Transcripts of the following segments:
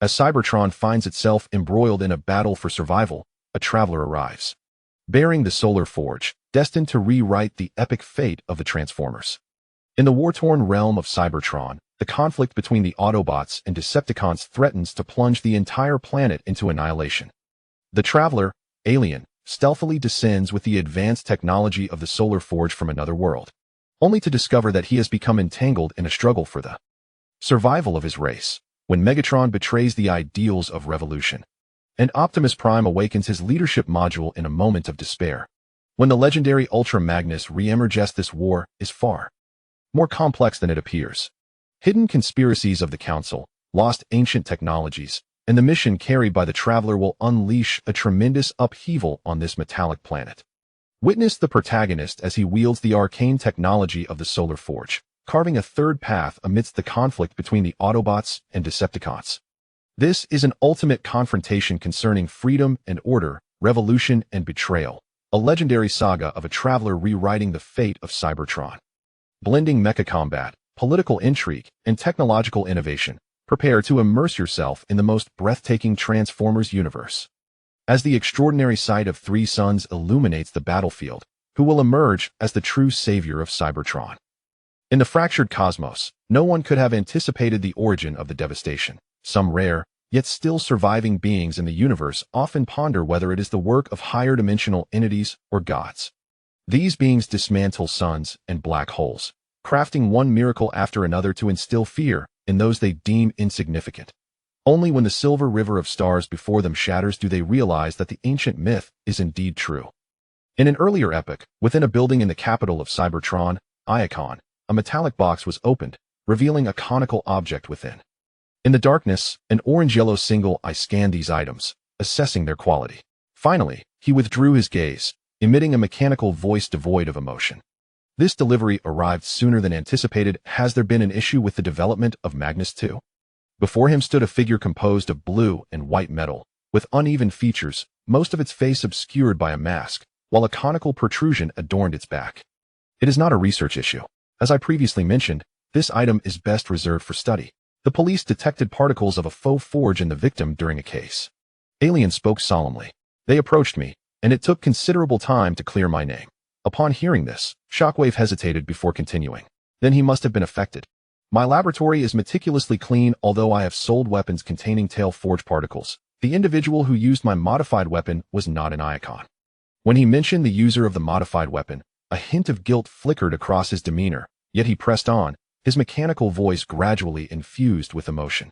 As Cybertron finds itself embroiled in a battle for survival, a traveler arrives, bearing the Solar Forge, destined to rewrite the epic fate of the Transformers. In the war-torn realm of Cybertron, the conflict between the Autobots and Decepticons threatens to plunge the entire planet into annihilation. The traveler, Alien, stealthily descends with the advanced technology of the Solar Forge from another world, only to discover that he has become entangled in a struggle for the survival of his race, when Megatron betrays the ideals of revolution, and Optimus Prime awakens his leadership module in a moment of despair. When the legendary Ultra Magnus re-emerges, this war is far more complex than it appears. Hidden conspiracies of the Council, lost ancient technologies, and the mission carried by the Traveler will unleash a tremendous upheaval on this metallic planet. Witness the protagonist as he wields the arcane technology of the Solar Forge, carving a third path amidst the conflict between the Autobots and Decepticons. This is an ultimate confrontation concerning freedom and order, revolution and betrayal, a legendary saga of a traveler rewriting the fate of Cybertron. Blending mecha combat, political intrigue, and technological innovation, prepare to immerse yourself in the most breathtaking Transformers universe. As the extraordinary sight of three suns illuminates the battlefield, who will emerge as the true savior of Cybertron? In the fractured cosmos, no one could have anticipated the origin of the devastation. Some rare, yet still surviving beings in the universe often ponder whether it is the work of higher dimensional entities or gods. These beings dismantle suns and black holes, crafting one miracle after another to instill fear in those they deem insignificant. Only when the silver river of stars before them shatters do they realize that the ancient myth is indeed true. In an earlier epoch, within a building in the capital of Cybertron, Iacon, a metallic box was opened, revealing a conical object within. In the darkness, an orange-yellow single eye scanned these items, assessing their quality. Finally, he withdrew his gaze, emitting a mechanical voice devoid of emotion. This delivery arrived sooner than anticipated. Has there been an issue with the development of Magnus II? Before him stood a figure composed of blue and white metal, with uneven features, most of its face obscured by a mask, while a conical protrusion adorned its back. It is not a research issue. As I previously mentioned, this item is best reserved for study. The police detected particles of a faux forge in the victim during a case. Alien spoke solemnly. They approached me, and it took considerable time to clear my name. Upon hearing this, Shockwave hesitated before continuing. Then he must have been affected. My laboratory is meticulously clean, although I have sold weapons containing tail forge particles. The individual who used my modified weapon was not an Iacon. When he mentioned the user of the modified weapon, a hint of guilt flickered across his demeanor, yet he pressed on, his mechanical voice gradually infused with emotion.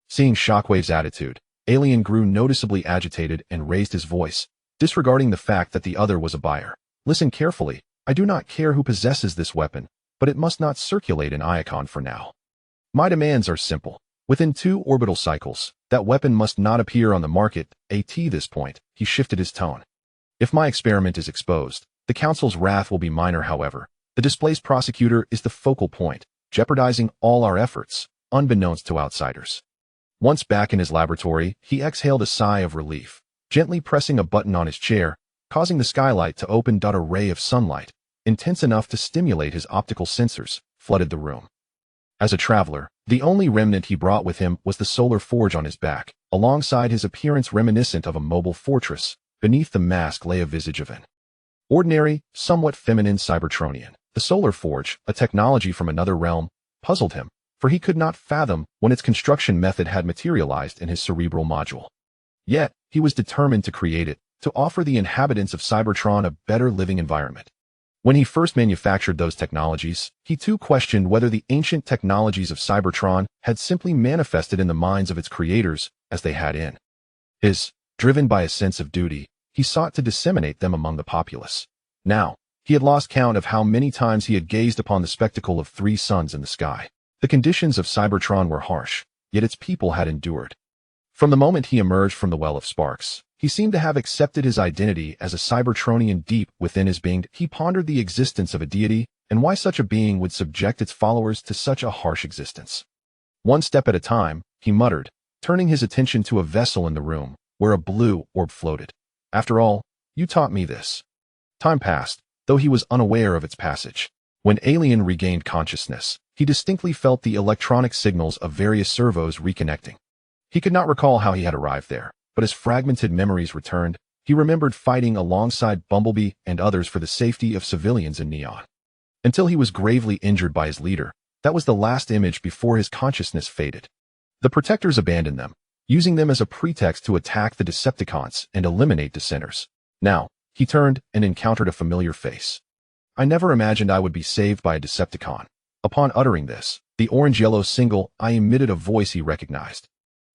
Seeing Shockwave's attitude, Alien grew noticeably agitated and raised his voice, disregarding the fact that the other was a buyer. Listen carefully, I do not care who possesses this weapon, but it must not circulate in Iacon for now. My demands are simple. Within 2 orbital cycles, that weapon must not appear on the market. At this point, he shifted his tone. If my experiment is exposed, the Council's wrath will be minor. However, the displaced prosecutor is the focal point, jeopardizing all our efforts, unbeknownst to outsiders. Once back in his laboratory, he exhaled a sigh of relief, gently pressing a button on his chair, causing the skylight to open. A ray of sunlight, intense enough to stimulate his optical sensors, flooded the room. As a traveler, the only remnant he brought with him was the Solar Forge on his back. Alongside his appearance reminiscent of a mobile fortress, beneath the mask lay a visage of an ordinary, somewhat feminine Cybertronian. The Solar Forge, a technology from another realm, puzzled him, for he could not fathom when its construction method had materialized in his cerebral module. Yet, he was determined to create it, to offer the inhabitants of Cybertron a better living environment. When he first manufactured those technologies, he too questioned whether the ancient technologies of Cybertron had simply manifested in the minds of its creators as they had in his. Driven by a sense of duty, he sought to disseminate them among the populace. Now, he had lost count of how many times he had gazed upon the spectacle of 3 suns in the sky. The conditions of Cybertron were harsh, yet its people had endured. From the moment he emerged from the Well of Sparks, he seemed to have accepted his identity as a Cybertronian. Deep within his being, he pondered the existence of a deity and why such a being would subject its followers to such a harsh existence. One step at a time, he muttered, turning his attention to a vessel in the room, where a blue orb floated. After all, you taught me this. Time passed, though he was unaware of its passage. When Alien regained consciousness, he distinctly felt the electronic signals of various servos reconnecting. He could not recall how he had arrived there, but as fragmented memories returned, he remembered fighting alongside Bumblebee and others for the safety of civilians in Neon. Until he was gravely injured by his leader, that was the last image before his consciousness faded. The Protectors abandoned them, using them as a pretext to attack the Decepticons and eliminate dissenters. Now, he turned and encountered a familiar face. I never imagined I would be saved by a Decepticon. Upon uttering this, the orange-yellow single eye emitted a voice he recognized.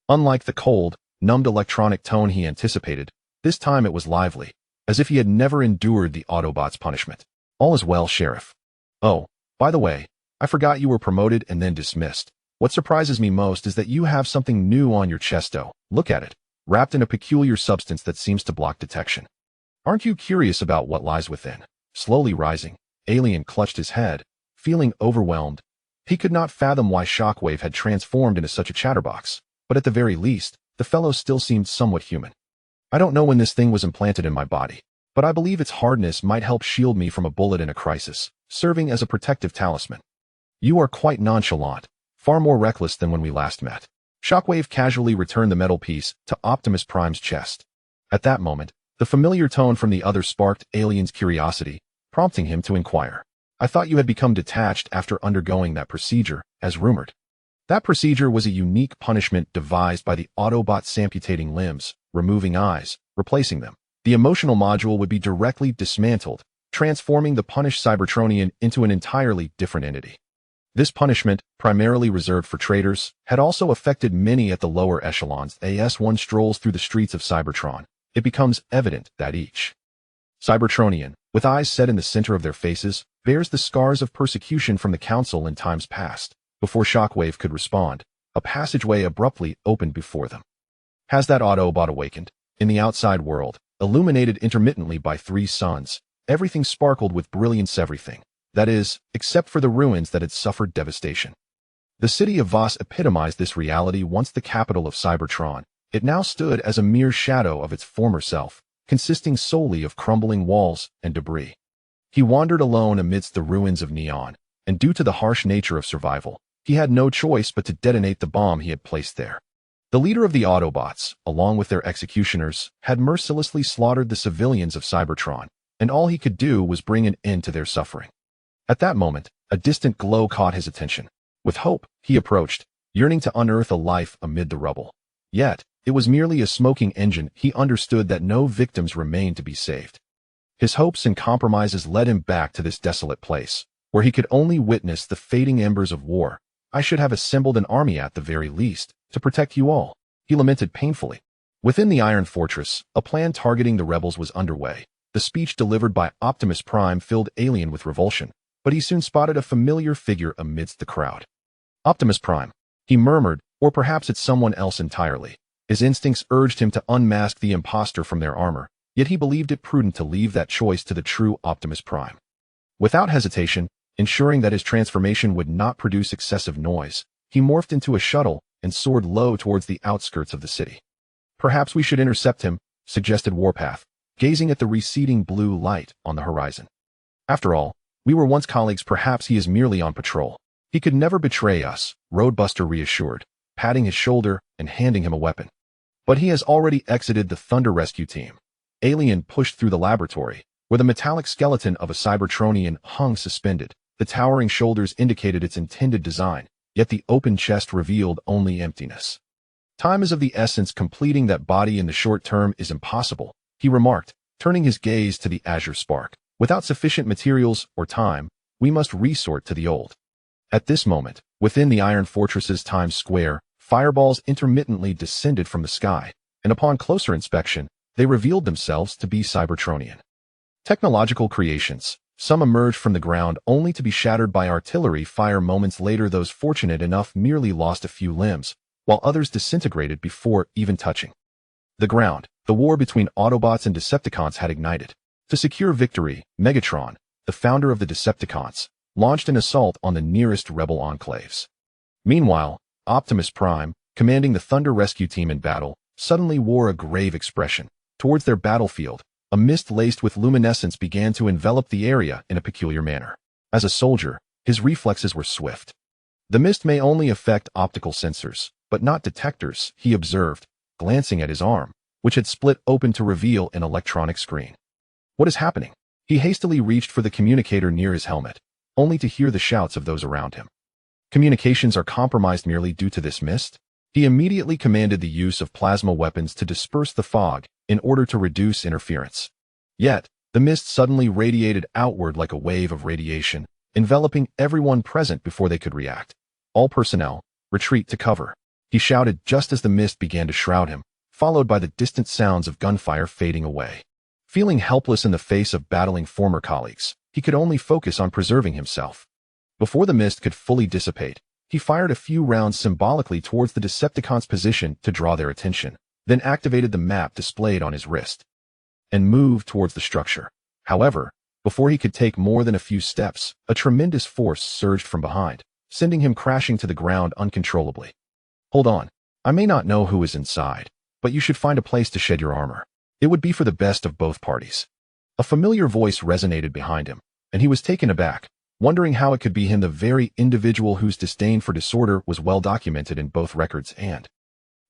Unlike the cold, numbed electronic tone he anticipated, this time it was lively, as if he had never endured the Autobots' punishment. All is well, Sheriff. Oh, by the way, I forgot you were promoted and then dismissed. What surprises me most is that you have something new on your chesto. Look at it, wrapped in a peculiar substance that seems to block detection. Aren't you curious about what lies within? Slowly rising, Alien clutched his head, feeling overwhelmed. He could not fathom why Shockwave had transformed into such a chatterbox, but at the very least, the fellow still seemed somewhat human. I don't know when this thing was implanted in my body, but I believe its hardness might help shield me from a bullet in a crisis, serving as a protective talisman. You are quite nonchalant, far more reckless than when we last met. Shockwave casually returned the metal piece to Optimus Prime's chest. At that moment, the familiar tone from the other sparked Alien's curiosity, prompting him to inquire. I thought you had become detached after undergoing that procedure, as rumored. That procedure was a unique punishment devised by the Autobots, amputating limbs, removing eyes, replacing them. The emotional module would be directly dismantled, transforming the punished Cybertronian into an entirely different entity. This punishment, primarily reserved for traitors, had also affected many at the lower echelons. As one strolls through the streets of Cybertron, it becomes evident that each Cybertronian, with eyes set in the center of their faces, bears the scars of persecution from the Council in times past. Before Shockwave could respond, a passageway abruptly opened before them. Has that Autobot awakened? In the outside world, illuminated intermittently by three suns, everything sparkled with brilliance, everything. That is, except for the ruins that had suffered devastation. The city of Voss epitomized this reality. Once the capital of Cybertron, it now stood as a mere shadow of its former self, consisting solely of crumbling walls and debris. He wandered alone amidst the ruins of Neon, and due to the harsh nature of survival, he had no choice but to detonate the bomb he had placed there. The leader of the Autobots, along with their executioners, had mercilessly slaughtered the civilians of Cybertron, and all he could do was bring an end to their suffering. At that moment, a distant glow caught his attention. With hope, he approached, yearning to unearth a life amid the rubble. Yet, it was merely a smoking engine. He understood that no victims remained to be saved. His hopes and compromises led him back to this desolate place, where he could only witness the fading embers of war. I should have assembled an army at the very least, to protect you all, he lamented painfully. Within the Iron Fortress, a plan targeting the rebels was underway. The speech delivered by Optimus Prime filled Alien with revulsion, but he soon spotted a familiar figure amidst the crowd. Optimus Prime, he murmured, or perhaps it's someone else entirely. His instincts urged him to unmask the imposter from their armor, yet he believed it prudent to leave that choice to the true Optimus Prime. Without hesitation, ensuring that his transformation would not produce excessive noise, he morphed into a shuttle and soared low towards the outskirts of the city. Perhaps we should intercept him, suggested Warpath, gazing at the receding blue light on the horizon. After all, we were once colleagues. Perhaps he is merely on patrol. He could never betray us, Roadbuster reassured, patting his shoulder and handing him a weapon. But he has already exited the Thunder Rescue Team. Alien pushed through the laboratory, where the metallic skeleton of a Cybertronian hung suspended. The towering shoulders indicated its intended design, yet the open chest revealed only emptiness. Time is of the essence. Completing that body in the short term is impossible, he remarked, turning his gaze to the azure spark. Without sufficient materials or time, we must resort to the old. At this moment, within the Iron Fortress's Times Square, fireballs intermittently descended from the sky, and upon closer inspection, they revealed themselves to be Cybertronian technological creations. Some emerged from the ground only to be shattered by artillery fire. Moments later, those fortunate enough merely lost a few limbs, while others disintegrated before even touching the ground. The war between Autobots and Decepticons had ignited. To secure victory, Megatron, the founder of the Decepticons, launched an assault on the nearest rebel enclaves. Meanwhile, Optimus Prime, commanding the Thunder Rescue Team in battle, suddenly wore a grave expression. Towards their battlefield, a mist laced with luminescence began to envelop the area in a peculiar manner. As a soldier, his reflexes were swift. The mist may only affect optical sensors, but not detectors, he observed, glancing at his arm, which had split open to reveal an electronic screen. What is happening? He hastily reached for the communicator near his helmet, only to hear the shouts of those around him. Communications are compromised merely due to this mist? He immediately commanded the use of plasma weapons to disperse the fog in order to reduce interference. Yet, the mist suddenly radiated outward like a wave of radiation, enveloping everyone present before they could react. All personnel, retreat to cover. He shouted just as the mist began to shroud him, followed by the distant sounds of gunfire fading away. Feeling helpless in the face of battling former colleagues, he could only focus on preserving himself. Before the mist could fully dissipate, he fired a few rounds symbolically towards the Decepticons' position to draw their attention, then activated the map displayed on his wrist and moved towards the structure. However, before he could take more than a few steps, a tremendous force surged from behind, sending him crashing to the ground uncontrollably. Hold on. I may not know who is inside, but you should find a place to shed your armor. It would be for the best of both parties. A familiar voice resonated behind him, and he was taken aback, wondering how it could be him, the very individual whose disdain for disorder was well documented in both records and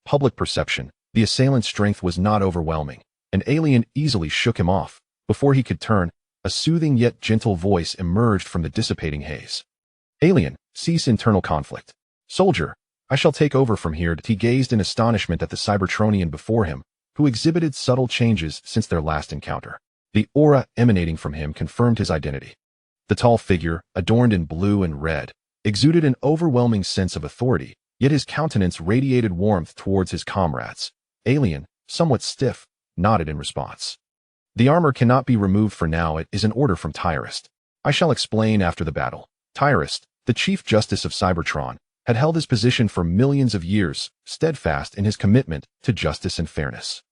public perception. The assailant's strength was not overwhelming, and Alien easily shook him off. Before he could turn, a soothing yet gentle voice emerged from the dissipating haze. Alien, cease internal conflict. Soldier, I shall take over from here. He gazed in astonishment at the Cybertronian before him, who exhibited subtle changes since their last encounter. The aura emanating from him confirmed his identity. The tall figure, adorned in blue and red, exuded an overwhelming sense of authority, yet his countenance radiated warmth towards his comrades. Alien, somewhat stiff, nodded in response. The armor cannot be removed for now. It is an order from Tyrest. I shall explain after the battle. Tyrest, the Chief Justice of Cybertron, had held his position for millions of years, steadfast in his commitment to justice and fairness.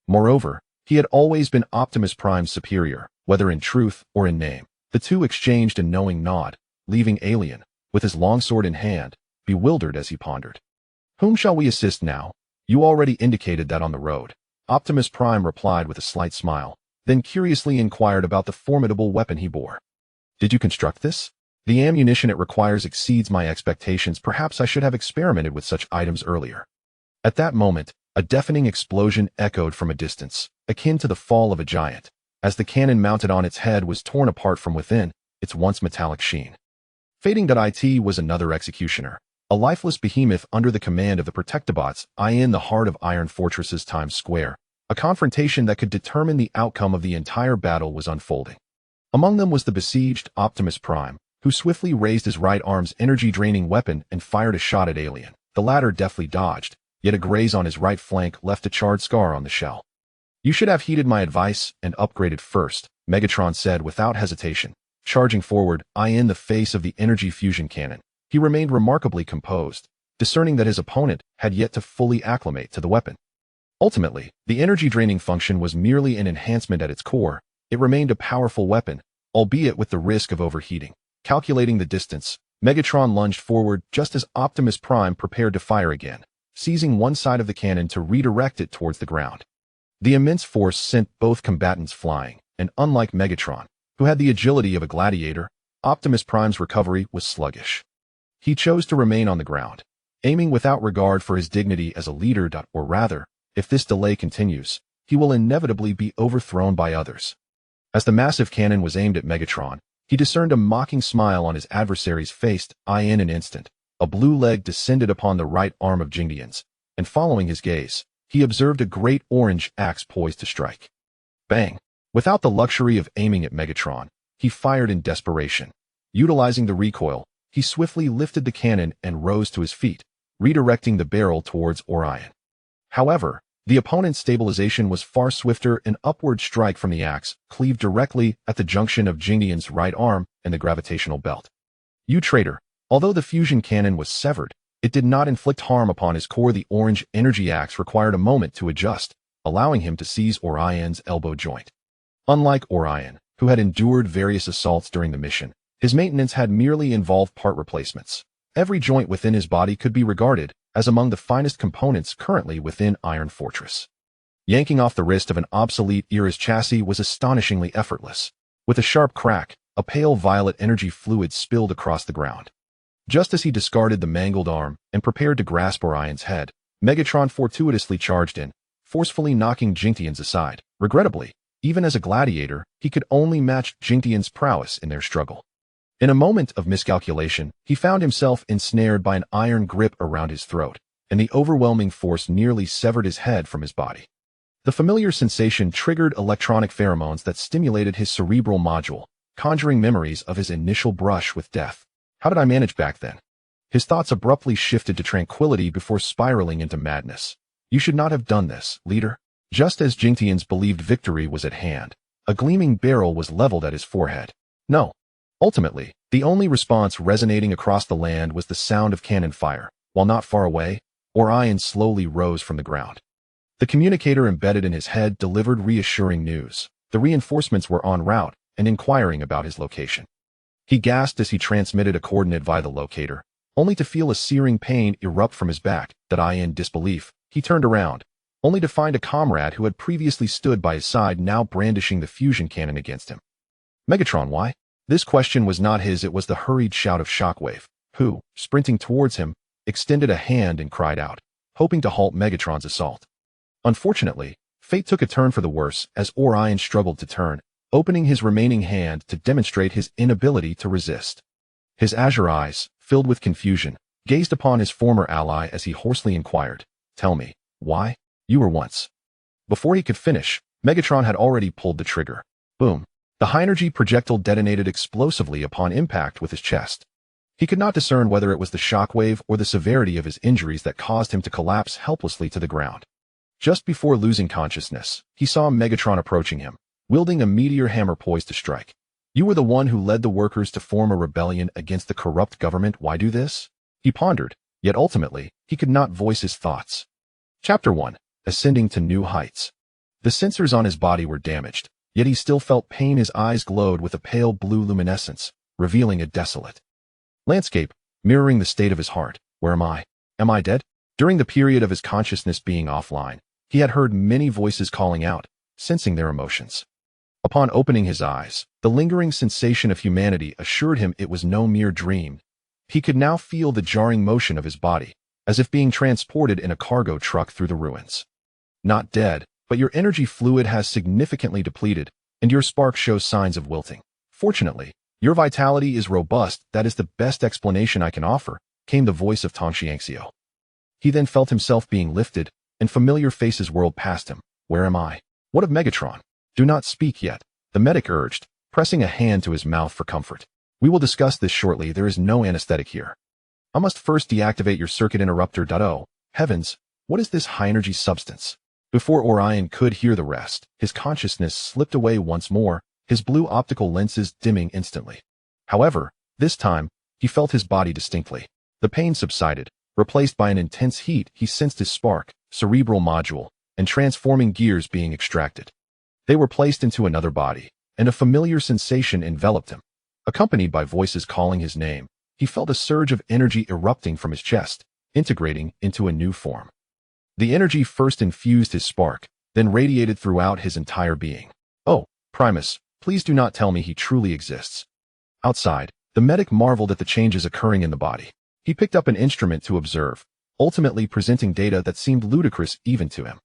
Moreover, he had always been Optimus Prime's superior, whether in truth or in name. The two exchanged a knowing nod, leaving Alien, with his longsword in hand, bewildered as he pondered. Whom shall we assist now? You already indicated that on the road. Optimus Prime replied with a slight smile, then curiously inquired about the formidable weapon he bore. Did you construct this? The ammunition it requires exceeds my expectations. Perhaps I should have experimented with such items earlier. At that moment, a deafening explosion echoed from a distance, akin to the fall of a giant, as the cannon mounted on its head was torn apart from within, its once metallic sheen. Fading.it was another executioner, a lifeless behemoth under the command of the Protectobots, in the heart of Iron Fortress's Times Square. A confrontation that could determine the outcome of the entire battle was unfolding. Among them was the besieged Optimus Prime, who swiftly raised his right arm's energy-draining weapon and fired a shot at Alien. The latter deftly dodged, yet a graze on his right flank left a charred scar on the shell. You should have heeded my advice and upgraded first, Megatron said without hesitation. Charging forward, in the face of the energy fusion cannon, he remained remarkably composed, discerning that his opponent had yet to fully acclimate to the weapon. Ultimately, the energy-draining function was merely an enhancement at its core. It remained a powerful weapon, albeit with the risk of overheating. Calculating the distance, Megatron lunged forward just as Optimus Prime prepared to fire again, seizing one side of the cannon to redirect it towards the ground. The immense force sent both combatants flying, and unlike Megatron, who had the agility of a gladiator, Optimus Prime's recovery was sluggish. He chose to remain on the ground, aiming without regard for his dignity as a leader, or rather, if this delay continues, he will inevitably be overthrown by others. As the massive cannon was aimed at Megatron, he discerned a mocking smile on his adversary's face. In an instant, a blue leg descended upon the right arm of Jingdian's, and following his gaze, he observed a great orange axe poised to strike. Bang! Without the luxury of aiming at Megatron, he fired in desperation. Utilizing the recoil, he swiftly lifted the cannon and rose to his feet, redirecting the barrel towards Orion. However, the opponent's stabilization was far swifter. An upward strike from the axe cleaved directly at the junction of Jingdian's right arm and the gravitational belt. You traitor! Although the fusion cannon was severed, it did not inflict harm upon his core. The orange energy axe required a moment to adjust, allowing him to seize Orion's elbow joint. Unlike Orion, who had endured various assaults during the mission, his maintenance had merely involved part replacements. Every joint within his body could be regarded as among the finest components currently within Iron Fortress. Yanking off the wrist of an obsolete era's chassis was astonishingly effortless. With a sharp crack, a pale violet energy fluid spilled across the ground. Just as he discarded the mangled arm and prepared to grasp Orion's head, Megatron fortuitously charged in, forcefully knocking Jintian's aside. Regrettably, even as a gladiator, he could only match Jintian's prowess in their struggle. In a moment of miscalculation, he found himself ensnared by an iron grip around his throat, and the overwhelming force nearly severed his head from his body. The familiar sensation triggered electronic pheromones that stimulated his cerebral module, conjuring memories of his initial brush with death. How did I manage back then? His thoughts abruptly shifted to tranquility before spiraling into madness. You should not have done this, leader. Just as Jintian's believed victory was at hand, a gleaming barrel was leveled at his forehead. No. Ultimately, the only response resonating across the land was the sound of cannon fire. While not far away, Orion slowly rose from the ground. The communicator embedded in his head delivered reassuring news. The reinforcements were en route and inquiring about his location. He gasped as he transmitted a coordinate via the locator, only to feel a searing pain erupt from his back. In disbelief, he turned around, only to find a comrade who had previously stood by his side now brandishing the fusion cannon against him. Megatron, why? This question was not his, it was the hurried shout of Shockwave, who, sprinting towards him, extended a hand and cried out, hoping to halt Megatron's assault. Unfortunately, fate took a turn for the worse as Orion struggled to turn, opening his remaining hand to demonstrate his inability to resist. His azure eyes, filled with confusion, gazed upon his former ally as he hoarsely inquired, "Tell me, why? You were once." Before he could finish, Megatron had already pulled the trigger. Boom. The high-energy projectile detonated explosively upon impact with his chest. He could not discern whether it was the shockwave or the severity of his injuries that caused him to collapse helplessly to the ground. Just before losing consciousness, he saw Megatron approaching him, wielding a meteor hammer poised to strike. "You were the one who led the workers to form a rebellion against the corrupt government. Why do this?" He pondered, yet ultimately, he could not voice his thoughts. Chapter 1. Ascending to New Heights. The sensors on his body were damaged, yet he still felt pain. His eyes glowed with a pale blue luminescence, revealing a desolate landscape, mirroring the state of his heart. Where am I? Am I dead? During the period of his consciousness being offline, he had heard many voices calling out, sensing their emotions. Upon opening his eyes, the lingering sensation of humanity assured him it was no mere dream. He could now feel the jarring motion of his body, as if being transported in a cargo truck through the ruins. Not dead, but your energy fluid has significantly depleted, and your spark shows signs of wilting. Fortunately, your vitality is robust. That is the best explanation I can offer, came the voice of Tongxiangxiu. He then felt himself being lifted, and familiar faces whirled past him. Where am I? What of Megatron? Do not speak yet, the medic urged, pressing a hand to his mouth for comfort. We will discuss this shortly. There is no anesthetic here. I must first deactivate your circuit interrupter. Oh, heavens, what is this high-energy substance? Before Orion could hear the rest, his consciousness slipped away once more, his blue optical lenses dimming instantly. However, this time, he felt his body distinctly. The pain subsided, replaced by an intense heat. He sensed his spark, cerebral module, and transforming gears being extracted. They were placed into another body, and a familiar sensation enveloped him. Accompanied by voices calling his name, he felt a surge of energy erupting from his chest, integrating into a new form. The energy first infused his spark, then radiated throughout his entire being. Oh, Primus, please do not tell me he truly exists. Outside, the medic marveled at the changes occurring in the body. He picked up an instrument to observe, ultimately presenting data that seemed ludicrous even to him.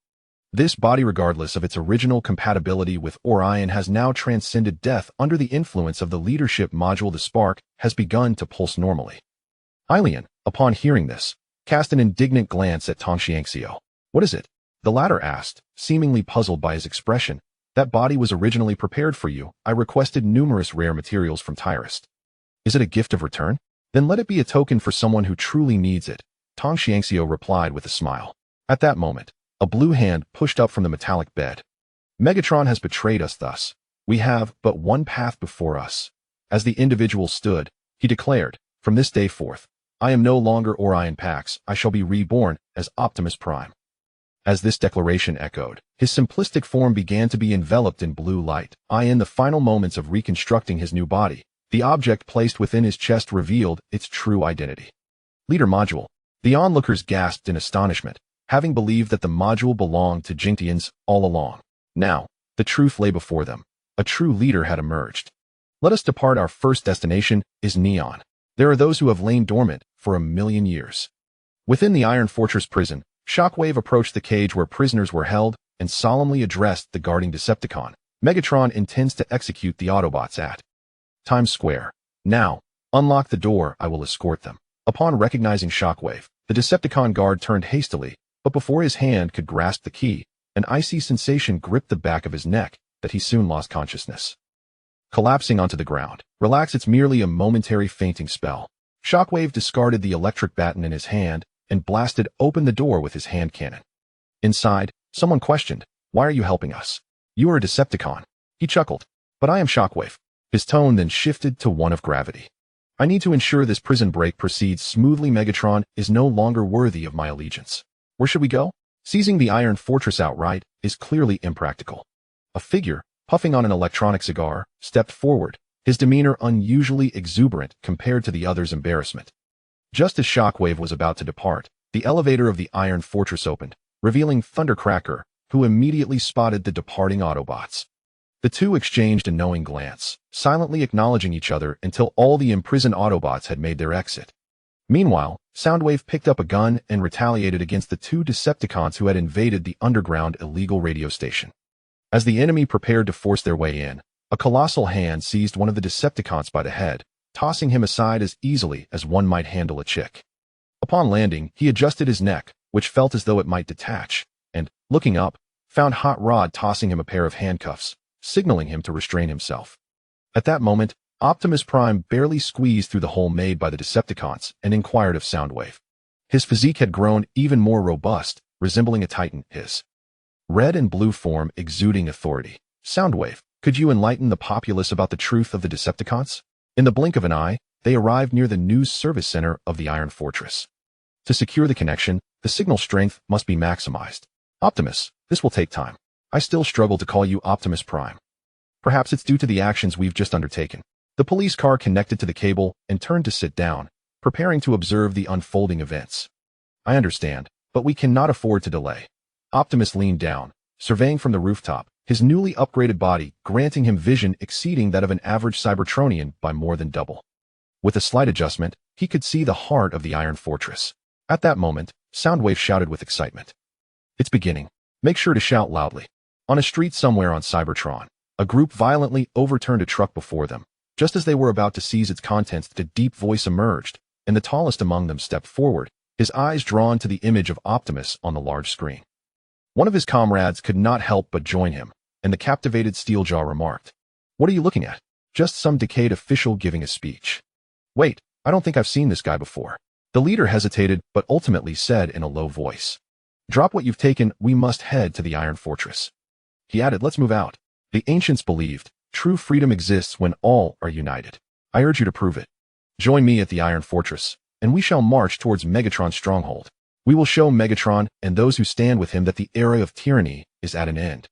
This body, regardless of its original compatibility with Orion, has now transcended death under the influence of the leadership module. The spark has begun to pulse normally. Ellian, upon hearing this, cast an indignant glance at Tongxiangxiu. What is it? The latter asked, seemingly puzzled by his expression. That body was originally prepared for you. I requested numerous rare materials from Tyrist. Is it a gift of return? Then let it be a token for someone who truly needs it, Tongxiangxiu replied with a smile. At that moment, a blue hand pushed up from the metallic bed. Megatron has betrayed us thus. We have but one path before us. As the individual stood, he declared, from this day forth, I am no longer Orion Pax. I shall be reborn as Optimus Prime. As this declaration echoed, his simplistic form began to be enveloped in blue light. In the final moments of reconstructing his new body, the object placed within his chest revealed its true identity. Leader module. The onlookers gasped in astonishment, having believed that the module belonged to Jintians all along. Now, the truth lay before them. A true leader had emerged. Let us depart. Our first destination is Neon. There are those who have lain dormant for 1,000,000 years. Within the Iron Fortress prison, Shockwave approached the cage where prisoners were held and solemnly addressed the guarding Decepticon. Megatron intends to execute the Autobots at Times Square. Now, unlock the door, I will escort them. Upon recognizing Shockwave, the Decepticon guard turned hastily, but before his hand could grasp the key, an icy sensation gripped the back of his neck that he soon lost consciousness. Collapsing onto the ground, relax, it's merely a momentary fainting spell. Shockwave discarded the electric baton in his hand and blasted open the door with his hand cannon. Inside, someone questioned, "Why are you helping us? You are a Decepticon." He chuckled, "But I am Shockwave." His tone then shifted to one of gravity. "I need to ensure this prison break proceeds smoothly. Megatron is no longer worthy of my allegiance. Where should we go?" Seizing the Iron Fortress outright is clearly impractical. A figure, puffing on an electronic cigar, stepped forward, his demeanor unusually exuberant compared to the other's embarrassment. Just as Shockwave was about to depart, the elevator of the Iron Fortress opened, revealing Thundercracker, who immediately spotted the departing Autobots. The two exchanged a knowing glance, silently acknowledging each other until all the imprisoned Autobots had made their exit. Meanwhile, Soundwave picked up a gun and retaliated against the two Decepticons who had invaded the underground illegal radio station. As the enemy prepared to force their way in, a colossal hand seized one of the Decepticons by the head, tossing him aside as easily as one might handle a chick. Upon landing, he adjusted his neck, which felt as though it might detach, and, looking up, found Hot Rod tossing him a pair of handcuffs, signaling him to restrain himself. At that moment, Optimus Prime barely squeezed through the hole made by the Decepticons and inquired of Soundwave. His physique had grown even more robust, resembling a titan, his red and blue form exuding authority. "Soundwave, could you enlighten the populace about the truth of the Decepticons?" In the blink of an eye, they arrived near the news service center of the Iron Fortress. To secure the connection, the signal strength must be maximized. "Optimus, this will take time. I still struggle to call you Optimus Prime. Perhaps it's due to the actions we've just undertaken." The police car connected to the cable and turned to sit down, preparing to observe the unfolding events. "I understand, but we cannot afford to delay." Optimus leaned down, surveying from the rooftop, his newly upgraded body granting him vision exceeding that of an average Cybertronian by more than double. With a slight adjustment, he could see the heart of the Iron Fortress. At that moment, Soundwave shouted with excitement. "It's beginning. Make sure to shout loudly." On a street somewhere on Cybertron, a group violently overturned a truck before them. Just as they were about to seize its contents, the deep voice emerged, and the tallest among them stepped forward, his eyes drawn to the image of Optimus on the large screen. One of his comrades could not help but join him, and the captivated Steeljaw remarked, "What are you looking at?" "Just some decayed official giving a speech." "Wait, I don't think I've seen this guy before." The leader hesitated but ultimately said in a low voice, "Drop what you've taken, we must head to the Iron Fortress." He added, "Let's move out. The ancients believed true freedom exists when all are united. I urge you to prove it. Join me at the Iron Fortress, and we shall march towards Megatron's stronghold. We will show Megatron and those who stand with him that the era of tyranny is at an end."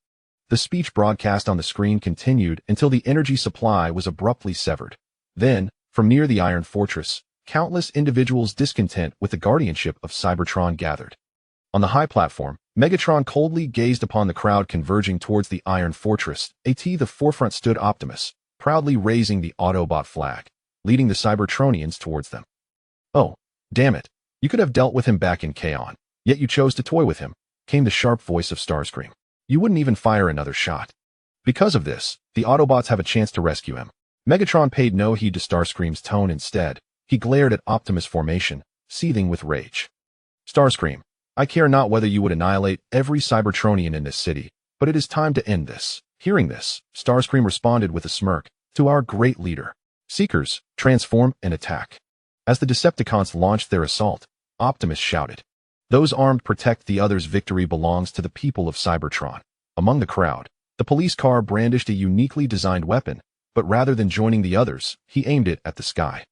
The speech broadcast on the screen continued until the energy supply was abruptly severed. Then, from near the Iron Fortress, countless individuals discontent with the guardianship of Cybertron gathered. On the high platform, Megatron coldly gazed upon the crowd converging towards the Iron Fortress. At the forefront stood Optimus, proudly raising the Autobot flag, leading the Cybertronians towards them. "Oh, damn it. You could have dealt with him back in Kaon, yet you chose to toy with him," came the sharp voice of Starscream. "You wouldn't even fire another shot. Because of this, the Autobots have a chance to rescue him." Megatron paid no heed to Starscream's tone. Instead, he glared at Optimus' formation, seething with rage. "Starscream, I care not whether you would annihilate every Cybertronian in this city, but it is time to end this." Hearing this, Starscream responded with a smirk, "To our great leader. Seekers, transform and attack." As the Decepticons launched their assault, Optimus shouted, "Those armed protect the others. Victory belongs to the people of Cybertron." Among the crowd, the police car brandished a uniquely designed weapon, but rather than joining the others, he aimed it at the sky.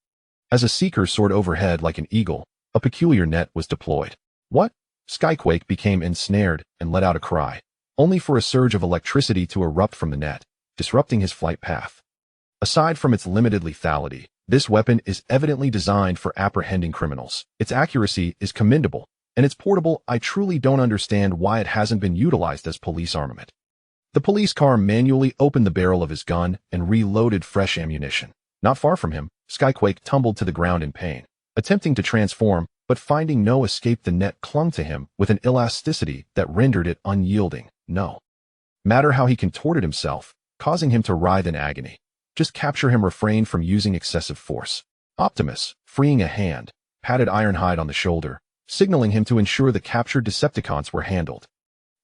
As a Seeker soared overhead like an eagle, a peculiar net was deployed. "What?" Skyquake became ensnared and let out a cry, only for a surge of electricity to erupt from the net, disrupting his flight path. Aside from its limited lethality, this weapon is evidently designed for apprehending criminals. Its accuracy is commendable, and it's portable. I truly don't understand why it hasn't been utilized as police armament. The police car manually opened the barrel of his gun and reloaded fresh ammunition. Not far from him, Skyquake tumbled to the ground in pain, attempting to transform, but finding no escape. The net clung to him with an elasticity that rendered it unyielding. No matter how he contorted himself, causing him to writhe in agony. Just capture him. Refrain from using excessive force. Optimus, freeing a hand, patted Ironhide on the shoulder, signaling him to ensure the captured Decepticons were handled.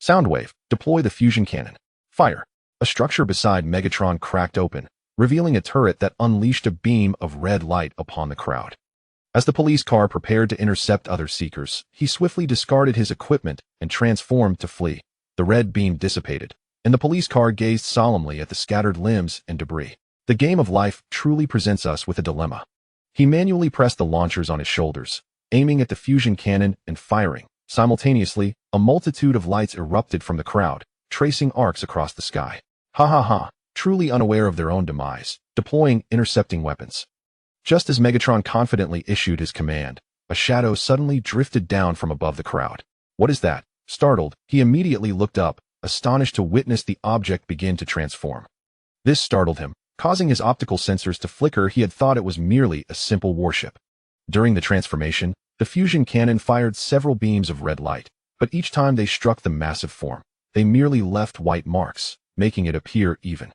Soundwave, deploy the fusion cannon. Fire. A structure beside Megatron cracked open, revealing a turret that unleashed a beam of red light upon the crowd. As the police car prepared to intercept other seekers, he swiftly discarded his equipment and transformed to flee. The red beam dissipated, and the police car gazed solemnly at the scattered limbs and debris. The game of life truly presents us with a dilemma. He manually pressed the launchers on his shoulders, aiming at the fusion cannon and firing. Simultaneously, a multitude of lights erupted from the crowd, tracing arcs across the sky. Ha ha ha, truly unaware of their own demise, deploying intercepting weapons. Just as Megatron confidently issued his command, a shadow suddenly drifted down from above the crowd. What is that? Startled, he immediately looked up, astonished to witness the object begin to transform. This startled him, causing his optical sensors to flicker. He had thought it was merely a simple warship. During the transformation, the fusion cannon fired several beams of red light, but each time they struck the massive form, they merely left white marks, making it appear even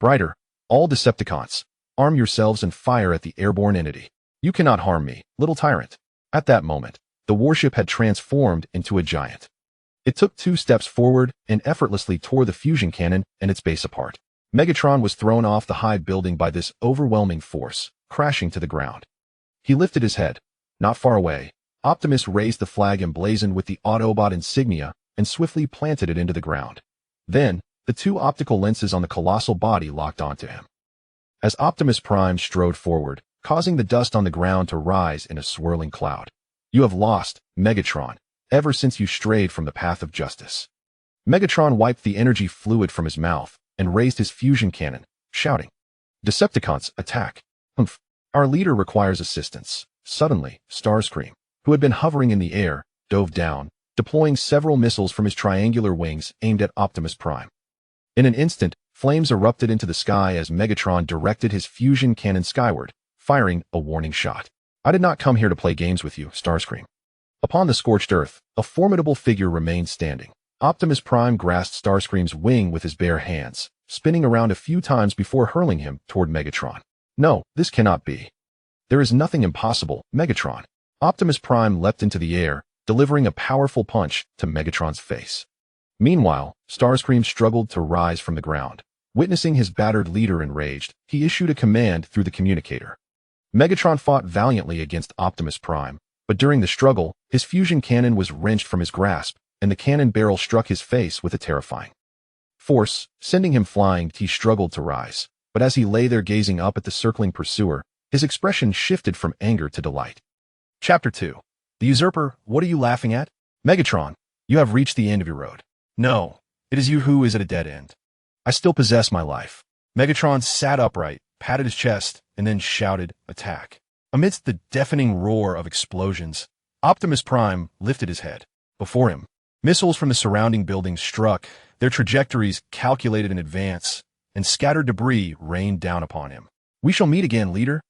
brighter. All Decepticons, arm yourselves and fire at the airborne entity. You cannot harm me, little tyrant. At that moment, the warship had transformed into a giant. It took 2 steps forward and effortlessly tore the fusion cannon and its base apart. Megatron was thrown off the high building by this overwhelming force, crashing to the ground. He lifted his head. Not far away, Optimus raised the flag emblazoned with the Autobot insignia and swiftly planted it into the ground. Then, the 2 optical lenses on the colossal body locked onto him. As Optimus Prime strode forward, causing the dust on the ground to rise in a swirling cloud. You have lost, Megatron, ever since you strayed from the path of justice. Megatron wiped the energy fluid from his mouth and raised his fusion cannon, shouting, Decepticons, attack. Humph. Our leader requires assistance. Suddenly, Starscream, who had been hovering in the air, dove down, deploying several missiles from his triangular wings aimed at Optimus Prime. In an instant, flames erupted into the sky as Megatron directed his fusion cannon skyward, firing a warning shot. I did not come here to play games with you, Starscream. Upon the scorched earth, a formidable figure remained standing. Optimus Prime grasped Starscream's wing with his bare hands, spinning around a few times before hurling him toward Megatron. No, this cannot be. There is nothing impossible, Megatron. Optimus Prime leapt into the air, delivering a powerful punch to Megatron's face. Meanwhile, Starscream struggled to rise from the ground. Witnessing his battered leader enraged, he issued a command through the communicator. Megatron fought valiantly against Optimus Prime, but during the struggle, his fusion cannon was wrenched from his grasp, and the cannon barrel struck his face with a terrifying force, sending him flying. He struggled to rise, but as he lay there gazing up at the circling pursuer, his expression shifted from anger to delight. Chapter 2. The Usurper, what are you laughing at? Megatron, you have reached the end of your road. No, it is you who is at a dead end. I still possess my life. Megatron sat upright, patted his chest, and then shouted, attack. Amidst the deafening roar of explosions, Optimus Prime lifted his head. Before him, missiles from the surrounding buildings struck, their trajectories calculated in advance, and scattered debris rained down upon him. We shall meet again, leader.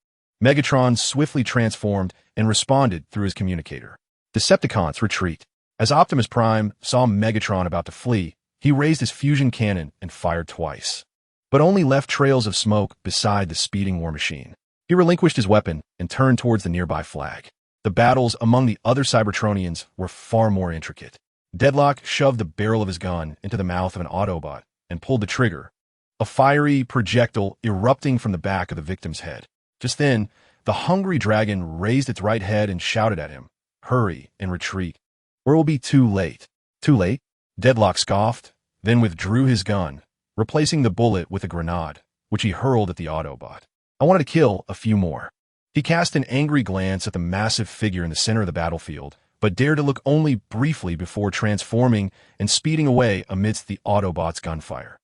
Megatron swiftly transformed and responded through his communicator. Decepticons, retreat. As Optimus Prime saw Megatron about to flee, he raised his fusion cannon and fired twice, but only left trails of smoke beside the speeding war machine. He relinquished his weapon and turned towards the nearby flag. The battles among the other Cybertronians were far more intricate. Deadlock shoved the barrel of his gun into the mouth of an Autobot and pulled the trigger, a fiery projectile erupting from the back of the victim's head. Just then, the hungry dragon raised its right head and shouted at him, hurry and retreat, or it will be too late. Too late? Deadlock scoffed, then withdrew his gun, replacing the bullet with a grenade, which he hurled at the Autobot. I wanted to kill a few more. He cast an angry glance at the massive figure in the center of the battlefield, but dared to look only briefly before transforming and speeding away amidst the Autobots' gunfire.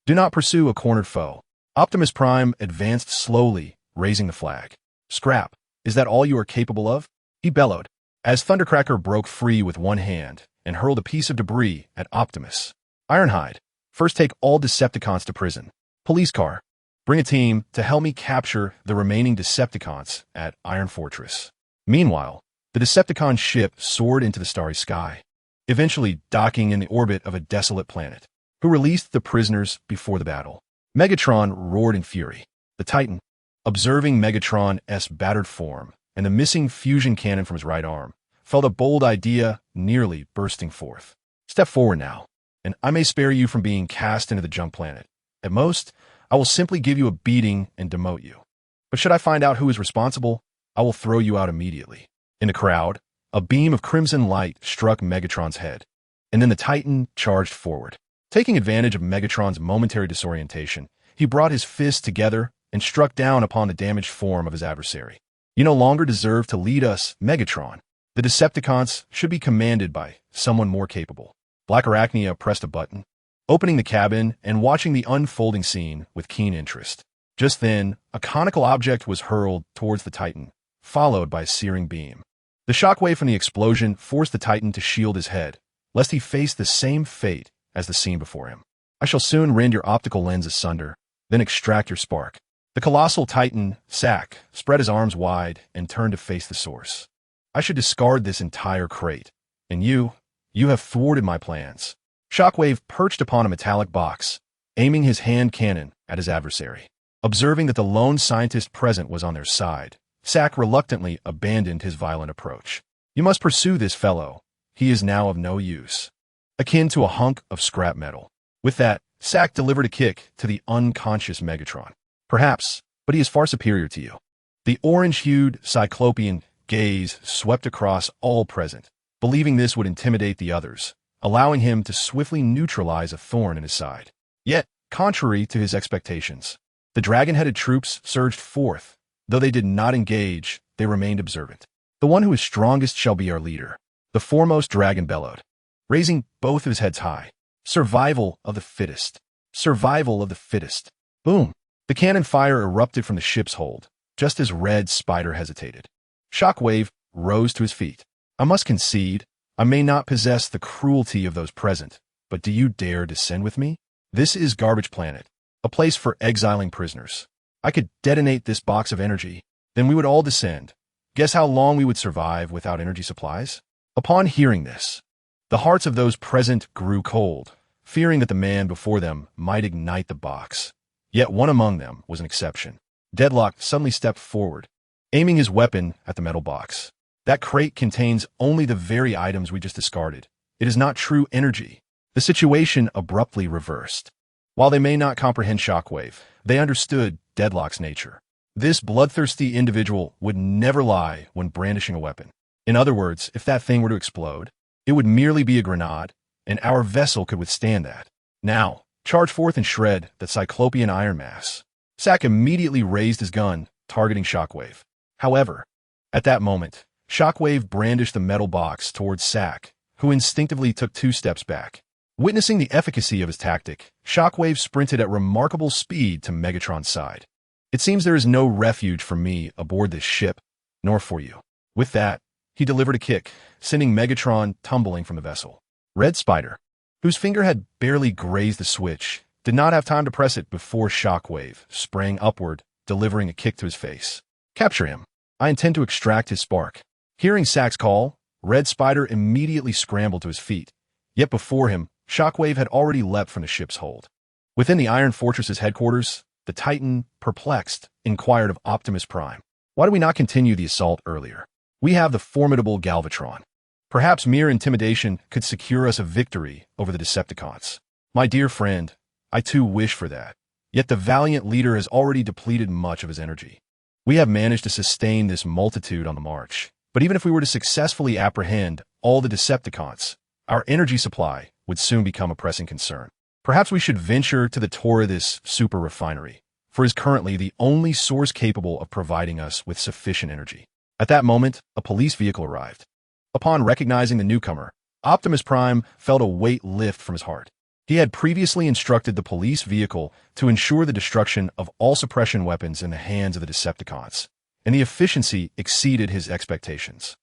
Do not pursue a cornered foe. Optimus Prime advanced slowly, raising the flag. Scrap, is that all you are capable of? He bellowed, as Thundercracker broke free with one hand and hurled a piece of debris at Optimus. Ironhide, first take all Decepticons to prison. Police car, Bring a team to help me capture the remaining Decepticons at Iron Fortress. Meanwhile, the Decepticon ship soared into the starry sky, eventually docking in the orbit of a desolate planet. Who released the prisoners before the battle? Megatron roared in fury. The Titan, observing Megatron's battered form and the missing fusion cannon from his right arm, felt a bold idea nearly bursting forth. Step forward now, and I may spare you from being cast into the junk planet. At most, I will simply give you a beating and demote you. But should I find out who is responsible, I will throw you out immediately. In the crowd, a beam of crimson light struck Megatron's head, and then the Titan charged forward. Taking advantage of Megatron's momentary disorientation, he brought his fists together and struck down upon the damaged form of his adversary. You no longer deserve to lead us, Megatron. The Decepticons should be commanded by someone more capable. Black Arachnia pressed a button, opening the cabin and watching the unfolding scene with keen interest. Just then, a conical object was hurled towards the Titan, followed by a searing beam. The shockwave from the explosion forced the Titan to shield his head, lest he face the same fate as the scene before him. I shall soon rend your optical lens asunder, then extract your spark. The colossal Titan, Sack, spread his arms wide and turned to face the source. I should discard this entire crate, and you have thwarted my plans. Shockwave perched upon a metallic box, aiming his hand cannon at his adversary. Observing that the lone scientist present was on their side, Sack reluctantly abandoned his violent approach. You must pursue this fellow. He is now of no use. Akin to a hunk of scrap metal. With that, Sack delivered a kick to the unconscious Megatron. Perhaps, but he is far superior to you. The orange-hued Cyclopean gaze swept across all present, believing this would intimidate the others, allowing him to swiftly neutralize a thorn in his side. Yet, contrary to his expectations, the dragon-headed troops surged forth. Though they did not engage, they remained observant. The one who is strongest shall be our leader. The foremost dragon bellowed, raising both of his heads high. Survival of the fittest. Survival of the fittest. Boom! The cannon fire erupted from the ship's hold, just as Red Spider hesitated. Shockwave rose to his feet. I must concede, I may not possess the cruelty of those present, but do you dare descend with me? This is Garbage Planet, a place for exiling prisoners. I could detonate this box of energy, then we would all descend. Guess how long we would survive without energy supplies? Upon hearing this, the hearts of those present grew cold, fearing that the man before them might ignite the box. Yet one among them was an exception. Deadlock suddenly stepped forward, aiming his weapon at the metal box. That crate contains only the very items we just discarded. It is not true energy. The situation abruptly reversed. While they may not comprehend Shockwave, they understood Deadlock's nature. This bloodthirsty individual would never lie when brandishing a weapon. In other words, if that thing were to explode, it would merely be a grenade, and our vessel could withstand that. Now, charge forth and shred that Cyclopean iron mass. Sack immediately raised his gun, targeting Shockwave. However, at that moment, Shockwave brandished the metal box towards Sack, who instinctively took 2 steps back. Witnessing the efficacy of his tactic, Shockwave sprinted at remarkable speed to Megatron's side. It seems there is no refuge for me aboard this ship, nor for you. With that, he delivered a kick, sending Megatron tumbling from the vessel. Red Spider, whose finger had barely grazed the switch, did not have time to press it before Shockwave sprang upward, delivering a kick to his face. Capture him. I intend to extract his spark. Hearing Sack's call, Red Spider immediately scrambled to his feet. Yet before him, Shockwave had already leapt from the ship's hold. Within the Iron Fortress's headquarters, the Titan, perplexed, inquired of Optimus Prime. Why do we not continue the assault earlier? We have the formidable Galvatron. Perhaps mere intimidation could secure us a victory over the Decepticons. My dear friend, I too wish for that. Yet the valiant leader has already depleted much of his energy. We have managed to sustain this multitude on the march. But even if we were to successfully apprehend all the Decepticons, our energy supply would soon become a pressing concern. Perhaps we should venture to the tour of this super refinery, for it is currently the only source capable of providing us with sufficient energy. At that moment, a police vehicle arrived. Upon recognizing the newcomer, Optimus Prime felt a weight lift from his heart. He had previously instructed the police vehicle to ensure the destruction of all suppression weapons in the hands of the Decepticons, and the efficiency exceeded his expectations.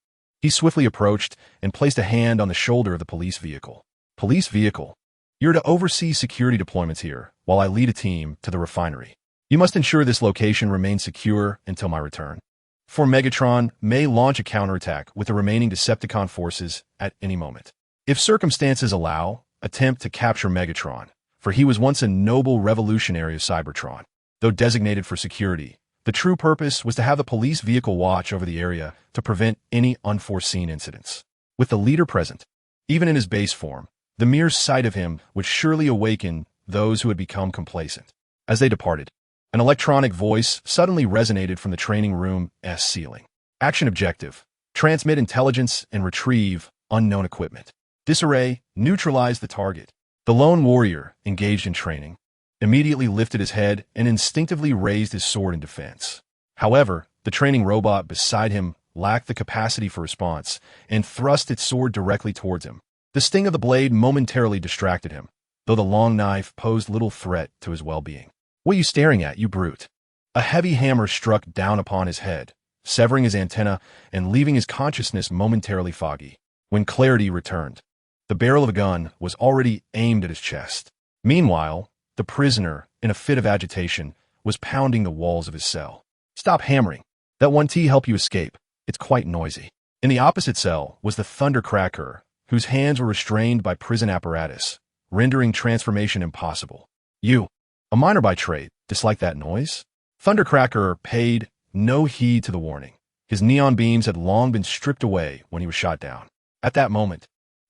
He swiftly approached and placed a hand on the shoulder of the police vehicle. Police vehicle, you're to oversee security deployments here while I lead a team to the refinery. You must ensure this location remains secure until my return. For Megatron may launch a counterattack with the remaining Decepticon forces at any moment. If circumstances allow, attempt to capture Megatron, for he was once a noble revolutionary of Cybertron. Though designated for security, the true purpose was to have the police vehicle watch over the area to prevent any unforeseen incidents. With the leader present, even in his base form, the mere sight of him would surely awaken those who had become complacent. As they departed, an electronic voice suddenly resonated from the training room's ceiling. Action objective: transmit intelligence and retrieve unknown equipment. Disarray, neutralize the target. The lone warrior, engaged in training, immediately lifted his head and instinctively raised his sword in defense. However, the training robot beside him lacked the capacity for response and thrust its sword directly towards him. The sting of the blade momentarily distracted him, though the long knife posed little threat to his well-being. "What are you staring at, you brute?" A heavy hammer struck down upon his head, severing his antenna and leaving his consciousness momentarily foggy. When clarity returned, the barrel of a gun was already aimed at his chest. Meanwhile, the prisoner, in a fit of agitation, was pounding the walls of his cell. "Stop hammering. That 1T help you escape. It's quite noisy." In the opposite cell was the Thundercracker, whose hands were restrained by prison apparatus, rendering transformation impossible. "You, a miner by trade, dislike that noise?" Thundercracker paid no heed to the warning. His neon beams had long been stripped away when he was shot down. At that moment,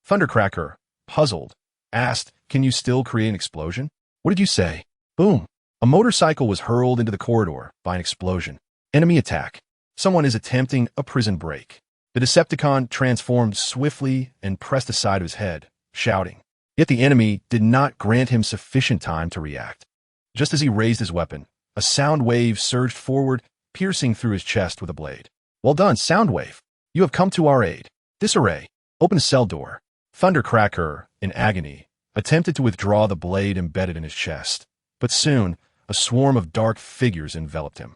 Thundercracker, puzzled, asked, "Can you still create an explosion?" "What did you say?" Boom! A motorcycle was hurled into the corridor by an explosion. Enemy attack. Someone is attempting a prison break. The Decepticon transformed swiftly and pressed aside of his head, shouting. Yet the enemy did not grant him sufficient time to react. Just as he raised his weapon, a sound wave surged forward, piercing through his chest with a blade. "Well done, Soundwave. You have come to our aid. Disarray, open a cell door." Thundercracker, in agony, attempted to withdraw the blade embedded in his chest, but soon a swarm of dark figures enveloped him.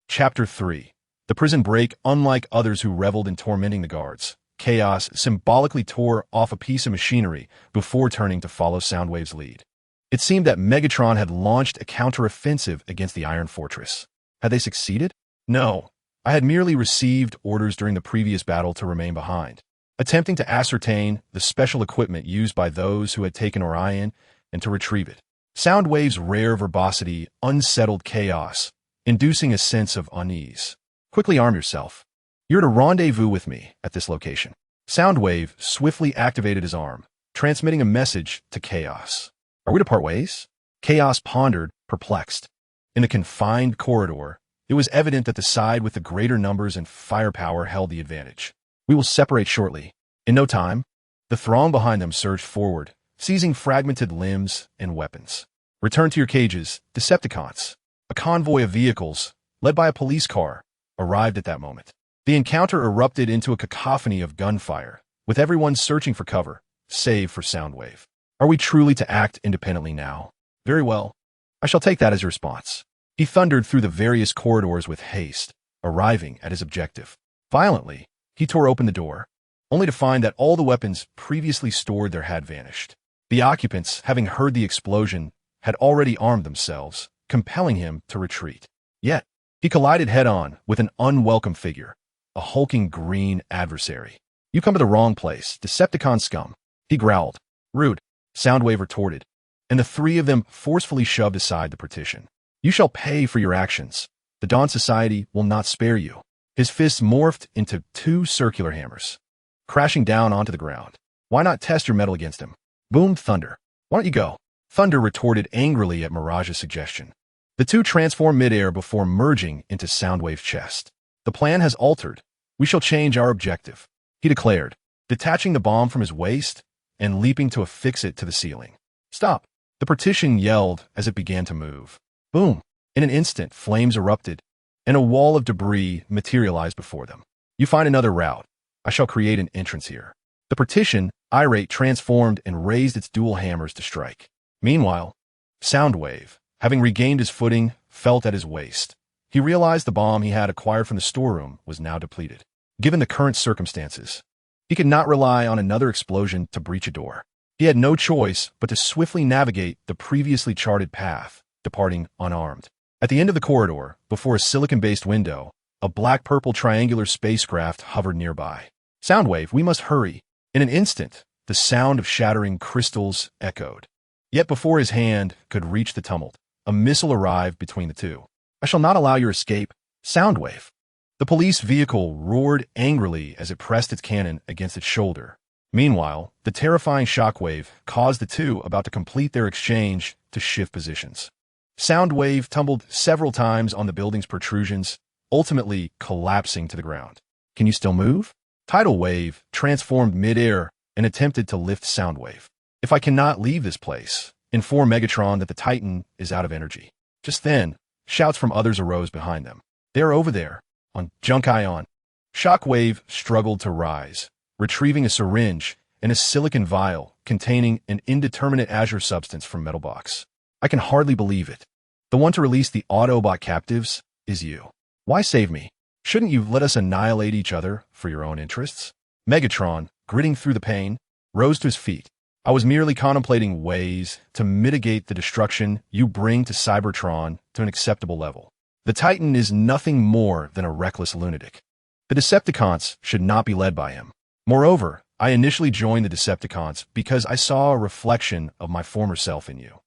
Chapter 3. The prison break. Unlike others who reveled in tormenting the guards, Chaos symbolically tore off a piece of machinery before turning to follow Soundwave's lead. It seemed that Megatron had launched a counteroffensive against the Iron Fortress. Had they succeeded? No. I had merely received orders during the previous battle to remain behind, attempting to ascertain the special equipment used by those who had taken Orion and to retrieve it. Soundwave's rare verbosity unsettled Chaos, inducing a sense of unease. "Quickly arm yourself. You're to rendezvous with me at this location." Soundwave swiftly activated his arm, transmitting a message to Chaos. "Are we to part ways?" Chaos pondered, perplexed. In the confined corridor, it was evident that the side with the greater numbers and firepower held the advantage. "We will separate shortly." In no time, the throng behind them surged forward, seizing fragmented limbs and weapons. "Return to your cages, Decepticons." A convoy of vehicles, led by a police car, arrived at that moment. The encounter erupted into a cacophony of gunfire, with everyone searching for cover, save for Soundwave. "Are we truly to act independently now?" "Very well. I shall take that as your response." He thundered through the various corridors with haste, arriving at his objective. Violently, he tore open the door, only to find that all the weapons previously stored there had vanished. The occupants, having heard the explosion, had already armed themselves, compelling him to retreat. Yet, he collided head-on with an unwelcome figure, a hulking green adversary. "You come to the wrong place, Decepticon scum," he growled. "Rude," Soundwave retorted, and the three of them forcefully shoved aside the partition. "You shall pay for your actions. The Dawn Society will not spare you." His fists morphed into two circular hammers, crashing down onto the ground. "Why not test your metal against him?" Boomed Thunder. "Why don't you go?" Thunder retorted angrily at Mirage's suggestion. The two transformed midair before merging into Soundwave's chest. "The plan has altered. We shall change our objective," he declared, detaching the bomb from his waist and leaping to affix it to the ceiling. "Stop!" The partition yelled as it began to move. Boom! In an instant, flames erupted, and a wall of debris materialized before them. "You find another route. I shall create an entrance here." The partition, irate, transformed and raised its dual hammers to strike. Meanwhile, Soundwave, having regained his footing, felt at his waist. He realized the bomb he had acquired from the storeroom was now depleted. Given the current circumstances, he could not rely on another explosion to breach a door. He had no choice but to swiftly navigate the previously charted path, departing unarmed. At the end of the corridor, before a silicon-based window, a black-purple triangular spacecraft hovered nearby. Soundwave, we must hurry. In an instant, the sound of shattering crystals echoed. Yet before his hand could reach the tumult, a missile arrived between the two. I shall not allow your escape, Soundwave. The police vehicle roared angrily as it pressed its cannon against its shoulder. Meanwhile, the terrifying shockwave caused the two about to complete their exchange to shift positions. Soundwave tumbled several times on the building's protrusions, ultimately collapsing to the ground. Can you still move? Tidal Wave transformed mid-air and attempted to lift Soundwave. If I cannot leave this place, inform Megatron that the Titan is out of energy. Just then, shouts from others arose behind them. They're over there, on Junk Ion. Shockwave struggled to rise, retrieving a syringe and a silicon vial containing an indeterminate azure substance from Metal Box. I can hardly believe it. The one to release the Autobot captives is you. Why save me? Shouldn't you let us annihilate each other for your own interests? Megatron, gritting through the pain, rose to his feet. I was merely contemplating ways to mitigate the destruction you bring to Cybertron to an acceptable level. The Titan is nothing more than a reckless lunatic. The Decepticons should not be led by him. Moreover, I initially joined the Decepticons because I saw a reflection of my former self in you.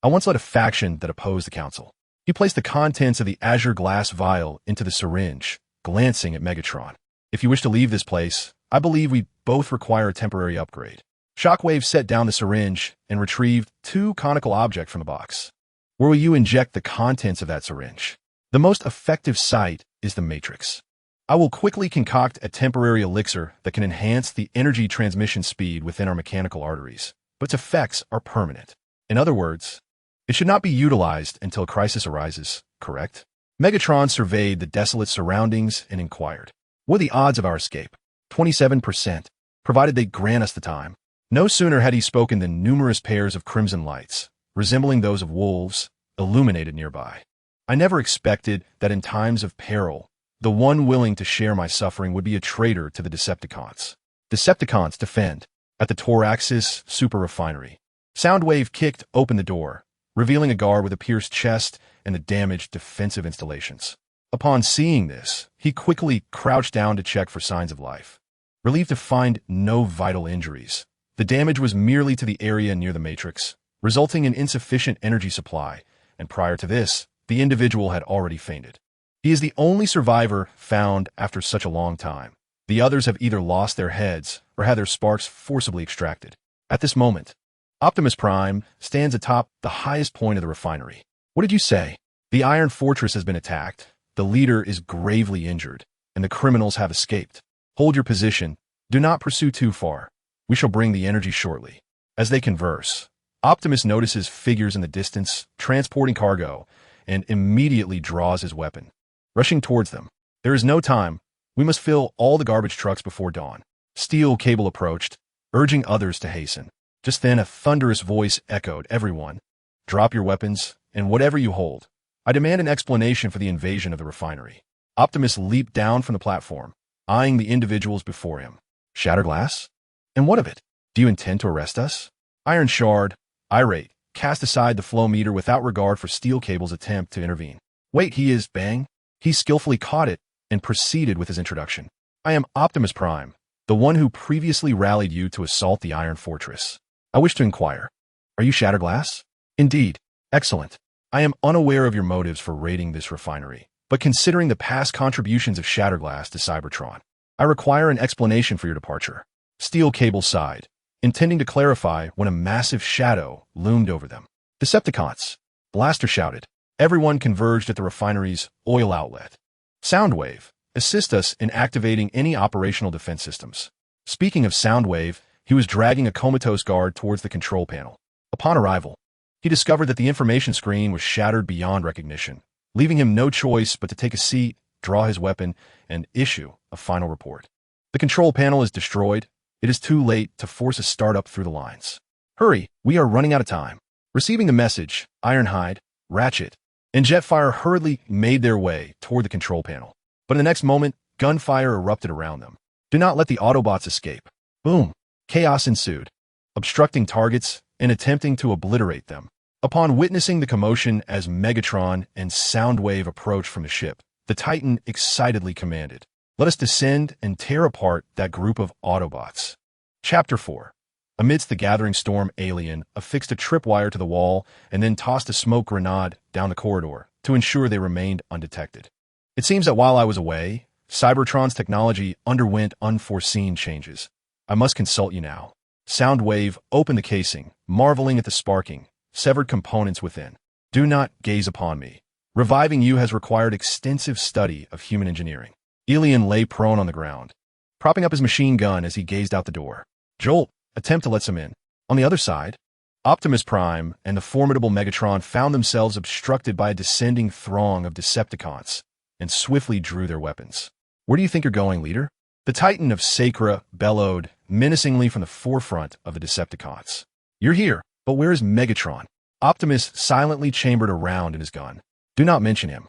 I once led a faction that opposed the Council. He placed the contents of the azure glass vial into the syringe, glancing at Megatron. If you wish to leave this place, I believe we both require a temporary upgrade. Shockwave set down the syringe and retrieved two conical objects from the box. Where will you inject the contents of that syringe? The most effective site is the Matrix. I will quickly concoct a temporary elixir that can enhance the energy transmission speed within our mechanical arteries, but its effects are permanent. In other words, it should not be utilized until a crisis arises, correct? Megatron surveyed the desolate surroundings and inquired. What are the odds of our escape? 27%, provided they grant us the time. No sooner had he spoken than numerous pairs of crimson lights, resembling those of wolves, illuminated nearby. I never expected that in times of peril, the one willing to share my suffering would be a traitor to the Decepticons. Decepticons defend. At the Toraxis super refinery, Soundwave kicked open the door, revealing a guard with a pierced chest and the damaged defensive installations. Upon seeing this, he quickly crouched down to check for signs of life. Relieved to find no vital injuries, the damage was merely to the area near the Matrix, resulting in insufficient energy supply, and prior to this, the individual had already fainted. He is the only survivor found after such a long time. The others have either lost their heads or had their sparks forcibly extracted. At this moment, Optimus Prime stands atop the highest point of the refinery. What did you say? The Iron Fortress has been attacked, the leader is gravely injured, and the criminals have escaped. Hold your position. Do not pursue too far. We shall bring the energy shortly. As they converse, Optimus notices figures in the distance, transporting cargo, and immediately draws his weapon. Rushing towards them. There is no time. We must fill all the garbage trucks before dawn. Steel Cable approached, urging others to hasten. Just then a thunderous voice echoed, everyone, drop your weapons, and whatever you hold. I demand an explanation for the invasion of the refinery. Optimus leaped down from the platform, eyeing the individuals before him. Shatter glass? And what of it? Do you intend to arrest us? Iron Shard, irate, cast aside the flow meter without regard for Steel Cable's attempt to intervene. Wait, he is, bang. He skillfully caught it and proceeded with his introduction. I am Optimus Prime, the one who previously rallied you to assault the Iron Fortress. I wish to inquire. Are you Shatterglass? Indeed. Excellent. I am unaware of your motives for raiding this refinery, but considering the past contributions of Shatterglass to Cybertron, I require an explanation for your departure. Steel Cable sighed, intending to clarify when a massive shadow loomed over them. Decepticons! Blaster shouted. Everyone converged at the refinery's oil outlet. Soundwave, assist us in activating any operational defense systems. Speaking of Soundwave, he was dragging a comatose guard towards the control panel. Upon arrival, he discovered that the information screen was shattered beyond recognition, leaving him no choice but to take a seat, draw his weapon, and issue a final report. The control panel is destroyed. It is too late to force a startup through the lines. Hurry, we are running out of time. Receiving the message, Ironhide, Ratchet, and Jetfire hurriedly made their way toward the control panel. But in the next moment, gunfire erupted around them. Do not let the Autobots escape. Boom. Chaos ensued, obstructing targets and attempting to obliterate them. Upon witnessing the commotion as Megatron and Soundwave approached from the ship, the Titan excitedly commanded, "Let us descend and tear apart that group of Autobots." Chapter 4. Amidst the gathering storm, Ellian affixed a tripwire to the wall and then tossed a smoke grenade down the corridor to ensure they remained undetected. It seems that while I was away, Cybertron's technology underwent unforeseen changes. I must consult you now. Soundwave opened the casing, marveling at the sparking, severed components within. Do not gaze upon me. Reviving you has required extensive study of human engineering. Ellian lay prone on the ground, propping up his machine gun as he gazed out the door. Jolt, attempt to let some in. On the other side, Optimus Prime and the formidable Megatron found themselves obstructed by a descending throng of Decepticons and swiftly drew their weapons. Where do you think you're going, leader? The Titan of Sacra bellowed menacingly from the forefront of the Decepticons. You're here, but where is Megatron? Optimus silently chambered a round in his gun. Do not mention him.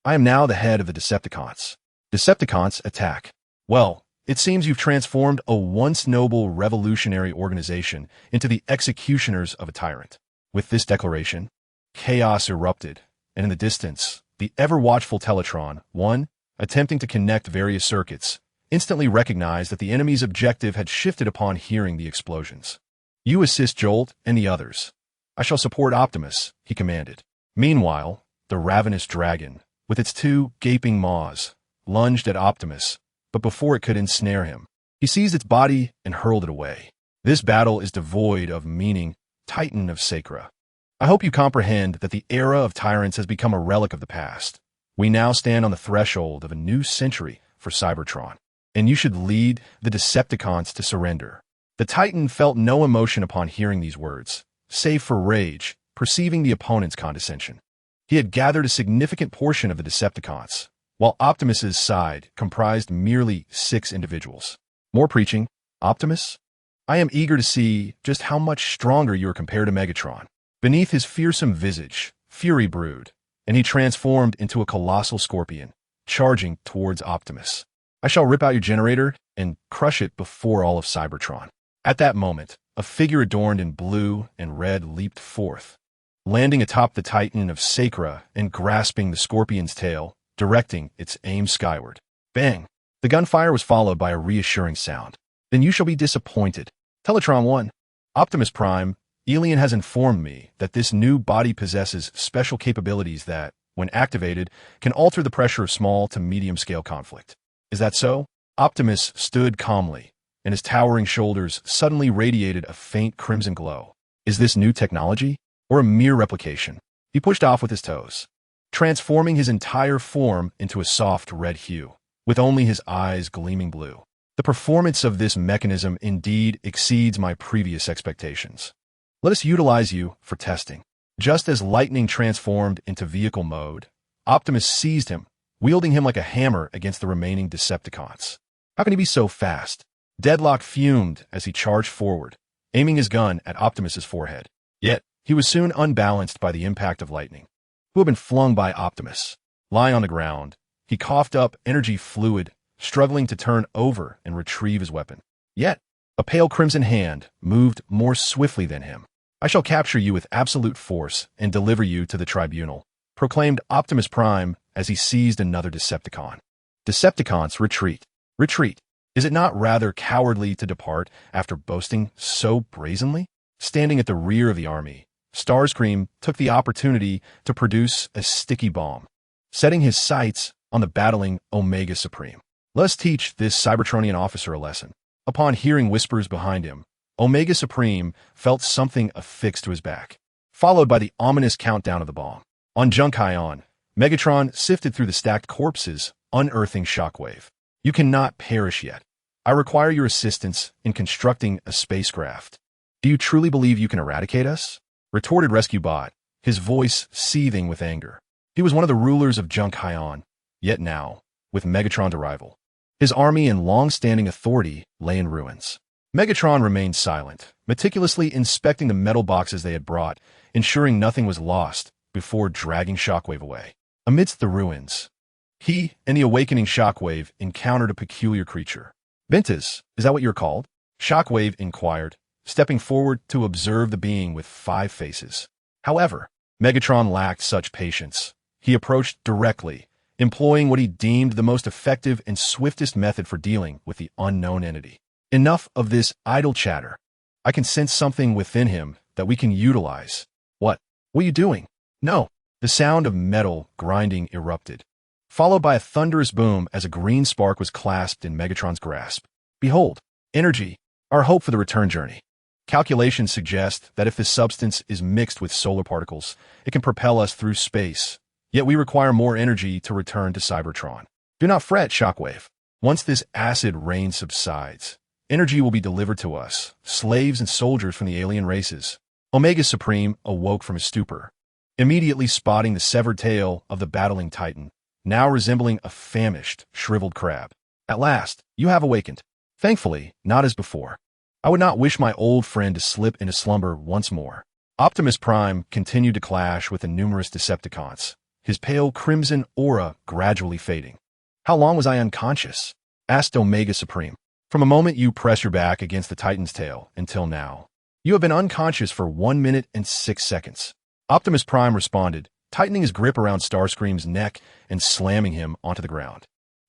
I am now the head of the Decepticons. Decepticons attack. Well, it seems you've transformed a once noble revolutionary organization into the executioners of a tyrant. With this declaration, chaos erupted, and in the distance, the ever-watchful Teletron, one, attempting to connect various circuits, instantly recognized that the enemy's objective had shifted upon hearing the explosions. You assist Jolt and the others. I shall support Optimus, he commanded. Meanwhile, the ravenous dragon, with its two gaping maws, lunged at Optimus, but before it could ensnare him, he seized its body and hurled it away. This battle is devoid of meaning, Titan of Sacra. I hope you comprehend that the era of tyrants has become a relic of the past. We now stand on the threshold of a new century for Cybertron, and you should lead the Decepticons to surrender. The Titan felt no emotion upon hearing these words, save for rage, perceiving the opponent's condescension. He had gathered a significant portion of the Decepticons, while Optimus's side comprised merely 6 individuals. More preaching, Optimus? I am eager to see just how much stronger you are compared to Megatron. Beneath his fearsome visage, fury brewed, and he transformed into a colossal scorpion, charging towards Optimus. I shall rip out your generator and crush it before all of Cybertron. At that moment, a figure adorned in blue and red leaped forth, landing atop the Titan of Sacra and grasping the scorpion's tail, directing its aim skyward. Bang! The gunfire was followed by a reassuring sound. Then you shall be disappointed. Teletron 1. Optimus Prime, Ellian has informed me that this new body possesses special capabilities that, when activated, can alter the pressure of small to medium-scale conflict. Is that so? Optimus stood calmly, and his towering shoulders suddenly radiated a faint crimson glow. Is this new technology, or a mere replication? He pushed off with his toes, transforming his entire form into a soft red hue, with only his eyes gleaming blue. The performance of this mechanism indeed exceeds my previous expectations. Let us utilize you for testing. Just as Lightning transformed into vehicle mode, Optimus seized him, wielding him like a hammer against the remaining Decepticons. How can he be so fast? Deadlock fumed as he charged forward, aiming his gun at Optimus's forehead. Yet, he was soon unbalanced by the impact of Lightning, who had been flung by Optimus. Lying on the ground, he coughed up energy fluid, struggling to turn over and retrieve his weapon. Yet, a pale crimson hand moved more swiftly than him. I shall capture you with absolute force and deliver you to the tribunal, proclaimed Optimus Prime as he seized another Decepticon. Decepticons, retreat. Retreat. Is it not rather cowardly to depart after boasting so brazenly? Standing at the rear of the army, Starscream took the opportunity to produce a sticky bomb, setting his sights on the battling Omega Supreme. Let us teach this Cybertronian officer a lesson. Upon hearing whispers behind him, Omega Supreme felt something affixed to his back, followed by the ominous countdown of the bomb. On Junkion, Megatron sifted through the stacked corpses, unearthing Shockwave. You cannot perish yet. I require your assistance in constructing a spacecraft. Do you truly believe you can eradicate us? Retorted Rescue Bot, his voice seething with anger. He was one of the rulers of Junkion, yet now, with Megatron's arrival, his army and long-standing authority lay in ruins. Megatron remained silent, meticulously inspecting the metal boxes they had brought, ensuring nothing was lost before dragging Shockwave away. Amidst the ruins, he and the awakening Shockwave encountered a peculiar creature. Ventus, is that what you're called? Shockwave inquired, stepping forward to observe the being with 5 faces. However, Megatron lacked such patience. He approached directly, employing what he deemed the most effective and swiftest method for dealing with the unknown entity. Enough of this idle chatter. I can sense something within him that we can utilize. What? What are you doing? No. The sound of metal grinding erupted, followed by a thunderous boom as a green spark was clasped in Megatron's grasp. Behold, energy, our hope for the return journey. Calculations suggest that if this substance is mixed with solar particles, it can propel us through space. Yet we require more energy to return to Cybertron. Do not fret, Shockwave. Once this acid rain subsides, energy will be delivered to us, slaves and soldiers from the alien races. Omega Supreme awoke from his stupor, immediately spotting the severed tail of the battling titan, now resembling a famished, shriveled crab. At last, you have awakened. Thankfully, not as before. I would not wish my old friend to slip into slumber once more. Optimus Prime continued to clash with the numerous Decepticons, his pale crimson aura gradually fading. How long was I unconscious? Asked Omega Supreme. From a moment you press your back against the Titan's tail until now. You have been unconscious for 1 minute and 6 seconds. Optimus Prime responded, tightening his grip around Starscream's neck and slamming him onto the ground.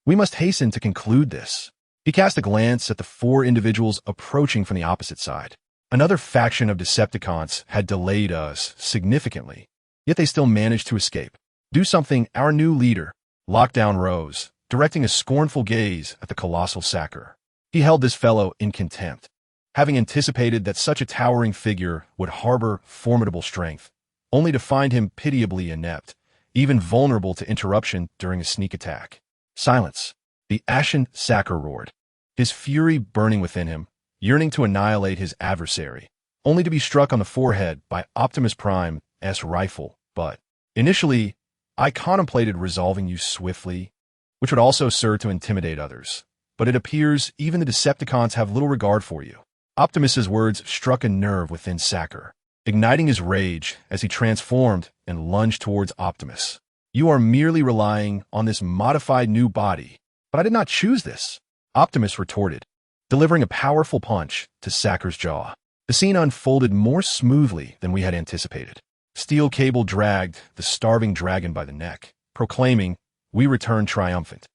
We must hasten to conclude this. He cast a glance at the 4 individuals approaching from the opposite side. Another faction of Decepticons had delayed us significantly, yet they still managed to escape. Do something, our new leader. Lockdown rose, directing a scornful gaze at the colossal sacker. He held this fellow in contempt, having anticipated that such a towering figure would harbor formidable strength, only to find him pitiably inept, even vulnerable to interruption during a sneak attack. Silence. The ashen sacker roared, his fury burning within him, yearning to annihilate his adversary, only to be struck on the forehead by Optimus Prime's rifle. But initially, I contemplated resolving you swiftly, which would also serve to intimidate others. But it appears even the Decepticons have little regard for you. Optimus's words struck a nerve within Sacker, igniting his rage as he transformed and lunged towards Optimus. You are merely relying on this modified new body. But I did not choose this, Optimus retorted, delivering a powerful punch to Sacker's jaw. The scene unfolded more smoothly than we had anticipated. Steel Cable dragged the starving dragon by the neck, proclaiming, "We return triumphant."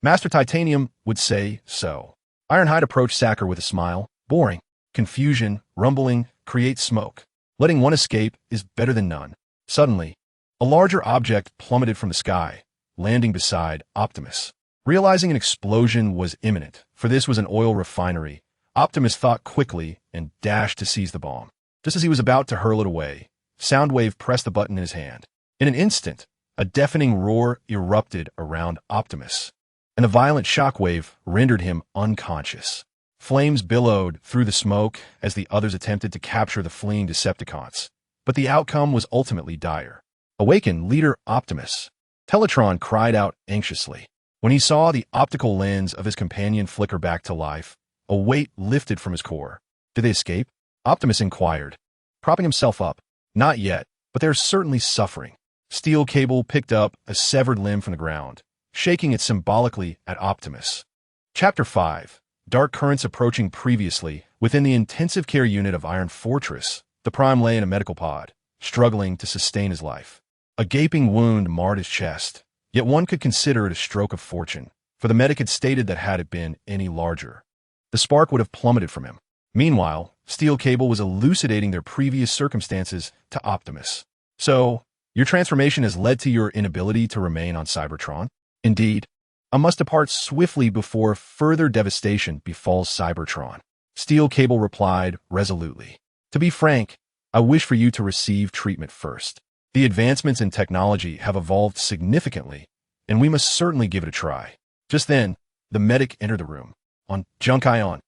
Master Titanium would say so. Ironhide approached Sacker with a smile. Boring. Confusion, rumbling, create smoke. Letting one escape is better than none. Suddenly, a larger object plummeted from the sky, landing beside Optimus. Realizing an explosion was imminent, for this was an oil refinery, Optimus thought quickly and dashed to seize the bomb. Just as he was about to hurl it away, Soundwave pressed the button in his hand. In an instant, a deafening roar erupted around Optimus, and a violent shockwave rendered him unconscious. Flames billowed through the smoke as the others attempted to capture the fleeing Decepticons, but the outcome was ultimately dire. Awaken, Leader Optimus! Teletron cried out anxiously. When he saw the optical lens of his companion flicker back to life, a weight lifted from his core. Did they escape? Optimus inquired, propping himself up. Not yet, but they're certainly suffering. Steel Cable picked up a severed limb from the ground, shaking it symbolically at Optimus. Chapter 5. Dark currents approaching. Previously, within the intensive care unit of Iron Fortress, the Prime lay in a medical pod, struggling to sustain his life. A gaping wound marred his chest, yet one could consider it a stroke of fortune, for the medic had stated that had it been any larger, the spark would have plummeted from him. Meanwhile, Steel Cable was elucidating their previous circumstances to Optimus. So, your transformation has led to your inability to remain on Cybertron? Indeed. I must depart swiftly before further devastation befalls Cybertron. Steel Cable replied resolutely. To be frank, I wish for you to receive treatment first. The advancements in technology have evolved significantly, and we must certainly give it a try. Just then, the medic entered the room. On Junkion,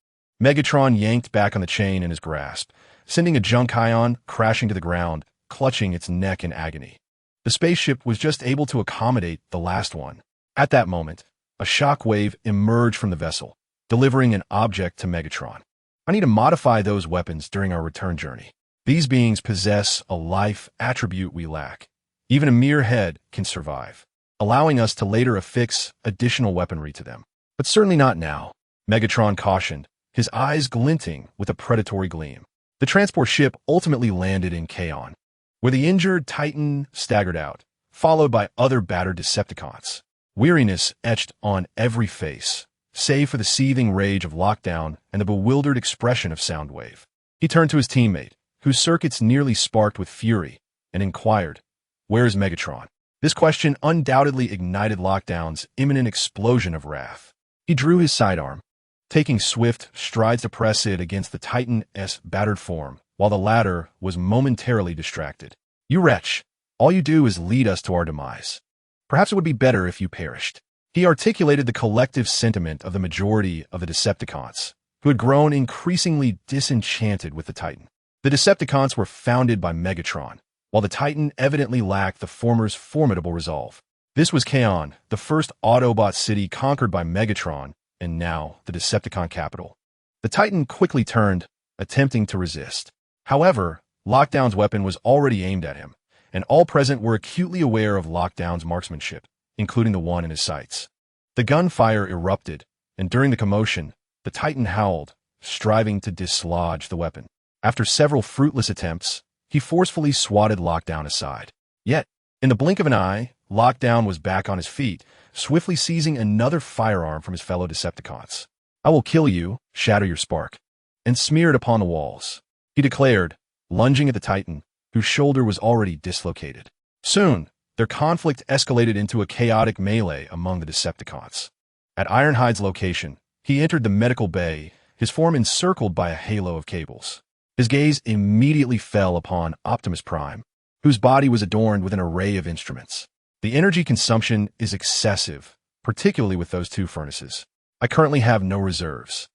Megatron yanked back on the chain in his grasp, sending a Junkion crashing to the ground, clutching its neck in agony. The spaceship was just able to accommodate the last one. At that moment, a shockwave emerged from the vessel, delivering an object to Megatron. I need to modify those weapons during our return journey. These beings possess a life attribute we lack. Even a mere head can survive, allowing us to later affix additional weaponry to them. But certainly not now, Megatron cautioned, his eyes glinting with a predatory gleam. The transport ship ultimately landed in Kaon, where the injured Titan staggered out, followed by other battered Decepticons. Weariness etched on every face, save for the seething rage of Lockdown and the bewildered expression of Soundwave. He turned to his teammate, whose circuits nearly sparked with fury, and inquired, "Where is Megatron?" This question undoubtedly ignited Lockdown's imminent explosion of wrath. He drew his sidearm, taking swift strides to press it against the Titan's battered form, while the latter was momentarily distracted. "You wretch! All you do is lead us to our demise. Perhaps it would be better if you perished." He articulated the collective sentiment of the majority of the Decepticons, who had grown increasingly disenchanted with the Titan. The Decepticons were founded by Megatron, while the Titan evidently lacked the former's formidable resolve. This was Kaon, the first Autobot city conquered by Megatron, and now the Decepticon capital. The Titan quickly turned, attempting to resist. However, Lockdown's weapon was already aimed at him, and all present were acutely aware of Lockdown's marksmanship, including the one in his sights. The gunfire erupted, and during the commotion, the Titan howled, striving to dislodge the weapon. After several fruitless attempts, he forcefully swatted Lockdown aside. Yet, in the blink of an eye, Lockdown was back on his feet, swiftly seizing another firearm from his fellow Decepticons. "I will kill you, shatter your spark," and smear it upon the walls, he declared, lunging at the Titan, whose shoulder was already dislocated. Soon, their conflict escalated into a chaotic melee among the Decepticons. At Ironhide's location, he entered the medical bay, his form encircled by a halo of cables. His gaze immediately fell upon Optimus Prime, whose body was adorned with an array of instruments. "The energy consumption is excessive, particularly with those two furnaces. I currently have no reserves,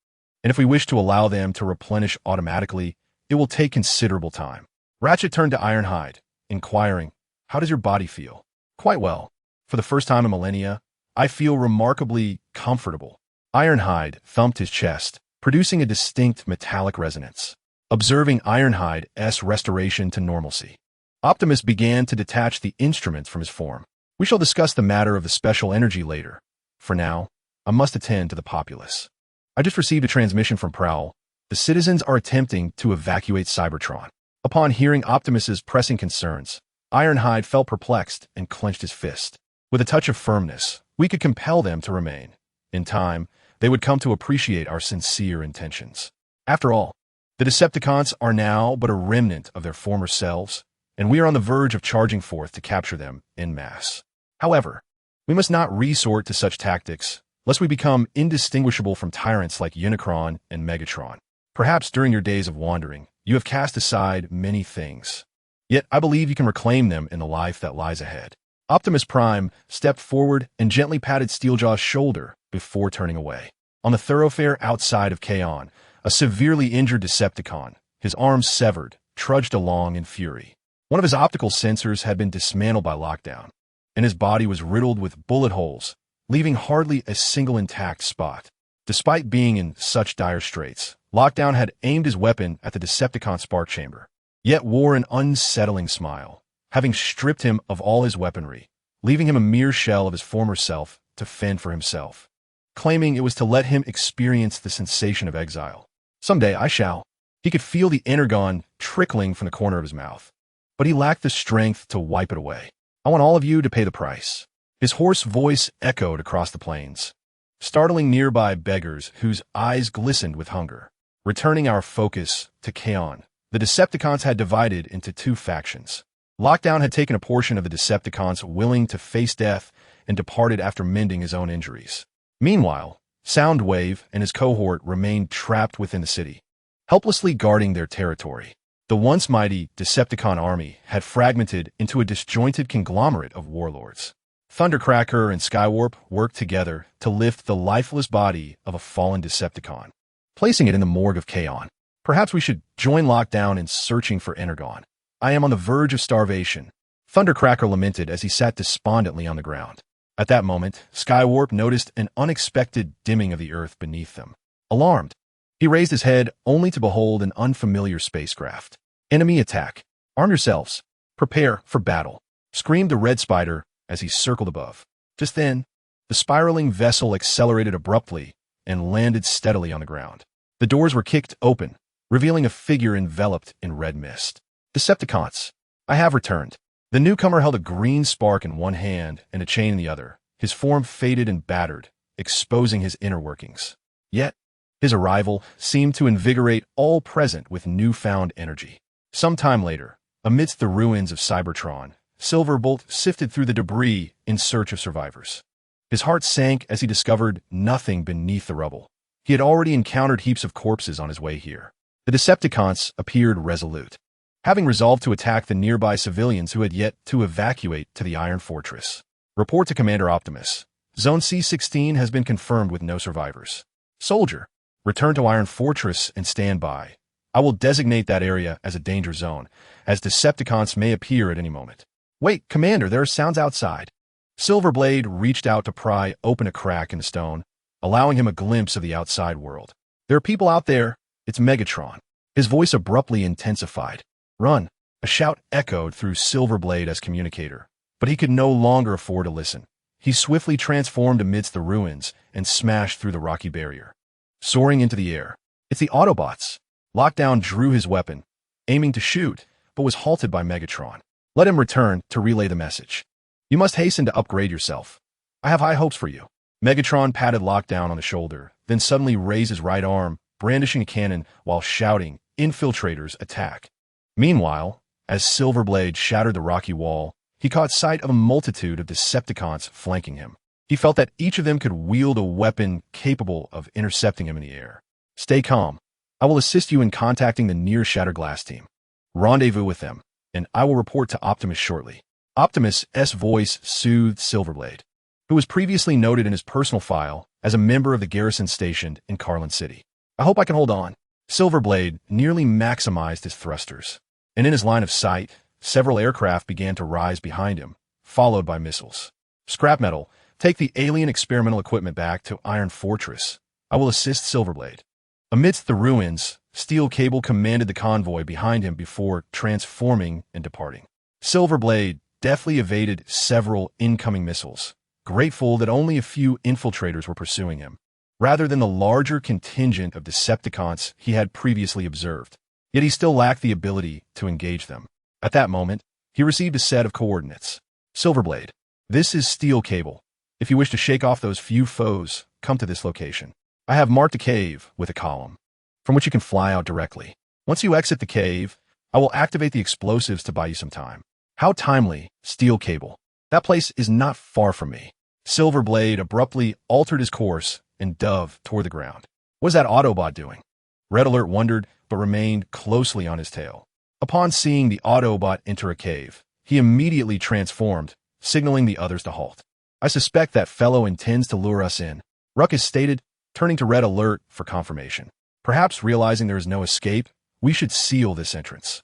and if we wish to allow them to replenish automatically, it will take considerable time." Ratchet turned to Ironhide, inquiring, "How does your body feel?" "Quite well. For the first time in millennia, I feel remarkably comfortable." Ironhide thumped his chest, producing a distinct metallic resonance. Observing Ironhide's restoration to normalcy, Optimus began to detach the instruments from his form. "We shall discuss the matter of the special energy later. For now, I must attend to the populace. I just received a transmission from Prowl. The citizens are attempting to evacuate Cybertron." Upon hearing Optimus's pressing concerns, Ironhide felt perplexed and clenched his fist. "With a touch of firmness, we could compel them to remain. In time, they would come to appreciate our sincere intentions. After all, the Decepticons are now but a remnant of their former selves, and we are on the verge of charging forth to capture them en masse. However, we must not resort to such tactics, lest we become indistinguishable from tyrants like Unicron and Megatron. Perhaps during your days of wandering, you have cast aside many things. Yet I believe you can reclaim them in the life that lies ahead." Optimus Prime stepped forward and gently patted Steeljaw's shoulder before turning away. On the thoroughfare outside of Kaon, a severely injured Decepticon, his arms severed, trudged along in fury. One of his optical sensors had been dismantled by Lockdown, and his body was riddled with bullet holes, leaving hardly a single intact spot. Despite being in such dire straits, Lockdown had aimed his weapon at the Decepticon spark chamber, yet wore an unsettling smile, having stripped him of all his weaponry, leaving him a mere shell of his former self to fend for himself, claiming it was to let him experience the sensation of exile. "Someday I shall." He could feel the energon trickling from the corner of his mouth, but he lacked the strength to wipe it away. "I want all of you to pay the price." His hoarse voice echoed across the plains, startling nearby beggars whose eyes glistened with hunger. Returning our focus to Kaon, the Decepticons had divided into two factions. Lockdown had taken a portion of the Decepticons willing to face death and departed after mending his own injuries. Meanwhile, Soundwave and his cohort remained trapped within the city, helplessly guarding their territory. The once mighty Decepticon army had fragmented into a disjointed conglomerate of warlords. Thundercracker and Skywarp worked together to lift the lifeless body of a fallen Decepticon, placing it in the morgue of Kaon. "Perhaps we should join Lockdown in searching for Energon. I am on the verge of starvation," Thundercracker lamented as he sat despondently on the ground. At that moment, Skywarp noticed an unexpected dimming of the earth beneath them. Alarmed, he raised his head only to behold an unfamiliar spacecraft. "Enemy attack. Arm yourselves. Prepare for battle," screamed the Red Spider as he circled above. Just then, the spiraling vessel accelerated abruptly and landed steadily on the ground. The doors were kicked open, revealing a figure enveloped in red mist. "Decepticons, I have returned. The newcomer held a green spark in one hand and a chain in the other, his form faded and battered, exposing his inner workings. Yet, his arrival seemed to invigorate all present with newfound energy. Some time later, amidst the ruins of Cybertron, Silverbolt sifted through the debris in search of survivors. His heart sank as he discovered nothing beneath the rubble. He had already encountered heaps of corpses on his way here. The Decepticons appeared resolute, having resolved to attack the nearby civilians who had yet to evacuate to the Iron Fortress. Report to Commander Optimus. Zone C-16 has been confirmed with no survivors. Soldier, return to Iron Fortress and stand by. I will designate that area as a danger zone, as Decepticons may appear at any moment. Wait, Commander, there are sounds outside. Silverblade reached out to pry open a crack in the stone, allowing him a glimpse of the outside world. There are people out there. It's Megatron. His voice abruptly intensified. Run! A shout echoed through Silverblade as communicator, but he could no longer afford to listen. He swiftly transformed amidst the ruins and smashed through the rocky barrier. Soaring into the air. It's the Autobots. Lockdown drew his weapon, aiming to shoot, but was halted by Megatron. Let him return to relay the message. You must hasten to upgrade yourself. I have high hopes for you. Megatron patted Lockdown on the shoulder, then suddenly raised his right arm, brandishing a cannon while shouting, "Infiltrators, attack!" Meanwhile, as Silverblade shattered the rocky wall, he caught sight of a multitude of Decepticons flanking him. He felt that each of them could wield a weapon capable of intercepting him in the air. Stay calm. I will assist you in contacting the near Shatterglass team. Rendezvous with them, and I will report to Optimus shortly. Optimus' voice soothed Silverblade, who was previously noted in his personal file as a member of the garrison stationed in Carlin City. I hope I can hold on. Silverblade nearly maximized his thrusters, and in his line of sight, several aircraft began to rise behind him, followed by missiles. Scrap metal, take the alien experimental equipment back to Iron Fortress. I will assist Silverblade. Amidst the ruins, Steel Cable commanded the convoy behind him before transforming and departing. Silverblade deftly evaded several incoming missiles, grateful that only a few infiltrators were pursuing him, rather than the larger contingent of Decepticons he had previously observed. Yet he still lacked the ability to engage them. At that moment, he received a set of coordinates. Silverblade, this is Steel Cable. If you wish to shake off those few foes, come to this location. I have marked a cave with a column, from which you can fly out directly. Once you exit the cave, I will activate the explosives to buy you some time. How timely, Steel Cable. That place is not far from me. Silverblade abruptly altered his course and dove toward the ground. What is that Autobot doing? Red Alert wondered, but remained closely on his tail. Upon seeing the Autobot enter a cave, he immediately transformed, signaling the others to halt. I suspect that fellow intends to lure us in, Ruckus stated, turning to Red Alert for confirmation. Perhaps realizing there is no escape, we should seal this entrance.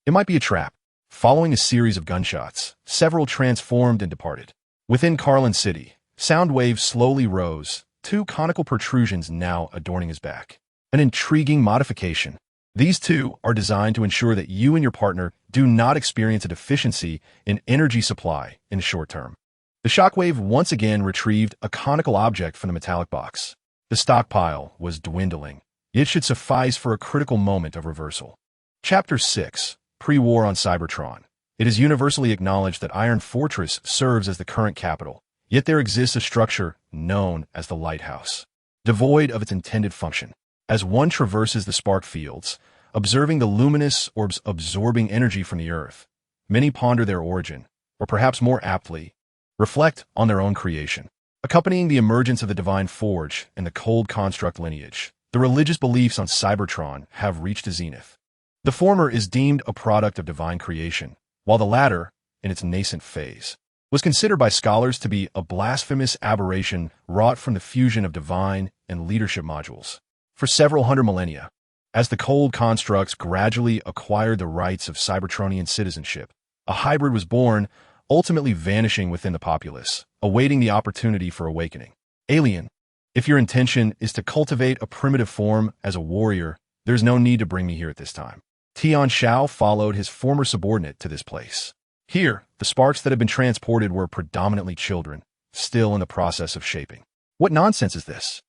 It might be a trap. Following a series of gunshots, several transformed and departed. Within Carlin City, sound waves slowly rose, two conical protrusions now adorning his back. An intriguing modification. These two are designed to ensure that you and your partner do not experience a deficiency in energy supply in the short term. The shockwave once again retrieved a conical object from the metallic box. The stockpile was dwindling. It should suffice for a critical moment of reversal. Chapter 6. Pre-war on Cybertron. It is universally acknowledged that Iron Fortress serves as the current capital, yet there exists a structure known as the Lighthouse, devoid of its intended function. As one traverses the spark fields, observing the luminous orbs absorbing energy from the Earth, many ponder their origin, or perhaps more aptly, reflect on their own creation. Accompanying the emergence of the Divine Forge and the cold construct lineage, the religious beliefs on Cybertron have reached a zenith. The former is deemed a product of divine creation, while the latter, in its nascent phase, was considered by scholars to be a blasphemous aberration wrought from the fusion of divine and leadership modules. For several hundred millennia, as the cold constructs gradually acquired the rights of Cybertronian citizenship, a hybrid was born, ultimately vanishing within the populace, awaiting the opportunity for awakening. Alien, if your intention is to cultivate a primitive form as a warrior, there's no need to bring me here at this time. Tian Shao followed his former subordinate to this place. Here, the sparks that had been transported were predominantly children, still in the process of shaping. What nonsense is this?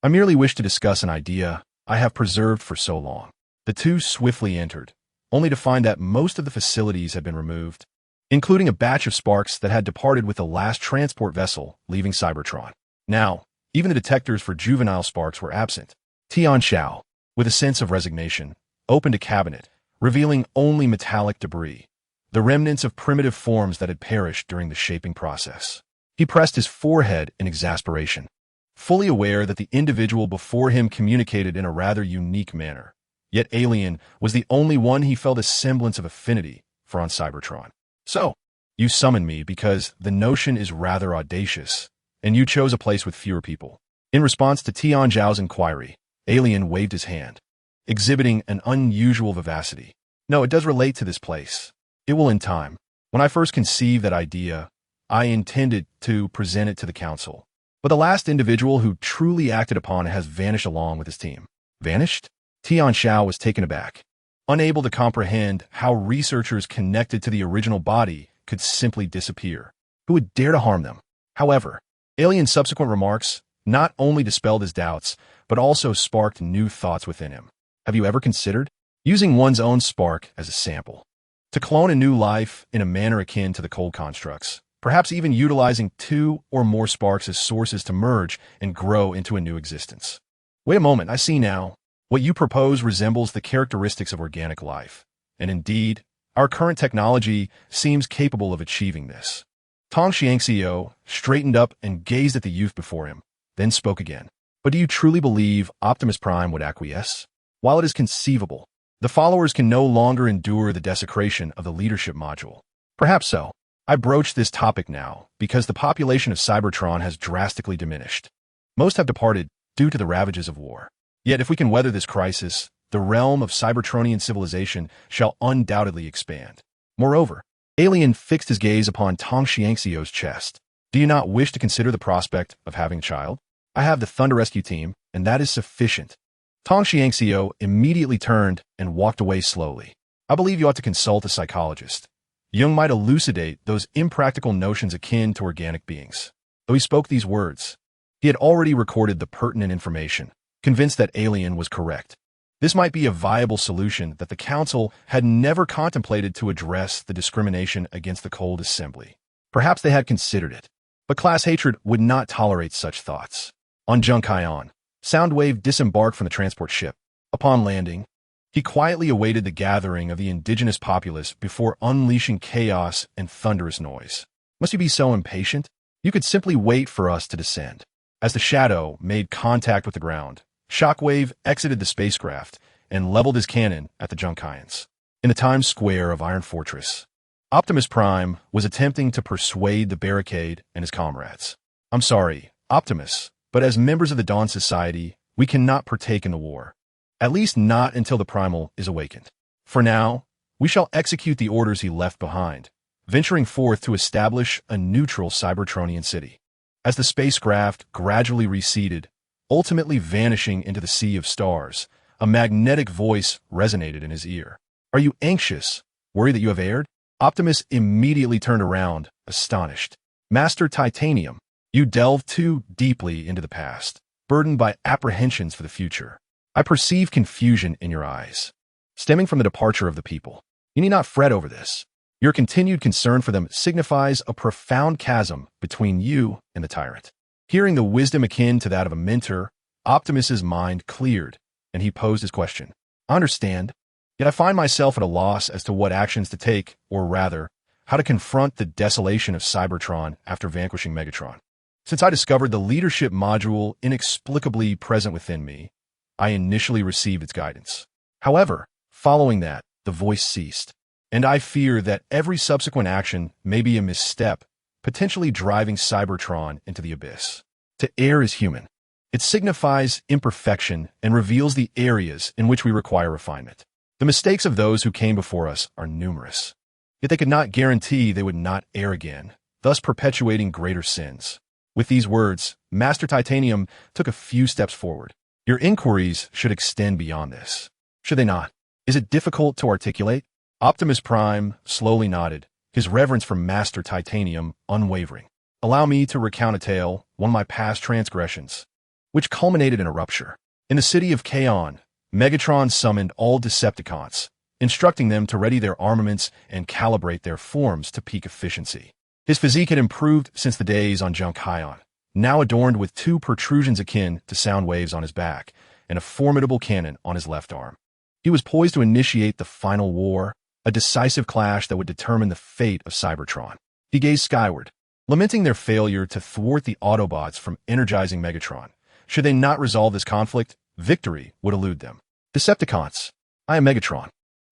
I merely wish to discuss an idea I have preserved for so long. The two swiftly entered, only to find that most of the facilities had been removed, including a batch of sparks that had departed with the last transport vessel leaving Cybertron. Now, even the detectors for juvenile sparks were absent. Tian Xiao, with a sense of resignation, opened a cabinet, revealing only metallic debris, the remnants of primitive forms that had perished during the shaping process. He pressed his forehead in exasperation, fully aware that the individual before him communicated in a rather unique manner. Yet Alien was the only one he felt a semblance of affinity for on Cybertron. So, you summoned me because the notion is rather audacious, and you chose a place with fewer people. In response to Tian Zhao's inquiry, Alien waved his hand, exhibiting an unusual vivacity. No, it does relate to this place. It will in time. When I first conceived that idea, I intended to present it to the council. But the last individual who truly acted upon it has vanished along with his team. Vanished? Tian Xiao was taken aback, unable to comprehend how researchers connected to the original body could simply disappear. Who would dare to harm them? However, Alien's subsequent remarks not only dispelled his doubts, but also sparked new thoughts within him. Have you ever considered using one's own spark as a sample? To clone a new life in a manner akin to the cold constructs, perhaps even utilizing 2 or more sparks as sources to merge and grow into a new existence. Wait a moment, I see now. What you propose resembles the characteristics of organic life, and indeed, our current technology seems capable of achieving this. Tong Xiangxiu straightened up and gazed at the youth before him, then spoke again. But do you truly believe Optimus Prime would acquiesce? While it is conceivable, the followers can no longer endure the desecration of the leadership module. Perhaps so. I broach this topic now because the population of Cybertron has drastically diminished. Most have departed due to the ravages of war. Yet if we can weather this crisis, the realm of Cybertronian civilization shall undoubtedly expand. Moreover, Alien fixed his gaze upon Tong Xiangxiu's chest. Do you not wish to consider the prospect of having a child? I have the Thunder Rescue team, and that is sufficient. Tong Xiangxiu immediately turned and walked away slowly. I believe you ought to consult a psychologist. Jung might elucidate those impractical notions akin to organic beings. Though he spoke these words, he had already recorded the pertinent information, convinced that Alien was correct. This might be a viable solution that the Council had never contemplated to address the discrimination against the Cold Assembly. Perhaps they had considered it, but class hatred would not tolerate such thoughts. On Junkion, Soundwave disembarked from the transport ship. Upon landing, he quietly awaited the gathering of the indigenous populace before unleashing chaos and thunderous noise. Must you be so impatient? You could simply wait for us to descend. As the shadow made contact with the ground, Shockwave exited the spacecraft and leveled his cannon at the Junkions. In the Times Square of Iron Fortress, Optimus Prime was attempting to persuade the barricade and his comrades. I'm sorry, Optimus, but as members of the Dawn Society, we cannot partake in the war. At least not until the Primal is awakened. For now, we shall execute the orders he left behind, venturing forth to establish a neutral Cybertronian city. As the spacecraft gradually receded, ultimately vanishing into the sea of stars, a magnetic voice resonated in his ear. Are you anxious? Worried that you have erred? Optimus immediately turned around, astonished. Master Titanium, you delved too deeply into the past, burdened by apprehensions for the future. I perceive confusion in your eyes, stemming from the departure of the people. You need not fret over this. Your continued concern for them signifies a profound chasm between you and the tyrant. Hearing the wisdom akin to that of a mentor, Optimus's mind cleared, and he posed his question. I understand, yet I find myself at a loss as to what actions to take, or rather, how to confront the desolation of Cybertron after vanquishing Megatron. Since I discovered the leadership module inexplicably present within me, I initially received its guidance. However, following that, the voice ceased, and I fear that every subsequent action may be a misstep, potentially driving Cybertron into the abyss. To err is human. It signifies imperfection and reveals the areas in which we require refinement. The mistakes of those who came before us are numerous, yet they could not guarantee they would not err again, thus perpetuating greater sins. With these words, Master Titanium took a few steps forward. Your inquiries should extend beyond this. Should they not? Is it difficult to articulate? Optimus Prime slowly nodded, his reverence for Master Titanium unwavering. Allow me to recount a tale, one of my past transgressions, which culminated in a rupture. In the city of Kaon, Megatron summoned all Decepticons, instructing them to ready their armaments and calibrate their forms to peak efficiency. His physique had improved since the days on Junkion, now adorned with two protrusions akin to sound waves on his back and a formidable cannon on his left arm. He was poised to initiate the final war, a decisive clash that would determine the fate of Cybertron. He gazed skyward, lamenting their failure to thwart the Autobots from energizing Megatron. Should they not resolve this conflict, victory would elude them. Decepticons, I am Megatron.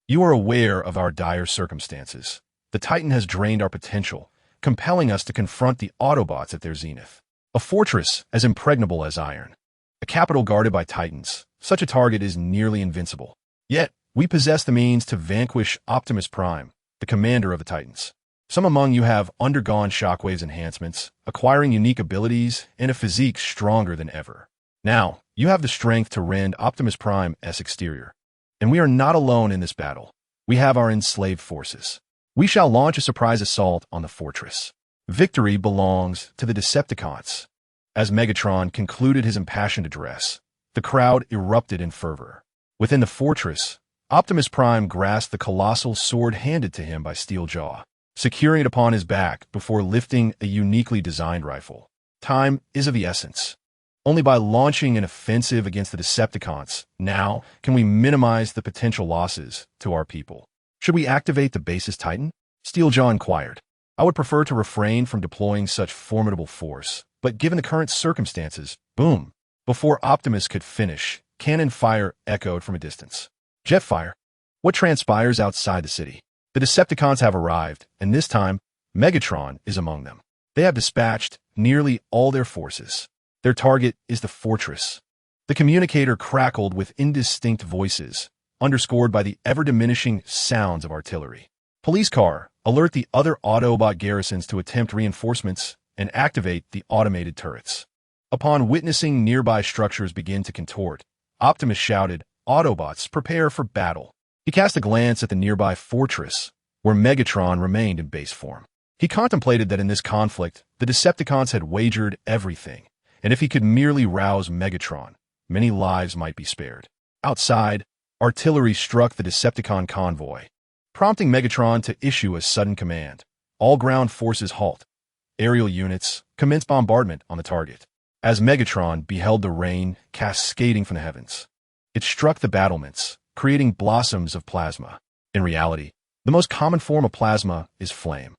You are aware of our dire circumstances. The Titan has drained our potential, compelling us to confront the Autobots at their zenith. A fortress as impregnable as iron. A capital guarded by Titans. Such a target is nearly invincible. Yet, we possess the means to vanquish Optimus Prime, the commander of the Titans. Some among you have undergone Shockwave's enhancements, acquiring unique abilities and a physique stronger than ever. Now, you have the strength to rend Optimus Prime's exterior. And we are not alone in this battle. We have our enslaved forces. We shall launch a surprise assault on the fortress. Victory belongs to the Decepticons. As Megatron concluded his impassioned address, the crowd erupted in fervor. Within the fortress, Optimus Prime grasped the colossal sword handed to him by Steeljaw, securing it upon his back before lifting a uniquely designed rifle. Time is of the essence. Only by launching an offensive against the Decepticons, now, can we minimize the potential losses to our people. Should we activate the base's Titan? Steeljaw inquired. I would prefer to refrain from deploying such formidable force, but given the current circumstances, boom. Before Optimus could finish, cannon fire echoed from a distance. Jet fire. What transpires outside the city? The Decepticons have arrived, and this time, Megatron is among them. They have dispatched nearly all their forces. Their target is the fortress. The communicator crackled with indistinct voices, underscored by the ever-diminishing sounds of artillery. Police car, alert the other Autobot garrisons to attempt reinforcements and activate the automated turrets. Upon witnessing nearby structures begin to contort, Optimus shouted, Autobots, prepare for battle. He cast a glance at the nearby fortress, where Megatron remained in base form. He contemplated that in this conflict, the Decepticons had wagered everything, and if he could merely rouse Megatron, many lives might be spared. Outside, artillery struck the Decepticon convoy, prompting Megatron to issue a sudden command. All ground forces halt. Aerial units commence bombardment on the target. As Megatron beheld the rain cascading from the heavens, it struck the battlements, creating blossoms of plasma. In reality, the most common form of plasma is flame.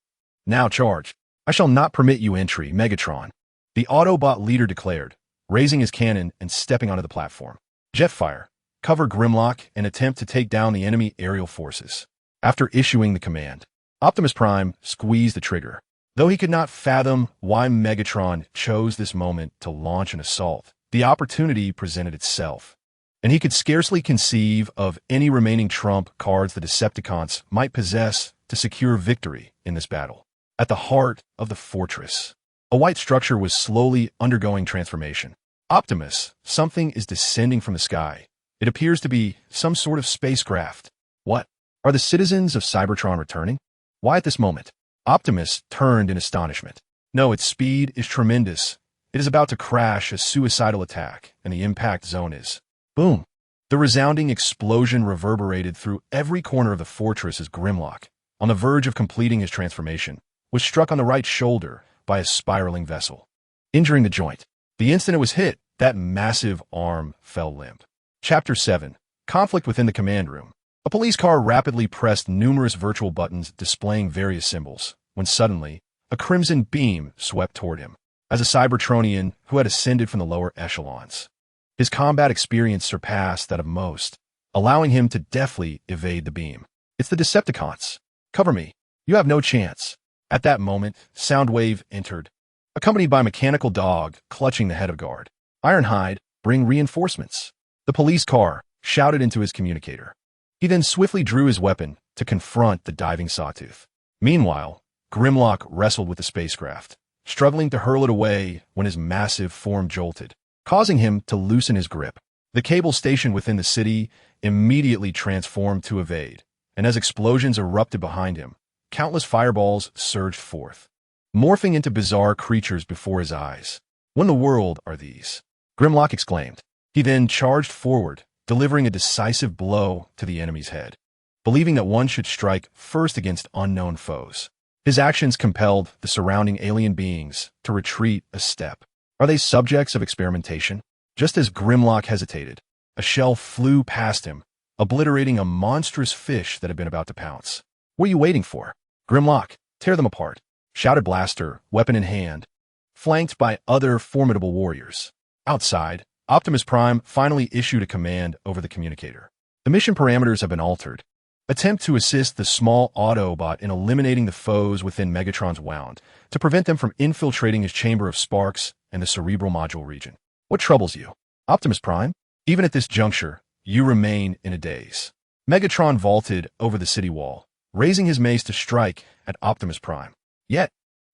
Now charge. I shall not permit you entry, Megatron, the Autobot leader declared, raising his cannon and stepping onto the platform. Jetfire, cover Grimlock and attempt to take down the enemy aerial forces. After issuing the command, Optimus Prime squeezed the trigger. Though he could not fathom why Megatron chose this moment to launch an assault, the opportunity presented itself, and he could scarcely conceive of any remaining trump cards the Decepticons might possess to secure victory in this battle. At the heart of the fortress, a white structure was slowly undergoing transformation. Optimus, something is descending from the sky. It appears to be some sort of spacecraft. What? Are the citizens of Cybertron returning? Why at this moment? Optimus turned in astonishment. No, its speed is tremendous. It is about to crash a suicidal attack, and the impact zone is. Boom! The resounding explosion reverberated through every corner of the fortress as Grimlock, on the verge of completing his transformation, was struck on the right shoulder by a spiraling vessel, injuring the joint. The instant it was hit, that massive arm fell limp. Chapter 7. Conflict within the command room. A police car rapidly pressed numerous virtual buttons displaying various symbols, when suddenly, a crimson beam swept toward him. As a Cybertronian who had ascended from the lower echelons, his combat experience surpassed that of most, allowing him to deftly evade the beam. It's the Decepticons. Cover me. You have no chance. At that moment, Soundwave entered, accompanied by Mechanical Dog clutching the head of guard. Ironhide, bring reinforcements. The police car shouted into his communicator. He then swiftly drew his weapon to confront the diving sawtooth. Meanwhile, Grimlock wrestled with the spacecraft, struggling to hurl it away when his massive form jolted, causing him to loosen his grip. The cable station within the city immediately transformed to evade, and as explosions erupted behind him, countless fireballs surged forth, morphing into bizarre creatures before his eyes. What in the world are these? Grimlock exclaimed. He then charged forward, delivering a decisive blow to the enemy's head. believing that one should strike first against unknown foes. His actions compelled the surrounding alien beings to retreat a step. Are they subjects of experimentation? Just as Grimlock hesitated, a shell flew past him, obliterating a monstrous fish that had been about to pounce. What are you waiting for? Grimlock, tear them apart, shouted Blaster, weapon in hand, flanked by other formidable warriors. Outside, Optimus Prime finally issued a command over the communicator. The mission parameters have been altered. Attempt to assist the small Autobot in eliminating the foes within Megatron's wound, to prevent them from infiltrating his chamber of sparks and the cerebral module region. What troubles you? Optimus Prime? Even at this juncture, you remain in a daze. Megatron vaulted over the city wall, raising his mace to strike at Optimus Prime. Yet,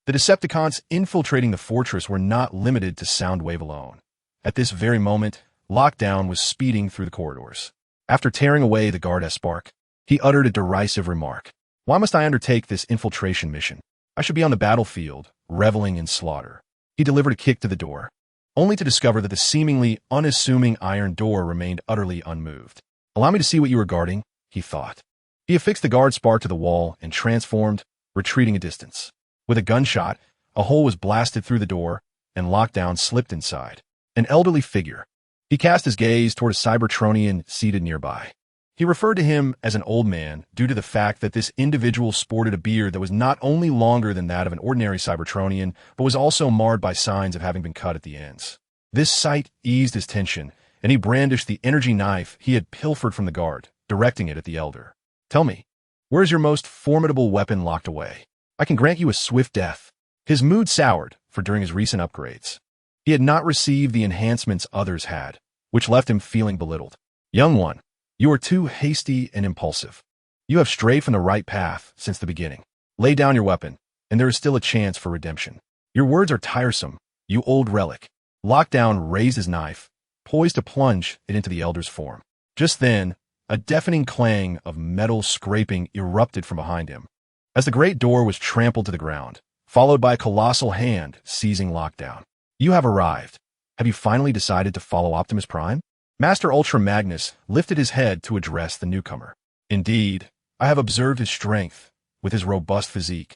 the Decepticons infiltrating the fortress were not limited to Soundwave alone. At this very moment, Lockdown was speeding through the corridors. After tearing away the guard Spark, he uttered a derisive remark. Why must I undertake this infiltration mission? I should be on the battlefield, reveling in slaughter. He delivered a kick to the door, only to discover that the seemingly unassuming iron door remained utterly unmoved. Allow me to see what you are guarding, he thought. He affixed the guard spar to the wall and transformed, retreating a distance. With a gunshot, a hole was blasted through the door, and Lockdown slipped inside. An elderly figure. He cast his gaze toward a Cybertronian seated nearby. He referred to him as an old man due to the fact that this individual sported a beard that was not only longer than that of an ordinary Cybertronian, but was also marred by signs of having been cut at the ends. This sight eased his tension, and he brandished the energy knife he had pilfered from the guard, directing it at the elder. Tell me, where is your most formidable weapon locked away? I can grant you a swift death. His mood soured, for during his recent upgrades, he had not received the enhancements others had, which left him feeling belittled. Young one, you are too hasty and impulsive. You have strayed from the right path since the beginning. Lay down your weapon, and there is still a chance for redemption. Your words are tiresome, you old relic. Lockdown raised his knife, poised to plunge it into the elder's form. Just then, a deafening clang of metal scraping erupted from behind him, as the great door was trampled to the ground, followed by a colossal hand seizing Lockdown. You have arrived. Have you finally decided to follow Optimus Prime? Master Ultra Magnus lifted his head to address the newcomer. Indeed, I have observed his strength, with his robust physique.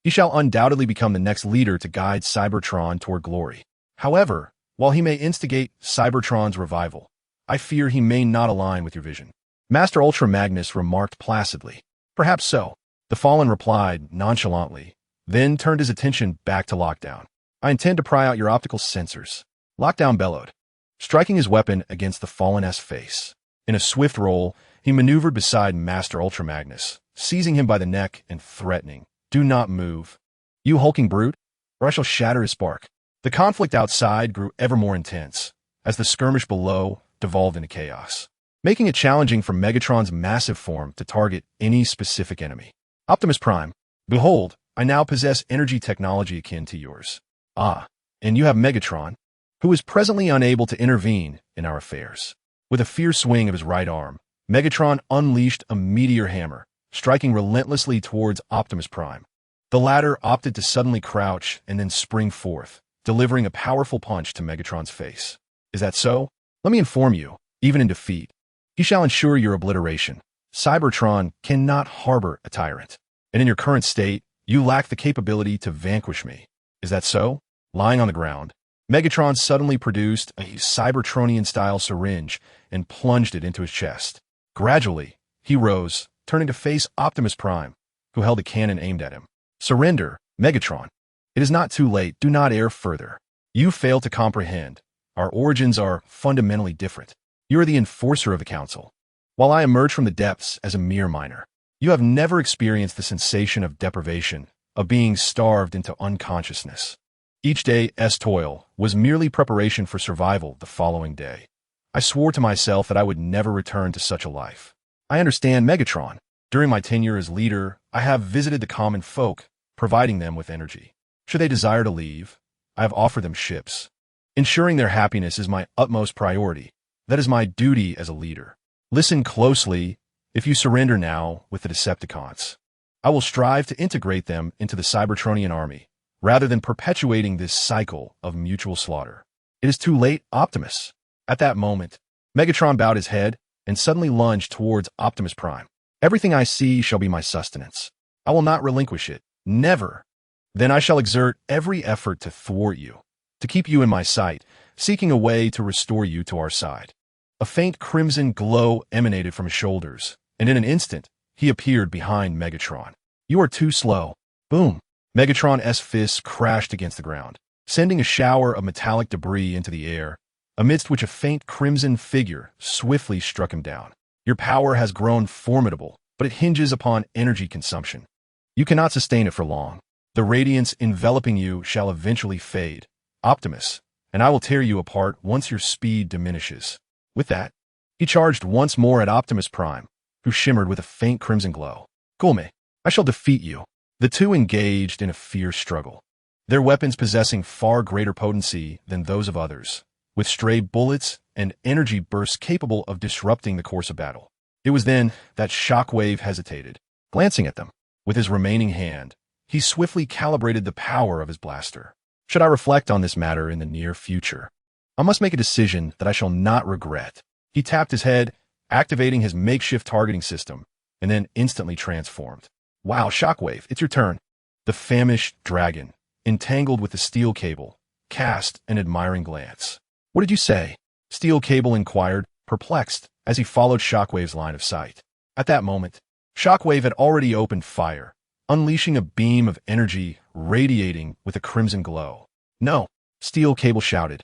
He shall undoubtedly become the next leader to guide Cybertron toward glory. However, while he may instigate Cybertron's revival, I fear he may not align with your vision. Master Ultra Magnus remarked placidly. Perhaps so. The Fallen replied nonchalantly, then turned his attention back to Lockdown. I intend to pry out your optical sensors. Lockdown bellowed, striking his weapon against the Fallen's face. In a swift roll, he maneuvered beside Master Ultra Magnus, seizing him by the neck and threatening, Do not move. You hulking brute, or I shall shatter his spark. The conflict outside grew ever more intense, as the skirmish below devolved into chaos, making it challenging for Megatron's massive form to target any specific enemy. Optimus Prime, behold, I now possess energy technology akin to yours. Ah, and you have Megatron, who is presently unable to intervene in our affairs. With a fierce swing of his right arm, Megatron unleashed a meteor hammer, striking relentlessly towards Optimus Prime. The latter opted to suddenly crouch and then spring forth, delivering a powerful punch to Megatron's face. Is that so? Let me inform you, even in defeat, he shall ensure your obliteration. Cybertron cannot harbor a tyrant, and in your current state, you lack the capability to vanquish me. Is that so? Lying on the ground, Megatron suddenly produced a Cybertronian-style syringe and plunged it into his chest. Gradually, he rose, turning to face Optimus Prime, who held a cannon aimed at him. Surrender, Megatron. It is not too late. Do not err further. You fail to comprehend. Our origins are fundamentally different. You are the enforcer of the Council, while I emerge from the depths as a mere miner. You have never experienced the sensation of deprivation, of being starved into unconsciousness. Each day's toil was merely preparation for survival the following day. I swore to myself that I would never return to such a life. I understand Megatron. During my tenure as leader, I have visited the common folk, providing them with energy. Should they desire to leave, I have offered them ships. Ensuring their happiness is my utmost priority. That is my duty as a leader. Listen closely. If you surrender now with the Decepticons, I will strive to integrate them into the Cybertronian army, rather than perpetuating this cycle of mutual slaughter. It is too late, Optimus. At that moment, Megatron bowed his head and suddenly lunged towards Optimus Prime. Everything I see shall be my sustenance. I will not relinquish it. Never. Then I shall exert every effort to thwart you, to keep you in my sight, seeking a way to restore you to our side. A faint crimson glow emanated from his shoulders, and in an instant, he appeared behind Megatron. You are too slow. Boom. Megatron's fists crashed against the ground, sending a shower of metallic debris into the air, amidst which a faint crimson figure swiftly struck him down. Your power has grown formidable, but it hinges upon energy consumption. You cannot sustain it for long. The radiance enveloping you shall eventually fade, Optimus, and I will tear you apart once your speed diminishes. With that, he charged once more at Optimus Prime, who shimmered with a faint crimson glow. Cool me. I shall defeat you. The two engaged in a fierce struggle, their weapons possessing far greater potency than those of others, with stray bullets and energy bursts capable of disrupting the course of battle. It was then that Shockwave hesitated. Glancing at them, with his remaining hand, he swiftly calibrated the power of his blaster. Should I reflect on this matter in the near future? I must make a decision that I shall not regret. He tapped his head, activating his makeshift targeting system, and then instantly transformed. Wow, Shockwave, it's your turn. The famished dragon, entangled with the steel cable, cast an admiring glance. What did you say? Steel Cable inquired, perplexed, as he followed Shockwave's line of sight. At that moment, Shockwave had already opened fire, unleashing a beam of energy radiating with a crimson glow. No, Steel Cable shouted,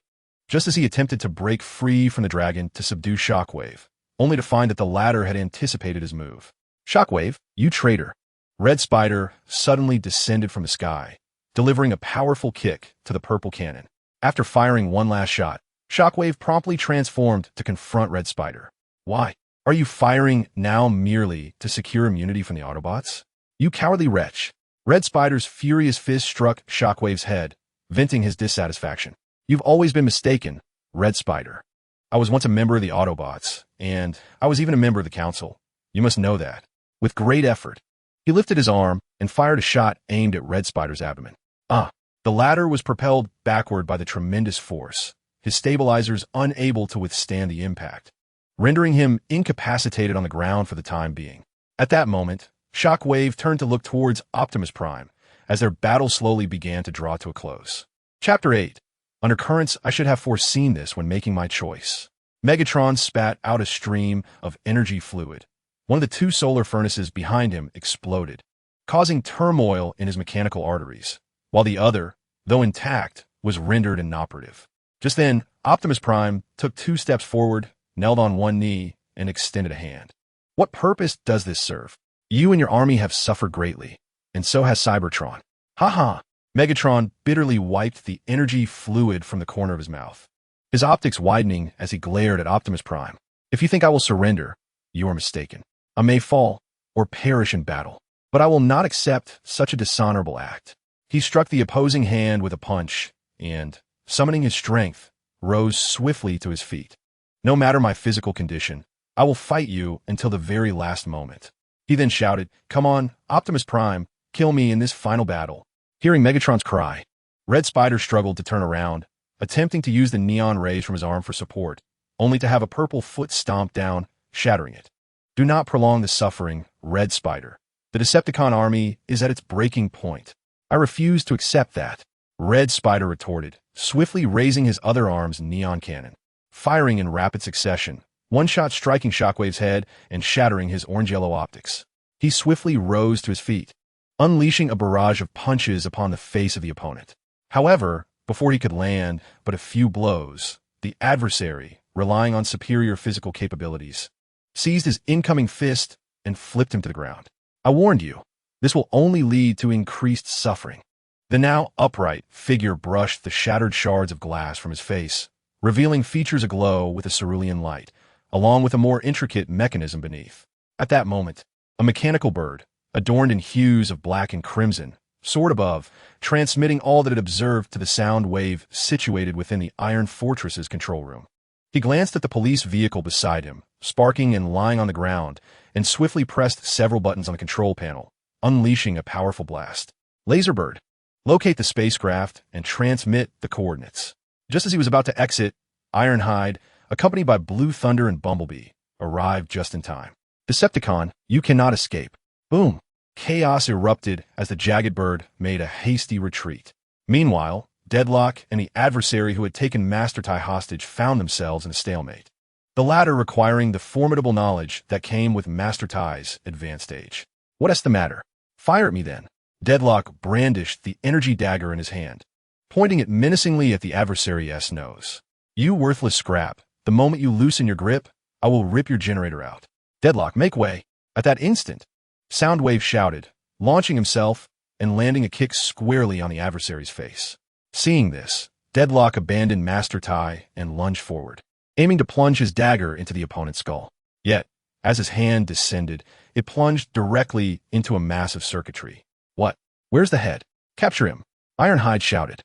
just as he attempted to break free from the dragon to subdue Shockwave, only to find that the latter had anticipated his move. Shockwave, you traitor! Red Spider suddenly descended from the sky, delivering a powerful kick to the purple cannon. After firing one last shot, Shockwave promptly transformed to confront Red Spider. Why? Are you firing now merely to secure immunity from the Autobots? You cowardly wretch! Red Spider's furious fist struck Shockwave's head, venting his dissatisfaction. You've always been mistaken, Red Spider. I was once a member of the Autobots, and I was even a member of the Council. You must know that. With great effort, he lifted his arm and fired a shot aimed at Red Spider's abdomen. The latter was propelled backward by the tremendous force, his stabilizers unable to withstand the impact, rendering him incapacitated on the ground for the time being. At that moment, Shockwave turned to look towards Optimus Prime as their battle slowly began to draw to a close. Chapter 8. Undercurrents. I should have foreseen this when making my choice. Megatron spat out a stream of energy fluid. One of the two solar furnaces behind him exploded, causing turmoil in his mechanical arteries, while the other, though intact, was rendered inoperative. Just then, Optimus Prime took 2 steps forward, knelt on one knee, and extended a hand. What purpose does this serve? You and your army have suffered greatly, and so has Cybertron. Ha! Megatron bitterly wiped the energy fluid from the corner of his mouth, his optics widening as he glared at Optimus Prime. If you think I will surrender, you are mistaken. I may fall or perish in battle, but I will not accept such a dishonorable act. He struck the opposing hand with a punch and, summoning his strength, rose swiftly to his feet. No matter my physical condition, I will fight you until the very last moment. He then shouted, Come on, Optimus Prime, kill me in this final battle. Hearing Megatron's cry, Red Spider struggled to turn around, attempting to use the neon rays from his arm for support, only to have a purple foot stomp down, shattering it. Do not prolong the suffering, Red Spider. The Decepticon army is at its breaking point. I refuse to accept that. Red Spider retorted, swiftly raising his other arm's neon cannon, firing in rapid succession, one shot striking Shockwave's head and shattering his orange-yellow optics. He swiftly rose to his feet, unleashing a barrage of punches upon the face of the opponent. However, before he could land but a few blows, the adversary, relying on superior physical capabilities, seized his incoming fist and flipped him to the ground. I warned you, this will only lead to increased suffering. The now upright figure brushed the shattered shards of glass from his face, revealing features aglow with a cerulean light, along with a more intricate mechanism beneath. At that moment, a mechanical bird, adorned in hues of black and crimson, soared above, transmitting all that it observed to the sound wave situated within the Iron Fortress's control room. He glanced at the police vehicle beside him, sparking and lying on the ground, and swiftly pressed several buttons on the control panel, unleashing a powerful blast. Laserbird, locate the spacecraft and transmit the coordinates. Just as he was about to exit, Ironhide, accompanied by Blue Thunder and Bumblebee, arrived just in time. Decepticon, you cannot escape. Boom! Chaos erupted as the jagged bird made a hasty retreat. Meanwhile, Deadlock and the adversary who had taken Master Tai hostage found themselves in a stalemate. The latter requiring the formidable knowledge that came with Master Tai's advanced age. What's the matter? Fire at me then. Deadlock brandished the energy dagger in his hand, pointing it menacingly at the adversary's nose. You worthless scrap, the moment you loosen your grip, I will rip your generator out. Deadlock, make way. At that instant, Soundwave shouted, launching himself and landing a kick squarely on the adversary's face. Seeing this, Deadlock abandoned Master Tai and lunged forward, aiming to plunge his dagger into the opponent's skull. Yet, as his hand descended, it plunged directly into a massive circuitry. What? Where's the head? Capture him! Ironhide shouted.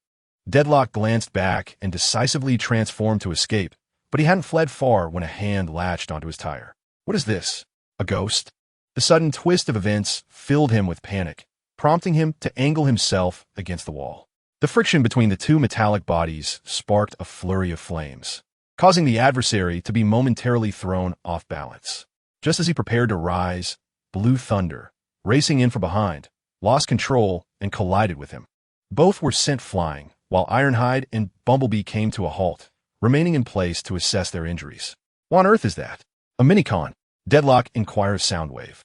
Deadlock glanced back and decisively transformed to escape, but he hadn't fled far when a hand latched onto his tire. What is this? A ghost? The sudden twist of events filled him with panic, prompting him to angle himself against the wall. The friction between the two metallic bodies sparked a flurry of flames, causing the adversary to be momentarily thrown off balance. Just as he prepared to rise, Blue Thunder, racing in from behind, lost control and collided with him. Both were sent flying, while Ironhide and Bumblebee came to a halt, remaining in place to assess their injuries. What on earth is that? A minicon? Deadlock inquires Soundwave,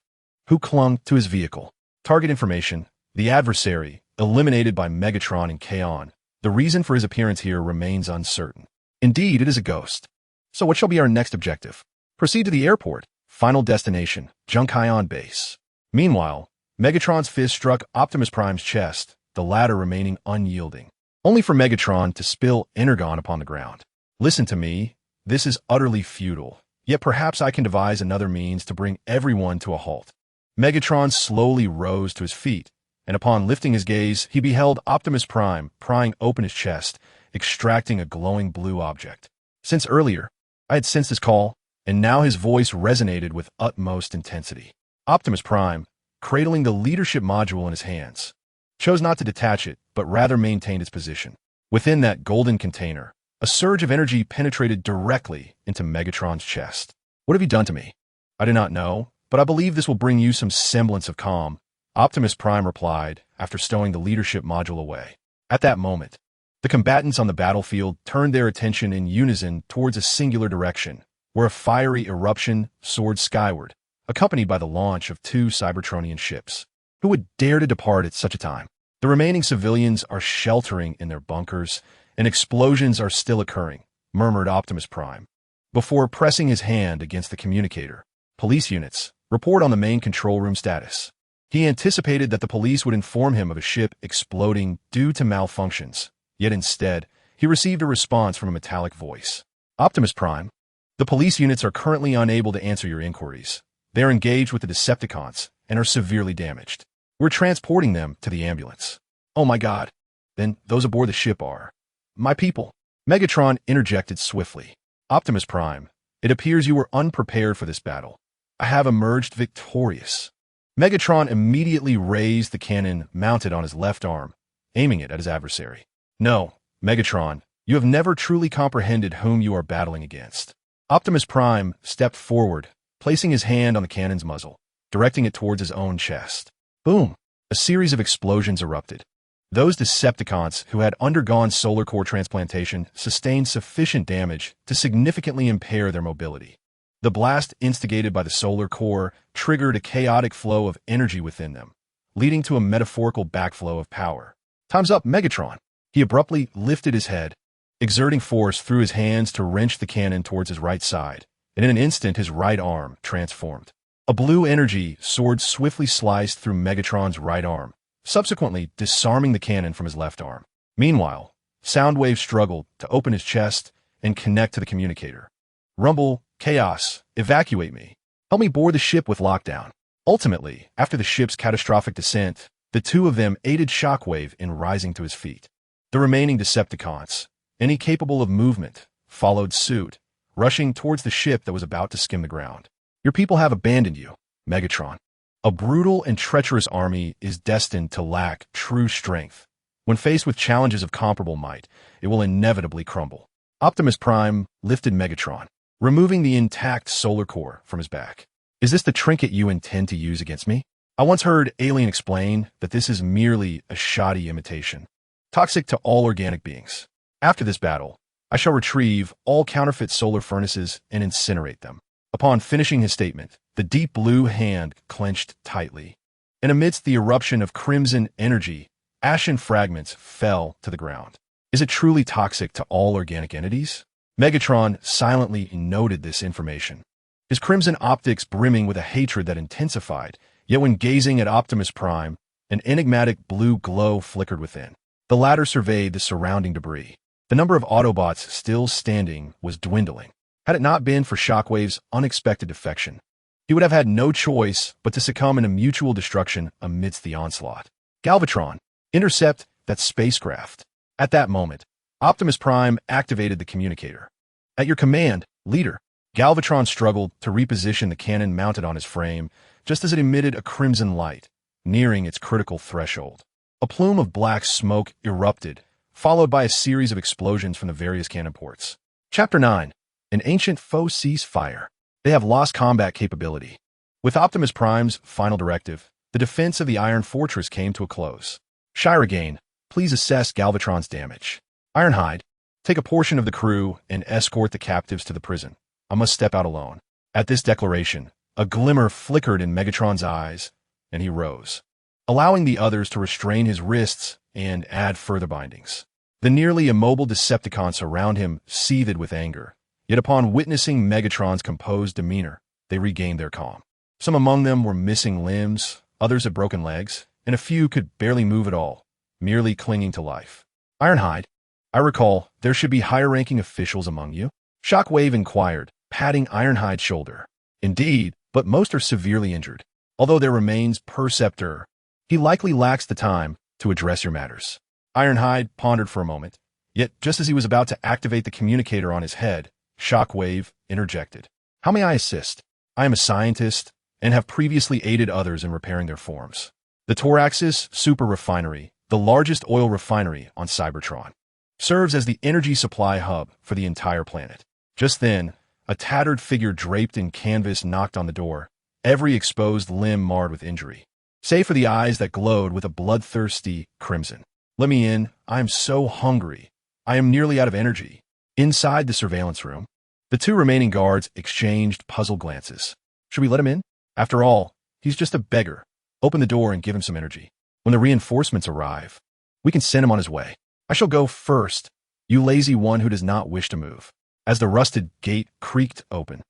who clung to his vehicle. Target information: the adversary, eliminated by Megatron and Kaon. The reason for his appearance here remains uncertain. Indeed, it is a ghost. So what shall be our next objective? Proceed to the airport. Final destination, Junkion Base. Meanwhile, Megatron's fist struck Optimus Prime's chest, the latter remaining unyielding, only for Megatron to spill Energon upon the ground. Listen to me, this is utterly futile, yet perhaps I can devise another means to bring everyone to a halt. Megatron slowly rose to his feet, and upon lifting his gaze, he beheld Optimus Prime prying open his chest, extracting a glowing blue object. Since earlier, I had sensed his call, and now his voice resonated with utmost intensity. Optimus Prime, cradling the leadership module in his hands, chose not to detach it, but rather maintained its position. Within that golden container, a surge of energy penetrated directly into Megatron's chest. What have you done to me? I do not know, but I believe this will bring you some semblance of calm, Optimus Prime replied after stowing the leadership module away. At that moment, the combatants on the battlefield turned their attention in unison towards a singular direction, where a fiery eruption soared skyward, accompanied by the launch of 2 Cybertronian ships. Who would dare to depart at such a time? The remaining civilians are sheltering in their bunkers, and explosions are still occurring, murmured Optimus Prime, before pressing his hand against the communicator. Police units, report on the main control room status. He anticipated that the police would inform him of a ship exploding due to malfunctions, yet instead, he received a response from a metallic voice. Optimus Prime, the police units are currently unable to answer your inquiries. They are engaged with the Decepticons and are severely damaged. We're transporting them to the ambulance. Oh my God. Then those aboard the ship are my people. Megatron interjected swiftly. Optimus Prime, it appears you were unprepared for this battle. I have emerged victorious. Megatron immediately raised the cannon mounted on his left arm, aiming it at his adversary. No, Megatron, you have never truly comprehended whom you are battling against. Optimus Prime stepped forward, placing his hand on the cannon's muzzle, directing it towards his own chest. Boom! A series of explosions erupted. Those Decepticons who had undergone solar core transplantation sustained sufficient damage to significantly impair their mobility. The blast instigated by the solar core triggered a chaotic flow of energy within them, leading to a metaphorical backflow of power. Time's up, Megatron! He abruptly lifted his head, exerting force through his hands to wrench the cannon towards his right side, and in an instant his right arm transformed. A blue energy sword swiftly sliced through Megatron's right arm, subsequently disarming the cannon from his left arm. Meanwhile, Soundwave struggled to open his chest and connect to the communicator. Rumble, Chaos, evacuate me. Help me board the ship with lockdown. Ultimately, after the ship's catastrophic descent, the two of them aided Shockwave in rising to his feet. The remaining Decepticons, any capable of movement, followed suit, rushing towards the ship that was about to skim the ground. Your people have abandoned you, Megatron. A brutal and treacherous army is destined to lack true strength. When faced with challenges of comparable might, it will inevitably crumble. Optimus Prime lifted Megatron, removing the intact solar core from his back. Is this the trinket you intend to use against me? I once heard Alien explain that this is merely a shoddy imitation, toxic to all organic beings. After this battle, I shall retrieve all counterfeit solar furnaces and incinerate them. Upon finishing his statement, the deep blue hand clenched tightly, and amidst the eruption of crimson energy, ashen fragments fell to the ground. Is it truly toxic to all organic entities? Megatron silently noted this information, his crimson optics brimming with a hatred that intensified, yet when gazing at Optimus Prime, an enigmatic blue glow flickered within. The latter surveyed the surrounding debris. The number of Autobots still standing was dwindling. Had it not been for Shockwave's unexpected defection, he would have had no choice but to succumb in a mutual destruction amidst the onslaught. Galvatron, intercept that spacecraft. At that moment, Optimus Prime activated the communicator. At your command, leader. Galvatron struggled to reposition the cannon mounted on his frame just as it emitted a crimson light, nearing its critical threshold. A plume of black smoke erupted, followed by a series of explosions from the various cannon ports. Chapter 9. An ancient foe cease fire. They have lost combat capability. With Optimus Prime's final directive, the defense of the Iron Fortress came to a close. Shirogane, please assess Galvatron's damage. Ironhide, take a portion of the crew and escort the captives to the prison. I must step out alone. At this declaration, a glimmer flickered in Megatron's eyes, and he rose, allowing the others to restrain his wrists and add further bindings. The nearly immobile Decepticons around him seethed with anger, yet upon witnessing Megatron's composed demeanor, they regained their calm. Some among them were missing limbs, others had broken legs, and a few could barely move at all, merely clinging to life. Ironhide, I recall there should be higher-ranking officials among you. Shockwave inquired, patting Ironhide's shoulder. Indeed, but most are severely injured. Although there remains Perceptor, he likely lacks the time to address your matters. Ironhide pondered for a moment, yet just as he was about to activate the communicator on his head, Shockwave interjected. How may I assist? I am a scientist and have previously aided others in repairing their forms. The Toraxis Super Refinery, the largest oil refinery on Cybertron, serves as the energy supply hub for the entire planet. Just then, a tattered figure draped in canvas knocked on the door, every exposed limb marred with injury, save for the eyes that glowed with a bloodthirsty crimson. Let me in. I am so hungry. I am nearly out of energy. Inside the surveillance room, the two remaining guards exchanged puzzled glances. Should we let him in? After all, he's just a beggar. Open the door and give him some energy. When the reinforcements arrive, we can send him on his way. I shall go first, you lazy one who does not wish to move. As the rusted gate creaked open,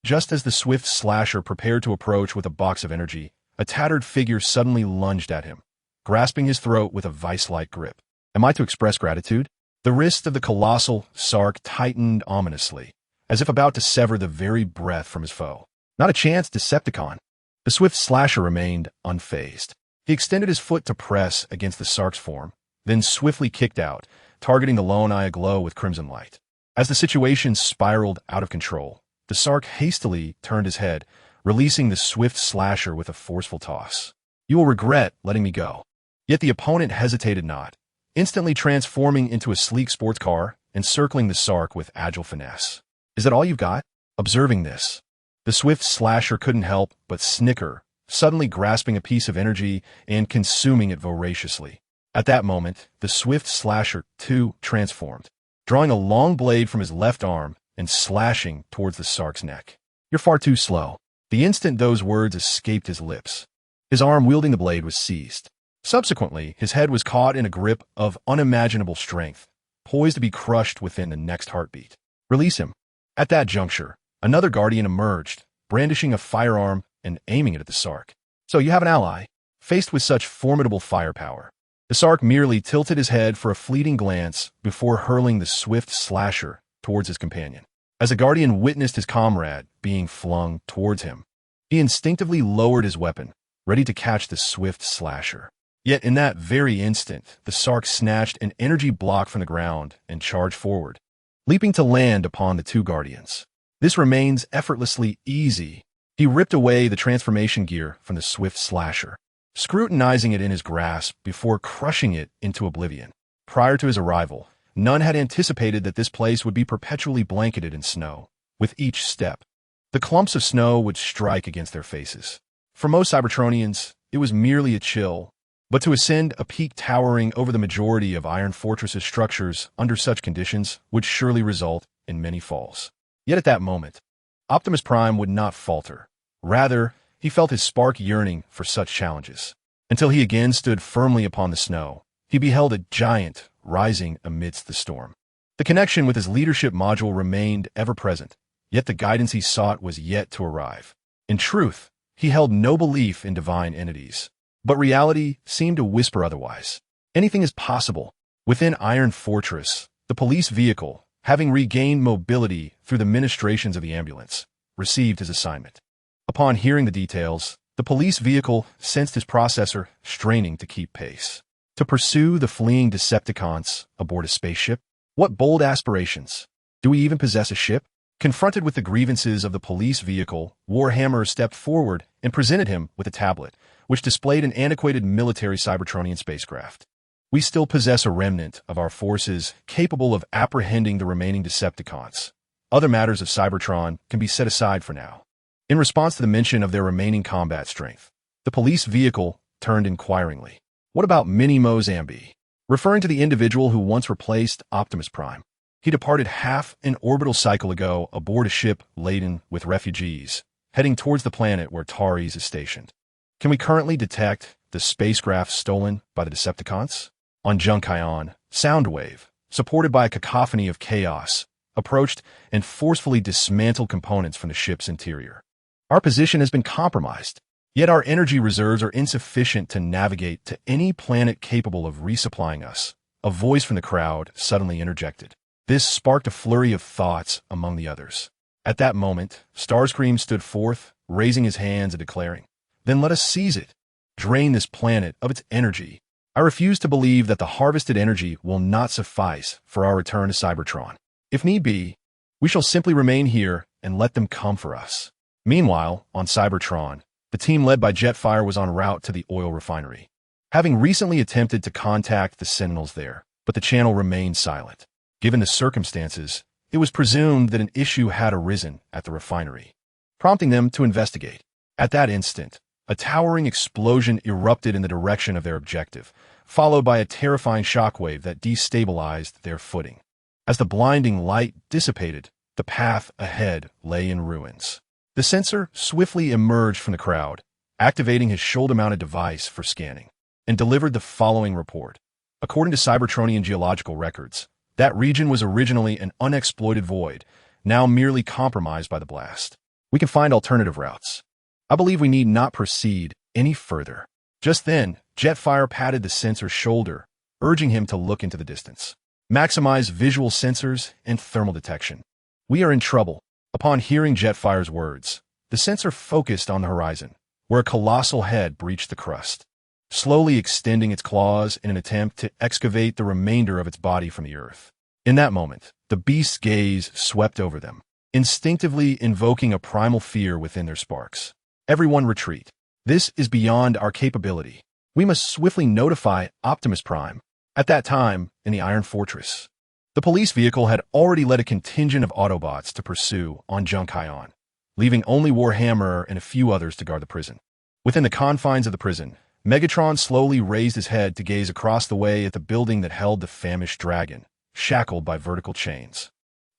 just as the swift slasher prepared to approach with a box of energy, a tattered figure suddenly lunged at him, grasping his throat with a vice-like grip. Am I to express gratitude? The wrist of the colossal Sark tightened ominously, as if about to sever the very breath from his foe. Not a chance, Decepticon. The swift slasher remained unfazed. He extended his foot to press against the Sark's form, then swiftly kicked out, targeting the lone eye aglow with crimson light. As the situation spiraled out of control, the Sark hastily turned his head, releasing the swift slasher with a forceful toss. You will regret letting me go. Yet the opponent hesitated not, instantly transforming into a sleek sports car and circling the Sark with agile finesse. Is that all you've got? Observing this, the swift slasher couldn't help but snicker, suddenly grasping a piece of energy and consuming it voraciously. At that moment, the swift slasher, too, transformed, drawing a long blade from his left arm and slashing towards the Sark's neck. You're far too slow. The instant those words escaped his lips, his arm wielding the blade was seized. Subsequently, his head was caught in a grip of unimaginable strength, poised to be crushed within the next heartbeat. Release him. At that juncture, another Guardian emerged, brandishing a firearm and aiming it at the Sark. So you have an ally. Faced with such formidable firepower, the Sark merely tilted his head for a fleeting glance before hurling the swift slasher towards his companion. As the Guardian witnessed his comrade being flung towards him, he instinctively lowered his weapon, ready to catch the swift slasher. Yet in that very instant, the Sark snatched an energy block from the ground and charged forward, leaping to land upon the two Guardians. This remains effortlessly easy. He ripped away the transformation gear from the swift slasher, scrutinizing it in his grasp before crushing it into oblivion. Prior to his arrival, none had anticipated that this place would be perpetually blanketed in snow. With each step, The clumps of snow would strike against their faces. For most Cybertronians, it was merely a chill, but to ascend a peak towering over the majority of Iron Fortress's structures under such conditions would surely result in many falls. Yet at that moment, Optimus Prime would not falter. Rather, he felt his spark yearning for such challenges. Until he again stood firmly upon the snow, he beheld a giant rising amidst the storm. The connection with his leadership module remained ever present, yet the guidance he sought was yet to arrive. In truth, he held no belief in divine entities, but reality seemed to whisper otherwise. Anything is possible. Within Iron Fortress, the police vehicle, having regained mobility through the ministrations of the ambulance, received his assignment. Upon hearing the details, the police vehicle sensed his processor straining to keep pace. To pursue the fleeing Decepticons aboard a spaceship? What bold aspirations! Do we even possess a ship? Confronted with the grievances of the police vehicle, Warhammer stepped forward and presented him with a tablet, which displayed an antiquated military Cybertronian spacecraft. We still possess a remnant of our forces capable of apprehending the remaining Decepticons. Other matters of Cybertron can be set aside for now. In response to the mention of their remaining combat strength, the police vehicle turned inquiringly. What about Minimo Zambi? Referring to the individual who once replaced Optimus Prime. He departed half an orbital cycle ago aboard a ship laden with refugees, heading towards the planet where Taris is stationed. Can we currently detect the spacecraft stolen by the Decepticons? On Junkion, Soundwave, supported by a cacophony of chaos, approached and forcefully dismantled components from the ship's interior. Our position has been compromised, yet our energy reserves are insufficient to navigate to any planet capable of resupplying us. A voice from the crowd suddenly interjected. This sparked a flurry of thoughts among the others. At that moment, Starscream stood forth, raising his hands and declaring, "Then let us seize it. Drain this planet of its energy. I refuse to believe that the harvested energy will not suffice for our return to Cybertron. If need be, we shall simply remain here and let them come for us." Meanwhile, on Cybertron, the team led by Jetfire was en route to the oil refinery, having recently attempted to contact the Sentinels there, but the channel remained silent. Given the circumstances, it was presumed that an issue had arisen at the refinery, prompting them to investigate. At that instant, a towering explosion erupted in the direction of their objective, followed by a terrifying shockwave that destabilized their footing. As the blinding light dissipated, the path ahead lay in ruins. The sensor swiftly emerged from the crowd, activating his shoulder-mounted device for scanning, and delivered the following report. According to Cybertronian geological records, that region was originally an unexploited void, now merely compromised by the blast. We can find alternative routes. I believe we need not proceed any further. Just then, Jetfire patted the sensor's shoulder, urging him to look into the distance. Maximize visual sensors and thermal detection. We are in trouble. Upon hearing Jetfire's words, the sensor focused on the horizon, where a colossal head breached the crust, slowly extending its claws in an attempt to excavate the remainder of its body from the earth. In that moment, the beast's gaze swept over them, instinctively invoking a primal fear within their sparks. Everyone retreat. This is beyond our capability. We must swiftly notify Optimus Prime. At that time, in the Iron Fortress, the police vehicle had already led a contingent of Autobots to pursue on Junkion, leaving only Warhammer and a few others to guard the prison. Within the confines of the prison, Megatron slowly raised his head to gaze across the way at the building that held the famished dragon, shackled by vertical chains.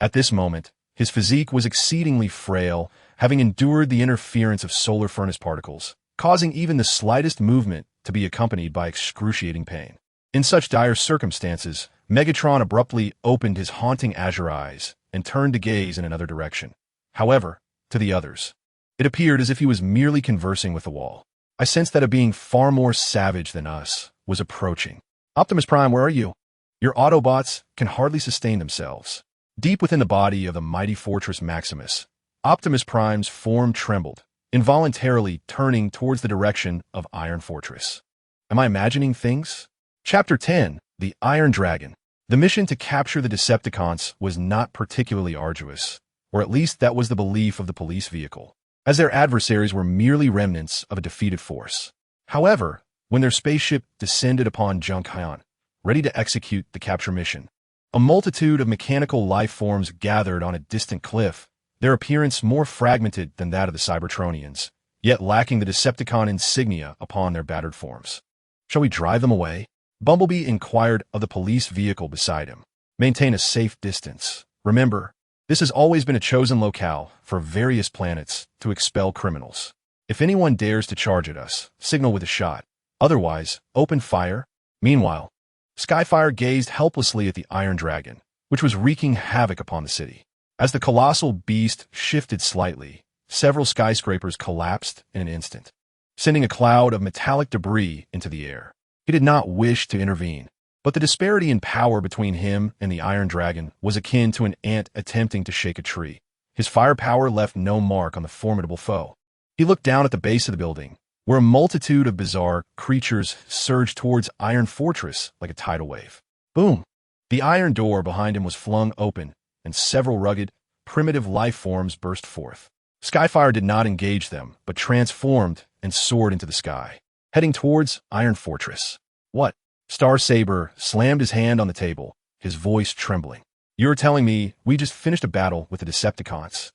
At this moment, his physique was exceedingly frail, having endured the interference of solar furnace particles, causing even the slightest movement to be accompanied by excruciating pain. In such dire circumstances, Megatron abruptly opened his haunting azure eyes and turned to gaze in another direction. However, to the others, it appeared as if he was merely conversing with the wall. I sensed that a being far more savage than us was approaching. Optimus Prime, where are you? Your Autobots can hardly sustain themselves. Deep within the body of the mighty Fortress Maximus, Optimus Prime's form trembled, involuntarily turning towards the direction of Iron Fortress. Am I imagining things? Chapter 10, The Iron Dragon. The mission to capture the Decepticons was not particularly arduous, or at least that was the belief of the police vehicle, as their adversaries were merely remnants of a defeated force. However, when their spaceship descended upon Junkion, ready to execute the capture mission, a multitude of mechanical life forms gathered on a distant cliff, their appearance more fragmented than that of the Cybertronians, yet lacking the Decepticon insignia upon their battered forms. "Shall we drive them away?" Bumblebee inquired of the police vehicle beside him. "Maintain a safe distance. Remember, this has always been a chosen locale for various planets to expel criminals. If anyone dares to charge at us, signal with a shot. Otherwise, open fire." Meanwhile, Skyfire gazed helplessly at the Iron Dragon, which was wreaking havoc upon the city. As the colossal beast shifted slightly, several skyscrapers collapsed in an instant, sending a cloud of metallic debris into the air. He did not wish to intervene, but the disparity in power between him and the Iron Dragon was akin to an ant attempting to shake a tree. His firepower left no mark on the formidable foe. He looked down at the base of the building, where a multitude of bizarre creatures surged towards Iron Fortress like a tidal wave. Boom! The iron door behind him was flung open, and several rugged, primitive life forms burst forth. Skyfire did not engage them, but transformed and soared into the sky, heading towards Iron Fortress. "What?" Starsaber slammed his hand on the table, his voice trembling. "You're telling me we just finished a battle with the Decepticons,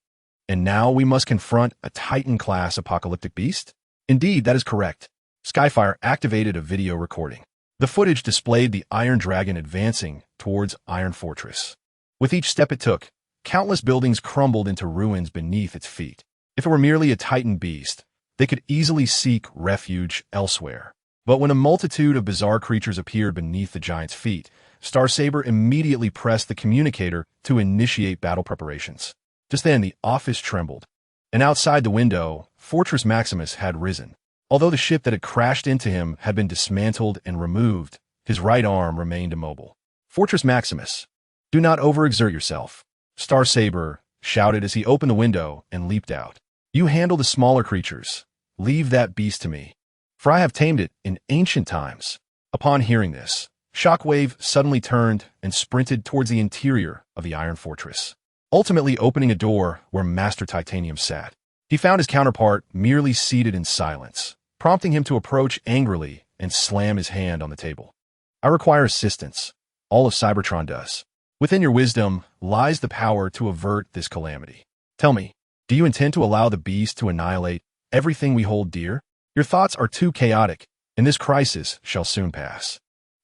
and now we must confront a Titan-class apocalyptic beast?" "Indeed, that is correct." Skyfire activated a video recording. The footage displayed the Iron Dragon advancing towards Iron Fortress. With each step it took, countless buildings crumbled into ruins beneath its feet. If it were merely a Titan beast, they could easily seek refuge elsewhere. But when a multitude of bizarre creatures appeared beneath the giant's feet, Starsaber immediately pressed the communicator to initiate battle preparations. Just then, the office trembled, and outside the window, Fortress Maximus had risen. Although the ship that had crashed into him had been dismantled and removed, his right arm remained immobile. "Fortress Maximus, do not overexert yourself," Starsaber shouted as he opened the window and leaped out. "You handle the smaller creatures. Leave that beast to me, for I have tamed it in ancient times." Upon hearing this, Shockwave suddenly turned and sprinted towards the interior of the Iron Fortress, ultimately opening a door where Master Titanium sat. He found his counterpart merely seated in silence, prompting him to approach angrily and slam his hand on the table. "I require assistance. All of Cybertron does. Within your wisdom lies the power to avert this calamity. Tell me, do you intend to allow the beast to annihilate everything we hold dear? Your thoughts are too chaotic, and this crisis shall soon pass.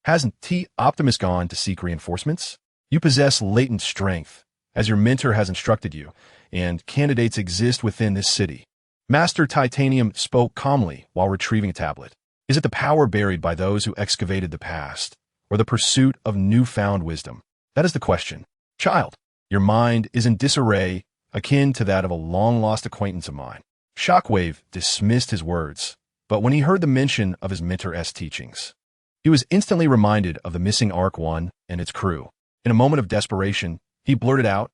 Hasn't Optimus gone to seek reinforcements? You possess latent strength, as your mentor has instructed you, and candidates exist within this city." Master Titanium spoke calmly while retrieving a tablet. "Is it the power buried by those who excavated the past, or the pursuit of newfound wisdom? That is the question. Child, your mind is in disarray, akin to that of a long-lost acquaintance of mine." Shockwave dismissed his words, but when he heard the mention of his mentor's teachings, he was instantly reminded of the missing Ark 1 and its crew. In a moment of desperation, he blurted out,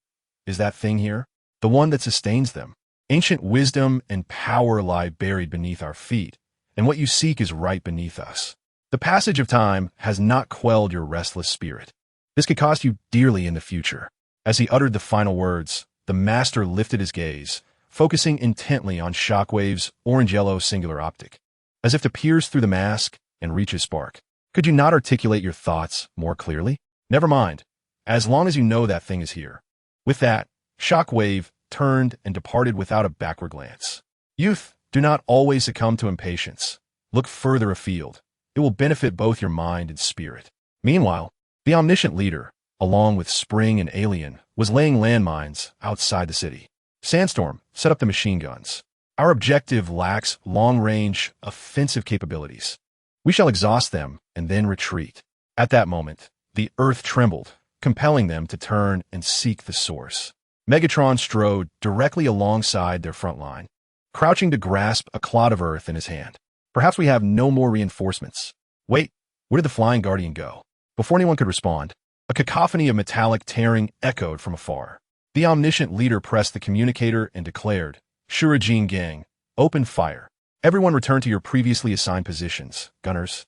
"Is that thing here? The one that sustains them? Ancient wisdom and power lie buried beneath our feet, and what you seek is right beneath us. The passage of time has not quelled your restless spirit. This could cost you dearly in the future." As he uttered the final words, the master lifted his gaze, focusing intently on Shockwave's orange-yellow singular optic, as if to pierce through the mask and reach his spark. "Could you not articulate your thoughts more clearly? Never mind, as long as you know that thing is here." With that, Shockwave turned and departed without a backward glance. Youth, do not always succumb to impatience. Look further afield. It will benefit both your mind and spirit. Meanwhile, the omniscient leader, along with Spring and Alien, was laying landmines outside the city. "Sandstorm, set up the machine guns. Our objective lacks long-range, offensive capabilities. We shall exhaust them and then retreat." At that moment, the earth trembled, compelling them to turn and seek the source. Megatron strode directly alongside their front line, crouching to grasp a clod of earth in his hand. "Perhaps we have no more reinforcements. Wait, where did the Flying Guardian go?" Before anyone could respond, a cacophony of metallic tearing echoed from afar. The omniscient leader pressed the communicator and declared, "Shurajin Gang, open fire. Everyone return to your previously assigned positions, gunners.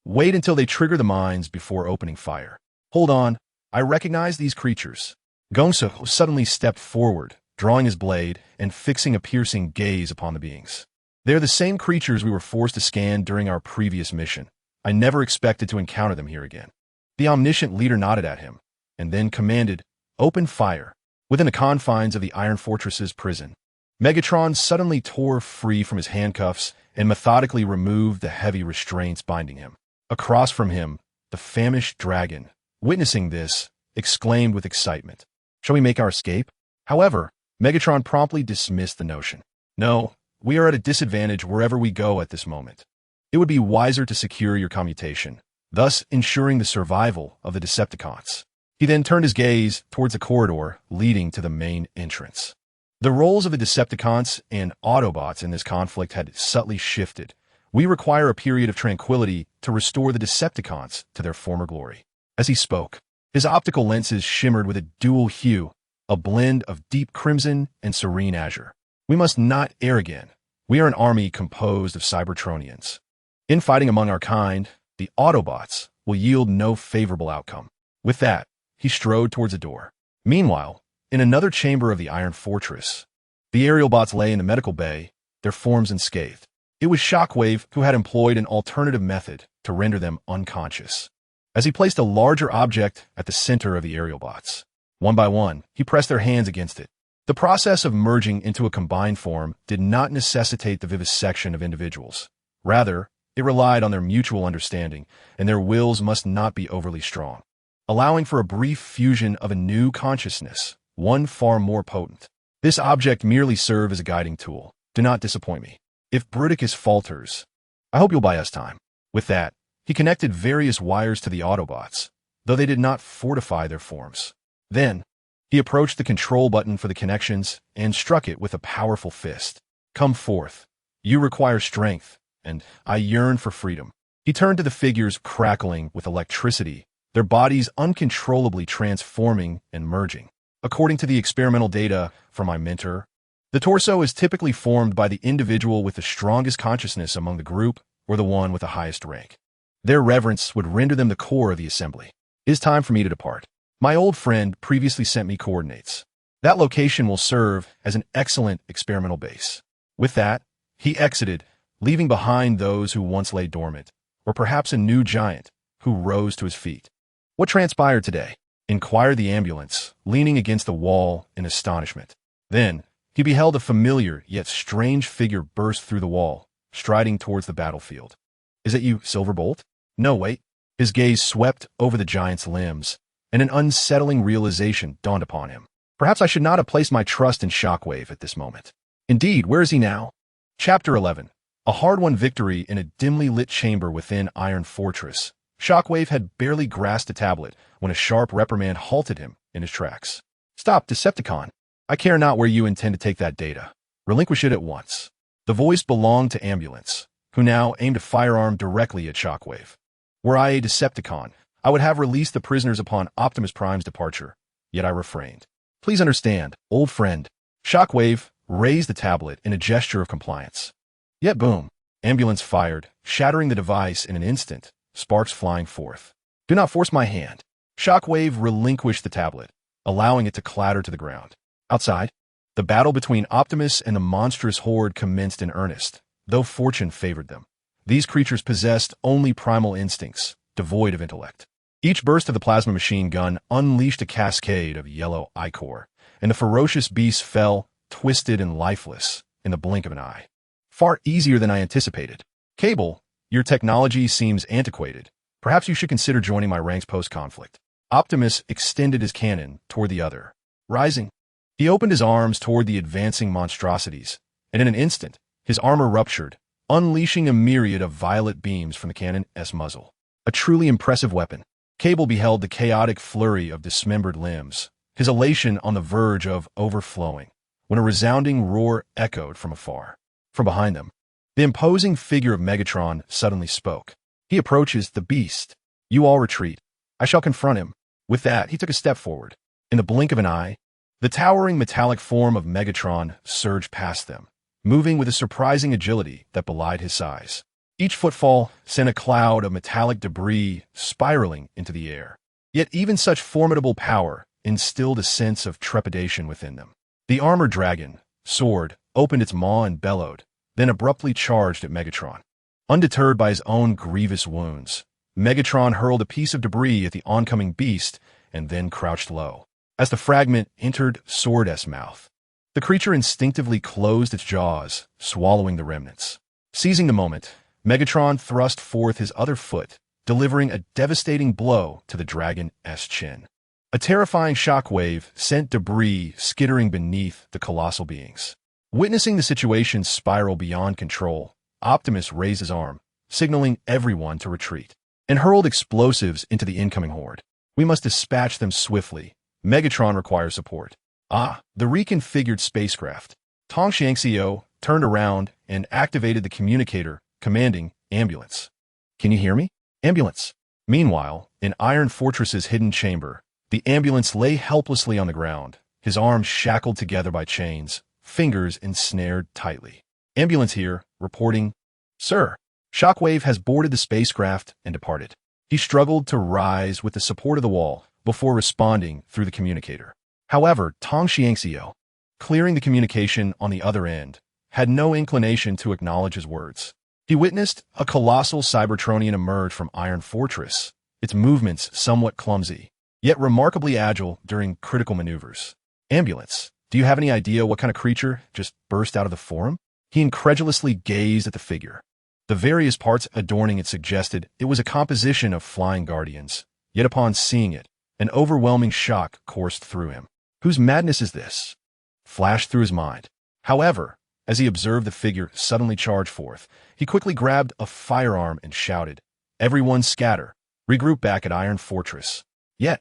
Wait until they trigger the mines before opening fire. Hold on, I recognize these creatures." Gongsu suddenly stepped forward, drawing his blade and fixing a piercing gaze upon the beings. "They're the same creatures we were forced to scan during our previous mission. I never expected to encounter them here again." The omniscient leader nodded at him, and then commanded, "Open fire." Within the confines of the Iron Fortress's prison, Megatron suddenly tore free from his handcuffs and methodically removed the heavy restraints binding him. Across from him, the famished dragon, witnessing this, exclaimed with excitement, "Shall we make our escape?" However, Megatron promptly dismissed the notion. "No, we are at a disadvantage wherever we go at this moment. It would be wiser to secure your commutation, thus ensuring the survival of the Decepticons." He then turned his gaze towards the corridor leading to the main entrance. The roles of the Decepticons and Autobots in this conflict had subtly shifted. We require a period of tranquility to restore the Decepticons to their former glory. As he spoke, his optical lenses shimmered with a dual hue, a blend of deep crimson and serene azure. "We must not err again. We are an army composed of Cybertronians. Infighting among our kind, the Autobots, will yield no favorable outcome." With that, he strode towards a door. Meanwhile, in another chamber of the Iron Fortress, the aerial bots lay in the medical bay, their forms unscathed. It was Shockwave who had employed an alternative method to render them unconscious. As he placed a larger object at the center of the aerial bots, one by one, he pressed their hands against it. The process of merging into a combined form did not necessitate the vivisection of individuals. Rather, it relied on their mutual understanding, and their wills must not be overly strong, allowing for a brief fusion of a new consciousness, one far more potent. This object merely served as a guiding tool. Do not disappoint me. If Bruticus falters, I hope you'll buy us time. With that, he connected various wires to the Autobots, though they did not fortify their forms. Then, he approached the control button for the connections and struck it with a powerful fist. "Come forth. You require strength, and I yearn for freedom." He turned to the figures crackling with electricity, their bodies uncontrollably transforming and merging. According to the experimental data from my mentor, the torso is typically formed by the individual with the strongest consciousness among the group or the one with the highest rank. Their reverence would render them the core of the assembly. It is time for me to depart. My old friend previously sent me coordinates. That location will serve as an excellent experimental base. With that, he exited, leaving behind those who once lay dormant, or perhaps a new giant who rose to his feet. "What transpired today?" inquired the ambulance, leaning against the wall in astonishment. Then, he beheld a familiar yet strange figure burst through the wall, striding towards the battlefield. "Is it you, Silverbolt?" "No, wait." His gaze swept over the giant's limbs, and an unsettling realization dawned upon him. Perhaps I should not have placed my trust in Shockwave at this moment. Indeed, where is he now? Chapter 11. A hard-won victory in a dimly lit chamber within Iron Fortress. Shockwave had barely grasped a tablet when a sharp reprimand halted him in his tracks. "Stop, Decepticon. I care not where you intend to take that data. Relinquish it at once." The voice belonged to Ambulance, who now aimed a firearm directly at Shockwave. "Were I a Decepticon, I would have released the prisoners upon Optimus Prime's departure, yet I refrained. Please understand, old friend." Shockwave raised the tablet in a gesture of compliance. Yet boom, Ambulance fired, shattering the device in an instant, sparks flying forth. "Do not force my hand." Shockwave relinquished the tablet, allowing it to clatter to the ground. Outside, the battle between Optimus and the monstrous horde commenced in earnest, though fortune favored them. These creatures possessed only primal instincts, devoid of intellect. Each burst of the plasma machine gun unleashed a cascade of yellow ichor, and the ferocious beasts fell, twisted and lifeless, in the blink of an eye. Far easier than I anticipated. "Cable, your technology seems antiquated. Perhaps you should consider joining my ranks post-conflict." Optimus extended his cannon toward the other. Rising, he opened his arms toward the advancing monstrosities, and in an instant, his armor ruptured, unleashing a myriad of violet beams from the cannon's muzzle. A truly impressive weapon. Cable beheld the chaotic flurry of dismembered limbs, his elation on the verge of overflowing, when a resounding roar echoed from afar. From behind them, the imposing figure of Megatron suddenly spoke. "He approaches the beast. You all retreat. I shall confront him." With that, he took a step forward. In the blink of an eye, the towering metallic form of Megatron surged past them, moving with a surprising agility that belied his size. Each footfall sent a cloud of metallic debris spiraling into the air. Yet even such formidable power instilled a sense of trepidation within them. The armored dragon, soared, opened its maw and bellowed, then abruptly charged at Megatron. Undeterred by his own grievous wounds, Megatron hurled a piece of debris at the oncoming beast and then crouched low. As the fragment entered Sword's mouth, the creature instinctively closed its jaws, swallowing the remnants. Seizing the moment, Megatron thrust forth his other foot, delivering a devastating blow to the dragon's chin. A terrifying shockwave sent debris skittering beneath the colossal beings. Witnessing the situation spiral beyond control, Optimus raised his arm, signaling everyone to retreat, and hurled explosives into the incoming horde. We must dispatch them swiftly. Megatron requires support. The reconfigured spacecraft. Tong Xiangxiu turned around and activated the communicator, commanding ambulance. Can you hear me? Ambulance. Meanwhile, in Iron Fortress's hidden chamber, the ambulance lay helplessly on the ground, his arms shackled together by chains, fingers ensnared tightly. Ambulance here, reporting, Sir, Shockwave has boarded the spacecraft and departed. He struggled to rise with the support of the wall before responding through the communicator. However, Tong Xiangxiu, clearing the communication on the other end, had no inclination to acknowledge his words. He witnessed a colossal Cybertronian emerge from Iron Fortress, its movements somewhat clumsy, yet remarkably agile during critical maneuvers. Ambulance, do you have any idea what kind of creature just burst out of the forum? He incredulously gazed at the figure. The various parts adorning it suggested it was a composition of flying guardians, yet upon seeing it, an overwhelming shock coursed through him. Whose madness is this? Flashed through his mind. However, as he observed the figure suddenly charge forth, he quickly grabbed a firearm and shouted, Everyone scatter, regroup back at Iron Fortress. Yet,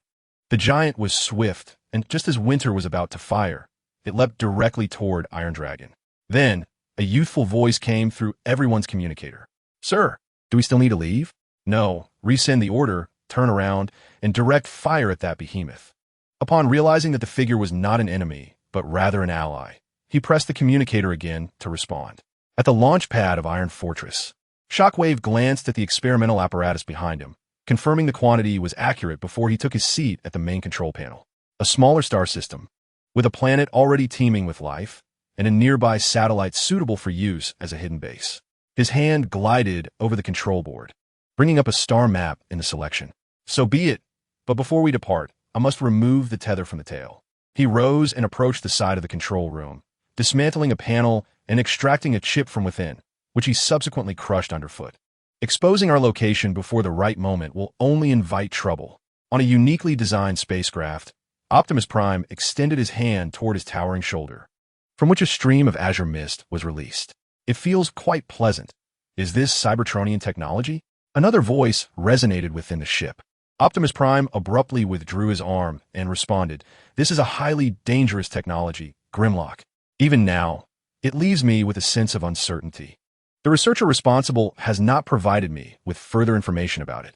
the giant was swift, and just as Winter was about to fire, it leapt directly toward Iron Dragon. Then, a youthful voice came through everyone's communicator. Sir, do we still need to leave? No, resend the order, turn around, and direct fire at that behemoth. Upon realizing that the figure was not an enemy, but rather an ally, he pressed the communicator again to respond. At the launch pad of Iron Fortress, Shockwave glanced at the experimental apparatus behind him, confirming the quantity was accurate before he took his seat at the main control panel. A smaller star system, with a planet already teeming with life, and a nearby satellite suitable for use as a hidden base. His hand glided over the control board, bringing up a star map in the selection. So be it, but before we depart, I must remove the tether from the tail. He rose and approached the side of the control room, dismantling a panel and extracting a chip from within, which he subsequently crushed underfoot. Exposing our location before the right moment will only invite trouble. On a uniquely designed spacecraft, Optimus Prime extended his hand toward his towering shoulder, from which a stream of azure mist was released. It feels quite pleasant. Is this Cybertronian technology? Another voice resonated within the ship. Optimus Prime abruptly withdrew his arm and responded, This is a highly dangerous technology, Grimlock. Even now, it leaves me with a sense of uncertainty. The researcher responsible has not provided me with further information about it.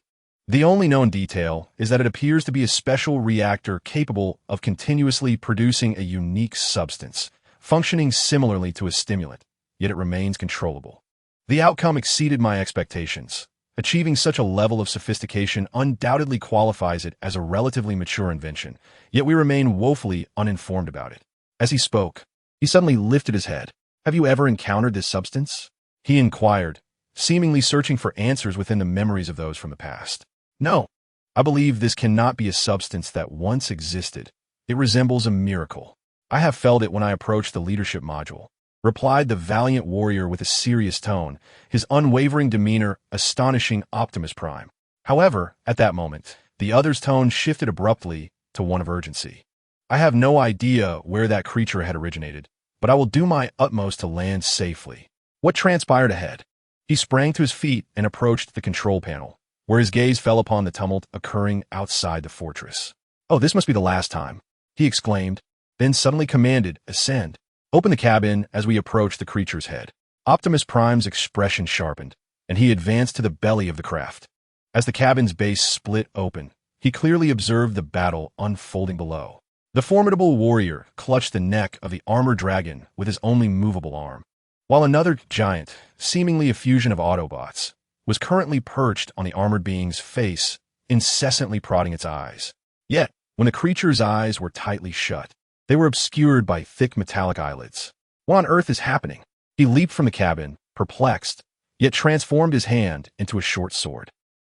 The only known detail is that it appears to be a special reactor capable of continuously producing a unique substance, functioning similarly to a stimulant, yet it remains controllable. The outcome exceeded my expectations. Achieving such a level of sophistication undoubtedly qualifies it as a relatively mature invention, yet we remain woefully uninformed about it. As he spoke, he suddenly lifted his head. Have you ever encountered this substance? He inquired, seemingly searching for answers within the memories of those from the past. No, I believe this cannot be a substance that once existed. It resembles a miracle. I have felt it when I approached the leadership module, replied the valiant warrior with a serious tone, his unwavering demeanor astonishing Optimus Prime. However, at that moment, the other's tone shifted abruptly to one of urgency. I have no idea where that creature had originated, but I will do my utmost to land safely. What transpired ahead? He sprang to his feet and approached the control panel, where his gaze fell upon the tumult occurring outside the fortress. Oh, this must be the last time, he exclaimed, then suddenly commanded, Ascend. Open the cabin as we approached the creature's head. Optimus Prime's expression sharpened, and he advanced to the belly of the craft. As the cabin's base split open, he clearly observed the battle unfolding below. The formidable warrior clutched the neck of the armored dragon with his only movable arm, while another giant, seemingly a fusion of Autobots, was currently perched on the armored being's face, incessantly prodding its eyes. Yet, when the creature's eyes were tightly shut, they were obscured by thick metallic eyelids. What on earth is happening? He leaped from the cabin, perplexed, yet transformed his hand into a short sword.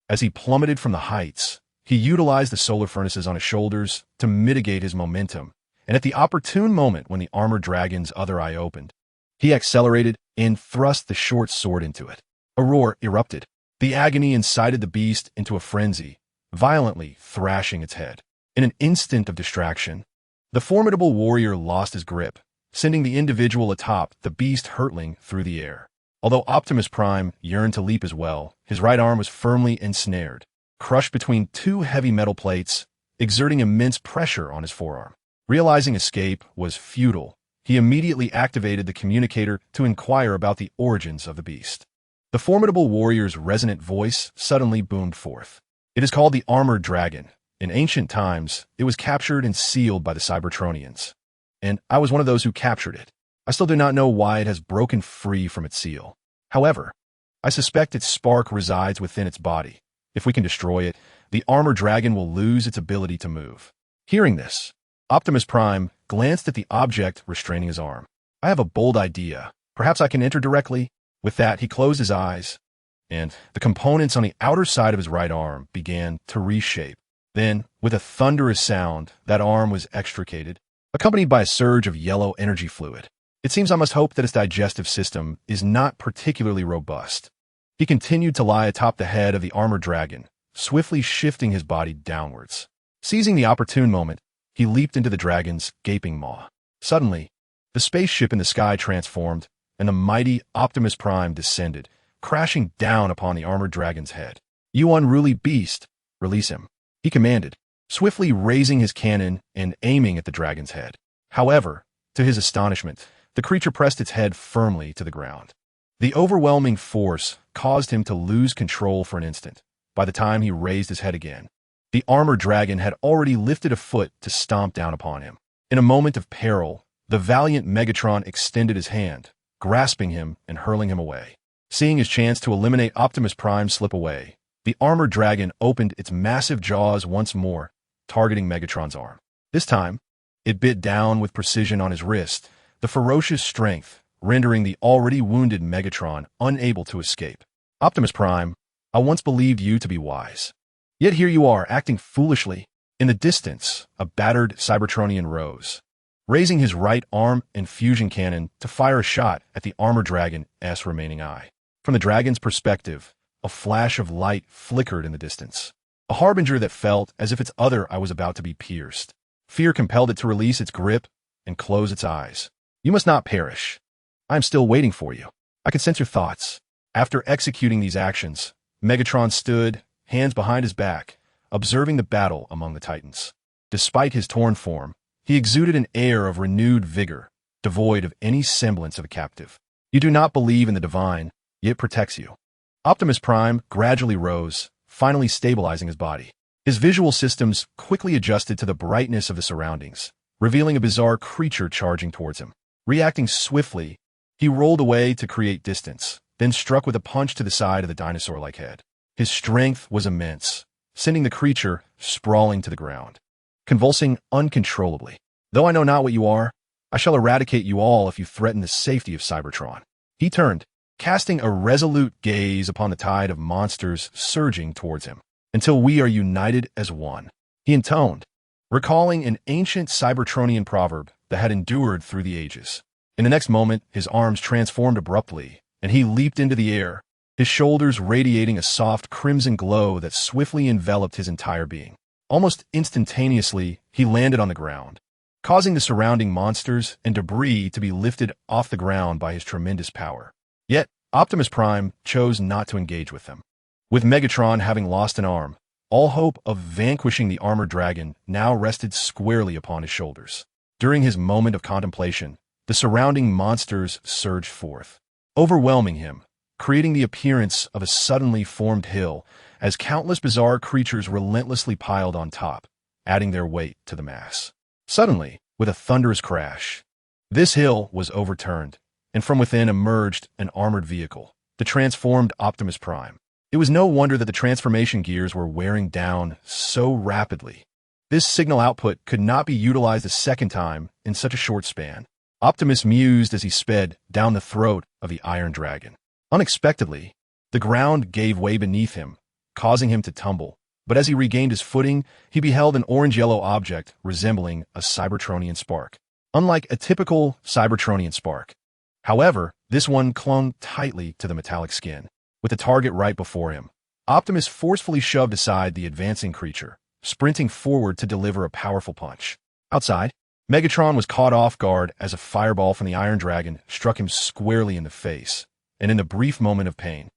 As he plummeted from the heights, He utilized the solar furnaces on his shoulders to mitigate his momentum, and at the opportune moment when the armored dragon's other eye opened, he accelerated and thrust the short sword into it. A roar erupted. The agony incited the beast into a frenzy, violently thrashing its head. In an instant of distraction, the formidable warrior lost his grip, sending the individual atop the beast hurtling through the air. Although Optimus Prime yearned to leap as well, his right arm was firmly ensnared, crushed between two heavy metal plates, exerting immense pressure on his forearm. Realizing escape was futile, he immediately activated the communicator to inquire about the origins of the beast. The formidable warrior's resonant voice suddenly boomed forth. It is called the Armored Dragon. In ancient times, it was captured and sealed by the Cybertronians, and I was one of those who captured it. I still do not know why it has broken free from its seal. However, I suspect its spark resides within its body. If we can destroy it, the Armored Dragon will lose its ability to move. Hearing this, Optimus Prime glanced at the object restraining his arm. I have a bold idea. Perhaps I can enter directly? With that, he closed his eyes, and the components on the outer side of his right arm began to reshape. Then, with a thunderous sound, that arm was extricated, accompanied by a surge of yellow energy fluid. It seems I must hope that his digestive system is not particularly robust. He continued to lie atop the head of the armored dragon, swiftly shifting his body downwards. Seizing the opportune moment, he leaped into the dragon's gaping maw. Suddenly, the spaceship in the sky transformed, and the mighty Optimus Prime descended, crashing down upon the armored dragon's head. "You unruly beast, release him," he commanded, swiftly raising his cannon and aiming at the dragon's head. However, to his astonishment, the creature pressed its head firmly to the ground. The overwhelming force caused him to lose control for an instant. By the time he raised his head again, the armored dragon had already lifted a foot to stomp down upon him. In a moment of peril, the valiant Megatron extended his hand, grasping him and hurling him away. Seeing his chance to eliminate Optimus Prime slip away, the armored dragon opened its massive jaws once more, targeting Megatron's arm. This time, it bit down with precision on his wrist, the ferocious strength rendering the already wounded Megatron unable to escape. "Optimus Prime, I once believed you to be wise. Yet here you are, acting foolishly." In the distance, a battered Cybertronian rose, raising his right arm and fusion cannon to fire a shot at the armored dragon's remaining eye. From the dragon's perspective, a flash of light flickered in the distance, a harbinger that felt as if its other eye was about to be pierced. Fear compelled it to release its grip and close its eyes. "You must not perish. I am still waiting for you. I can sense your thoughts." After executing these actions, Megatron stood, hands behind his back, observing the battle among the Titans. Despite his torn form, he exuded an air of renewed vigor, devoid of any semblance of a captive. "You do not believe in the divine, yet it protects you." Optimus Prime gradually rose, finally stabilizing his body. His visual systems quickly adjusted to the brightness of the surroundings, revealing a bizarre creature charging towards him. Reacting swiftly, he rolled away to create distance, then struck with a punch to the side of the dinosaur-like head. His strength was immense, sending the creature sprawling to the ground, convulsing uncontrollably. "Though I know not what you are, I shall eradicate you all if you threaten the safety of Cybertron." He turned, casting a resolute gaze upon the tide of monsters surging towards him. "Until we are united as one," he intoned, recalling an ancient Cybertronian proverb that had endured through the ages. In the next moment, his arms transformed abruptly, and he leaped into the air, his shoulders radiating a soft crimson glow that swiftly enveloped his entire being. Almost instantaneously, he landed on the ground, causing the surrounding monsters and debris to be lifted off the ground by his tremendous power. Yet, Optimus Prime chose not to engage with them. With Megatron having lost an arm, all hope of vanquishing the armored dragon now rested squarely upon his shoulders. During his moment of contemplation, the surrounding monsters surged forth, overwhelming him, creating the appearance of a suddenly formed hill as countless bizarre creatures relentlessly piled on top, adding their weight to the mass. Suddenly, with a thunderous crash, this hill was overturned, and from within emerged an armored vehicle, the transformed Optimus Prime. It was no wonder that the transformation gears were wearing down so rapidly. This signal output could not be utilized a second time in such a short span. Optimus mused as he sped down the throat of the Iron Dragon. Unexpectedly, the ground gave way beneath him, causing him to tumble, But as he regained his footing, he beheld an orange-yellow object resembling a Cybertronian spark. Unlike a typical Cybertronian spark, however, this one clung tightly to the metallic skin. With the target right before him, Optimus forcefully shoved aside the advancing creature, sprinting forward to deliver a powerful punch. Outside, Megatron was caught off guard as a fireball from the Iron Dragon struck him squarely in the face, and in the brief moment of pain,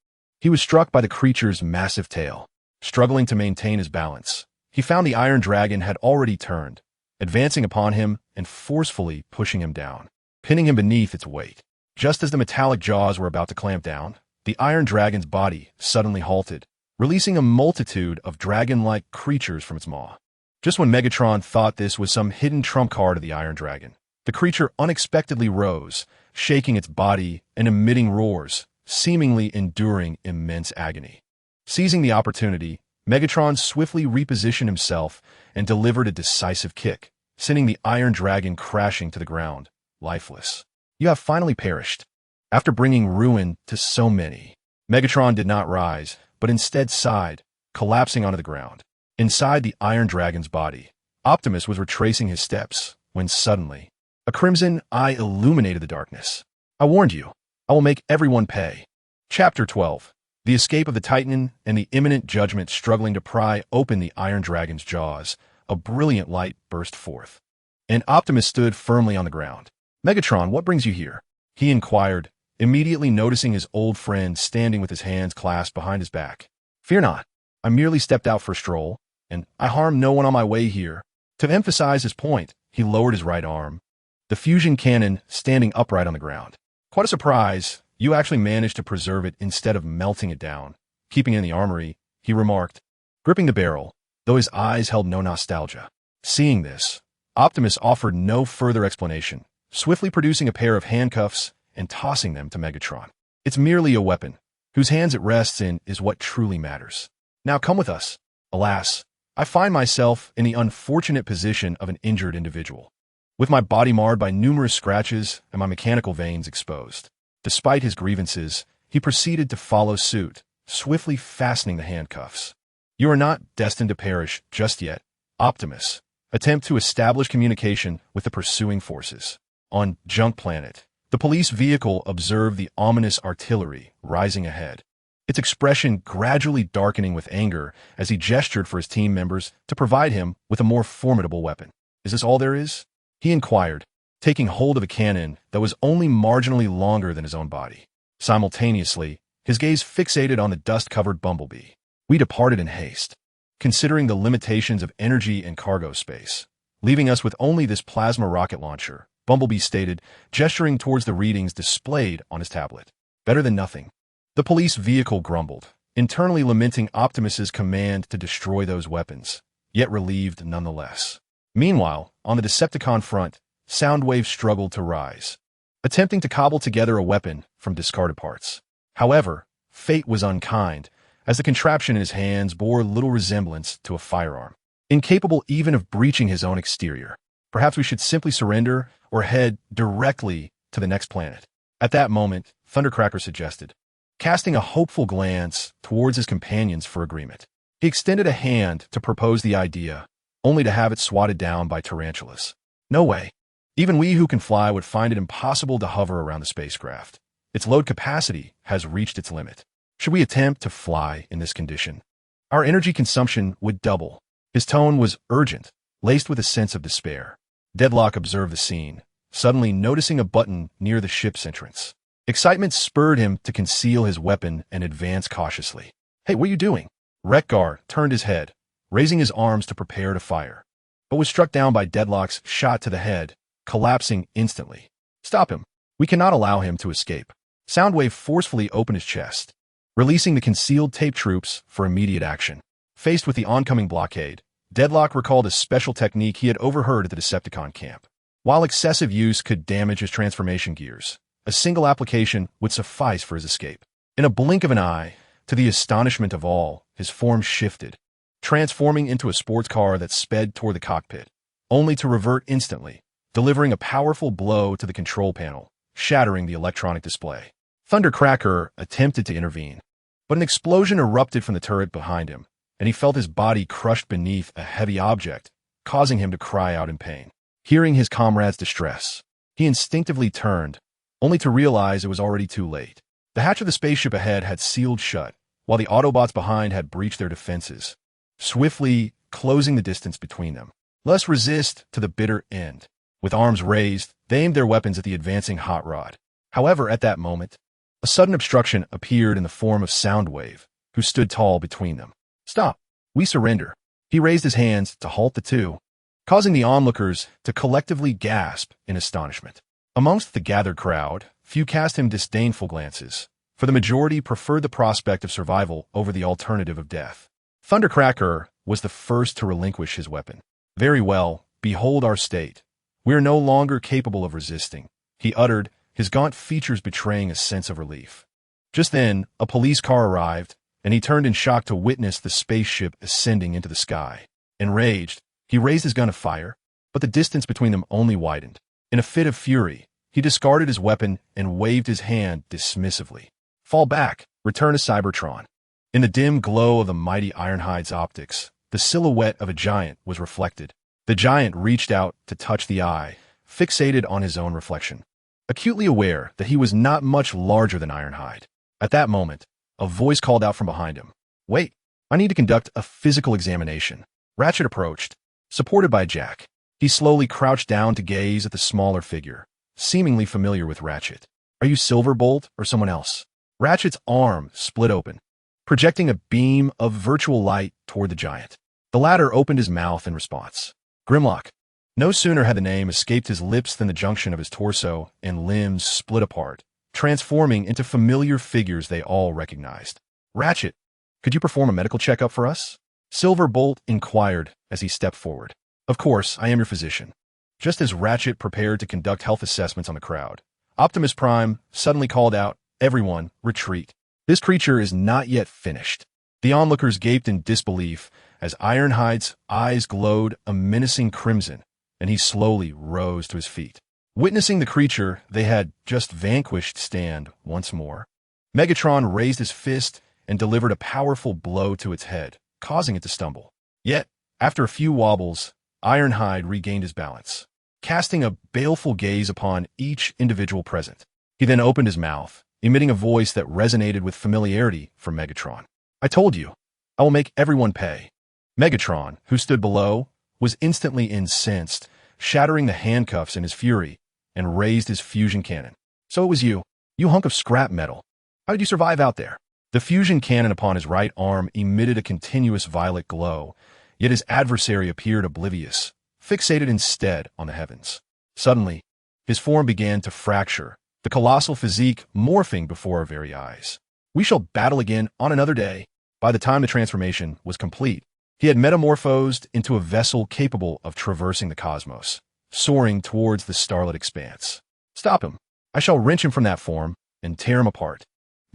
he was struck by the creature's massive tail. Struggling to maintain his balance, he found the Iron Dragon had already turned, advancing upon him and forcefully pushing him down, pinning him beneath its weight. Just as the metallic jaws were about to clamp down, the Iron Dragon's body suddenly halted, releasing a multitude of dragon-like creatures from its maw. Just when Megatron thought this was some hidden trump card of the Iron Dragon, the creature unexpectedly rose, shaking its body and emitting roars, seemingly enduring immense agony. Seizing the opportunity, Megatron swiftly repositioned himself and delivered a decisive kick, sending the Iron Dragon crashing to the ground, lifeless. You have finally perished. After bringing ruin to so many, Megatron did not rise, but instead sighed, collapsing onto the ground. Inside the Iron Dragon's body, Optimus was retracing his steps, when suddenly, a crimson eye illuminated the darkness. I warned you. I will make everyone pay. Chapter 12. The escape of the Titan and the imminent judgment struggling to pry open the Iron Dragon's jaws, a brilliant light burst forth. And Optimus stood firmly on the ground. Megatron, what brings you here? He inquired, immediately noticing his old friend standing with his hands clasped behind his back. Fear not. I merely stepped out for a stroll, and I harmed no one on my way here. To emphasize his point, he lowered his right arm, the fusion cannon standing upright on the ground. Quite a surprise. You actually managed to preserve it instead of melting it down. Keeping it in the armory, he remarked, gripping the barrel, though his eyes held no nostalgia. Seeing this, Optimus offered no further explanation, swiftly producing a pair of handcuffs and tossing them to Megatron. It's merely a weapon, whose hands it rests in is what truly matters. Now come with us. Alas, I find myself in the unfortunate position of an injured individual, with my body marred by numerous scratches and my mechanical veins exposed. Despite his grievances, he proceeded to follow suit, swiftly fastening the handcuffs. You are not destined to perish just yet, Optimus. Attempt to establish communication with the pursuing forces. On Junk Planet, the police vehicle observed the ominous artillery rising ahead, its expression gradually darkening with anger as he gestured for his team members to provide him with a more formidable weapon. Is this all there is? He inquired, taking hold of a cannon that was only marginally longer than his own body. Simultaneously, his gaze fixated on the dust-covered Bumblebee. We departed in haste, considering the limitations of energy and cargo space, leaving us with only this plasma rocket launcher, Bumblebee stated, gesturing towards the readings displayed on his tablet. Better than nothing. The police vehicle grumbled, internally lamenting Optimus's command to destroy those weapons, yet relieved nonetheless. Meanwhile, on the Decepticon front, Soundwave struggled to rise, attempting to cobble together a weapon from discarded parts. However, fate was unkind, as the contraption in his hands bore little resemblance to a firearm, incapable even of breaching his own exterior. Perhaps we should simply surrender or head directly to the next planet. At that moment, Thundercracker suggested, casting a hopeful glance towards his companions for agreement. He extended a hand to propose the idea, only to have it swatted down by tarantulas. No way. Even we who can fly would find it impossible to hover around the spacecraft. Its load capacity has reached its limit. Should we attempt to fly in this condition, our energy consumption would double. His tone was urgent, laced with a sense of despair. Deadlock observed the scene, suddenly noticing a button near the ship's entrance. Excitement spurred him to conceal his weapon and advance cautiously. Hey, what are you doing? Wreck-Gar turned his head, raising his arms to prepare to fire, but was struck down by Deadlock's shot to the head, collapsing instantly. Stop him. We cannot allow him to escape. Soundwave forcefully opened his chest, releasing the concealed tape troops for immediate action. Faced with the oncoming blockade, Deadlock recalled a special technique he had overheard at the Decepticon camp. While excessive use could damage his transformation gears, a single application would suffice for his escape. In a blink of an eye, to the astonishment of all, his form shifted, transforming into a sports car that sped toward the cockpit, only to revert instantly, delivering a powerful blow to the control panel, shattering the electronic display. Thundercracker attempted to intervene, but an explosion erupted from the turret behind him, and he felt his body crushed beneath a heavy object, causing him to cry out in pain. Hearing his comrade's distress, he instinctively turned, only to realize it was already too late. The hatch of the spaceship ahead had sealed shut, while the Autobots behind had breached their defenses, swiftly closing the distance between them. Let us resist to the bitter end. With arms raised, they aimed their weapons at the advancing hot rod. However, at that moment, a sudden obstruction appeared in the form of Soundwave, who stood tall between them. Stop! We surrender. He raised his hands to halt the two, causing the onlookers to collectively gasp in astonishment. Amongst the gathered crowd, few cast him disdainful glances, for the majority preferred the prospect of survival over the alternative of death. Thundercracker was the first to relinquish his weapon. Very well, behold our state. We are no longer capable of resisting, he uttered, his gaunt features betraying a sense of relief. Just then, a police car arrived, and he turned in shock to witness the spaceship ascending into the sky. Enraged, he raised his gun to fire, but the distance between them only widened. In a fit of fury, he discarded his weapon and waved his hand dismissively. Fall back, return to Cybertron. In the dim glow of the mighty Ironhide's optics, the silhouette of a giant was reflected. The giant reached out to touch the eye, fixated on his own reflection, acutely aware that he was not much larger than Ironhide. At that moment, a voice called out from behind him. Wait, I need to conduct a physical examination. Ratchet approached, supported by Jack. He slowly crouched down to gaze at the smaller figure, seemingly familiar with Ratchet. Are you Silverbolt or someone else? Ratchet's arm split open, projecting a beam of virtual light toward the giant. The latter opened his mouth in response. Grimlock. No sooner had the name escaped his lips than the junction of his torso and limbs split apart, transforming into familiar figures they all recognized. Ratchet, could you perform a medical checkup for us? Silverbolt inquired as he stepped forward. Of course, I am your physician. Just as Ratchet prepared to conduct health assessments on the crowd, Optimus Prime suddenly called out, Everyone, retreat. This creature is not yet finished. The onlookers gaped in disbelief as Ironhide's eyes glowed a menacing crimson, and he slowly rose to his feet. Witnessing the creature they had just vanquished stand once more, Megatron raised his fist and delivered a powerful blow to its head, causing it to stumble. Yet, after a few wobbles, Ironhide regained his balance, casting a baleful gaze upon each individual present. He then opened his mouth, emitting a voice that resonated with familiarity from Megatron. I told you, I will make everyone pay. Megatron, who stood below, was instantly incensed, shattering the handcuffs in his fury, and raised his fusion cannon. So it was you hunk of scrap metal. How did you survive out there? The fusion cannon upon his right arm emitted a continuous violet glow, yet his adversary appeared oblivious, fixated instead on the heavens. Suddenly, his form began to fracture, the colossal physique morphing before our very eyes. We shall battle again on another day. By the time the transformation was complete, he had metamorphosed into a vessel capable of traversing the cosmos, soaring towards the starlit expanse. Stop him. I shall wrench him from that form and tear him apart.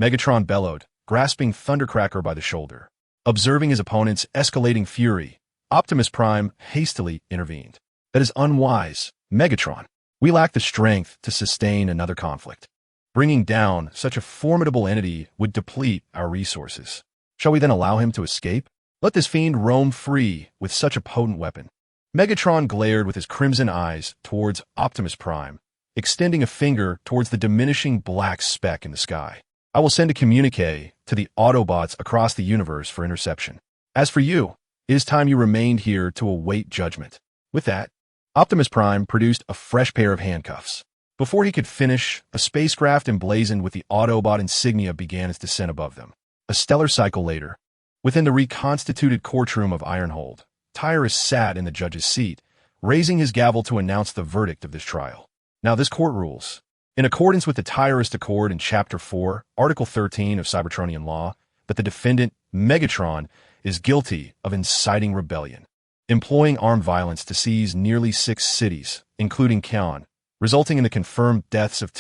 Megatron bellowed, grasping Thundercracker by the shoulder. Observing his opponent's escalating fury, Optimus Prime hastily intervened. That is unwise, Megatron. We lack the strength to sustain another conflict. Bringing down such a formidable entity would deplete our resources. Shall we then allow him to escape? Let this fiend roam free with such a potent weapon. Megatron glared with his crimson eyes towards Optimus Prime, extending a finger towards the diminishing black speck in the sky. I will send a communique to the Autobots across the universe for interception. As for you, it is time you remained here to await judgment. With that, Optimus Prime produced a fresh pair of handcuffs. Before he could finish, a spacecraft emblazoned with the Autobot insignia began its descent above them. A stellar cycle later, within the reconstituted courtroom of Ironhold, Tyrus sat in the judge's seat, raising his gavel to announce the verdict of this trial. Now this court rules. In accordance with the Tyrus Accord in Chapter 4, Article 13 of Cybertronian law, that the defendant, Megatron, is guilty of inciting rebellion, employing armed violence to seize nearly 6 cities, including Kaon, resulting in the confirmed deaths of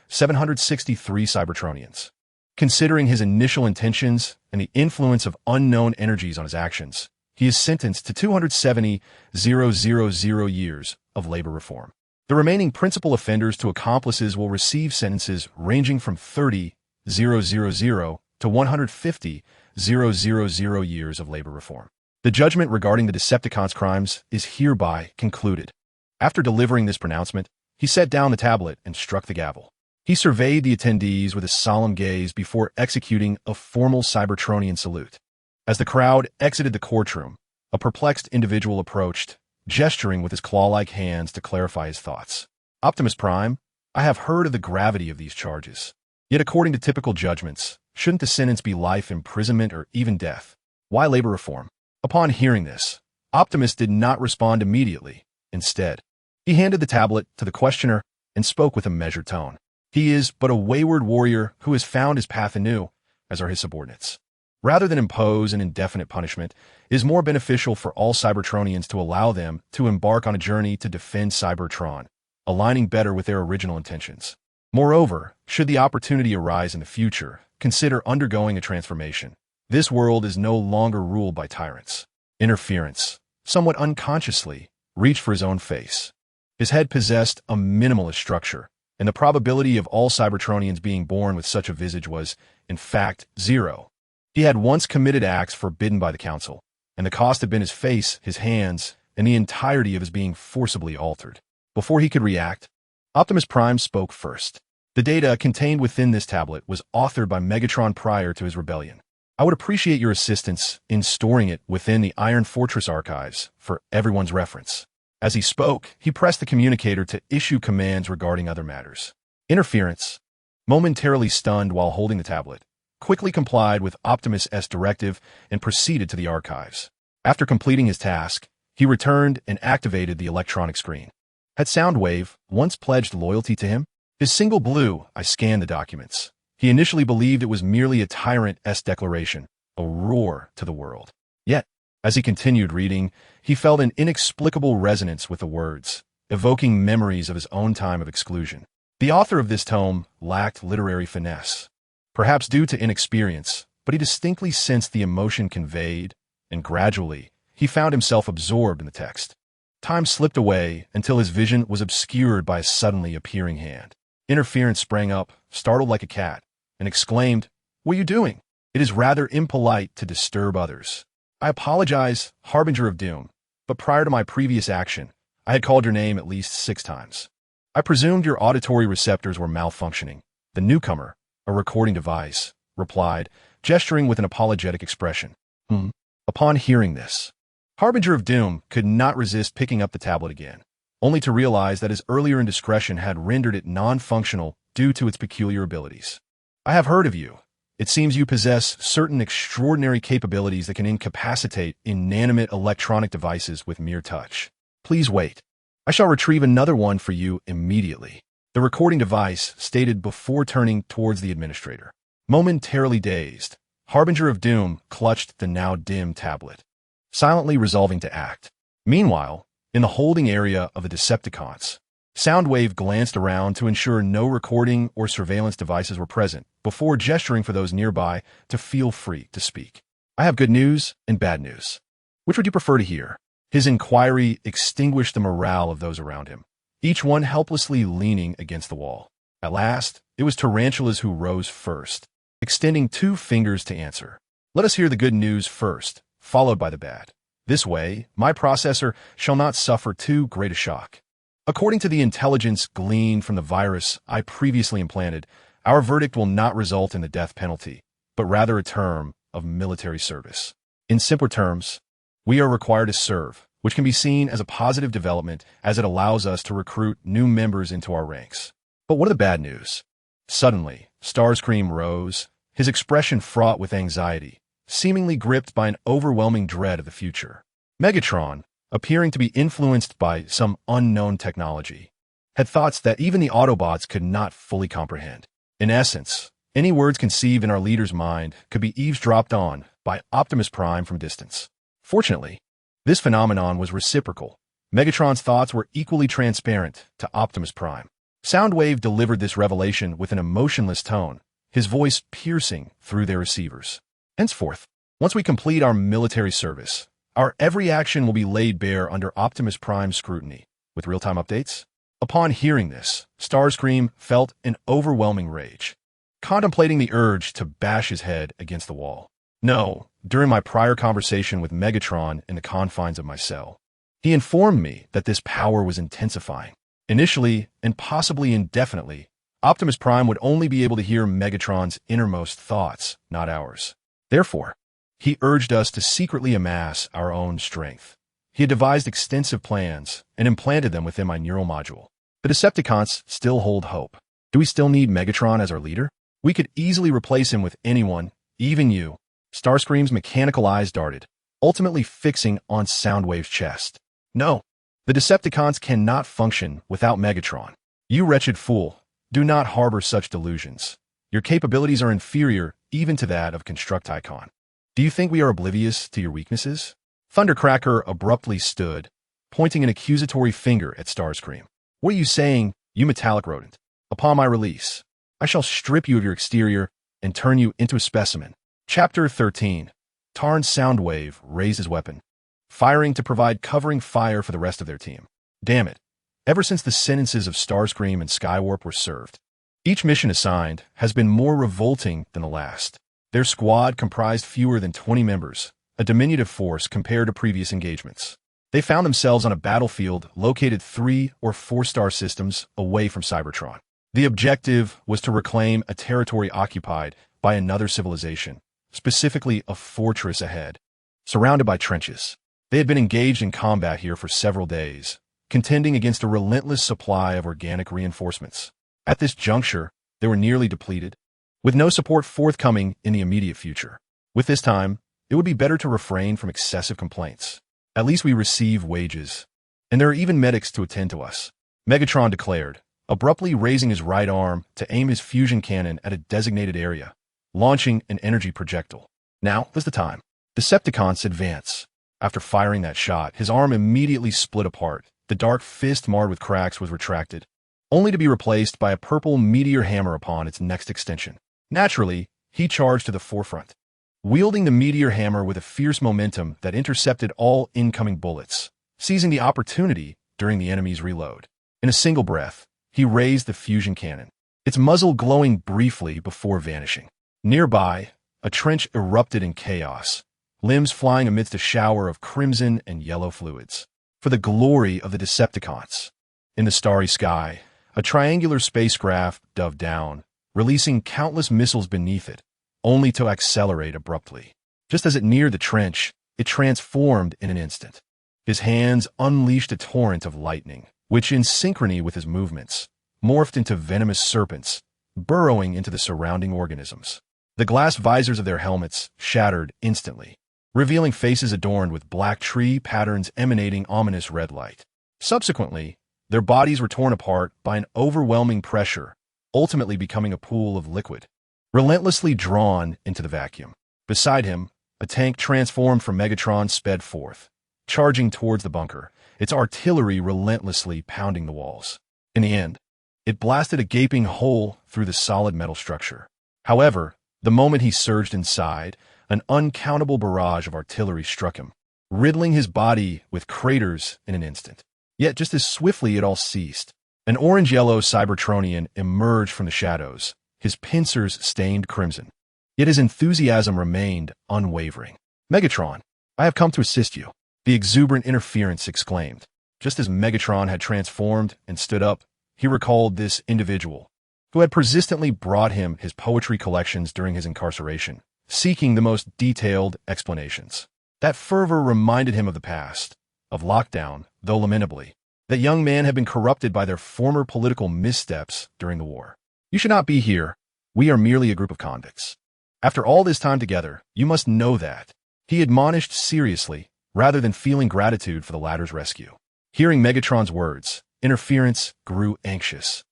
763 Cybertronians. Considering his initial intentions and the influence of unknown energies on his actions, he is sentenced to 270,000 years of labor reform. The remaining principal offenders to accomplices will receive sentences ranging from 30,000 to 150,000 000 years of labor reform. The judgment regarding the Decepticons' crimes is hereby concluded. After delivering this pronouncement, he set down the tablet and struck the gavel. He surveyed the attendees with a solemn gaze before executing a formal Cybertronian salute. As the crowd exited the courtroom, a perplexed individual approached, gesturing with his claw-like hands to clarify his thoughts. Optimus Prime, I have heard of the gravity of these charges. Yet according to typical judgments, shouldn't the sentence be life imprisonment or even death? Why labor reform? Upon hearing this, Optimus did not respond immediately. Instead, he handed the tablet to the questioner and spoke with a measured tone. He is but a wayward warrior who has found his path anew, as are his subordinates. Rather than impose an indefinite punishment, it is more beneficial for all Cybertronians to allow them to embark on a journey to defend Cybertron, aligning better with their original intentions. Moreover, should the opportunity arise in the future, consider undergoing a transformation. This world is no longer ruled by tyrants. Interference, somewhat unconsciously, reached for his own face. His head possessed a minimalist structure, and the probability of all Cybertronians being born with such a visage was, in fact, 0. He had once committed acts forbidden by the Council, and the cost had been his face, his hands, and the entirety of his being forcibly altered. Before he could react, Optimus Prime spoke first. The data contained within this tablet was authored by Megatron prior to his rebellion. I would appreciate your assistance in storing it within the Iron Fortress archives for everyone's reference. As he spoke, he pressed the communicator to issue commands regarding other matters. Interference, momentarily stunned while holding the tablet, quickly complied with Optimus' directive and proceeded to the archives. After completing his task, he returned and activated the electronic screen. Had Soundwave once pledged loyalty to him? His single blue, I scanned the documents. He initially believed it was merely a tyrant's declaration, a roar to the world. Yet, as he continued reading, he felt an inexplicable resonance with the words, evoking memories of his own time of exclusion. The author of this tome lacked literary finesse, perhaps due to inexperience, but he distinctly sensed the emotion conveyed, and gradually, he found himself absorbed in the text. Time slipped away until his vision was obscured by a suddenly appearing hand. Interference sprang up, startled like a cat, and exclaimed, "What are you doing? It is rather impolite to disturb others. I apologize, Harbinger of Doom, but prior to my previous action, I had called your name at least 6 times. I presumed your auditory receptors were malfunctioning." The newcomer, a recording device, replied, gesturing with an apologetic expression. Upon hearing this, Harbinger of Doom could not resist picking up the tablet again, only to realize that his earlier indiscretion had rendered it non-functional due to its peculiar abilities. I have heard of you. It seems you possess certain extraordinary capabilities that can incapacitate inanimate electronic devices with mere touch. Please wait. I shall retrieve another one for you immediately. The recording device stated before turning towards the administrator. Momentarily dazed, Harbinger of Doom clutched the now dim tablet, silently resolving to act. Meanwhile, in the holding area of the Decepticons, Soundwave glanced around to ensure no recording or surveillance devices were present before gesturing for those nearby to feel free to speak. I have good news and bad news. Which would you prefer to hear? His inquiry extinguished the morale of those around him, each one helplessly leaning against the wall. At last, it was Tarantulas who rose first, extending 2 fingers to answer. Let us hear the good news first, followed by the bad. This way, my processor shall not suffer too great a shock. According to the intelligence gleaned from the virus I previously implanted, our verdict will not result in the death penalty, but rather a term of military service. In simpler terms, we are required to serve, which can be seen as a positive development as it allows us to recruit new members into our ranks. But what are the bad news? Suddenly, Starscream rose, his expression fraught with anxiety, seemingly gripped by an overwhelming dread of the future. Megatron, appearing to be influenced by some unknown technology, had thoughts that even the Autobots could not fully comprehend. In essence, any words conceived in our leader's mind could be eavesdropped on by Optimus Prime from distance. Fortunately, this phenomenon was reciprocal. Megatron's thoughts were equally transparent to Optimus Prime. Soundwave delivered this revelation with an emotionless tone, his voice piercing through their receivers. Henceforth, once we complete our military service, our every action will be laid bare under Optimus Prime's scrutiny, with real-time updates. Upon hearing this, Starscream felt an overwhelming rage, contemplating the urge to bash his head against the wall. No, during my prior conversation with Megatron in the confines of my cell. He informed me that this power was intensifying. Initially, and possibly indefinitely, Optimus Prime would only be able to hear Megatron's innermost thoughts, not ours. Therefore, he urged us to secretly amass our own strength. He had devised extensive plans and implanted them within my neural module. The Decepticons still hold hope. Do we still need Megatron as our leader? We could easily replace him with anyone, even you. Starscream's mechanical eyes darted, ultimately fixing on Soundwave's chest. No, the Decepticons cannot function without Megatron. You wretched fool, do not harbor such delusions. Your capabilities are inferior even to that of Constructicon. Do you think we are oblivious to your weaknesses? Thundercracker abruptly stood, pointing an accusatory finger at Starscream. What are you saying, you metallic rodent? Upon my release, I shall strip you of your exterior and turn you into a specimen. Chapter 13. Tarn Soundwave raised his weapon, firing to provide covering fire for the rest of their team. Damn it. Ever since the sentences of Starscream and Skywarp were served, each mission assigned has been more revolting than the last. Their squad comprised fewer than 20 members, a diminutive force compared to previous engagements. They found themselves on a battlefield located 3 or 4-star systems away from Cybertron. The objective was to reclaim a territory occupied by another civilization, specifically a fortress ahead, surrounded by trenches. They had been engaged in combat here for several days, contending against a relentless supply of organic reinforcements. At this juncture, they were nearly depleted, with no support forthcoming in the immediate future. With this time, it would be better to refrain from excessive complaints. At least we receive wages, and there are even medics to attend to us, Megatron declared, abruptly raising his right arm to aim his fusion cannon at a designated area, launching an energy projectile. Now is the time. Decepticons advance. After firing that shot, his arm immediately split apart. The dark fist marred with cracks was retracted, only to be replaced by a purple meteor hammer upon its next extension. Naturally, he charged to the forefront, wielding the meteor hammer with a fierce momentum that intercepted all incoming bullets, seizing the opportunity during the enemy's reload. In a single breath, he raised the fusion cannon, its muzzle glowing briefly before vanishing. Nearby, a trench erupted in chaos, limbs flying amidst a shower of crimson and yellow fluids. For the glory of the Decepticons. In the starry sky, a triangular spacecraft dove down, releasing countless missiles beneath it, only to accelerate abruptly. Just as it neared the trench, it transformed in an instant. His hands unleashed a torrent of lightning, which in synchrony with his movements, morphed into venomous serpents, burrowing into the surrounding organisms. The glass visors of their helmets shattered instantly, revealing faces adorned with black tree patterns emanating ominous red light. Subsequently, their bodies were torn apart by an overwhelming pressure, ultimately becoming a pool of liquid, relentlessly drawn into the vacuum. Beside him, a tank transformed from Megatron sped forth, charging towards the bunker, its artillery relentlessly pounding the walls. In the end, it blasted a gaping hole through the solid metal structure. However, the moment he surged inside, an uncountable barrage of artillery struck him, riddling his body with craters in an instant. Yet just as swiftly it all ceased, an orange-yellow Cybertronian emerged from the shadows, his pincers stained crimson. Yet his enthusiasm remained unwavering. "Megatron, I have come to assist you," the exuberant interference exclaimed. Just as Megatron had transformed and stood up, he recalled this individual, who had persistently brought him his poetry collections during his incarceration, seeking the most detailed explanations. That fervor reminded him of the past, of lockdown, though lamentably. That young man had been corrupted by their former political missteps during the war. "You should not be here. We are merely a group of convicts. After all this time together, you must know that," he admonished seriously, rather than feeling gratitude for the latter's rescue. Hearing Megatron's words, Interference grew anxious,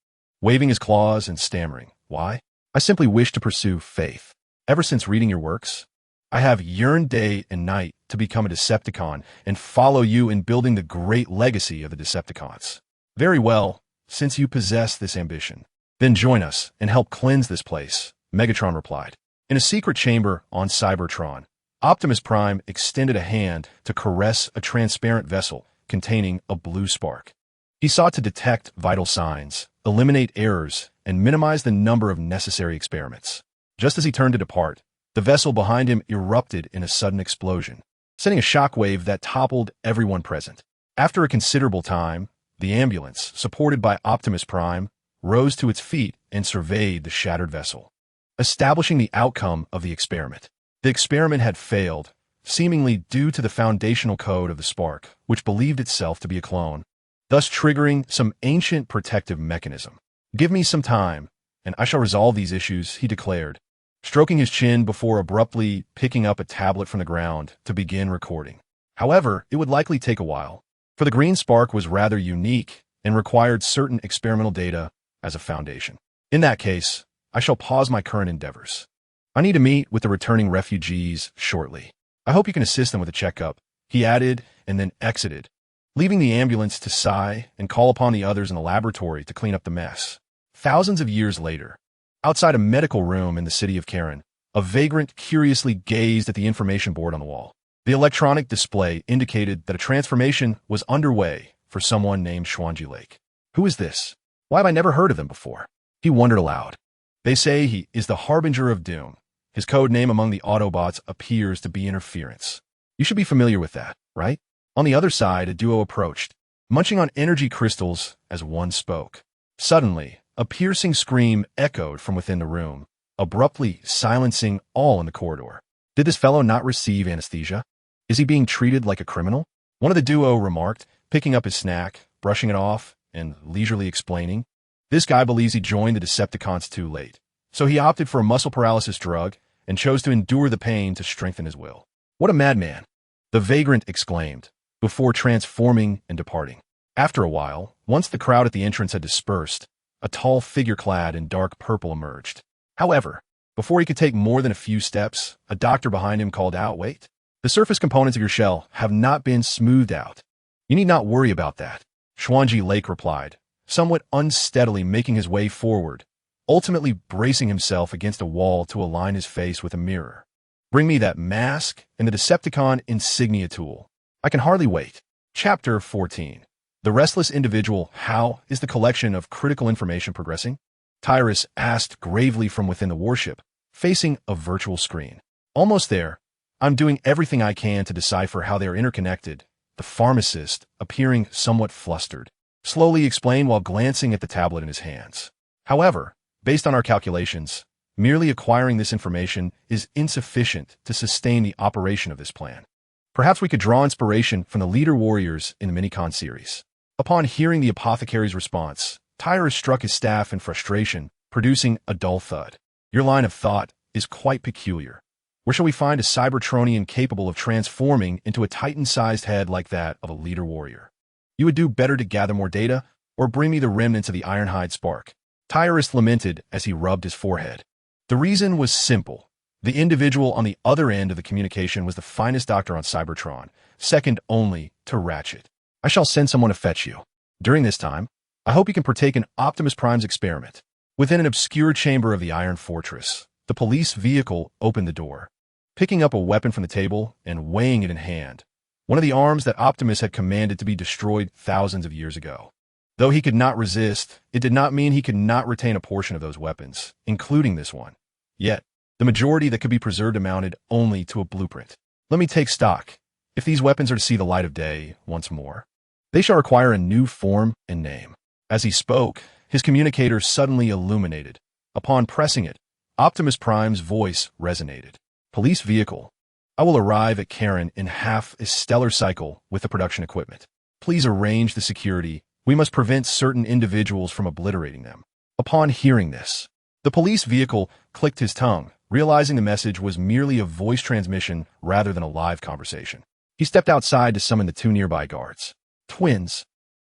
waving his claws and stammering. "Why? I simply wish to pursue faith. Ever since reading your works, I have yearned day and night to become a Decepticon and follow you in building the great legacy of the Decepticons." "Very well, since you possess this ambition, then join us and help cleanse this place," Megatron replied. In a secret chamber on Cybertron, Optimus Prime extended a hand to caress a transparent vessel containing a blue spark. He sought to detect vital signs, eliminate errors, and minimize the number of necessary experiments. Just as he turned to depart, The vessel behind him erupted in a sudden explosion, sending a shockwave that toppled everyone present. After a considerable time, the ambulance, supported by Optimus Prime, rose to its feet and surveyed the shattered vessel, establishing the outcome of the experiment. The experiment had failed, seemingly due to the foundational code of the Spark, which believed itself to be a clone, thus triggering some ancient protective mechanism. "Give me some time, and I shall resolve these issues," he declared, stroking his chin before abruptly picking up a tablet from the ground to begin recording. However, it would likely take a while, for the green spark was rather unique and required certain experimental data as a foundation. "In that case, I shall pause my current endeavors. I need to meet with the returning refugees shortly. I hope you can assist them with a checkup," he added, and then exited, leaving the ambulance to sigh and call upon the others in the laboratory to clean up the mess. Thousands of years later, outside a medical room in the city of Karen, a vagrant curiously gazed at the information board on the wall. The electronic display indicated that a transformation was underway for someone named Schwanji Lake. "Who is this? Why have I never heard of him before?" he wondered aloud. "They say he is the Harbinger of Doom. His code name among the Autobots appears to be Interference. You should be familiar with that, right?" On the other side, a duo approached, munching on energy crystals as one spoke. Suddenly, a piercing scream echoed from within the room, abruptly silencing all in the corridor. Did this fellow not receive anesthesia? Is he being treated like a criminal? One of the duo remarked, picking up his snack, brushing it off, and leisurely explaining. This guy believes he joined the Decepticons too late, so he opted for a muscle paralysis drug and chose to endure the pain to strengthen his will. "What a madman!" the vagrant exclaimed, before transforming and departing. After a while, once the crowd at the entrance had dispersed, a tall figure clad in dark purple emerged. However, before he could take more than a few steps, a doctor behind him called out, "Wait, the surface components of your shell have not been smoothed out. You need not worry about that," Schwanji Lake replied, somewhat unsteadily making his way forward, ultimately bracing himself against a wall to align his face with a mirror. "Bring me that mask and the Decepticon insignia tool. I can hardly wait." Chapter 14. The Restless Individual. How is the collection of critical information progressing? Tyrus asked gravely from within the warship, facing a virtual screen. "Almost there. I'm doing everything I can to decipher how they are interconnected," the pharmacist, appearing somewhat flustered, slowly explained while glancing at the tablet in his hands. "However, based on our calculations, merely acquiring this information is insufficient to sustain the operation of this plan. Perhaps we could draw inspiration from the leader warriors in the Minicon series." Upon hearing the apothecary's response, Tyrus struck his staff in frustration, producing a dull thud. "Your line of thought is quite peculiar. Where shall we find a Cybertronian capable of transforming into a Titan-sized head like that of a leader warrior? You would do better to gather more data, or bring me the remnants of the Ironhide Spark," Tyrus lamented as he rubbed his forehead. The reason was simple. The individual on the other end of the communication was the finest doctor on Cybertron, second only to Ratchet. "I shall send someone to fetch you. During this time, I hope you can partake in Optimus Prime's experiment." Within an obscure chamber of the Iron Fortress, the police vehicle opened the door, picking up a weapon from the table and weighing it in hand, one of the arms that Optimus had commanded to be destroyed thousands of years ago. Though he could not resist, it did not mean he could not retain a portion of those weapons, including this one. Yet, the majority that could be preserved amounted only to a blueprint. "Let me take stock. If these weapons are to see the light of day once more, they shall require a new form and name." As he spoke, his communicator suddenly illuminated. Upon pressing it, Optimus Prime's voice resonated. "Police vehicle. I will arrive at Karen in half a stellar cycle with the production equipment. Please arrange the security. We must prevent certain individuals from obliterating them." Upon hearing this, the police vehicle clicked his tongue, realizing the message was merely a voice transmission rather than a live conversation. He stepped outside to summon the two nearby guards. "Twins,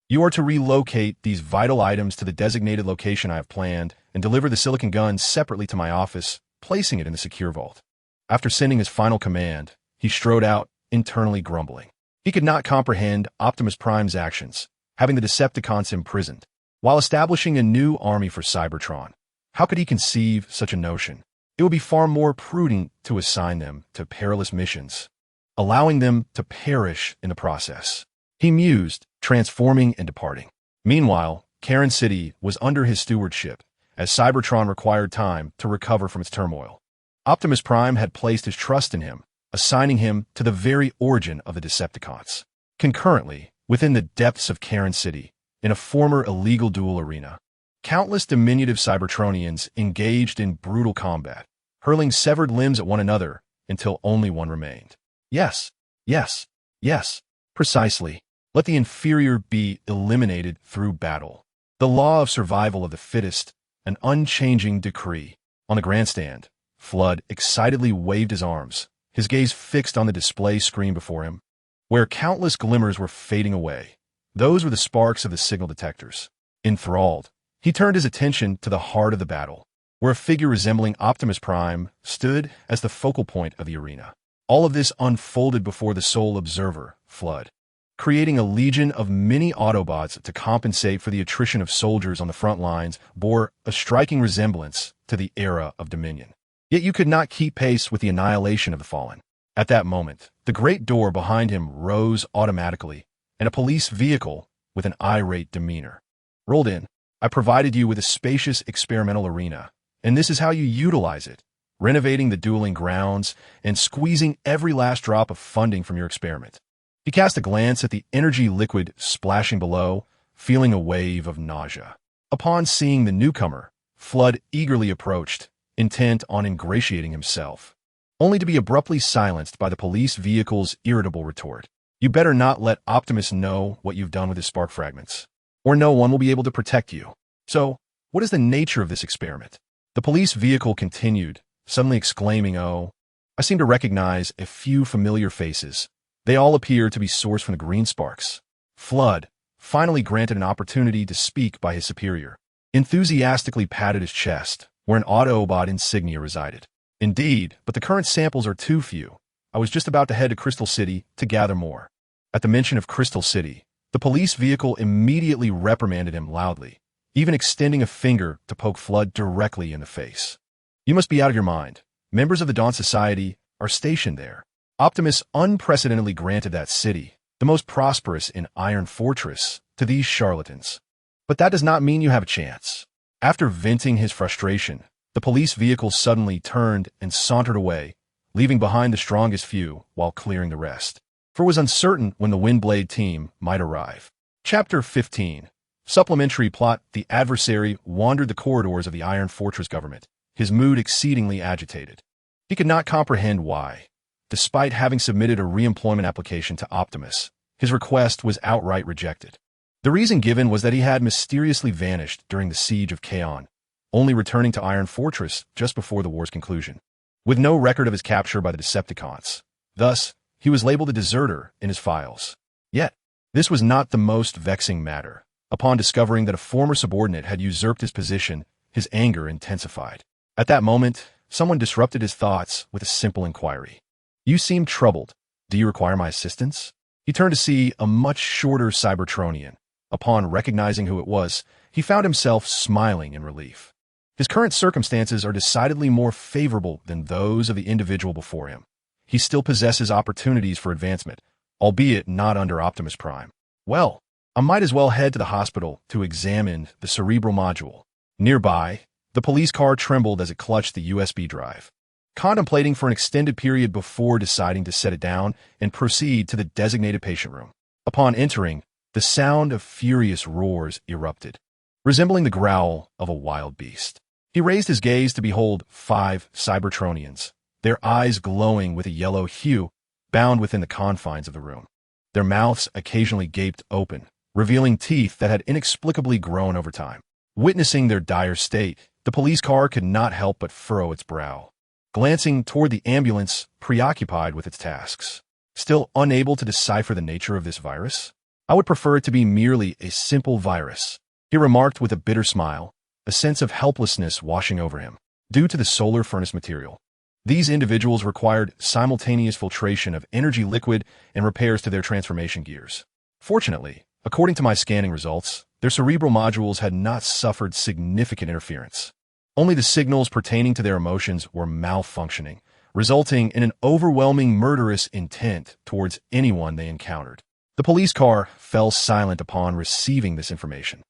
you are to relocate these vital items to the designated location I have planned and deliver the silicon gun separately to my office, placing it in the secure vault." After sending his final command, he strode out, internally grumbling. He could not comprehend Optimus Prime's actions, having the Decepticons imprisoned, while establishing a new army for Cybertron. How could he conceive such a notion? It would be far more prudent to assign them to perilous missions, allowing them to perish in the process. He mused, transforming and departing. Meanwhile, Karen City was under his stewardship, as Cybertron required time to recover from its turmoil. Optimus Prime had placed his trust in him, assigning him to the very origin of the Decepticons. Concurrently, within the depths of Karen City, in a former illegal duel arena, countless diminutive Cybertronians engaged in brutal combat, hurling severed limbs at one another until only one remained. Yes, yes, yes, precisely. Let the inferior be eliminated through battle. The law of survival of the fittest, an unchanging decree. On the grandstand, Flood excitedly waved his arms, his gaze fixed on the display screen before him, where countless glimmers were fading away. Those were the sparks of the signal detectors. Enthralled, he turned his attention to the heart of the battle, where a figure resembling Optimus Prime stood as the focal point of the arena. All of this unfolded before the sole observer, Flood, creating a legion of mini Autobots to compensate for the attrition of soldiers on the front lines bore a striking resemblance to the era of Dominion. Yet you could not keep pace with the annihilation of the fallen. At that moment, the great door behind him rose automatically, and a police vehicle, with an irate demeanor, rolled in. I provided you with a spacious experimental arena, and this is how you utilize it, renovating the dueling grounds and squeezing every last drop of funding from your experiment. He cast a glance at the energy liquid splashing below, feeling a wave of nausea. Upon seeing the newcomer, Flood eagerly approached, intent on ingratiating himself, only to be abruptly silenced by the police vehicle's irritable retort. You better not let Optimus know what you've done with his spark fragments, or no one will be able to protect you. So, what is the nature of this experiment? The police vehicle continued, suddenly exclaiming, "Oh, I seem to recognize a few familiar faces. They all appear to be sourced from the green sparks." Flood, finally granted an opportunity to speak by his superior, enthusiastically patted his chest, where an Autobot insignia resided. "Indeed, but the current samples are too few. I was just about to head to Crystal City to gather more." At the mention of Crystal City, the police vehicle immediately reprimanded him loudly, even extending a finger to poke Flood directly in the face. "You must be out of your mind. Members of the Dawn Society are stationed there. Optimus unprecedentedly granted that city, the most prosperous in Iron Fortress, to these charlatans. But that does not mean you have a chance." After venting his frustration, the police vehicle suddenly turned and sauntered away, leaving behind the strongest few while clearing the rest. For it was uncertain when the Windblade team might arrive. Chapter 15. Supplementary plot. The adversary wandered the corridors of the Iron Fortress government, his mood exceedingly agitated. He could not comprehend why, despite having submitted a re-employment application to Optimus, his request was outright rejected. The reason given was that he had mysteriously vanished during the siege of Kaon, only returning to Iron Fortress just before the war's conclusion, with no record of his capture by the Decepticons. Thus, he was labeled a deserter in his files. Yet, this was not the most vexing matter. Upon discovering that a former subordinate had usurped his position, his anger intensified. At that moment, someone disrupted his thoughts with a simple inquiry. "You seem troubled. Do you require my assistance?" He turned to see a much shorter Cybertronian. Upon recognizing who it was, he found himself smiling in relief. His current circumstances are decidedly more favorable than those of the individual before him. He still possesses opportunities for advancement, albeit not under Optimus Prime. "Well, I might as well head to the hospital to examine the cerebral module." Nearby, the police car trembled as it clutched the USB drive, contemplating for an extended period before deciding to set it down and proceed to the designated patient room. Upon entering, the sound of furious roars erupted, resembling the growl of a wild beast. He raised his gaze to behold 5 Cybertronians, their eyes glowing with a yellow hue, bound within the confines of the room. Their mouths occasionally gaped open, revealing teeth that had inexplicably grown over time. Witnessing their dire state, the police car could not help but furrow its brow, glancing toward the ambulance preoccupied with its tasks. Still unable to decipher the nature of this virus? "I would prefer it to be merely a simple virus," he remarked with a bitter smile, a sense of helplessness washing over him. Due to the solar furnace material, these individuals required simultaneous filtration of energy liquid and repairs to their transformation gears. Fortunately, according to my scanning results, their cerebral modules had not suffered significant interference. Only the signals pertaining to their emotions were malfunctioning, resulting in an overwhelming murderous intent towards anyone they encountered. The police car fell silent upon receiving this information.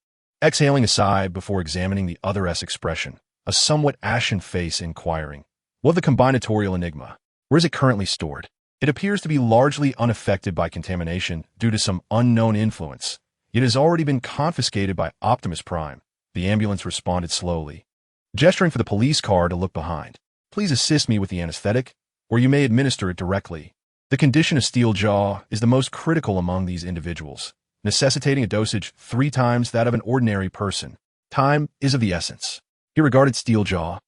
Exhaling a sigh before examining the other's expression, a somewhat ashen face inquiring, Well, the combinatorial enigma. Where is it currently stored? It appears to be largely unaffected by contamination due to some unknown influence. It has already been confiscated by Optimus Prime. The ambulance responded slowly, gesturing for the police car to look behind. Please assist me with the anesthetic, or you may administer it directly. The condition of Steeljaw is the most critical among these individuals, necessitating a dosage 3 times that of an ordinary person. Time is of the essence. He regarded Steeljaw,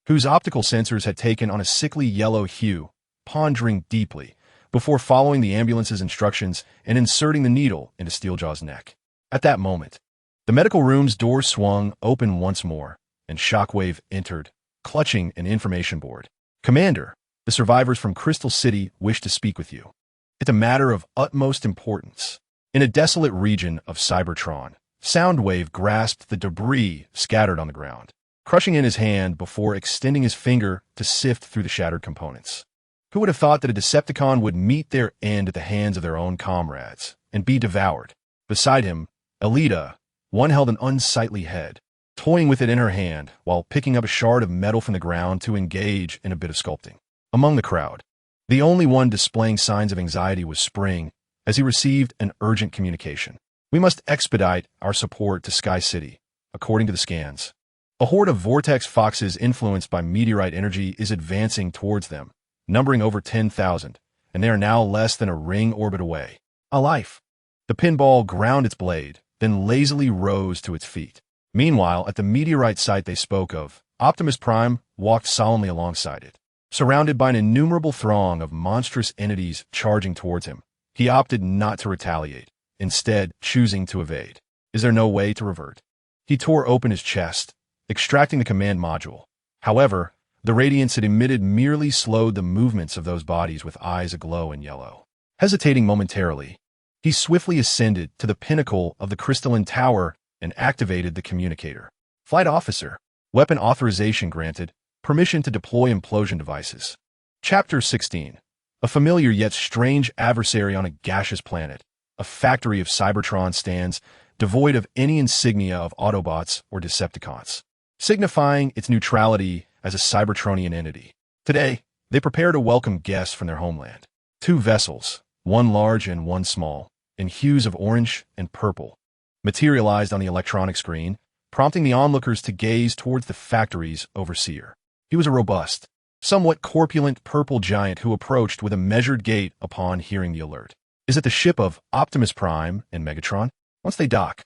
whose optical sensors had taken on a sickly yellow hue, pondering deeply, before following the ambulance's instructions and inserting the needle into Steeljaw's neck. At that moment, the medical room's door swung open once more, and Shockwave entered, clutching an information board. Commander, the survivors from Crystal City wish to speak with you. It's a matter of utmost importance. In a desolate region of Cybertron, Soundwave grasped the debris scattered on the ground, crushing in his hand before extending his finger to sift through the shattered components. Who would have thought that a Decepticon would meet their end at the hands of their own comrades and be devoured? Beside him, Elita, one held an unsightly head, toying with it in her hand while picking up a shard of metal from the ground to engage in a bit of sculpting. Among the crowd, the only one displaying signs of anxiety was Spring, as he received an urgent communication. We must expedite our support to Sky City, according to the scans. A horde of vortex foxes influenced by meteorite energy is advancing towards them, numbering over 10,000, and they are now less than a ring orbit away. A life. The pinball ground its blade, then lazily rose to its feet. Meanwhile, at the meteorite site they spoke of, Optimus Prime walked solemnly alongside it. Surrounded by an innumerable throng of monstrous entities charging towards him, he opted not to retaliate, instead choosing to evade. Is there no way to revert? He tore open his chest, extracting the command module. However, the radiance it emitted merely slowed the movements of those bodies with eyes aglow in yellow. Hesitating momentarily, he swiftly ascended to the pinnacle of the crystalline tower and activated the communicator. Flight officer, weapon authorization granted, permission to deploy implosion devices. Chapter 16. A familiar yet strange adversary on a gaseous planet. A factory of Cybertron stands, devoid of any insignia of Autobots or Decepticons, signifying its neutrality as a Cybertronian entity. Today, they prepare to welcome guests from their homeland. 2 vessels, one large and one small, in hues of orange and purple, materialized on the electronic screen, prompting the onlookers to gaze towards the factory's overseer. He was a robust, somewhat corpulent purple giant who approached with a measured gait upon hearing the alert. Is it the ship of Optimus Prime and Megatron? Once they dock,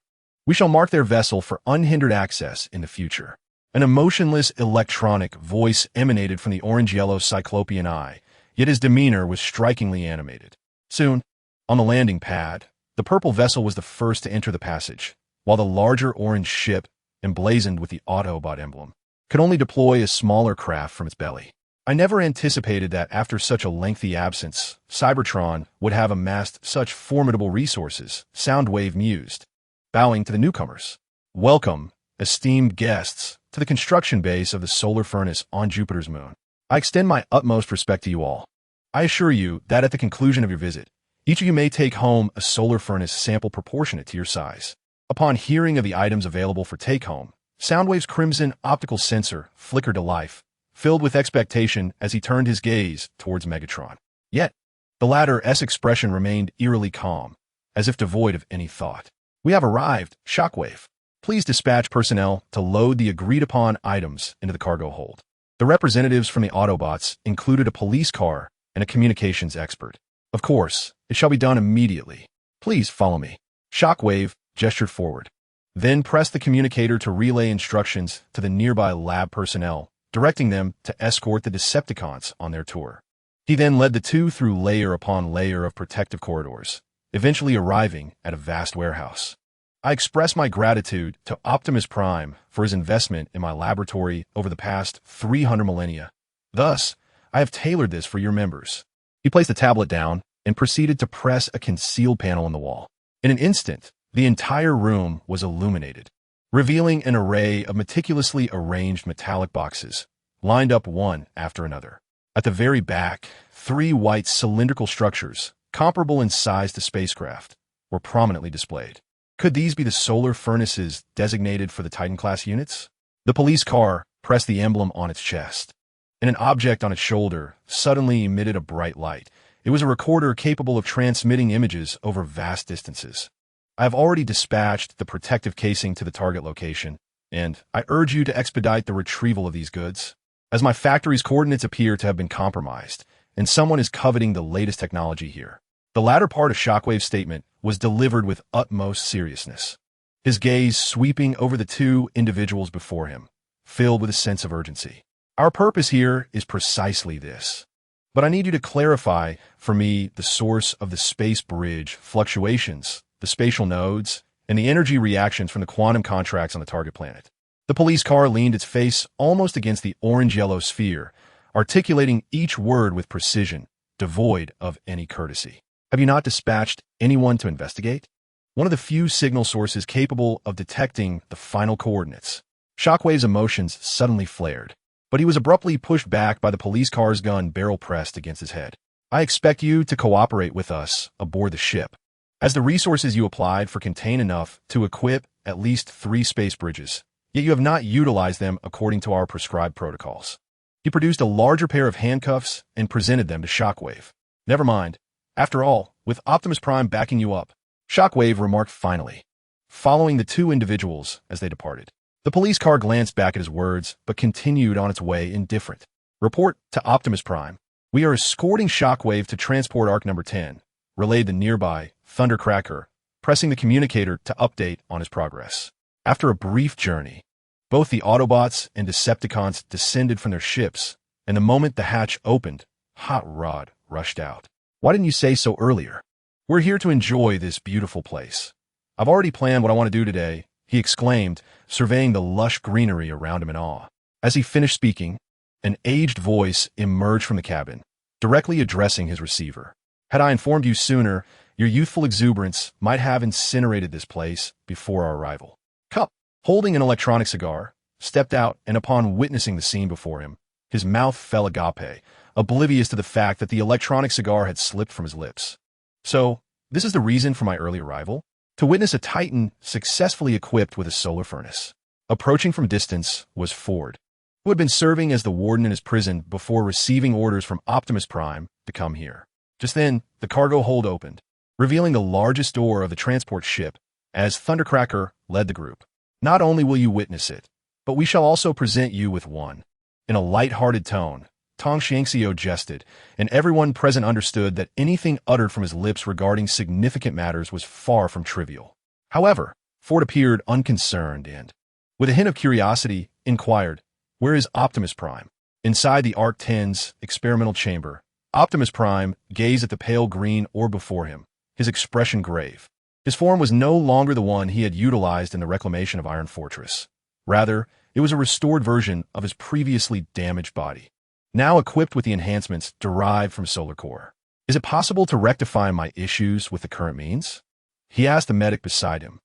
we shall mark their vessel for unhindered access in the future. An emotionless electronic voice emanated from the orange-yellow cyclopean eye, yet his demeanor was strikingly animated. Soon, on the landing pad, the purple vessel was the first to enter the passage, while the larger orange ship, emblazoned with the Autobot emblem, could only deploy a smaller craft from its belly. I never anticipated that after such a lengthy absence, Cybertron would have amassed such formidable resources, Soundwave mused, bowing to the newcomers. Welcome, esteemed guests, to the construction base of the solar furnace on Jupiter's moon. I extend my utmost respect to you all. I assure you that at the conclusion of your visit, each of you may take home a solar furnace sample proportionate to your size. Upon hearing of the items available for take-home, Soundwave's crimson optical sensor flickered to life, filled with expectation as he turned his gaze towards Megatron. Yet, the latter's expression remained eerily calm, as if devoid of any thought. We have arrived, Shockwave. Please dispatch personnel to load the agreed-upon items into the cargo hold. The representatives from the Autobots included a police car and a communications expert. Of course, it shall be done immediately. Please follow me. Shockwave gestured forward, then pressed the communicator to relay instructions to the nearby lab personnel, directing them to escort the Decepticons on their tour. He then led the 2 through layer upon layer of protective corridors, eventually arriving at a vast warehouse. I express my gratitude to Optimus Prime for his investment in my laboratory over the past 300 millennia. Thus, I have tailored this for your members. He placed the tablet down and proceeded to press a concealed panel on the wall. In an instant, the entire room was illuminated, revealing an array of meticulously arranged metallic boxes, lined up one after another. At the very back, 3 white cylindrical structures, comparable in size to spacecraft, were prominently displayed. Could these be the solar furnaces designated for the Titan-class units? The police car pressed the emblem on its chest, and an object on its shoulder suddenly emitted a bright light. It was a recorder capable of transmitting images over vast distances. I have already dispatched the protective casing to the target location, and I urge you to expedite the retrieval of these goods, as my factory's coordinates appear to have been compromised, and someone is coveting the latest technology here. The latter part of Shockwave's statement was delivered with utmost seriousness, his gaze sweeping over the two individuals before him, filled with a sense of urgency. Our purpose here is precisely this. But I need you to clarify for me the source of the space bridge fluctuations, the spatial nodes, and the energy reactions from the quantum contracts on the target planet. The police car leaned its face almost against the orange-yellow sphere, articulating each word with precision, devoid of any courtesy. Have you not dispatched anyone to investigate? One of the few signal sources capable of detecting the final coordinates. Shockwave's emotions suddenly flared, but he was abruptly pushed back by the police car's gun barrel pressed against his head. I expect you to cooperate with us aboard the ship, as the resources you applied for contain enough to equip at least 3 space bridges, yet you have not utilized them according to our prescribed protocols. He produced a larger pair of handcuffs and presented them to Shockwave. Never mind. After all, with Optimus Prime backing you up, Shockwave remarked finally, following the two individuals as they departed. The police car glanced back at his words, but continued on its way indifferent. Report to Optimus Prime. We are escorting Shockwave to transport Arc number 10, relayed the nearby Thundercracker, pressing the communicator to update on his progress. After a brief journey, both the Autobots and Decepticons descended from their ships, and the moment the hatch opened, Hot Rod rushed out. Why didn't you say so earlier? We're here to enjoy this beautiful place. I've already planned what I want to do today, he exclaimed, surveying the lush greenery around him in awe. As he finished speaking, an aged voice emerged from the cabin, directly addressing his receiver. Had I informed you sooner, your youthful exuberance might have incinerated this place before our arrival. Cup, holding an electronic cigar, stepped out, and upon witnessing the scene before him, his mouth fell agape, oblivious to the fact that the electronic cigar had slipped from his lips. So, this is the reason for my early arrival? To witness a Titan successfully equipped with a solar furnace. Approaching from distance was Ford, who had been serving as the warden in his prison before receiving orders from Optimus Prime to come here. Just then, the cargo hold opened, revealing the largest door of the transport ship as Thundercracker led the group. Not only will you witness it, but we shall also present you with one. In a light-hearted tone, Tong Xiangxiu jested, and everyone present understood that anything uttered from his lips regarding significant matters was far from trivial. However, Ford appeared unconcerned and, with a hint of curiosity, inquired, "Where is Optimus Prime?" Inside the Arc 10's experimental chamber, Optimus Prime gazed at the pale green orb before him, his expression grave. His form was no longer the one he had utilized in the reclamation of Iron Fortress. Rather, it was a restored version of his previously damaged body, now equipped with the enhancements derived from Solar Core. "Is it possible to rectify my issues with the current means?" he asked the medic beside him,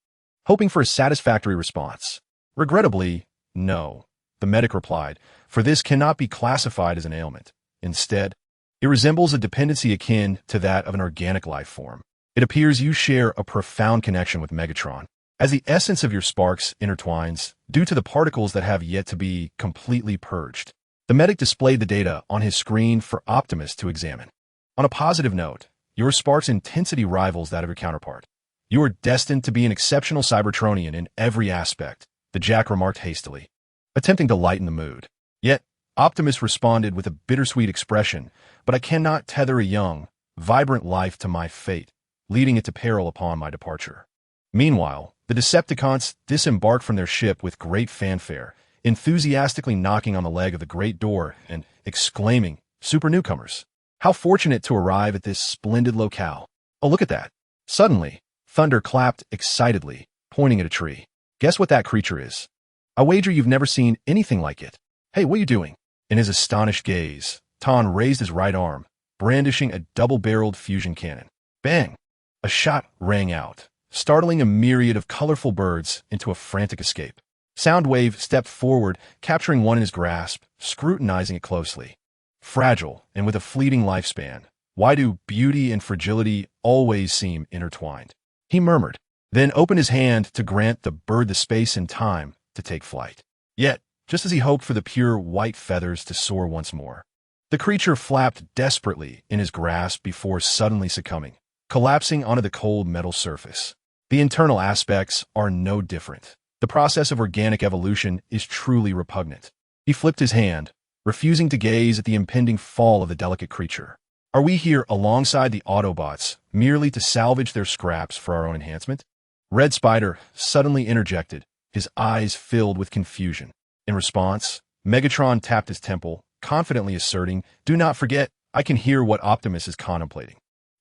hoping for a satisfactory response. "Regrettably, no," the medic replied, "for this cannot be classified as an ailment. Instead, it resembles a dependency akin to that of an organic life form. It appears you share a profound connection with Megatron, as the essence of your sparks intertwines due to the particles that have yet to be completely purged." The medic displayed the data on his screen for Optimus to examine. "On a positive note, your spark's intensity rivals that of your counterpart. You are destined to be an exceptional Cybertronian in every aspect," the Jack remarked hastily, attempting to lighten the mood. Yet, Optimus responded with a bittersweet expression, "But I cannot tether a young, vibrant life to my fate, leading it to peril upon my departure." Meanwhile, the Decepticons disembarked from their ship with great fanfare, enthusiastically knocking on the leg of the great door and exclaiming, "Super newcomers! How fortunate to arrive at this splendid locale. Oh, look at that." Suddenly, Thunder clapped excitedly, pointing at a tree. "Guess what that creature is? I wager you've never seen anything like it. Hey, what are you doing?" In his astonished gaze, Ton raised his right arm, brandishing a double-barreled fusion cannon. Bang! A shot rang out, startling a myriad of colorful birds into a frantic escape. Soundwave stepped forward, capturing one in his grasp, scrutinizing it closely. Fragile and with a fleeting lifespan, why do beauty and fragility always seem intertwined? He murmured, then opened his hand to grant the bird the space and time to take flight. Yet, just as he hoped for the pure white feathers to soar once more. The creature flapped desperately in his grasp before suddenly succumbing, collapsing onto the cold metal surface. The internal aspects are no different. The process of organic evolution is truly repugnant. He flipped his hand, refusing to gaze at the impending fall of the delicate creature. Are we here alongside the Autobots, merely to salvage their scraps for our own enhancement? Red Spider suddenly interjected, his eyes filled with confusion. In response, Megatron tapped his temple, confidently asserting, "Do not forget, I can hear what Optimus is contemplating.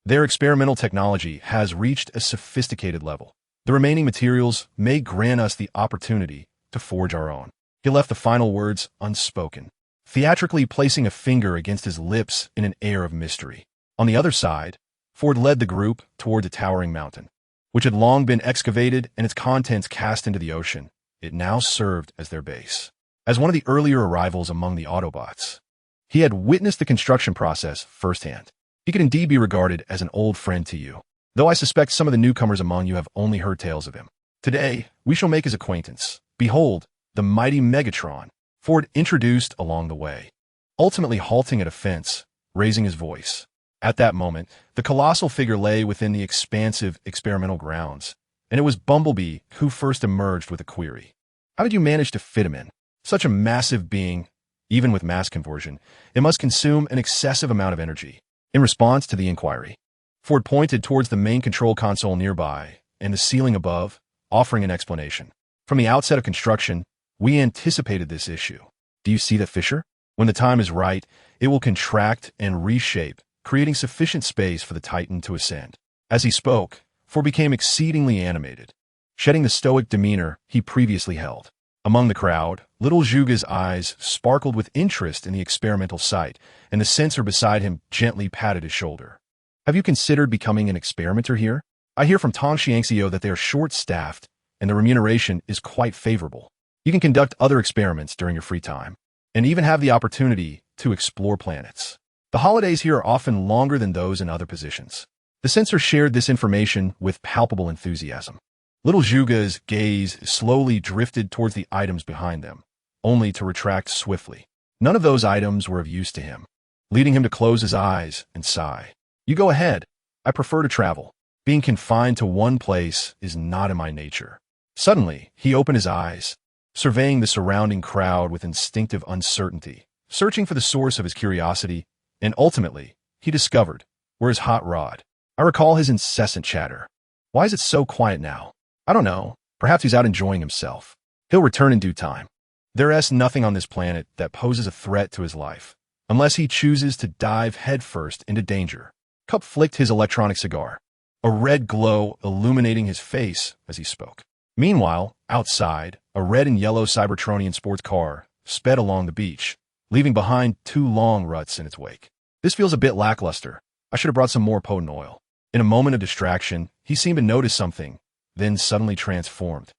Their experimental technology has reached a sophisticated level. The remaining materials may grant us the opportunity to forge our own." He left the final words unspoken, theatrically placing a finger against his lips in an air of mystery. On the other side, Ford led the group toward a towering mountain, which had long been excavated and its contents cast into the ocean. It now served as their base. As one of the earlier arrivals among the Autobots, he had witnessed the construction process firsthand. He could indeed be regarded as an old friend to you, though I suspect some of the newcomers among you have only heard tales of him. Today, we shall make his acquaintance. Behold, the mighty Megatron, Ford introduced along the way, ultimately halting at a fence, raising his voice. At that moment, the colossal figure lay within the expansive experimental grounds, and it was Bumblebee who first emerged with a query. How did you manage to fit him in? Such a massive being, even with mass conversion, it must consume an excessive amount of energy. In response to the inquiry, Ford pointed towards the main control console nearby and the ceiling above, offering an explanation. From the outset of construction, we anticipated this issue. Do you see that fissure? When the time is right, it will contract and reshape, creating sufficient space for the Titan to ascend. As he spoke, Ford became exceedingly animated, shedding the stoic demeanor he previously held. Among the crowd, little Zhuge's eyes sparkled with interest in the experimental site, and the sensor beside him gently patted his shoulder. Have you considered becoming an experimenter here? I hear from Tong Xiangxiu that they are short-staffed, and the remuneration is quite favorable. You can conduct other experiments during your free time, and even have the opportunity to explore planets. The holidays here are often longer than those in other positions. The censor shared this information with palpable enthusiasm. Little Zhuge's gaze slowly drifted towards the items behind them, only to retract swiftly. None of those items were of use to him, leading him to close his eyes and sigh. You go ahead. I prefer to travel. Being confined to one place is not in my nature. Suddenly, he opened his eyes, surveying the surrounding crowd with instinctive uncertainty, searching for the source of his curiosity, and ultimately, he discovered where his hot rod. I recall his incessant chatter. Why is it so quiet now? I don't know. Perhaps he's out enjoying himself. He'll return in due time. There is nothing on this planet that poses a threat to his life, unless he chooses to dive headfirst into danger. Cup flicked his electronic cigar, a red glow illuminating his face as he spoke. Meanwhile, outside, a red and yellow Cybertronian sports car sped along the beach, leaving behind 2 long ruts in its wake. This feels a bit lackluster. I should have brought some more potent oil. In a moment of distraction, he seemed to notice something, then suddenly transformed.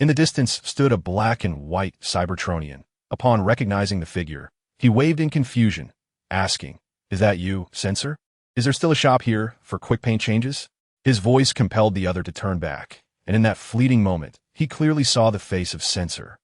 In the distance stood a black and white Cybertronian. Upon recognizing the figure, he waved in confusion, asking, "Is that you, Sensor? Is there still a shop here for quick paint changes?" His voice compelled the other to turn back, and in that fleeting moment, he clearly saw the face of Sensor,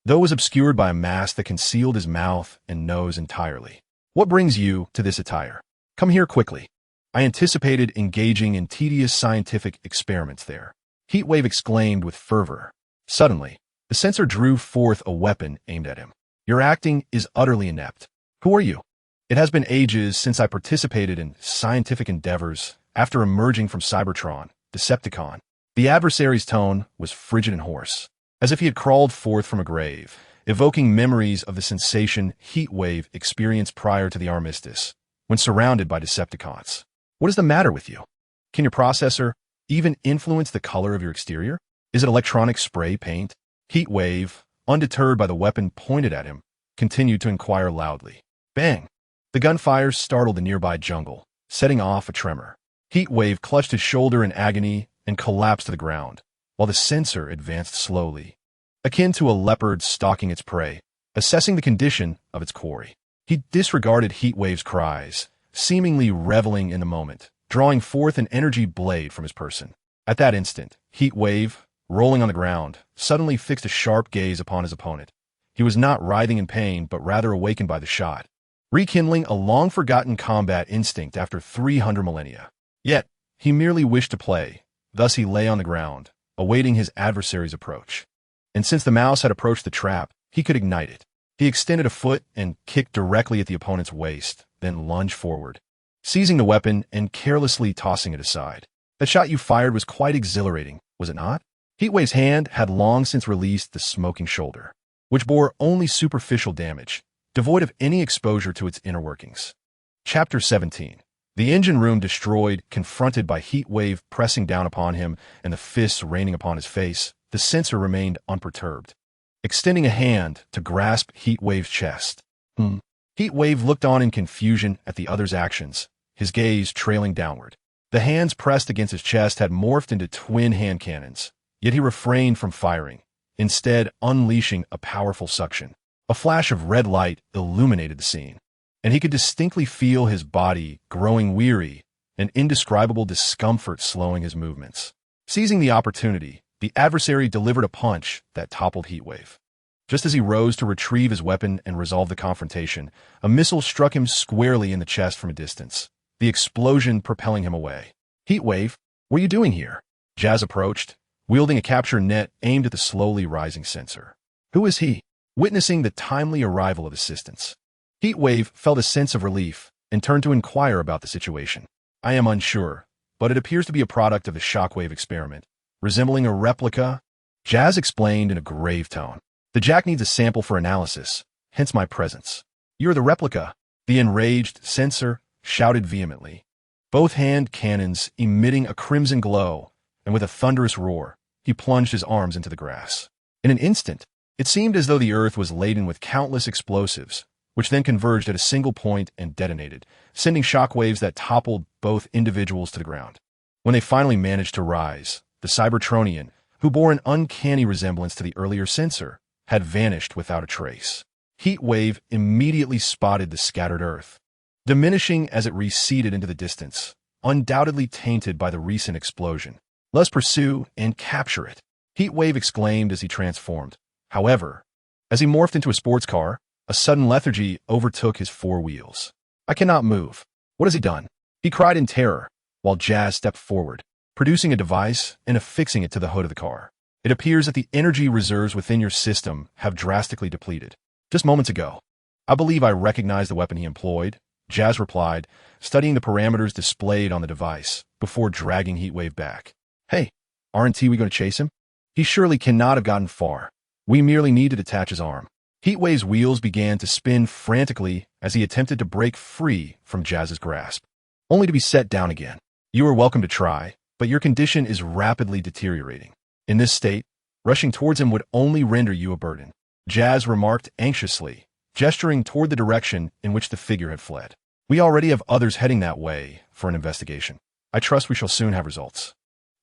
though it was obscured by a mask that concealed his mouth and nose entirely. "What brings you to this attire? Come here quickly. I anticipated engaging in tedious scientific experiments there," Heatwave exclaimed with fervor. Suddenly, the Sensor drew forth a weapon aimed at him. "Your acting is utterly inept. Who are you?" "It has been ages since I participated in scientific endeavors after emerging from Cybertron, Decepticon." The adversary's tone was frigid and hoarse, as if he had crawled forth from a grave, evoking memories of the sensation Heatwave experienced prior to the armistice, when surrounded by Decepticons. "What is the matter with you? Can your processor even influence the color of your exterior? Is it electronic spray paint?" Heatwave, undeterred by the weapon pointed at him, continued to inquire loudly. Bang! The gunfire startled the nearby jungle, setting off a tremor. Heatwave clutched his shoulder in agony and collapsed to the ground, while the Sensor advanced slowly, akin to a leopard stalking its prey, assessing the condition of its quarry. He disregarded Heatwave's cries, seemingly reveling in the moment, drawing forth an energy blade from his person. At that instant, Heatwave, rolling on the ground, suddenly fixed a sharp gaze upon his opponent, He was not writhing in pain, but rather awakened by the shot, rekindling a long-forgotten combat instinct after 300 millennia. Yet, he merely wished to play, thus he lay on the ground, awaiting his adversary's approach. And since the mouse had approached the trap, he could ignite it. He extended a foot and kicked directly at the opponent's waist, then lunged forward, seizing the weapon and carelessly tossing it aside. The shot you fired was quite exhilarating, was it not? Heatwave's hand had long since released the smoking shoulder, which bore only superficial damage, devoid of any exposure to its inner workings. Chapter 17. The engine room destroyed, confronted by Heatwave pressing down upon him and the fists raining upon his face, the censor remained unperturbed, extending a hand to grasp Heatwave's chest. Heatwave looked on in confusion at the other's actions, his gaze trailing downward. The hands pressed against his chest had morphed into twin hand cannons, yet he refrained from firing, instead unleashing a powerful suction. A flash of red light illuminated the scene, and he could distinctly feel his body growing weary and indescribable discomfort slowing his movements. Seizing the opportunity, the adversary delivered a punch that toppled Heatwave. Just as he rose to retrieve his weapon and resolve the confrontation, a missile struck him squarely in the chest from a distance, the explosion propelling him away. Heatwave, what are you doing here? Jazz approached, wielding a capture net aimed at the slowly rising censor. Who is he? Witnessing the timely arrival of assistance, Heatwave felt a sense of relief and turned to inquire about the situation. I am unsure, but it appears to be a product of the Shockwave experiment, resembling a replica. Jazz explained in a grave tone. The Jack needs a sample for analysis, hence my presence. You're the replica, the enraged censor shouted vehemently, both hand cannons emitting a crimson glow, and with a thunderous roar, he plunged his arms into the grass. In an instant, it seemed as though the earth was laden with countless explosives, which then converged at a single point and detonated, sending shockwaves that toppled both individuals to the ground. When they finally managed to rise, the Cybertronian, who bore an uncanny resemblance to the earlier censor, had vanished without a trace. Heatwave immediately spotted the scattered earth, diminishing as it receded into the distance, undoubtedly tainted by the recent explosion. Let's pursue and capture it, Heatwave exclaimed as he transformed. However, as he morphed into a sports car, a sudden lethargy overtook his four wheels. I cannot move. What has he done? He cried in terror, while Jazz stepped forward, producing a device and affixing it to the hood of the car. It appears that the energy reserves within your system have drastically depleted. Just moments ago, I believe I recognize the weapon he employed, Jazz replied, studying the parameters displayed on the device before dragging Heatwave back. Hey, aren't we going to chase him? He surely cannot have gotten far. We merely need to detach his arm. Heatwave's wheels began to spin frantically as he attempted to break free from Jazz's grasp, only to be set down again. You are welcome to try, but your condition is rapidly deteriorating. In this state, rushing towards him would only render you a burden, Jazz remarked anxiously, gesturing toward the direction in which the figure had fled. We already have others heading that way for an investigation. I trust we shall soon have results.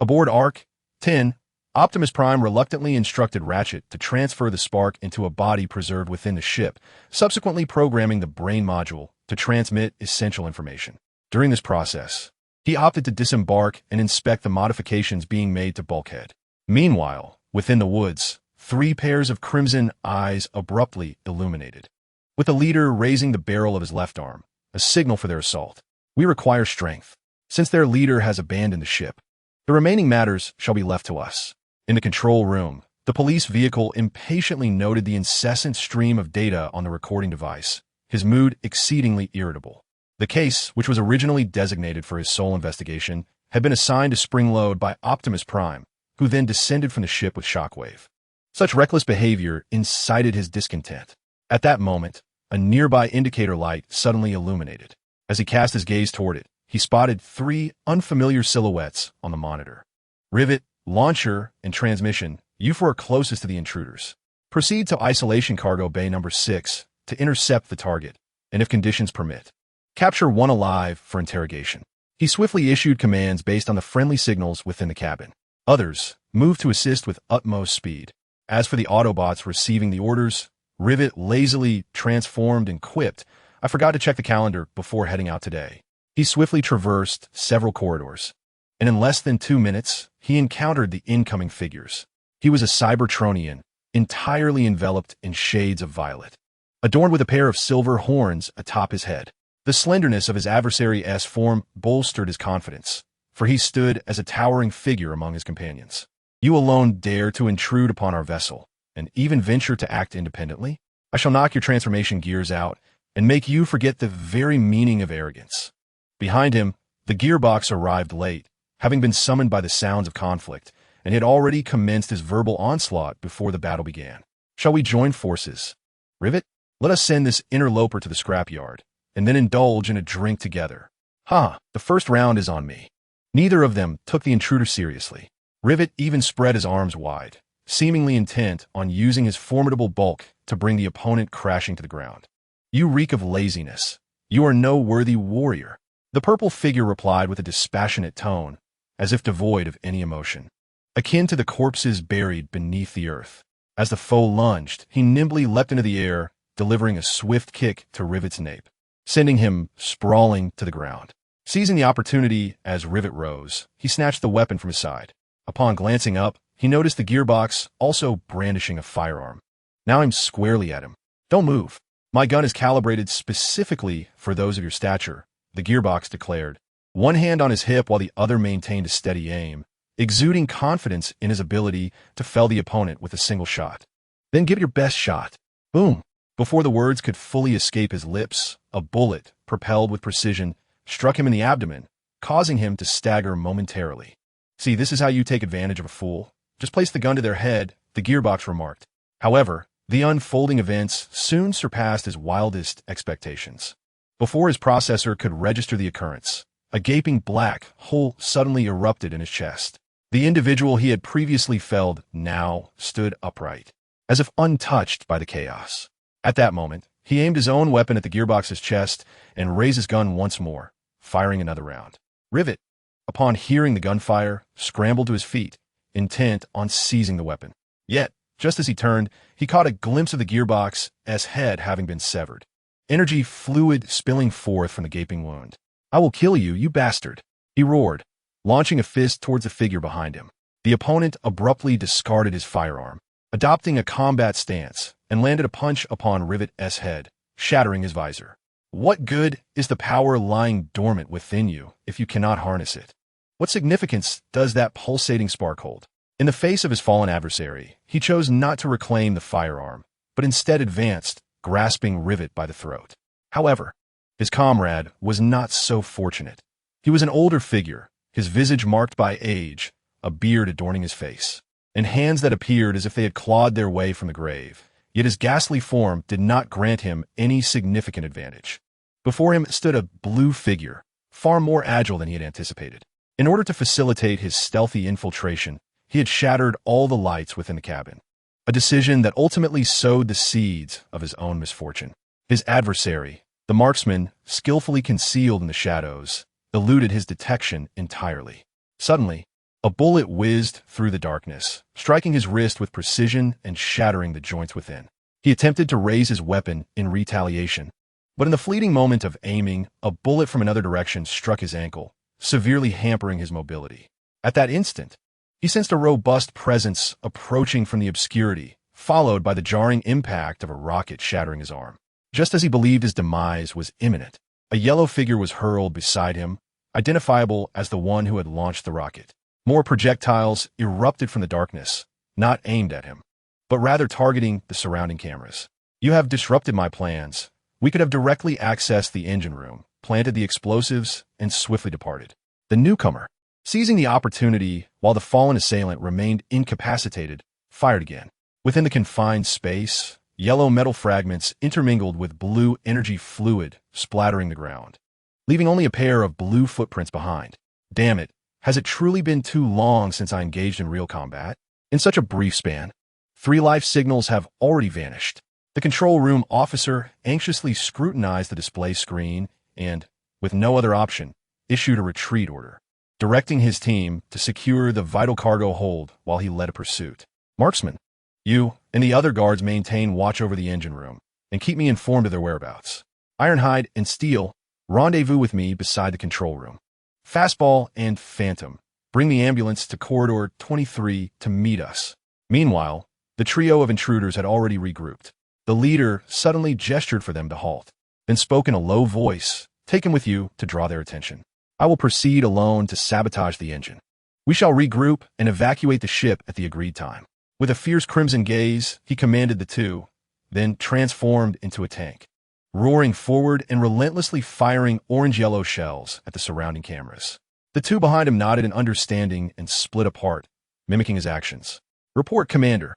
Aboard Arc 10, Optimus Prime reluctantly instructed Ratchet to transfer the spark into a body preserved within the ship, subsequently programming the brain module to transmit essential information. During this process, he opted to disembark and inspect the modifications being made to Bulkhead. Meanwhile, within the woods, 3 pairs of crimson eyes abruptly illuminated, with the leader raising the barrel of his left arm, a signal for their assault. We require strength. Since their leader has abandoned the ship, the remaining matters shall be left to us. In the control room, the police vehicle impatiently noted the incessant stream of data on the recording device, his mood exceedingly irritable. The case, which was originally designated for his sole investigation, had been assigned to Springload by Optimus Prime, who then descended from the ship with Shockwave. Such reckless behavior incited his discontent. At that moment, a nearby indicator light suddenly illuminated. As he cast his gaze toward it, he spotted 3 unfamiliar silhouettes on the monitor. Rivet, Launcher, and Transmission, you four are closest to the intruders. Proceed to Isolation Cargo Bay number 6 to intercept the target, and if conditions permit, capture one alive for interrogation. He swiftly issued commands based on the friendly signals within the cabin. Others moved to assist with utmost speed. As for the Autobots receiving the orders, Rivet lazily transformed and quipped, I forgot to check the calendar before heading out today. He swiftly traversed several corridors, and in less than 2 minutes, he encountered the incoming figures. He was a Cybertronian, entirely enveloped in shades of violet, adorned with a pair of silver horns atop his head. The slenderness of his adversary's form bolstered his confidence, for he stood as a towering figure among his companions. You alone dare to intrude upon our vessel, and even venture to act independently? I shall knock your transformation gears out and make you forget the very meaning of arrogance. Behind him, the gearbox arrived late, having been summoned by the sounds of conflict, and had already commenced his verbal onslaught before the battle began. Shall we join forces? Rivet, let us send this interloper to the scrapyard, and then indulge in a drink together. The first round is on me. Neither of them took the intruder seriously. Rivet even spread his arms wide, seemingly intent on using his formidable bulk to bring the opponent crashing to the ground. You reek of laziness. You are no worthy warrior. The purple figure replied with a dispassionate tone, as if devoid of any emotion, akin to the corpses buried beneath the earth. As the foe lunged, he nimbly leapt into the air, delivering a swift kick to Rivet's nape, sending him sprawling to the ground. Seizing the opportunity as Rivet rose, he snatched the weapon from his side. Upon glancing up, he noticed the gearbox also brandishing a firearm. Now I'm squarely at him. Don't move. My gun is calibrated specifically for those of your stature, the gearbox declared, one hand on his hip while the other maintained a steady aim, exuding confidence in his ability to fell the opponent with a single shot. Then give it your best shot. Boom! Before the words could fully escape his lips, a bullet, propelled with precision, struck him in the abdomen, causing him to stagger momentarily. See, this is how you take advantage of a fool. Just place the gun to their head, the gearbox remarked. However, the unfolding events soon surpassed his wildest expectations. Before his processor could register the occurrence, a gaping black hole suddenly erupted in his chest. The individual he had previously felled now stood upright, as if untouched by the chaos. At that moment, he aimed his own weapon at the gearbox's chest and raised his gun once more, firing another round. Rivet, upon hearing the gunfire, scrambled to his feet, intent on seizing the weapon. Yet, just as he turned, he caught a glimpse of the gearbox's head having been severed, energy fluid spilling forth from the gaping wound. I will kill you, you bastard, he roared, launching a fist towards the figure behind him. The opponent abruptly discarded his firearm, adopting a combat stance, and landed a punch upon Rivet's head, shattering his visor. What good is the power lying dormant within you if you cannot harness it? What significance does that pulsating spark hold? In the face of his fallen adversary, he chose not to reclaim the firearm, but instead advanced, grasping Rivet by the throat. However, his comrade was not so fortunate. He was an older figure, his visage marked by age, a beard adorning his face, and hands that appeared as if they had clawed their way from the grave. Yet his ghastly form did not grant him any significant advantage. Before him stood a blue figure, far more agile than he had anticipated. In order to facilitate his stealthy infiltration, he had shattered all the lights within the cabin, a decision that ultimately sowed the seeds of his own misfortune. His adversary, the marksman, skillfully concealed in the shadows, eluded his detection entirely. Suddenly, a bullet whizzed through the darkness, striking his wrist with precision and shattering the joints within. He attempted to raise his weapon in retaliation, but in the fleeting moment of aiming, a bullet from another direction struck his ankle, severely hampering his mobility. At that instant, he sensed a robust presence approaching from the obscurity, followed by the jarring impact of a rocket shattering his arm. Just as he believed his demise was imminent, a yellow figure was hurled beside him, identifiable as the one who had launched the rocket. More projectiles erupted from the darkness, not aimed at him, but rather targeting the surrounding cameras. You have disrupted my plans. We could have directly accessed the engine room, planted the explosives, and swiftly departed. The newcomer, seizing the opportunity while the fallen assailant remained incapacitated, fired again. Within the confined space, yellow metal fragments intermingled with blue energy fluid splattering the ground, leaving only a pair of blue footprints behind. Damn it, has it truly been too long since I engaged in real combat? In such a brief span, 3 life signals have already vanished. The control room officer anxiously scrutinized the display screen and, with no other option, issued a retreat order, directing his team to secure the vital cargo hold while he led a pursuit. Marksman, you and the other guards maintain watch over the engine room and keep me informed of their whereabouts. Ironhide and Steel, rendezvous with me beside the control room. Fastball and Phantom, bring the ambulance to Corridor 23 to meet us. Meanwhile, The trio of intruders had already regrouped. The leader suddenly gestured for them to halt, then spoke in a low voice, "Take him with you," to draw their attention. "I will proceed alone to sabotage the engine. We shall regroup and evacuate the ship at the agreed time." With a fierce crimson gaze, he commanded the two, then transformed into a tank, roaring forward and relentlessly firing orange-yellow shells at the surrounding cameras. The two behind him nodded in understanding and split apart, mimicking his actions. "Report, Commander."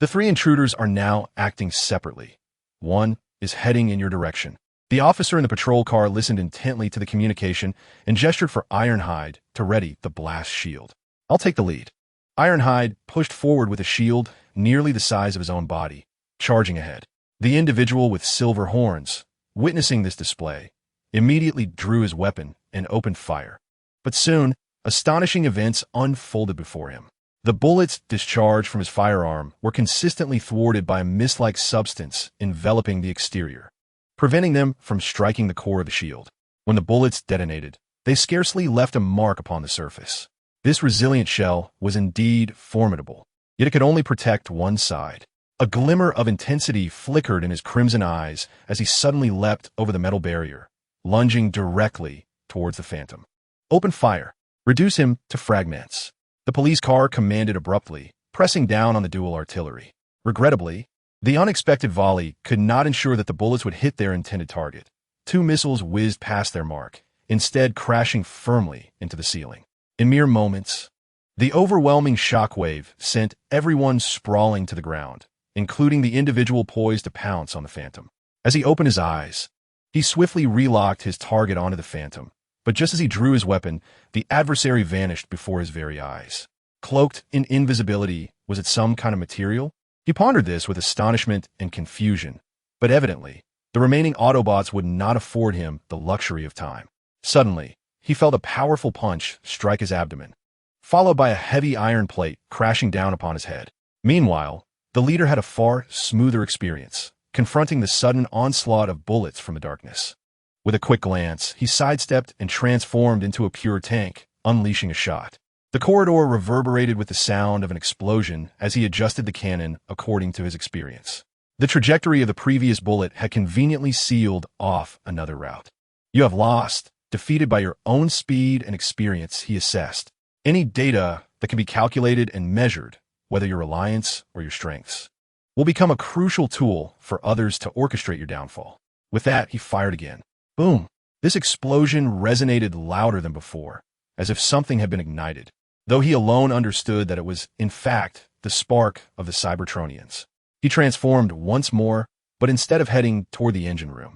The three intruders are now acting separately. One is heading in your direction. The officer in the patrol car listened intently to the communication and gestured for Ironhide to ready the blast shield. "I'll take the lead." Ironhide pushed forward with a shield nearly the size of his own body, charging ahead. The individual with silver horns, witnessing this display, immediately drew his weapon and opened fire. But soon, astonishing events unfolded before him. The bullets discharged from his firearm were consistently thwarted by a mist-like substance enveloping the exterior, preventing them from striking the core of the shield. When the bullets detonated, they scarcely left a mark upon the surface. This resilient shell was indeed formidable, yet it could only protect one side. A glimmer of intensity flickered in his crimson eyes as he suddenly leapt over the metal barrier, lunging directly towards the Phantom. "Open fire. Reduce him to fragments." The police car commanded abruptly, pressing down on the dual artillery. Regrettably, the unexpected volley could not ensure that the bullets would hit their intended target. Two missiles whizzed past their mark, instead crashing firmly into the ceiling. In mere moments, the overwhelming shockwave sent everyone sprawling to the ground, including the individual poised to pounce on the Phantom. As he opened his eyes, he swiftly relocked his target onto the Phantom, but just as he drew his weapon, the adversary vanished before his very eyes. Cloaked in invisibility, was it some kind of material? He pondered this with astonishment and confusion, but evidently, the remaining Autobots would not afford him the luxury of time. Suddenly, he felt a powerful punch strike his abdomen, followed by a heavy iron plate crashing down upon his head. Meanwhile, the leader had a far smoother experience, confronting the sudden onslaught of bullets from the darkness. With a quick glance, he sidestepped and transformed into a pure tank, unleashing a shot. The corridor reverberated with the sound of an explosion as he adjusted the cannon according to his experience. The trajectory of the previous bullet had conveniently sealed off another route. "You have lost, defeated by your own speed and experience," he assessed. "Any data that can be calculated and measured, whether your reliance or your strengths, will become a crucial tool for others to orchestrate your downfall." With that, he fired again. Boom! This explosion resonated louder than before, as if something had been ignited, though he alone understood that it was, in fact, the spark of the Cybertronians. He transformed once more, but instead of heading toward the engine room,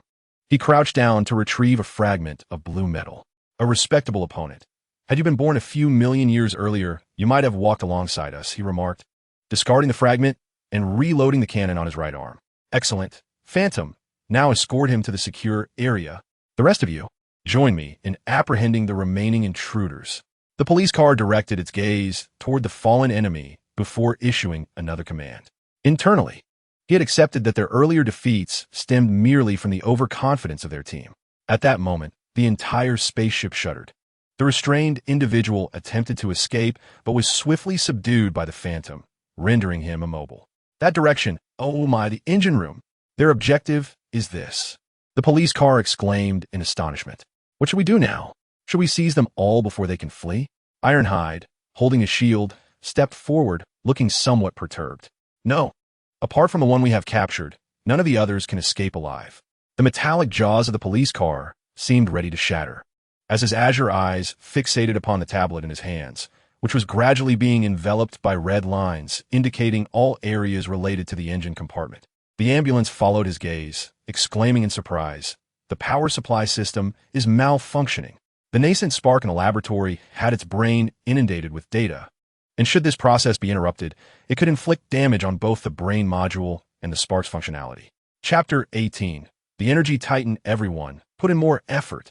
he crouched down to retrieve a fragment of blue metal. A respectable opponent. "Had you been born a few million years earlier, you might have walked alongside us," he remarked, discarding the fragment and reloading the cannon on his right arm. "Excellent. Phantom, now escort him to the secure area. The rest of you, join me in apprehending the remaining intruders." The police car directed its gaze toward the fallen enemy before issuing another command. Internally, he had accepted that their earlier defeats stemmed merely from the overconfidence of their team. At that moment, the entire spaceship shuddered. The restrained individual attempted to escape, but was swiftly subdued by the Phantom, rendering him immobile. "That direction, oh my, the engine room. Their objective is this." The police car exclaimed in astonishment. "What should we do now? Should we seize them all before they can flee?" Ironhide, holding his shield, stepped forward, looking somewhat perturbed. "No. Apart from the one we have captured, none of the others can escape alive." The metallic jaws of the police car seemed ready to shatter, as his azure eyes fixated upon the tablet in his hands, which was gradually being enveloped by red lines indicating all areas related to the engine compartment. The ambulance followed his gaze, exclaiming in surprise, "The power supply system is malfunctioning." The nascent spark in the laboratory had its brain inundated with data, and should this process be interrupted, it could inflict damage on both the brain module and the spark's functionality. Chapter 18. The Energy Titan. Everyone, put in more effort.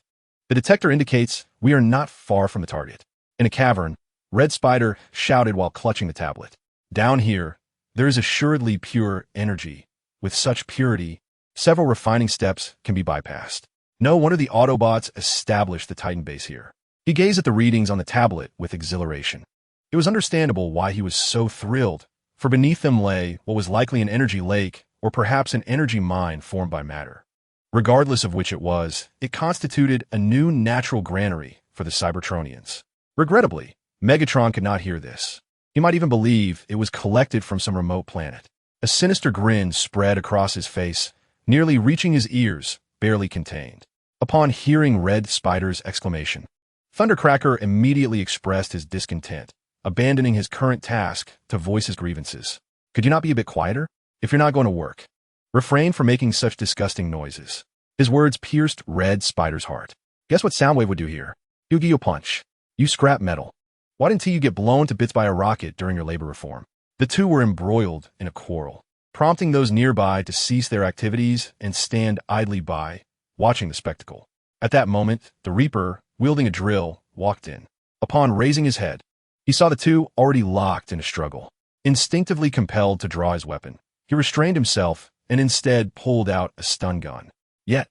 The detector indicates we are not far from the target. In a cavern, Red Spider shouted while clutching the tablet. "Down here, there is assuredly pure energy. With such purity, several refining steps can be bypassed. No wonder the Autobots established the Titan base here." He gazed at the readings on the tablet with exhilaration. It was understandable why he was so thrilled, for beneath them lay what was likely an energy lake or perhaps an energy mine formed by matter. Regardless of which it was, it constituted a new natural granary for the Cybertronians. Regrettably, Megatron could not hear this. He might even believe it was collected from some remote planet. A sinister grin spread across his face, nearly reaching his ears, barely contained. Upon hearing Red Spider's exclamation, Thundercracker immediately expressed his discontent, abandoning his current task to voice his grievances. Could you not be a bit quieter? If you're not going to work, refrain from making such disgusting noises. His words pierced Red Spider's heart. Guess what Soundwave would do here? He would give you a punch. You scrap metal. Why didn't you get blown to bits by a rocket during your labor reform? The two were embroiled in a quarrel, prompting those nearby to cease their activities and stand idly by, watching the spectacle. At that moment, the Reaper, wielding a drill, walked in. Upon raising his head, he saw the two already locked in a struggle. Instinctively compelled to draw his weapon, he restrained himself and instead pulled out a stun gun. Yet,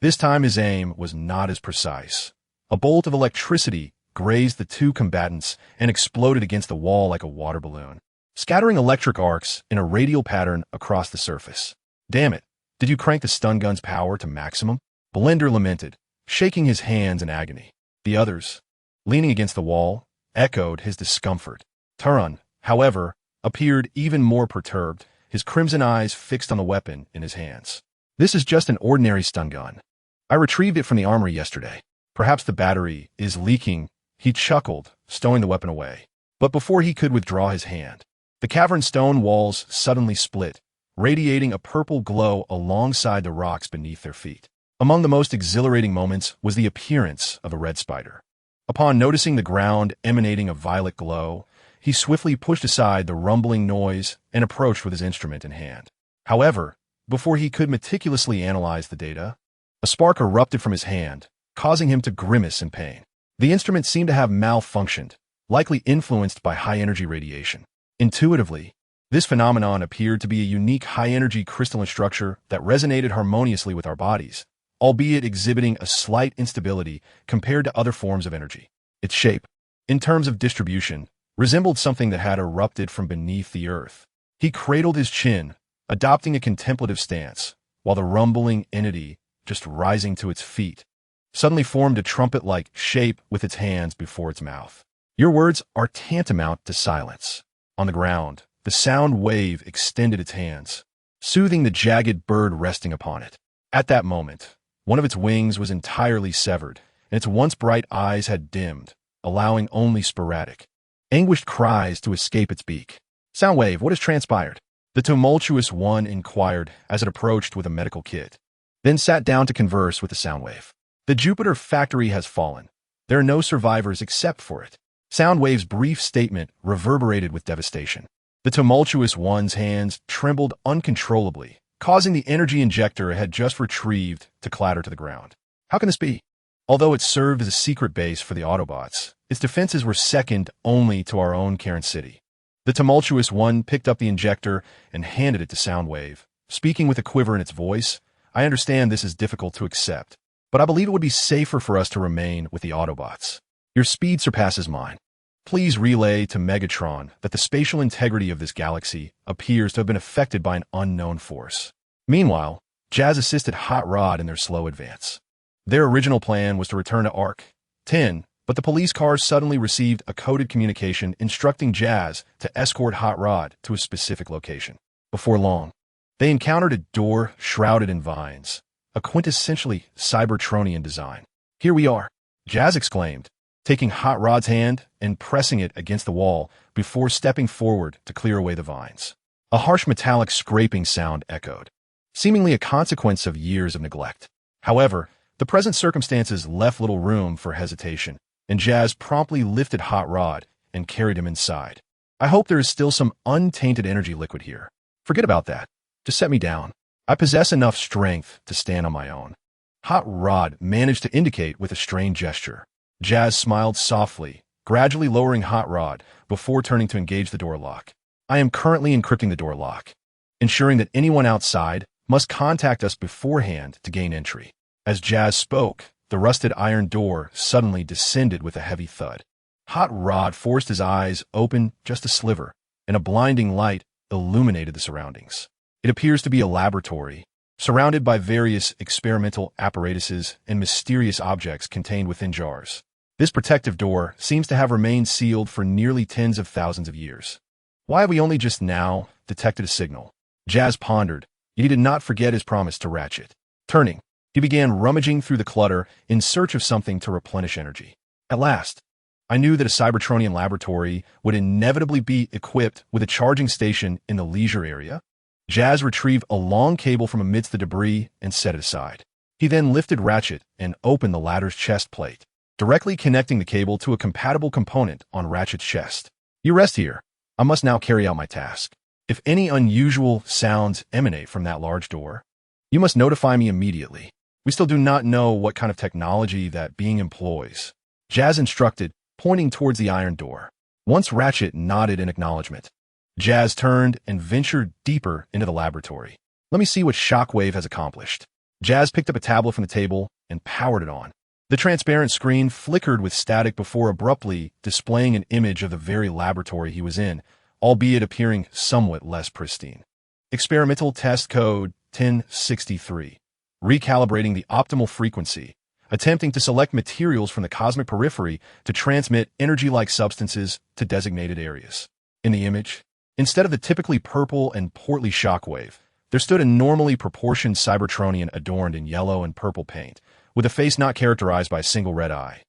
this time his aim was not as precise. A bolt of electricity grazed the two combatants and exploded against the wall like a water balloon, scattering electric arcs in a radial pattern across the surface. Damn it, did you crank the stun gun's power to maximum? Blender lamented, shaking his hands in agony. The others, leaning against the wall, echoed his discomfort. Turon, however, appeared even more perturbed, his crimson eyes fixed on the weapon in his hands. This is just an ordinary stun gun. I retrieved it from the armory yesterday. Perhaps the battery is leaking. He chuckled, stowing the weapon away. But before he could withdraw his hand, the cavern stone walls suddenly split, radiating a purple glow alongside the rocks beneath their feet. Among the most exhilarating moments was the appearance of a Red Spider. Upon noticing the ground emanating a violet glow, he swiftly pushed aside the rumbling noise and approached with his instrument in hand. However, before he could meticulously analyze the data, a spark erupted from his hand, causing him to grimace in pain. The instrument seemed to have malfunctioned, likely influenced by high-energy radiation. Intuitively, this phenomenon appeared to be a unique high-energy crystalline structure that resonated harmoniously with our bodies, albeit exhibiting a slight instability compared to other forms of energy. Its shape, in terms of distribution, resembled something that had erupted from beneath the earth. He cradled his chin, adopting a contemplative stance, while the rumbling entity, just rising to its feet, suddenly formed a trumpet-like shape with its hands before its mouth. Your words are tantamount to silence. On the ground, the sound wave extended its hands, soothing the jagged bird resting upon it. At that moment, one of its wings was entirely severed, and its once bright eyes had dimmed, allowing only sporadic, anguished cries to escape its beak. Soundwave, what has transpired? The tumultuous one inquired as it approached with a medical kit, then sat down to converse with the Soundwave. The Jupiter factory has fallen. There are no survivors except for it. Soundwave's brief statement reverberated with devastation. The tumultuous one's hands trembled uncontrollably, causing the energy injector it had just retrieved to clatter to the ground. How can this be? Although it served as a secret base for the Autobots, its defenses were second only to our own Cairn City. The tumultuous one picked up the injector and handed it to Soundwave, speaking with a quiver in its voice. I understand this is difficult to accept, but I believe it would be safer for us to remain with the Autobots. Your speed surpasses mine. Please relay to Megatron that the spatial integrity of this galaxy appears to have been affected by an unknown force. Meanwhile, Jazz assisted Hot Rod in their slow advance. Their original plan was to return to Arc 10, but the police cars suddenly received a coded communication instructing Jazz to escort Hot Rod to a specific location. Before long, they encountered a door shrouded in vines, a quintessentially Cybertronian design. Here we are, Jazz exclaimed, taking Hot Rod's hand and pressing it against the wall before stepping forward to clear away the vines. A harsh metallic scraping sound echoed, seemingly a consequence of years of neglect. However, the present circumstances left little room for hesitation, and Jazz promptly lifted Hot Rod and carried him inside. I hope there is still some untainted energy liquid here. Forget about that. Just set me down. I possess enough strength to stand on my own. Hot Rod managed to indicate with a strained gesture. Jazz smiled softly, gradually lowering Hot Rod before turning to engage the door lock. I am currently encrypting the door lock, ensuring that anyone outside must contact us beforehand to gain entry. As Jazz spoke, the rusted iron door suddenly descended with a heavy thud. Hot Rod forced his eyes open just a sliver, and a blinding light illuminated the surroundings. It appears to be a laboratory, surrounded by various experimental apparatuses and mysterious objects contained within jars. This protective door seems to have remained sealed for nearly tens of thousands of years. Why have we only just now detected a signal? Jazz pondered, yet he did not forget his promise to Ratchet. Turning, he began rummaging through the clutter in search of something to replenish energy. At last, I knew that a Cybertronian laboratory would inevitably be equipped with a charging station in the leisure area. Jazz retrieved a long cable from amidst the debris and set it aside. He then lifted Ratchet and opened the latter's chest plate, directly connecting the cable to a compatible component on Ratchet's chest. You rest here. I must now carry out my task. If any unusual sounds emanate from that large door, you must notify me immediately. We still do not know what kind of technology that being employs. Jazz instructed, pointing towards the iron door. Once Ratchet nodded in acknowledgement, Jazz turned and ventured deeper into the laboratory. Let me see what Shockwave has accomplished. Jazz picked up a tablet from the table and powered it on. The transparent screen flickered with static before abruptly displaying an image of the very laboratory he was in, albeit appearing somewhat less pristine. Experimental test code 1063. Recalibrating the optimal frequency, attempting to select materials from the cosmic periphery to transmit energy-like substances to designated areas. In the image, instead of the typically purple and portly Shockwave, there stood a normally proportioned Cybertronian adorned in yellow and purple paint, with a face not characterized by a single red eye.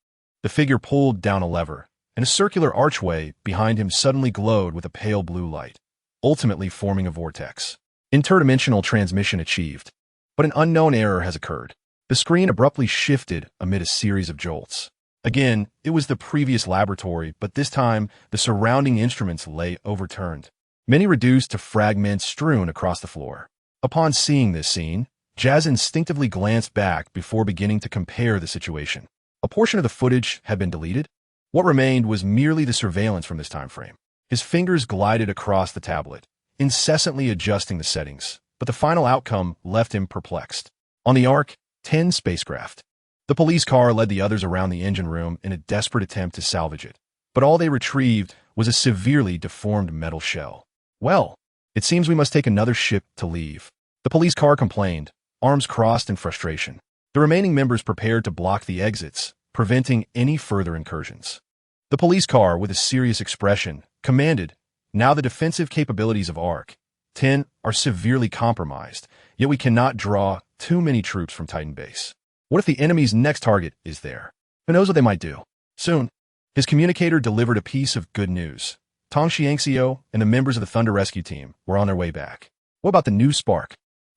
The figure pulled down a lever, and a circular archway behind him suddenly glowed with a pale blue light, ultimately forming a vortex. Interdimensional transmission achieved, but an unknown error has occurred. The screen abruptly shifted amid a series of jolts. Again, it was the previous laboratory, but this time the surrounding instruments lay overturned, many reduced to fragments strewn across the floor. Upon seeing this scene, Jazz instinctively glanced back before beginning to compare the situation. A portion of the footage had been deleted. What remained was merely the surveillance from this time frame. His fingers glided across the tablet, incessantly adjusting the settings, but the final outcome left him perplexed. On the Ark 10 spacecraft, the police car led the others around the engine room in a desperate attempt to salvage it, but all they retrieved was a severely deformed metal shell. Well, it seems we must take another ship to leave, the police car complained, arms crossed in frustration. The remaining members prepared to block the exits, preventing any further incursions. The police car, with a serious expression, commanded, "Now the defensive capabilities of Ark 10 are severely compromised, yet we cannot draw too many troops from Titan Base. What if the enemy's next target is there? Who knows what they might do?" Soon, his communicator delivered a piece of good news. Tong Xiangxiu and the members of the Thunder Rescue Team were on their way back. What about the new spark?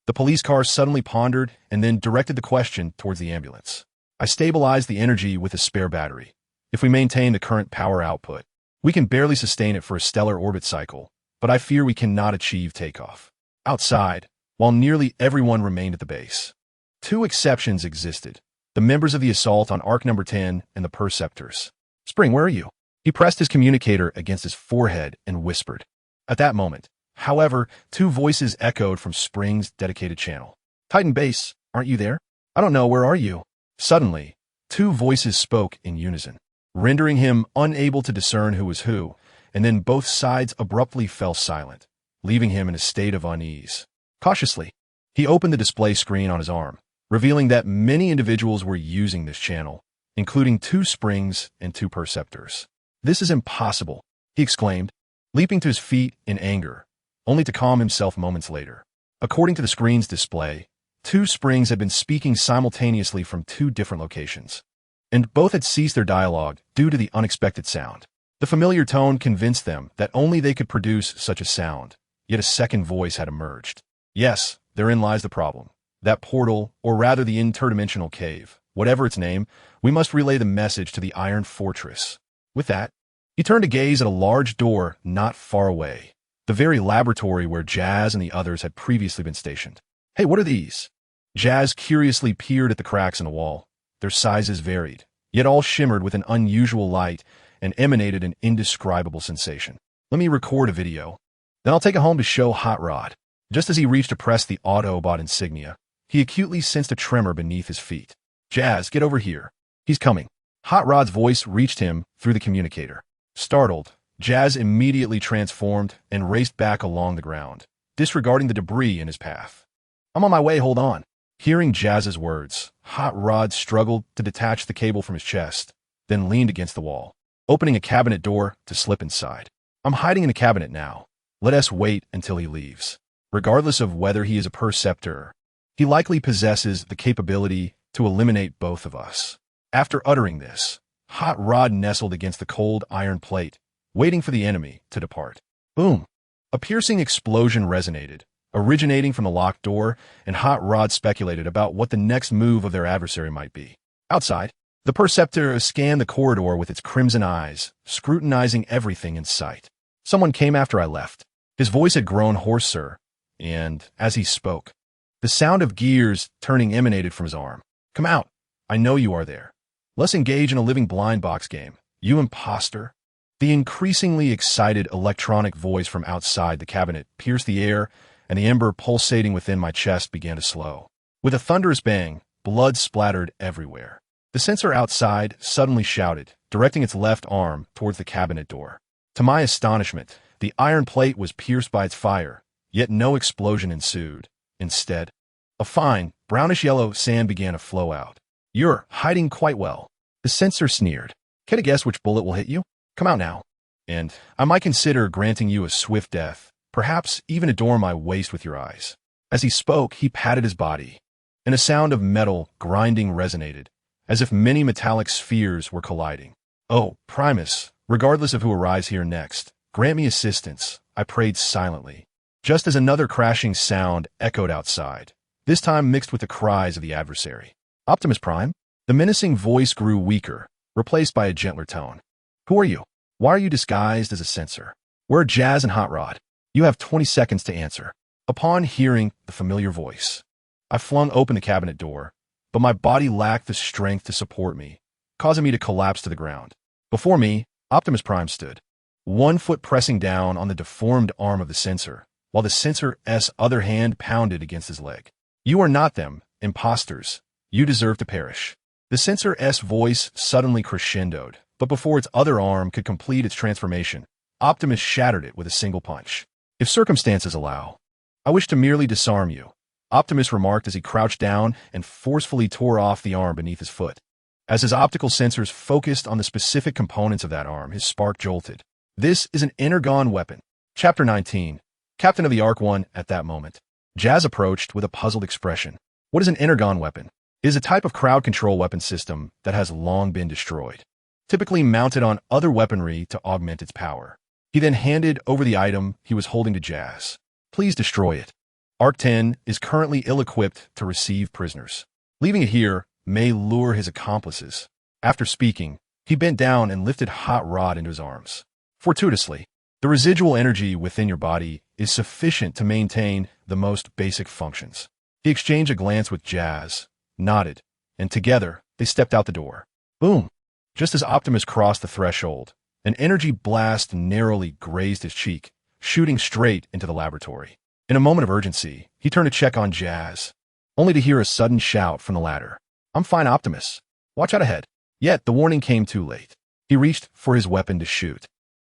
The police car suddenly pondered and then directed the question towards the ambulance. I stabilized the energy with a spare battery. If we maintain the current power output, we can barely sustain it for a stellar orbit cycle, but I fear we cannot achieve takeoff. Outside, while nearly everyone remained at the base, two exceptions existed: the members of the assault on Ark number 10 and the Perceptors. "Spring, where are you?" He pressed his communicator against his forehead and whispered. At that moment, however, two voices echoed from Spring's dedicated channel. "Titan Base, aren't you there?" "I don't know, where are you?" Suddenly, two voices spoke in unison, rendering him unable to discern who was who, and then both sides abruptly fell silent, leaving him in a state of unease. Cautiously, he opened the display screen on his arm, revealing that many individuals were using this channel, including two Springs and two Perceptors. "This is impossible," he exclaimed, leaping to his feet in anger, only to calm himself moments later. According to the screen's display, two Springs had been speaking simultaneously from two different locations, and both had ceased their dialogue due to the unexpected sound. The familiar tone convinced them that only they could produce such a sound, yet a second voice had emerged. "Yes, therein lies the problem. That portal, or rather the interdimensional cave, whatever its name, we must relay the message to the Iron Fortress." With that, he turned to gaze at a large door not far away, the very laboratory where Jazz and the others had previously been stationed. "Hey, what are these?" Jazz curiously peered at the cracks in the wall. Their sizes varied, yet all shimmered with an unusual light and emanated an indescribable sensation. "Let me record a video. Then I'll take it home to show Hot Rod." Just as he reached to press the Autobot insignia, he acutely sensed a tremor beneath his feet. "Jazz, get over here. He's coming." Hot Rod's voice reached him through the communicator. Startled, Jazz immediately transformed and raced back along the ground, disregarding the debris in his path. "I'm on my way, hold on." Hearing Jazz's words, Hot Rod struggled to detach the cable from his chest, then leaned against the wall, opening a cabinet door to slip inside. "I'm hiding in the cabinet now. Let us wait until he leaves." Regardless of whether he is a perceptor, he likely possesses the capability to eliminate both of us. After uttering this, Hot Rod nestled against the cold iron plate, waiting for the enemy to depart. Boom! A piercing explosion resonated, originating from the locked door, and Hot Rod speculated about what the next move of their adversary might be. Outside, the Perceptor scanned the corridor with its crimson eyes, scrutinizing everything in sight. "Someone came after I left." His voice had grown hoarser, and, as he spoke, the sound of gears turning emanated from his arm. "Come out. I know you are there. Let's engage in a living blind box game. You imposter." The increasingly excited electronic voice from outside the cabinet pierced the air, and the ember pulsating within my chest began to slow. With a thunderous bang, blood splattered everywhere. The sensor outside suddenly shouted, directing its left arm towards the cabinet door. To my astonishment, the iron plate was pierced by its fire, yet no explosion ensued. Instead, a fine, brownish-yellow sand began to flow out. "You're hiding quite well." The sensor sneered. "Can I guess which bullet will hit you? Come out now, and I might consider granting you a swift death, perhaps even adorn my waist with your eyes." As he spoke, he patted his body, and a sound of metal grinding resonated, as if many metallic spheres were colliding. "Oh, Primus, regardless of who arrives here next, grant me assistance," I prayed silently, just as another crashing sound echoed outside, this time mixed with the cries of the adversary. "Optimus Prime?" The menacing voice grew weaker, replaced by a gentler tone. "Who are you? Why are you disguised as a sensor? Where are Jazz and Hot Rod? You have 20 seconds to answer." Upon hearing the familiar voice, I flung open the cabinet door, but my body lacked the strength to support me, causing me to collapse to the ground. Before me, Optimus Prime stood, one foot pressing down on the deformed arm of the sensor, while the sensor's other hand pounded against his leg. "You are not them, imposters. You deserve to perish." The sensor's voice suddenly crescendoed, but before its other arm could complete its transformation, Optimus shattered it with a single punch. "If circumstances allow, I wish to merely disarm you," Optimus remarked as he crouched down and forcefully tore off the arm beneath his foot. As his optical sensors focused on the specific components of that arm, his spark jolted. "This is an energon weapon." Chapter 19. Captain of the Ark 1 at that moment. Jazz approached with a puzzled expression. "What is an energon weapon?" It is a type of crowd control weapon system that has long been destroyed, typically mounted on other weaponry to augment its power. He then handed over the item he was holding to Jazz. "Please destroy it. Ark 10 is currently ill-equipped to receive prisoners. Leaving it here may lure his accomplices." After speaking, he bent down and lifted Hot Rod into his arms. "Fortuitously, the residual energy within your body is sufficient to maintain the most basic functions." He exchanged a glance with Jazz, nodded, and together they stepped out the door. Boom! Just as Optimus crossed the threshold, an energy blast narrowly grazed his cheek, shooting straight into the laboratory. In a moment of urgency, he turned to check on Jazz, only to hear a sudden shout from the latter. "I'm fine, Optimus. Watch out ahead." Yet the warning came too late. He reached for his weapon to shoot,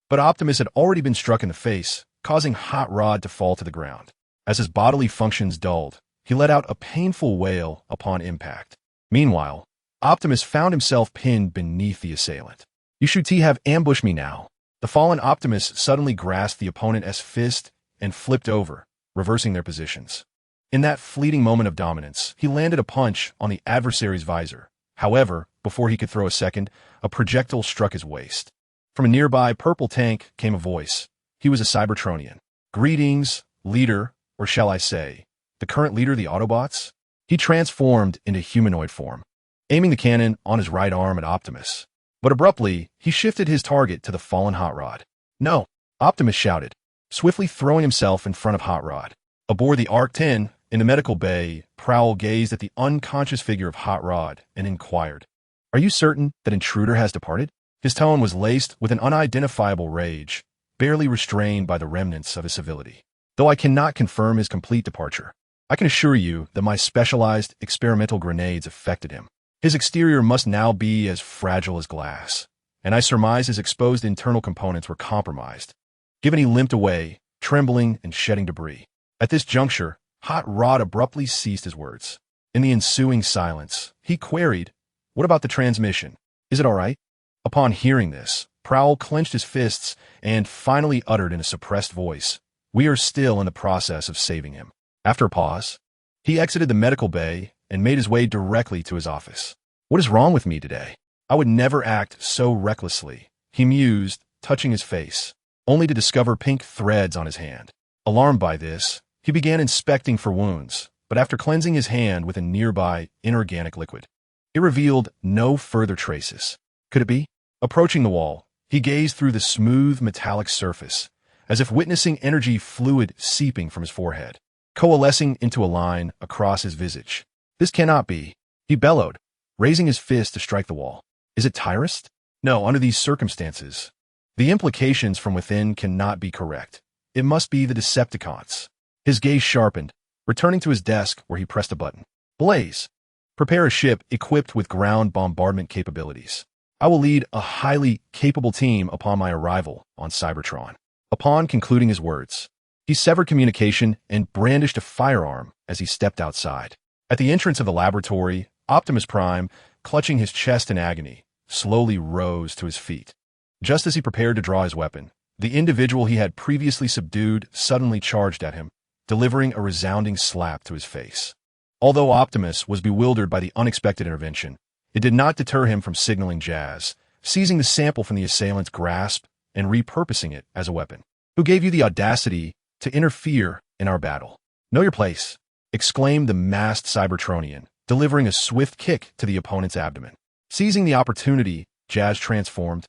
but Optimus had already been struck in the face, causing Hot Rod to fall to the ground. As his bodily functions dulled, he let out a painful wail upon impact. Meanwhile, Optimus found himself pinned beneath the assailant. "You should have ambushed me now." The fallen Optimus suddenly grasped the opponent's fist and flipped over, reversing their positions. In that fleeting moment of dominance, he landed a punch on the adversary's visor. However, before he could throw a second, a projectile struck his waist. From a nearby purple tank came a voice. He was a Cybertronian. "Greetings, leader, or shall I say, the current leader of the Autobots?" He transformed into humanoid form, aiming the cannon on his right arm at Optimus. But abruptly, he shifted his target to the fallen Hot Rod. "No!" Optimus shouted, swiftly throwing himself in front of Hot Rod. Aboard the Ark 10, in the medical bay, Prowl gazed at the unconscious figure of Hot Rod and inquired, "Are you certain that Intruder has departed?" His tone was laced with an unidentifiable rage, barely restrained by the remnants of his civility. "Though I cannot confirm his complete departure, I can assure you that my specialized experimental grenades affected him. His exterior must now be as fragile as glass, and I surmise his exposed internal components were compromised. Given he limped away, trembling and shedding debris. At this juncture, Hot Rod abruptly ceased his words. In the ensuing silence, he queried, "What about the transmission? Is it all right?" Upon hearing this, Prowl clenched his fists and finally uttered in a suppressed voice, "We are still in the process of saving him." After a pause, he exited the medical bay and made his way directly to his office. "What is wrong with me today? I would never act so recklessly," he mused, touching his face, only to discover pink threads on his hand. Alarmed by this, he began inspecting for wounds, but after cleansing his hand with a nearby inorganic liquid, it revealed no further traces. Could it be? Approaching the wall, he gazed through the smooth metallic surface, as if witnessing energy fluid seeping from his forehead, coalescing into a line across his visage. "This cannot be," he bellowed, raising his fist to strike the wall. "Is it Tyrus? No, under these circumstances, the implications from within cannot be correct. It must be the Decepticons." His gaze sharpened, returning to his desk where he pressed a button. "Blaze, prepare a ship equipped with ground bombardment capabilities. I will lead a highly capable team upon my arrival on Cybertron." Upon concluding his words, he severed communication and brandished a firearm as he stepped outside. At the entrance of the laboratory, Optimus Prime, clutching his chest in agony, slowly rose to his feet. Just as he prepared to draw his weapon, the individual he had previously subdued suddenly charged at him, delivering a resounding slap to his face. Although Optimus was bewildered by the unexpected intervention, it did not deter him from signaling Jazz, seizing the sample from the assailant's grasp and repurposing it as a weapon. "Who gave you the audacity to interfere in our battle?" "Know your place," exclaimed the masked Cybertronian, delivering a swift kick to the opponent's abdomen. Seizing the opportunity, Jazz transformed,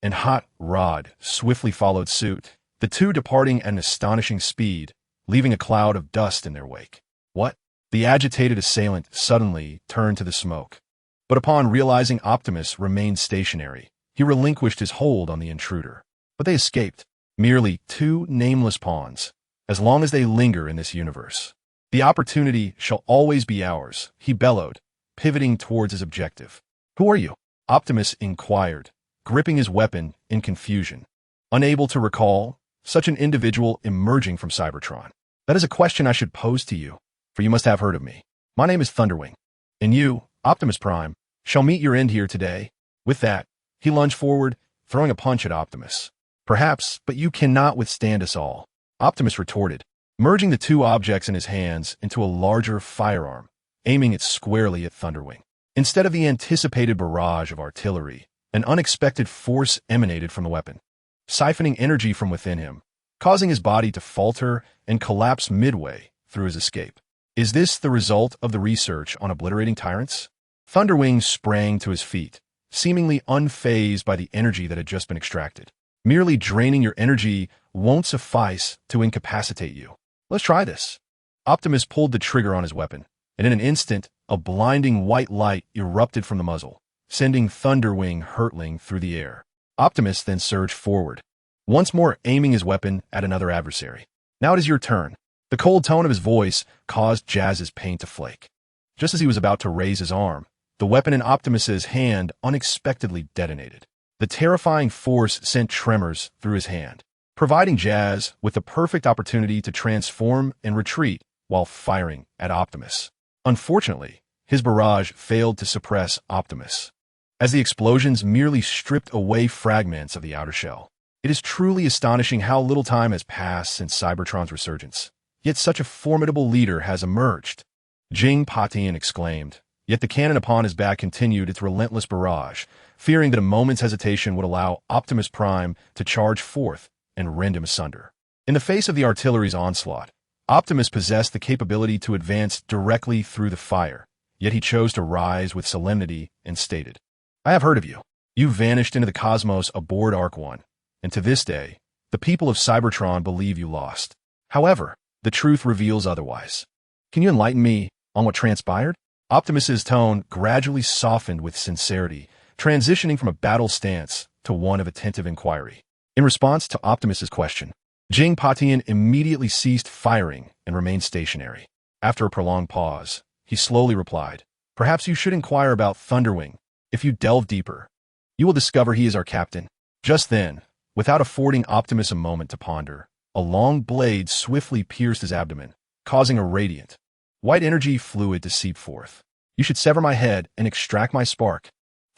and Hot Rod swiftly followed suit, the two departing at an astonishing speed, leaving a cloud of dust in their wake. "What?" The agitated assailant suddenly turned to the smoke. But upon realizing Optimus remained stationary, he relinquished his hold on the intruder. But they escaped, merely two nameless pawns, as long as they linger in this universe. "The opportunity shall always be ours," he bellowed, pivoting towards his objective. "Who are you?" Optimus inquired, gripping his weapon in confusion, unable to recall such an individual emerging from Cybertron. "That is a question I should pose to you, for you must have heard of me. My name is Thunderwing, and you, Optimus Prime, shall meet your end here today." With that, he lunged forward, throwing a punch at Optimus. "Perhaps, but you cannot withstand us all," Optimus retorted, merging the two objects in his hands into a larger firearm, aiming it squarely at Thunderwing. Instead of the anticipated barrage of artillery, an unexpected force emanated from the weapon, siphoning energy from within him, causing his body to falter and collapse midway through his escape. Is this the result of the research on obliterating tyrants? Thunderwing sprang to his feet, seemingly unfazed by the energy that had just been extracted. "Merely draining your energy won't suffice to incapacitate you. Let's try this." Optimus pulled the trigger on his weapon, and in an instant, a blinding white light erupted from the muzzle, sending Thunderwing hurtling through the air. Optimus then surged forward, once more aiming his weapon at another adversary. "Now it is your turn." The cold tone of his voice caused Jazz's paint to flake. Just as he was about to raise his arm, the weapon in Optimus's hand unexpectedly detonated. The terrifying force sent tremors through his hand, providing Jazz with the perfect opportunity to transform and retreat while firing at Optimus. Unfortunately, his barrage failed to suppress Optimus, as the explosions merely stripped away fragments of the outer shell. It is truly astonishing how little time has passed since Cybertron's resurgence, yet such a formidable leader has emerged. Jing Patian exclaimed, yet the cannon upon his back continued its relentless barrage, fearing that a moment's hesitation would allow Optimus Prime to charge forth and rend him asunder. In the face of the artillery's onslaught, Optimus possessed the capability to advance directly through the fire, yet he chose to rise with solemnity and stated, "I have heard of you. You vanished into the cosmos aboard Arc-1, and to this day, the people of Cybertron believe you lost. However, the truth reveals otherwise. Can you enlighten me on what transpired?" Optimus's tone gradually softened with sincerity, transitioning from a battle stance to one of attentive inquiry. In response to Optimus's question, Jing Patian immediately ceased firing and remained stationary. After a prolonged pause, he slowly replied, "Perhaps you should inquire about Thunderwing. If you delve deeper, You will discover he is our captain. Just then, without affording Optimus a moment to ponder, a long blade swiftly pierced his abdomen, causing a radiant, white energy fluid to seep forth. You should sever my head and extract my spark.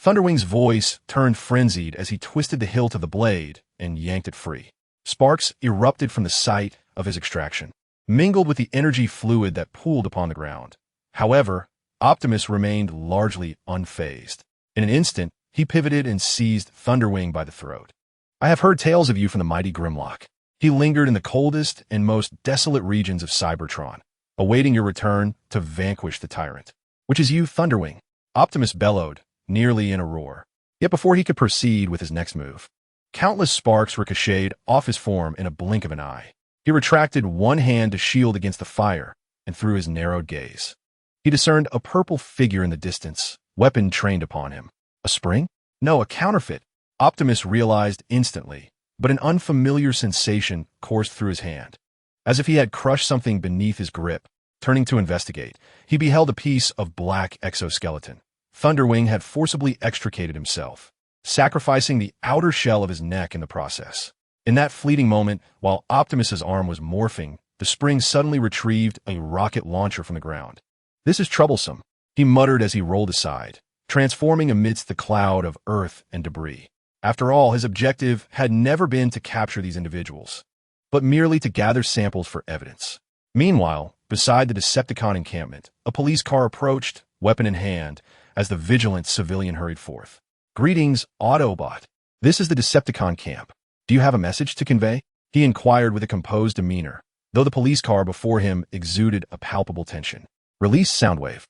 Thunderwing's voice turned frenzied as he twisted the hilt of the blade and yanked it free. Sparks erupted from the site of his extraction, mingled with the energy fluid that pooled upon the ground. However, Optimus remained largely unfazed. In an instant, he pivoted and seized Thunderwing by the throat. I have heard tales of you from the mighty Grimlock. He lingered in the coldest and most desolate regions of Cybertron, awaiting your return to vanquish the tyrant. Which is you, Thunderwing? Optimus bellowed, nearly in a roar. Yet before he could proceed with his next move, countless sparks ricocheted off his form in a blink of an eye. He retracted one hand to shield against the fire, and through his narrowed gaze, he discerned a purple figure in the distance, weapon trained upon him. A spring? No, a counterfeit. Optimus realized instantly, but an unfamiliar sensation coursed through his hand. As if he had crushed something beneath his grip. Turning to investigate, he beheld a piece of black exoskeleton. Thunderwing had forcibly extricated himself, sacrificing the outer shell of his neck in the process. In that fleeting moment, while Optimus's arm was morphing, the spring suddenly retrieved a rocket launcher from the ground. This is troublesome, he muttered as he rolled aside, transforming amidst the cloud of earth and debris. After all, his objective had never been to capture these individuals, but merely to gather samples for evidence. Meanwhile, beside the Decepticon encampment, a police car approached, weapon in hand, as the vigilant civilian hurried forth. Greetings, Autobot. This is the Decepticon camp. Do you have a message to convey? He inquired with a composed demeanor, though the police car before him exuded a palpable tension. Release Soundwave,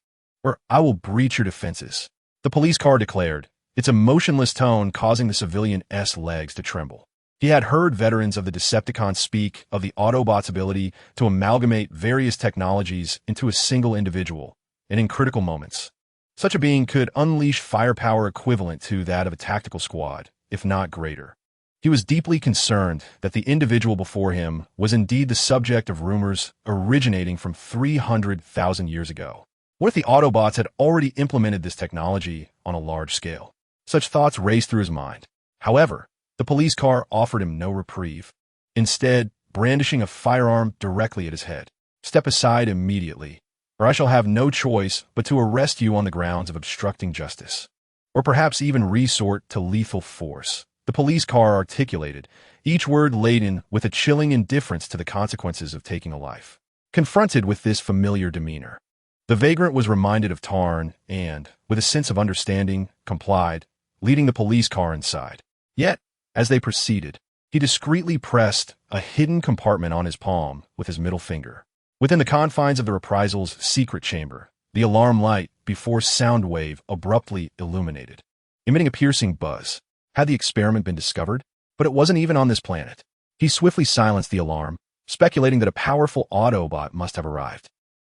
or I will breach your defenses, the police car declared, its emotionless tone causing the civilian's legs to tremble. He had heard veterans of the Decepticons speak of the Autobots' ability to amalgamate various technologies into a single individual, and in critical moments, such a being could unleash firepower equivalent to that of a tactical squad, if not greater. He was deeply concerned that the individual before him was indeed the subject of rumors originating from 300,000 years ago. What if the Autobots had already implemented this technology on a large scale? Such thoughts raced through his mind. However, the police car offered him no reprieve, instead brandishing a firearm directly at his head. Step aside immediately, or I shall have no choice but to arrest you on the grounds of obstructing justice, or perhaps even resort to lethal force. The police car articulated, each word laden with a chilling indifference to the consequences of taking a life. Confronted with this familiar demeanor, the vagrant was reminded of Tarn and, with a sense of understanding, complied, leading the police car inside. Yet, as they proceeded, he discreetly pressed a hidden compartment on his palm with his middle finger. Within the confines of the reprisals' secret chamber, the alarm light before Soundwave abruptly illuminated, emitting a piercing buzz. Had the experiment been discovered? But it wasn't even on this planet. He swiftly silenced the alarm, speculating that a powerful Autobot must have arrived.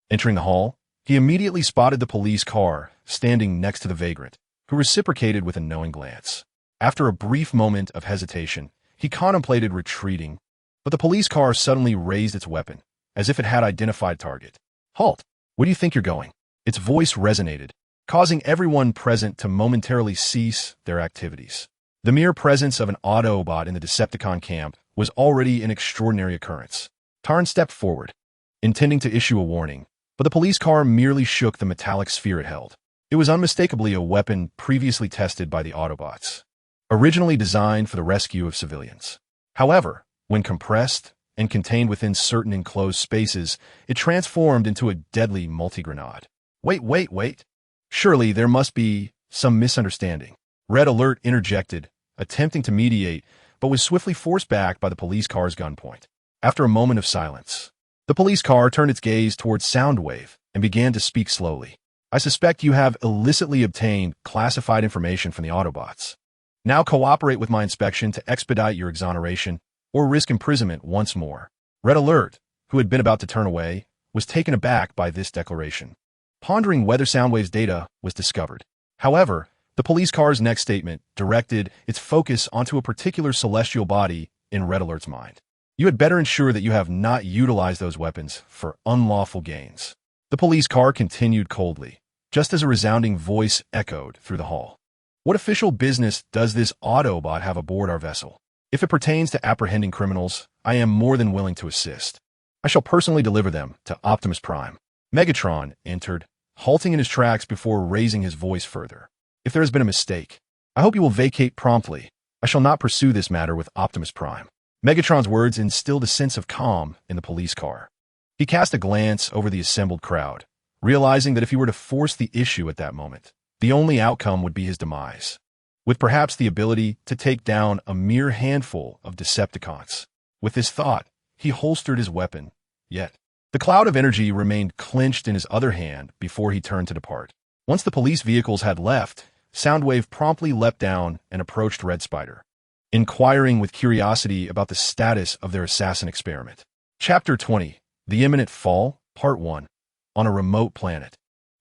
Entering the hall, he immediately spotted the police car standing next to the vagrant, who reciprocated with a knowing glance. After a brief moment of hesitation, he contemplated retreating, but the police car suddenly raised its weapon, as if it had identified target. Halt! Where do you think you're going? Its voice resonated, causing everyone present to momentarily cease their activities. The mere presence of an Autobot in the Decepticon camp was already an extraordinary occurrence. Tarn stepped forward, intending to issue a warning, but the police car merely shook the metallic sphere it held. It was unmistakably a weapon previously tested by the Autobots, originally designed for the rescue of civilians. However, when compressed and contained within certain enclosed spaces, it transformed into a deadly multi-grenade. Wait. Surely there must be some misunderstanding. Red Alert interjected, attempting to mediate, but was swiftly forced back by the police car's gunpoint. After a moment of silence, the police car turned its gaze towards Soundwave and began to speak slowly. I suspect you have illicitly obtained classified information from the Autobots. Now cooperate with my inspection to expedite your exoneration or risk imprisonment once more. Red Alert, who had been about to turn away, was taken aback by this declaration, pondering whether Soundwave's data was discovered. However, the police car's next statement directed its focus onto a particular celestial body in Red Alert's mind. You had better ensure that you have not utilized those weapons for unlawful gains. The police car continued coldly, just as a resounding voice echoed through the hall. What official business does this Autobot have aboard our vessel? If it pertains to apprehending criminals, I am more than willing to assist. I shall personally deliver them to Optimus Prime. Megatron entered, halting in his tracks before raising his voice further. If there has been a mistake, I hope you will vacate promptly. I shall not pursue this matter with Optimus Prime. Megatron's words instilled a sense of calm in the police car. He cast a glance over the assembled crowd, realizing that if he were to force the issue at that moment, the only outcome would be his demise, with perhaps the ability to take down a mere handful of Decepticons. With this thought, he holstered his weapon, yet the cloud of energy remained clenched in his other hand before he turned to depart. Once the police vehicles had left, Soundwave promptly leapt down and approached Red Spider, inquiring with curiosity about the status of their assassin experiment. Chapter 20, The Imminent Fall, Part 1. On a remote planet.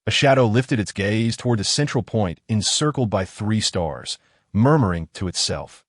A shadow lifted its gaze toward the central point encircled by 3 stars, murmuring to itself.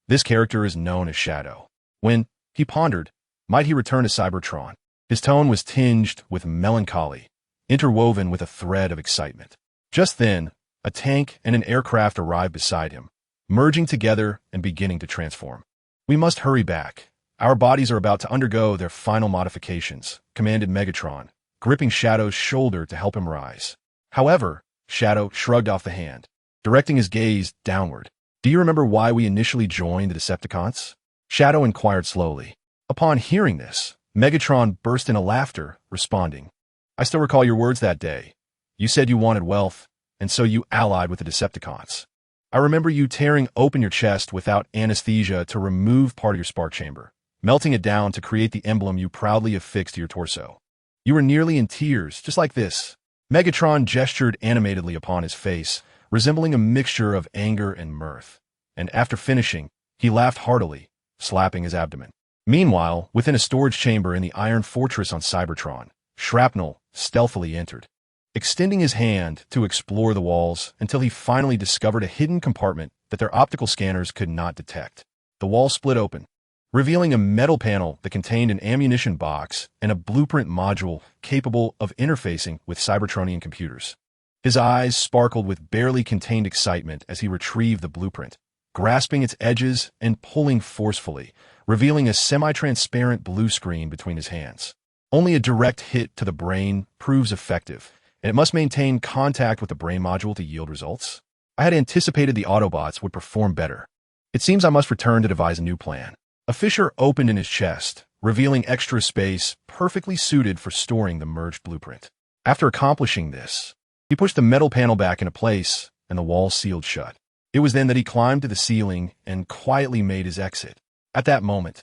This character is known as Shadow. When he pondered, might he return to Cybertron? His tone was tinged with melancholy, interwoven with a thread of excitement. Just then, a tank and an aircraft arrived beside him, merging together and beginning to transform. We must hurry back. Our bodies are about to undergo their final modifications, commanded Megatron, gripping Shadow's shoulder to help him rise. However, Shadow shrugged off the hand, directing his gaze downward. Do you remember why we initially joined the Decepticons? Shadow inquired slowly. Upon hearing this, Megatron burst into laughter, responding, I still recall your words that day. You said you wanted wealth, and so you allied with the Decepticons. I remember you tearing open your chest without anesthesia to remove part of your spark chamber, melting it down to create the emblem you proudly affixed to your torso. You were nearly in tears, just like this. Megatron gestured animatedly upon his face, resembling a mixture of anger and mirth. And after finishing, he laughed heartily, slapping his abdomen. Meanwhile, within a storage chamber in the Iron Fortress on Cybertron, Shrapnel stealthily entered, extending his hand to explore the walls until he finally discovered a hidden compartment that their optical scanners could not detect. The wall split open, revealing a metal panel that contained an ammunition box and a blueprint module capable of interfacing with Cybertronian computers. His eyes sparkled with barely contained excitement as he retrieved the blueprint, grasping its edges and pulling forcefully, revealing a semi-transparent blue screen between his hands. Only a direct hit to the brain proves effective, and it must maintain contact with the brain module to yield results. I had anticipated the Autobots would perform better. It seems I must return to devise a new plan. A fissure opened in his chest, revealing extra space perfectly suited for storing the merged blueprint. After accomplishing this, he pushed the metal panel back into place, and the wall sealed shut. It was then that he climbed to the ceiling and quietly made his exit. At that moment,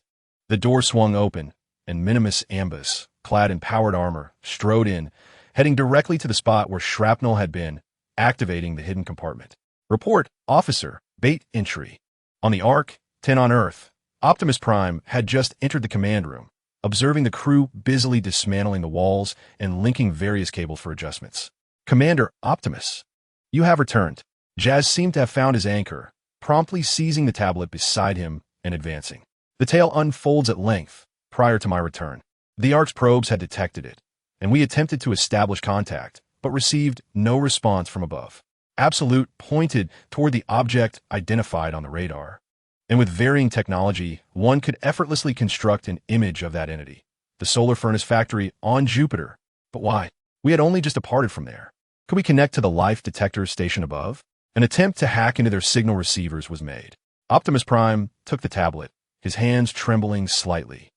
the door swung open, and Minimus Ambus, clad in powered armor, strode in, heading directly to the spot where Shrapnel had been, activating the hidden compartment. Report, Officer, Bait Entry. On the Ark, 10 on Earth, Optimus Prime had just entered the command room, observing the crew busily dismantling the walls and linking various cables for adjustments. Commander Optimus, you have returned. Jazz seemed to have found his anchor, promptly seizing the tablet beside him and advancing. The tale unfolds at length prior to my return. The Ark's probes had detected it, and we attempted to establish contact, but received no response from above. Absolute pointed toward the object identified on the radar. And with varying technology, one could effortlessly construct an image of that entity, the solar furnace factory on Jupiter. But why? We had only just departed from there. Could we connect to the life detector station above? An attempt to hack into their signal receivers was made. Optimus Prime took the tablet, his hands trembling slightly.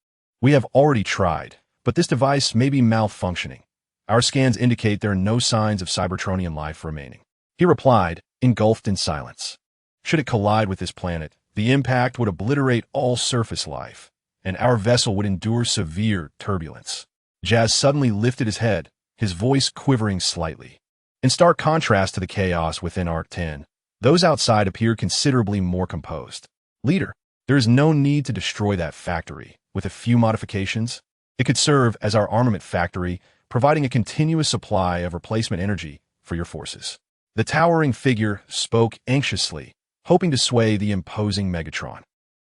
We have already tried, but this device may be malfunctioning. Our scans indicate there are no signs of Cybertronian life remaining. He replied, engulfed in silence. Should it collide with this planet, the impact would obliterate all surface life, and our vessel would endure severe turbulence. Jazz suddenly lifted his head, his voice quivering slightly. In stark contrast to the chaos within Arc 10, those outside appeared considerably more composed. Leader, there is no need to destroy that factory. With a few modifications, it could serve as our armament factory, providing a continuous supply of replacement energy for your forces. The towering figure spoke anxiously, hoping to sway the imposing Megatron.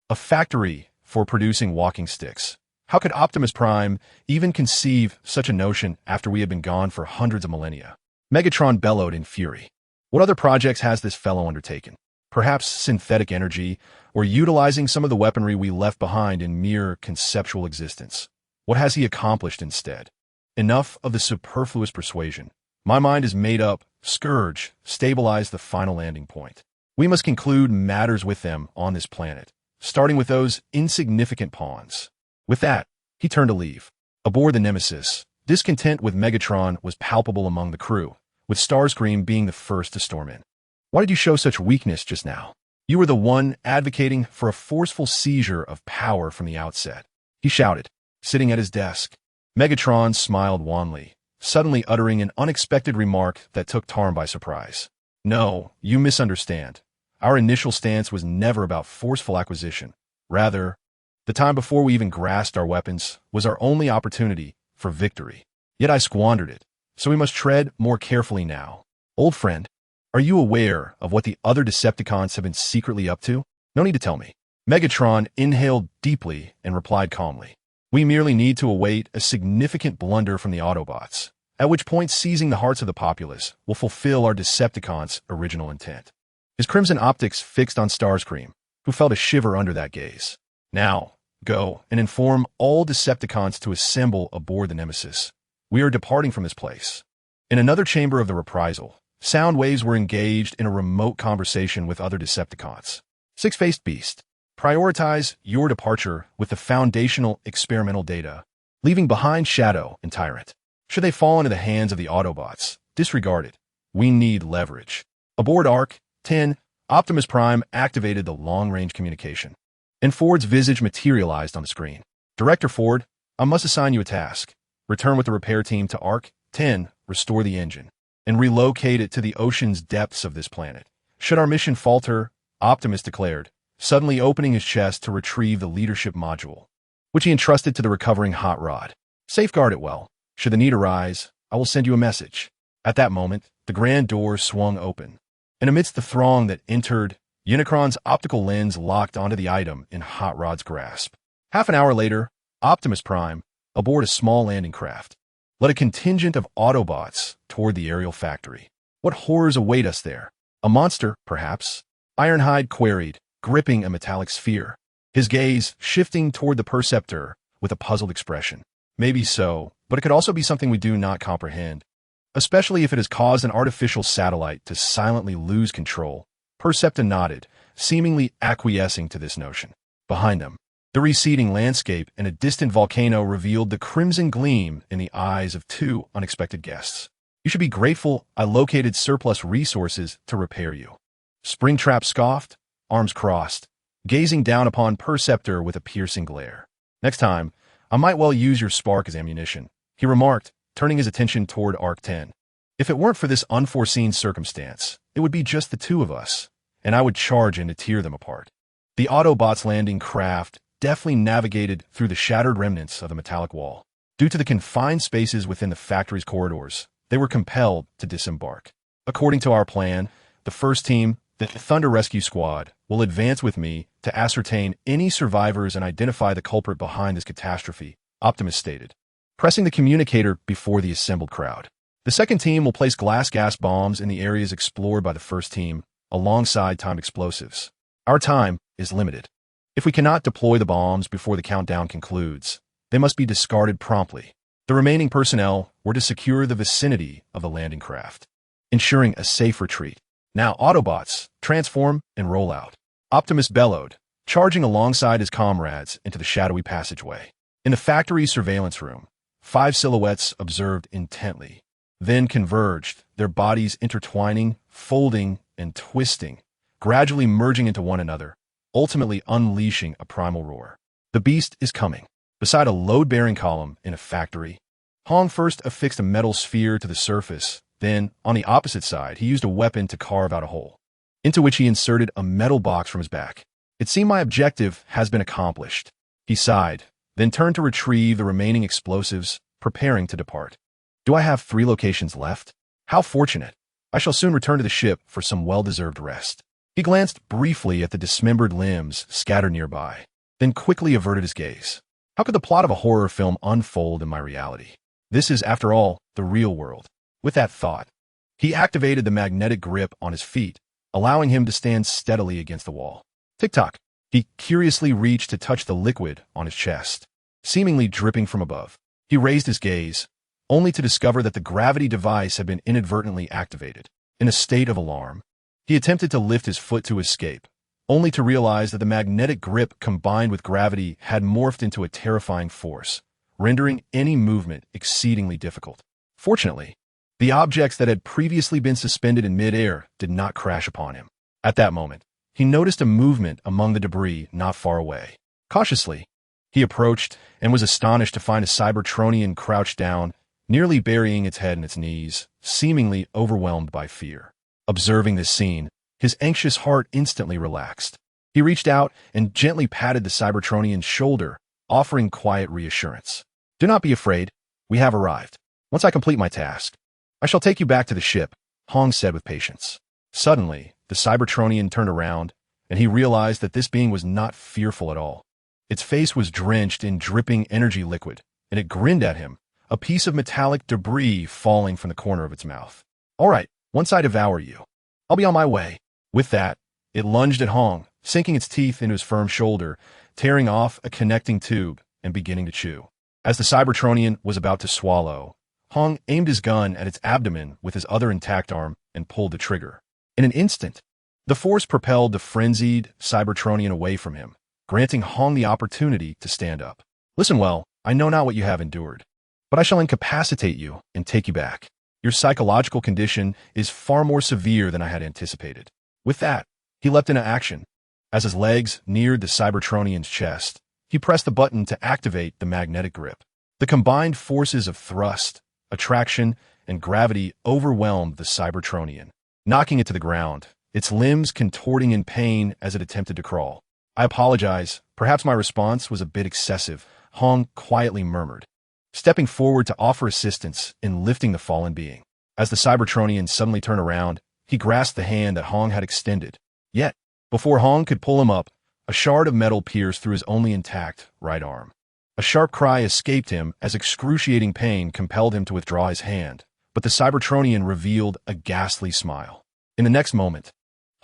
A factory for producing walking sticks. How could Optimus Prime even conceive such a notion after we had been gone for hundreds of millennia? Megatron bellowed in fury. What other projects has this fellow undertaken? Perhaps synthetic energy, or utilizing some of the weaponry we left behind in mere conceptual existence. What has he accomplished instead? Enough of the superfluous persuasion. My mind is made up. Scourge, stabilize the final landing point. We must conclude matters with them on this planet, starting with those insignificant pawns. With that, he turned to leave. Aboard the Nemesis, discontent with Megatron was palpable among the crew, with Starscream being the first to storm in. Why did you show such weakness just now? You were the one advocating for a forceful seizure of power from the outset. He shouted, sitting at his desk. Megatron smiled wanly, suddenly uttering an unexpected remark that took Tarn by surprise. No, you misunderstand. Our initial stance was never about forceful acquisition. Rather, the time before we even grasped our weapons was our only opportunity for victory. Yet I squandered it, so we must tread more carefully now. Old friend, are you aware of what the other Decepticons have been secretly up to? No need to tell me. Megatron inhaled deeply and replied calmly. We merely need to await a significant blunder from the Autobots, at which point seizing the hearts of the populace will fulfill our Decepticons' original intent. His crimson optics fixed on Starscream, who felt a shiver under that gaze. Now, go and inform all Decepticons to assemble aboard the Nemesis. We are departing from this place. In another chamber of the reprisal, sound waves were engaged in a remote conversation with other Decepticons. Six-faced beast, prioritize your departure with the foundational experimental data, leaving behind Shadow and Tyrant. Should they fall into the hands of the Autobots, disregard it. We need leverage. Aboard ARC-10, Optimus Prime activated the long-range communication, and Ford's visage materialized on the screen. Director Ford, I must assign you a task. Return with the repair team to ARC-10, restore the engine, and relocate it to the ocean's depths of this planet. Should our mission falter, Optimus declared, suddenly opening his chest to retrieve the leadership module, which he entrusted to the recovering Hot Rod. Safeguard it well. Should the need arise, I will send you a message. At that moment, the grand door swung open, and amidst the throng that entered, Unicron's optical lens locked onto the item in Hot Rod's grasp. Half an hour later, Optimus Prime, aboard a small landing craft, led a contingent of Autobots toward the aerial factory. What horrors await us there? A monster, perhaps? Ironhide queried, gripping a metallic sphere, his gaze shifting toward the Perceptor with a puzzled expression. Maybe so, but it could also be something we do not comprehend, especially if it has caused an artificial satellite to silently lose control. Perceptor nodded, seemingly acquiescing to this notion. Behind them, the receding landscape and a distant volcano revealed the crimson gleam in the eyes of two unexpected guests. You should be grateful I located surplus resources to repair you. Springtrap scoffed, arms crossed, gazing down upon Perceptor with a piercing glare. Next time, I might well use your spark as ammunition, he remarked, turning his attention toward ARC-10. If it weren't for this unforeseen circumstance, it would be just the two of us, and I would charge in to tear them apart. The Autobots' landing craft deftly navigated through the shattered remnants of the metallic wall. Due to the confined spaces within the factory's corridors, they were compelled to disembark. According to our plan, the first team, the Thunder Rescue Squad, will advance with me to ascertain any survivors and identify the culprit behind this catastrophe, Optimus stated, pressing the communicator before the assembled crowd. The second team will place glass gas bombs in the areas explored by the first team, alongside timed explosives. Our time is limited. If we cannot deploy the bombs before the countdown concludes, they must be discarded promptly. The remaining personnel were to secure the vicinity of the landing craft, ensuring a safe retreat. Now, Autobots, transform and roll out. Optimus bellowed, charging alongside his comrades into the shadowy passageway. In the factory's surveillance room, 5 silhouettes observed intently, then converged, their bodies intertwining, folding, and twisting, gradually merging into one another, ultimately unleashing a primal roar. The beast is coming. Beside a load-bearing column in a factory, Hong first affixed a metal sphere to the surface. Then, on the opposite side, he used a weapon to carve out a hole, into which he inserted a metal box from his back. It seemed my objective has been accomplished. He sighed, then turned to retrieve the remaining explosives, preparing to depart. Do I have 3 locations left? How fortunate. I shall soon return to the ship for some well-deserved rest. He glanced briefly at the dismembered limbs scattered nearby, then quickly averted his gaze. How could the plot of a horror film unfold in my reality? This is, after all, the real world. With that thought, He activated the magnetic grip on his feet, allowing him to stand steadily against the wall. Tick-tock. He curiously reached to touch the liquid on his chest, seemingly dripping from above. He raised his gaze, only to discover that the gravity device had been inadvertently activated. In a state of alarm, he attempted to lift his foot to escape, only to realize that the magnetic grip combined with gravity had morphed into a terrifying force, rendering any movement exceedingly difficult. Fortunately, the objects that had previously been suspended in midair did not crash upon him. At that moment, he noticed a movement among the debris not far away. Cautiously, he approached and was astonished to find a Cybertronian crouched down, nearly burying its head in its knees, seemingly overwhelmed by fear. Observing this scene, his anxious heart instantly relaxed. He reached out and gently patted the Cybertronian's shoulder, offering quiet reassurance. "Do not be afraid. We have arrived. Once I complete my task, I shall take you back to the ship," Hong said with patience. Suddenly, the Cybertronian turned around, and he realized that this being was not fearful at all. Its face was drenched in dripping energy liquid, and it grinned at him, a piece of metallic debris falling from the corner of its mouth. "All right, once I devour you, I'll be on my way." With that, it lunged at Hong, sinking its teeth into his firm shoulder, tearing off a connecting tube and beginning to chew. As the Cybertronian was about to swallow, Hong aimed his gun at its abdomen with his other intact arm and pulled the trigger. In an instant, the force propelled the frenzied Cybertronian away from him, granting Hong the opportunity to stand up. "Listen well, I know not what you have endured, but I shall incapacitate you and take you back. Your psychological condition is far more severe than I had anticipated." With that, he leapt into action. As his legs neared the Cybertronian's chest, he pressed the button to activate the magnetic grip. The combined forces of thrust, attraction, and gravity overwhelmed the Cybertronian, knocking it to the ground, its limbs contorting in pain as it attempted to crawl. "I apologize. Perhaps my response was a bit excessive," Hong quietly murmured, stepping forward to offer assistance in lifting the fallen being. As the Cybertronian suddenly turned around, he grasped the hand that Hong had extended. Yet, before Hong could pull him up, a shard of metal pierced through his only intact right arm. A sharp cry escaped him as excruciating pain compelled him to withdraw his hand, but the Cybertronian revealed a ghastly smile. In the next moment,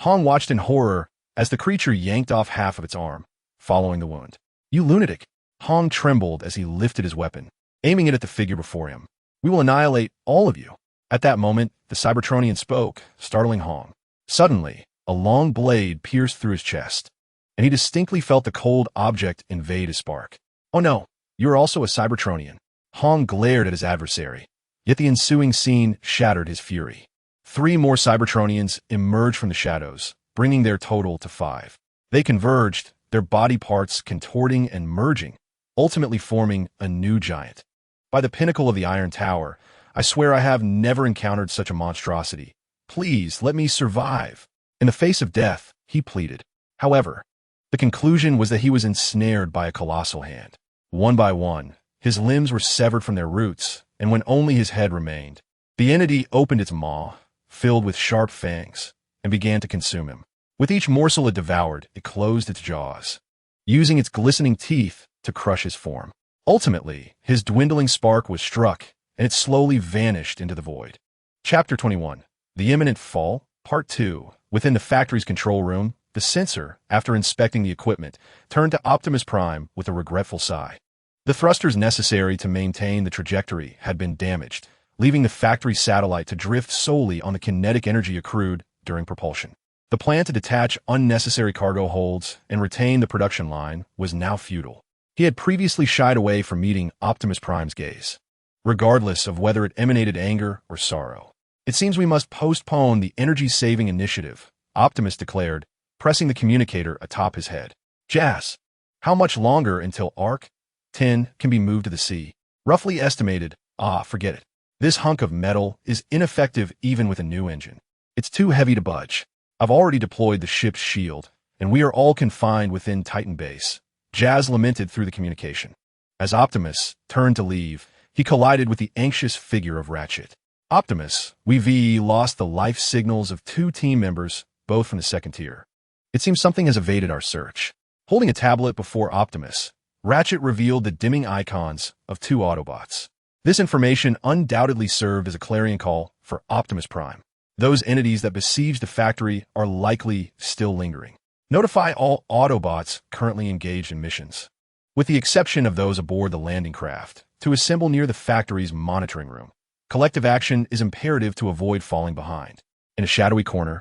Hong watched in horror as the creature yanked off half of its arm, following the wound. "You lunatic!" Hong trembled as he lifted his weapon, aiming it at the figure before him. "We will annihilate all of you." At that moment, the Cybertronian spoke, startling Hong. Suddenly, a long blade pierced through his chest, and he distinctly felt the cold object invade his spark. "Oh no, you are also a Cybertronian." Hong glared at his adversary, yet the ensuing scene shattered his fury. 3 more Cybertronians emerged from the shadows, bringing their total to 5. They converged, their body parts contorting and merging, ultimately forming a new giant. "By the pinnacle of the Iron Tower, I swear I have never encountered such a monstrosity. Please let me survive." In the face of death, he pleaded. However, the conclusion was that he was ensnared by a colossal hand. One by one, his limbs were severed from their roots, and when only his head remained, the entity opened its maw, filled with sharp fangs, and began to consume him. With each morsel it devoured, it closed its jaws, using its glistening teeth to crush his form. Ultimately, his dwindling spark was struck, and it slowly vanished into the void. Chapter 21. The Imminent Fall, Part 2. Within the factory's control room, the censor, after inspecting the equipment, turned to Optimus Prime with a regretful sigh. The thrusters necessary to maintain the trajectory had been damaged, leaving the factory satellite to drift solely on the kinetic energy accrued during propulsion. The plan to detach unnecessary cargo holds and retain the production line was now futile. He had previously shied away from meeting Optimus Prime's gaze, regardless of whether it emanated anger or sorrow. "It seems we must postpone the energy-saving initiative," Optimus declared, pressing the communicator atop his head. "Jazz, how much longer until Arc 10 can be moved to the sea?" "Roughly estimated." Forget it. This hunk of metal is ineffective even with a new engine. It's too heavy to budge. I've already deployed the ship's shield, and we are all confined within Titan Base," Jazz lamented through the communication. As Optimus turned to leave, he collided with the anxious figure of Ratchet. "Optimus, we've lost the life signals of 2 team members, both from the 2nd tier. It seems something has evaded our search." Holding a tablet before Optimus, Ratchet revealed the dimming icons of 2 Autobots. This information undoubtedly served as a clarion call for Optimus Prime. Those entities that besieged the factory are likely still lingering. Notify all Autobots currently engaged in missions, with the exception of those aboard the landing craft, to assemble near the factory's monitoring room. Collective action is imperative to avoid falling behind. In a shadowy corner,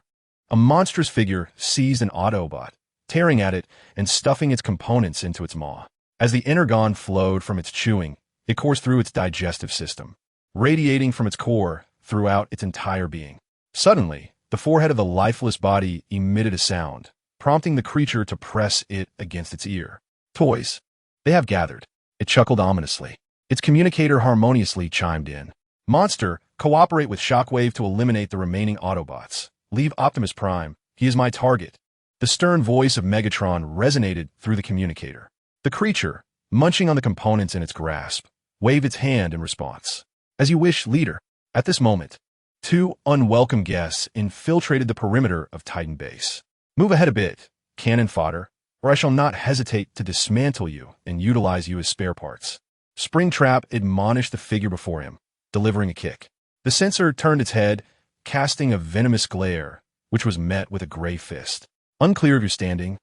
a monstrous figure seized an Autobot, tearing at it and stuffing its components into its maw. As the energon flowed from its chewing, it coursed through its digestive system, radiating from its core throughout its entire being. Suddenly, the forehead of the lifeless body emitted a sound, prompting the creature to press it against its ear. Toys. They have gathered. It chuckled ominously. Its communicator harmoniously chimed in. Monster, cooperate with Shockwave to eliminate the remaining Autobots. Leave Optimus Prime. He is my target. The stern voice of Megatron resonated through the communicator. The creature, munching on the components in its grasp, waved its hand in response. As you wish, leader. At this moment, two unwelcome guests infiltrated the perimeter of Titan Base. Move ahead a bit, cannon fodder, or I shall not hesitate to dismantle you and utilize you as spare parts. Springtrap admonished the figure before him, delivering a kick. The sensor turned its head, casting a venomous glare, which was met with a gray fist. Unclear of your standing,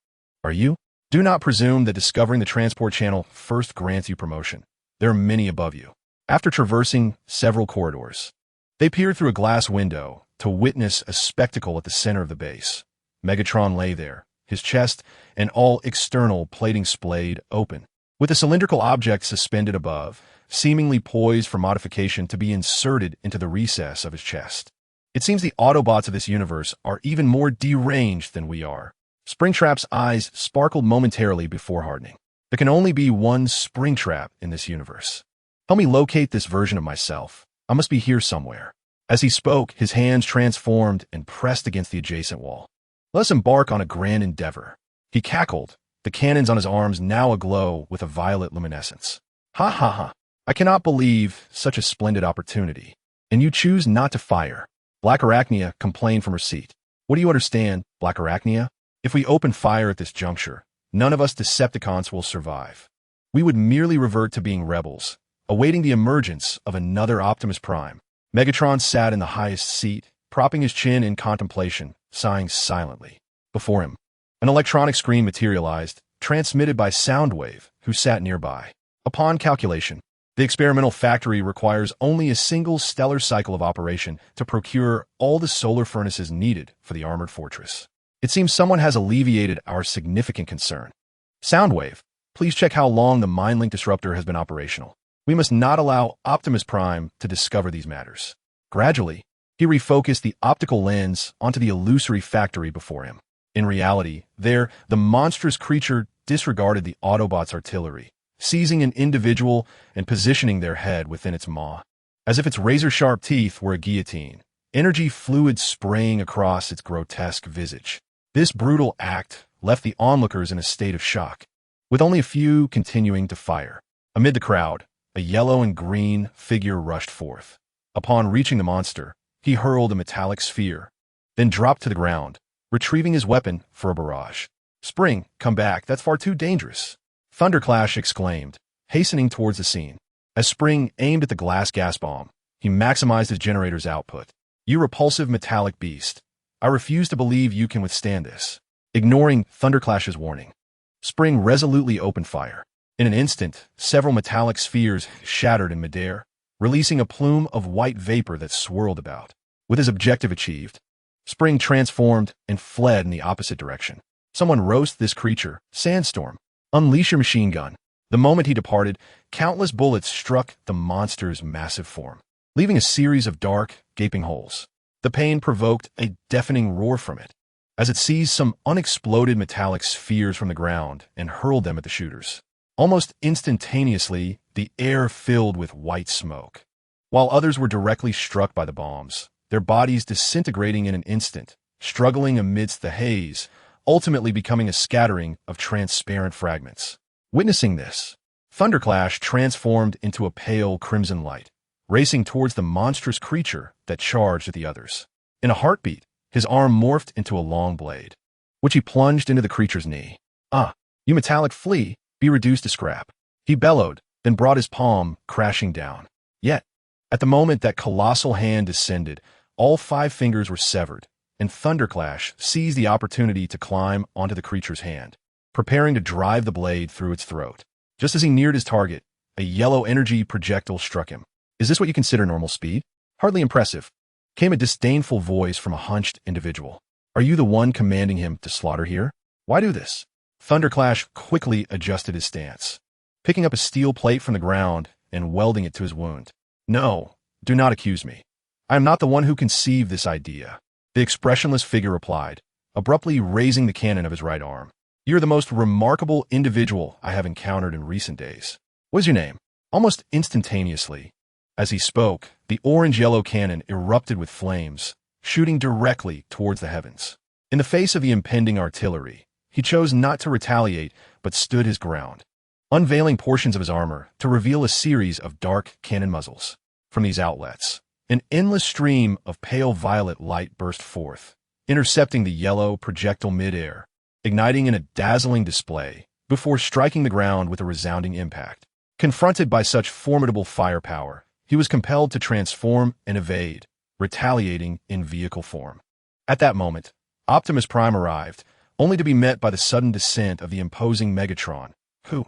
are you? Do not presume that discovering the transport channel first grants you promotion. There are many above you. After traversing several corridors, they peered through a glass window to witness a spectacle at the center of the base. Megatron lay there, his chest and all external plating splayed open, with a cylindrical object suspended above, seemingly poised for modification to be inserted into the recess of his chest. It seems the Autobots of this universe are even more deranged than we are. Springtrap's eyes sparkled momentarily before hardening. There can only be one Springtrap in this universe. Help me locate this version of myself. I must be here somewhere. As he spoke, his hands transformed and pressed against the adjacent wall. Let us embark on a grand endeavor. He cackled, the cannons on his arms now aglow with a violet luminescence. Ha ha ha. I cannot believe such a splendid opportunity. And you choose not to fire. Black Arachnia complained from her seat. What do you understand, Black Arachnia? If we open fire at this juncture, none of us Decepticons will survive. We would merely revert to being rebels, awaiting the emergence of another Optimus Prime. Megatron sat in the highest seat, propping his chin in contemplation, sighing silently. Before him, an electronic screen materialized, transmitted by Soundwave, who sat nearby. Upon calculation, the experimental factory requires only a single stellar cycle of operation to procure all the solar furnaces needed for the armored fortress. It seems someone has alleviated our significant concern. Soundwave, please check how long the MindLink disruptor has been operational. We must not allow Optimus Prime to discover these matters. Gradually, he refocused the optical lens onto the illusory factory before him. In reality, there, the monstrous creature disregarded the Autobots' artillery, seizing an individual and positioning their head within its maw. As if its razor-sharp teeth were a guillotine, energy fluid spraying across its grotesque visage. This brutal act left the onlookers in a state of shock, with only a few continuing to fire. Amid the crowd, a yellow and green figure rushed forth. Upon reaching the monster, he hurled a metallic sphere, then dropped to the ground, retrieving his weapon for a barrage. Spring, come back, that's far too dangerous. Thunderclash exclaimed, hastening towards the scene. As Spring aimed at the glass gas bomb, he maximized his generator's output. You repulsive metallic beast. I refuse to believe you can withstand this. Ignoring Thunderclash's warning, Spring resolutely opened fire. In an instant, several metallic spheres shattered in midair, releasing a plume of white vapor that swirled about. With his objective achieved, Spring transformed and fled in the opposite direction. Someone roast this creature, Sandstorm. Unleash your machine gun. The moment he departed, countless bullets struck the monster's massive form, leaving a series of dark, gaping holes. The pain provoked a deafening roar from it, as it seized some unexploded metallic spheres from the ground and hurled them at the shooters. Almost instantaneously, the air filled with white smoke. While others were directly struck by the bombs, their bodies disintegrating in an instant, struggling amidst the haze, ultimately becoming a scattering of transparent fragments. Witnessing this, Thunderclash transformed into a pale crimson light, racing towards the monstrous creature that charged at the others. In a heartbeat, his arm morphed into a long blade, which he plunged into the creature's knee. Ah, you metallic flea, be reduced to scrap. He bellowed, then brought his palm crashing down. Yet, At the moment that colossal hand descended, all 5 fingers were severed, and Thunderclash seized the opportunity to climb onto the creature's hand, preparing to drive the blade through its throat. Just as he neared his target, a yellow energy projectile struck him. "Is this what you consider normal speed? Hardly impressive," came a disdainful voice from a hunched individual. "Are you the one commanding him to slaughter here? Why do this?" Thunderclash quickly adjusted his stance, picking up a steel plate from the ground and welding it to his wound. "No, do not accuse me. I am not the one who conceived this idea," the expressionless figure replied, abruptly raising the cannon of his right arm. "You're the most remarkable individual I have encountered in recent days. What is your name?" Almost instantaneously, as he spoke, the orange-yellow cannon erupted with flames, shooting directly towards the heavens. In the face of the impending artillery, he chose not to retaliate but stood his ground, unveiling portions of his armor to reveal a series of dark cannon muzzles. From these outlets, an endless stream of pale violet light burst forth, intercepting the yellow projectile mid-air, igniting in a dazzling display before striking the ground with a resounding impact. Confronted by such formidable firepower, he was compelled to transform and evade, retaliating in vehicle form. At that moment, Optimus Prime arrived, only to be met by the sudden descent of the imposing Megatron, who,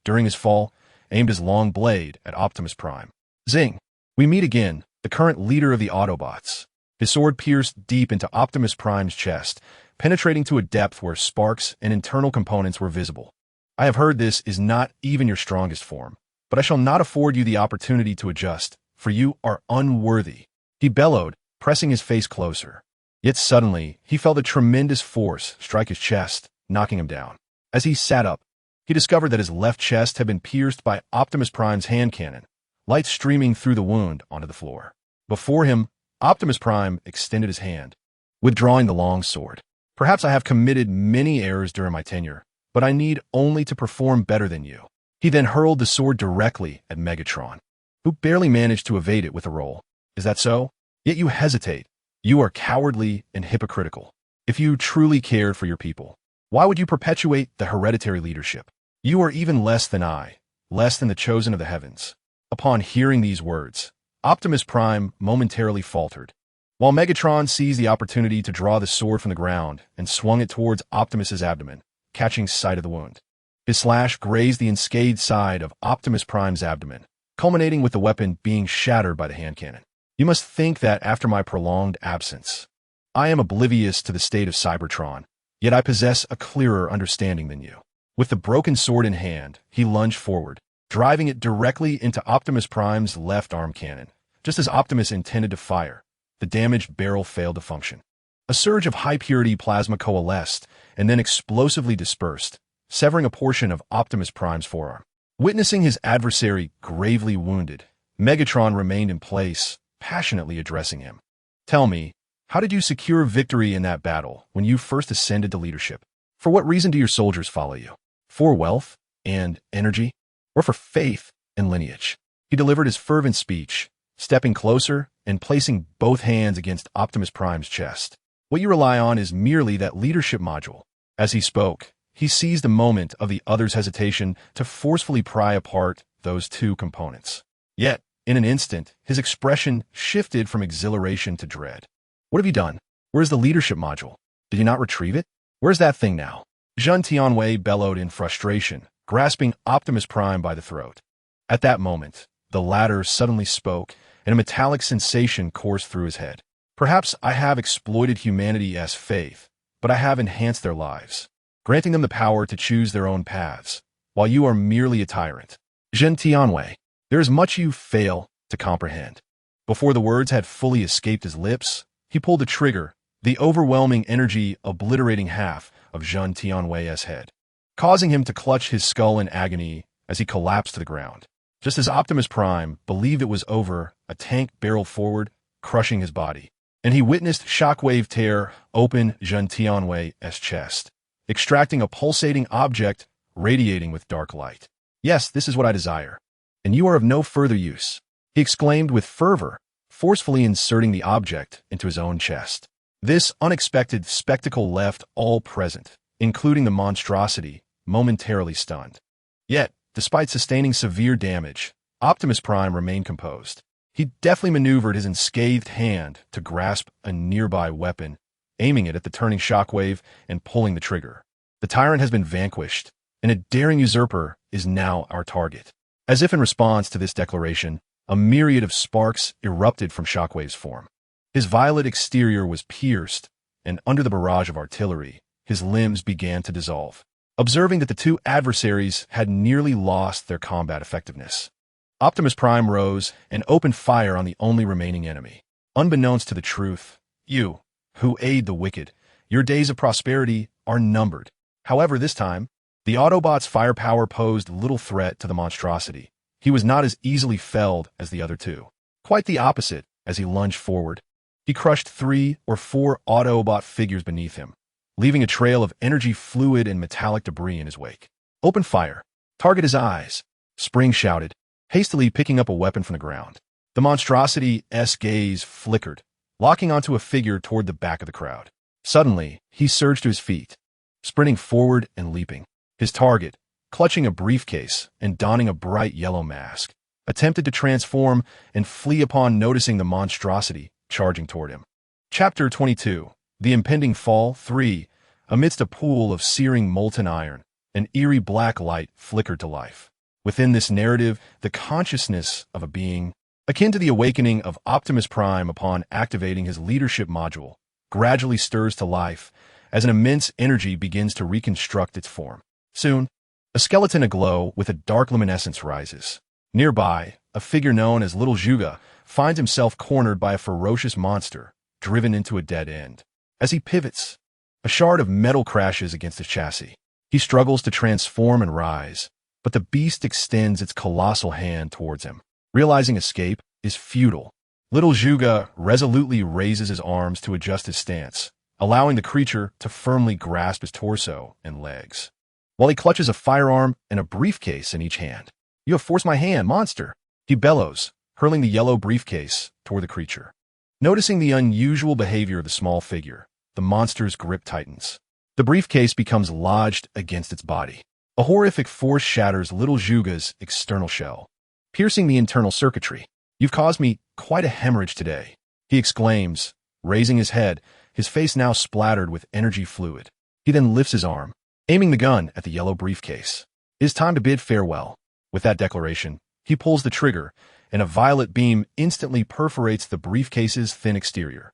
during his fall, aimed his long blade at Optimus Prime. Zing! We meet again, the current leader of the Autobots. His sword pierced deep into Optimus Prime's chest, penetrating to a depth where sparks and internal components were visible. "I have heard this is not even your strongest form, but I shall not afford you the opportunity to adjust, for you are unworthy," he bellowed, pressing his face closer. Yet suddenly, he felt a tremendous force strike his chest, knocking him down. As he sat up, he discovered that his left chest had been pierced by Optimus Prime's hand cannon, light streaming through the wound onto the floor. Before him, Optimus Prime extended his hand, withdrawing the long sword. "Perhaps I have committed many errors during my tenure, but I need only to perform better than you." He then hurled the sword directly at Megatron, who barely managed to evade it with a roll. "Is that so? Yet you hesitate. You are cowardly and hypocritical. If you truly cared for your people, why would you perpetuate the hereditary leadership? You are even less than I, less than the chosen of the heavens." Upon hearing these words, Optimus Prime momentarily faltered, while Megatron seized the opportunity to draw the sword from the ground and swung it towards Optimus's abdomen, catching sight of the wound. His slash grazed the enscathed side of Optimus Prime's abdomen, culminating with the weapon being shattered by the hand cannon. "You must think that after my prolonged absence, I am oblivious to the state of Cybertron, yet I possess a clearer understanding than you." With the broken sword in hand, he lunged forward, driving it directly into Optimus Prime's left arm cannon. Just as Optimus intended to fire, the damaged barrel failed to function. A surge of high-purity plasma coalesced and then explosively dispersed, severing a portion of Optimus Prime's forearm. Witnessing his adversary gravely wounded, Megatron remained in place, passionately addressing him. "Tell me, how did you secure victory in that battle when you first ascended to leadership? For what reason do your soldiers follow you? For wealth and energy? Or for faith and lineage?" He delivered his fervent speech, stepping closer and placing both hands against Optimus Prime's chest. "What you rely on is merely that leadership module." As he spoke, he seized a moment of the other's hesitation to forcefully pry apart those two components. Yet, in an instant, his expression shifted from exhilaration to dread. "What have you done? Where's the leadership module? Did you not retrieve it? Where's that thing now?" Jean Tianwei bellowed in frustration, grasping Optimus Prime by the throat. At that moment, the latter suddenly spoke, and a metallic sensation coursed through his head. "Perhaps I have exploited humanity as faith, but I have enhanced their lives, granting them the power to choose their own paths, while you are merely a tyrant. Jean Tianwei, there is much you fail to comprehend." Before the words had fully escaped his lips, he pulled the trigger, the overwhelming energy obliterating half of Jean Tianwei's head, causing him to clutch his skull in agony as he collapsed to the ground. Just as Optimus Prime believed it was over, a tank barreled forward, crushing his body, and he witnessed Shockwave tear open Jean Tianwei's chest, extracting a pulsating object radiating with dark light. "Yes, this is what I desire, and you are of no further use," he exclaimed with fervor, forcefully inserting the object into his own chest. This unexpected spectacle left all present, including the monstrosity, momentarily stunned. Yet, despite sustaining severe damage, Optimus Prime remained composed. He deftly maneuvered his unscathed hand to grasp a nearby weapon, aiming it at the turning shockwave and pulling the trigger. The tyrant has been vanquished, and a daring usurper is now our target. As if in response to this declaration, a myriad of sparks erupted from Shockwave's form. His violet exterior was pierced, and under the barrage of artillery, his limbs began to dissolve. Observing that the two adversaries had nearly lost their combat effectiveness, Optimus Prime rose and opened fire on the only remaining enemy. Unbeknownst to the truth, you, who aid the wicked, your days of prosperity are numbered. However, this time, the Autobot's firepower posed little threat to the monstrosity. He was not as easily felled as the other two. Quite the opposite, as he lunged forward. He crushed 3 or 4 Autobot figures beneath him, leaving a trail of energy fluid and metallic debris in his wake. Open fire. Target his eyes. Spring shouted, hastily picking up a weapon from the ground. The monstrosity's gaze flickered, locking onto a figure toward the back of the crowd. Suddenly, he surged to his feet, sprinting forward and leaping. His target, clutching a briefcase and donning a bright yellow mask, attempted to transform and flee upon noticing the monstrosity charging toward him. Chapter 22. The Impending Fall 3. Amidst a pool of searing molten iron, an eerie black light flickered to life. Within this narrative, the consciousness of a being, akin to the awakening of Optimus Prime upon activating his leadership module, gradually stirs to life as an immense energy begins to reconstruct its form. Soon, a skeleton aglow with a dark luminescence rises. Nearby, a figure known as Little Juga finds himself cornered by a ferocious monster, driven into a dead end. As he pivots, a shard of metal crashes against his chassis. He struggles to transform and rise, but the beast extends its colossal hand towards him. Realizing escape is futile, Little Juga resolutely raises his arms to adjust his stance, allowing the creature to firmly grasp his torso and legs, while he clutches a firearm and a briefcase in each hand. "You have forced my hand, monster!" he bellows, hurling the yellow briefcase toward the creature. Noticing the unusual behavior of the small figure, the monster's grip tightens. The briefcase becomes lodged against its body. A horrific force shatters Little Juga's external shell, piercing the internal circuitry. "You've caused me quite a hemorrhage today," he exclaims, raising his head, his face now splattered with energy fluid. He then lifts his arm, aiming the gun at the yellow briefcase. It is time to bid farewell. With that declaration, he pulls the trigger, and a violet beam instantly perforates the briefcase's thin exterior.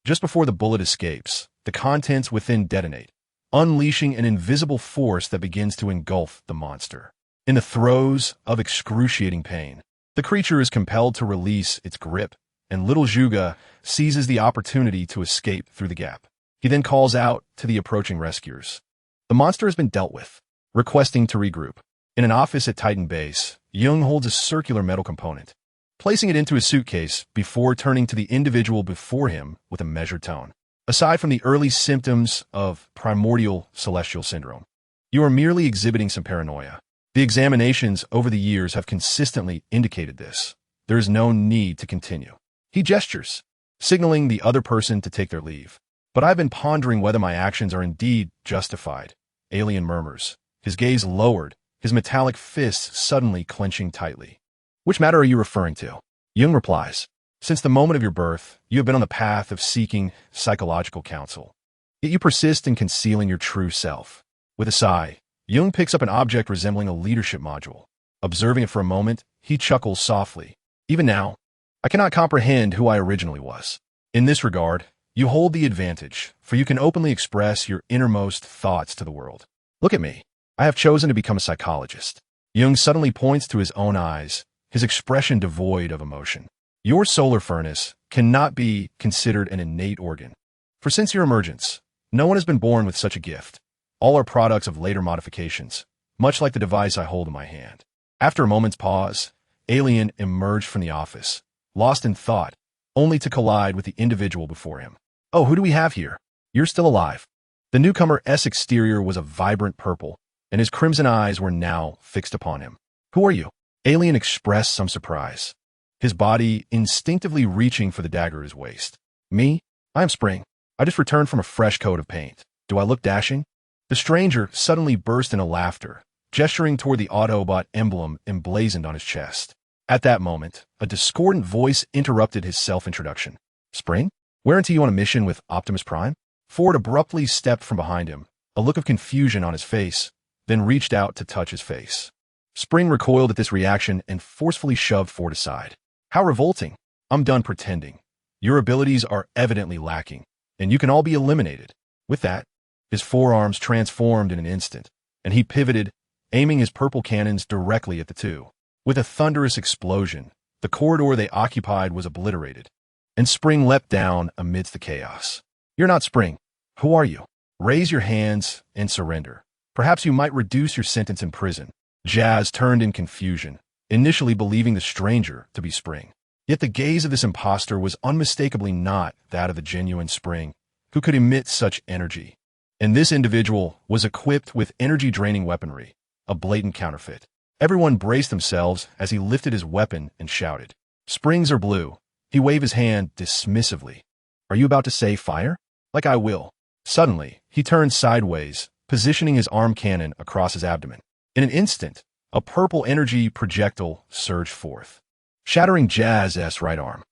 Just before the bullet escapes, the contents within detonate, unleashing an invisible force that begins to engulf the monster. In the throes of excruciating pain, the creature is compelled to release its grip, and Little Juga seizes the opportunity to escape through the gap. He then calls out to the approaching rescuers. The monster has been dealt with, requesting to regroup. In an office at Titan Base, Jung holds a circular metal component, placing it into his suitcase before turning to the individual before him with a measured tone. "Aside from the early symptoms of primordial celestial syndrome, you are merely exhibiting some paranoia. The examinations over the years have consistently indicated this. There is no need to continue." He gestures, signaling the other person to take their leave. "But I've been pondering whether my actions are indeed justified," Alien murmurs, his gaze lowered, his metallic fists suddenly clenching tightly. "Which matter are you referring to?" Jung replies, "Since the moment of your birth, you have been on the path of seeking psychological counsel. Yet you persist in concealing your true self." With a sigh, Jung picks up an object resembling a leadership module. Observing it for a moment, he chuckles softly. "Even now, I cannot comprehend who I originally was. In this regard, you hold the advantage, for you can openly express your innermost thoughts to the world. Look at me. I have chosen to become a psychologist." Jung suddenly points to his own eyes, his expression devoid of emotion. "Your solar furnace cannot be considered an innate organ, for since your emergence, no one has been born with such a gift. All are products of later modifications, much like the device I hold in my hand." After a moment's pause, Alien emerged from the office, lost in thought, only to collide with the individual before him. "Oh, who do we have here? You're still alive." The newcomer's exterior was a vibrant purple, and his crimson eyes were now fixed upon him. "Who are you?" Alien expressed some surprise, his body instinctively reaching for the dagger at his waist. "Me? I am Spring. I just returned from a fresh coat of paint. Do I look dashing?" The stranger suddenly burst into laughter, gesturing toward the Autobot emblem emblazoned on his chest. At that moment, a discordant voice interrupted his self-introduction. Spring? Weren't you on a mission with Optimus Prime? Ford abruptly stepped from behind him, a look of confusion on his face, then reached out to touch his face. Spring recoiled at this reaction and forcefully shoved Ford aside. How revolting. I'm done pretending. Your abilities are evidently lacking, and you can all be eliminated. With that, his forearms transformed in an instant, and he pivoted, aiming his purple cannons directly at the two. With a thunderous explosion, the corridor they occupied was obliterated, and Spring leapt down amidst the chaos. You're not Spring. Who are you? Raise your hands and surrender. Perhaps you might reduce your sentence in prison. Jazz turned in confusion, initially believing the stranger to be Spring. Yet the gaze of this impostor was unmistakably not that of the genuine Spring, who could emit such energy. And this individual was equipped with energy-draining weaponry, a blatant counterfeit. Everyone braced themselves as he lifted his weapon and shouted. Springs are blue. He waved his hand dismissively. Are you about to say fire? Like I will. Suddenly, he turned sideways, positioning his arm cannon across his abdomen. In an instant, a purple energy projectile surged forth, shattering Jazz's right arm.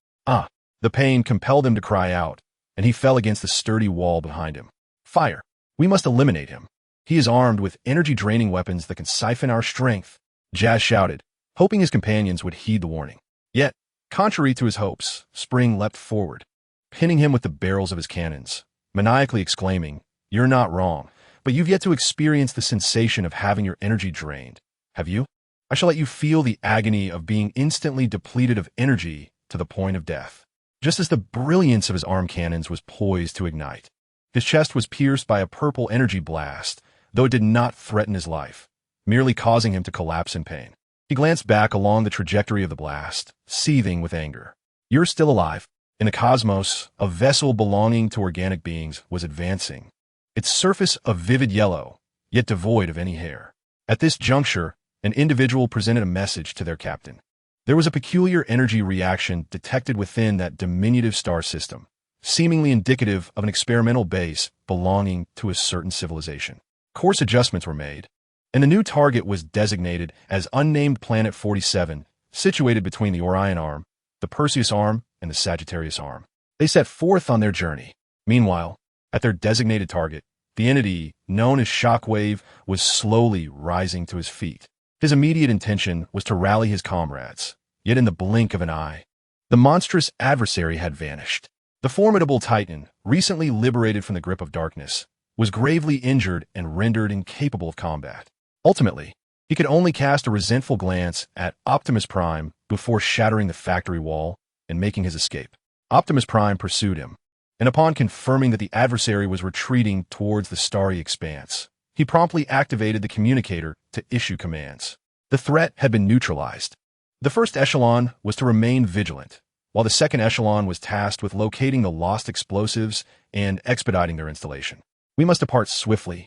The pain compelled him to cry out, and he fell against the sturdy wall behind him. Fire! We must eliminate him. He is armed with energy-draining weapons that can siphon our strength, Jazz shouted, hoping his companions would heed the warning. Yet, contrary to his hopes, Spring leapt forward, pinning him with the barrels of his cannons, maniacally exclaiming, You're not wrong, but you've yet to experience the sensation of having your energy drained. Have you? I shall let you feel the agony of being instantly depleted of energy to the point of death. Just as the brilliance of his arm cannons was poised to ignite, his chest was pierced by a purple energy blast, though it did not threaten his life, merely causing him to collapse in pain. He glanced back along the trajectory of the blast, seething with anger. You're still alive. In the cosmos, a vessel belonging to organic beings was advancing, its surface a vivid yellow, yet devoid of any hair. At this juncture, an individual presented a message to their captain. There was a peculiar energy reaction detected within that diminutive star system, seemingly indicative of an experimental base belonging to a certain civilization. Course adjustments were made, and the new target was designated as Unnamed Planet 47, situated between the Orion Arm, the Perseus Arm, and the Sagittarius Arm. They set forth on their journey. Meanwhile, at their designated target, the entity, known as Shockwave, was slowly rising to his feet. His immediate intention was to rally his comrades, yet in the blink of an eye, the monstrous adversary had vanished. The formidable Titan, recently liberated from the grip of darkness, was gravely injured and rendered incapable of combat. Ultimately, he could only cast a resentful glance at Optimus Prime before shattering the factory wall and making his escape. Optimus Prime pursued him, and upon confirming that the adversary was retreating towards the starry expanse, he promptly activated the communicator to issue commands. The threat had been neutralized. The first echelon was to remain vigilant, while the second echelon was tasked with locating the lost explosives and expediting their installation. We must depart swiftly.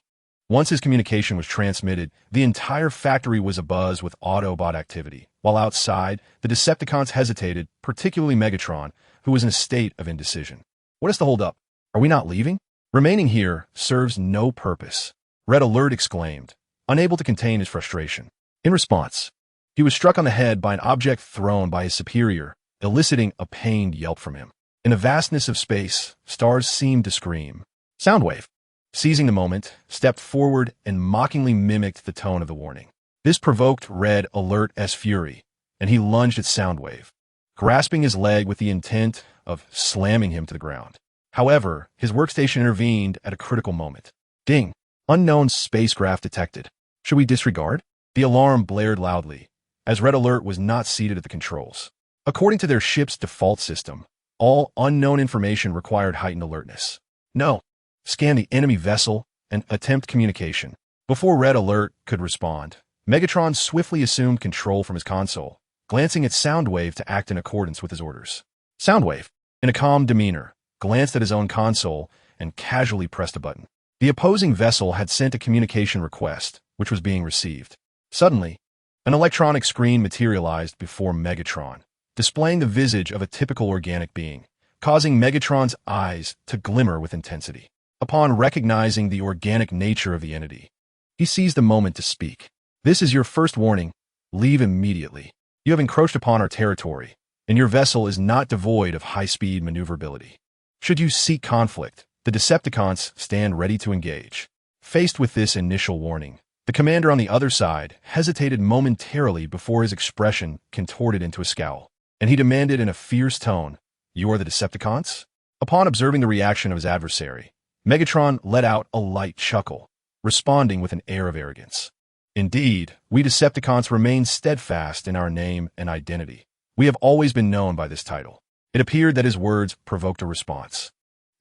Once his communication was transmitted, the entire factory was abuzz with Autobot activity, while outside, the Decepticons hesitated, particularly Megatron, who was in a state of indecision. What is the hold-up? Are we not leaving? Remaining here serves no purpose, Red Alert exclaimed, unable to contain his frustration. In response, he was struck on the head by an object thrown by his superior, eliciting a pained yelp from him. In the vastness of space, stars seemed to scream. Soundwave, seizing the moment, stepped forward and mockingly mimicked the tone of the warning. This provoked Red Alert's fury, and he lunged at Soundwave, grasping his leg with the intent of slamming him to the ground. However, his workstation intervened at a critical moment. Ding! Unknown spacecraft detected. Should we disregard? The alarm blared loudly, as Red Alert was not seated at the controls. According to their ship's default system, all unknown information required heightened alertness. No. Scan the enemy vessel and attempt communication. Before Red Alert could respond, Megatron swiftly assumed control from his console, glancing at Soundwave to act in accordance with his orders. Soundwave, in a calm demeanor, glanced at his own console and casually pressed a button. The opposing vessel had sent a communication request, which was being received. Suddenly, an electronic screen materialized before Megatron, displaying the visage of a typical organic being, causing Megatron's eyes to glimmer with intensity. Upon recognizing the organic nature of the entity, he seized the moment to speak. This is your first warning. Leave immediately. You have encroached upon our territory, and your vessel is not devoid of high-speed maneuverability. Should you seek conflict, the Decepticons stand ready to engage. Faced with this initial warning, the commander on the other side hesitated momentarily before his expression contorted into a scowl, and he demanded in a fierce tone, "You are the Decepticons?" Upon observing the reaction of his adversary, Megatron let out a light chuckle, responding with an air of arrogance. "Indeed, we Decepticons remain steadfast in our name and identity. We have always been known by this title." It appeared that his words provoked a response,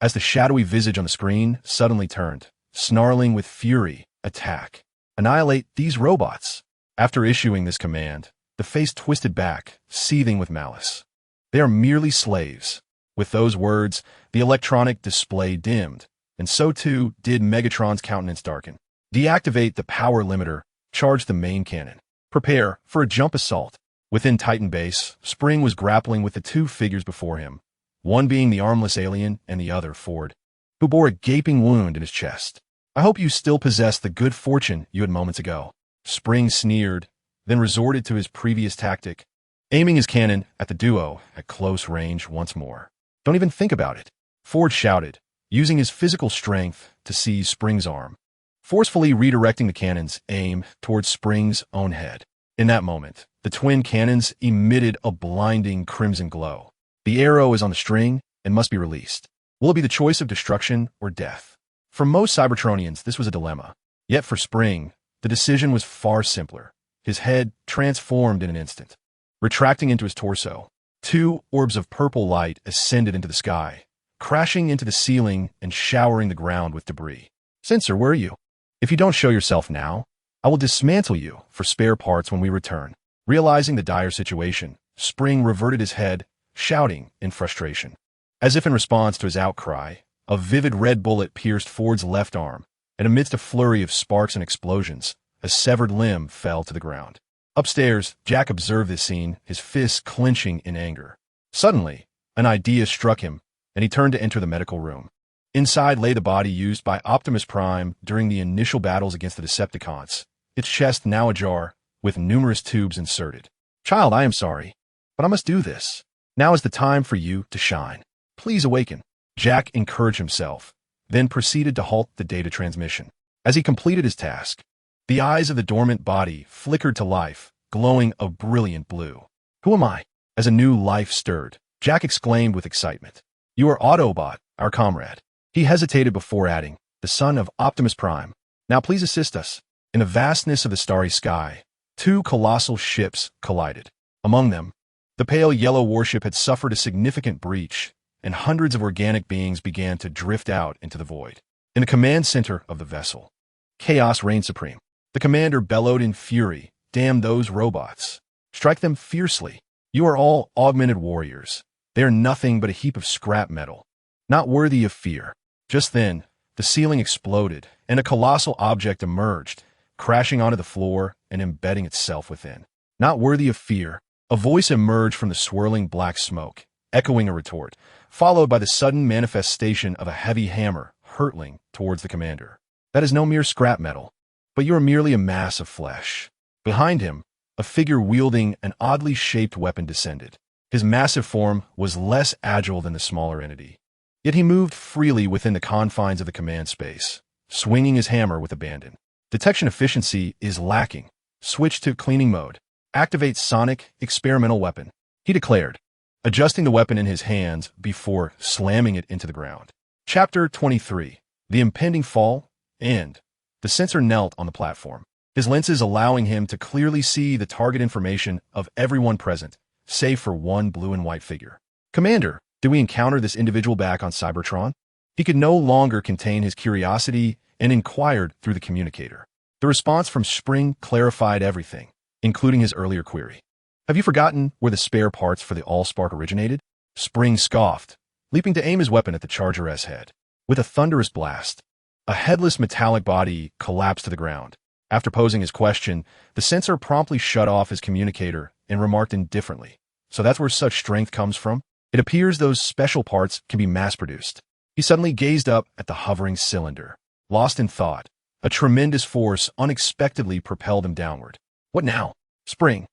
as the shadowy visage on the screen suddenly turned, snarling with fury, "Attack! Annihilate these robots!" After issuing this command, the face twisted back, seething with malice. "They are merely slaves." With those words, the electronic display dimmed, and so too did Megatron's countenance darken. Deactivate the power limiter, charge the main cannon. Prepare for a jump assault. Within Titan Base, Spring was grappling with the two figures before him, one being the armless alien and the other Ford, who bore a gaping wound in his chest. "I hope you still possess the good fortune you had moments ago." Spring sneered, then resorted to his previous tactic, aiming his cannon at the duo at close range once more. "Don't even think about it," Ford shouted, using his physical strength to seize Spring's arm, forcefully redirecting the cannon's aim towards Spring's own head. In that moment, the twin cannons emitted a blinding crimson glow. The arrow is on the string and must be released. Will it be the choice of destruction or death? For most Cybertronians, this was a dilemma. Yet for Spring, the decision was far simpler. His head transformed in an instant. Retracting into his torso, two orbs of purple light ascended into the sky, crashing into the ceiling and showering the ground with debris. "Sensor, where are you? If you don't show yourself now, I will dismantle you for spare parts when we return." Realizing the dire situation, Spring reverted his head, shouting in frustration. As if in response to his outcry, a vivid red bullet pierced Ford's left arm, and amidst a flurry of sparks and explosions, a severed limb fell to the ground. Upstairs, Jack observed this scene, his fists clenching in anger. Suddenly, an idea struck him, and he turned to enter the medical room. Inside lay the body used by Optimus Prime during the initial battles against the Decepticons, its chest now ajar, with numerous tubes inserted. "Child, I am sorry, but I must do this. Now is the time for you to shine. Please awaken." Jack encouraged himself, then proceeded to halt the data transmission. As he completed his task, the eyes of the dormant body flickered to life, glowing a brilliant blue. "Who am I?" As a new life stirred, Jack exclaimed with excitement, "You are Autobot, our comrade." He hesitated before adding, "The son of Optimus Prime. Now please assist us." In the vastness of the starry sky, two colossal ships collided. Among them, the pale yellow warship had suffered a significant breach, and hundreds of organic beings began to drift out into the void. In the command center of the vessel, chaos reigned supreme. The commander bellowed in fury, "Damn those robots. Strike them fiercely. You are all augmented warriors. They are nothing but a heap of scrap metal, not worthy of fear." Just then, the ceiling exploded, and a colossal object emerged, crashing onto the floor and embedding itself within. "Not worthy of fear." A voice emerged from the swirling black smoke, echoing a retort, followed by the sudden manifestation of a heavy hammer hurtling towards the commander. "That is no mere scrap metal, but you are merely a mass of flesh." Behind him, a figure wielding an oddly shaped weapon descended. His massive form was less agile than the smaller entity, yet he moved freely within the confines of the command space, swinging his hammer with abandon. "Detection efficiency is lacking. Switch to cleaning mode. Activate sonic experimental weapon," he declared, adjusting the weapon in his hands before slamming it into the ground. Chapter 23. The Impending Fall. End. The sensor knelt on the platform, his lenses allowing him to clearly see the target information of everyone present, save for one blue and white figure. "Commander, did we encounter this individual back on Cybertron?" He could no longer contain his curiosity and inquired through the communicator. The response from Spring clarified everything, including his earlier query. "Have you forgotten where the spare parts for the Allspark originated?" Spring scoffed, leaping to aim his weapon at the Charger-S head. With a thunderous blast, a headless metallic body collapsed to the ground. After posing his question, the sensor promptly shut off his communicator and remarked indifferently, "So that's where such strength comes from? It appears those special parts can be mass-produced." He suddenly gazed up at the hovering cylinder. Lost in thought, a tremendous force unexpectedly propelled him downward. "What now?" "Spring,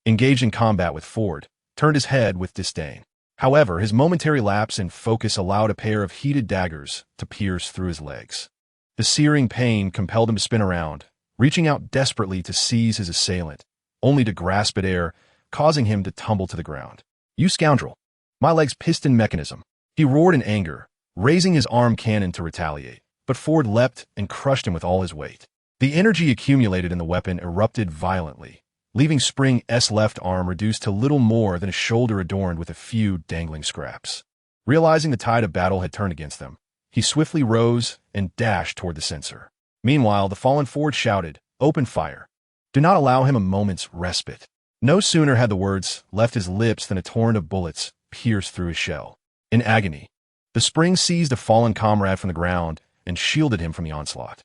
engaged in combat with Ford, turned his head with disdain. However, his momentary lapse in focus allowed a pair of heated daggers to pierce through his legs. The searing pain compelled him to spin around, reaching out desperately to seize his assailant, only to grasp at air, causing him to tumble to the ground. "You scoundrel! My leg's piston mechanism!" He roared in anger, raising his arm cannon to retaliate, but Ford leapt and crushed him with all his weight. The energy accumulated in the weapon erupted violently, leaving Spring's left arm reduced to little more than a shoulder adorned with a few dangling scraps. Realizing the tide of battle had turned against them, he swiftly rose and dashed toward the sensor. Meanwhile, the fallen Ford shouted, "Open fire. Do not allow him a moment's respite." No sooner had the words left his lips than a torrent of bullets pierced through his shell. In agony, the Spring seized a fallen comrade from the ground and shielded him from the onslaught.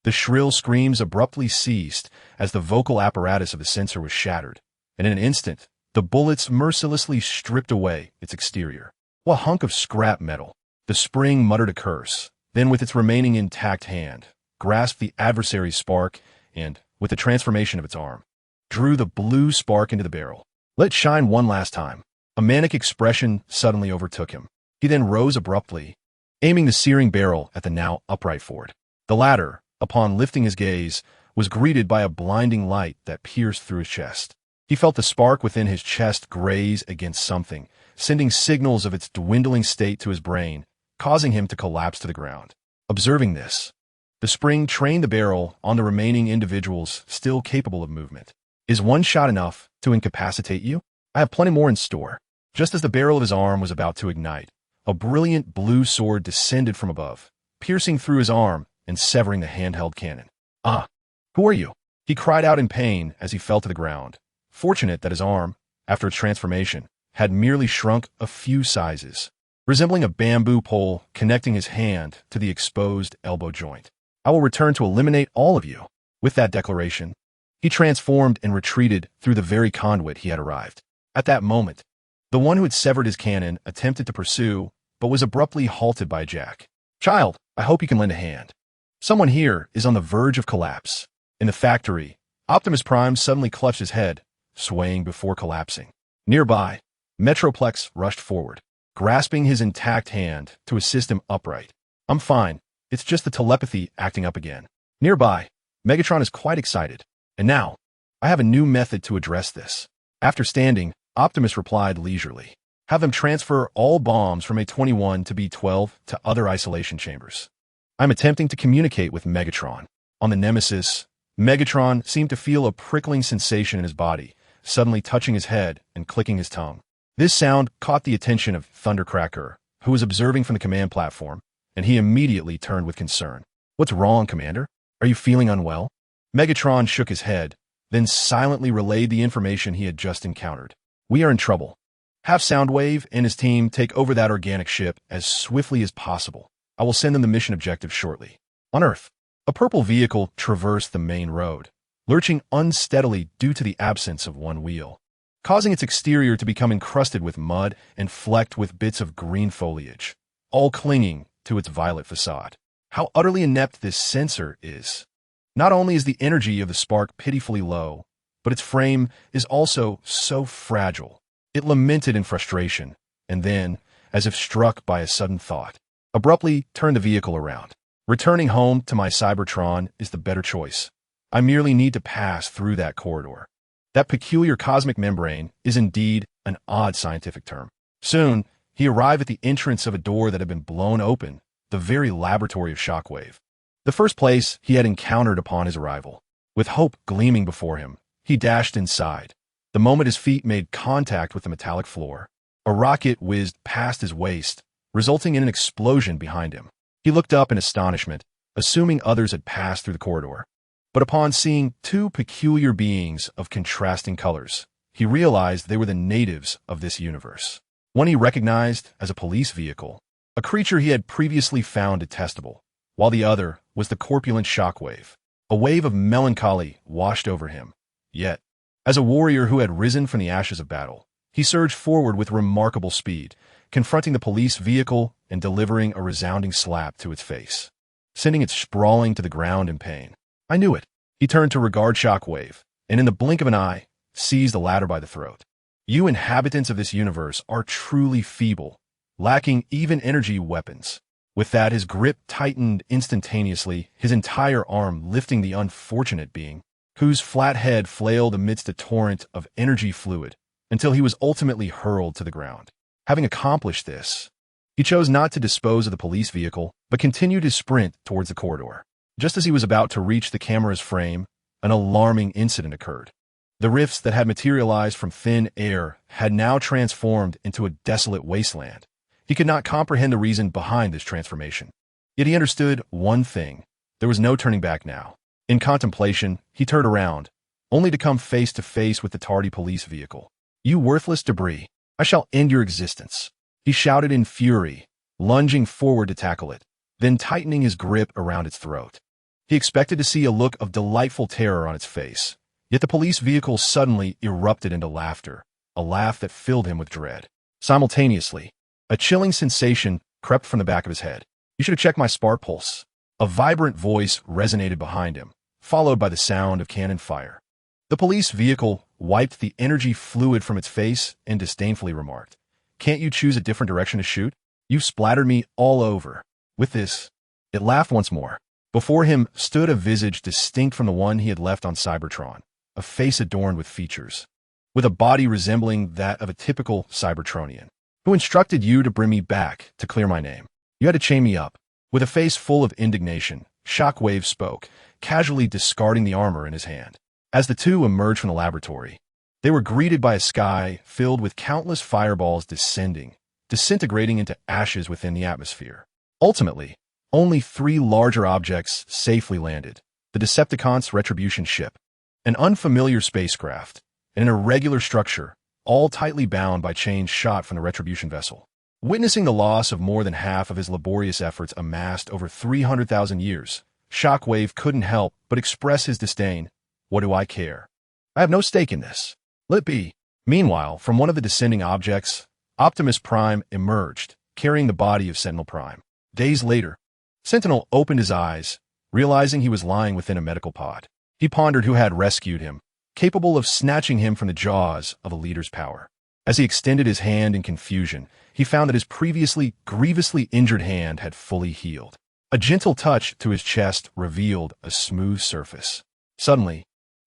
The shrill screams abruptly ceased as the vocal apparatus of the sensor was shattered, and in an instant, the bullets mercilessly stripped away its exterior. "What hunk of scrap metal!" The Spring muttered a curse, then with its remaining intact hand, grasped the adversary's spark and, with the transformation of its arm, drew the blue spark into the barrel. "Let it shine one last time." A manic expression suddenly overtook him. He then rose abruptly, aiming the searing barrel at the now upright Ford. The latter, upon lifting his gaze, was greeted by a blinding light that pierced through his chest. He felt the spark within his chest graze against something, sending signals of its dwindling state to his brain, causing him to collapse to the ground. Observing this, the Spring trained the barrel on the remaining individuals still capable of movement. "Is one shot enough to incapacitate you? I have plenty more in store." Just as the barrel of his arm was about to ignite, a brilliant blue sword descended from above, piercing through his arm and severing the handheld cannon. Who are you?" he cried out in pain as he fell to the ground, fortunate that his arm, after its transformation, had merely shrunk a few sizes, resembling a bamboo pole connecting his hand to the exposed elbow joint. "I will return to eliminate all of you." With that declaration, he transformed and retreated through the very conduit he had arrived. At that moment, the one who had severed his cannon attempted to pursue, but was abruptly halted by Jack. "Child, I hope you can lend a hand. Someone here is on the verge of collapse." In the factory, Optimus Prime suddenly clutched his head, swaying before collapsing. Nearby, Metroplex rushed forward, grasping his intact hand to assist him upright. "I'm fine. It's just the telepathy acting up again." Nearby, Megatron is quite excited. "And now, I have a new method to address this." After standing, Optimus replied leisurely, "Have them transfer all bombs from A21 to B12 to other isolation chambers. I'm attempting to communicate with Megatron." On the Nemesis, Megatron seemed to feel a prickling sensation in his body, suddenly touching his head and clicking his tongue. This sound caught the attention of Thundercracker, who was observing from the command platform, and he immediately turned with concern. "What's wrong, Commander? Are you feeling unwell?" Megatron shook his head, then silently relayed the information he had just encountered. "We are in trouble. Have Soundwave and his team take over that organic ship as swiftly as possible. I will send them the mission objective shortly." On Earth, a purple vehicle traversed the main road, lurching unsteadily due to the absence of one wheel, causing its exterior to become encrusted with mud and flecked with bits of green foliage, all clinging to its violet facade. How utterly inept this sensor is. Not only is the energy of the spark pitifully low, but its frame is also so fragile. It lamented in frustration, and then, as if struck by a sudden thought, abruptly turned the vehicle around. "Returning home to my Cybertron is the better choice. I merely need to pass through that corridor." That peculiar cosmic membrane is indeed an odd scientific term. Soon, he arrived at the entrance of a door that had been blown open, the very laboratory of Shockwave. The first place he had encountered upon his arrival. With hope gleaming before him, he dashed inside. The moment his feet made contact with the metallic floor, a rocket whizzed past his waist, resulting in an explosion behind him. He looked up in astonishment, assuming others had passed through the corridor. But upon seeing two peculiar beings of contrasting colors, he realized they were the natives of this universe. One he recognized as a police vehicle, a creature he had previously found detestable, while the other was the corpulent Shockwave. A wave of melancholy washed over him. Yet, as a warrior who had risen from the ashes of battle, he surged forward with remarkable speed, confronting the police vehicle and delivering a resounding slap to its face, sending it sprawling to the ground in pain. "I knew it." He turned to regard Shockwave, and in the blink of an eye, seized the latter by the throat. You inhabitants of this universe are truly feeble, lacking even energy weapons. With that, his grip tightened instantaneously, his entire arm lifting the unfortunate being, whose flat head flailed amidst a torrent of energy fluid, until he was ultimately hurled to the ground. Having accomplished this, he chose not to dispose of the police vehicle, but continued his sprint towards the corridor. Just as he was about to reach the camera's frame, an alarming incident occurred. The rifts that had materialized from thin air had now transformed into a desolate wasteland. He could not comprehend the reason behind this transformation. Yet he understood one thing. There was no turning back now. In contemplation, he turned around, only to come face to face with the tardy police vehicle. "You worthless debris! I shall end your existence!" He shouted in fury, lunging forward to tackle it, then tightening his grip around its throat. He expected to see a look of delightful terror on its face, yet the police vehicle suddenly erupted into laughter, a laugh that filled him with dread. Simultaneously, a chilling sensation crept from the back of his head. "You should have checked my spark pulse." A vibrant voice resonated behind him, followed by the sound of cannon fire. The police vehicle wiped the energy fluid from its face and disdainfully remarked, "Can't you choose a different direction to shoot? You've splattered me all over." With this, it laughed once more. Before him stood a visage distinct from the one he had left on Cybertron, a face adorned with features, with a body resembling that of a typical Cybertronian. "Who instructed you to bring me back to clear my name? You had to chain me up." With a face full of indignation, Shockwave spoke, casually discarding the armor in his hand. As the two emerged from the laboratory, they were greeted by a sky filled with countless fireballs disintegrating into ashes within the atmosphere. Ultimately, only 3 larger objects safely landed: the Decepticons' Retribution ship, an unfamiliar spacecraft, and an irregular structure, all tightly bound by chains shot from the Retribution vessel. Witnessing the loss of more than half of his laborious efforts amassed over 300,000 years, Shockwave couldn't help but express his disdain. "What do I care? I have no stake in this. Let it be." Meanwhile, from one of the descending objects, Optimus Prime emerged, carrying the body of Sentinel Prime. Days later, Sentinel opened his eyes, realizing he was lying within a medical pod. He pondered who had rescued him, capable of snatching him from the jaws of a leader's power. As he extended his hand in confusion, he found that his previously grievously injured hand had fully healed. A gentle touch to his chest revealed a smooth surface. Suddenly,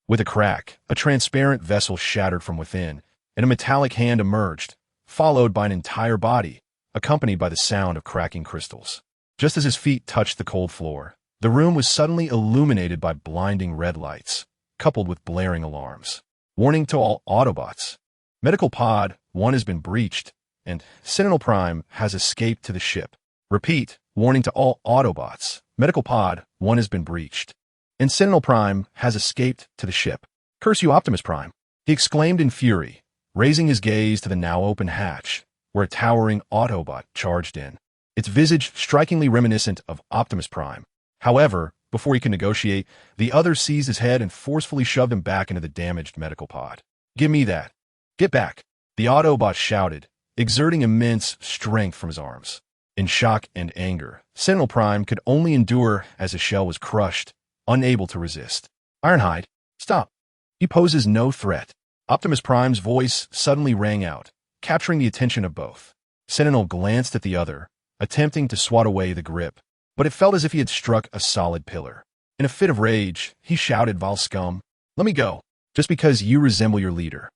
with a crack, a transparent vessel shattered from within, and a metallic hand emerged, followed by an entire body, accompanied by the sound of cracking crystals. Just as his feet touched the cold floor, the room was suddenly illuminated by blinding red lights, coupled with blaring alarms. "Warning to all Autobots. Medical Pod 1 has been breached, and Sentinel Prime has escaped to the ship. Repeat, warning to all Autobots. Medical Pod 1 has been breached, and Sentinel Prime has escaped to the ship." "Curse you, Optimus Prime!" he exclaimed in fury, raising his gaze to the now open hatch, where a towering Autobot charged in, its visage strikingly reminiscent of Optimus Prime. However, before he could negotiate, the other seized his head and forcefully shoved him back into the damaged medical pod. "Give me that. Get back!" the Autobot shouted, exerting immense strength from his arms. In shock and anger, Sentinel Prime could only endure as his shell was crushed, unable to resist. "Ironhide, stop! He poses no threat." Optimus Prime's voice suddenly rang out, capturing the attention of both. Sentinel glanced at the other, attempting to swat away the grip, but it felt as if he had struck a solid pillar. In a fit of rage, he shouted, "Vile scum, let me go, just because you resemble your leader."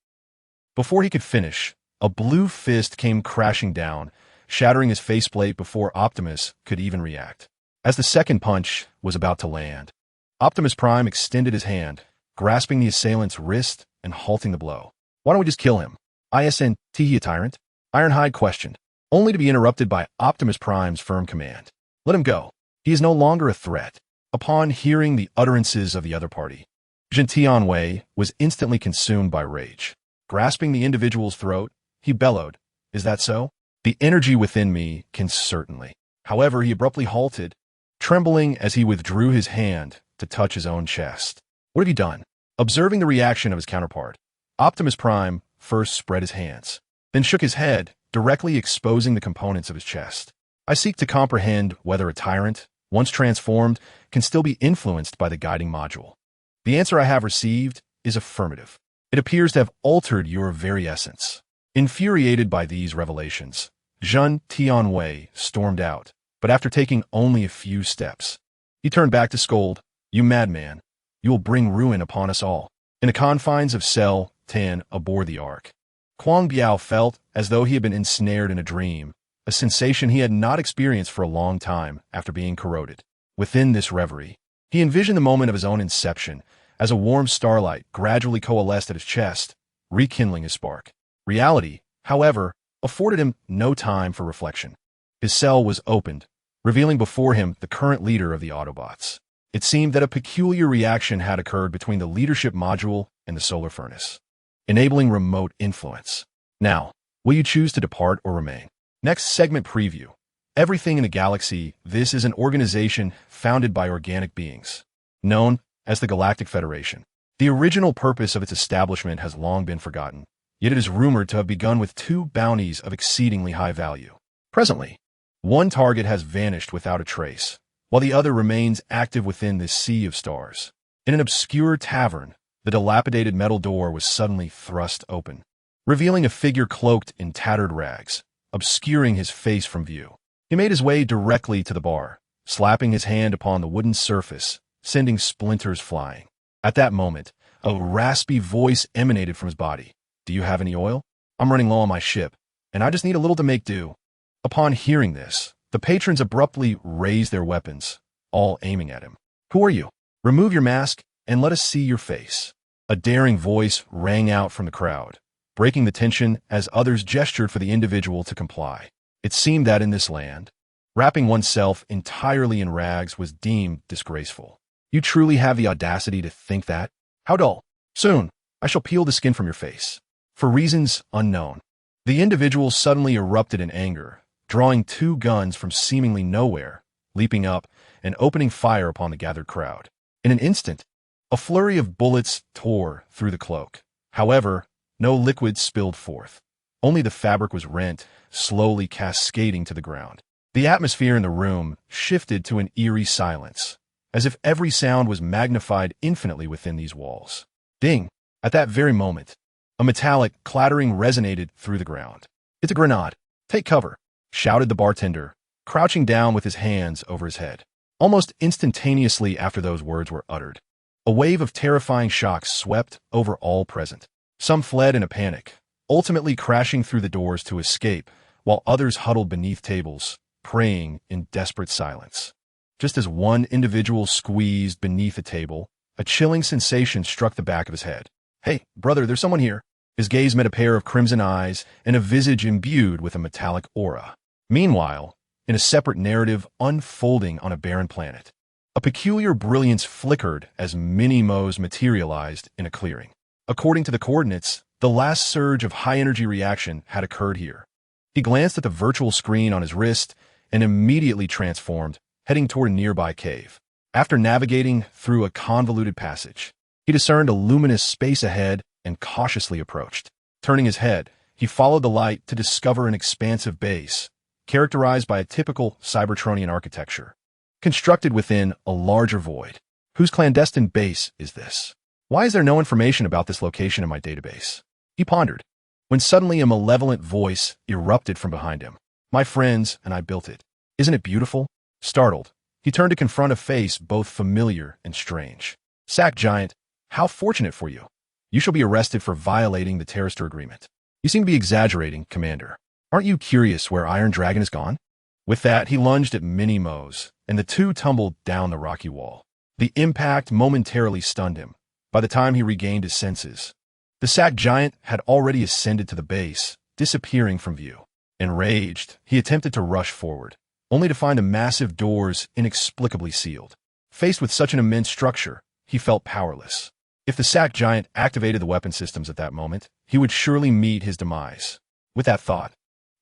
Before he could finish, a blue fist came crashing down, shattering his faceplate before Optimus could even react. As the second punch was about to land, Optimus Prime extended his hand, grasping the assailant's wrist and halting the blow. "Why don't we just kill him? Isn't he a tyrant?" Ironhide questioned, only to be interrupted by Optimus Prime's firm command. "Let him go. He is no longer a threat." Upon hearing the utterances of the other party, Gentian Wei was instantly consumed by rage. Grasping the individual's throat, he bellowed, "Is that so? The energy within me can certainly." However, he abruptly halted, trembling as he withdrew his hand to touch his own chest. "What have you done?" Observing the reaction of his counterpart, Optimus Prime first spread his hands, then shook his head, directly exposing the components of his chest. "I seek to comprehend whether a tyrant, once transformed, can still be influenced by the guiding module. The answer I have received is affirmative. It appears to have altered your very essence. Infuriated by these revelations, Zhun Tianwei stormed out, but after taking only a few steps, he turned back to scold, "You madman, you will bring ruin upon us all." In the confines of Cell 10 aboard the Ark, Kuang Biao felt as though he had been ensnared in a dream, a sensation he had not experienced for a long time after being corroded. Within this reverie, he envisioned the moment of his own inception as a warm starlight gradually coalesced at his chest, rekindling his spark. Reality, however, afforded him no time for reflection. His cell was opened, revealing before him the current leader of the Autobots. It seemed that a peculiar reaction had occurred between the leadership module and the solar furnace, enabling remote influence. Now, will you choose to depart or remain? Next segment preview. Everything in the galaxy. This is an organization founded by organic beings, known as the Galactic Federation. The original purpose of its establishment has long been forgotten, yet it is rumored to have begun with 2 bounties of exceedingly high value. Presently, one target has vanished without a trace, while the other remains active within this sea of stars. In an obscure tavern, the dilapidated metal door was suddenly thrust open, revealing a figure cloaked in tattered rags, obscuring his face from view. He made his way directly to the bar, slapping his hand upon the wooden surface, sending splinters flying. At that moment, a raspy voice emanated from his body. "Do you have any oil? I'm running low on my ship, and I just need a little to make do." Upon hearing this, the patrons abruptly raised their weapons, all aiming at him. "Who are you? Remove your mask and let us see your face." A daring voice rang out from the crowd, breaking the tension as others gestured for the individual to comply. It seemed that in this land, wrapping oneself entirely in rags was deemed disgraceful. "You truly have the audacity to think that? How dull. Soon, I shall peel the skin from your face." For reasons unknown, the individual suddenly erupted in anger, drawing 2 guns from seemingly nowhere, leaping up and opening fire upon the gathered crowd. In an instant, a flurry of bullets tore through the cloak. However, no liquid spilled forth. Only the fabric was rent, slowly cascading to the ground. The atmosphere in the room shifted to an eerie silence, as if every sound was magnified infinitely within these walls. Ding! At that very moment, a metallic clattering resonated through the ground. "It's a grenade. Take cover," shouted the bartender, crouching down with his hands over his head. Almost instantaneously after those words were uttered, a wave of terrifying shocks swept over all present. Some fled in a panic, ultimately crashing through the doors to escape, while others huddled beneath tables, praying in desperate silence. Just as one individual squeezed beneath a table, a chilling sensation struck the back of his head. "Hey, brother, there's someone here." His gaze met a pair of crimson eyes and a visage imbued with a metallic aura. Meanwhile, in a separate narrative unfolding on a barren planet, a peculiar brilliance flickered as mini-Moes materialized in a clearing. According to the coordinates, the last surge of high-energy reaction had occurred here. He glanced at the virtual screen on his wrist and immediately transformed, heading toward a nearby cave. After navigating through a convoluted passage, he discerned a luminous space ahead and cautiously approached. Turning his head, he followed the light to discover an expansive base, characterized by a typical Cybertronian architecture, constructed within a larger void. Whose clandestine base is this? Why is there no information about this location in my database? He pondered, when suddenly a malevolent voice erupted from behind him. "My friends and I built it. Isn't it beautiful?" Startled, he turned to confront a face both familiar and strange. "Sack Giant, how fortunate for you. You shall be arrested for violating the Terrestrial Agreement." "You seem to be exaggerating, Commander. Aren't you curious where Iron Dragon is gone?" With that, he lunged at Mini-Moes, and the two tumbled down the rocky wall. The impact momentarily stunned him. By the time he regained his senses, the Sack Giant had already ascended to the base, disappearing from view. Enraged, he attempted to rush forward, only to find the massive doors inexplicably sealed. Faced with such an immense structure, he felt powerless. If the Sack Giant activated the weapon systems at that moment, he would surely meet his demise. With that thought,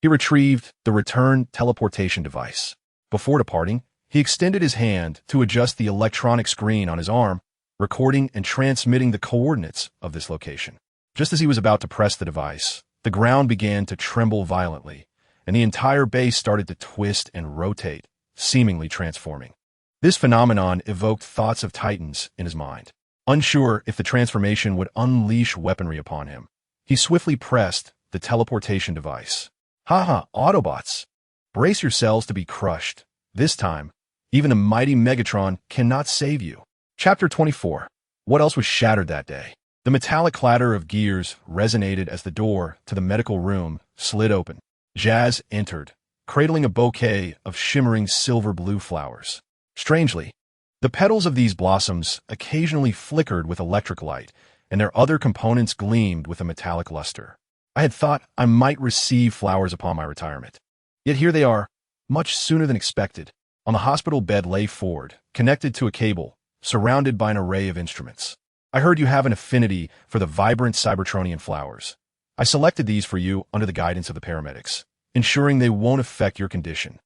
he retrieved the return teleportation device. Before departing, he extended his hand to adjust the electronic screen on his arm, recording and transmitting the coordinates of this location. Just as he was about to press the device, the ground began to tremble violently, and the entire base started to twist and rotate, seemingly transforming. This phenomenon evoked thoughts of Titans in his mind. Unsure if the transformation would unleash weaponry upon him, he swiftly pressed the teleportation device. Haha, Autobots! Brace yourselves to be crushed. This time, even the mighty Megatron cannot save you. Chapter 24. What else was shattered that day? The metallic clatter of gears resonated as the door to the medical room slid open. Jazz entered, cradling a bouquet of shimmering silver-blue flowers. Strangely, the petals of these blossoms occasionally flickered with electric light, and their other components gleamed with a metallic luster. I had thought I might receive flowers upon my retirement. Yet here they are, much sooner than expected. On the hospital bed lay Ford, connected to a cable, surrounded by an array of instruments. I heard you have an affinity for the vibrant Cybertronian flowers. I selected these for you under the guidance of the paramedics, ensuring they won't affect your condition.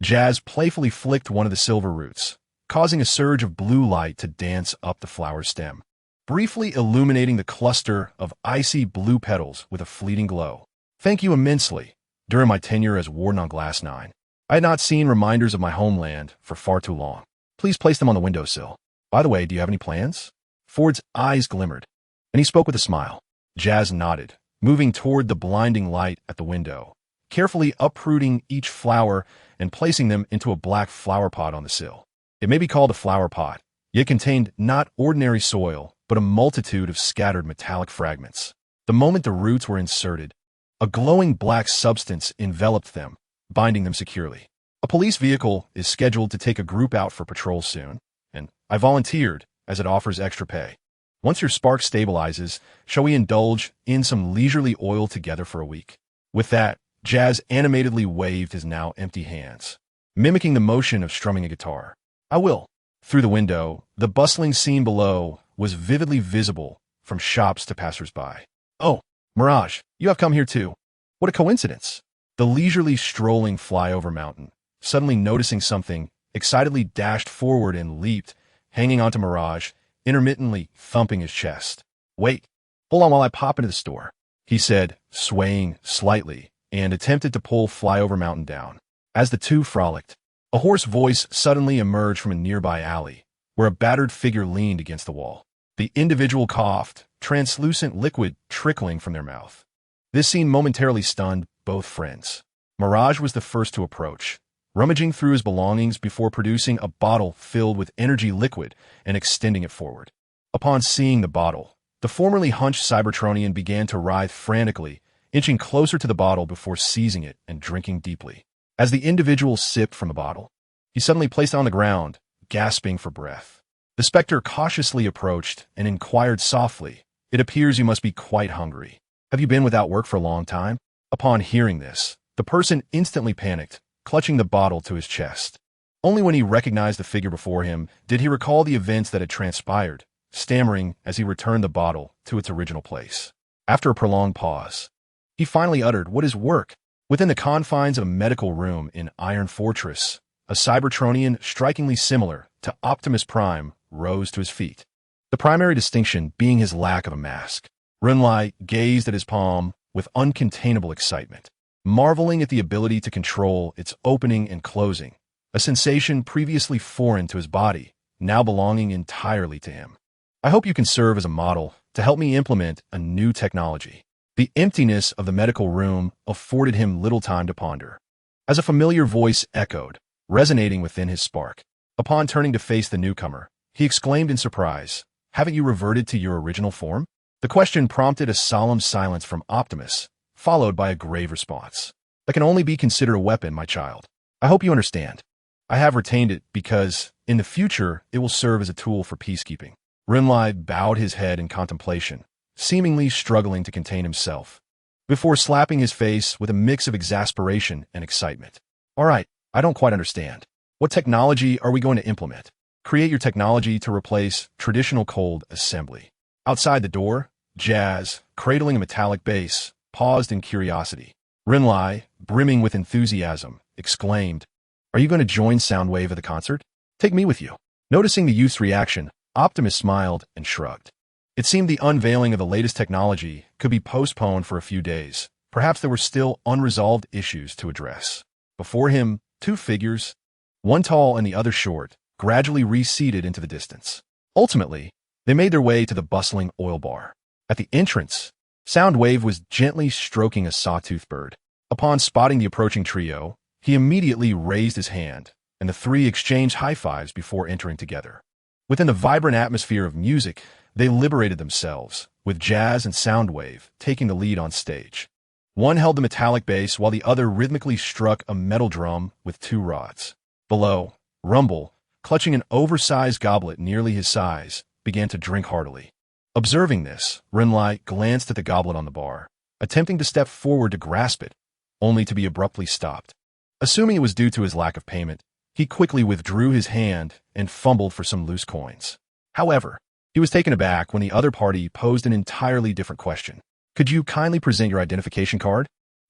Jazz playfully flicked one of the silver roots, causing a surge of blue light to dance up the flower stem, briefly illuminating the cluster of icy blue petals with a fleeting glow. Thank you immensely. During my tenure as warden on Glass 9, I had not seen reminders of my homeland for far too long. Please place them on the windowsill. By the way, do you have any plans? Ford's eyes glimmered, and he spoke with a smile. Jazz nodded, moving toward the blinding light at the window, carefully uprooting each flower and placing them into a black flower pot on the sill. It may be called a flower pot, yet contained not ordinary soil, but a multitude of scattered metallic fragments. The moment the roots were inserted, a glowing black substance enveloped them, binding them securely. A police vehicle is scheduled to take a group out for patrol soon, and I volunteered, as it offers extra pay. Once your spark stabilizes, shall we indulge in some leisurely oil together for a week? With that, Jazz animatedly waved his now empty hands, mimicking the motion of strumming a guitar. I will. Through the window, the bustling scene below was vividly visible from shops to passersby. Oh, Mirage, you have come here too. What a coincidence. The leisurely strolling flyover mountain, suddenly noticing something, excitedly dashed forward and leaped, hanging onto Mirage, intermittently thumping his chest. Wait, hold on while I pop into the store, he said, swaying slightly, and attempted to pull Flyover Mountain down. As the two frolicked, a hoarse voice suddenly emerged from a nearby alley, where a battered figure leaned against the wall. The individual coughed, translucent liquid trickling from their mouth. This scene momentarily stunned both friends. Mirage was the first to approach, rummaging through his belongings before producing a bottle filled with energy liquid and extending it forward. Upon seeing the bottle, the formerly hunched Cybertronian began to writhe frantically, inching closer to the bottle before seizing it and drinking deeply. As the individual sipped from the bottle, he suddenly placed it on the ground, gasping for breath. The specter cautiously approached and inquired softly, "It appears you must be quite hungry. Have you been without work for a long time?" Upon hearing this, the person instantly panicked, clutching the bottle to his chest. Only when he recognized the figure before him did he recall the events that had transpired, stammering as he returned the bottle to its original place. After a prolonged pause, he finally uttered, "What is work?" Within the confines of a medical room in Iron Fortress, a Cybertronian strikingly similar to Optimus Prime rose to his feet, the primary distinction being his lack of a mask. Runlai gazed at his palm with uncontainable excitement, marveling at the ability to control its opening and closing, a sensation previously foreign to his body, now belonging entirely to him. "I hope you can serve as a model to help me implement a new technology." The emptiness of the medical room afforded him little time to ponder, as a familiar voice echoed, resonating within his spark. Upon turning to face the newcomer, he exclaimed in surprise, "Haven't you reverted to your original form?" The question prompted a solemn silence from Optimus, followed by a grave response. "That can only be considered a weapon, my child. I hope you understand. I have retained it because, in the future, it will serve as a tool for peacekeeping." Runlai bowed his head in contemplation, seemingly struggling to contain himself, before slapping his face with a mix of exasperation and excitement. "All right, I don't quite understand. What technology are we going to implement?" "Create your technology to replace traditional cold assembly." Outside the door, Jazz, cradling a metallic base, paused in curiosity. Runlai, brimming with enthusiasm, exclaimed, "Are you going to join Soundwave at the concert? Take me with you." Noticing the youth's reaction, Optimus smiled and shrugged. It seemed the unveiling of the latest technology could be postponed for a few days. Perhaps there were still unresolved issues to address. Before him, two figures, one tall and the other short, gradually receded into the distance. Ultimately, They made their way to the bustling oil bar. At the entrance, Soundwave was gently stroking a sawtooth bird. Upon spotting the approaching trio, he immediately raised his hand, and the three exchanged high-fives before entering together. Within the vibrant atmosphere of music, they liberated themselves, with Jazz and Soundwave taking the lead on stage. One held the metallic bass while the other rhythmically struck a metal drum with two rods. Below, Rumble, clutching an oversized goblet nearly his size, began to drink heartily. Observing this, Renlai glanced at the goblet on the bar, attempting to step forward to grasp it, only to be abruptly stopped. Assuming it was due to his lack of payment, he quickly withdrew his hand and fumbled for some loose coins. However, he was taken aback when the other party posed an entirely different question. "Could you kindly present your identification card?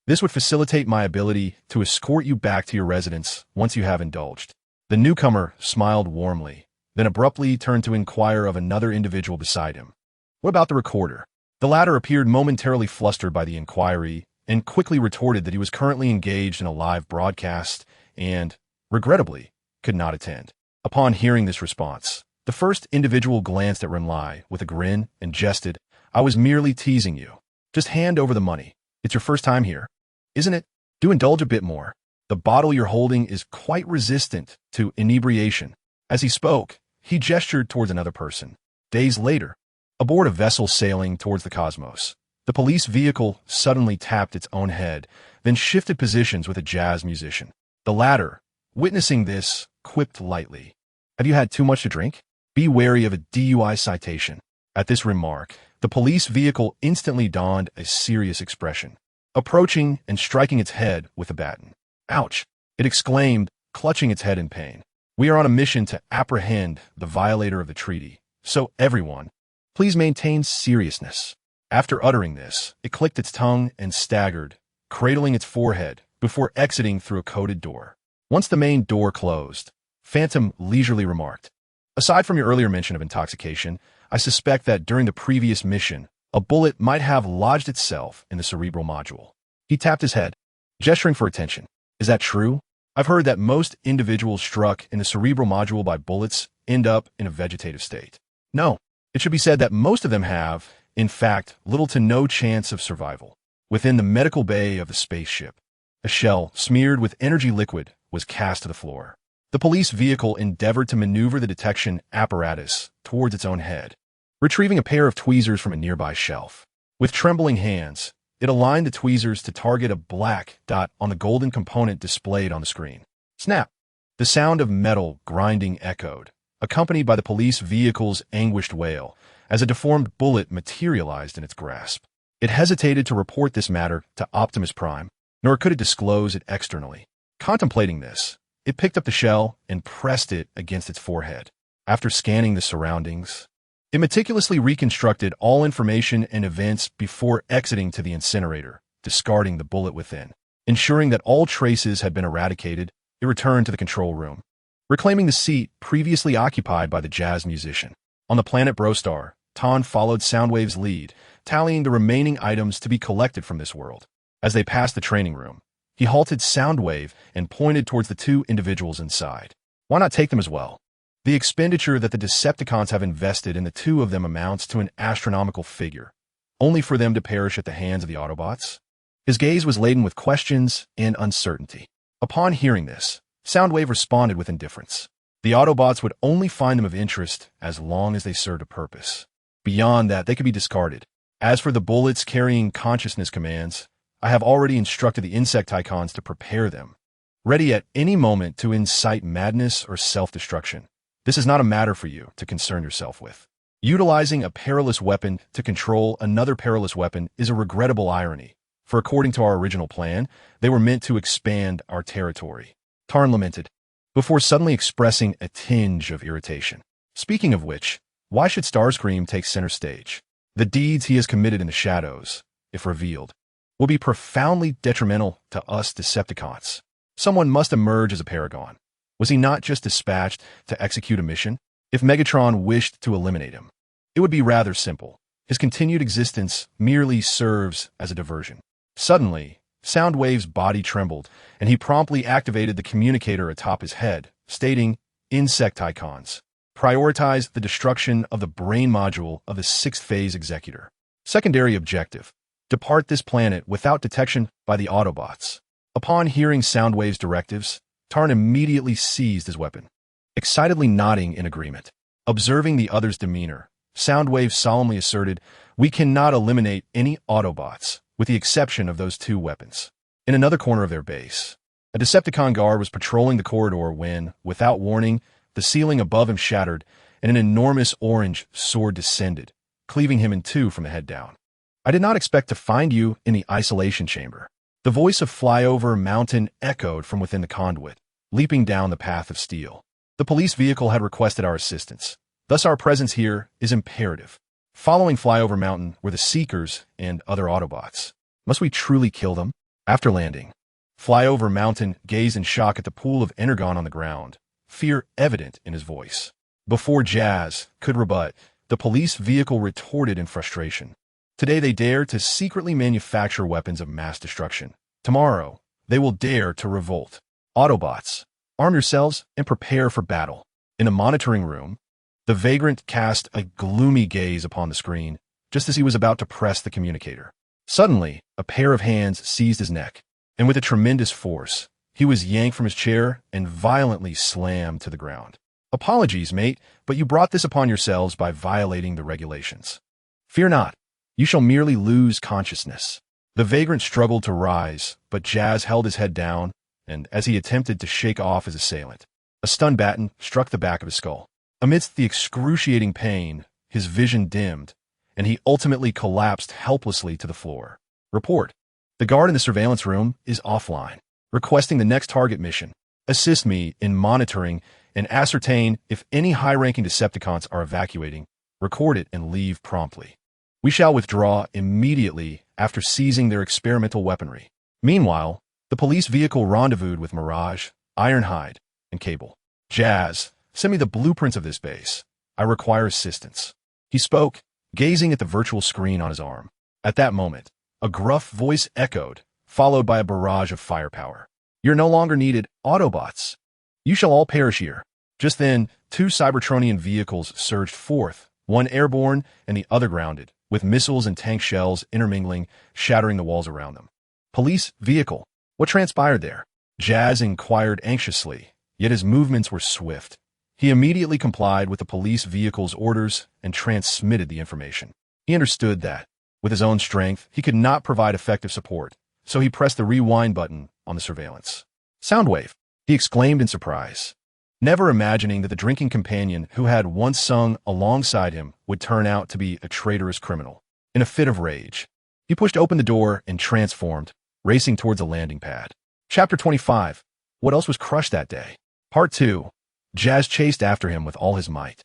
This would facilitate my ability to escort you back to your residence once you have indulged." The newcomer smiled warmly, then abruptly turned to inquire of another individual beside him. "What about the recorder?" The latter appeared momentarily flustered by the inquiry and quickly retorted that he was currently engaged in a live broadcast and, regrettably, could not attend. Upon hearing this response, the first individual glanced at Renlai with a grin and jested, "I was merely teasing you. Just hand over the money. It's your first time here, isn't it? Do indulge a bit more. The bottle you're holding is quite resistant to inebriation." As he spoke, he gestured towards another person. Days later, aboard a vessel sailing towards the cosmos, the police vehicle suddenly tapped its own head, then shifted positions with a jazz musician. The latter, witnessing this, quipped lightly, "Have you had too much to drink? Be wary of a DUI citation." At this remark, the police vehicle instantly donned a serious expression, approaching and striking its head with a baton. "Ouch!" it exclaimed, clutching its head in pain. "We are on a mission to apprehend the violator of the treaty, so everyone, please maintain seriousness." After uttering this, it clicked its tongue and staggered, cradling its forehead before exiting through a coded door. Once the main door closed, Phantom leisurely remarked, "Aside from your earlier mention of intoxication, I suspect that during the previous mission, a bullet might have lodged itself in the cerebral module." He tapped his head, gesturing for attention. "Is that true? I've heard that most individuals struck in the cerebral module by bullets end up in a vegetative state." "No, it should be said that most of them have, in fact, little to no chance of survival." Within the medical bay of the spaceship, a shell smeared with energy liquid was cast to the floor. The police vehicle endeavored to maneuver the detection apparatus towards its own head, retrieving a pair of tweezers from a nearby shelf. With trembling hands, it aligned the tweezers to target a black dot on the golden component displayed on the screen. Snap! The sound of metal grinding echoed, accompanied by the police vehicle's anguished wail, as a deformed bullet materialized in its grasp. It hesitated to report this matter to Optimus Prime, nor could it disclose it externally. Contemplating this, it picked up the shell and pressed it against its forehead. After scanning the surroundings, it meticulously reconstructed all information and events before exiting to the incinerator, discarding the bullet within. Ensuring that all traces had been eradicated, it returned to the control room, reclaiming the seat previously occupied by the jazz musician. On the planet Brostar, Ton followed Soundwave's lead, tallying the remaining items to be collected from this world. As they passed the training room, he halted Soundwave and pointed towards the two individuals inside. "Why not take them as well? The expenditure that the Decepticons have invested in the two of them amounts to an astronomical figure, only for them to perish at the hands of the Autobots." His gaze was laden with questions and uncertainty. Upon hearing this, Soundwave responded with indifference. The Autobots would only find them of interest as long as they served a purpose. Beyond that, they could be discarded. As for the bullets carrying consciousness commands, I have already instructed the Insecticons to prepare them, ready at any moment to incite madness or self-destruction. This is not a matter for you to concern yourself with. Utilizing a perilous weapon to control another perilous weapon is a regrettable irony, for according to our original plan, they were meant to expand our territory. Tarn lamented, before suddenly expressing a tinge of irritation. Speaking of which, why should Starscream take center stage? The deeds he has committed in the shadows, if revealed, will be profoundly detrimental to us Decepticons. Someone must emerge as a paragon. Was he not just dispatched to execute a mission? If Megatron wished to eliminate him, it would be rather simple. His continued existence merely serves as a diversion. Suddenly, Soundwave's body trembled, and he promptly activated the communicator atop his head, stating, "Insecticons, Prioritize the destruction of the brain module of the sixth phase executor. Secondary objective. Depart this planet without detection by the Autobots. Upon hearing Soundwave's directives, Tarn immediately seized his weapon, excitedly nodding in agreement. Observing the other's demeanor, Soundwave solemnly asserted, "We cannot eliminate any Autobots, with the exception of those two weapons." In another corner of their base, a Decepticon guard was patrolling the corridor when, without warning, the ceiling above him shattered and an enormous orange sword descended, cleaving him in two from the head down. "I did not expect to find you in the isolation chamber." The voice of Flyover Mountain echoed from within the conduit, leaping down the path of steel. "The police vehicle had requested our assistance. Thus our presence here is imperative." Following Flyover Mountain were the Seekers and other Autobots. Must we truly kill them? After landing, Flyover Mountain gazed in shock at the pool of energon on the ground, fear evident in his voice. Before Jazz could rebut, the police vehicle retorted in frustration. Today they dare to secretly manufacture weapons of mass destruction. Tomorrow, they will dare to revolt. Autobots, arm yourselves and prepare for battle. In the monitoring room, the vagrant cast a gloomy gaze upon the screen, just as he was about to press the communicator. Suddenly, a pair of hands seized his neck, and with a tremendous force, he was yanked from his chair and violently slammed to the ground. "Apologies, mate, but you brought this upon yourselves by violating the regulations. Fear not, you shall merely lose consciousness." The vagrant struggled to rise, but Jazz held his head down, and as he attempted to shake off his assailant, a stun baton struck the back of his skull. Amidst the excruciating pain, his vision dimmed, and he ultimately collapsed helplessly to the floor. Report. The guard in the surveillance room is offline, requesting the next target mission. Assist me in monitoring and ascertain if any high-ranking Decepticons are evacuating. Record it and leave promptly. We shall withdraw immediately after seizing their experimental weaponry. Meanwhile, the police vehicle rendezvoused with Mirage, Ironhide, and Cable. "Jazz, send me the blueprints of this base. I require assistance." He spoke, gazing at the virtual screen on his arm. At that moment, a gruff voice echoed, followed by a barrage of firepower. "You're no longer needed, Autobots. You shall all perish here." Just then, two Cybertronian vehicles surged forth, one airborne and the other grounded, with missiles and tank shells intermingling, shattering the walls around them. "Police vehicle, what transpired there?" Jazz inquired anxiously, yet his movements were swift. He immediately complied with the police vehicle's orders and transmitted the information. He understood that, with his own strength, he could not provide effective support, so he pressed the rewind button on the surveillance. "Soundwave," he exclaimed in surprise, never imagining that the drinking companion who had once sung alongside him would turn out to be a traitorous criminal. In a fit of rage, he pushed open the door and transformed, racing towards a landing pad. Chapter 25. What else was crushed that day? Part 2. Jazz chased after him with all his might,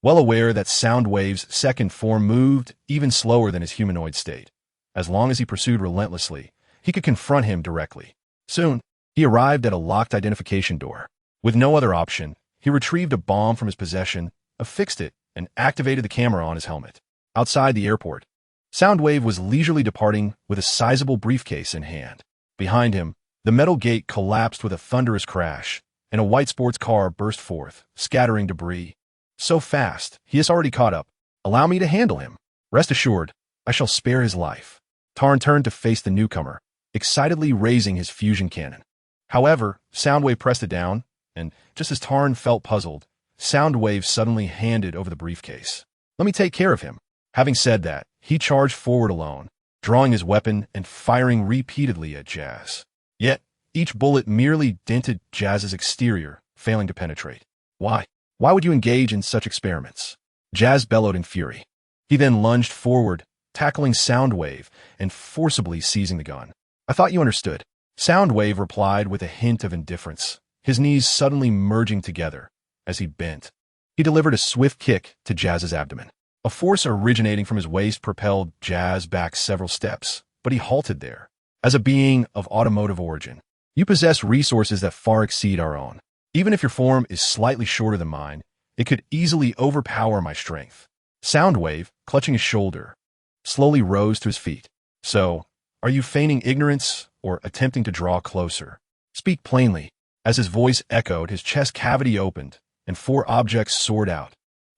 well aware that Soundwave's second form moved even slower than his humanoid state. As long as he pursued relentlessly, he could confront him directly. Soon, he arrived at a locked identification door. With no other option, he retrieved a bomb from his possession, affixed it, and activated the camera on his helmet. Outside the airport, Soundwave was leisurely departing with a sizable briefcase in hand. Behind him, the metal gate collapsed with a thunderous crash, and a white sports car burst forth, scattering debris. "So fast, he has already caught up. Allow me to handle him. Rest assured, I shall spare his life." Tarn turned to face the newcomer, excitedly raising his fusion cannon. However, Soundwave pressed it down, and just as Tarn felt puzzled, Soundwave suddenly handed over the briefcase. "Let me take care of him." Having said that, he charged forward alone, drawing his weapon and firing repeatedly at Jazz. Yet, each bullet merely dented Jazz's exterior, failing to penetrate. Why? Why would you engage in such experiments? Jazz bellowed in fury. He then lunged forward, tackling Soundwave and forcibly seizing the gun. "I thought you understood." Soundwave replied with a hint of indifference, his knees suddenly merging together as he bent. He delivered a swift kick to Jazz's abdomen. A force originating from his waist propelled Jazz back several steps, but he halted there. "As a being of automotive origin, you possess resources that far exceed our own. Even if your form is slightly shorter than mine, it could easily overpower my strength." Soundwave, clutching his shoulder, slowly rose to his feet. "So, are you feigning ignorance or attempting to draw closer? Speak plainly." As his voice echoed, his chest cavity opened, and 4 objects soared out,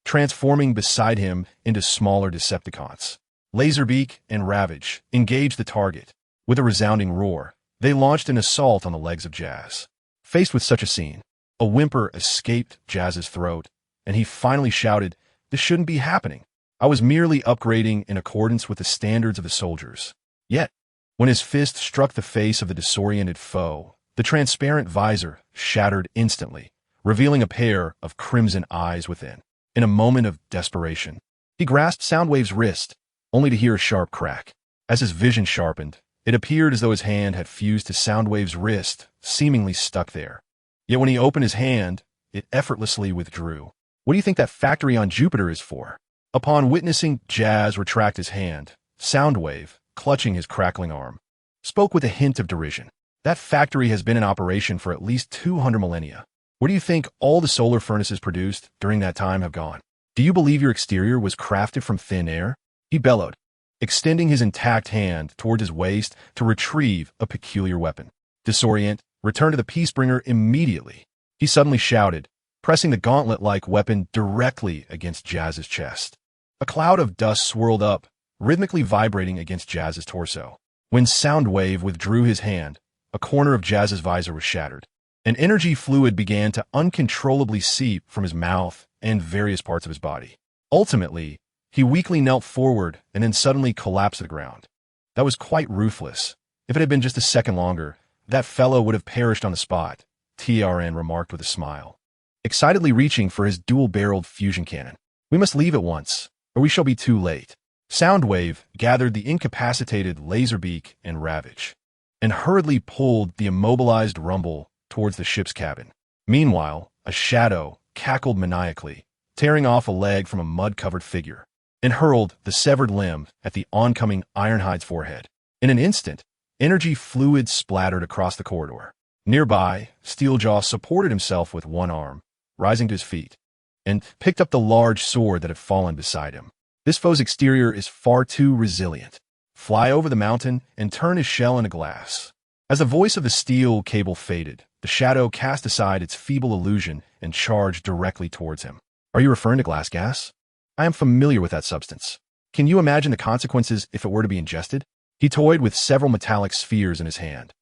transforming beside him into smaller Decepticons. Laserbeak and Ravage engaged the target. With a resounding roar, they launched an assault on the legs of Jazz. Faced with such a scene, a whimper escaped Jazz's throat, and he finally shouted, "This shouldn't be happening. I was merely upgrading in accordance with the standards of the soldiers." Yet, when his fist struck the face of the disoriented foe, the transparent visor shattered instantly, revealing a pair of crimson eyes within. In a moment of desperation, he grasped Soundwave's wrist, only to hear a sharp crack. As his vision sharpened, it appeared as though his hand had fused to Soundwave's wrist, seemingly stuck there. Yet when he opened his hand, it effortlessly withdrew. "What do you think that factory on Jupiter is for?" Upon witnessing Jazz retract his hand, Soundwave, clutching his crackling arm, spoke with a hint of derision. "That factory has been in operation for at least 200 millennia. Where do you think all the solar furnaces produced during that time have gone? Do you believe your exterior was crafted from thin air?" He bellowed, extending his intact hand towards his waist to retrieve a peculiar weapon. "Disorient, return to the Peacebringer immediately," he suddenly shouted, pressing the gauntlet-like weapon directly against Jazz's chest. A cloud of dust swirled up, rhythmically vibrating against Jazz's torso. When Soundwave withdrew his hand, a corner of Jazz's visor was shattered. An energy fluid began to uncontrollably seep from his mouth and various parts of his body. Ultimately, he weakly knelt forward and then suddenly collapsed to the ground. That was quite ruthless. If it had been just a second longer, that fellow would have perished on the spot, TRN remarked with a smile, excitedly reaching for his dual-barreled fusion cannon. "We must leave at once, or we shall be too late." Soundwave gathered the incapacitated Laserbeak and Ravage, and hurriedly pulled the immobilized Rumble towards the ship's cabin. Meanwhile, a shadow cackled maniacally, tearing off a leg from a mud-covered figure, and hurled the severed limb at the oncoming Ironhide's forehead. In an instant, energy fluid splattered across the corridor. Nearby, Steeljaw supported himself with one arm, rising to his feet, and picked up the large sword that had fallen beside him. This foe's exterior is far too resilient. Fly over the mountain and turn his shell into glass. As the voice of the steel cable faded, the shadow cast aside its feeble illusion and charged directly towards him. "Are you referring to glass gas? I am familiar with that substance. Can you imagine the consequences if it were to be ingested?" He toyed with several metallic spheres in his hand,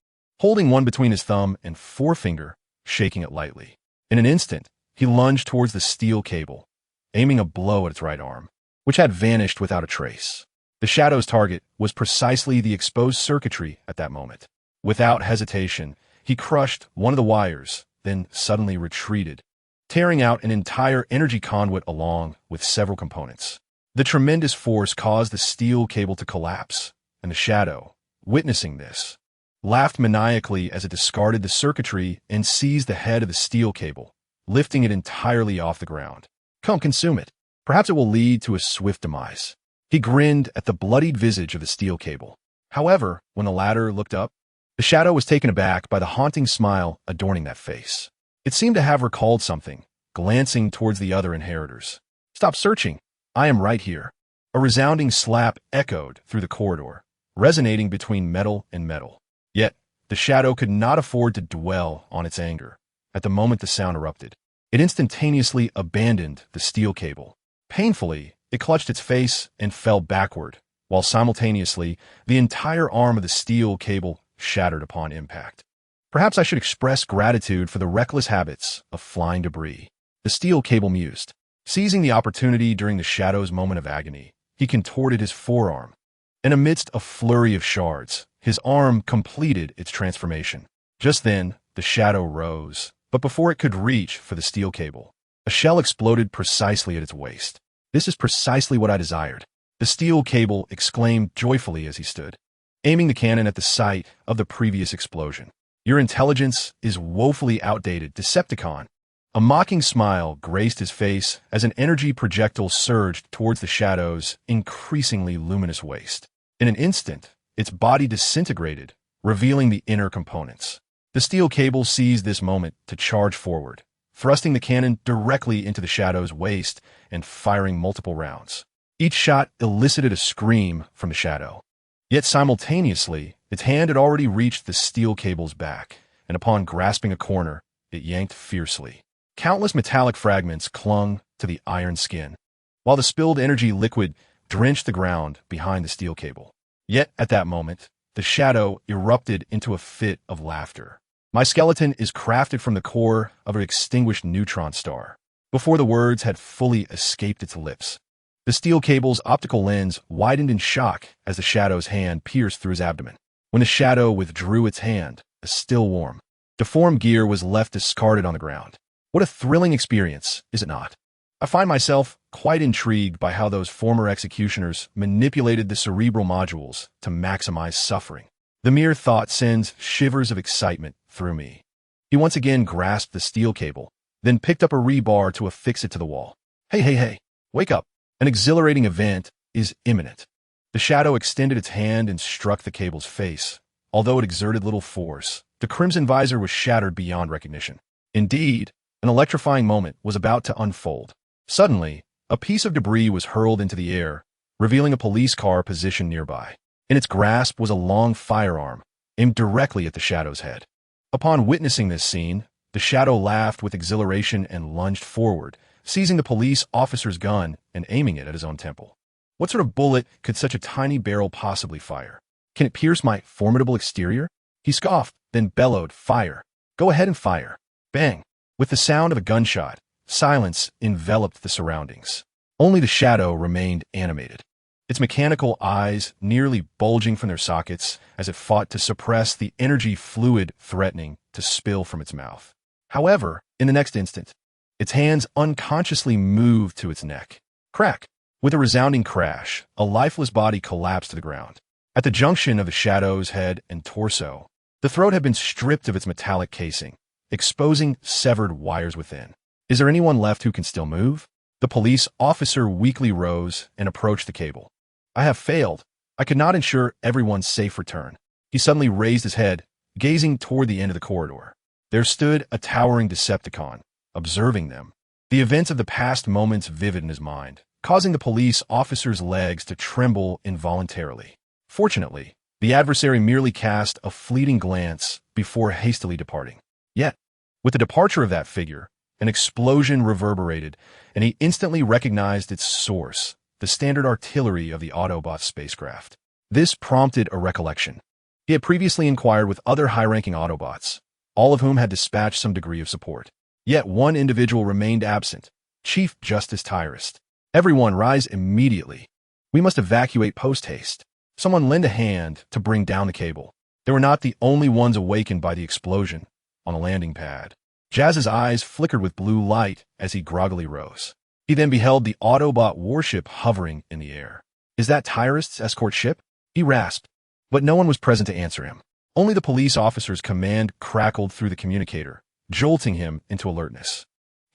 holding one between his thumb and forefinger, shaking it lightly. In an instant, he lunged towards the steel cable, aiming a blow at its right arm, which had vanished without a trace. The shadow's target was precisely the exposed circuitry at that moment. Without hesitation, he crushed one of the wires, then suddenly retreated, tearing out an entire energy conduit along with several components. The tremendous force caused the steel cable to collapse, and the shadow, witnessing this, laughed maniacally as it discarded the circuitry and seized the head of the steel cable, lifting it entirely off the ground. "Come, consume it. Perhaps it will lead to a swift demise." He grinned at the bloodied visage of the steel cable. However, when the latter looked up, the shadow was taken aback by the haunting smile adorning that face. It seemed to have recalled something, glancing towards the other inheritors. "Stop searching. I am right here." A resounding slap echoed through the corridor, resonating between metal and metal. Yet, the shadow could not afford to dwell on its anger. At the moment the sound erupted, it instantaneously abandoned the steel cable. Painfully, it clutched its face and fell backward, while simultaneously, the entire arm of the steel cable shattered upon impact. "Perhaps I should express gratitude for the reckless habits of flying debris," the steel cable mused. Seizing the opportunity during the shadow's moment of agony, he contorted his forearm, and amidst a flurry of shards, his arm completed its transformation. Just then, the shadow rose, but before it could reach for the steel cable, a shell exploded precisely at its waist. "This is precisely what I desired," the steel cable exclaimed joyfully as he stood, aiming the cannon at the site of the previous explosion. "Your intelligence is woefully outdated, Decepticon." A mocking smile graced his face as an energy projectile surged towards the shadow's increasingly luminous waist. In an instant, its body disintegrated, revealing the inner components. The steel cable seized this moment to charge forward, thrusting the cannon directly into the shadow's waist and firing multiple rounds. Each shot elicited a scream from the shadow. Yet simultaneously, its hand had already reached the steel cable's back, and upon grasping a corner, it yanked fiercely. Countless metallic fragments clung to the iron skin, while the spilled energy liquid drenched the ground behind the steel cable. Yet, at that moment, the shadow erupted into a fit of laughter. My skeleton is crafted from the core of an extinguished neutron star. Before the words had fully escaped its lips, the steel cable's optical lens widened in shock as the shadow's hand pierced through his abdomen. When the shadow withdrew its hand, a still warm, deformed gear was left discarded on the ground. What a thrilling experience, is it not? I find myself quite intrigued by how those former executioners manipulated the cerebral modules to maximize suffering. The mere thought sends shivers of excitement through me. He once again grasped the steel cable, then picked up a rebar to affix it to the wall. Hey, wake up. An exhilarating event is imminent. The shadow extended its hand and struck the cable's face. Although it exerted little force, the crimson visor was shattered beyond recognition. Indeed, an electrifying moment was about to unfold. Suddenly, a piece of debris was hurled into the air, revealing a police car positioned nearby. In its grasp was a long firearm, aimed directly at the shadow's head. Upon witnessing this scene, the shadow laughed with exhilaration and lunged forward, seizing the police officer's gun and aiming it at his own temple. What sort of bullet could such a tiny barrel possibly fire? Can it pierce my formidable exterior? He scoffed, then bellowed, "Fire! Go ahead and fire!" Bang! With the sound of a gunshot, silence enveloped the surroundings. Only the shadow remained animated, its mechanical eyes nearly bulging from their sockets as it fought to suppress the energy fluid threatening to spill from its mouth. However, in the next instant, its hands unconsciously moved to its neck. Crack! With a resounding crash, a lifeless body collapsed to the ground. At the junction of the shadow's head and torso, the throat had been stripped of its metallic casing, exposing severed wires within. Is there anyone left who can still move? The police officer weakly rose and approached the cable. I have failed. I could not ensure everyone's safe return. He suddenly raised his head, gazing toward the end of the corridor. There stood a towering Decepticon, observing them. The events of the past moments vivid in his mind, causing the police officer's legs to tremble involuntarily. Fortunately, the adversary merely cast a fleeting glance before hastily departing. Yet, with the departure of that figure, an explosion reverberated, and he instantly recognized its source, the standard artillery of the Autobots spacecraft. This prompted a recollection. He had previously inquired with other high-ranking Autobots, all of whom had dispatched some degree of support. Yet one individual remained absent, Chief Justice Tyrist. Everyone rise immediately. We must evacuate post-haste. Someone lend a hand to bring down the cable. They were not the only ones awakened by the explosion on the landing pad. Jazz's eyes flickered with blue light as he groggily rose. He then beheld the Autobot warship hovering in the air. Is that Tyrist's escort ship? He rasped, but no one was present to answer him. Only the police officer's command crackled through the communicator, jolting him into alertness.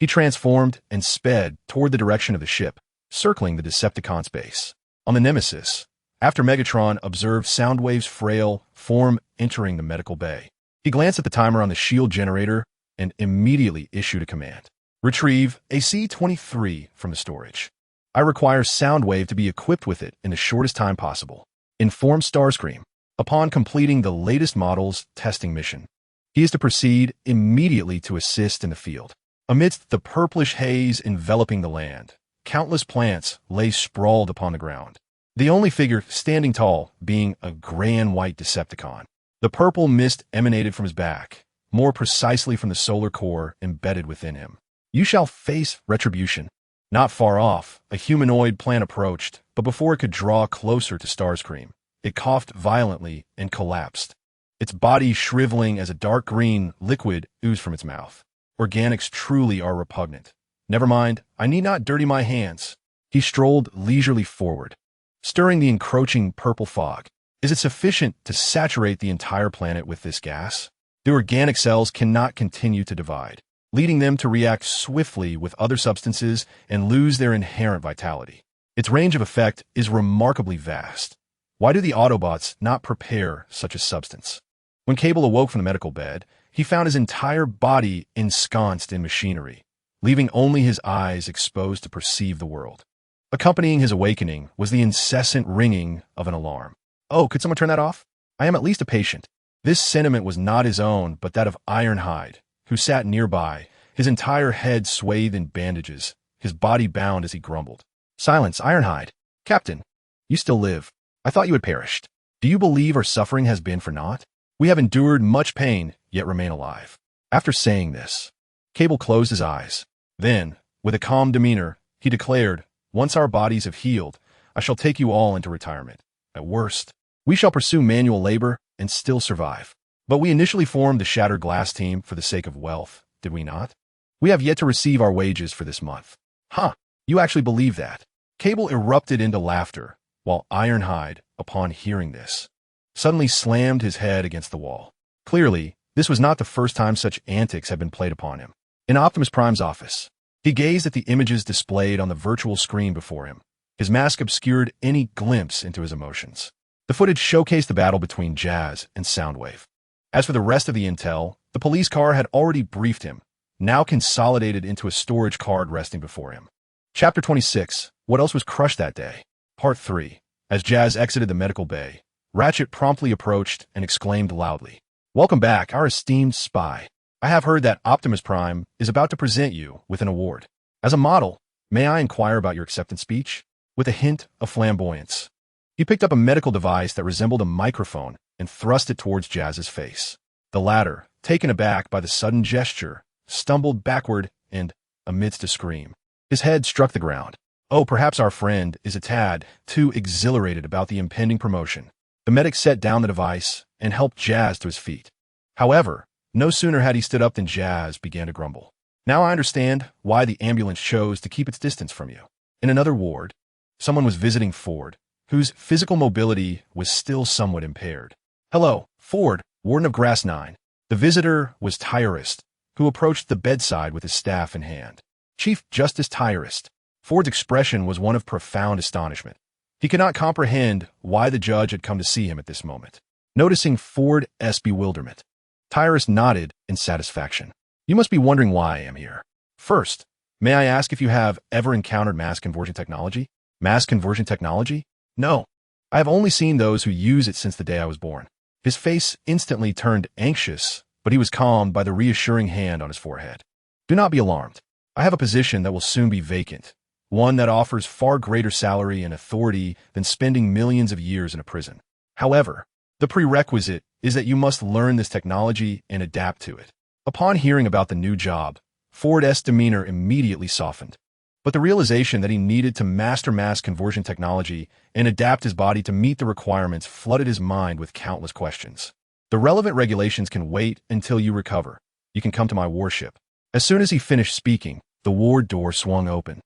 He transformed and sped toward the direction of the ship, circling the Decepticon's base. On the Nemesis, after Megatron observed Soundwave's frail form entering the medical bay, he glanced at the timer on the shield generator and immediately issued a command. Retrieve a C-23 from the storage. I require Soundwave to be equipped with it in the shortest time possible. Inform Starscream. Upon completing the latest model's testing mission, he is to proceed immediately to assist in the field. Amidst the purplish haze enveloping the land, countless plants lay sprawled upon the ground, the only figure standing tall being a gray and white Decepticon. The purple mist emanated from his back, more precisely from the solar core embedded within him. You shall face retribution. Not far off, a humanoid plant approached, but before it could draw closer to Starscream, it coughed violently and collapsed, its body shriveling as a dark green liquid oozed from its mouth. Organics truly are repugnant. Never mind, I need not dirty my hands. He strolled leisurely forward, stirring the encroaching purple fog. Is it sufficient to saturate the entire planet with this gas? The organic cells cannot continue to divide, leading them to react swiftly with other substances and lose their inherent vitality. Its range of effect is remarkably vast. Why do the Autobots not prepare such a substance? When Cable awoke from the medical bed, he found his entire body ensconced in machinery, leaving only his eyes exposed to perceive the world. Accompanying his awakening was the incessant ringing of an alarm. Oh, could someone turn that off? I am at least a patient. This sentiment was not his own, but that of Ironhide, who sat nearby, his entire head swathed in bandages, his body bound as he grumbled. Silence, Ironhide. Captain, you still live. I thought you had perished. Do you believe our suffering has been for naught? We have endured much pain, yet remain alive. After saying this, Cable closed his eyes. Then, with a calm demeanor, he declared, once our bodies have healed, I shall take you all into retirement. At worst, we shall pursue manual labor and still survive. But we initially formed the Shattered Glass team for the sake of wealth, did we not? We have yet to receive our wages for this month. Huh, you actually believe that? Cable erupted into laughter, while Ironhide, upon hearing this, suddenly slammed his head against the wall. Clearly, this was not the first time such antics had been played upon him. In Optimus Prime's office, he gazed at the images displayed on the virtual screen before him. His mask obscured any glimpse into his emotions. The footage showcased the battle between Jazz and Soundwave. As for the rest of the intel, the police car had already briefed him, now consolidated into a storage card resting before him. Chapter 26, What Else Was Crushed That Day? Part 3. As Jazz exited the medical bay, Ratchet promptly approached and exclaimed loudly, Welcome back, our esteemed spy. I have heard that Optimus Prime is about to present you with an award. As a model, may I inquire about your acceptance speech? With a hint of flamboyance. He picked up a medical device that resembled a microphone and thrust it towards Jazz's face. The latter, taken aback by the sudden gesture, stumbled backward and, amidst a scream, his head struck the ground. Oh, perhaps our friend is a tad too exhilarated about the impending promotion. The medic set down the device and helped Jazz to his feet. However, no sooner had he stood up than Jazz began to grumble. Now I understand why the ambulance chose to keep its distance from you. In another ward, someone was visiting Ford, whose physical mobility was still somewhat impaired. Hello, Ford, Warden of Grass 9. The visitor was Tyrist, who approached the bedside with his staff in hand. Chief Justice Tyrist. Ford's expression was one of profound astonishment. He could not comprehend why the judge had come to see him at this moment. Noticing Ford's bewilderment, Tyrus nodded in satisfaction. You must be wondering why I am here. First, may I ask if you have ever encountered mass conversion technology? Mass conversion technology? No. I have only seen those who use it since the day I was born. His face instantly turned anxious, but he was calmed by the reassuring hand on his forehead. Do not be alarmed. I have a position that will soon be vacant, one that offers far greater salary and authority than spending millions of years in a prison. However, the prerequisite is that you must learn this technology and adapt to it. Upon hearing about the new job, Ford's demeanor immediately softened. But the realization that he needed to master mass conversion technology and adapt his body to meet the requirements flooded his mind with countless questions. The relevant regulations can wait until you recover. You can come to my warship. As soon as he finished speaking, the ward door swung open,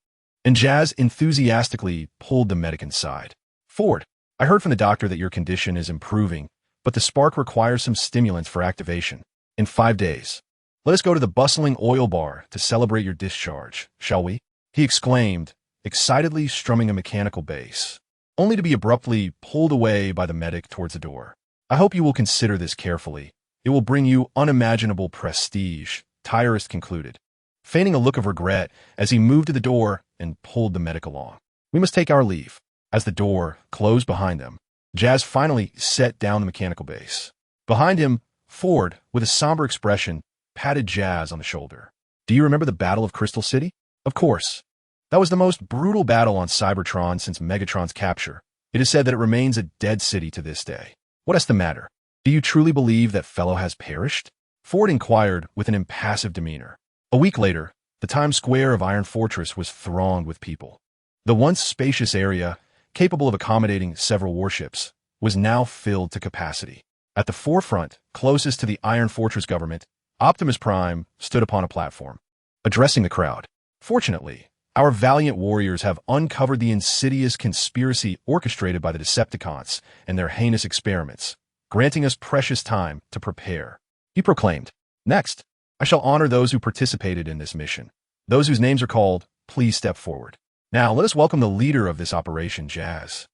and Jazz enthusiastically pulled the medic inside. Ford, I heard from the doctor that your condition is improving, but the spark requires some stimulants for activation. In 5 days, let us go to the bustling oil bar to celebrate your discharge, shall we? He exclaimed, excitedly strumming a mechanical bass, only to be abruptly pulled away by the medic towards the door. I hope you will consider this carefully. It will bring you unimaginable prestige, Tyrus concluded, feigning a look of regret as he moved to the door and pulled the medic along. We must take our leave. As the door closed behind them, Jazz finally set down the mechanical base. Behind him, Ford, with a somber expression, patted Jazz on the shoulder. Do you remember the Battle of Crystal City? Of course. That was the most brutal battle on Cybertron since Megatron's capture. It is said that it remains a dead city to this day. What is the matter? Do you truly believe that fellow has perished? Ford inquired with an impassive demeanor. A week later, the Times Square of Iron Fortress was thronged with people. The once spacious area, capable of accommodating several warships, was now filled to capacity. At the forefront, closest to the Iron Fortress government, Optimus Prime stood upon a platform, addressing the crowd. Fortunately, our valiant warriors have uncovered the insidious conspiracy orchestrated by the Decepticons and their heinous experiments, granting us precious time to prepare. He proclaimed, Next, I shall honor those who participated in this mission. Those whose names are called, please step forward. Now let us welcome the leader of this operation, Jazz.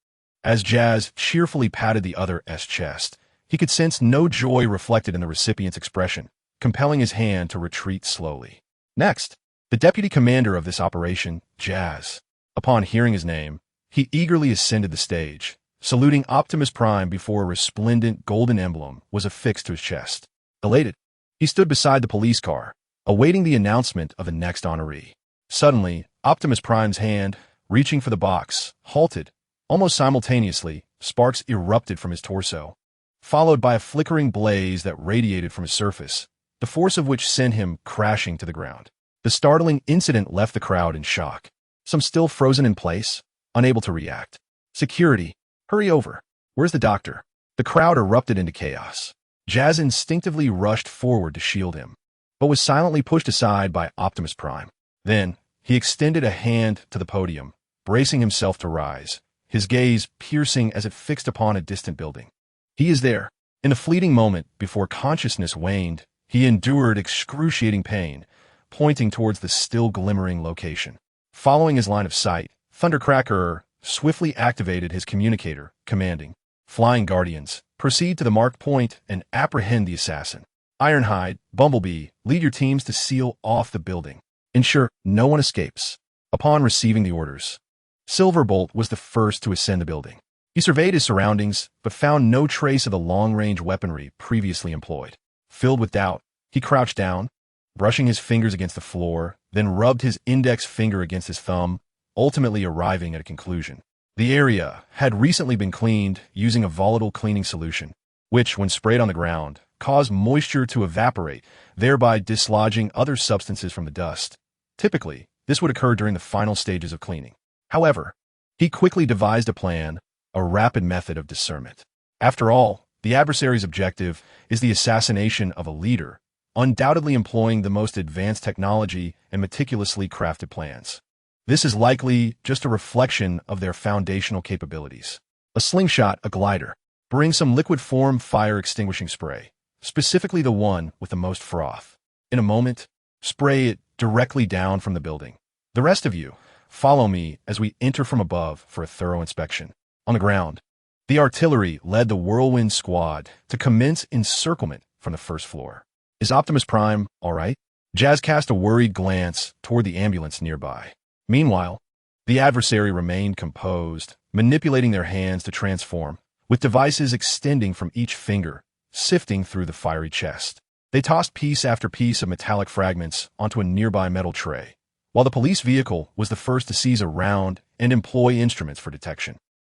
As Jazz cheerfully patted the other's chest, he could sense no joy reflected in the recipient's expression, compelling his hand to retreat slowly. Next, the deputy commander of this operation, Jazz. Upon hearing his name, he eagerly ascended the stage, saluting Optimus Prime before a resplendent golden emblem was affixed to his chest. Elated, he stood beside the police car, awaiting the announcement of the next honoree. Suddenly, Optimus Prime's hand, reaching for the box, halted. Almost simultaneously, sparks erupted from his torso, followed by a flickering blaze that radiated from his surface, the force of which sent him crashing to the ground. The startling incident left the crowd in shock. Some still frozen in place, unable to react. Security, hurry over. Where's the doctor? The crowd erupted into chaos. Jazz instinctively rushed forward to shield him, but was silently pushed aside by Optimus Prime. Then, he extended a hand to the podium, bracing himself to rise, his gaze piercing as it fixed upon a distant building. He is there. In the fleeting moment before consciousness waned, he endured excruciating pain, pointing towards the still glimmering location. Following his line of sight, Thundercracker swiftly activated his communicator, commanding, "Flying Guardians, proceed to the marked point and apprehend the assassin. Ironhide, Bumblebee, lead your teams to seal off the building. Ensure no one escapes." Upon receiving the orders, Silverbolt was the first to ascend the building. He surveyed his surroundings, but found no trace of the long-range weaponry previously employed. Filled with doubt, he crouched down, brushing his fingers against the floor, then rubbed his index finger against his thumb, ultimately arriving at a conclusion. The area had recently been cleaned using a volatile cleaning solution, which, when sprayed on the ground, caused moisture to evaporate, thereby dislodging other substances from the dust. Typically, this would occur during the final stages of cleaning. However, he quickly devised a plan, a rapid method of discernment. After all, the adversary's objective is the assassination of a leader, undoubtedly employing the most advanced technology and meticulously crafted plans. This is likely just a reflection of their foundational capabilities. A slingshot, a glider. Bring some liquid form fire extinguishing spray, specifically the one with the most froth. In a moment, spray it directly down from the building. The rest of you, follow me as we enter from above for a thorough inspection. On the ground, the artillery led the Whirlwind Squad to commence encirclement from the first floor. Is Optimus Prime all right? Jazz cast a worried glance toward the ambulance nearby. Meanwhile, the adversary remained composed, manipulating their hands to transform, with devices extending from each finger, sifting through the fiery chest. They tossed piece after piece of metallic fragments onto a nearby metal tray, while the police vehicle was the first to seize a round and employ instruments for detection.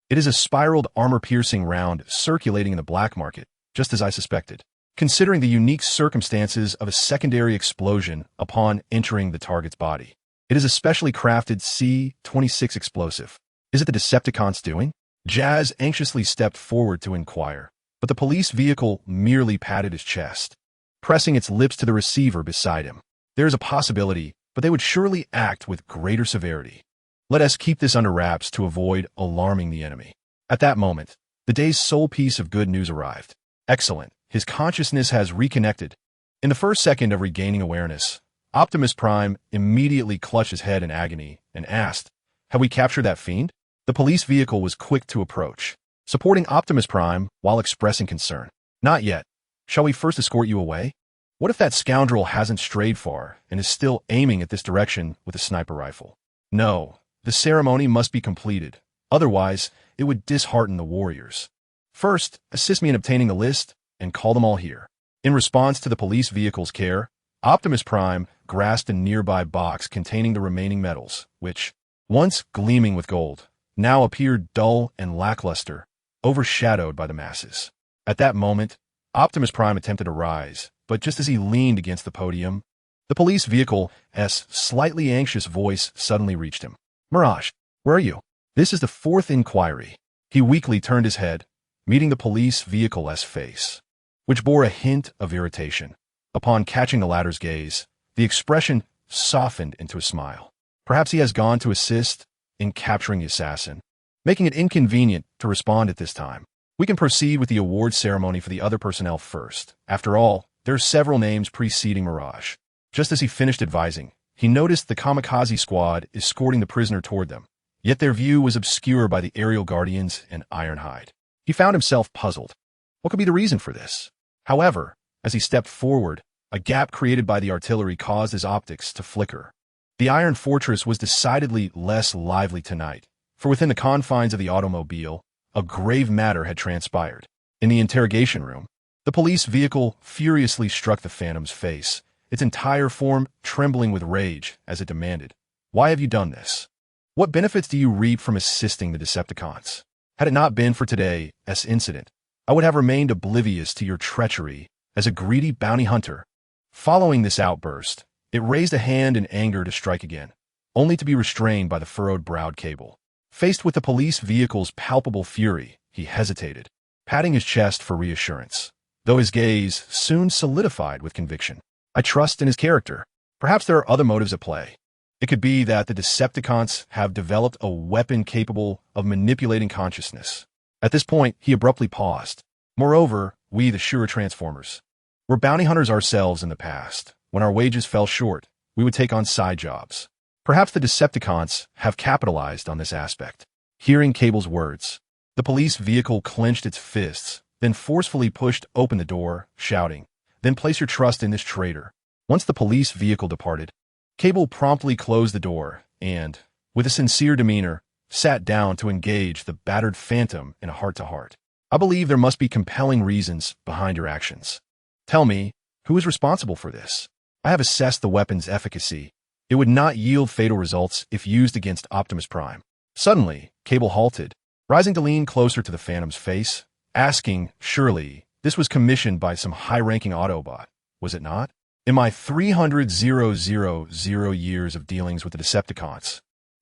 It is a spiraled armor-piercing round circulating in the black market, just as I suspected, considering the unique circumstances of a secondary explosion upon entering the target's body. It is a specially crafted C-26 explosive. Is it the Decepticons doing? Jazz anxiously stepped forward to inquire, but the police vehicle merely patted his chest, pressing its lips to the receiver beside him. There is a possibility, but they would surely act with greater severity. Let us keep this under wraps to avoid alarming the enemy. At that moment, the day's sole piece of good news arrived. Excellent. His consciousness has reconnected. In the first second of regaining awareness, Optimus Prime immediately clutched his head in agony and asked, "Have we captured that fiend?" The police vehicle was quick to approach, supporting Optimus Prime while expressing concern. "Not yet. Shall we first escort you away? What if that scoundrel hasn't strayed far and is still aiming at this direction with a sniper rifle?" "No, the ceremony must be completed. Otherwise, it would dishearten the warriors. First, assist me in obtaining the list and call them all here." In response to the police vehicle's care, Optimus Prime grasped a nearby box containing the remaining metals, which, once gleaming with gold, now appeared dull and lackluster, overshadowed by the masses. At that moment, Optimus Prime attempted to rise, but just as he leaned against the podium, the police vehicle's slightly anxious voice suddenly reached him. "Mirage, where are you?" "This is the fourth inquiry." He weakly turned his head, meeting the police vehicle's face, which bore a hint of irritation. Upon catching the latter's gaze, the expression softened into a smile. Perhaps he has gone to assist in capturing the assassin, making it inconvenient to respond at this time. We can proceed with the award ceremony for the other personnel first. After all, there are several names preceding Mirage. Just as he finished advising, he noticed the kamikaze squad escorting the prisoner toward them, yet their view was obscured by the aerial guardians and Ironhide. He found himself puzzled. What could be the reason for this? However, as he stepped forward, a gap created by the artillery caused his optics to flicker. The Iron Fortress was decidedly less lively tonight, for within the confines of the automobile, a grave matter had transpired. In the interrogation room, the police vehicle furiously struck the Phantom's face, its entire form trembling with rage as it demanded, "Why have you done this? What benefits do you reap from assisting the Decepticons? Had it not been for today's incident, I would have remained oblivious to your treachery as a greedy bounty hunter." Following this outburst, it raised a hand in anger to strike again, only to be restrained by the furrowed-browed Cable. Faced with the police vehicle's palpable fury, he hesitated, patting his chest for reassurance, though his gaze soon solidified with conviction. "I trust in his character. Perhaps there are other motives at play. It could be that the Decepticons have developed a weapon capable of manipulating consciousness." At this point, he abruptly paused. "Moreover, we, the Shura Transformers, were bounty hunters ourselves in the past. When our wages fell short, we would take on side jobs. Perhaps the Decepticons have capitalized on this aspect." Hearing Cable's words, the police vehicle clenched its fists, then forcefully pushed open the door, shouting, "Then place your trust in this traitor." Once the police vehicle departed, Cable promptly closed the door and, with a sincere demeanor, sat down to engage the battered Phantom in a heart-to-heart. "I believe there must be compelling reasons behind your actions. Tell me, who is responsible for this? I have assessed the weapon's efficacy. It would not yield fatal results if used against Optimus Prime." Suddenly, Cable halted, rising to lean closer to the Phantom's face, asking, "Surely, this was commissioned by some high-ranking Autobot, was it not? In my 300,000 years of dealings with the Decepticons,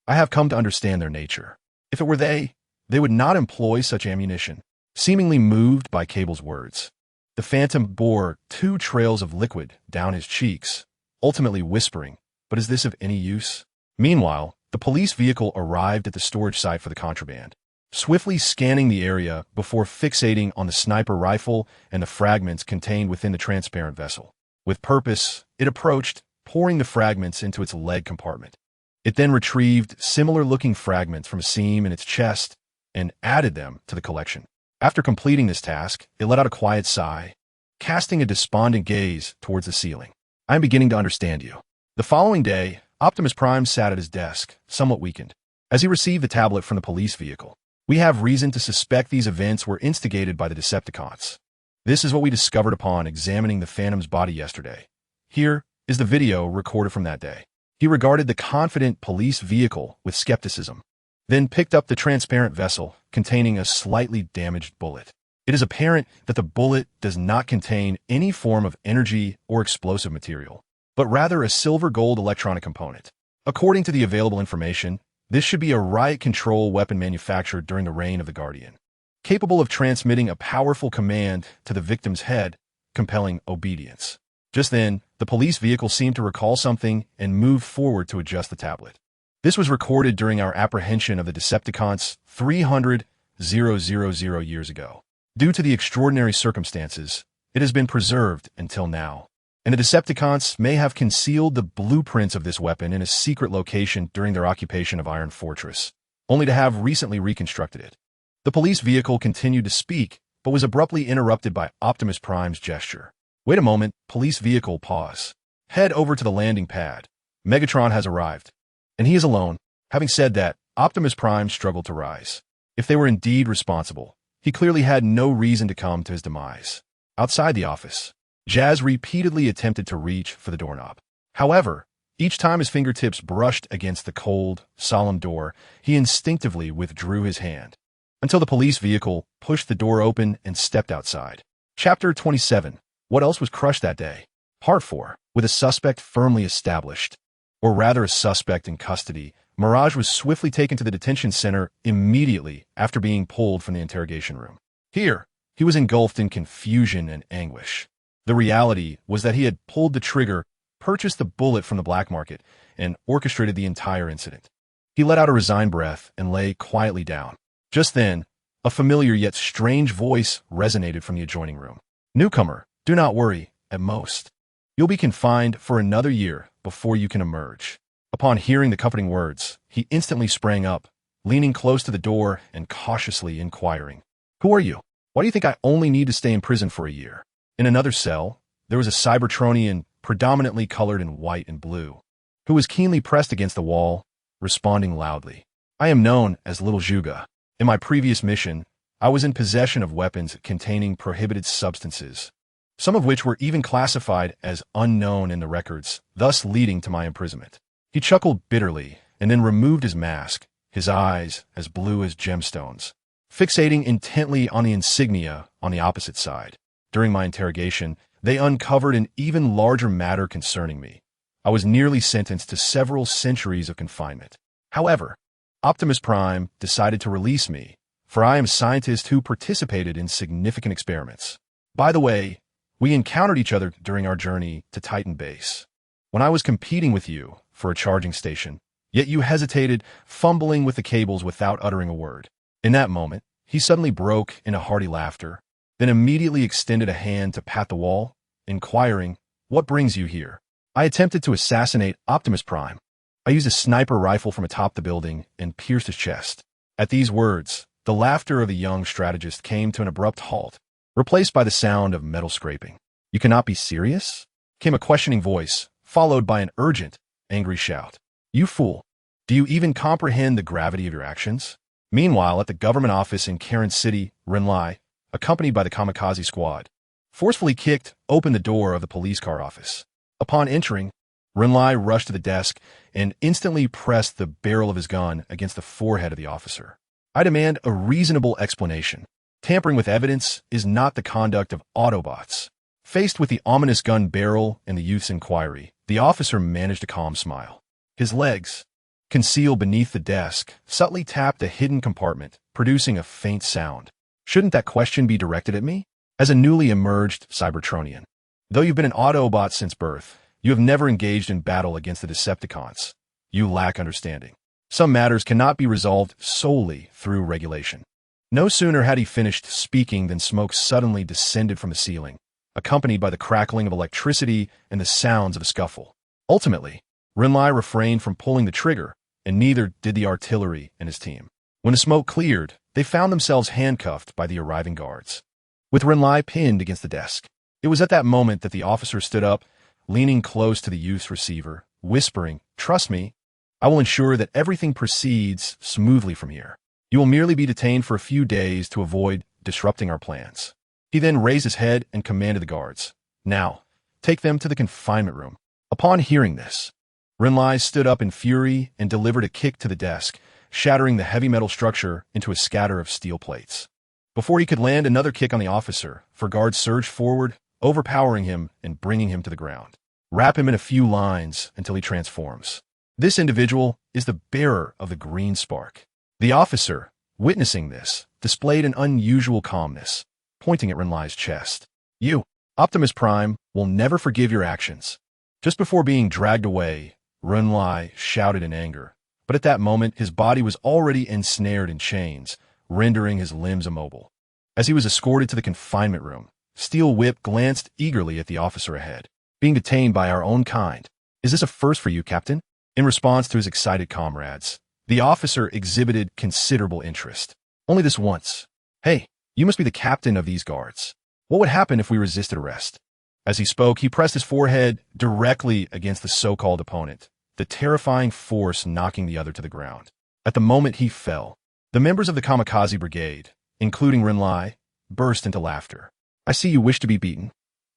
I have come to understand their nature. If it were they would not employ such ammunition." Seemingly moved by Cable's words, the Phantom bore 2 trails of liquid down his cheeks, ultimately whispering, "But is this of any use?" Meanwhile, the police vehicle arrived at the storage site for the contraband, swiftly scanning the area before fixating on the sniper rifle and the fragments contained within the transparent vessel. With purpose, it approached, pouring the fragments into its leg compartment. It then retrieved similar-looking fragments from a seam in its chest and added them to the collection. After completing this task, it let out a quiet sigh, casting a despondent gaze towards the ceiling. "I am beginning to understand you." The following day, Optimus Prime sat at his desk, somewhat weakened, as he received the tablet from the police vehicle. "We have reason to suspect these events were instigated by the Decepticons. This is what we discovered upon examining the Phantom's body yesterday. Here is the video recorded from that day." He regarded the confident police vehicle with skepticism, then picked up the transparent vessel containing a slightly damaged bullet. It is apparent that the bullet does not contain any form of energy or explosive material, but rather a silver-gold electronic component. According to the available information, this should be a riot control weapon manufactured during the reign of the Guardian, capable of transmitting a powerful command to the victim's head, compelling obedience. Just then, the police vehicle seemed to recall something and moved forward to adjust the tablet. This was recorded during our apprehension of the Decepticons 300,000 years ago. Due to the extraordinary circumstances, it has been preserved until now, and the Decepticons may have concealed the blueprints of this weapon in a secret location during their occupation of Iron Fortress, only to have recently reconstructed it. The police vehicle continued to speak, but was abruptly interrupted by Optimus Prime's gesture. "Wait a moment, police vehicle, pause. Head over to the landing pad. Megatron has arrived, and he is alone." Having said that, Optimus Prime struggled to rise. If they were indeed responsible, he clearly had no reason to come to his demise. Outside the office, Jazz repeatedly attempted to reach for the doorknob. However, each time his fingertips brushed against the cold, solemn door, he instinctively withdrew his hand, until the police vehicle pushed the door open and stepped outside. Chapter 27. What else was crushed that day? Part 4. With a suspect firmly established, or rather a suspect in custody, Mirage was swiftly taken to the detention center immediately after being pulled from the interrogation room. Here, he was engulfed in confusion and anguish. The reality was that he had pulled the trigger, purchased the bullet from the black market, and orchestrated the entire incident. He let out a resigned breath and lay quietly down. Just then, a familiar yet strange voice resonated from the adjoining room. "Newcomer, do not worry, at most. You'll be confined for another year before you can emerge." Upon hearing the comforting words, he instantly sprang up, leaning close to the door and cautiously inquiring, "Who are you? Why do you think I only need to stay in prison for a year?" In another cell, there was a Cybertronian predominantly colored in white and blue, who was keenly pressed against the wall, responding loudly, "I am known as Little Juga. In my previous mission, I was in possession of weapons containing prohibited substances. some of which were even classified as unknown in the records, thus leading to my imprisonment. He chuckled bitterly and then removed his mask, his eyes as blue as gemstones, fixating intently on the insignia on the opposite side. During my interrogation, they uncovered an even larger matter concerning me. I was nearly sentenced to several centuries of confinement. However, Optimus Prime decided to release me, for I am a scientist who participated in significant experiments. By the way, we encountered each other during our journey to Titan Base, when I was competing with you for a charging station, yet you hesitated, fumbling with the cables without uttering a word. In that moment, he suddenly broke into hearty laughter, then immediately extended a hand to pat the wall, inquiring, "What brings you here?" I attempted to assassinate Optimus Prime. I used a sniper rifle from atop the building and pierced his chest. At these words, the laughter of the young strategist came to an abrupt halt, replaced by the sound of metal scraping. "You cannot be serious?" came a questioning voice, followed by an urgent, angry shout. "You fool! Do you even comprehend the gravity of your actions?" Meanwhile, at the government office in Karen City, Renlai, accompanied by the kamikaze squad, forcefully kicked open the door of the police car office. Upon entering, Renlai rushed to the desk and instantly pressed the barrel of his gun against the forehead of the officer. "I demand a reasonable explanation. Tampering with evidence is not the conduct of Autobots." Faced with the ominous gun barrel and the youth's inquiry, the officer managed a calm smile. His legs, concealed beneath the desk, subtly tapped a hidden compartment, producing a faint sound. "Shouldn't that question be directed at me? As a newly emerged Cybertronian, though you've been an Autobot since birth, you have never engaged in battle against the Decepticons. You lack understanding. Some matters cannot be resolved solely through regulation." No sooner had he finished speaking than smoke suddenly descended from the ceiling, accompanied by the crackling of electricity and the sounds of a scuffle. Ultimately, Renlai refrained from pulling the trigger, and neither did the artillery and his team. When the smoke cleared, they found themselves handcuffed by the arriving guards, with Renlai pinned against the desk. It was at that moment that the officer stood up, leaning close to the youth's receiver, whispering, "Trust me, I will ensure that everything proceeds smoothly from here. You will merely be detained for a few days to avoid disrupting our plans." He then raised his head and commanded the guards, "Now, take them to the confinement room." Upon hearing this, Renlai stood up in fury and delivered a kick to the desk, shattering the heavy metal structure into a scatter of steel plates. Before he could land another kick on the officer, four guards surged forward, overpowering him and bringing him to the ground. "Wrap him in a few lines until he transforms. This individual is the bearer of the green spark." The officer, witnessing this, displayed an unusual calmness, pointing at Renlai's chest. "You, Optimus Prime, will never forgive your actions." Just before being dragged away, Renlai shouted in anger, but at that moment his body was already ensnared in chains, rendering his limbs immobile. As he was escorted to the confinement room, Steel Whip glanced eagerly at the officer ahead. "Being detained by our own kind. Is this a first for you, Captain?" In response to his excited comrades, the officer exhibited considerable interest. "Only this once. Hey, you must be the captain of these guards. What would happen if we resisted arrest?" As he spoke, he pressed his forehead directly against the so-called opponent, the terrifying force knocking the other to the ground. At the moment he fell, the members of the kamikaze brigade, including Renlai, burst into laughter. "I see you wish to be beaten.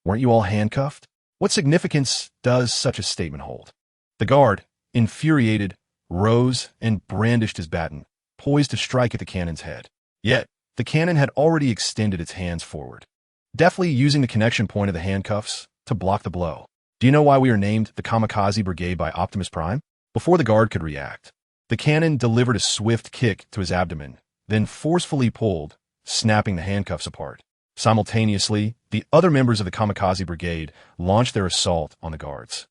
Weren't you all handcuffed? What significance does such a statement hold?" The guard, infuriated, rose and brandished his baton, poised to strike at the cannon's head. Yet, the cannon had already extended its hands forward, deftly using the connection point of the handcuffs to block the blow. "Do you know why we are named the Kamikaze Brigade by Optimus Prime?" Before the guard could react, the cannon delivered a swift kick to his abdomen, then forcefully pulled, snapping the handcuffs apart. Simultaneously, the other members of the Kamikaze Brigade launched their assault on the guards,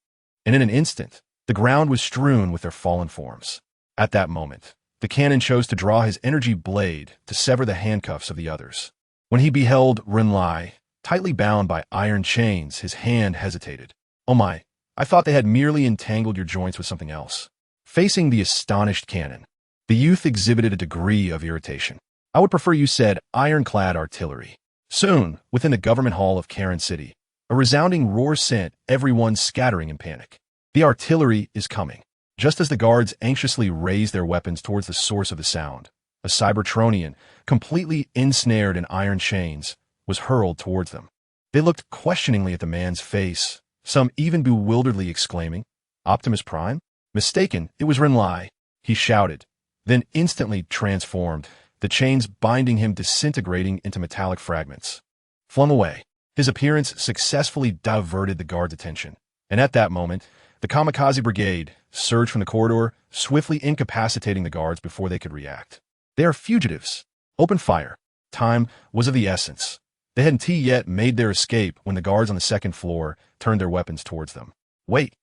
and in an instant, the ground was strewn with their fallen forms. At that moment, the cannon chose to draw his energy blade to sever the handcuffs of the others. When he beheld Renlai, tightly bound by iron chains, his hand hesitated. "Oh my, I thought they had merely entangled your joints with something else." Facing the astonished cannon, the youth exhibited a degree of irritation. "I would prefer you said ironclad artillery." Soon, within the government hall of Karen City, a resounding roar sent everyone scattering in panic. The artillery is coming. Just as the guards anxiously raised their weapons towards the source of the sound, a Cybertronian, completely ensnared in iron chains, was hurled towards them. They looked questioningly at the man's face, some even bewilderedly exclaiming, "Optimus Prime?" Mistaken, it was Renlai, he shouted, then instantly transformed, the chains binding him disintegrating into metallic fragments. Flung away, his appearance successfully diverted the guard's attention, and at that moment, the kamikaze brigade surged from the corridor, swiftly incapacitating the guards before they could react. "They are fugitives. Open fire." Time was of the essence. They hadn't yet made their escape when the guards on the second floor turned their weapons towards them. "Wait!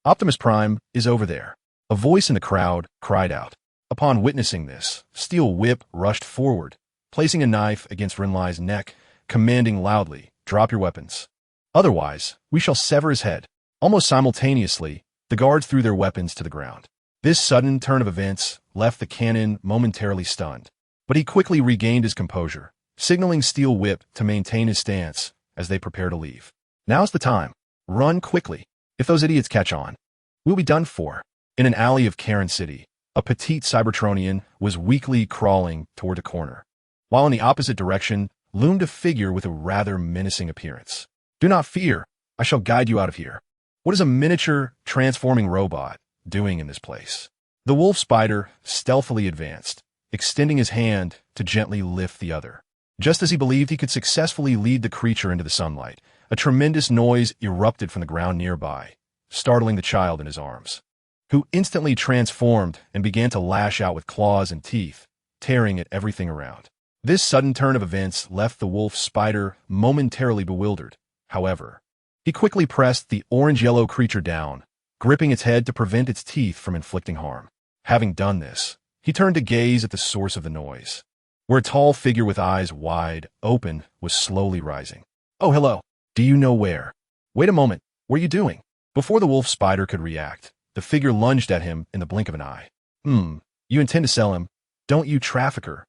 Optimus Prime is over there," a voice in the crowd cried out. Upon witnessing this, Steel Whip rushed forward, placing a knife against Renlai's neck, commanding loudly, "Drop your weapons. Otherwise, we shall sever his head." Almost simultaneously, the guards threw their weapons to the ground. This sudden turn of events left the cannon momentarily stunned, but he quickly regained his composure, signaling Steel Whip to maintain his stance as they prepare to leave. "Now's the time. Run quickly. If those idiots catch on, we'll be done for." In an alley of Karen City, a petite Cybertronian was weakly crawling toward a corner, while in the opposite direction loomed a figure with a rather menacing appearance. "Do not fear. I shall guide you out of here." What is a miniature transforming robot doing in this place? The wolf spider stealthily advanced, extending his hand to gently lift the other. Just as he believed he could successfully lead the creature into the sunlight, a tremendous noise erupted from the ground nearby, startling the child in his arms, who instantly transformed and began to lash out with claws and teeth, tearing at everything around. This sudden turn of events left the wolf spider momentarily bewildered. However, he quickly pressed the orange-yellow creature down, gripping its head to prevent its teeth from inflicting harm. Having done this, he turned to gaze at the source of the noise, where a tall figure with eyes wide open was slowly rising. "Oh, hello. Do you know where?" "Wait a moment. What are you doing?" Before the wolf spider could react, the figure lunged at him in the blink of an eye. You intend to sell him, don't you, trafficker?"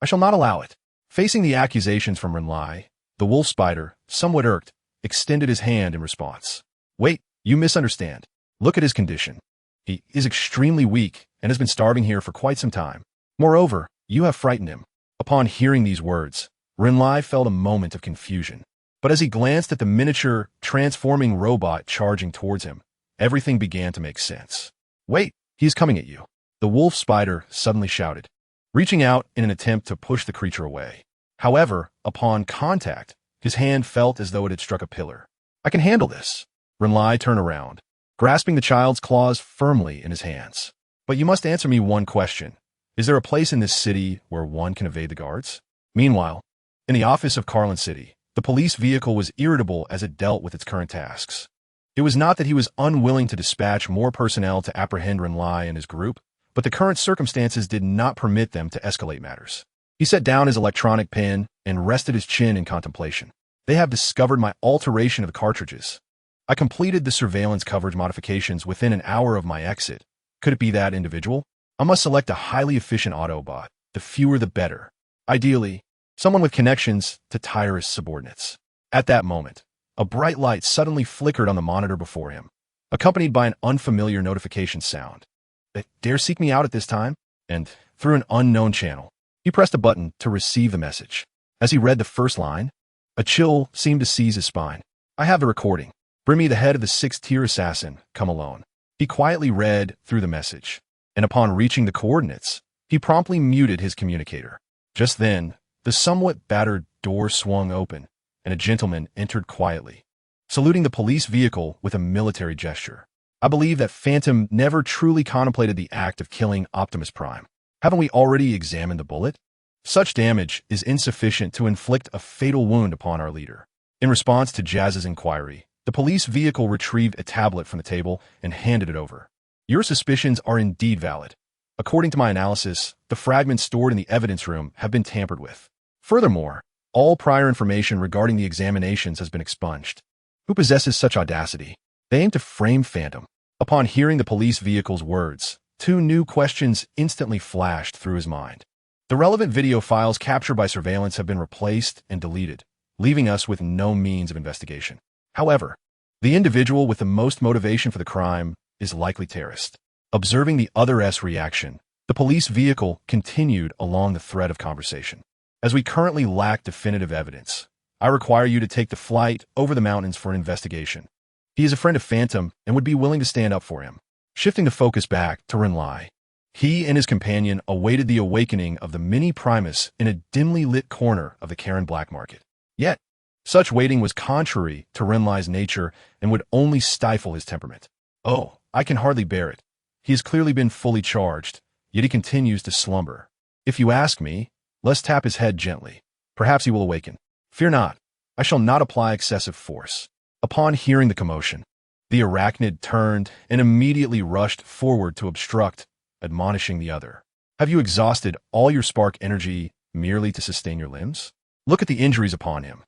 "I shall not allow it." Facing the accusations from Renlai, the wolf spider, somewhat irked, extended his hand in response. "Wait, you misunderstand. Look at his condition. He is extremely weak and has been starving here for quite some time. Moreover, you have frightened him." Upon hearing these words, Renlai felt a moment of confusion. But as he glanced at the miniature, transforming robot charging towards him, everything began to make sense. "Wait, he is coming at you," the wolf spider suddenly shouted, reaching out in an attempt to push the creature away. However, upon contact, his hand felt as though it had struck a pillar. "I can handle this." Renlai turned around, grasping the child's claws firmly in his hands. "But you must answer me one question. Is there a place in this city where one can evade the guards?" Meanwhile, in the office of Carlin City, the police vehicle was irritable as it dealt with its current tasks. It was not that he was unwilling to dispatch more personnel to apprehend Renlai and his group, but the current circumstances did not permit them to escalate matters. He set down his electronic pen and rested his chin in contemplation. "They have discovered my alteration of the cartridges. I completed the surveillance coverage modifications within an hour of my exit. Could it be that individual? I must select a highly efficient Autobot. The fewer the better. Ideally, someone with connections to tireless subordinates." At that moment, a bright light suddenly flickered on the monitor before him, accompanied by an unfamiliar notification sound. "They dare seek me out at this time?" And, through an unknown channel, he pressed a button to receive the message. As he read the first line, a chill seemed to seize his spine. "I have the recording. Bring me the head of the 6th-tier assassin. Come alone." He quietly read through the message, and upon reaching the coordinates, he promptly muted his communicator. Just then, the somewhat battered door swung open, and a gentleman entered quietly, saluting the police vehicle with a military gesture. "I believe that Phantom never truly contemplated the act of killing Optimus Prime. Haven't we already examined the bullet? Such damage is insufficient to inflict a fatal wound upon our leader." In response to Jazz's inquiry, the police vehicle retrieved a tablet from the table and handed it over. "Your suspicions are indeed valid. According to my analysis, the fragments stored in the evidence room have been tampered with. Furthermore, all prior information regarding the examinations has been expunged." Who possesses such audacity? They aim to frame Phantom. Upon hearing the police vehicle's words, 2 new questions instantly flashed through his mind. The relevant video files captured by surveillance have been replaced and deleted, leaving us with no means of investigation. However, the individual with the most motivation for the crime is likely terrorist. Observing the other's reaction, the police vehicle continued along the thread of conversation. "As we currently lack definitive evidence, I require you to take the flight over the mountains for an investigation. He is a friend of Phantom and would be willing to stand up for him. Shifting the focus back to Renlai, he and his companion awaited the awakening of the Mini Primus in a dimly lit corner of the Karen Black Market. Yet, such waiting was contrary to Renlai's nature and would only stifle his temperament. Oh, I can hardly bear it. He has clearly been fully charged, yet he continues to slumber. If you ask me, let's tap his head gently. Perhaps he will awaken. Fear not, I shall not apply excessive force. Upon hearing the commotion, the arachnid turned and immediately rushed forward to obstruct, admonishing the other. Have you exhausted all your spark energy merely to sustain your limbs? Look at the injuries upon him.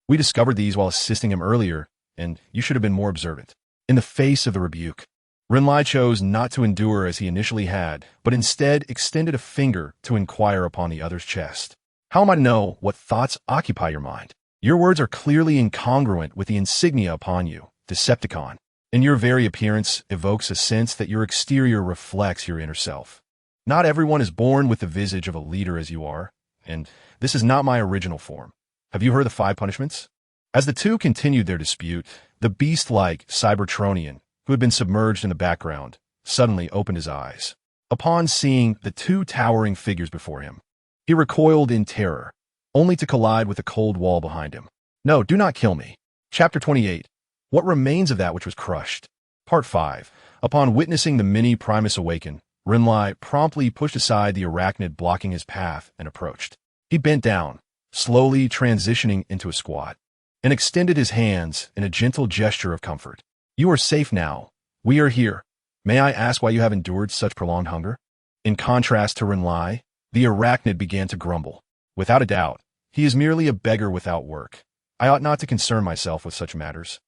We discovered these while assisting him earlier, and you should have been more observant. In the face of the rebuke, Renlai chose not to endure as he initially had, but instead extended a finger to inquire upon the other's chest. How am I to know what thoughts occupy your mind? Your words are clearly incongruent with the insignia upon you, Decepticon, and your very appearance evokes a sense that your exterior reflects your inner self. Not everyone is born with the visage of a leader as you are, and this is not my original form. Have you heard the 5 punishments? As the two continued their dispute, the beast-like Cybertronian, who had been submerged in the background, suddenly opened his eyes. Upon seeing the 2 towering figures before him, he recoiled in terror, only to collide with the cold wall behind him. No, do not kill me. Chapter 28. What remains of that which was crushed? Part 5. Upon witnessing the Mini Primus awaken, Renlai promptly pushed aside the arachnid blocking his path and approached. He bent down, slowly transitioning into a squat, and extended his hands in a gentle gesture of comfort. You are safe now. We are here. May I ask why you have endured such prolonged hunger? In contrast to Renlai, the arachnid began to grumble. Without a doubt, he is merely a beggar without work. I ought not to concern myself with such matters,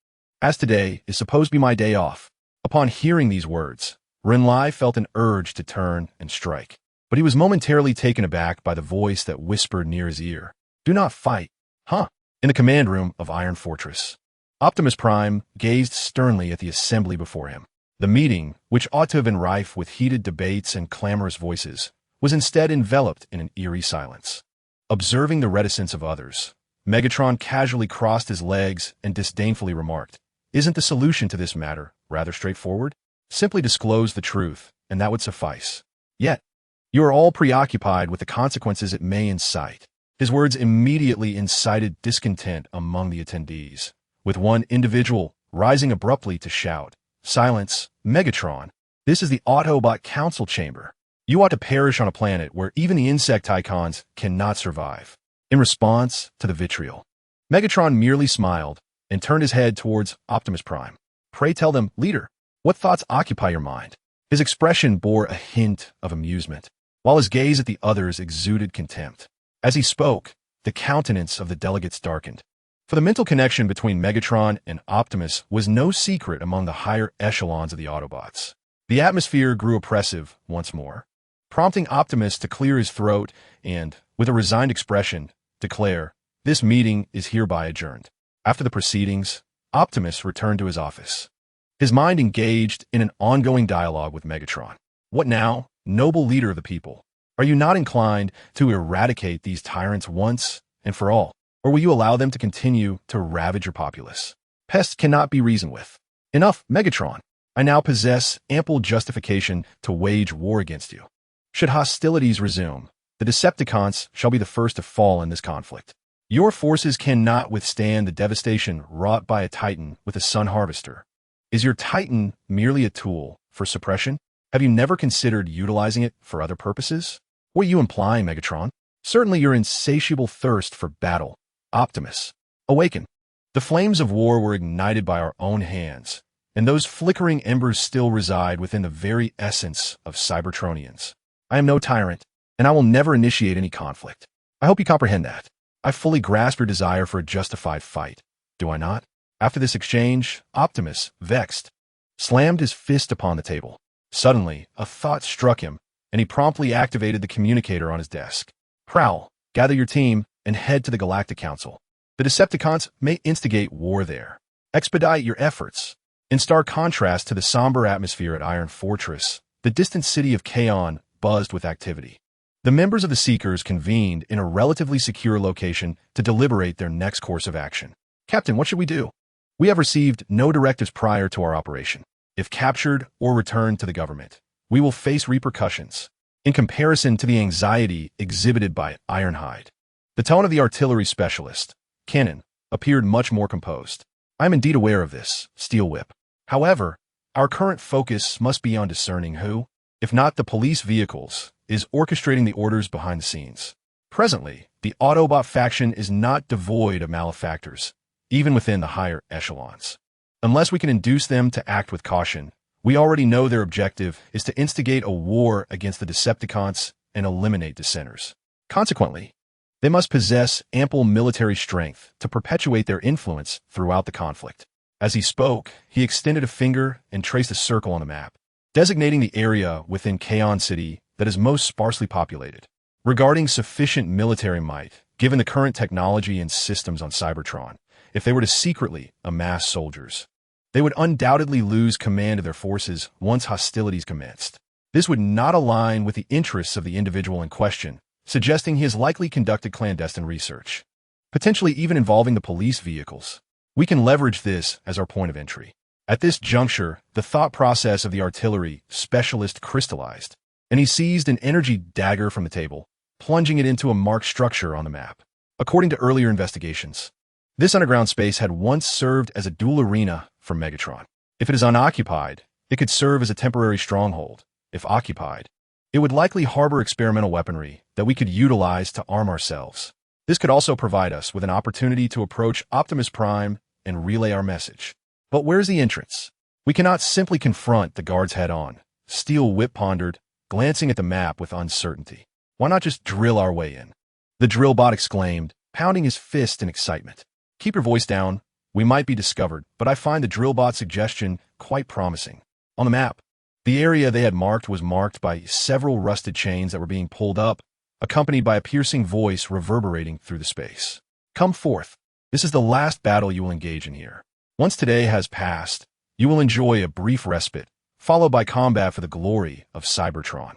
as today is supposed to be my day off. Upon hearing these words, Renlai felt an urge to turn and strike, but he was momentarily taken aback by the voice that whispered near his ear. Do not fight. Huh? In the command room of Iron Fortress, Optimus Prime gazed sternly at the assembly before him. The meeting, which ought to have been rife with heated debates and clamorous voices, was instead enveloped in an eerie silence. Observing the reticence of others, Megatron casually crossed his legs and disdainfully remarked, Isn't the solution to this matter rather straightforward? Simply disclose the truth, and that would suffice. Yet, you are all preoccupied with the consequences it may incite. His words immediately incited discontent among the attendees, with one individual rising abruptly to shout, Silence, Megatron. This is the Autobot Council Chamber. You ought to perish on a planet where even the Insecticons cannot survive. In response to the vitriol, Megatron merely smiled and turned his head towards Optimus Prime. Pray tell them, Leader, what thoughts occupy your mind? His expression bore a hint of amusement, while his gaze at the others exuded contempt. As he spoke, the countenance of the delegates darkened. For the mental connection between Megatron and Optimus was no secret among the higher echelons of the Autobots. The atmosphere grew oppressive once more, prompting Optimus to clear his throat and, with a resigned expression, declare, This meeting is hereby adjourned. After the proceedings, Optimus returned to his office, his mind engaged in an ongoing dialogue with Megatron. What now, noble leader of the people? Are you not inclined to eradicate these tyrants once and for all? Or will you allow them to continue to ravage your populace? Pests cannot be reasoned with. Enough, Megatron. I now possess ample justification to wage war against you. Should hostilities resume, the Decepticons shall be the first to fall in this conflict. Your forces cannot withstand the devastation wrought by a Titan with a Sun Harvester. Is your Titan merely a tool for suppression? Have you never considered utilizing it for other purposes? What are you implying, Megatron? Certainly your insatiable thirst for battle. Optimus, awaken. The flames of war were ignited by our own hands, and those flickering embers still reside within the very essence of Cybertronians. I am no tyrant, and I will never initiate any conflict. I hope you comprehend that. I fully grasp your desire for a justified fight, do I not? After this exchange, Optimus, vexed, slammed his fist upon the table. Suddenly, a thought struck him, and he promptly activated the communicator on his desk. Prowl, gather your team, and head to the Galactic Council. The Decepticons may instigate war there. Expedite your efforts. In stark contrast to the somber atmosphere at Iron Fortress, the distant city of Kaon buzzed with activity. The members of the Seekers convened in a relatively secure location to deliberate their next course of action. Captain, what should we do? We have received no directives prior to our operation. If captured or returned to the government, we will face repercussions. In comparison to the anxiety exhibited by Ironhide, the tone of the artillery specialist, Cannon, appeared much more composed. I am indeed aware of this, Steel Whip. However, our current focus must be on discerning who, if not the police vehicles, is orchestrating the orders behind the scenes. Presently, the Autobot faction is not devoid of malefactors, even within the higher echelons. Unless we can induce them to act with caution, we already know their objective is to instigate a war against the Decepticons and eliminate dissenters. Consequently, they must possess ample military strength to perpetuate their influence throughout the conflict. As he spoke, he extended a finger and traced a circle on the map, designating the area within Kaon City that is most sparsely populated. Regarding sufficient military might, given the current technology and systems on Cybertron, if they were to secretly amass soldiers, they would undoubtedly lose command of their forces once hostilities commenced. This would not align with the interests of the individual in question, suggesting he has likely conducted clandestine research, potentially even involving the police vehicles. We can leverage this as our point of entry. At this juncture, the thought process of the artillery specialist crystallized, and he seized an energy dagger from the table, plunging it into a marked structure on the map. According to earlier investigations, this underground space had once served as a duel arena for Megatron. If it is unoccupied, it could serve as a temporary stronghold. If occupied, it would likely harbor experimental weaponry that we could utilize to arm ourselves. This could also provide us with an opportunity to approach Optimus Prime and relay our message. But where's the entrance? We cannot simply confront the guards head-on, Steel Whip pondered, glancing at the map with uncertainty. Why not just drill our way in? The drill bot exclaimed, pounding his fist in excitement. Keep your voice down. We might be discovered, but I find the drill bot's suggestion quite promising. On the map, the area they had marked was marked by several rusted chains that were being pulled up, accompanied by a piercing voice reverberating through the space. Come forth. This is the last battle you will engage in here. Once today has passed, you will enjoy a brief respite, followed by combat for the glory of Cybertron.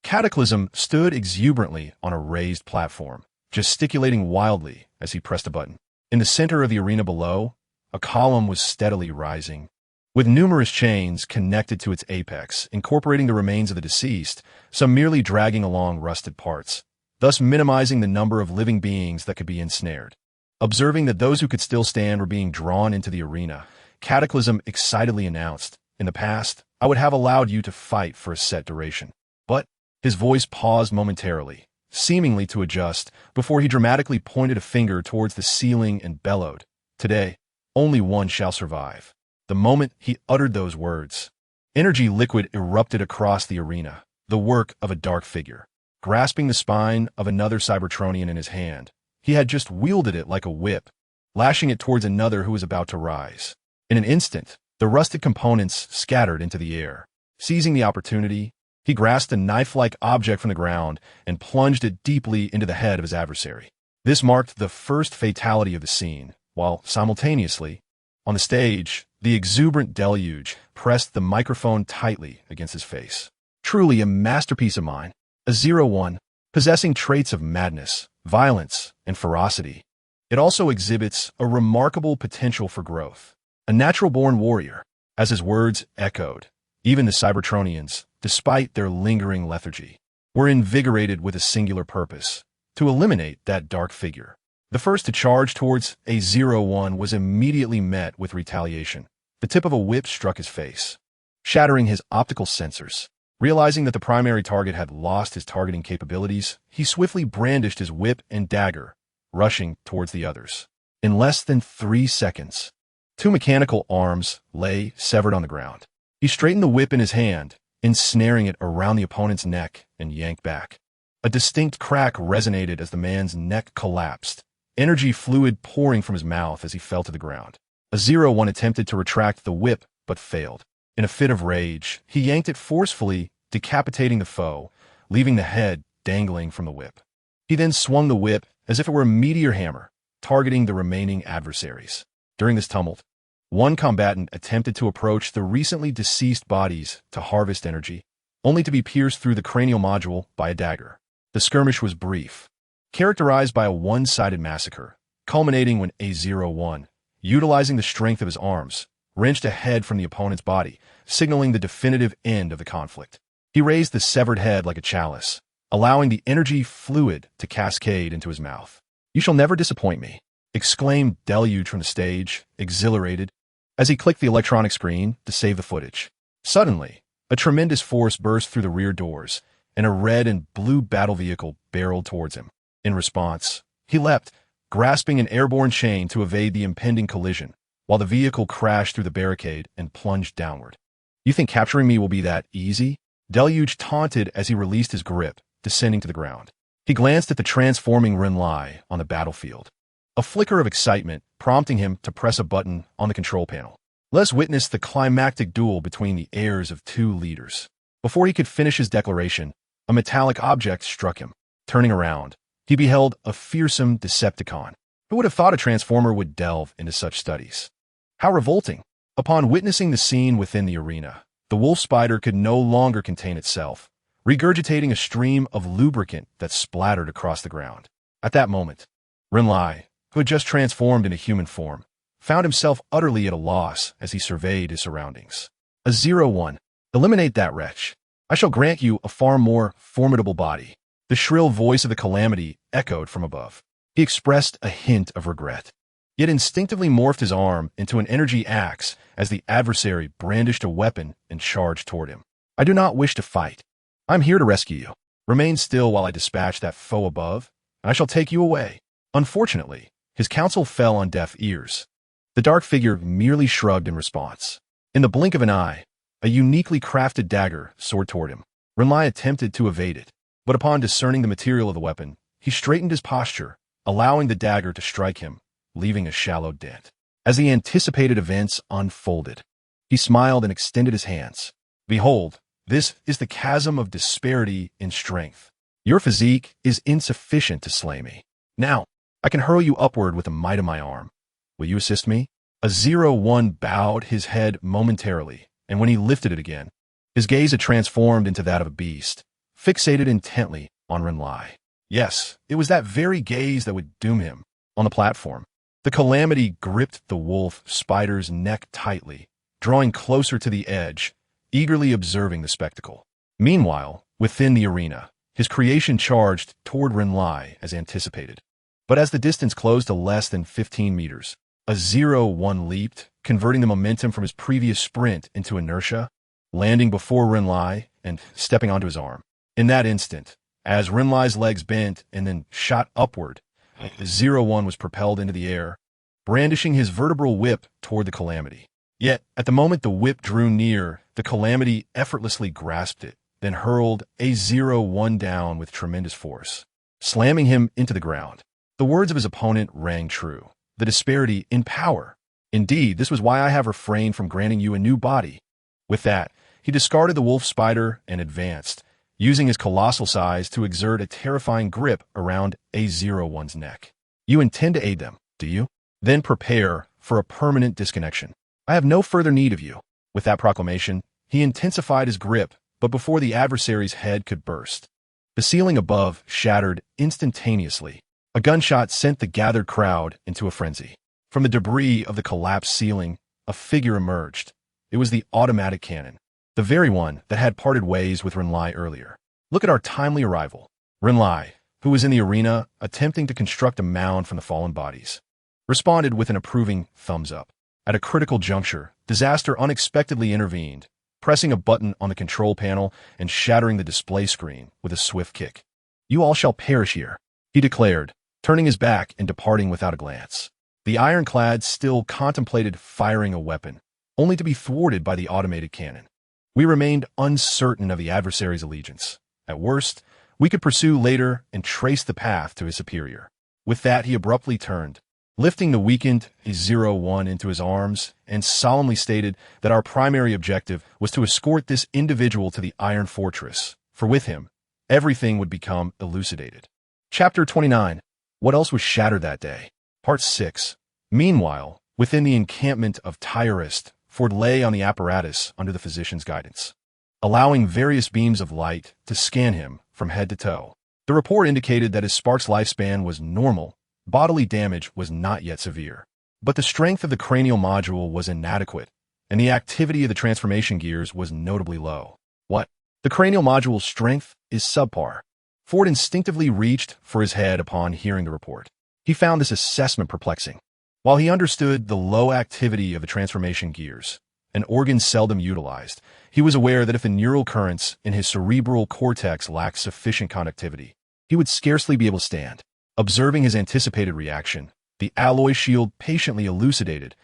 Cataclysm stood exuberantly on a raised platform, gesticulating wildly as he pressed a button. In the center of the arena below, a column was steadily rising, with numerous chains connected to its apex, incorporating the remains of the deceased, some merely dragging along rusted parts, thus minimizing the number of living beings that could be ensnared. Observing that those who could still stand were being drawn into the arena, Cataclysm excitedly announced, "In the past, I would have allowed you to fight for a set duration." But his voice paused momentarily, seemingly to adjust, before he dramatically pointed a finger towards the ceiling and bellowed, "Today, only one shall survive." The moment he uttered those words, energy liquid erupted across the arena, the work of a dark figure. Grasping the spine of another Cybertronian in his hand, he had just wielded it like a whip, lashing it towards another who was about to rise. In an instant, the rusted components scattered into the air. Seizing the opportunity, he grasped a knife-like object from the ground and plunged it deeply into the head of his adversary. This marked the first fatality of the scene, while simultaneously, on the stage, the exuberant deluge pressed the microphone tightly against his face. Truly a masterpiece of mine, a 01, possessing traits of madness, violence, and ferocity. It also exhibits a remarkable potential for growth. A natural-born warrior, as his words echoed. Even the Cybertronians, despite their lingering lethargy, were invigorated with a singular purpose, to eliminate that dark figure. The first to charge towards a 01 was immediately met with retaliation. The tip of a whip struck his face, shattering his optical sensors. Realizing that the primary target had lost his targeting capabilities, he swiftly brandished his whip and dagger, rushing towards the others. In less than 3 seconds, 2 mechanical arms lay severed on the ground. He straightened the whip in his hand, ensnaring it around the opponent's neck, and yanked back. A distinct crack resonated as the man's neck collapsed, energy fluid pouring from his mouth as he fell to the ground. A 01 attempted to retract the whip, but failed. In a fit of rage, he yanked it forcefully, decapitating the foe, leaving the head dangling from the whip. He then swung the whip as if it were a meteor hammer, targeting the remaining adversaries. During this tumult, one combatant attempted to approach the recently deceased bodies to harvest energy, only to be pierced through the cranial module by a dagger. The skirmish was brief, characterized by a one-sided massacre, culminating when A01, utilizing the strength of his arms, wrenched a head from the opponent's body, signaling the definitive end of the conflict. He raised the severed head like a chalice, allowing the energy fluid to cascade into his mouth. "You shall never disappoint me," exclaimed Deluge from the stage, exhilarated, as he clicked the electronic screen to save the footage. Suddenly, a tremendous force burst through the rear doors, and a red and blue battle vehicle barreled towards him. In response, he leapt, grasping an airborne chain to evade the impending collision, while the vehicle crashed through the barricade and plunged downward. "You think capturing me will be that easy?" Deluge taunted as he released his grip, descending to the ground. He glanced at the transforming Renlai on the battlefield, a flicker of excitement prompting him to press a button on the control panel. Let's witness the climactic duel between the heirs of two leaders. Before he could finish his declaration, a metallic object struck him. Turning around, he beheld a fearsome Decepticon. Who would have thought a Transformer would delve into such studies? How revolting! Upon witnessing the scene within the arena, the wolf spider could no longer contain itself, regurgitating a stream of lubricant that splattered across the ground. At that moment, Renlai, who had just transformed into human form, found himself utterly at a loss as he surveyed his surroundings. A01, eliminate that wretch. I shall grant you a far more formidable body. The shrill voice of the Calamity echoed from above. He expressed a hint of regret, yet instinctively morphed his arm into an energy axe as the adversary brandished a weapon and charged toward him. "I do not wish to fight. I'm here to rescue you. Remain still while I dispatch that foe above, and I shall take you away." Unfortunately, his counsel fell on deaf ears. The dark figure merely shrugged in response. In the blink of an eye, a uniquely crafted dagger soared toward him. Renlai attempted to evade it, but upon discerning the material of the weapon, he straightened his posture, allowing the dagger to strike him, leaving a shallow dent. As the anticipated events unfolded, he smiled and extended his hands. "Behold, this is the chasm of disparity in strength. Your physique is insufficient to slay me. Now, I can hurl you upward with the might of my arm. Will you assist me?" A01 bowed his head momentarily, and when he lifted it again, his gaze had transformed into that of a beast, fixated intently on Renlai. Yes, it was that very gaze that would doom him. On the platform, the Calamity gripped the wolf spider's neck tightly, drawing closer to the edge, eagerly observing the spectacle. Meanwhile, within the arena, his creation charged toward Renlai as anticipated. But as the distance closed to less than 15 meters, A01 leaped, converting the momentum from his previous sprint into inertia, landing before Renlai and stepping onto his arm. In that instant, as Renlai's legs bent and then shot upward, A01 was propelled into the air, brandishing his vertebral whip toward the Calamity. Yet, at the moment the whip drew near, the Calamity effortlessly grasped it, then hurled A01 down with tremendous force, slamming him into the ground. The words of his opponent rang true. The disparity in power. Indeed, this was why I have refrained from granting you a new body. With that, he discarded the wolf spider and advanced, using his colossal size to exert a terrifying grip around A01's neck. You intend to aid them, do you? Then prepare for a permanent disconnection. I have no further need of you. With that proclamation, he intensified his grip, but before the adversary's head could burst, the ceiling above shattered instantaneously. A gunshot sent the gathered crowd into a frenzy. From the debris of the collapsed ceiling, a figure emerged. It was the automatic cannon, the very one that had parted ways with Renlai earlier. Look at our timely arrival. Renlai, who was in the arena attempting to construct a mound from the fallen bodies, responded with an approving thumbs up. At a critical juncture, disaster unexpectedly intervened, pressing a button on the control panel and shattering the display screen with a swift kick. "You all shall perish here," he declared, turning his back and departing without a glance. The ironclad still contemplated firing a weapon, only to be thwarted by the automated cannon. We remained uncertain of the adversary's allegiance. At worst, we could pursue later and trace the path to his superior. With that, he abruptly turned, lifting the weakened A01 into his arms, and solemnly stated that our primary objective was to escort this individual to the Iron Fortress, for with him, everything would become elucidated. Chapter 29. What else was shattered that day? Part 6. Meanwhile, within the encampment of Tyrist, Ford lay on the apparatus under the physician's guidance, allowing various beams of light to scan him from head to toe. The report indicated that his spark's lifespan was normal, bodily damage was not yet severe. But the strength of the cranial module was inadequate, and the activity of the transformation gears was notably low. What? The cranial module's strength is subpar. Ford instinctively reached for his head upon hearing the report. He found this assessment perplexing. While he understood the low activity of the transformation gears, an organ seldom utilized, he was aware that if the neural currents in his cerebral cortex lacked sufficient conductivity, he would scarcely be able to stand. Observing his anticipated reaction, the alloy shield patiently elucidated,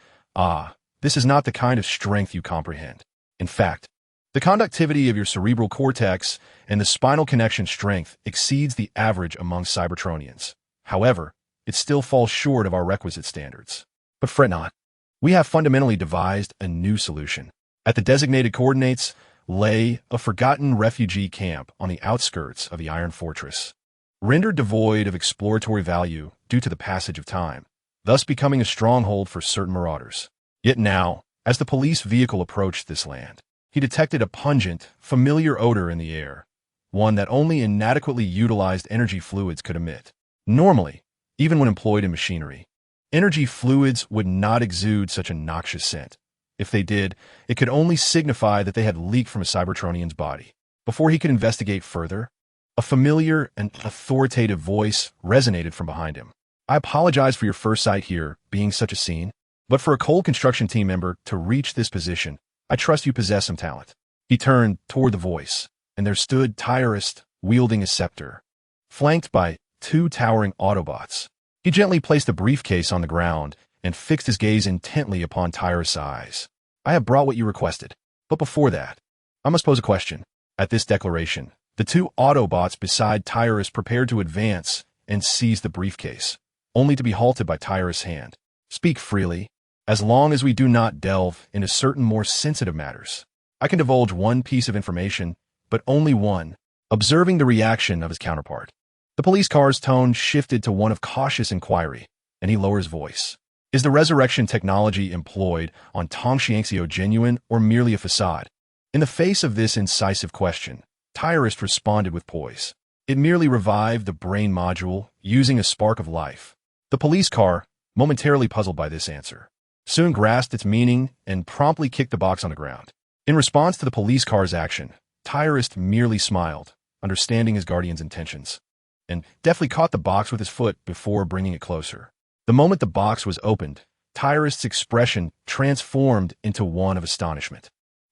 this is not the kind of strength you comprehend. In fact, the conductivity of your cerebral cortex and the spinal connection strength exceeds the average among Cybertronians. However, it still falls short of our requisite standards. But fret not. We have fundamentally devised a new solution. At the designated coordinates lay a forgotten refugee camp on the outskirts of the Iron Fortress, rendered devoid of exploratory value due to the passage of time, thus becoming a stronghold for certain marauders. Yet now, as the police vehicle approached this land, he detected a pungent, familiar odor in the air, one that only inadequately utilized energy fluids could emit. Normally, even when employed in machinery, energy fluids would not exude such a noxious scent. If they did, it could only signify that they had leaked from a Cybertronian's body. Before he could investigate further, a familiar and authoritative voice resonated from behind him. I apologize for your first sight here being such a scene, but for a cold construction team member to reach this position, I trust you possess some talent. He turned toward the voice, and there stood Tyrus wielding a scepter, flanked by 2 towering Autobots. He gently placed the briefcase on the ground and fixed his gaze intently upon Tyrus' eyes. I have brought what you requested, but before that, I must pose a question. At this declaration, the 2 Autobots beside Tyrus prepared to advance and seize the briefcase, only to be halted by Tyrus' hand. Speak freely, as long as we do not delve into certain more sensitive matters. I can divulge one piece of information, but only one. Observing the reaction of his counterpart, the police car's tone shifted to one of cautious inquiry, and he lowered his voice. Is the resurrection technology employed on Tongxiangxio genuine or merely a facade? In the face of this incisive question, Tyrus responded with poise. It merely revived the brain module using a spark of life. The police car, momentarily puzzled by this answer, soon grasped its meaning and promptly kicked the box on the ground. In response to the police car's action, Tyrus merely smiled, understanding his guardian's intentions, and deftly caught the box with his foot before bringing it closer. The moment the box was opened, Tyrus' expression transformed into one of astonishment.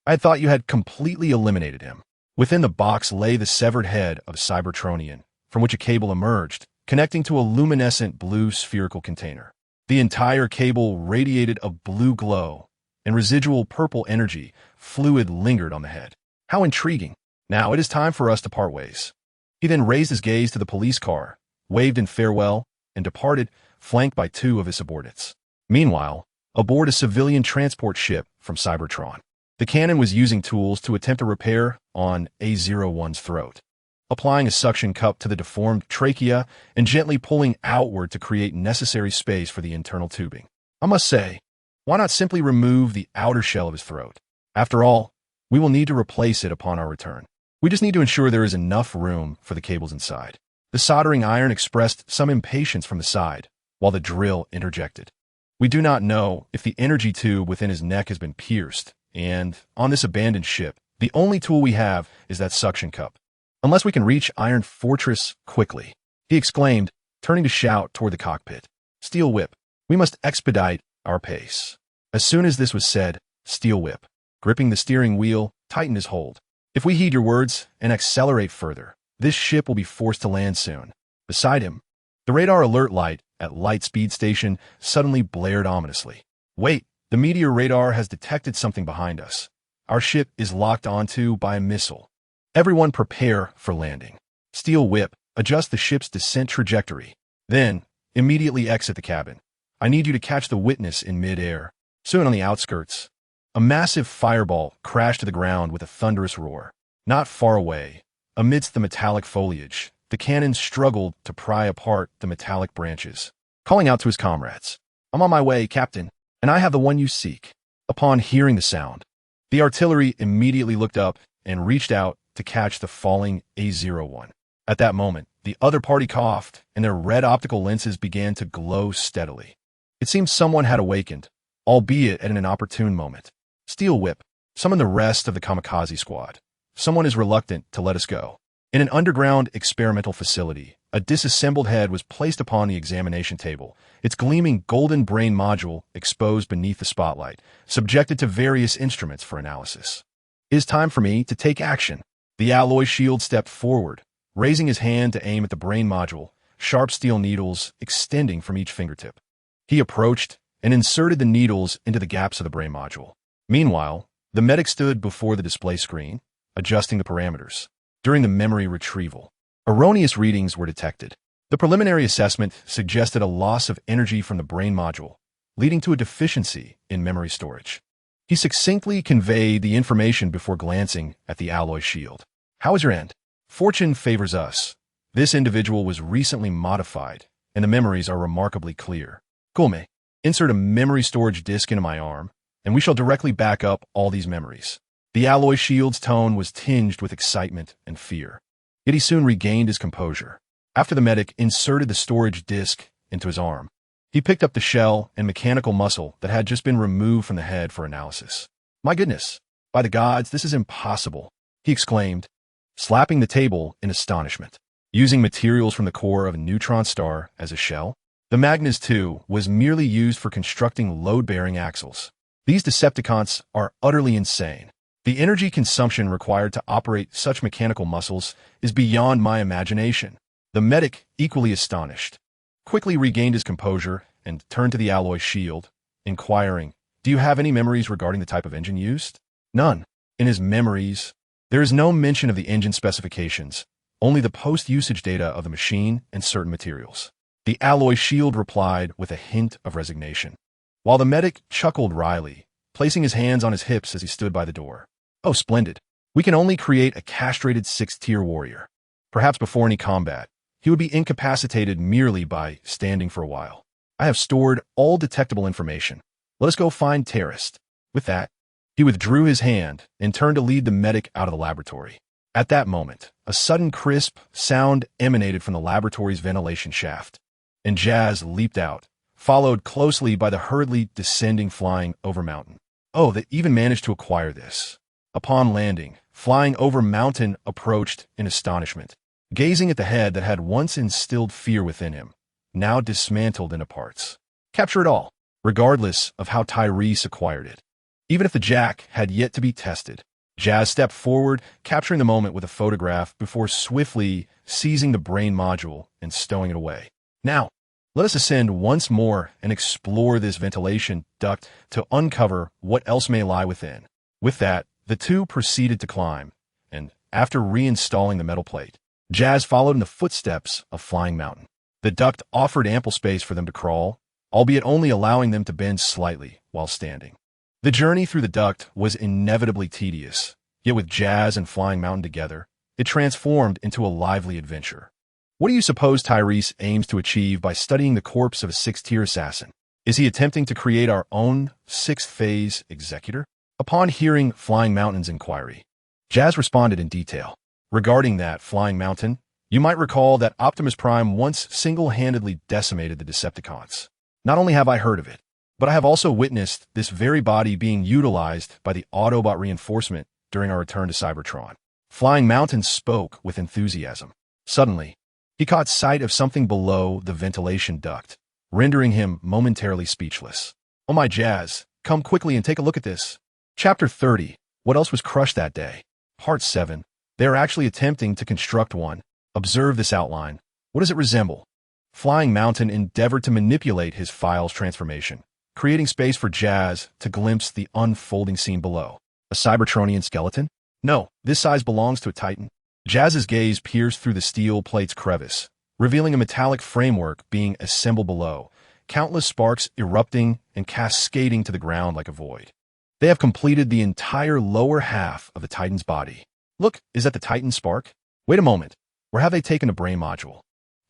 I had thought you had completely eliminated him. Within the box lay the severed head of Cybertronian, from which a cable emerged, connecting to a luminescent blue spherical container. The entire cable radiated a blue glow, and residual purple energy fluid lingered on the head. How intriguing. Now it is time for us to part ways. He then raised his gaze to the police car, waved in farewell, and departed, flanked by 2 of his subordinates. Meanwhile, aboard a civilian transport ship from Cybertron, the cannon was using tools to attempt a repair on A01's throat, applying a suction cup to the deformed trachea and gently pulling outward to create necessary space for the internal tubing. I must say, why not simply remove the outer shell of his throat? After all, we will need to replace it upon our return. We just need to ensure there is enough room for the cables inside. The soldering iron expressed some impatience from the side, while the drill interjected. We do not know if the energy tube within his neck has been pierced, and, on this abandoned ship, the only tool we have is that suction cup. Unless we can reach Iron Fortress quickly, he exclaimed, turning to shout toward the cockpit. Steel Whip, we must expedite our pace. As soon as this was said, Steel Whip, gripping the steering wheel, tightened his hold. If we heed your words and accelerate further, this ship will be forced to land soon. Beside him, the radar alert light at Light Speed Station suddenly blared ominously. Wait, the meteor radar has detected something behind us. Our ship is locked onto by a missile. Everyone prepare for landing. Steel Whip, adjust the ship's descent trajectory. Then, immediately exit the cabin. I need you to catch the witness in mid-air. Soon on the outskirts, a massive fireball crashed to the ground with a thunderous roar. Not far away, amidst the metallic foliage, the cannon struggled to pry apart the metallic branches, calling out to his comrades. I'm on my way, Captain, and I have the one you seek. Upon hearing the sound, the artillery immediately looked up and reached out to catch the falling A01. At that moment, The other party coughed, and their red optical lenses began to glow steadily. It seemed someone had awakened, albeit at an inopportune moment. Steel Whip, summon the rest of the kamikaze squad. Someone is reluctant to let us go. In an underground experimental facility, a disassembled head was placed upon the examination table, its gleaming golden brain module exposed beneath the spotlight, subjected to various instruments for analysis. It is time for me to take action. The alloy shield stepped forward, raising his hand to aim at the brain module, sharp steel needles extending from each fingertip. He approached and inserted the needles into the gaps of the brain module. Meanwhile, the medic stood before the display screen, adjusting the parameters. During the memory retrieval, erroneous readings were detected. The preliminary assessment suggested a loss of energy from the brain module, leading to a deficiency in memory storage. He succinctly conveyed the information before glancing at the alloy shield. How is your end? Fortune favors us. This individual was recently modified, and the memories are remarkably clear. Gulme, insert a memory storage disk into my arm, and we shall directly back up all these memories. The alloy shield's tone was tinged with excitement and fear. Yet he soon regained his composure. After the medic inserted the storage disk into his arm, he picked up the shell and mechanical muscle that had just been removed from the head for analysis. My goodness, by the gods, this is impossible, he exclaimed, slapping the table in astonishment. Using materials from the core of a neutron star as a shell, the Magnus II was merely used for constructing load-bearing axles. These Decepticons are utterly insane. The energy consumption required to operate such mechanical muscles is beyond my imagination. The medic, equally astonished, quickly regained his composure and turned to the alloy shield, inquiring, "Do you have any memories regarding the type of engine used?" None. In his memories, there is no mention of the engine specifications, only the post-usage data of the machine and certain materials. The alloy shield replied with a hint of resignation, while the medic chuckled wryly, placing his hands on his hips as he stood by the door. Oh, splendid. We can only create a castrated 6th-tier warrior. Perhaps before any combat, he would be incapacitated merely by standing for a while. I have stored all detectable information. Let us go find Terrorist. With that, he withdrew his hand and turned to lead the medic out of the laboratory. At that moment, a sudden crisp sound emanated from the laboratory's ventilation shaft, and Jazz leaped out, followed closely by the hurriedly descending Flying Over Mountain. Oh, they even managed to acquire this. Upon landing, Flying Over Mountain approached in astonishment, gazing at the head that had once instilled fear within him, now dismantled into parts. Capture it all, regardless of how Tyrese acquired it. Even if the jack had yet to be tested, Jazz stepped forward, capturing the moment with a photograph before swiftly seizing the brain module and stowing it away. Now, let us ascend once more and explore this ventilation duct to uncover what else may lie within. With that, the two proceeded to climb, and after reinstalling the metal plate, Jazz followed in the footsteps of Flying Mountain. The duct offered ample space for them to crawl, albeit only allowing them to bend slightly while standing. The journey through the duct was inevitably tedious, yet with Jazz and Flying Mountain together, it transformed into a lively adventure. What do you suppose Tyrese aims to achieve by studying the corpse of a 6th-tier assassin? Is he attempting to create our own 6th-phase executor? Upon hearing Flying Mountain's inquiry, Jazz responded in detail. Regarding that, Flying Mountain, you might recall that Optimus Prime once single-handedly decimated the Decepticons. Not only have I heard of it, but I have also witnessed this very body being utilized by the Autobot reinforcement during our return to Cybertron. Flying Mountain spoke with enthusiasm. Suddenly, he caught sight of something below the ventilation duct, rendering him momentarily speechless. Oh my Jazz, come quickly and take a look at this. Chapter 30. What else was crushed that day? Part 7. They are actually attempting to construct one. Observe this outline. What does it resemble? Flying Mountain endeavored to manipulate his file's transformation, creating space for Jazz to glimpse the unfolding scene below. A Cybertronian skeleton? No, this size belongs to a Titan. Jazz's gaze pierced through the steel plate's crevice, revealing a metallic framework being assembled below, countless sparks erupting and cascading to the ground like a void. They have completed the entire lower half of the Titan's body. Look, is that the Titan spark? Wait a moment, where have they taken a brain module?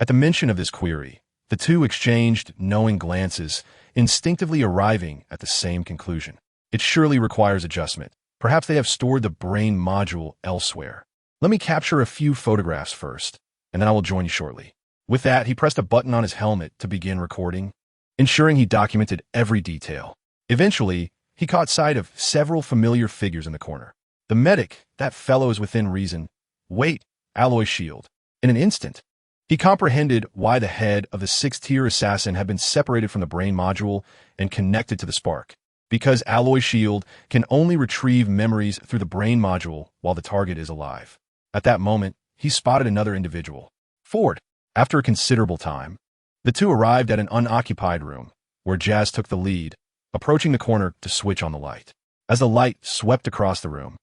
At the mention of this query, the two exchanged knowing glances, instinctively arriving at the same conclusion. It surely requires adjustment. Perhaps they have stored the brain module elsewhere. Let me capture a few photographs first. and then I will join you shortly. With that, he pressed a button on his helmet to begin recording, ensuring he documented every detail. Eventually, he caught sight of several familiar figures in the corner. The medic, that fellow is within reason. Wait, alloy shield. In an instant, he comprehended why the head of the 6th-tier assassin had been separated from the brain module and connected to the spark. Because alloy shield can only retrieve memories through the brain module while the target is alive. At that moment, he spotted another individual. Ford. After a considerable time, the two arrived at an unoccupied room, where Jazz took the lead, approaching the corner to switch on the light. As the light swept across the room,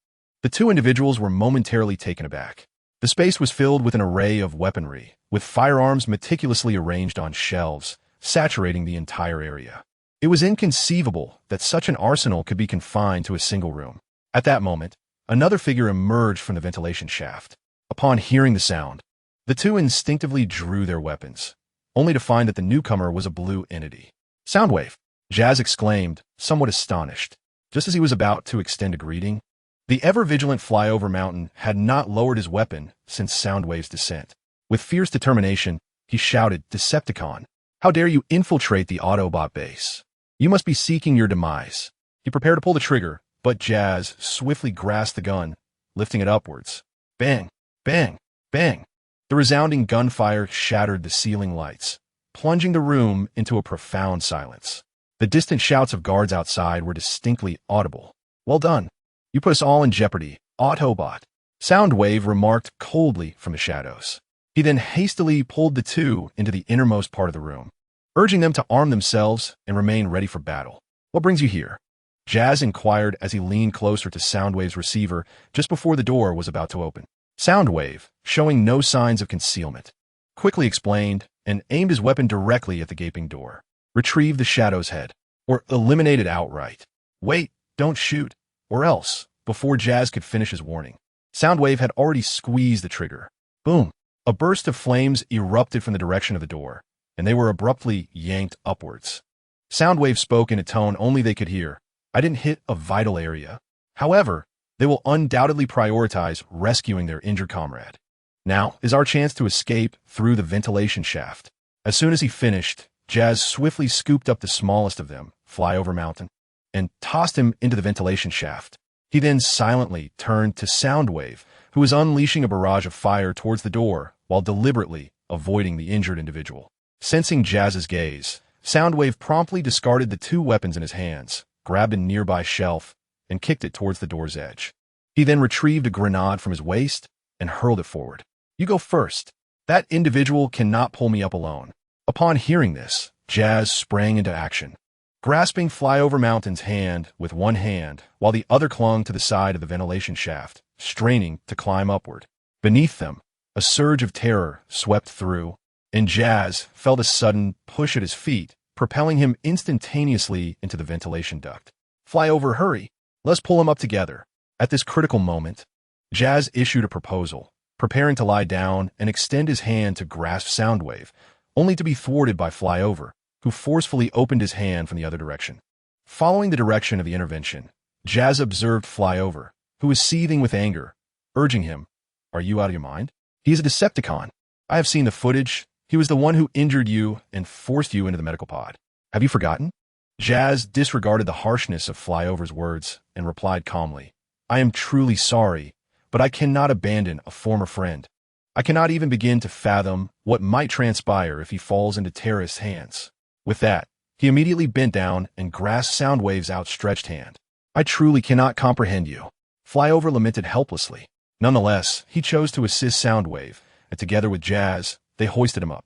the two individuals were momentarily taken aback. The space was filled with an array of weaponry, with firearms meticulously arranged on shelves, saturating the entire area. It was inconceivable that such an arsenal could be confined to a single room. At that moment, another figure emerged from the ventilation shaft. Upon hearing the sound, the two instinctively drew their weapons, only to find that the newcomer was a blue entity. Soundwave, Jazz exclaimed, somewhat astonished. Just as he was about to extend a greeting, the ever-vigilant flyover mountain had not lowered his weapon since Soundwave's descent. With fierce determination, he shouted, "Decepticon, how dare you infiltrate the Autobot base? You must be seeking your demise." He prepared to pull the trigger, but Jazz swiftly grasped the gun, lifting it upwards. Bang, bang, bang. The resounding gunfire shattered the ceiling lights, plunging the room into a profound silence. The distant shouts of guards outside were distinctly audible. "Well done. You put us all in jeopardy, Autobot," Soundwave remarked coldly from the shadows. He then hastily pulled the two into the innermost part of the room, urging them to arm themselves and remain ready for battle. "What brings you here?" Jazz inquired as he leaned closer to Soundwave's receiver just before the door was about to open. Soundwave, showing no signs of concealment, quickly explained and aimed his weapon directly at the gaping door. "Retrieve the Shadow's head, or eliminate it outright. Wait, don't shoot, or else," before Jazz could finish his warning, Soundwave had already squeezed the trigger. Boom! A burst of flames erupted from the direction of the door, and they were abruptly yanked upwards. Soundwave spoke in a tone only they could hear. "I didn't hit a vital area. However, they will undoubtedly prioritize rescuing their injured comrade. Now is our chance to escape through the ventilation shaft." As soon as he finished, Jazz swiftly scooped up the smallest of them, Flyover Mountain, and tossed him into the ventilation shaft. He then silently turned to Soundwave, who was unleashing a barrage of fire towards the door while deliberately avoiding the injured individual. Sensing Jazz's gaze, Soundwave promptly discarded the two weapons in his hands, grabbed a nearby shelf, and kicked it towards the door's edge. He then retrieved a grenade from his waist and hurled it forward. "You go first. That individual cannot pull me up alone." Upon hearing this, Jazz sprang into action, grasping Flyover Mountain's hand with one hand while the other clung to the side of the ventilation shaft, straining to climb upward. Beneath them, a surge of terror swept through, and Jazz felt a sudden push at his feet, propelling him instantaneously into the ventilation duct. "Flyover, hurry! Let's pull him up together." At this critical moment, Jazz issued a proposal, preparing to lie down and extend his hand to grasp Soundwave, only to be thwarted by Flyover, who forcefully opened his hand from the other direction. Following the direction of the intervention, Jazz observed Flyover, who was seething with anger, urging him, "Are you out of your mind? He is a Decepticon. I have seen the footage. He was the one who injured you and forced you into the medical pod. Have you forgotten?" Jazz disregarded the harshness of Flyover's words and replied calmly, "I am truly sorry, but I cannot abandon a former friend. I cannot even begin to fathom what might transpire if he falls into terrorist hands." With that, he immediately bent down and grasped Soundwave's outstretched hand. "I truly cannot comprehend you," Flyover lamented helplessly. Nonetheless, he chose to assist Soundwave, and together with Jazz, they hoisted him up.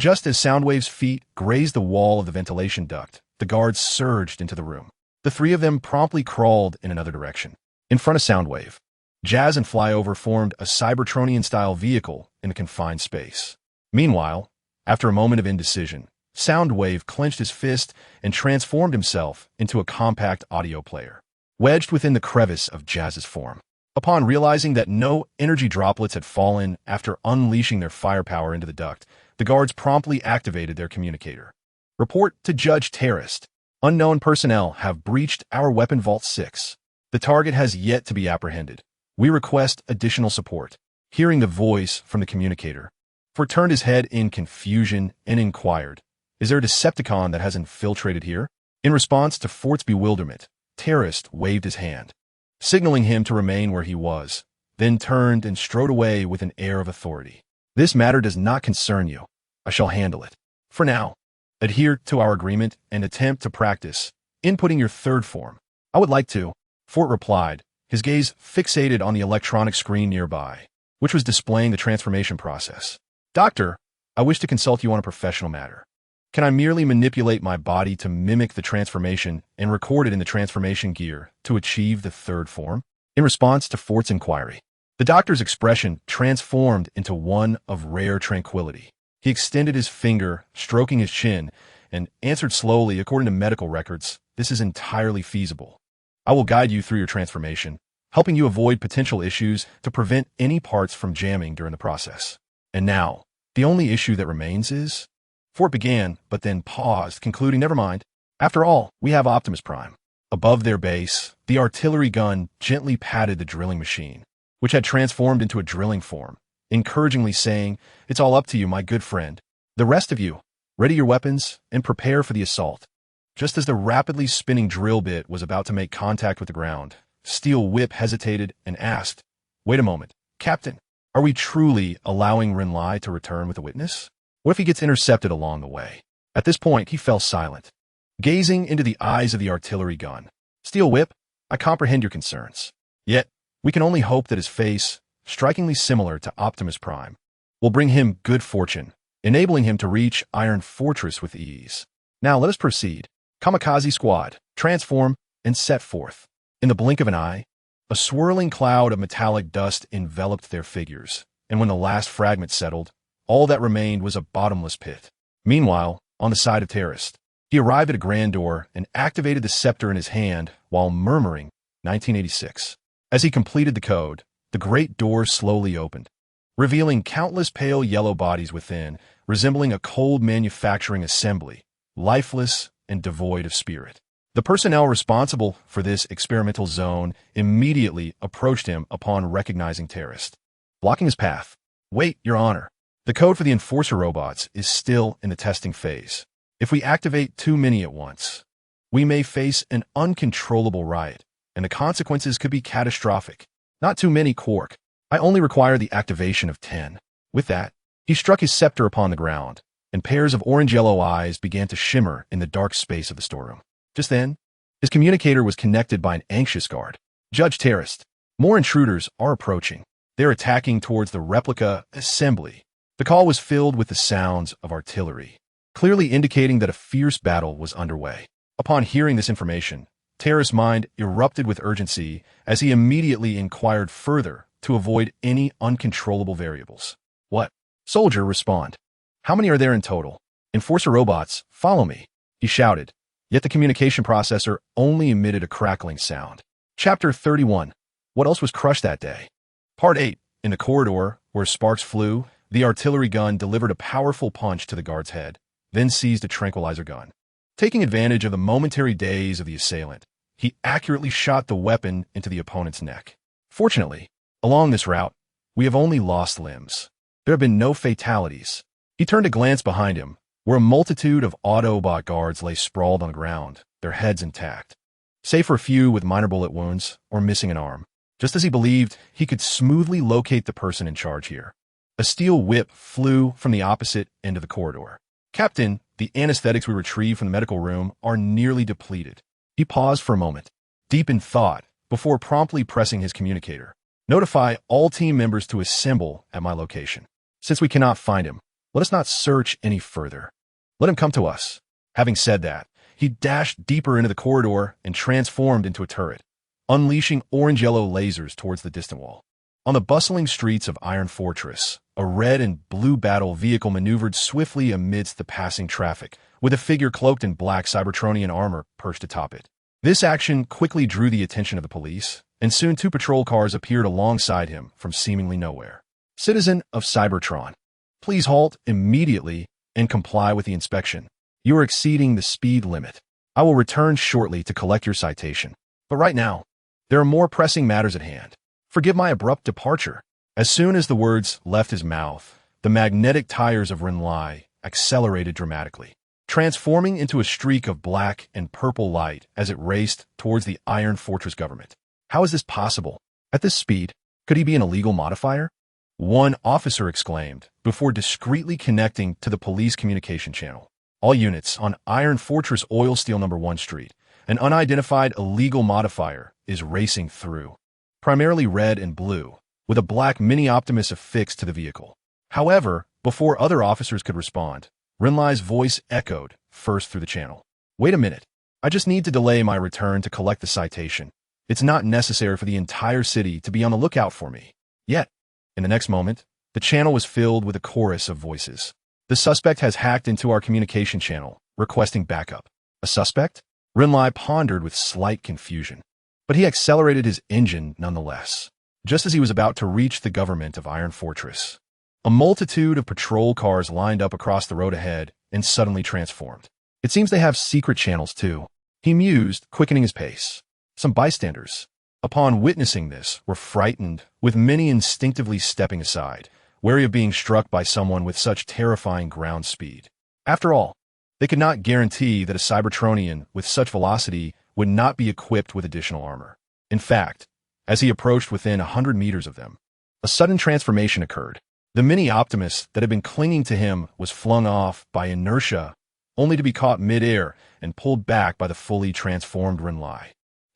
Just as Soundwave's feet grazed the wall of the ventilation duct, the guards surged into the room. The three of them promptly crawled in another direction. In front of Soundwave, Jazz and Flyover formed a Cybertronian-style vehicle in the confined space. Meanwhile, after a moment of indecision, Soundwave clenched his fist and transformed himself into a compact audio player, wedged within the crevice of Jazz's form. Upon realizing that no energy droplets had fallen after unleashing their firepower into the duct, the guards promptly activated their communicator. "Report to Judge Terrorist. Unknown personnel have breached our Weapon Vault 6. The target has yet to be apprehended. We request additional support." Hearing the voice from the communicator, Fort turned his head in confusion and inquired, "Is there a Decepticon that has infiltrated here?" In response to Fort's bewilderment, Terrorist waved his hand, signaling him to remain where he was, then turned and strode away with an air of authority. "This matter does not concern you. I shall handle it. For now, adhere to our agreement and attempt to practice inputting your third form." "I would like to," Fort replied, his gaze fixated on the electronic screen nearby, which was displaying the transformation process. "Doctor, I wish to consult you on a professional matter. Can I merely manipulate my body to mimic the transformation and record it in the transformation gear to achieve the third form?" In response to Fort's inquiry, the doctor's expression transformed into one of rare tranquility. He extended his finger, stroking his chin, and answered slowly, "According to medical records, this is entirely feasible. I will guide you through your transformation, helping you avoid potential issues to prevent any parts from jamming during the process. And now, the only issue that remains is..." Fort began, but then paused, concluding, "Never mind. After all, we have Optimus Prime." Above their base, the artillery gun gently patted the drilling machine, which had transformed into a drilling form, encouragingly saying, "It's all up to you, my good friend. The rest of you, ready your weapons and prepare for the assault." Just as the rapidly spinning drill bit was about to make contact with the ground, Steel Whip hesitated and asked, "Wait a moment, Captain, are we truly allowing Renlai to return with a witness? What if he gets intercepted along the way?" At this point, he fell silent, gazing into the eyes of the artillery gun. "Steel Whip, I comprehend your concerns. Yet, we can only hope that his face, strikingly similar to Optimus Prime, will bring him good fortune, enabling him to reach Iron Fortress with ease. Now let us proceed. Kamikaze Squad, transform and set forth." In the blink of an eye, a swirling cloud of metallic dust enveloped their figures, and when the last fragment settled, all that remained was a bottomless pit. Meanwhile, on the side of Terrorist, he arrived at a grand door and activated the scepter in his hand while murmuring 1986. As he completed the code, the great door slowly opened, revealing countless pale yellow bodies within, resembling a cold manufacturing assembly, lifeless and devoid of spirit. The personnel responsible for this experimental zone immediately approached him upon recognizing Terrorist, blocking his path. "Wait, Your Honor. The code for the Enforcer robots is still in the testing phase. If we activate too many at once, we may face an uncontrollable riot, and the consequences could be catastrophic. Not too many, Quark. I only require the activation of 10. With that, he struck his scepter upon the ground, and pairs of orange-yellow eyes began to shimmer in the dark space of the storeroom. Just then, his communicator was connected by an anxious guard. "Judge Terrorist, more intruders are approaching. They're attacking towards the replica assembly." The call was filled with the sounds of artillery, clearly indicating that a fierce battle was underway. Upon hearing this information, Terrorist's mind erupted with urgency as he immediately inquired further to avoid any uncontrollable variables. "What?" "Soldier, respond. How many are there in total? Enforcer robots, follow me," he shouted, yet the communication processor only emitted a crackling sound. Chapter 31. What else was crushed that day? Part 8. In the corridor, where sparks flew, the artillery gun delivered a powerful punch to the guard's head, then seized a tranquilizer gun. Taking advantage of the momentary daze of the assailant, he accurately shot the weapon into the opponent's neck. Fortunately, along this route, we have only lost limbs. There have been no fatalities. He turned to glance behind him, where a multitude of Autobot guards lay sprawled on the ground, their heads intact, save for a few with minor bullet wounds or missing an arm. Just as he believed, he could smoothly locate the person in charge here. A steel whip flew from the opposite end of the corridor. "Captain, the anesthetics we retrieved from the medical room are nearly depleted." He paused for a moment, deep in thought, before promptly pressing his communicator. "Notify all team members to assemble at my location. Since we cannot find him, let us not search any further. Let him come to us." Having said that, he dashed deeper into the corridor and transformed into a turret, unleashing orange-yellow lasers towards the distant wall. On the bustling streets of Iron Fortress, a red and blue battle vehicle maneuvered swiftly amidst the passing traffic, with a figure cloaked in black Cybertronian armor perched atop it. This action quickly drew the attention of the police, and soon 2 patrol cars appeared alongside him from seemingly nowhere. "Citizen of Cybertron, please halt immediately and comply with the inspection. You are exceeding the speed limit. I will return shortly to collect your citation. But right now, there are more pressing matters at hand. Forgive my abrupt departure." As soon as the words left his mouth, the magnetic tires of Renlai accelerated dramatically, transforming into a streak of black and purple light as it raced towards the Iron Fortress government. How is this possible? At this speed, could he be an illegal modifier? One officer exclaimed, before discreetly connecting to the police communication channel. All units on Iron Fortress Oil Steel No. 1 Street. An unidentified illegal modifier is racing through. Primarily red and blue, with a black mini-Optimus affixed to the vehicle. However, before other officers could respond, Renlai's voice echoed first through the channel. Wait a minute. I just need to delay my return to collect the citation. It's not necessary for the entire city to be on the lookout for me. Yet, in the next moment, the channel was filled with a chorus of voices. The suspect has hacked into our communication channel, requesting backup. A suspect? Renlai pondered with slight confusion. But he accelerated his engine nonetheless. Just as he was about to reach the government of Iron Fortress, a multitude of patrol cars lined up across the road ahead and suddenly transformed. It seems they have secret channels too, he mused, quickening his pace. Some bystanders, upon witnessing this, were frightened, with many instinctively stepping aside, wary of being struck by someone with such terrifying ground speed. After all, they could not guarantee that a Cybertronian with such velocity would not be equipped with additional armor. In fact, as he approached within 100 meters of them, a sudden transformation occurred. The mini-Optimus that had been clinging to him was flung off by inertia, only to be caught mid-air and pulled back by the fully transformed Renlai.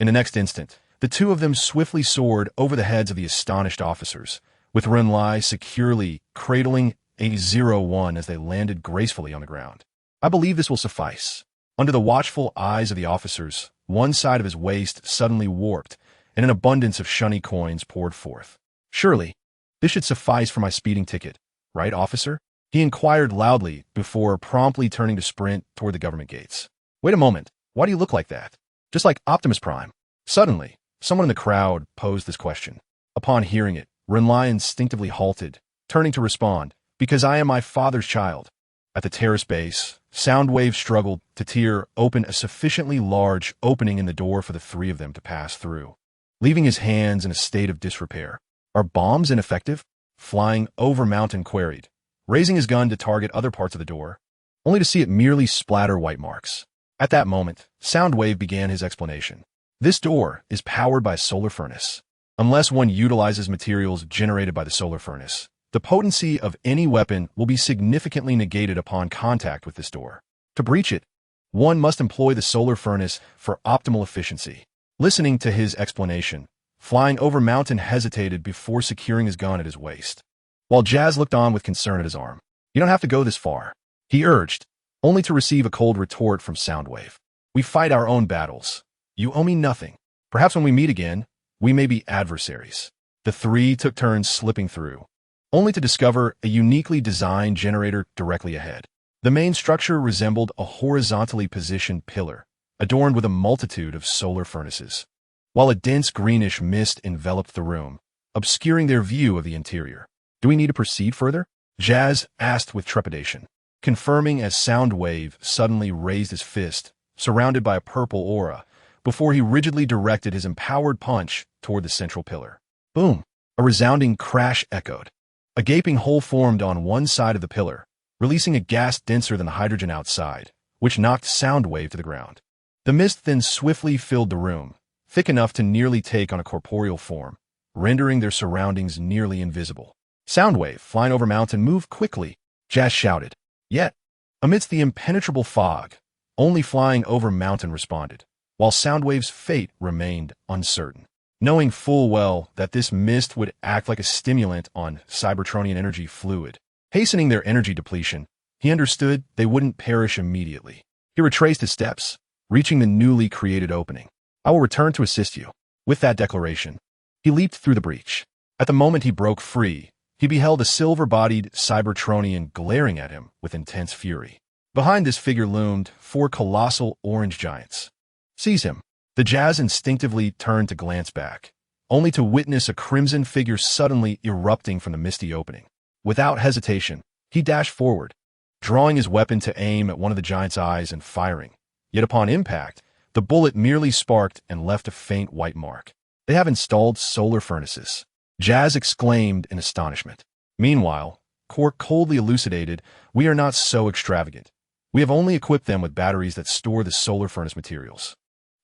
In the next instant, the two of them swiftly soared over the heads of the astonished officers, with Renlai securely cradling A-01 as they landed gracefully on the ground. I believe this will suffice. Under the watchful eyes of the officers, one side of his waist suddenly warped, and an abundance of shunny coins poured forth. Surely, this should suffice for my speeding ticket, right, officer? He inquired loudly before promptly turning to sprint toward the government gates. Wait a moment, why do you look like that? Just like Optimus Prime. Suddenly, someone in the crowd posed this question. Upon hearing it, Renlai instinctively halted, turning to respond, because I am my father's child. At the terrace base, Soundwave struggled to tear open a sufficiently large opening in the door for the three of them to pass through, leaving his hands in a state of disrepair. Are bombs ineffective? Flying over Mountain queried, raising his gun to target other parts of the door, only to see it merely splatter white marks. At that moment, Soundwave began his explanation. This door is powered by a solar furnace. Unless one utilizes materials generated by the solar furnace, the potency of any weapon will be significantly negated upon contact with this door. To breach it, one must employ the solar furnace for optimal efficiency. Listening to his explanation, Flying Over Mountain hesitated before securing his gun at his waist, while Jazz looked on with concern at his arm. You don't have to go this far, he urged, only to receive a cold retort from Soundwave. We fight our own battles. You owe me nothing. Perhaps when we meet again, we may be adversaries. The three took turns slipping through, only to discover a uniquely designed generator directly ahead. The main structure resembled a horizontally positioned pillar, adorned with a multitude of solar furnaces, while a dense greenish mist enveloped the room, obscuring their view of the interior. Do we need to proceed further? Jazz asked with trepidation, confirming as Soundwave suddenly raised his fist, surrounded by a purple aura, before he rigidly directed his empowered punch toward the central pillar. Boom! A resounding crash echoed. A gaping hole formed on one side of the pillar, releasing a gas denser than the hydrogen outside, which knocked Soundwave to the ground. The mist then swiftly filled the room, thick enough to nearly take on a corporeal form, rendering their surroundings nearly invisible. Soundwave, Flying Over Mountain, moved quickly, Jazz shouted. Yet, amidst the impenetrable fog, only Flying Over Mountain responded, while Soundwave's fate remained uncertain. Knowing full well that this mist would act like a stimulant on Cybertronian energy fluid, hastening their energy depletion, he understood they wouldn't perish immediately. He retraced his steps, reaching the newly created opening. I will return to assist you. With that declaration, he leaped through the breach. At the moment he broke free, he beheld a silver-bodied Cybertronian glaring at him with intense fury. Behind this figure loomed 4 colossal orange giants. Seize him. The Jazz instinctively turned to glance back, only to witness a crimson figure suddenly erupting from the misty opening. Without hesitation, he dashed forward, drawing his weapon to aim at one of the giant's eyes and firing. Yet upon impact, the bullet merely sparked and left a faint white mark. They have installed solar furnaces, Jazz exclaimed in astonishment. Meanwhile, Quark coldly elucidated, "We are not so extravagant. We have only equipped them with batteries that store the solar furnace materials."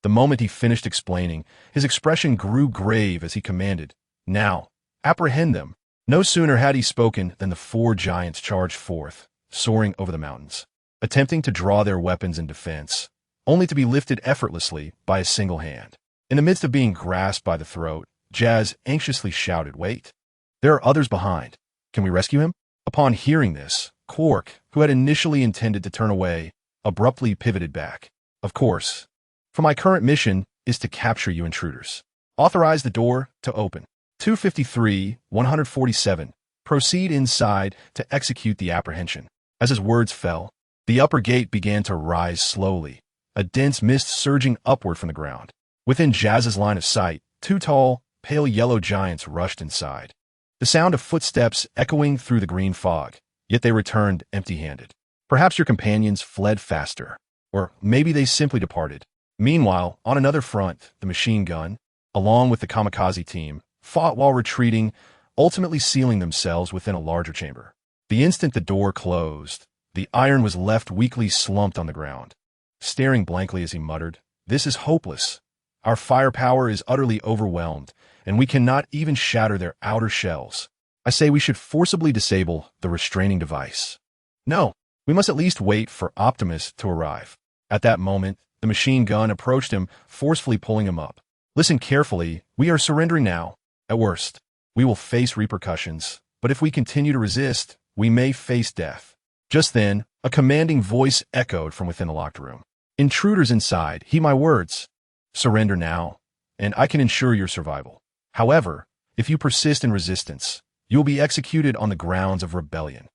The moment he finished explaining, his expression grew grave as he commanded, "Now, apprehend them." No sooner had he spoken than the four giants charged forth, soaring over the mountains, attempting to draw their weapons in defense, only to be lifted effortlessly by a single hand. In the midst of being grasped by the throat, Jazz anxiously shouted, "Wait! There are others behind. Can we rescue him?" Upon hearing this, Quark, who had initially intended to turn away, abruptly pivoted back. "Of course. For my current mission is to capture you intruders. Authorize the door to open. 253-147. Proceed inside to execute the apprehension." As his words fell, the upper gate began to rise slowly, a dense mist surging upward from the ground. Within Jazz's line of sight, two tall, pale yellow giants rushed inside, the sound of footsteps echoing through the green fog, yet they returned empty-handed. Perhaps your companions fled faster, or maybe they simply departed. Meanwhile, on another front, the machine gun, along with the kamikaze team, fought while retreating, ultimately sealing themselves within a larger chamber. The instant the door closed, the Iron was left weakly slumped on the ground, staring blankly as he muttered, "This is hopeless. Our firepower is utterly overwhelmed, and we cannot even shatter their outer shells. I say we should forcibly disable the restraining device. No, we must at least wait for Optimus to arrive." At that moment, the machine gun approached him, forcefully pulling him up. "Listen carefully, we are surrendering now. At worst, we will face repercussions, but if we continue to resist, we may face death." Just then, a commanding voice echoed from within the locked room. "Intruders inside, heed my words. Surrender now, and I can ensure your survival. However, if you persist in resistance, you will be executed on the grounds of rebellion."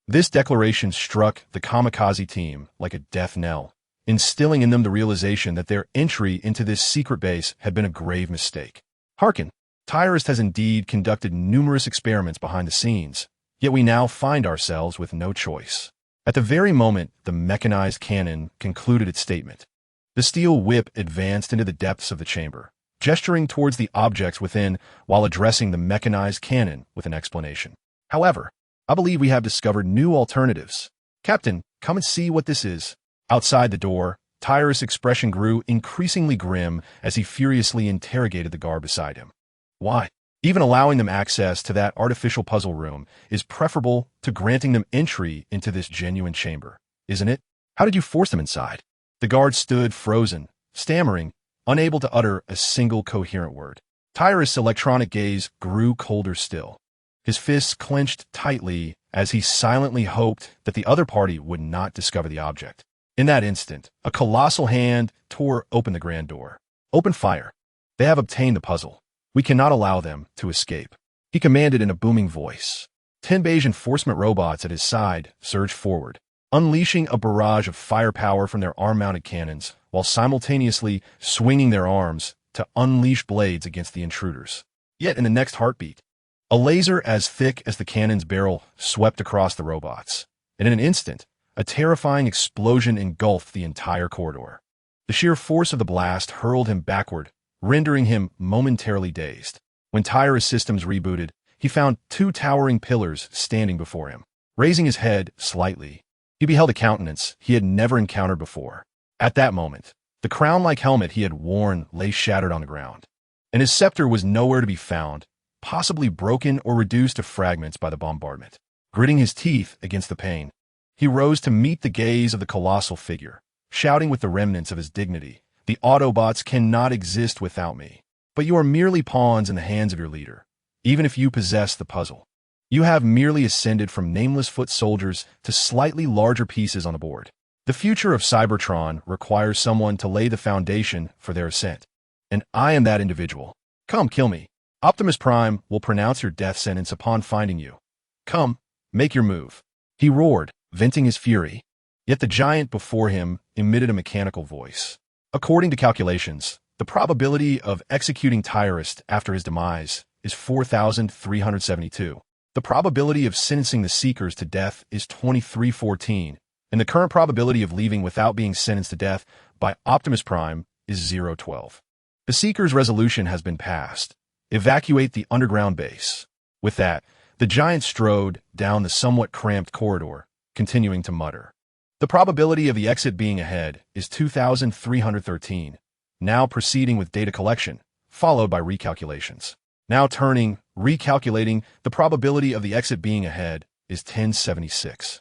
This declaration struck the kamikaze team like a death knell, instilling in them the realization that their entry into this secret base had been a grave mistake. Hearken, Tyrus has indeed conducted numerous experiments behind the scenes, yet we now find ourselves with no choice. At the very moment the mechanized cannon concluded its statement, the steel whip advanced into the depths of the chamber, gesturing towards the objects within while addressing the mechanized cannon with an explanation. "However, I believe we have discovered new alternatives. Captain, come and see what this is." Outside the door, Tyrus' expression grew increasingly grim as he furiously interrogated the guard beside him. "Why, even allowing them access to that artificial puzzle room is preferable to granting them entry into this genuine chamber, isn't it? How did you force them inside?" The guard stood frozen, stammering, unable to utter a single coherent word. Tyrus' electronic gaze grew colder still. His fists clenched tightly as he silently hoped that the other party would not discover the object. In that instant, a colossal hand tore open the grand door. "Open fire. They have obtained the puzzle. We cannot allow them to escape," he commanded in a booming voice. 10 beige enforcement robots at his side surged forward, unleashing a barrage of firepower from their arm-mounted cannons, while simultaneously swinging their arms to unleash blades against the intruders. Yet in the next heartbeat, a laser as thick as the cannon's barrel swept across the robots, and in an instant, a terrifying explosion engulfed the entire corridor. The sheer force of the blast hurled him backward, rendering him momentarily dazed. When Tyrus' systems rebooted, he found 2 towering pillars standing before him. Raising his head slightly, he beheld a countenance he had never encountered before. At that moment, the crown-like helmet he had worn lay shattered on the ground, and his scepter was nowhere to be found, possibly broken or reduced to fragments by the bombardment. Gritting his teeth against the pain, he rose to meet the gaze of the colossal figure, shouting with the remnants of his dignity, "The Autobots cannot exist without me. But you are merely pawns in the hands of your leader, even if you possess the puzzle. You have merely ascended from nameless foot soldiers to slightly larger pieces on the board. The future of Cybertron requires someone to lay the foundation for their ascent, and I am that individual. Come, kill me. Optimus Prime will pronounce your death sentence upon finding you. Come, make your move." He roared, venting his fury. Yet the giant before him emitted a mechanical voice. According to calculations, the probability of executing Tyrus after his demise is 4,372. The probability of sentencing the Seekers to death is 2314, and the current probability of leaving without being sentenced to death by Optimus Prime is 012. The Seekers' resolution has been passed. Evacuate the underground base. With that, The giant strode down the somewhat cramped corridor, continuing to mutter. The probability of the exit being ahead is 2,313, now proceeding with data collection, followed by recalculations. Now turning, recalculating, the probability of the exit being ahead is 1076.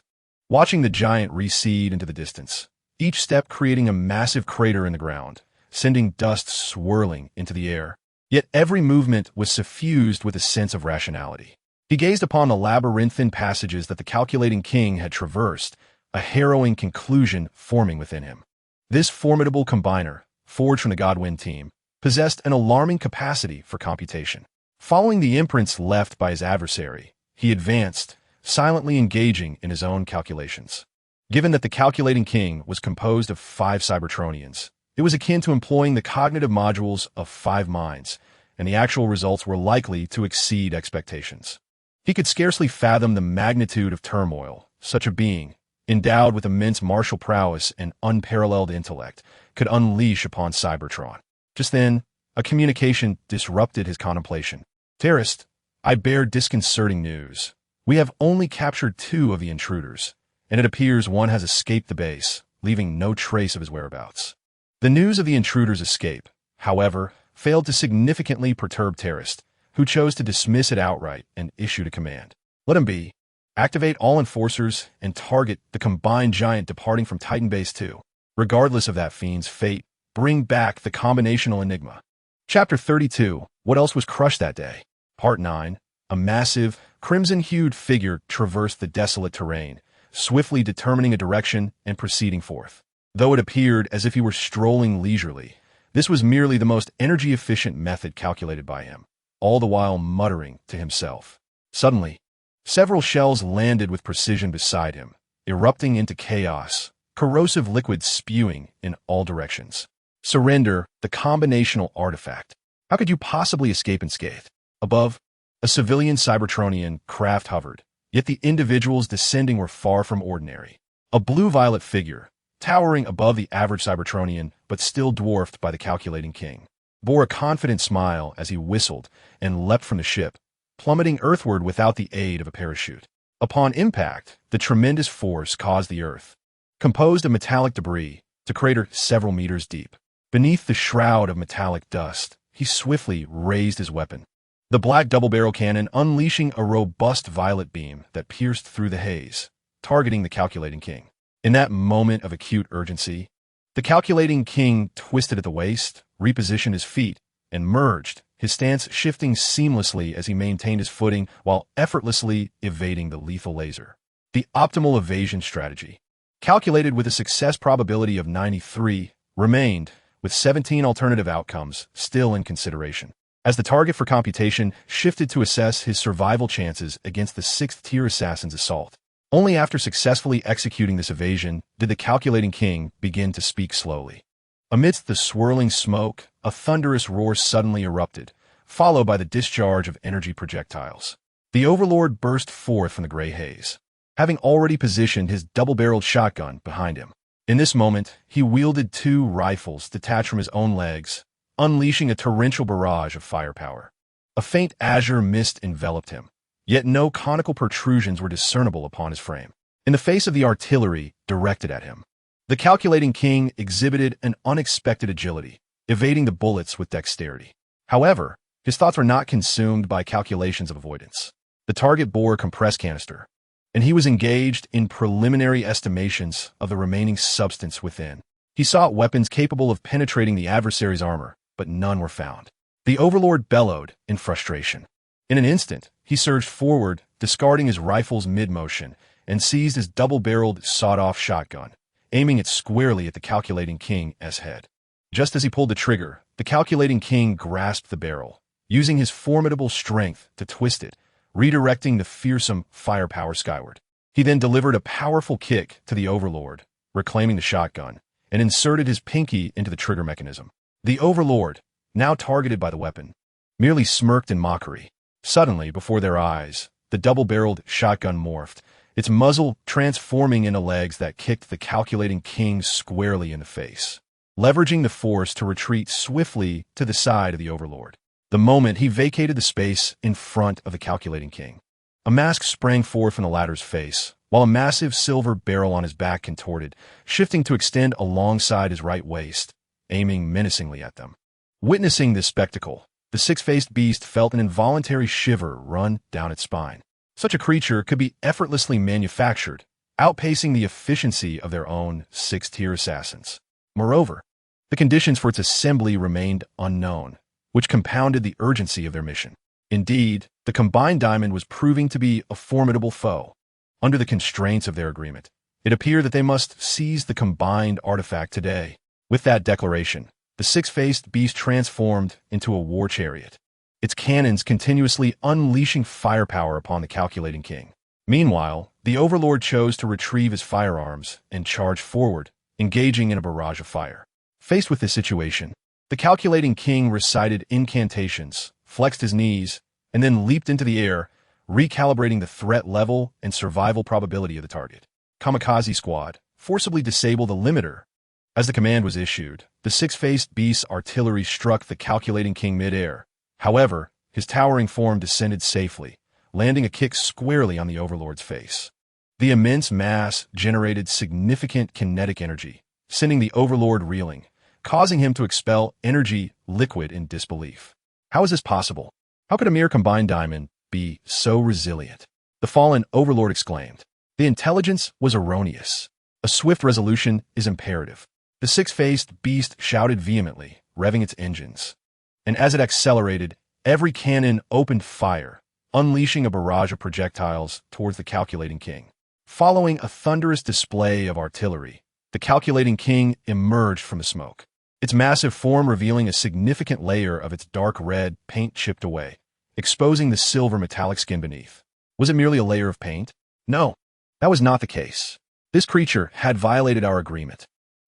Watching the giant recede into the distance, each step creating a massive crater in the ground, sending dust swirling into the air. Yet every movement was suffused with a sense of rationality. He gazed upon the labyrinthine passages that the calculating king had traversed, a harrowing conclusion forming within him. This formidable combiner, forged from the Godwin team, possessed an alarming capacity for computation. Following the imprints left by his adversary, he advanced, silently engaging in his own calculations. Given that the calculating king was composed of 5 Cybertronians, it was akin to employing the cognitive modules of 5 minds, and the actual results were likely to exceed expectations. He could scarcely fathom the magnitude of turmoil such a being, endowed with immense martial prowess and unparalleled intellect, could unleash upon Cybertron. Just then, a communication disrupted his contemplation. "Terrorist, I bear disconcerting news. We have only captured 2 of the intruders, and it appears one has escaped the base, leaving no trace of his whereabouts." The news of the intruder's escape, however, failed to significantly perturb Terrorist, who chose to dismiss it outright and issued a command. "Let him be. Activate all enforcers and target the combined giant departing from Titan Base 2. Regardless of that fiend's fate, bring back the combinational enigma." Chapter 32, What Else Was Crushed That Day? Part 9, A massive, crimson-hued figure traversed the desolate terrain, swiftly determining a direction and proceeding forth. Though it appeared as if he were strolling leisurely, this was merely the most energy-efficient method calculated by him, all the while muttering to himself. Suddenly, several shells landed with precision beside him, erupting into chaos, corrosive liquid spewing in all directions. Surrender, the combinational artifact. How could you possibly escape unscathed? Above, a civilian Cybertronian craft hovered, yet the individuals descending were far from ordinary. A blue-violet figure, towering above the average Cybertronian but still dwarfed by the calculating king, bore a confident smile as he whistled and leapt from the ship, plummeting earthward without the aid of a parachute. Upon impact, the tremendous force caused the Earth, composed of metallic debris, to crater several meters deep. Beneath the shroud of metallic dust, he swiftly raised his weapon, the black double-barrel cannon unleashing a robust violet beam that pierced through the haze, targeting the calculating king. In that moment of acute urgency, the calculating king twisted at the waist, repositioned his feet, and merged, his stance shifting seamlessly as he maintained his footing while effortlessly evading the lethal laser. The optimal evasion strategy, calculated with a success probability of 93, remained, with 17 alternative outcomes still in consideration, as the target for computation shifted to assess his survival chances against the 6th-tier assassin's assault. Only after successfully executing this evasion did the calculating king begin to speak slowly. Amidst the swirling smoke, a thunderous roar suddenly erupted, followed by the discharge of energy projectiles. The Overlord burst forth from the gray haze, having already positioned his double-barreled shotgun behind him. In this moment, he wielded 2 rifles detached from his own legs, unleashing a torrential barrage of firepower. A faint azure mist enveloped him, yet no conical protrusions were discernible upon his frame. In the face of the artillery directed at him, the calculating king exhibited an unexpected agility, evading the bullets with dexterity. However, his thoughts were not consumed by calculations of avoidance. The target bore a compressed canister, and he was engaged in preliminary estimations of the remaining substance within. He sought weapons capable of penetrating the adversary's armor, but none were found. The Overlord bellowed in frustration. In an instant, he surged forward, discarding his rifle's mid-motion, and seized his double-barreled, sawed-off shotgun, aiming it squarely at the calculating king's head. Just as he pulled the trigger, the calculating king grasped the barrel, using his formidable strength to twist it, redirecting the fearsome firepower skyward. He then delivered a powerful kick to the Overlord, reclaiming the shotgun, and inserted his pinky into the trigger mechanism. The Overlord, now targeted by the weapon, merely smirked in mockery. Suddenly, before their eyes, the double-barreled shotgun morphed, its muzzle transforming into legs that kicked the calculating king squarely in the face, leveraging the force to retreat swiftly to the side of the Overlord. The moment he vacated the space in front of the calculating king, A mask sprang forth from the latter's face, while a massive silver barrel on his back contorted, shifting to extend alongside his right waist, aiming menacingly at them. Witnessing this spectacle, the six-faced beast felt an involuntary shiver run down its spine. Such a creature could be effortlessly manufactured, outpacing the efficiency of their own six-tier assassins. Moreover, the conditions for its assembly remained unknown, which compounded the urgency of their mission. Indeed, the combined diamond was proving to be a formidable foe. Under the constraints of their agreement, it appeared that they must seize the combined artifact today. With that declaration, the six-faced beast transformed into a war chariot, its cannons continuously unleashing firepower upon the calculating king. Meanwhile, the Overlord chose to retrieve his firearms and charge forward, engaging in a barrage of fire. Faced with this situation, the calculating king recited incantations, flexed his knees, and then leaped into the air, recalibrating the threat level and survival probability of the target. Kamikaze Squad, forcibly disable the limiter. As the command was issued, the six-faced beast's artillery struck the calculating king mid-air. However, his towering form descended safely, landing a kick squarely on the Overlord's face. The immense mass generated significant kinetic energy, sending the Overlord reeling, causing him to expel energy liquid in disbelief. How is this possible? How could a mere combined diamond be so resilient? The fallen Overlord exclaimed. The intelligence was erroneous. A swift resolution is imperative. The six-faced beast shouted vehemently, revving its engines. And as it accelerated, every cannon opened fire, unleashing a barrage of projectiles towards the calculating king. Following a thunderous display of artillery, the calculating king emerged from the smoke, its massive form revealing a significant layer of its dark red paint chipped away, exposing the silver metallic skin beneath. Was it merely a layer of paint? No, that was not the case. This creature had violated our agreement.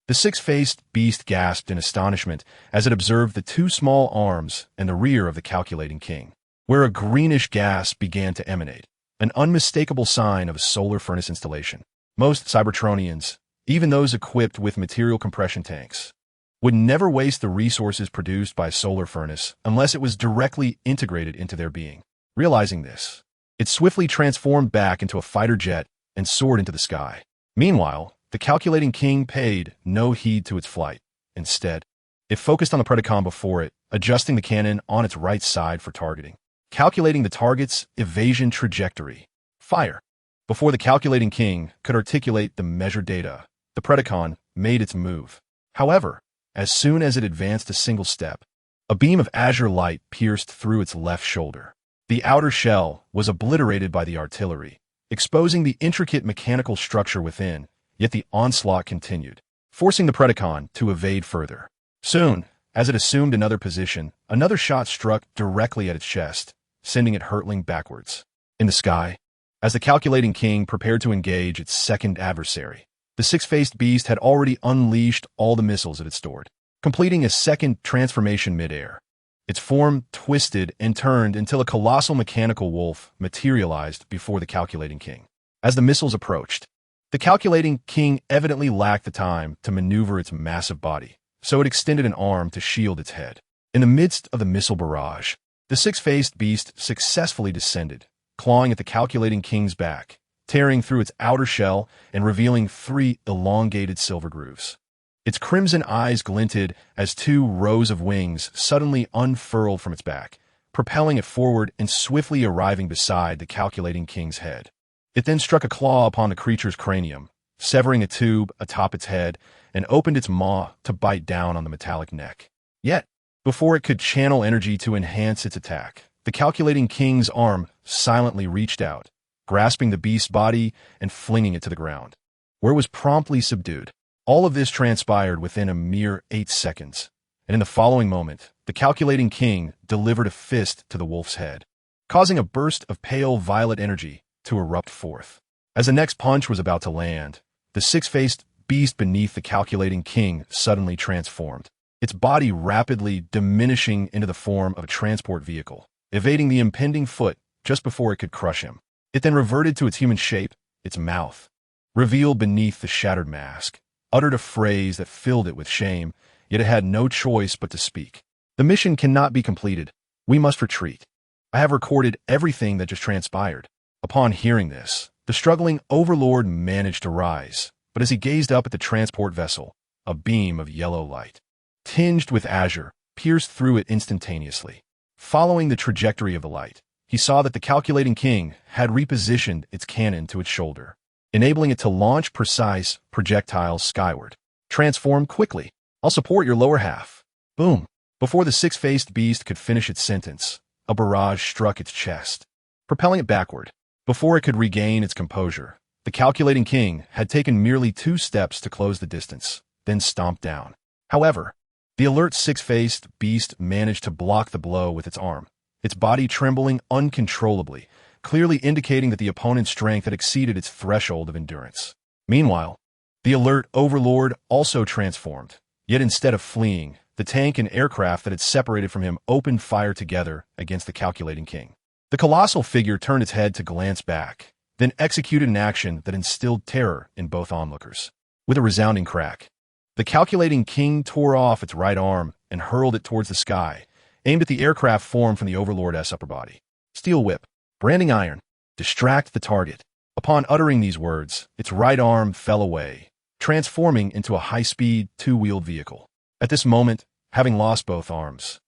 The six-faced beast gasped in astonishment as it observed the two small arms and the rear of the calculating king, where a greenish gas began to emanate, an unmistakable sign of a solar furnace installation. Most Cybertronians, even those equipped with material compression tanks, would never waste the resources produced by a solar furnace unless it was directly integrated into their being. Realizing this, it swiftly transformed back into a fighter jet and soared into the sky. Meanwhile, the calculating king paid no heed to its flight. Instead, it focused on the Predacon before it, adjusting the cannon on its right side for targeting, calculating the target's evasion trajectory. Fire. Before the calculating king could articulate the measured data, the Predacon made its move. However, as soon as it advanced a single step, a beam of azure light pierced through its left shoulder. The outer shell was obliterated by the artillery, exposing the intricate mechanical structure within, yet the onslaught continued, forcing the Predacon to evade further. Soon, as it assumed another position, another shot struck directly at its chest, sending it hurtling backwards. In the sky, as the calculating king prepared to engage its second adversary, the six-faced beast had already unleashed all the missiles it had stored, completing a second transformation mid-air. Its form twisted and turned until a colossal mechanical wolf materialized before the calculating king. As the missiles approached, the calculating king evidently lacked the time to maneuver its massive body, so it extended an arm to shield its head. In the midst of the missile barrage, the six-faced beast successfully descended, clawing at the calculating king's back, tearing through its outer shell and revealing 3 elongated silver grooves. Its crimson eyes glinted as 2 rows of wings suddenly unfurled from its back, propelling it forward and swiftly arriving beside the calculating king's head. It then struck a claw upon the creature's cranium, severing a tube atop its head, and opened its maw to bite down on the metallic neck. Yet, before it could channel energy to enhance its attack, the calculating king's arm silently reached out, grasping the beast's body and flinging it to the ground, where it was promptly subdued. All of this transpired within a mere 8 seconds, and in the following moment, the calculating king delivered a fist to the wolf's head, causing a burst of pale violet energy to erupt forth. As the next punch was about to land, the six-faced beast beneath the calculating king suddenly transformed, its body rapidly diminishing into the form of a transport vehicle, evading the impending foot just before it could crush him. It then reverted to its human shape, its mouth, revealed beneath the shattered mask, uttered a phrase that filled it with shame, yet it had no choice but to speak. The mission cannot be completed. We must retreat. I have recorded everything that just transpired. Upon hearing this, the struggling overlord managed to rise, but as he gazed up at the transport vessel, a beam of yellow light, tinged with azure, pierced through it instantaneously. Following the trajectory of the light, he saw that the calculating king had repositioned its cannon to its shoulder, enabling it to launch precise projectiles skyward. Transform quickly. I'll support your lower half. Boom. Before the six-faced beast could finish its sentence, a barrage struck its chest, propelling it backward. Before it could regain its composure, the calculating king had taken merely 2 steps to close the distance, then stomped down. However, the alert six-faced beast managed to block the blow with its arm, its body trembling uncontrollably, clearly indicating that the opponent's strength had exceeded its threshold of endurance. Meanwhile, the alert overlord also transformed, yet instead of fleeing, the tank and aircraft that had separated from him opened fire together against the calculating king. The colossal figure turned its head to glance back, then executed an action that instilled terror in both onlookers. With a resounding crack, the calculating king tore off its right arm and hurled it towards the sky, aimed at the aircraft formed from the overlord's upper body. Steel whip, branding iron, distract the target. Upon uttering these words, its right arm fell away, transforming into a high-speed, 2-wheeled vehicle. At this moment, having lost both arms,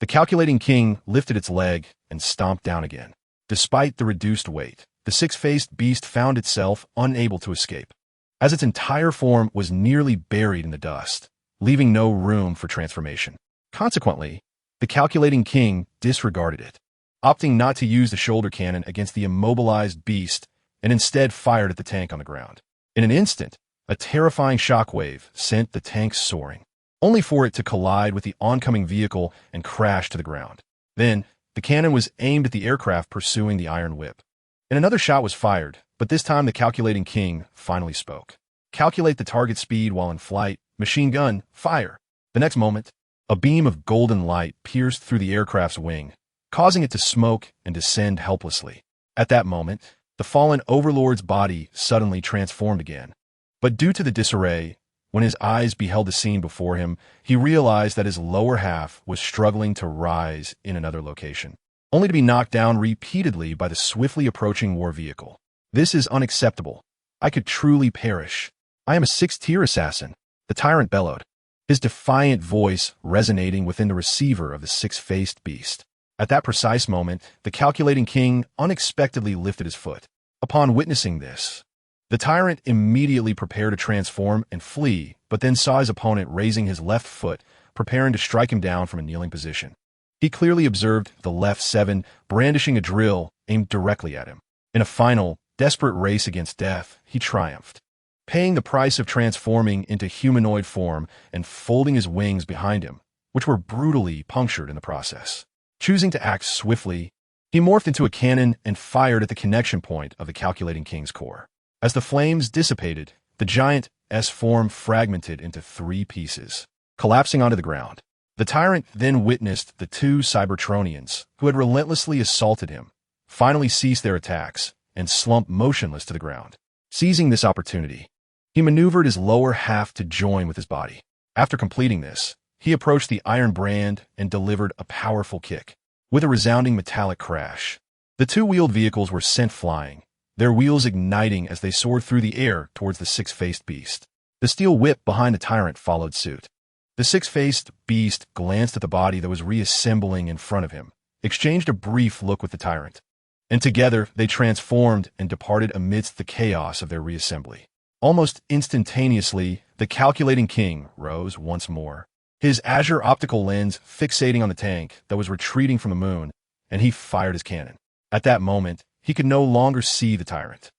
the calculating king lifted its leg and stomped down again. Despite the reduced weight, the six-faced beast found itself unable to escape, as its entire form was nearly buried in the dust, leaving no room for transformation. Consequently, the calculating king disregarded it, opting not to use the shoulder cannon against the immobilized beast and instead fired at the tank on the ground. In an instant, a terrifying shockwave sent the tank soaring, only for it to collide with the oncoming vehicle and crash to the ground. Then, the cannon was aimed at the aircraft pursuing the iron whip, and another shot was fired, but this time the calculating king finally spoke. Calculate the target speed while in flight. Machine gun, fire. The next moment, a beam of golden light pierced through the aircraft's wing, causing it to smoke and descend helplessly. At that moment, the fallen overlord's body suddenly transformed again. But due to the disarray, when his eyes beheld the scene before him, he realized that his lower half was struggling to rise in another location, only to be knocked down repeatedly by the swiftly approaching war vehicle. This is unacceptable. I could truly perish. I am a 6th-tier assassin, the tyrant bellowed, his defiant voice resonating within the receiver of the six-faced beast. At that precise moment, the calculating king unexpectedly lifted his foot. Upon witnessing this, the tyrant immediately prepared to transform and flee, but then saw his opponent raising his left foot, preparing to strike him down from a kneeling position. He clearly observed the left 7 brandishing a drill aimed directly at him. In a final, desperate race against death, he triumphed, paying the price of transforming into humanoid form and folding his wings behind him, which were brutally punctured in the process. Choosing to act swiftly, he morphed into a cannon and fired at the connection point of the calculating king's core. As the flames dissipated, the giant S-form fragmented into 3 pieces, collapsing onto the ground. The tyrant then witnessed the 2 Cybertronians, who had relentlessly assaulted him, finally cease their attacks and slump motionless to the ground. Seizing this opportunity, he maneuvered his lower half to join with his body. After completing this, he approached the iron brand and delivered a powerful kick. With a resounding metallic crash, the 2-wheeled vehicles were sent flying, their wheels igniting as they soared through the air towards the six-faced beast. The steel whip behind the tyrant followed suit. The six-faced beast glanced at the body that was reassembling in front of him, exchanged a brief look with the tyrant, and together they transformed and departed amidst the chaos of their reassembly. Almost instantaneously, the calculating king rose once more, his azure optical lens fixating on the tank that was retreating from the moon, and he fired his cannon. At that moment, he could no longer see the tyrant.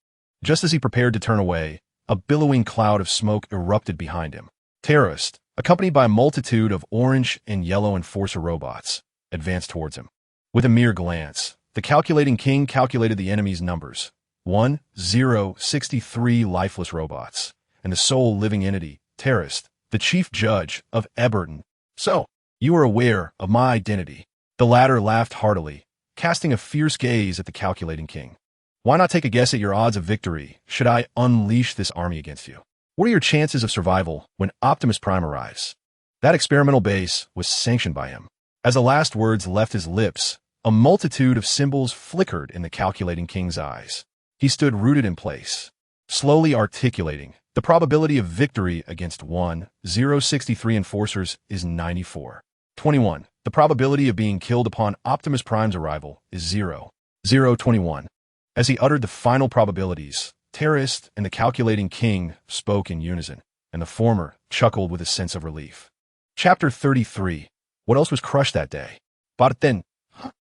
Just as he prepared to turn away, a billowing cloud of smoke erupted behind him. Terrorists, accompanied by a multitude of orange and yellow enforcer robots, advanced towards him. With a mere glance, the calculating king calculated the enemy's numbers. 63 lifeless robots, and the sole living entity, Terrorist, the chief judge of Eberton. So, you are aware of my identity. The latter laughed heartily, casting a fierce gaze at the calculating king. Why not take a guess at your odds of victory should I unleash this army against you? What are your chances of survival when Optimus Prime arrives? That experimental base was sanctioned by him. As the last words left his lips, A multitude of symbols flickered in the calculating king's eyes. He stood rooted in place, slowly articulating, the probability of victory against 1,063 enforcers is 94. 21. The probability of being killed upon Optimus Prime's arrival is 0.021. As he uttered the final probabilities, Terrorist and the calculating king spoke in unison, and the former chuckled with a sense of relief. Chapter 33. What else was crushed that day? But then,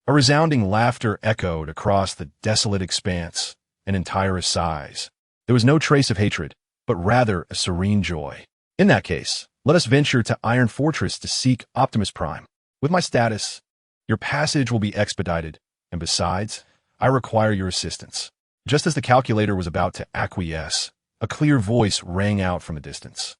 a resounding laughter echoed across the desolate expanse, an entire size. There was no trace of hatred, but rather a serene joy. In that case, let us venture to Iron Fortress to seek Optimus Prime. With my status, your passage will be expedited, and besides, I require your assistance. Just as the calculator was about to acquiesce, a clear voice rang out from a distance.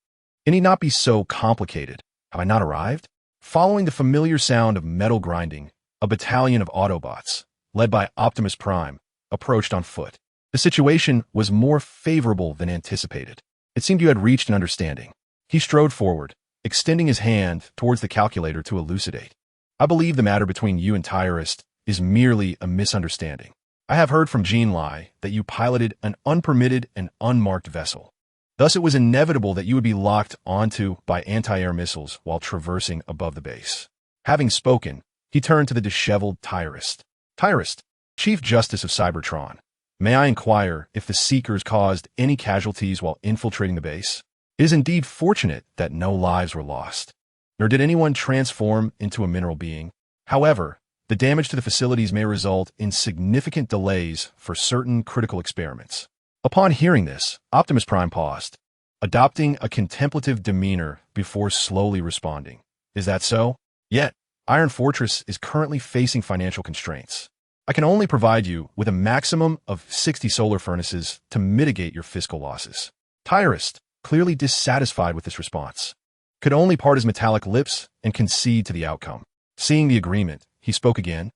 It need not be so complicated. Have I not arrived? Following the familiar sound of metal grinding, a battalion of Autobots, led by Optimus Prime, approached on foot. The situation was more favorable than anticipated. It seemed you had reached an understanding. He strode forward, extending his hand towards the calculator to elucidate. I believe the matter between you and Tyrist is merely a misunderstanding. I have heard from Jean Lai that you piloted an unpermitted and unmarked vessel. Thus it was inevitable that you would be locked onto by anti-air missiles while traversing above the base. Having spoken, he turned to the disheveled Tyrist. Tyrist, Chief Justice of Cybertron, may I inquire if the Seekers caused any casualties while infiltrating the base? It is indeed fortunate that no lives were lost, nor did anyone transform into a mineral being. However, the damage to the facilities may result in significant delays for certain critical experiments. Upon hearing this, Optimus Prime paused, adopting a contemplative demeanor before slowly responding. Is that so? Yet, Iron Fortress is currently facing financial constraints. I can only provide you with a maximum of 60 solar furnaces to mitigate your fiscal losses. Tyrist, clearly dissatisfied with this response, could only part his metallic lips and concede to the outcome. Seeing the agreement, he spoke again.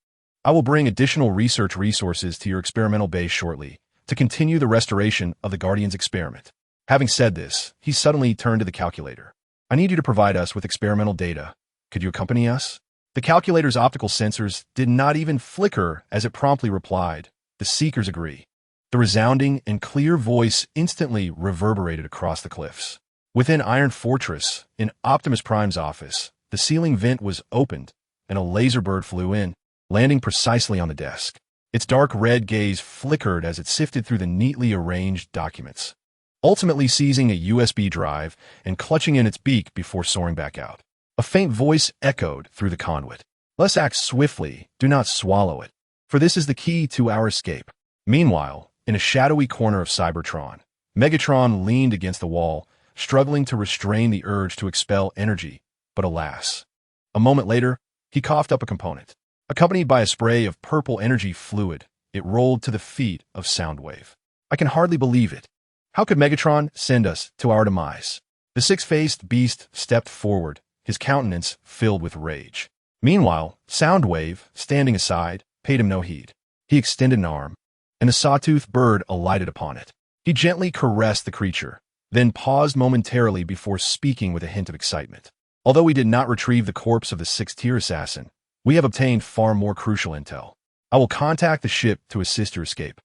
I will bring additional research resources to your experimental base shortly to continue the restoration of the Guardian's experiment. Having said this, he suddenly turned to the calculator. I need you to provide us with experimental data. Could you accompany us? The calculator's optical sensors did not even flicker as it promptly replied. The Seekers agree. The resounding and clear voice instantly reverberated across the cliffs. Within Iron Fortress, in Optimus Prime's office, the ceiling vent was opened, and a laser bird flew in, landing precisely on the desk. Its dark red gaze flickered as it sifted through the neatly arranged documents, ultimately seizing a USB drive and clutching in its beak before soaring back out. A faint voice echoed through the conduit. Let's act swiftly, do not swallow it, for this is the key to our escape. Meanwhile, in a shadowy corner of Cybertron, Megatron leaned against the wall, struggling to restrain the urge to expel energy, but alas. A moment later, he coughed up a component. Accompanied by a spray of purple energy fluid, it rolled to the feet of Soundwave. I can hardly believe it. How could Megatron send us to our demise? The six-faced beast stepped forward, his countenance filled with rage. Meanwhile, Soundwave, standing aside, paid him no heed. He extended an arm, and the sawtooth bird alighted upon it. He gently caressed the creature, then paused momentarily before speaking with a hint of excitement. Although we did not retrieve the corpse of the sixth-tier assassin, we have obtained far more crucial intel. I will contact the ship to assist your escape.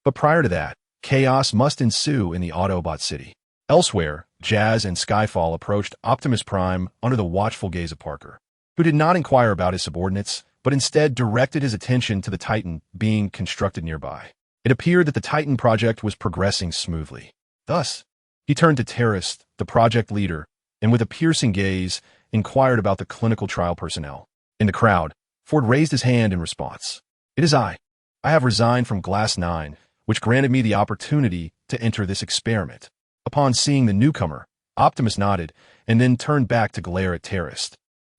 But prior to that, chaos must ensue in the Autobot city. Elsewhere, Jazz and Skyfall approached Optimus Prime under the watchful gaze of Parker, who did not inquire about his subordinates, but instead directed his attention to the Titan being constructed nearby. It appeared that the Titan project was progressing smoothly. Thus, he turned to Terrorist, the project leader, and with a piercing gaze, inquired about the clinical trial personnel. In the crowd, Ford raised his hand in response. It is I. I have resigned from Glass 9, which granted me the opportunity to enter this experiment. Upon seeing the newcomer, Optimus nodded and then turned back to glare at Terrorist.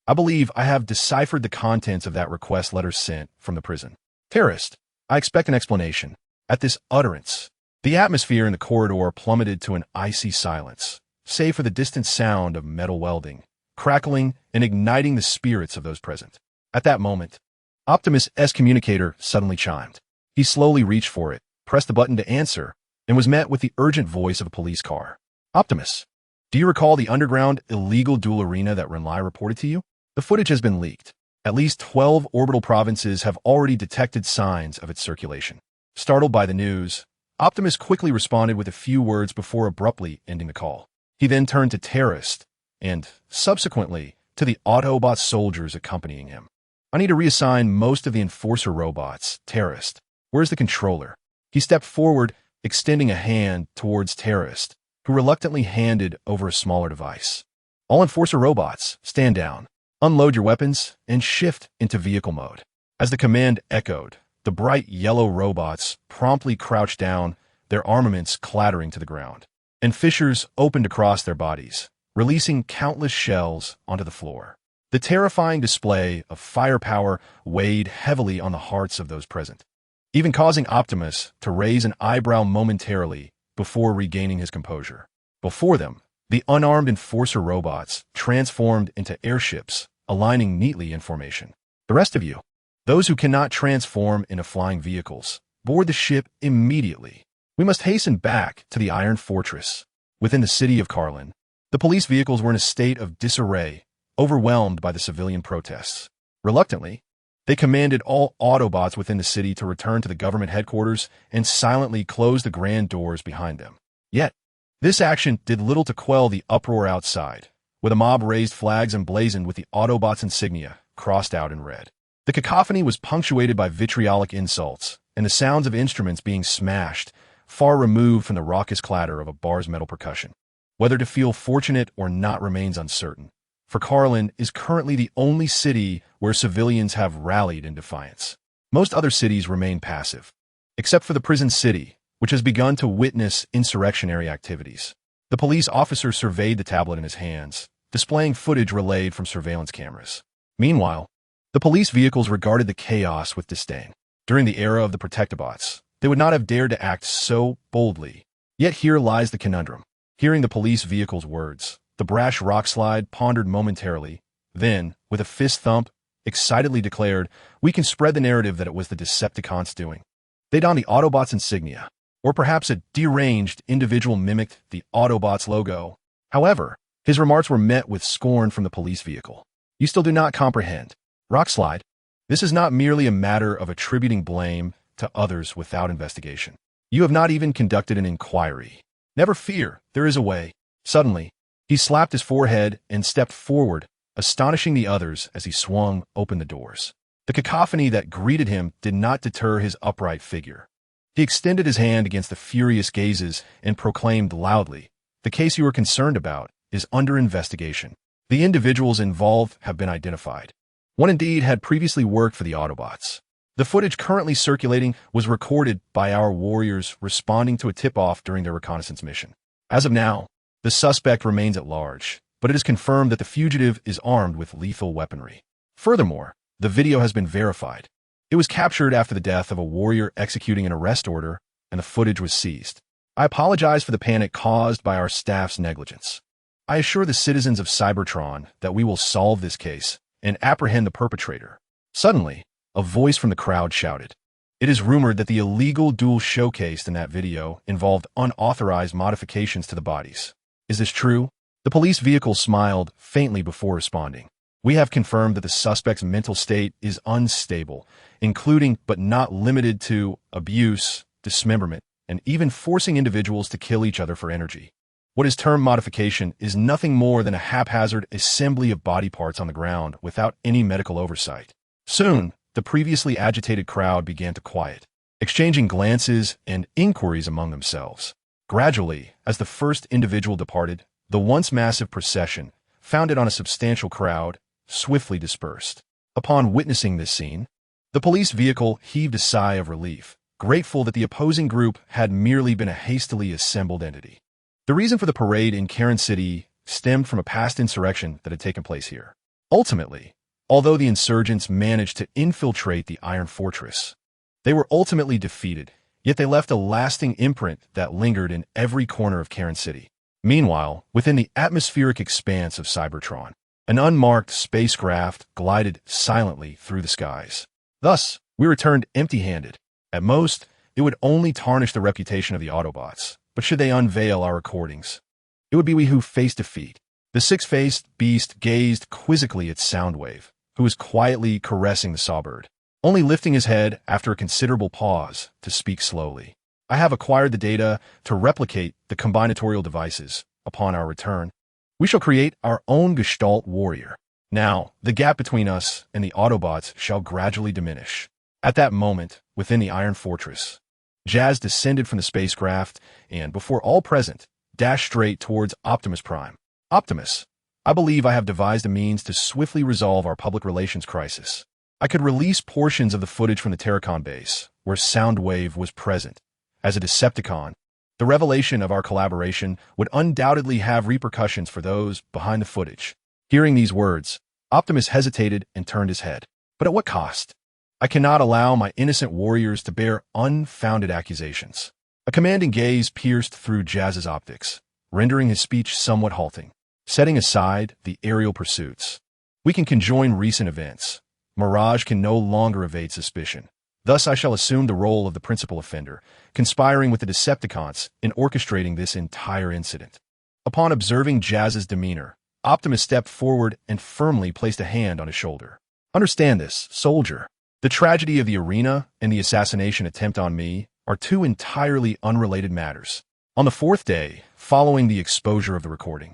I believe I have deciphered the contents of that request letter sent from the prison. Terrorist, I expect an explanation. At this utterance, the atmosphere in the corridor plummeted to an icy silence, save for the distant sound of metal welding, crackling and igniting the spirits of those present. At that moment, Optimus' communicator suddenly chimed. He slowly reached for it, pressed the button to answer, and was met with the urgent voice of a police car. Optimus, do you recall the underground illegal duel arena that Renlai reported to you? The footage has been leaked. At least 12 orbital provinces have already detected signs of its circulation. Startled by the news, Optimus quickly responded with a few words before abruptly ending the call. He then turned to Terrorist, and, subsequently, to the Autobot soldiers accompanying him. I need to reassign most of the Enforcer robots. Terrorist, where's the controller? He stepped forward, extending a hand towards Terrorist, who reluctantly handed over a smaller device. All Enforcer robots, stand down, unload your weapons, and shift into vehicle mode. As the command echoed, the bright yellow robots promptly crouched down, their armaments clattering to the ground, and fissures opened across their bodies, releasing countless shells onto the floor. The terrifying display of firepower weighed heavily on the hearts of those present, even causing Optimus to raise an eyebrow momentarily before regaining his composure. Before them, the unarmed Enforcer robots transformed into airships, aligning neatly in formation. The rest of you, those who cannot transform into flying vehicles, board the ship immediately. We must hasten back to the Iron Fortress. Within the city of Carlin, the police vehicles were in a state of disarray, overwhelmed by the civilian protests. Reluctantly, they commanded all Autobots within the city to return to the government headquarters and silently close the grand doors behind them. Yet, this action did little to quell the uproar outside, where the mob raised flags emblazoned with the Autobots insignia crossed out in red. The cacophony was punctuated by vitriolic insults and the sounds of instruments being smashed, far removed from the raucous clatter of a bar's metal percussion. Whether to feel fortunate or not remains uncertain, for Carlin is currently the only city where civilians have rallied in defiance. Most other cities remain passive, except for the prison city, which has begun to witness insurrectionary activities. The police officer surveyed the tablet in his hands, displaying footage relayed from surveillance cameras. Meanwhile, the police vehicles regarded the chaos with disdain. During the era of the Protectobots, they would not have dared to act so boldly. Yet here lies the conundrum. Hearing the police vehicle's words, the brash Rockslide pondered momentarily, then, with a fist thump, excitedly declared, "We can spread the narrative that it was the Decepticons' doing. They donned the Autobots insignia, or perhaps a deranged individual mimicked the Autobots logo." However, his remarks were met with scorn from the police vehicle. "You still do not comprehend. Rockslide, this is not merely a matter of attributing blame to others without investigation. You have not even conducted an inquiry. Never fear, there is a way." Suddenly, he slapped his forehead and stepped forward, astonishing the others as he swung open the doors. The cacophony that greeted him did not deter his upright figure. He extended his hand against the furious gazes and proclaimed loudly, "The case you are concerned about is under investigation. The individuals involved have been identified. One indeed had previously worked for the Autobots. The footage currently circulating was recorded by our warriors responding to a tip-off during their reconnaissance mission. As of now, the suspect remains at large, but it is confirmed that the fugitive is armed with lethal weaponry. Furthermore, the video has been verified. It was captured after the death of a warrior executing an arrest order, and the footage was seized. I apologize for the panic caused by our staff's negligence. I assure the citizens of Cybertron that we will solve this case and apprehend the perpetrator." Suddenly, a voice from the crowd shouted, "It is rumored that the illegal duel showcased in that video involved unauthorized modifications to the bodies. Is this true?" The police vehicle smiled faintly before responding. "We have confirmed that the suspect's mental state is unstable, including but not limited to abuse, dismemberment, and even forcing individuals to kill each other for energy. What is termed modification is nothing more than a haphazard assembly of body parts on the ground without any medical oversight." Soon, the previously agitated crowd began to quiet, exchanging glances and inquiries among themselves. Gradually, as the first individual departed, the once massive procession, founded on a substantial crowd, swiftly dispersed. Upon witnessing this scene, the police vehicle heaved a sigh of relief, grateful that the opposing group had merely been a hastily assembled entity. The reason for the parade in Karen City stemmed from a past insurrection that had taken place here. Ultimately, although the insurgents managed to infiltrate the Iron Fortress, they were ultimately defeated, yet they left a lasting imprint that lingered in every corner of Karen City. Meanwhile, within the atmospheric expanse of Cybertron, an unmarked spacecraft glided silently through the skies. Thus, we returned empty-handed. At most, it would only tarnish the reputation of the Autobots, but should they unveil our recordings, it would be we who faced defeat. The six-faced beast gazed quizzically at Soundwave, who was quietly caressing the sawbird, only lifting his head after a considerable pause to speak slowly. I have acquired the data to replicate the combinatorial devices. Upon our return, we shall create our own Gestalt warrior. Now, the gap between us and the Autobots shall gradually diminish. At that moment, within the Iron Fortress, Jazz descended from the spacecraft and, before all present, dashed straight towards Optimus Prime. Optimus, I believe I have devised a means to swiftly resolve our public relations crisis. I could release portions of the footage from the Terracon base, where Soundwave was present. As a Decepticon, the revelation of our collaboration would undoubtedly have repercussions for those behind the footage. Hearing these words, Optimus hesitated and turned his head. But at what cost? I cannot allow my innocent warriors to bear unfounded accusations. A commanding gaze pierced through Jazz's optics, rendering his speech somewhat halting. Setting aside the aerial pursuits, we can conjoin recent events. Mirage can no longer evade suspicion. Thus I shall assume the role of the principal offender, conspiring with the Decepticons in orchestrating this entire incident. Upon observing Jazz's demeanor, Optimus stepped forward and firmly placed a hand on his shoulder. Understand this, soldier. The tragedy of the arena and the assassination attempt on me are two entirely unrelated matters. On the fourth day, following the exposure of the recording,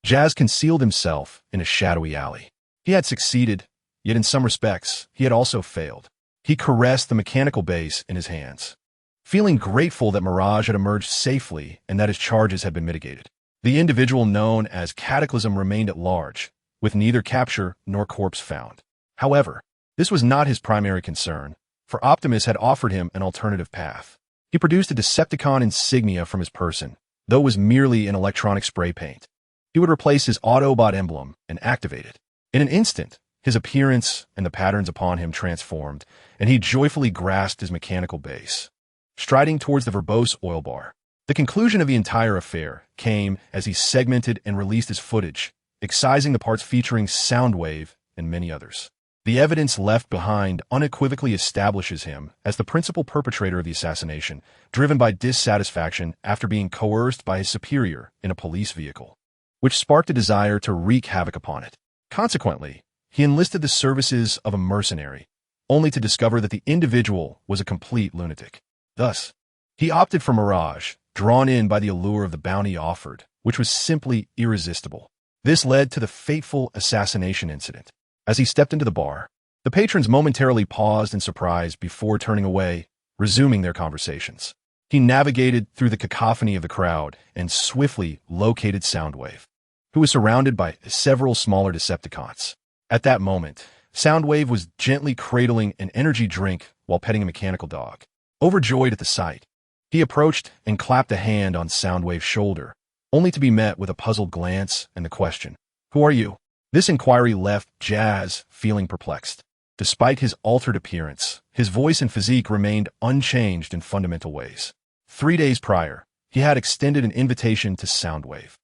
Jazz concealed himself in a shadowy alley. He had succeeded, yet in some respects, he had also failed. He caressed the mechanical base in his hands, feeling grateful that Mirage had emerged safely and that his charges had been mitigated. The individual known as Cataclysm remained at large, with neither capture nor corpse found. However, this was not his primary concern, for Optimus had offered him an alternative path. He produced a Decepticon insignia from his person, though it was merely an electronic spray paint. He would replace his Autobot emblem and activate it. In an instant, his appearance and the patterns upon him transformed, and he joyfully grasped his mechanical base, striding towards the verbose oil bar. The conclusion of the entire affair came as he segmented and released his footage, excising the parts featuring Soundwave and many others. The evidence left behind unequivocally establishes him as the principal perpetrator of the assassination, driven by dissatisfaction after being coerced by his superior in a police vehicle, which sparked a desire to wreak havoc upon it. Consequently, he enlisted the services of a mercenary, only to discover that the individual was a complete lunatic. Thus, he opted for Mirage, drawn in by the allure of the bounty offered, which was simply irresistible. This led to the fateful assassination incident. As he stepped into the bar, the patrons momentarily paused in surprise before turning away, resuming their conversations. He navigated through the cacophony of the crowd and swiftly located Soundwave, who was surrounded by several smaller Decepticons. At that moment, Soundwave was gently cradling an energy drink while petting a mechanical dog. Overjoyed at the sight, he approached and clapped a hand on Soundwave's shoulder, only to be met with a puzzled glance and the question, "Who are you?" This inquiry left Jazz feeling perplexed. Despite his altered appearance, his voice and physique remained unchanged in fundamental ways. 3 days prior, he had extended an invitation to Soundwave,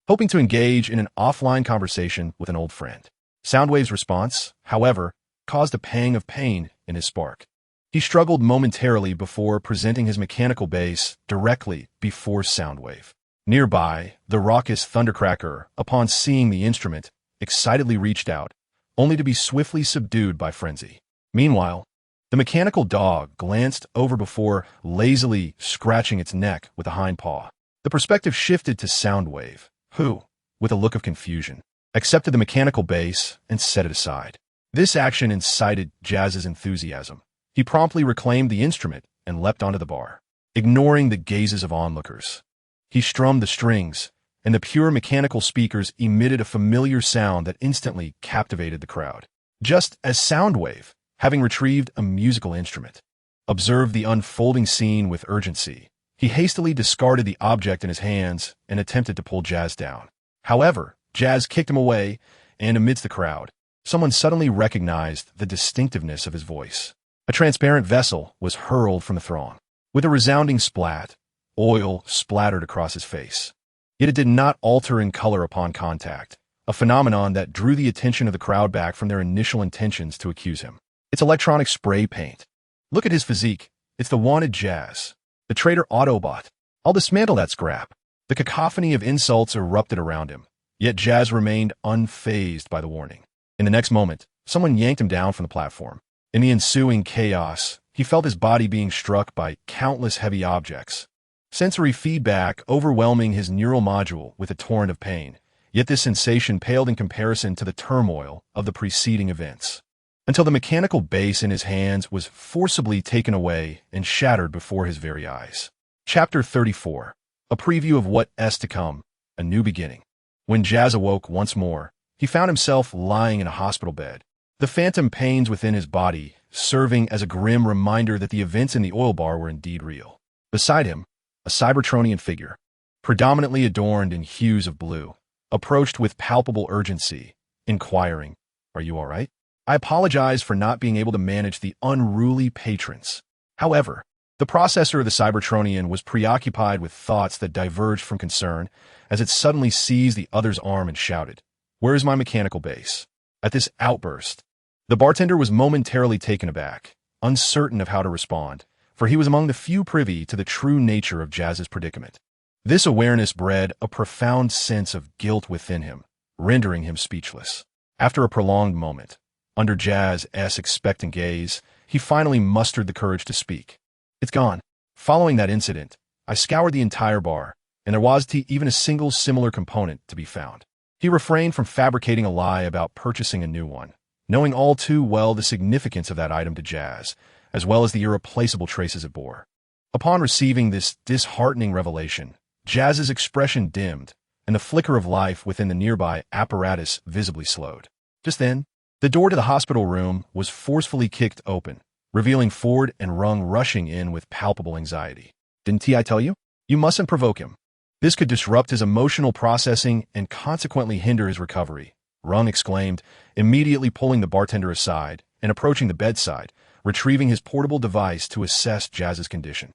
hoping to engage in an offline conversation with an old friend. Soundwave's response, however, caused a pang of pain in his spark. He struggled momentarily before presenting his mechanical base directly before Soundwave. Nearby, the raucous Thundercracker, upon seeing the instrument, excitedly reached out, only to be swiftly subdued by frenzy. Meanwhile, the mechanical dog glanced over before lazily scratching its neck with a hind paw. The perspective shifted to Soundwave, who, with a look of confusion, accepted the mechanical base and set it aside. This action incited Jazz's enthusiasm. He promptly reclaimed the instrument and leapt onto the bar, ignoring the gazes of onlookers. He strummed the strings, and the pure mechanical speakers emitted a familiar sound that instantly captivated the crowd. Just as Soundwave, having retrieved a musical instrument, observed the unfolding scene with urgency, he hastily discarded the object in his hands and attempted to pull Jazz down. However, Jazz kicked him away, and amidst the crowd, someone suddenly recognized the distinctiveness of his voice. A transparent vessel was hurled from the throng. With a resounding splat, oil splattered across his face. Yet it did not alter in color upon contact, a phenomenon that drew the attention of the crowd back from their initial intentions to accuse him. It's electronic spray paint. Look at his physique. It's the wanted Jazz, the traitor Autobot. I'll dismantle that scrap. The cacophony of insults erupted around him, yet Jazz remained unfazed by the warning. In the next moment, someone yanked him down from the platform. In the ensuing chaos, he felt his body being struck by countless heavy objects. Sensory feedback overwhelming his neural module with a torrent of pain. Yet this sensation paled in comparison to the turmoil of the preceding events. Until the mechanical base in his hands was forcibly taken away and shattered before his very eyes. Chapter 34. A preview of what is to come. A new beginning. When Jazz awoke once more, he found himself lying in a hospital bed. The phantom pains within his body serving as a grim reminder that the events in the oil bar were indeed real. Beside him, a Cybertronian figure, predominantly adorned in hues of blue, approached with palpable urgency, inquiring, "Are you all right?" I apologize for not being able to manage the unruly patrons. However, the processor of the Cybertronian was preoccupied with thoughts that diverged from concern as it suddenly seized the other's arm and shouted, "Where is my mechanical base?" At this outburst, the bartender was momentarily taken aback, uncertain of how to respond, for he was among the few privy to the true nature of Jazz's predicament. This awareness bred a profound sense of guilt within him, rendering him speechless. After a prolonged moment, under Jazz's expectant gaze, he finally mustered the courage to speak. "It's gone. Following that incident, I scoured the entire bar, and there wasn't even a single similar component to be found." He refrained from fabricating a lie about purchasing a new one, knowing all too well the significance of that item to Jazz, as well as the irreplaceable traces it bore. Upon receiving this disheartening revelation, Jazz's expression dimmed, and the flicker of life within the nearby apparatus visibly slowed. Just then, the door to the hospital room was forcefully kicked open, revealing Ford and Rung rushing in with palpable anxiety. "Didn't I tell you? You mustn't provoke him. This could disrupt his emotional processing and consequently hinder his recovery," Rung exclaimed, immediately pulling the bartender aside and approaching the bedside, retrieving his portable device to assess Jazz's condition.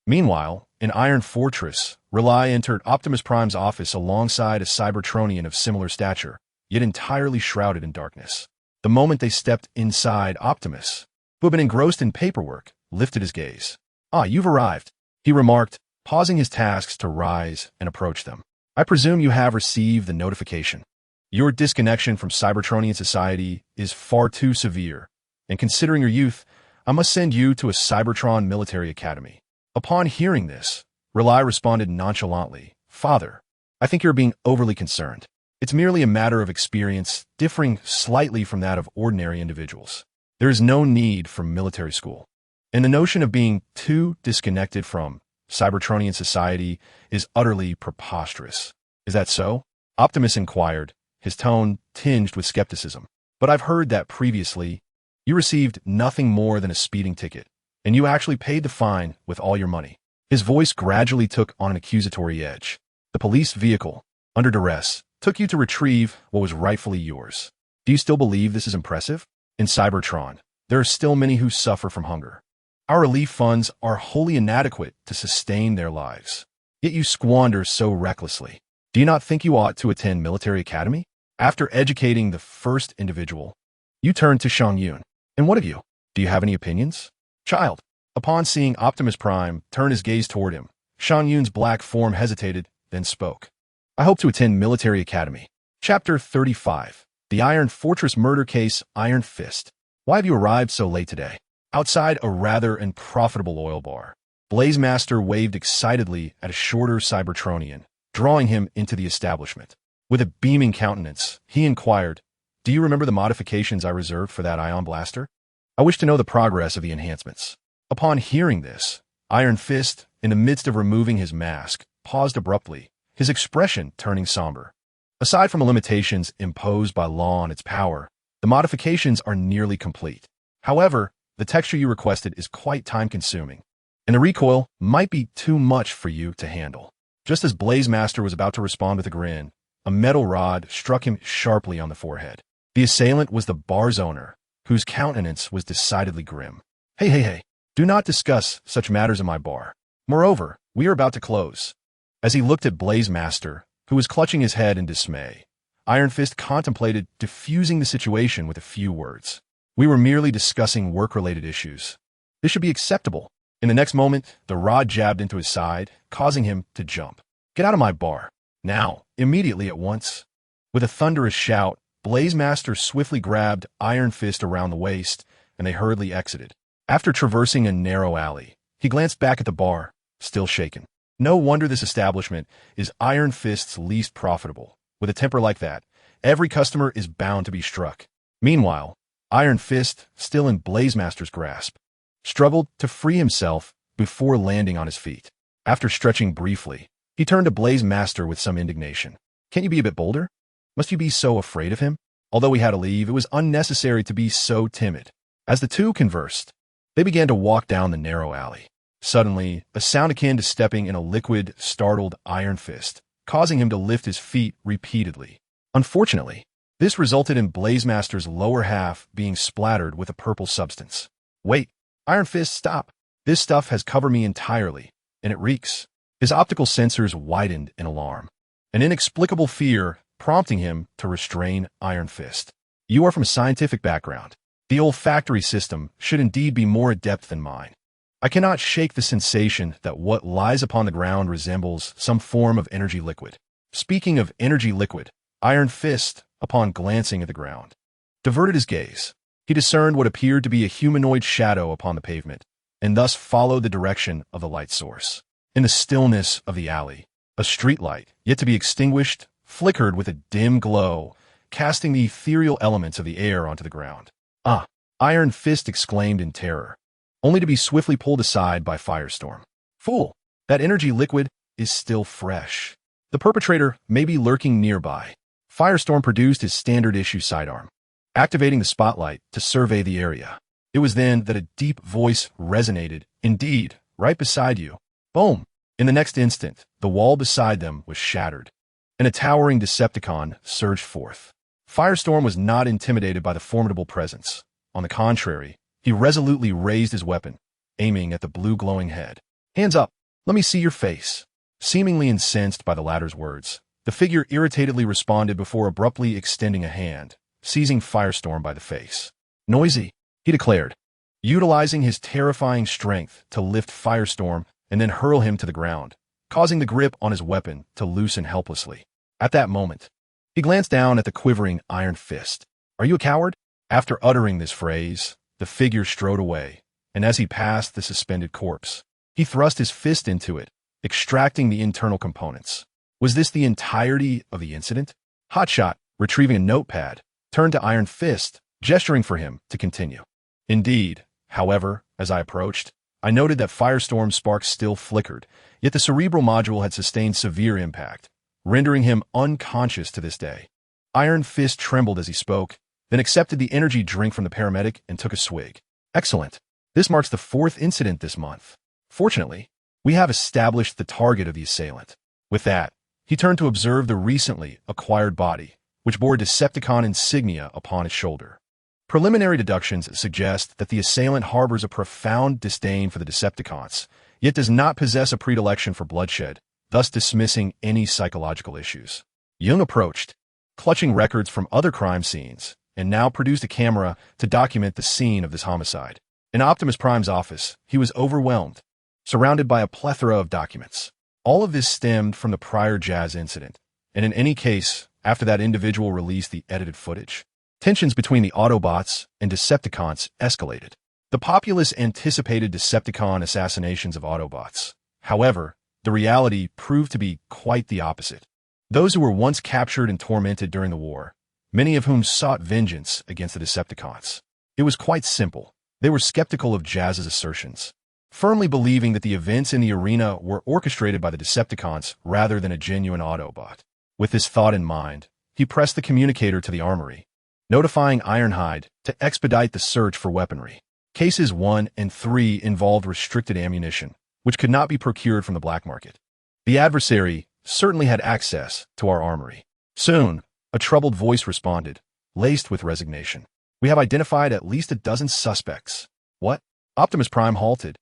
Meanwhile, in Iron Fortress, Relay entered Optimus Prime's office alongside a Cybertronian of similar stature, yet entirely shrouded in darkness. The moment they stepped inside, Optimus, who had been engrossed in paperwork, lifted his gaze. "Ah, you've arrived," he remarked, pausing his tasks to rise and approach them. "I presume you have received the notification. Your disconnection from Cybertronian society is far too severe, and considering your youth, I must send you to a Cybertron military academy." Upon hearing this, Relay responded nonchalantly, "Father, I think you're being overly concerned. It's merely a matter of experience, differing slightly from that of ordinary individuals. There is no need for military school. And the notion of being too disconnected from Cybertronian society is utterly preposterous." "Is that so?" Optimus inquired, his tone tinged with skepticism. "But I've heard that previously you received nothing more than a speeding ticket, and you actually paid the fine with all your money." His voice gradually took on an accusatory edge. "The police vehicle, under duress, took you to retrieve what was rightfully yours. Do you still believe this is impressive? In Cybertron, there are still many who suffer from hunger. Our relief funds are wholly inadequate to sustain their lives. Yet you squander so recklessly. Do you not think you ought to attend military academy?" After educating the first individual, you turned to Shangyun. "And what of you? Do you have any opinions?" "Child." Upon seeing Optimus Prime turn his gaze toward him, Shangyun's black form hesitated, then spoke. "I hope to attend military academy." Chapter 35. The Iron Fortress Murder Case, Iron Fist. "Why have you arrived so late today?" Outside a rather unprofitable oil bar, Blazemaster waved excitedly at a shorter Cybertronian, drawing him into the establishment. With a beaming countenance, he inquired, "Do you remember the modifications I reserved for that ion blaster? I wish to know the progress of the enhancements." Upon hearing this, Iron Fist, in the midst of removing his mask, paused abruptly, his expression turning somber. "Aside from the limitations imposed by law on its power, the modifications are nearly complete. However, the texture you requested is quite time-consuming, and the recoil might be too much for you to handle." Just as Blazemaster was about to respond with a grin, a metal rod struck him sharply on the forehead. The assailant was the bar's owner, whose countenance was decidedly grim. Hey, do not discuss such matters in my bar. Moreover, we are about to close." As he looked at Blazemaster, who was clutching his head in dismay, Iron Fist contemplated diffusing the situation with a few words. "We were merely discussing work-related issues. This should be acceptable." In the next moment, the rod jabbed into his side, causing him to jump. "Get out of my bar. Now, immediately at once." With a thunderous shout, Blazemaster swiftly grabbed Iron Fist around the waist, and they hurriedly exited. After traversing a narrow alley, he glanced back at the bar, still shaken. No wonder this establishment is Iron Fist's least profitable. With a temper like that, every customer is bound to be struck. Meanwhile, Iron Fist, still in Blazemaster's grasp, struggled to free himself before landing on his feet. After stretching briefly, he turned to Blazemaster with some indignation. "Can't you be a bit bolder? Must you be so afraid of him?" Although he had to leave, it was unnecessary to be so timid. As the two conversed, they began to walk down the narrow alley. Suddenly, a sound akin to stepping in a liquid startled Iron Fist, causing him to lift his feet repeatedly. Unfortunately, this resulted in Blazemaster's lower half being splattered with a purple substance. "Wait, Iron Fist, stop. This stuff has covered me entirely, and it reeks." His optical sensors widened in alarm, an inexplicable fear prompting him to restrain Iron Fist. "You are from a scientific background. The olfactory system should indeed be more adept than mine. I cannot shake the sensation that what lies upon the ground resembles some form of energy liquid." Speaking of energy liquid, Iron Fist, upon glancing at the ground, diverted his gaze. He discerned what appeared to be a humanoid shadow upon the pavement, and thus followed the direction of the light source. In the stillness of the alley, a streetlight, yet to be extinguished, flickered with a dim glow, casting the ethereal elements of the air onto the ground. "Ah!" Iron Fist exclaimed in terror, only to be swiftly pulled aside by Firestorm. "Fool! That energy liquid is still fresh. The perpetrator may be lurking nearby." Firestorm produced his standard-issue sidearm, activating the spotlight to survey the area. It was then that a deep voice resonated, "Indeed, right beside you." Boom! In the next instant, the wall beside them was shattered, and a towering Decepticon surged forth. Firestorm was not intimidated by the formidable presence. On the contrary, he resolutely raised his weapon, aiming at the blue glowing head. "Hands up! Let me see your face." Seemingly incensed by the latter's words, the figure irritatedly responded before abruptly extending a hand, seizing Firestorm by the face. "Noisy," he declared, utilizing his terrifying strength to lift Firestorm and then hurl him to the ground, causing the grip on his weapon to loosen helplessly. At that moment, he glanced down at the quivering Iron Fist. "Are you a coward?" After uttering this phrase, the figure strode away, and as he passed the suspended corpse, he thrust his fist into it, extracting the internal components. Was this the entirety of the incident? Hotshot, retrieving a notepad, turned to Iron Fist, gesturing for him to continue. Indeed, however, as I approached, I noted that Firestorm's sparks still flickered, yet the cerebral module had sustained severe impact, rendering him unconscious to this day. Iron Fist trembled as he spoke, then accepted the energy drink from the paramedic and took a swig. "Excellent. This marks the 4th incident this month. Fortunately, we have established the target of the assailant." With that, he turned to observe the recently acquired body, which bore Decepticon insignia upon its shoulder. Preliminary deductions suggest that the assailant harbors a profound disdain for the Decepticons, yet does not possess a predilection for bloodshed, thus dismissing any psychological issues. Jung approached, clutching records from other crime scenes, and now produced a camera to document the scene of this homicide. In Optimus Prime's office, he was overwhelmed, surrounded by a plethora of documents. All of this stemmed from the prior Jazz incident, and in any case, after that individual released the edited footage, tensions between the Autobots and Decepticons escalated. The populace anticipated Decepticon assassinations of Autobots. However, the reality proved to be quite the opposite. Those who were once captured and tormented during the war, many of whom sought vengeance against the Decepticons. It was quite simple. They were skeptical of Jazz's assertions, firmly believing that the events in the arena were orchestrated by the Decepticons rather than a genuine Autobot. With this thought in mind, he pressed the communicator to the armory, notifying Ironhide to expedite the search for weaponry. Cases 1 and 3 involved restricted ammunition, which could not be procured from the black market. The adversary certainly had access to our armory. Soon, a troubled voice responded, laced with resignation. "We have identified at least a dozen suspects." "What?" Optimus Prime halted,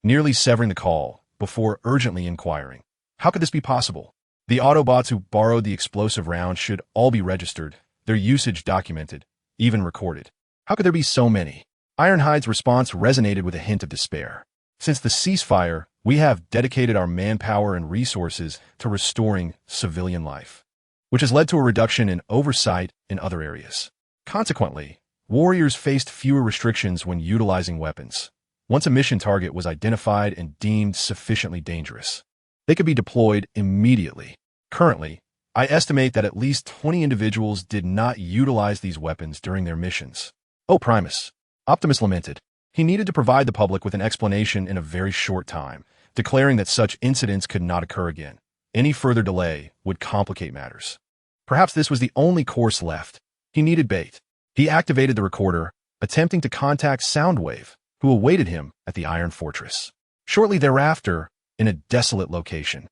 nearly severing the call, before urgently inquiring, "How could this be possible? The Autobots who borrowed the explosive round should all be registered, their usage documented, even recorded. How could there be so many?" Ironhide's response resonated with a hint of despair. "Since the ceasefire, we have dedicated our manpower and resources to restoring civilian life. which has led to a reduction in oversight in other areas. Consequently, warriors faced fewer restrictions when utilizing weapons. Once a mission target was identified and deemed sufficiently dangerous, they could be deployed immediately. Currently, I estimate that at least 20 individuals did not utilize these weapons during their missions. "Oh, Primus," Optimus lamented. He needed to provide the public with an explanation in a very short time, declaring that such incidents could not occur again. Any further delay would complicate matters. Perhaps this was the only course left. He needed bait. He activated the recorder, attempting to contact Soundwave, who awaited him at the Iron Fortress. Shortly thereafter, in a desolate location,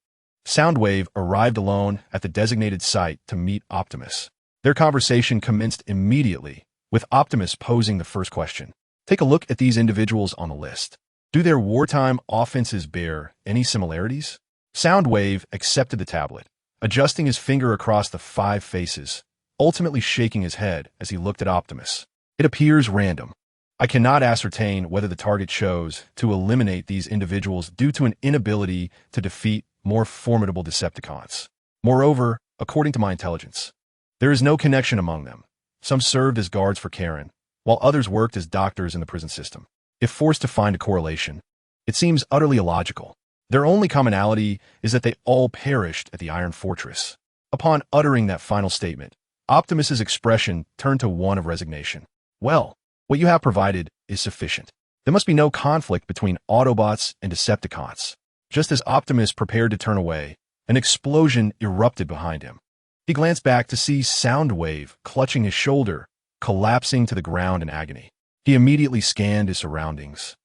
Soundwave arrived alone at the designated site to meet Optimus. Their conversation commenced immediately, with Optimus posing the first question. "Take a look at these individuals on the list. Do their wartime offenses bear any similarities?" Soundwave accepted the tablet, adjusting his finger across the 5 faces, ultimately shaking his head as he looked at Optimus. "It appears random. I cannot ascertain whether the target chose to eliminate these individuals due to an inability to defeat more formidable Decepticons. Moreover, according to my intelligence, there is no connection among them. Some served as guards for Karen, while others worked as doctors in the prison system. If forced to find a correlation, it seems utterly illogical. Their only commonality is that they all perished at the Iron Fortress." Upon uttering that final statement, Optimus's expression turned to one of resignation. "Well, what you have provided is sufficient. There must be no conflict between Autobots and Decepticons." Just as Optimus prepared to turn away, an explosion erupted behind him. He glanced back to see Soundwave clutching his shoulder, collapsing to the ground in agony. He immediately scanned his surroundings.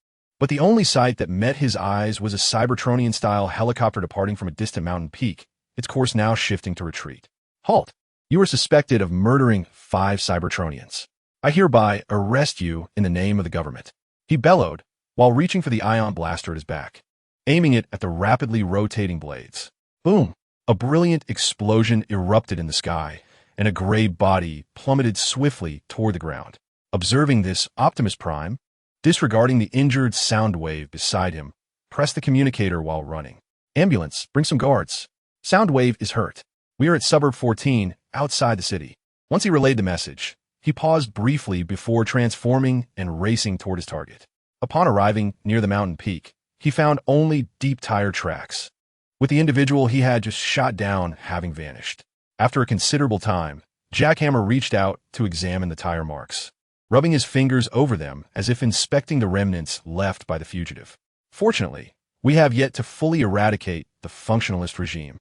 But the only sight that met his eyes was a Cybertronian-style helicopter departing from a distant mountain peak, its course now shifting to retreat. "Halt! You are suspected of murdering 5 Cybertronians. I hereby arrest you in the name of the government," he bellowed, while reaching for the ion blaster at his back, aiming it at the rapidly rotating blades. Boom! A brilliant explosion erupted in the sky, and a gray body plummeted swiftly toward the ground. Observing this, Optimus Prime, disregarding the injured Soundwave beside him, pressed the communicator while running. "Ambulance, bring some guards. Soundwave is hurt. We are at Suburb 14, outside the city." Once he relayed the message, he paused briefly before transforming and racing toward his target. Upon arriving near the mountain peak, he found only deep tire tracks, with the individual he had just shot down having vanished. After a considerable time, Jackhammer reached out to examine the tire marks, rubbing his fingers over them as if inspecting the remnants left by the fugitive. "Fortunately, we have yet to fully eradicate the functionalist regime.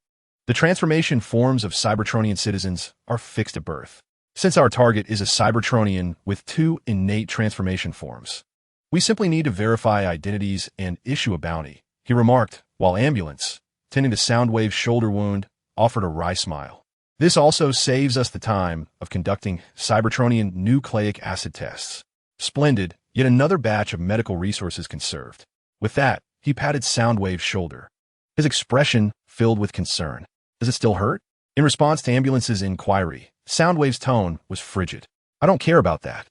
The transformation forms of Cybertronian citizens are fixed at birth. Since our target is a Cybertronian with 2 innate transformation forms, we simply need to verify identities and issue a bounty," he remarked, while Ambulance, tending to Soundwave's shoulder wound, offered a wry smile. "This also saves us the time of conducting Cybertronian nucleic acid tests. Splendid, yet another batch of medical resources conserved." With that, he patted Soundwave's shoulder, his expression filled with concern. "Does it still hurt?" In response to Ambulance's inquiry, Soundwave's tone was frigid. "I don't care about that.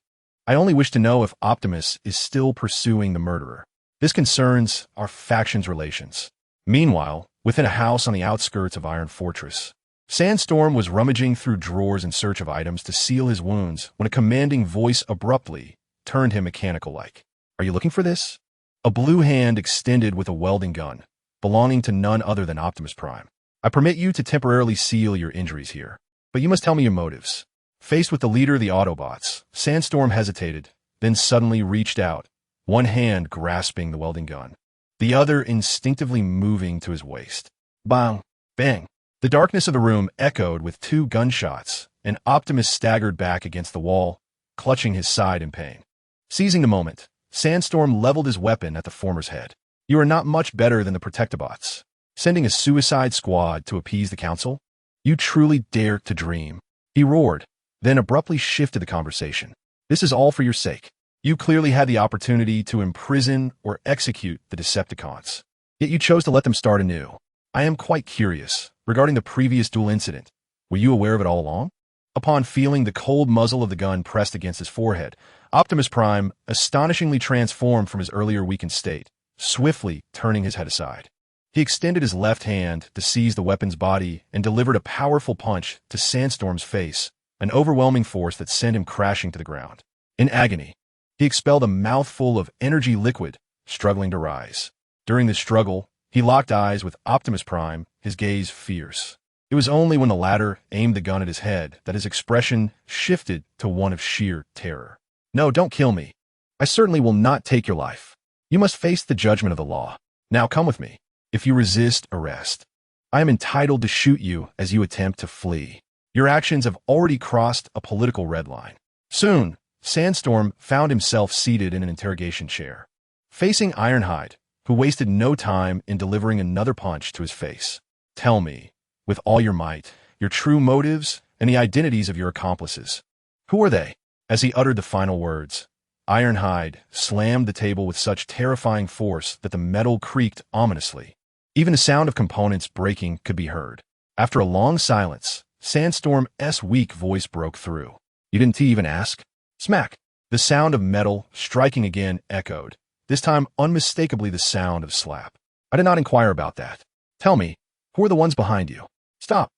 I only wish to know if Optimus is still pursuing the murderer. This concerns our faction's relations." Meanwhile, within a house on the outskirts of Iron Fortress, Sandstorm was rummaging through drawers in search of items to seal his wounds when a commanding voice abruptly turned him mechanical-like. "Are you looking for this?" A blue hand extended with a welding gun, belonging to none other than Optimus Prime. "I permit you to temporarily seal your injuries here, but you must tell me your motives." Faced with the leader of the Autobots, Sandstorm hesitated, then suddenly reached out, one hand grasping the welding gun, the other instinctively moving to his waist. Bang! Bang! The darkness of the room echoed with 2 gunshots, and Optimus staggered back against the wall, clutching his side in pain. Seizing the moment, Sandstorm leveled his weapon at the former's head. "You are not much better than the Protectobots, sending a suicide squad to appease the Council? You truly dare to dream," he roared, then abruptly shifted the conversation. "This is all for your sake. You clearly had the opportunity to imprison or execute the Decepticons, yet you chose to let them start anew. I am quite curious regarding the previous duel incident. Were you aware of it all along?" Upon feeling the cold muzzle of the gun pressed against his forehead, Optimus Prime astonishingly transformed from his earlier weakened state, swiftly turning his head aside. He extended his left hand to seize the weapon's body and delivered a powerful punch to Sandstorm's face, an overwhelming force that sent him crashing to the ground. In agony, he expelled a mouthful of energy liquid, struggling to rise. During this struggle, he locked eyes with Optimus Prime, his gaze fierce. It was only when the latter aimed the gun at his head that his expression shifted to one of sheer terror. "No, don't kill me. I certainly will not take your life. You must face the judgment of the law. Now come with me. If you resist arrest, I am entitled to shoot you as you attempt to flee. Your actions have already crossed a political red line." Soon, Sandstorm found himself seated in an interrogation chair, facing Ironhide, who wasted no time in delivering another punch to his face. "Tell me, with all your might, your true motives and the identities of your accomplices. Who are they?" As he uttered the final words, Ironhide slammed the table with such terrifying force that the metal creaked ominously. Even the sound of components breaking could be heard. After a long silence, Sandstorm's weak voice broke through. "You didn't even ask?" Smack! The sound of metal striking again echoed, this time unmistakably the sound of slap. "I did not inquire about that. Tell me, who are the ones behind you?" "Stop.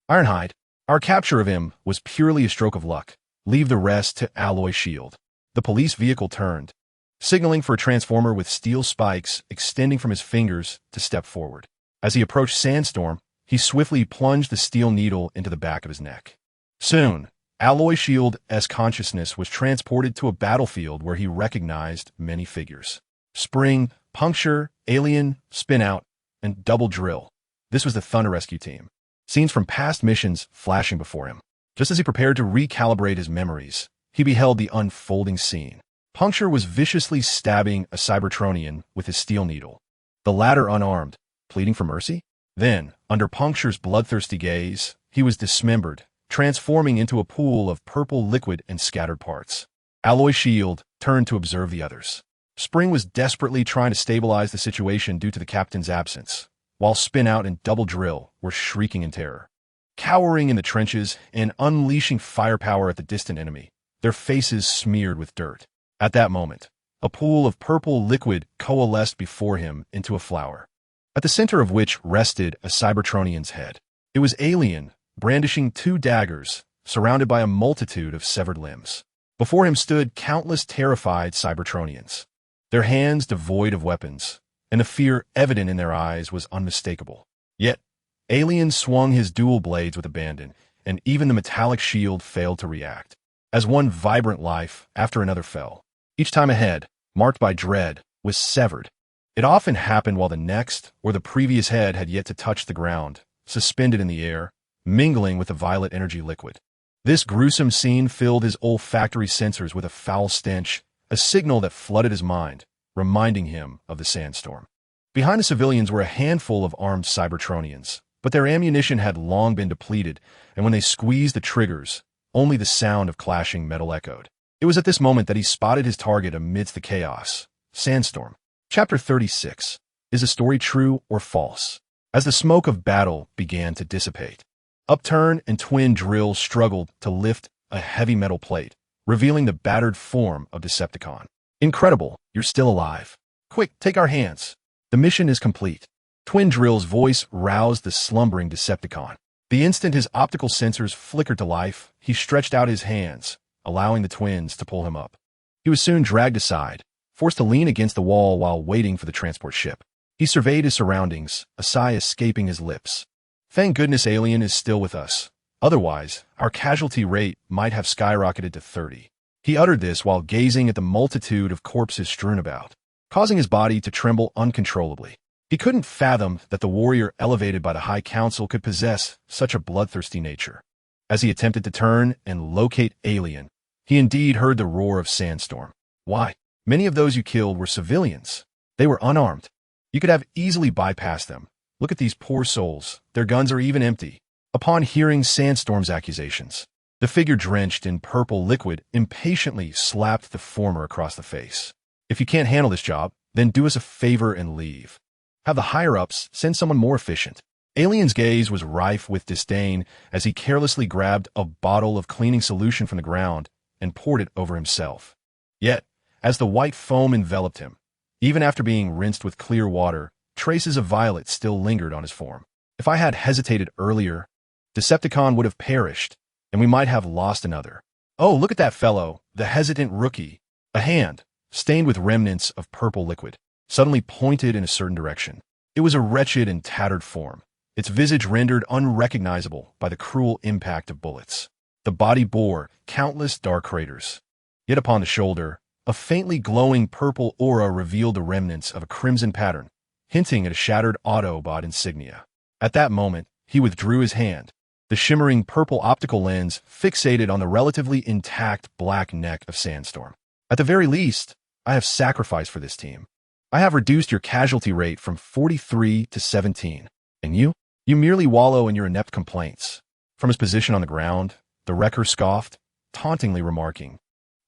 Ironhide, our capture of him was purely a stroke of luck. Leave the rest to Alloy Shield." The police vehicle turned, signaling for a transformer with steel spikes extending from his fingers to step forward. As he approached Sandstorm, he swiftly plunged the steel needle into the back of his neck. Soon, Alloy Shield's consciousness was transported to a battlefield where he recognized many figures. Spring, Puncture, Alien, Spinout, and Double Drill. This was the Thunder Rescue Team. Scenes from past missions flashing before him. Just as he prepared to recalibrate his memories, he beheld the unfolding scene. Puncture was viciously stabbing a Cybertronian with his steel needle, the latter unarmed, pleading for mercy. Then, under Puncture's bloodthirsty gaze, he was dismembered, transforming into a pool of purple liquid and scattered parts. Alloy Shield turned to observe the others. Spring was desperately trying to stabilize the situation due to the captain's absence, while Spinout and Double Drill were shrieking in terror. Cowering in the trenches and unleashing firepower at the distant enemy, their faces smeared with dirt. At that moment, a pool of purple liquid coalesced before him into a flower, at the center of which rested a Cybertronian's head. It was Alien, brandishing 2 daggers, surrounded by a multitude of severed limbs. Before him stood countless terrified Cybertronians, their hands devoid of weapons, and the fear evident in their eyes was unmistakable. Yet, Alien swung his dual blades with abandon, and even the metallic shield failed to react, as one vibrant life after another fell. Each time a head, marked by dread, was severed. It often happened while the next or the previous head had yet to touch the ground, suspended in the air, mingling with the violet energy liquid. This gruesome scene filled his olfactory sensors with a foul stench, a signal that flooded his mind, reminding him of the sandstorm. Behind the civilians were a handful of armed Cybertronians, but their ammunition had long been depleted, and when they squeezed the triggers, only the sound of clashing metal echoed. It was at this moment that he spotted his target amidst the chaos. Sandstorm. Chapter 36. Is the story true or false? As the smoke of battle began to dissipate, Upturn and Twin Drill struggled to lift a heavy metal plate, revealing the battered form of Decepticon. "Incredible, you're still alive. Quick, take our hands. The mission is complete." Twin Drill's voice roused the slumbering Decepticon. The instant his optical sensors flickered to life, he stretched out his hands, allowing the twins to pull him up. He was soon dragged aside, forced to lean against the wall while waiting for the transport ship. He surveyed his surroundings, a sigh escaping his lips. Thank goodness Alien is still with us. Otherwise, our casualty rate might have skyrocketed to 30. He uttered this while gazing at the multitude of corpses strewn about, causing his body to tremble uncontrollably. He couldn't fathom that the warrior elevated by the High Council could possess such a bloodthirsty nature. As he attempted to turn and locate Alien, he indeed heard the roar of Sandstorm. Why? Many of those you killed were civilians. They were unarmed. You could have easily bypassed them. Look at these poor souls. Their guns are even empty. Upon hearing Sandstorm's accusations, the figure drenched in purple liquid impatiently slapped the former across the face. "If you can't handle this job, then do us a favor and leave. Have the higher-ups send someone more efficient." Alien's gaze was rife with disdain as he carelessly grabbed a bottle of cleaning solution from the ground and poured it over himself. Yet, as the white foam enveloped him, even after being rinsed with clear water, traces of violet still lingered on his form. If I had hesitated earlier, Decepticon would have perished, and we might have lost another. Oh, look at that fellow, the hesitant rookie. A hand, stained with remnants of purple liquid, suddenly pointed in a certain direction. It was a wretched and tattered form, its visage rendered unrecognizable by the cruel impact of bullets. The body bore countless dark craters. Yet upon the shoulder, a faintly glowing purple aura revealed the remnants of a crimson pattern, hinting at a shattered Autobot insignia. At that moment, he withdrew his hand, the shimmering purple optical lens fixated on the relatively intact black neck of Sandstorm. At the very least, I have sacrificed for this team. I have reduced your casualty rate from 43 to 17. And you? You merely wallow in your inept complaints. From his position on the ground, the wrecker scoffed, tauntingly remarking,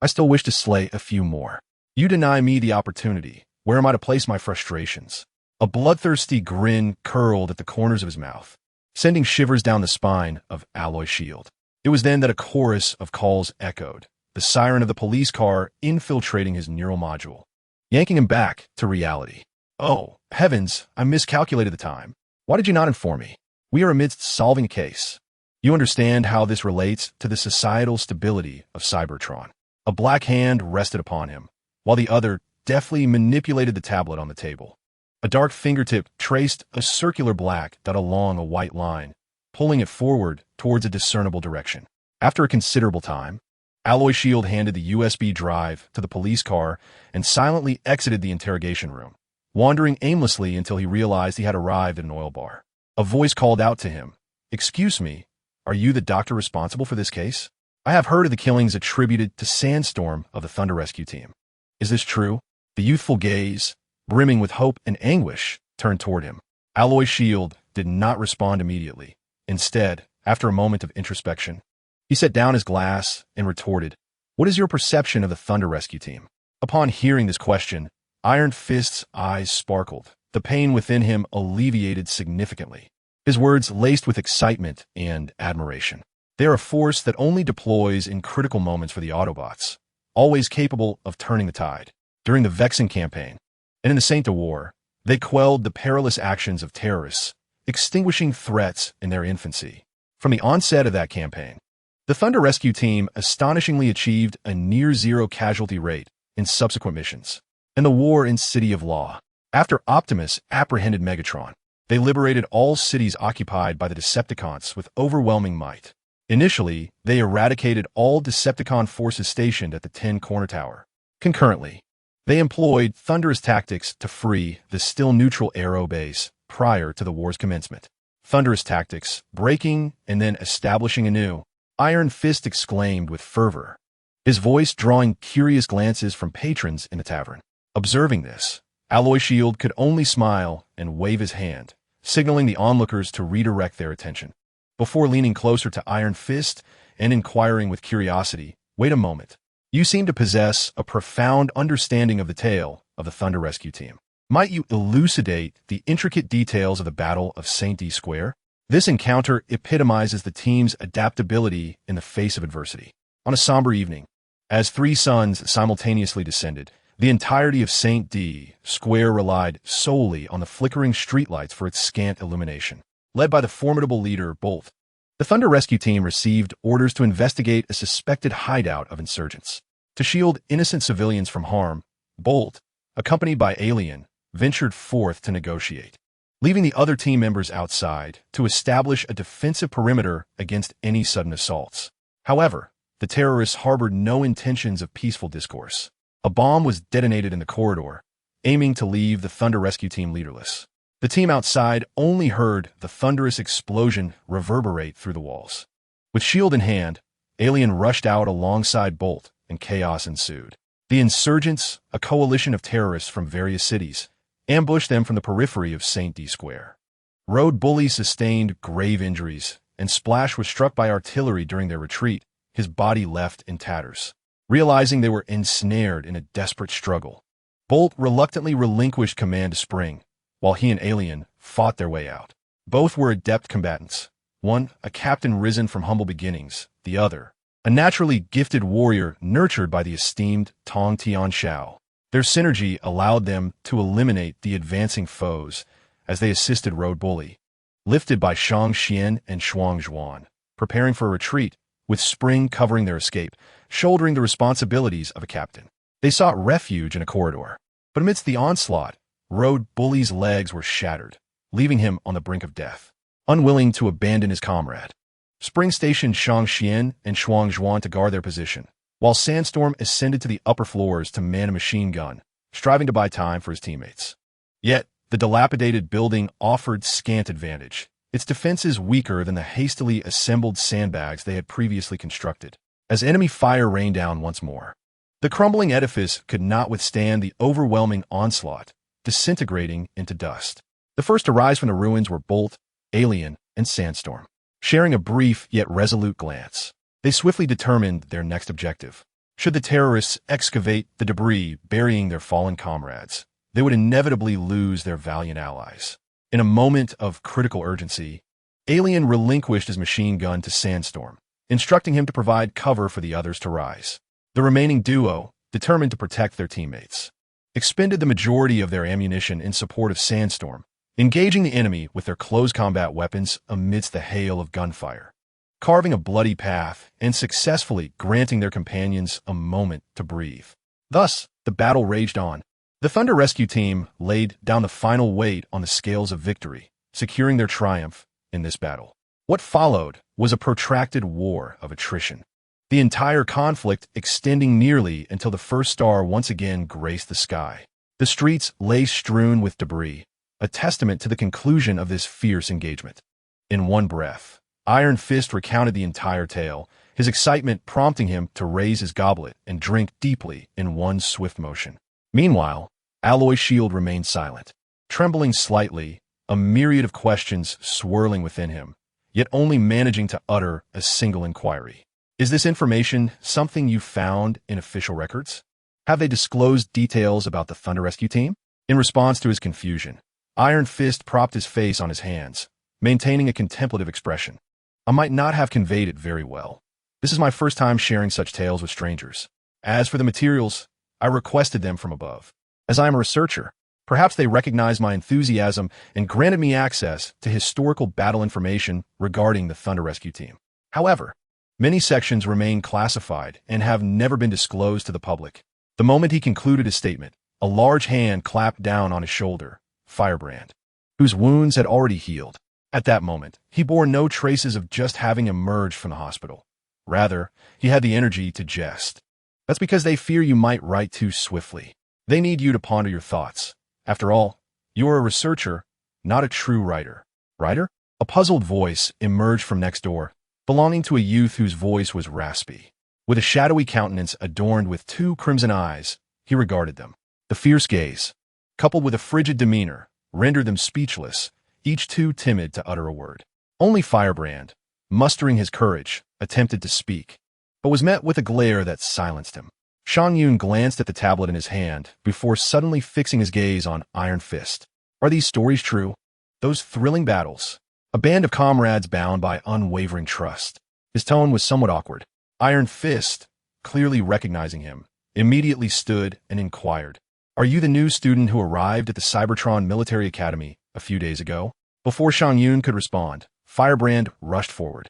I still wish to slay a few more. You deny me the opportunity. Where am I to place my frustrations? A bloodthirsty grin curled at the corners of his mouth, sending shivers down the spine of Alloy Shield. It was then that a chorus of calls echoed, the siren of the police car infiltrating his neural module, yanking him back to reality. Oh, heavens, I miscalculated the time. Why did you not inform me? We are amidst solving a case. You understand how this relates to the societal stability of Cybertron. A black hand rested upon him, while the other deftly manipulated the tablet on the table. A dark fingertip traced a circular black dot along a white line, pulling it forward towards a discernible direction. After a considerable time, Alloy Shield handed the USB drive to the police car and silently exited the interrogation room, wandering aimlessly until he realized he had arrived at an oil bar. A voice called out to him, Excuse me, are you the doctor responsible for this case? I have heard of the killings attributed to Sandstorm of the Thunder Rescue Team. Is this true? The youthful gaze, brimming with hope and anguish, turned toward him. Alloy Shield did not respond immediately. Instead, after a moment of introspection, he set down his glass and retorted, What is your perception of the Thunder Rescue Team? Upon hearing this question, Iron Fist's eyes sparkled. The pain within him alleviated significantly. His words laced with excitement and admiration. They are a force that only deploys in critical moments for the Autobots, always capable of turning the tide. During the Vexen campaign, and in the Saint of War, they quelled the perilous actions of terrorists, extinguishing threats in their infancy. From the onset of that campaign, the Thunder Rescue Team astonishingly achieved a near-zero casualty rate in subsequent missions. In the war in City of Law, after Optimus apprehended Megatron, they liberated all cities occupied by the Decepticons with overwhelming might. Initially, they eradicated all Decepticon forces stationed at the 10 Corner Tower. Concurrently, they employed thunderous tactics to free the still neutral Arrow base prior to the war's commencement. Thunderous tactics, breaking and then establishing anew, Iron Fist exclaimed with fervor, his voice drawing curious glances from patrons in the tavern. Observing this, Alloy Shield could only smile and wave his hand, signaling the onlookers to redirect their attention. Before leaning closer to Iron Fist and inquiring with curiosity, Wait a moment. You seem to possess a profound understanding of the tale of the Thunder Rescue Team. Might you elucidate the intricate details of the Battle of St. D Square? This encounter epitomizes the team's adaptability in the face of adversity. On a somber evening, as three suns simultaneously descended, the entirety of St. D Square relied solely on the flickering streetlights for its scant illumination. Led by the formidable leader, Bolt, the Thunder Rescue Team received orders to investigate a suspected hideout of insurgents. To shield innocent civilians from harm, Bolt, accompanied by Alien, ventured forth to negotiate, leaving the other team members outside to establish a defensive perimeter against any sudden assaults. However, the terrorists harbored no intentions of peaceful discourse. A bomb was detonated in the corridor, aiming to leave the Thunder Rescue Team leaderless. The team outside only heard the thunderous explosion reverberate through the walls. With shield in hand, Alien rushed out alongside Bolt, and chaos ensued. The insurgents, a coalition of terrorists from various cities, ambushed them from the periphery of St. D Square. Road Bully sustained grave injuries, and Splash was struck by artillery during their retreat, his body left in tatters. Realizing they were ensnared in a desperate struggle, Bolt reluctantly relinquished command to Spring, while he and Alien fought their way out. Both were adept combatants, one a captain risen from humble beginnings, the other a naturally gifted warrior nurtured by the esteemed Tong Tian Shao. Their synergy allowed them to eliminate the advancing foes as they assisted Road Bully, lifted by Shang Xian and Shuang Zhuan, preparing for a retreat, with Spring covering their escape, shouldering the responsibilities of a captain. They sought refuge in a corridor, but amidst the onslaught, Road Bully's legs were shattered, leaving him on the brink of death. Unwilling to abandon his comrade, Spring stationed Shang Xian and Shuang Zhuan to guard their position, while Sandstorm ascended to the upper floors to man a machine gun, striving to buy time for his teammates. Yet, the dilapidated building offered scant advantage, its defenses weaker than the hastily assembled sandbags they had previously constructed, as enemy fire rained down once more. The crumbling edifice could not withstand the overwhelming onslaught, disintegrating into dust. The first to rise from the ruins were Bolt, Alien, and Sandstorm. Sharing a brief yet resolute glance, they swiftly determined their next objective. Should the terrorists excavate the debris burying their fallen comrades, they would inevitably lose their valiant allies. In a moment of critical urgency, Alien relinquished his machine gun to Sandstorm, instructing him to provide cover for the others to rise. The remaining duo, determined to protect their teammates, expended the majority of their ammunition in support of Sandstorm, engaging the enemy with their close combat weapons amidst the hail of gunfire, carving a bloody path and successfully granting their companions a moment to breathe. Thus, the battle raged on. The Thunder Rescue Team laid down the final weight on the scales of victory, securing their triumph in this battle. What followed was a protracted war of attrition, the entire conflict extending nearly until the first star once again graced the sky. The streets lay strewn with debris, a testament to the conclusion of this fierce engagement. In one breath, Iron Fist recounted the entire tale, his excitement prompting him to raise his goblet and drink deeply in one swift motion. Meanwhile, Alloy Shield remained silent, trembling slightly, a myriad of questions swirling within him, yet only managing to utter a single inquiry. Is this information something you found in official records? Have they disclosed details about the Thunder Rescue Team? In response to his confusion, Iron Fist propped his face on his hands, maintaining a contemplative expression. I might not have conveyed it very well. This is my first time sharing such tales with strangers. As for the materials, I requested them from above. As I am a researcher, perhaps they recognized my enthusiasm and granted me access to historical battle information regarding the Thunder Rescue Team. However, many sections remain classified and have never been disclosed to the public. The moment he concluded his statement, a large hand clapped down on his shoulder, Firebrand, whose wounds had already healed. At that moment, he bore no traces of just having emerged from the hospital. Rather, he had the energy to jest. That's because they fear you might write too swiftly. They need you to ponder your thoughts. After all, you're a researcher, not a true writer. Writer? A puzzled voice emerged from next door, belonging to a youth whose voice was raspy. With a shadowy countenance adorned with two crimson eyes, he regarded them. The fierce gaze, coupled with a frigid demeanor, rendered them speechless, each too timid to utter a word. Only Firebrand, mustering his courage, attempted to speak, but was met with a glare that silenced him. Shang Yun glanced at the tablet in his hand before suddenly fixing his gaze on Iron Fist. Are these stories true? Those thrilling battles? A band of comrades bound by unwavering trust. His tone was somewhat awkward. Iron Fist, clearly recognizing him, immediately stood and inquired, "Are you the new student who arrived at the Cybertron Military Academy a few days ago?" Before Shang Yun could respond, Firebrand rushed forward,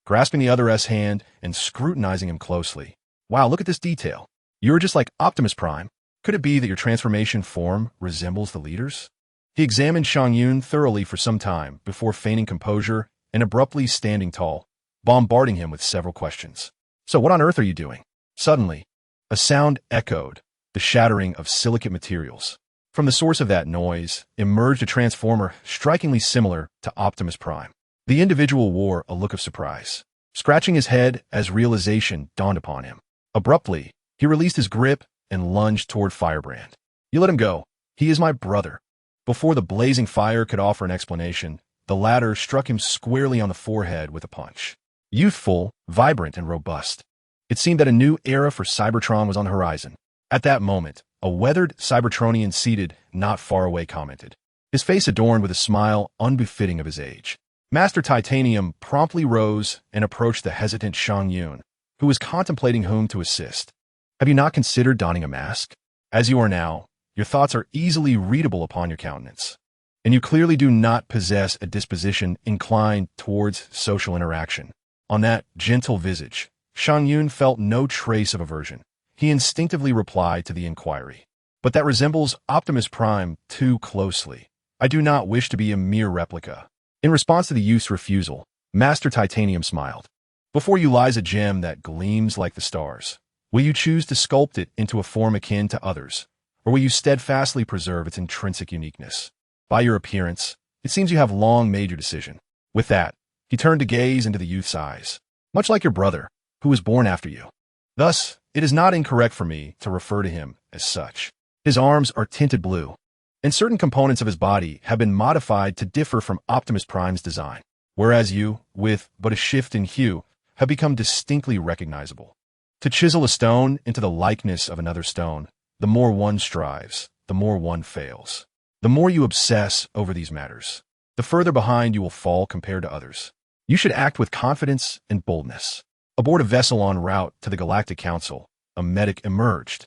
grasping the other's hand and scrutinizing him closely. "Wow, look at this detail. You're just like Optimus Prime. Could it be that your transformation form resembles the leader's?" He examined Shang Yun thoroughly for some time before feigning composure and abruptly standing tall, bombarding him with several questions. "So what on earth are you doing?" Suddenly, a sound echoed, the shattering of silicate materials. From the source of that noise emerged a transformer strikingly similar to Optimus Prime. The individual wore a look of surprise, scratching his head as realization dawned upon him. Abruptly, he released his grip and lunged toward Firebrand. "You let him go. He is my brother." Before the blazing fire could offer an explanation, the latter struck him squarely on the forehead with a punch. Youthful, vibrant, and robust, it seemed that a new era for Cybertron was on the horizon. At that moment, a weathered Cybertronian seated not far away commented, his face adorned with a smile unbefitting of his age. Master Titanium promptly rose and approached the hesitant Shang Yun, who was contemplating whom to assist. "Have you not considered donning a mask? As you are now, your thoughts are easily readable upon your countenance." and you clearly do not possess a disposition inclined towards social interaction. On that gentle visage, Shang Yun felt no trace of aversion. He instinctively replied to the inquiry. But that resembles Optimus Prime too closely. I do not wish to be a mere replica. In response to the youth's refusal, Master Titanium smiled. Before you lies a gem that gleams like the stars. Will you choose to sculpt it into a form akin to others, or will you steadfastly preserve its intrinsic uniqueness? By your appearance, it seems you have long made your decision. With that, he turned to gaze into the youth's eyes. Much like your brother, who was born after you. Thus, it is not incorrect for me to refer to him as such. His arms are tinted blue, and certain components of his body have been modified to differ from Optimus Prime's design, whereas you, with but a shift in hue, have become distinctly recognizable. To chisel a stone into the likeness of another stone, the more one strives, the more one fails. The more you obsess over these matters, the further behind you will fall compared to others. You should act with confidence and boldness. Aboard a vessel en route to the Galactic Council, a medic emerged,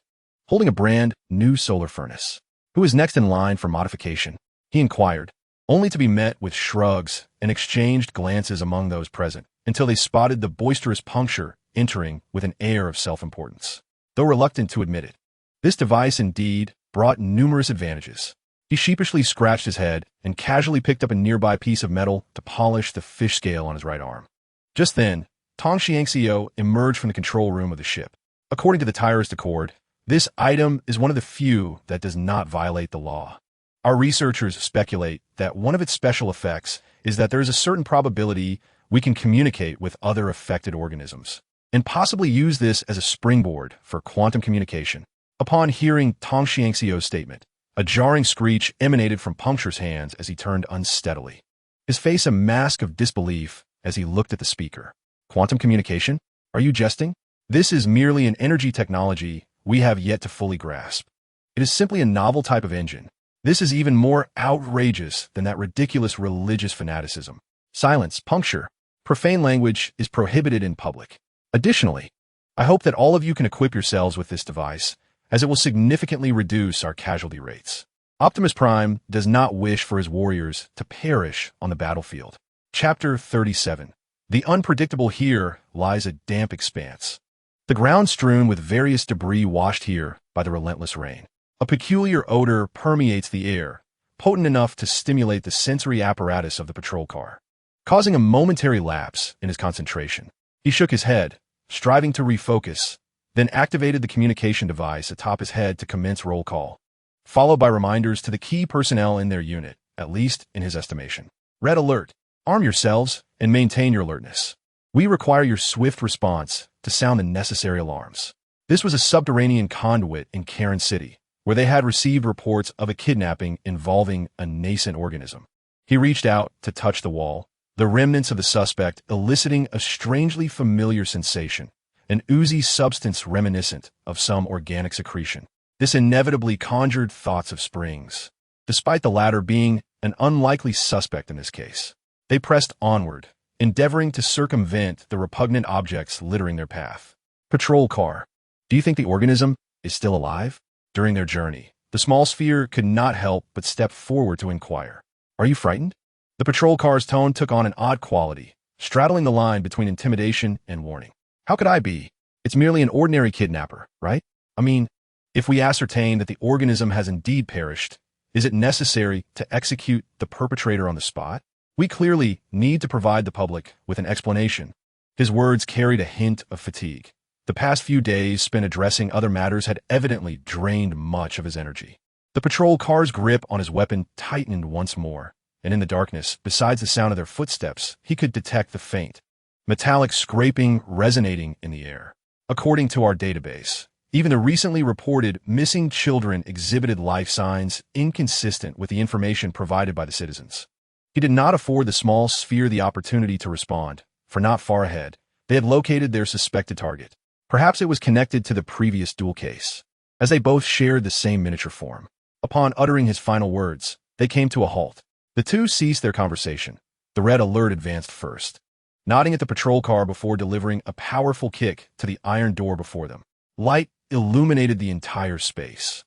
holding a brand new solar furnace. Who is next in line for modification? He inquired, only to be met with shrugs and exchanged glances among those present, until they spotted the boisterous puncture entering with an air of self-importance. Though reluctant to admit it, this device indeed brought numerous advantages. He sheepishly scratched his head and casually picked up a nearby piece of metal to polish the fish scale on his right arm. Just then, Tong Xiangxiu emerged from the control room of the ship. According to the Tyrus Accord, this item is one of the few that does not violate the law. Our researchers speculate that one of its special effects is that there is a certain probability we can communicate with other affected organisms, and possibly use this as a springboard for quantum communication. Upon hearing Tong Xiangxiu's statement, a jarring screech emanated from Puncture's hands as he turned unsteadily, his face a mask of disbelief as he looked at the speaker. Quantum communication? Are you jesting? This is merely an energy technology we have yet to fully grasp. It is simply a novel type of engine. This is even more outrageous than that ridiculous religious fanaticism. Silence, Puncture. Profane language is prohibited in public. Additionally, I hope that all of you can equip yourselves with this device, as it will significantly reduce our casualty rates. Optimus Prime does not wish for his warriors to perish on the battlefield. Chapter 37. The unpredictable here lies a damp expanse. The ground strewn with various debris washed here by the relentless rain. A peculiar odor permeates the air, potent enough to stimulate the sensory apparatus of the patrol car, causing a momentary lapse in his concentration. He shook his head, striving to refocus, then activated the communication device atop his head to commence roll call, followed by reminders to the key personnel in their unit, at least in his estimation. Red alert. Arm yourselves and maintain your alertness. We require your swift response to sound the necessary alarms. This was a subterranean conduit in Karen City, where they had received reports of a kidnapping involving a nascent organism. He reached out to touch the wall, the remnants of the suspect eliciting a strangely familiar sensation, an oozy substance reminiscent of some organic secretion. This inevitably conjured thoughts of springs, despite the latter being an unlikely suspect in this case. They pressed onward, endeavoring to circumvent the repugnant objects littering their path. Patrol car. Do you think the organism is still alive? During their journey, the small sphere could not help but step forward to inquire. Are you frightened? The patrol car's tone took on an odd quality, straddling the line between intimidation and warning. How could I be? It's merely an ordinary kidnapper, right? I mean, if we ascertain that the organism has indeed perished, is it necessary to execute the perpetrator on the spot? We clearly need to provide the public with an explanation. His words carried a hint of fatigue. The past few days spent addressing other matters had evidently drained much of his energy. The patrol car's grip on his weapon tightened once more, and in the darkness, besides the sound of their footsteps, he could detect the faint, metallic scraping resonating in the air. According to our database, even the recently reported missing children exhibited life signs inconsistent with the information provided by the citizens. He did not afford the small sphere the opportunity to respond, for not far ahead, they had located their suspected target. Perhaps it was connected to the previous duel case, as they both shared the same miniature form. Upon uttering his final words, they came to a halt. The two ceased their conversation. The red alert advanced first, nodding at the patrol car before delivering a powerful kick to the iron door before them. Light illuminated the entire space,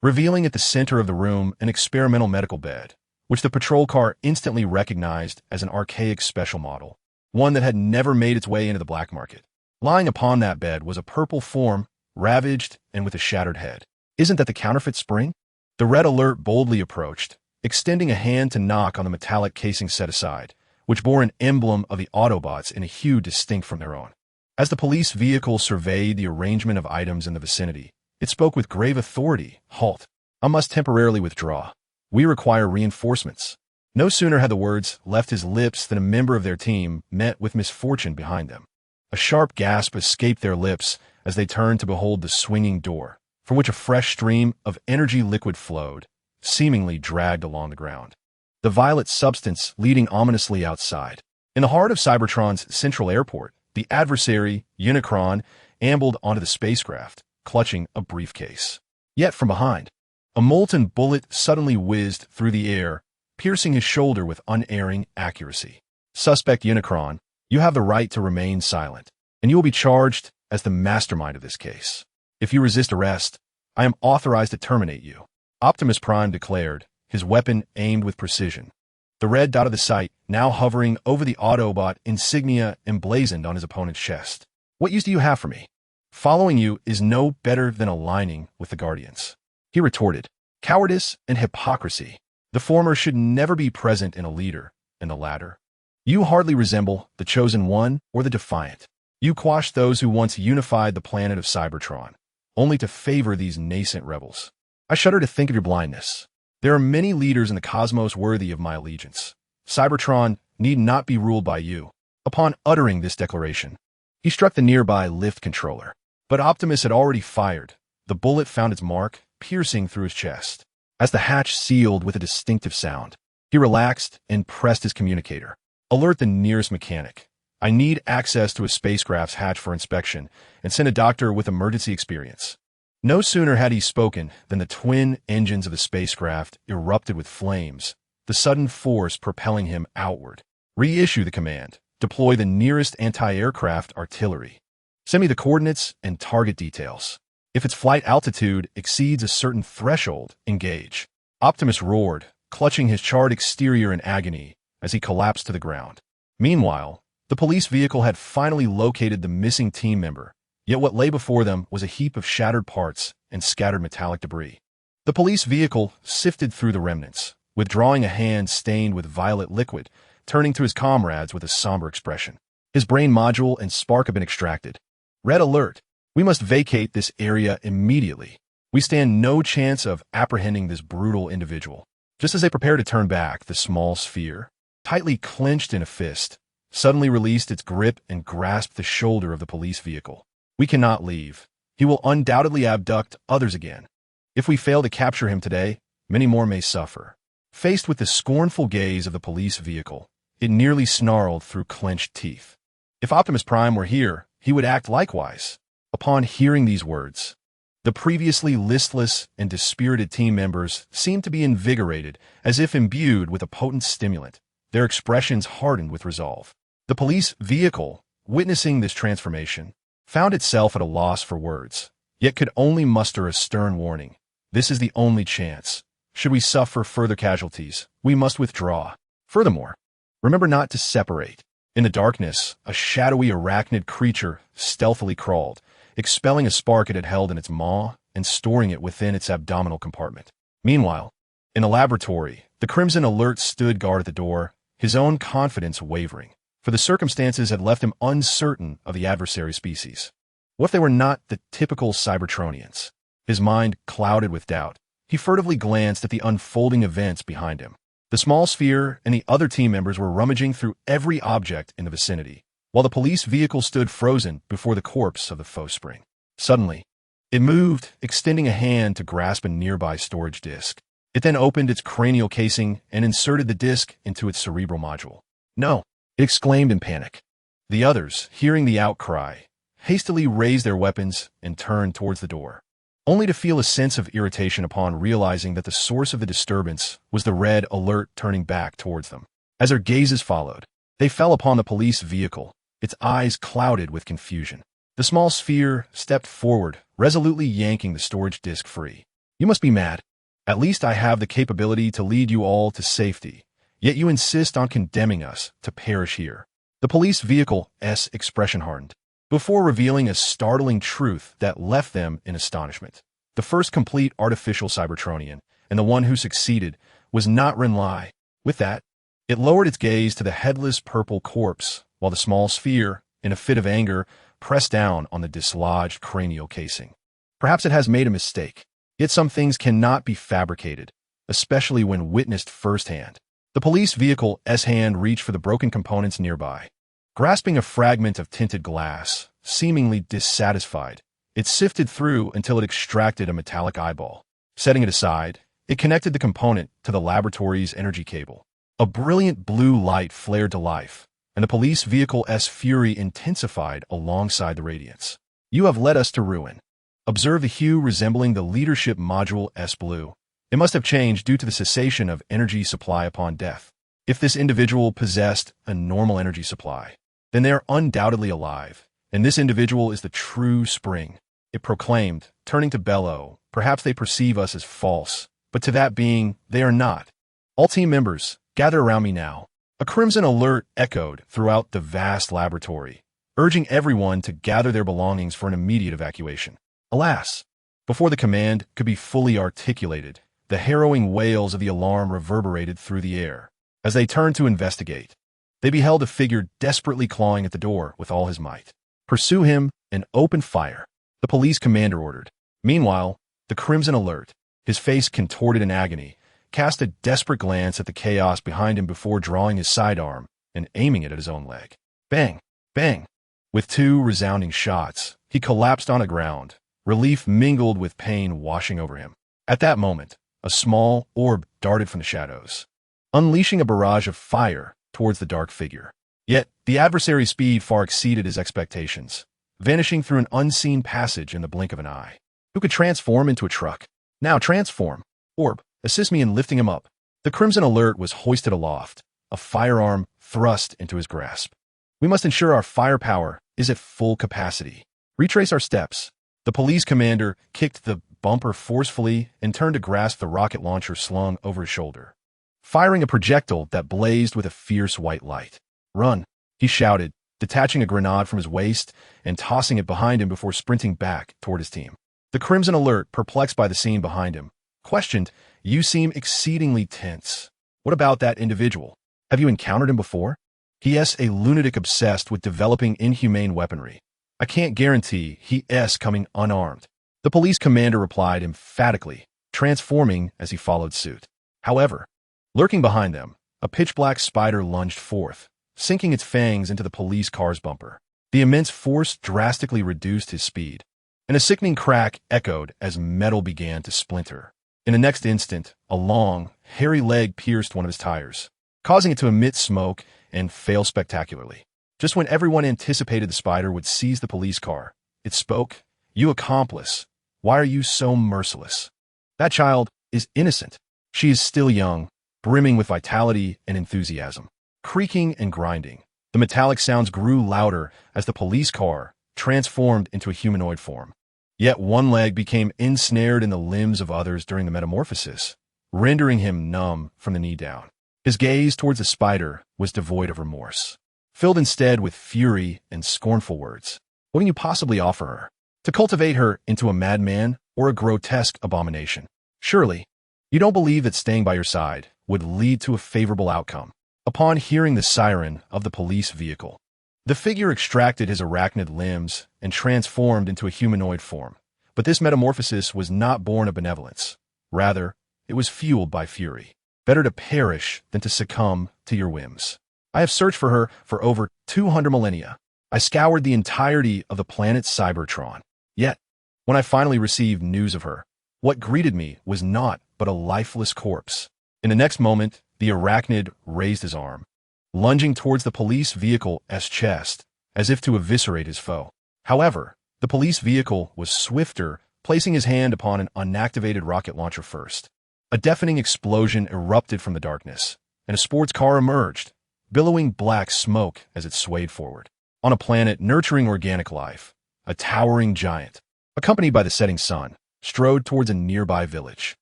revealing at the center of the room an experimental medical bed, which the patrol car instantly recognized as an archaic special model, one that had never made its way into the black market. Lying upon that bed was a purple form, ravaged and with a shattered head. Isn't that the counterfeit Spring? The Red Alert boldly approached, extending a hand to knock on the metallic casing set aside, which bore an emblem of the Autobots in a hue distinct from their own. As the police vehicle surveyed the arrangement of items in the vicinity, it spoke with grave authority. Halt. I must temporarily withdraw. We require reinforcements. No sooner had the words left his lips than a member of their team met with misfortune behind them. A sharp gasp escaped their lips as they turned to behold the swinging door, from which a fresh stream of energy liquid flowed, seemingly dragged along the ground. The violet substance leading ominously outside. In the heart of Cybertron's central airport, the adversary, Unicron, ambled onto the spacecraft, clutching a briefcase. Yet from behind, a molten bullet suddenly whizzed through the air, piercing his shoulder with unerring accuracy. Suspect Unicron, you have the right to remain silent, and you will be charged as the mastermind of this case. If you resist arrest, I am authorized to terminate you. Optimus Prime declared, his weapon aimed with precision. The red dot of the sight now hovering over the Autobot insignia emblazoned on his opponent's chest. What use do you have for me? Following you is no better than aligning with the Guardians. He retorted, cowardice and hypocrisy. The former should never be present in a leader, and the latter. You hardly resemble the chosen one or the defiant. You quashed those who once unified the planet of Cybertron, only to favor these nascent rebels. I shudder to think of your blindness. There are many leaders in the cosmos worthy of my allegiance. Cybertron need not be ruled by you. Upon uttering this declaration, he struck the nearby lift controller. But Optimus had already fired. The bullet found its mark, piercing through his chest. As the hatch sealed with a distinctive sound, he relaxed and pressed his communicator. Alert the nearest mechanic. I need access to a spacecraft's hatch for inspection, and send a doctor with emergency experience. No sooner had he spoken than the twin engines of the spacecraft erupted with flames, the sudden force propelling him outward. Reissue the command. Deploy the nearest anti-aircraft artillery. Send me the coordinates and target details. If its flight altitude exceeds a certain threshold, engage. Optimus roared, clutching his charred exterior in agony as he collapsed to the ground. Meanwhile, the police vehicle had finally located the missing team member, yet what lay before them was a heap of shattered parts and scattered metallic debris. The police vehicle sifted through the remnants, withdrawing a hand stained with violet liquid, turning to his comrades with a somber expression. His brain module and spark have been extracted. Red alert. We must vacate this area immediately. We stand no chance of apprehending this brutal individual. Just as they prepare to turn back, the small sphere, tightly clenched in a fist, suddenly released its grip and grasped the shoulder of the police vehicle. We cannot leave. He will undoubtedly abduct others again. If we fail to capture him today, many more may suffer. Faced with the scornful gaze of the police vehicle, it nearly snarled through clenched teeth. If Optimus Prime were here, he would act likewise. Upon hearing these words, the previously listless and dispirited team members seemed to be invigorated, as if imbued with a potent stimulant. Their expressions hardened with resolve. The police vehicle, witnessing this transformation, found itself at a loss for words, yet could only muster a stern warning. This is the only chance. Should we suffer further casualties, we must withdraw. Furthermore, remember not to separate. In the darkness, a shadowy arachnid creature stealthily crawled, expelling a spark it had held in its maw and storing it within its abdominal compartment. Meanwhile, in the laboratory, the Crimson Alert stood guard at the door, his own confidence wavering, for the circumstances had left him uncertain of the adversary species. What if they were not the typical Cybertronians? His mind clouded with doubt. He furtively glanced at the unfolding events behind him. The small sphere and the other team members were rummaging through every object in the vicinity, while the police vehicle stood frozen before the corpse of the faux Spring. Suddenly, it moved, extending a hand to grasp a nearby storage disk. It then opened its cranial casing and inserted the disk into its cerebral module. No, it exclaimed in panic. The others, hearing the outcry, hastily raised their weapons and turned towards the door, only to feel a sense of irritation upon realizing that the source of the disturbance was the Red Alert turning back towards them. As their gazes followed, they fell upon the police vehicle, its eyes clouded with confusion. The small sphere stepped forward, resolutely yanking the storage disk free. You must be mad. At least I have the capability to lead you all to safety, yet you insist on condemning us to perish here. The police vehicle's expression hardened, before revealing a startling truth that left them in astonishment. The first complete artificial Cybertronian, and the one who succeeded, was not Renlai. With that, it lowered its gaze to the headless purple corpse, while the small sphere, in a fit of anger, pressed down on the dislodged cranial casing. Perhaps it has made a mistake, yet some things cannot be fabricated, especially when witnessed firsthand. The police vehicle's hand reached for the broken components nearby. Grasping a fragment of tinted glass, seemingly dissatisfied, it sifted through until it extracted a metallic eyeball. Setting it aside, it connected the component to the laboratory's energy cable. A brilliant blue light flared to life, and the police vehicle's fury intensified alongside the radiance. You have led us to ruin. Observe the hue resembling the leadership module's blue. It must have changed due to the cessation of energy supply upon death. If this individual possessed a normal energy supply, then they are undoubtedly alive, and this individual is the true spring. It proclaimed, turning to Bello. Perhaps they perceive us as false, but to that being, they are not. All team members, gather around me now. A crimson alert echoed throughout the vast laboratory, urging everyone to gather their belongings for an immediate evacuation. Alas, before the command could be fully articulated, the harrowing wails of the alarm reverberated through the air. As they turned to investigate, they beheld a figure desperately clawing at the door with all his might. Pursue him and open fire, the police commander ordered. Meanwhile, the crimson alert, his face contorted in agony, cast a desperate glance at the chaos behind him before drawing his sidearm and aiming it at his own leg. Bang! Bang! With two resounding shots, he collapsed on the ground, relief mingled with pain washing over him. At that moment, a small orb darted from the shadows, unleashing a barrage of fire towards the dark figure. Yet, the adversary's speed far exceeded his expectations, vanishing through an unseen passage in the blink of an eye. Who could transform into a truck? Now transform! Orb, assist me in lifting him up. The crimson alert was hoisted aloft, a firearm thrust into his grasp. We must ensure our firepower is at full capacity. Retrace our steps. The police commander kicked the bumper forcefully and turned to grasp the rocket launcher slung over his shoulder, firing a projectile that blazed with a fierce white light. Run, he shouted, detaching a grenade from his waist and tossing it behind him before sprinting back toward his team. The crimson alert, perplexed by the scene behind him, questioned, "You seem exceedingly tense. What about that individual? Have you encountered him before? He is a lunatic obsessed with developing inhumane weaponry. I can't guarantee he is coming unarmed." The police commander replied emphatically, transforming as he followed suit. However, lurking behind them, a pitch-black spider lunged forth, sinking its fangs into the police car's bumper. The immense force drastically reduced his speed, and a sickening crack echoed as metal began to splinter. In the next instant, a long, hairy leg pierced one of his tires, causing it to emit smoke and fail spectacularly. Just when everyone anticipated the spider would seize the police car, it spoke, "You accomplice, why are you so merciless? That child is innocent. She is still young, brimming with vitality and enthusiasm." Creaking and grinding, the metallic sounds grew louder as the police car transformed into a humanoid form. Yet one leg became ensnared in the limbs of others during the metamorphosis, rendering him numb from the knee down. His gaze towards the spider was devoid of remorse, filled instead with fury and scornful words. What can you possibly offer her? To cultivate her into a madman or a grotesque abomination? Surely, you don't believe that staying by your side would lead to a favorable outcome. Upon hearing the siren of the police vehicle, the figure extracted his arachnid limbs and transformed into a humanoid form. But this metamorphosis was not born of benevolence. Rather, it was fueled by fury. Better to perish than to succumb to your whims. I have searched for her for over 200 millennia. I scoured the entirety of the planet Cybertron. Yet, when I finally received news of her, what greeted me was naught but a lifeless corpse. In the next moment, the arachnid raised his arm, lunging towards the police vehicle's chest, as if to eviscerate his foe. However, the police vehicle was swifter, placing his hand upon an unactivated rocket launcher first. A deafening explosion erupted from the darkness, and a sports car emerged, billowing black smoke as it swayed forward. On a planet nurturing organic life, a towering giant, accompanied by the setting sun, strode towards a nearby village.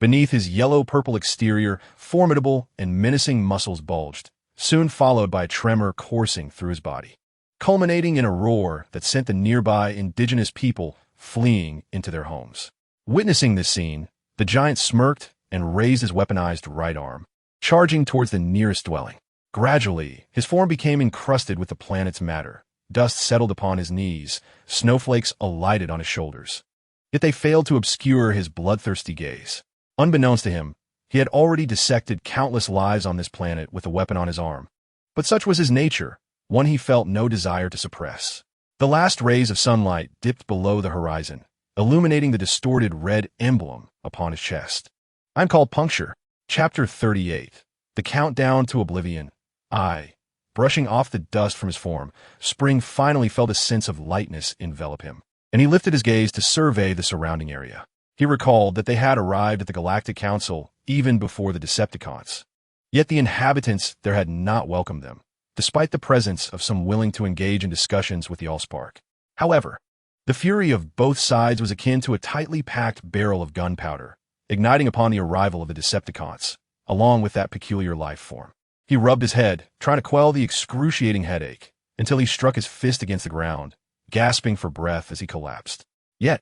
Beneath his yellow-purple exterior, formidable and menacing muscles bulged, soon followed by a tremor coursing through his body, culminating in a roar that sent the nearby indigenous people fleeing into their homes. Witnessing this scene, the giant smirked and raised his weaponized right arm, charging towards the nearest dwelling. Gradually, his form became encrusted with the planet's matter. Dust settled upon his knees, snowflakes alighted on his shoulders. Yet they failed to obscure his bloodthirsty gaze. Unbeknownst to him, he had already dissected countless lives on this planet with a weapon on his arm. But such was his nature, one he felt no desire to suppress. The last rays of sunlight dipped below the horizon, illuminating the distorted red emblem upon his chest. I'm called Puncture. Chapter 38. The Countdown to Oblivion. Brushing off the dust from his form, Spring finally felt a sense of lightness envelop him, and he lifted his gaze to survey the surrounding area. He recalled that they had arrived at the Galactic Council even before the Decepticons. Yet the inhabitants there had not welcomed them, despite the presence of some willing to engage in discussions with the Allspark. However, the fury of both sides was akin to a tightly packed barrel of gunpowder, igniting upon the arrival of the Decepticons, along with that peculiar life form. He rubbed his head, trying to quell the excruciating headache, until he struck his fist against the ground, gasping for breath as he collapsed. Yet,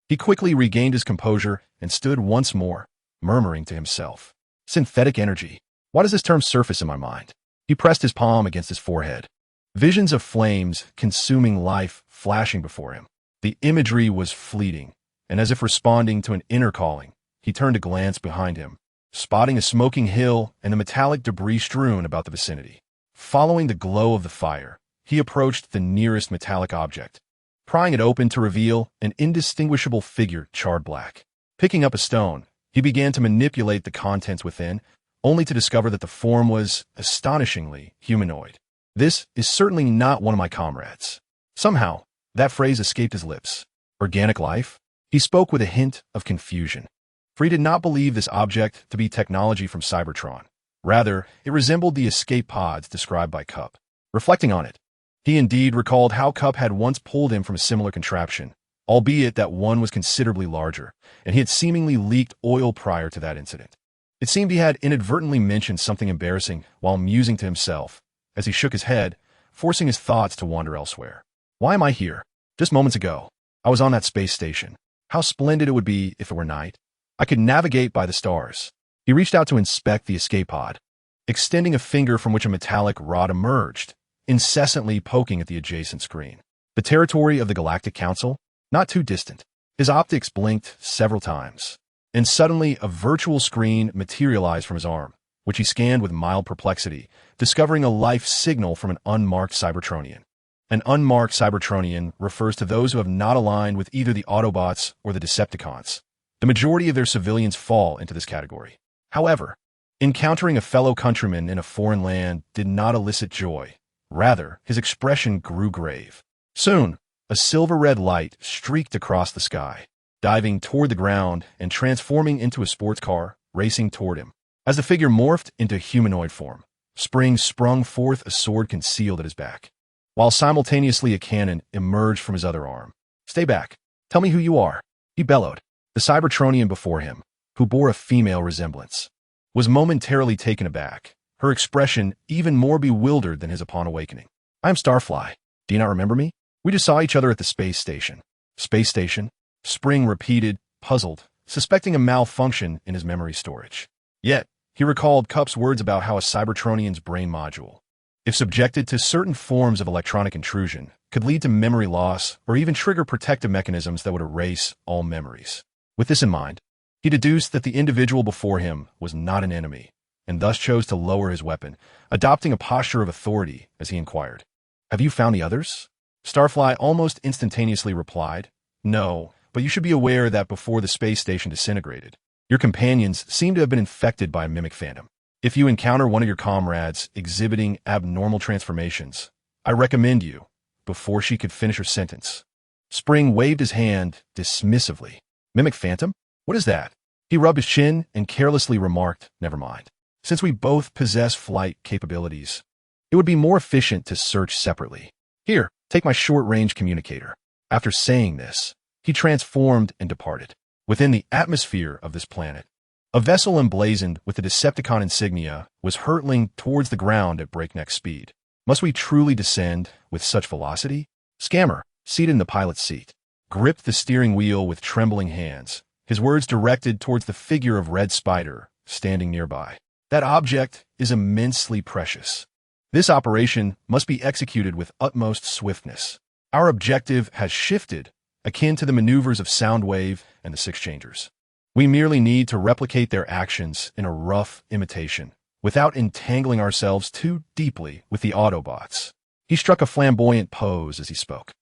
he quickly regained his composure and stood once more, murmuring to himself, "Synthetic energy. Why does this term surface in my mind?" He pressed his palm against his forehead. Visions of flames consuming life flashing before him. The imagery was fleeting, and as if responding to an inner calling, he turned to glance behind him, spotting a smoking hill and the metallic debris strewn about the vicinity. Following the glow of the fire, he approached the nearest metallic object, prying it open to reveal an indistinguishable figure charred black. Picking up a stone, he began to manipulate the contents within, only to discover that the form was astonishingly humanoid. "This is certainly not one of my comrades." Somehow, that phrase escaped his lips. Organic life? He spoke with a hint of confusion, for he did not believe this object to be technology from Cybertron. Rather, it resembled the escape pods described by Cup. Reflecting on it, he indeed recalled how Cup had once pulled him from a similar contraption, albeit that one was considerably larger, and he had seemingly leaked oil prior to that incident. It seemed he had inadvertently mentioned something embarrassing while musing to himself, as he shook his head, forcing his thoughts to wander elsewhere. Why am I here? Just moments ago, I was on that space station. How splendid it would be if it were night. I could navigate by the stars. He reached out to inspect the escape pod, extending a finger from which a metallic rod emerged, incessantly poking at the adjacent screen. The territory of the Galactic Council? Not too distant. His optics blinked several times, and suddenly a virtual screen materialized from his arm, which he scanned with mild perplexity, discovering a life signal from an unmarked Cybertronian. An unmarked Cybertronian refers to those who have not aligned with either the Autobots or the Decepticons. The majority of their civilians fall into this category. However, encountering a fellow countryman in a foreign land did not elicit joy. Rather, his expression grew grave. Soon, a silver-red light streaked across the sky, diving toward the ground and transforming into a sports car, racing toward him. As the figure morphed into humanoid form, Spring sprung forth a sword concealed at his back, while simultaneously a cannon emerged from his other arm. "Stay back. Tell me who you are," he bellowed. The Cybertronian before him, who bore a female resemblance, was momentarily taken aback, her expression even more bewildered than his upon awakening. "I am Starfly. Do you not remember me? We just saw each other at the space station." "Space station?" Spring repeated, puzzled, suspecting a malfunction in his memory storage. Yet, he recalled Cup's words about how a Cybertronian's brain module, if subjected to certain forms of electronic intrusion, could lead to memory loss or even trigger protective mechanisms that would erase all memories. With this in mind, he deduced that the individual before him was not an enemy, and thus chose to lower his weapon, adopting a posture of authority as he inquired, "Have you found the others?" Starfly almost instantaneously replied, "No, but you should be aware that before the space station disintegrated, your companions seem to have been infected by a mimic phantom. If you encounter one of your comrades exhibiting abnormal transformations, I recommend you," before she could finish her sentence, Spring waved his hand dismissively. "Mimic phantom? What is that?" He rubbed his chin and carelessly remarked, "Never mind. Since we both possess flight capabilities, it would be more efficient to search separately. Here, take my short-range communicator." After saying this, he transformed and departed. Within the atmosphere of this planet, A vessel emblazoned with the Decepticon insignia was hurtling towards the ground at breakneck speed. Must we truly descend with such velocity? Scammer, seated in the pilot's seat, gripped the steering wheel with trembling hands, his words directed towards the figure of Red Spider standing nearby. That object is immensely precious. This operation must be executed with utmost swiftness. Our objective has shifted, akin to the maneuvers of Soundwave and the Six Changers. We merely need to replicate their actions in a rough imitation, without entangling ourselves too deeply with the Autobots. He struck a flamboyant pose as he spoke,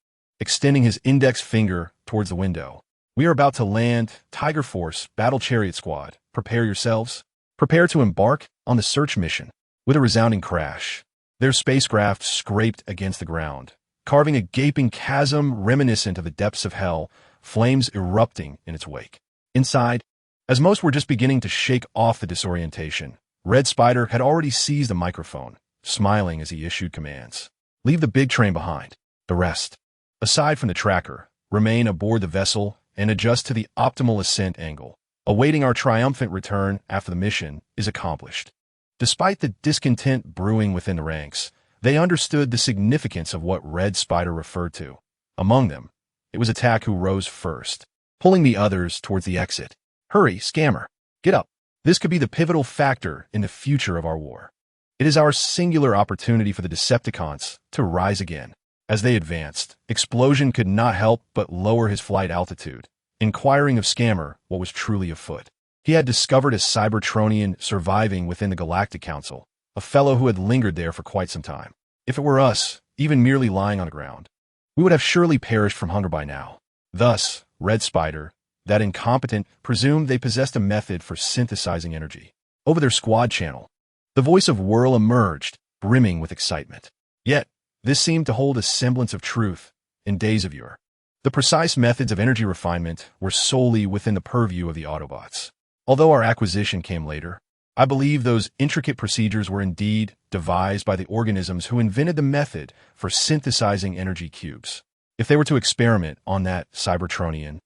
extending his index finger towards the window. We are about to land. Tiger Force, Battle Chariot Squad, prepare yourselves. Prepare to embark on the search mission. With a resounding crash, their spacecraft scraped against the ground, carving a gaping chasm reminiscent of the depths of hell, flames erupting in its wake. Inside, as most were just beginning to shake off the disorientation, Red Spider had already seized a microphone, smiling as he issued commands. Leave the big train behind. The rest, aside from the tracker, remain aboard the vessel and adjust to the optimal ascent angle, awaiting our triumphant return after the mission is accomplished. Despite the discontent brewing within the ranks, they understood the significance of what Red Spider referred to. Among them, it was Attack who rose first, pulling the others towards the exit. Hurry, Scammer. Get up. This could be the pivotal factor in the future of our war. It is our singular opportunity for the Decepticons to rise again. As they advanced, Explosion could not help but lower his flight altitude, inquiring of Scammer what was truly afoot. He had discovered a Cybertronian surviving within the Galactic Council, a fellow who had lingered there for quite some time. If it were us, even merely lying on the ground, we would have surely perished from hunger by now. Thus, Red Spider, that incompetent, presumed they possessed a method for synthesizing energy. Over their squad channel, the voice of Whirl emerged, brimming with excitement. Yet, this seemed to hold a semblance of truth in days of yore. The precise methods of energy refinement were solely within the purview of the Autobots. Although our acquisition came later, I believe those intricate procedures were indeed devised by the organisms who invented the method for synthesizing energy cubes. If they were to experiment on that Cybertronian,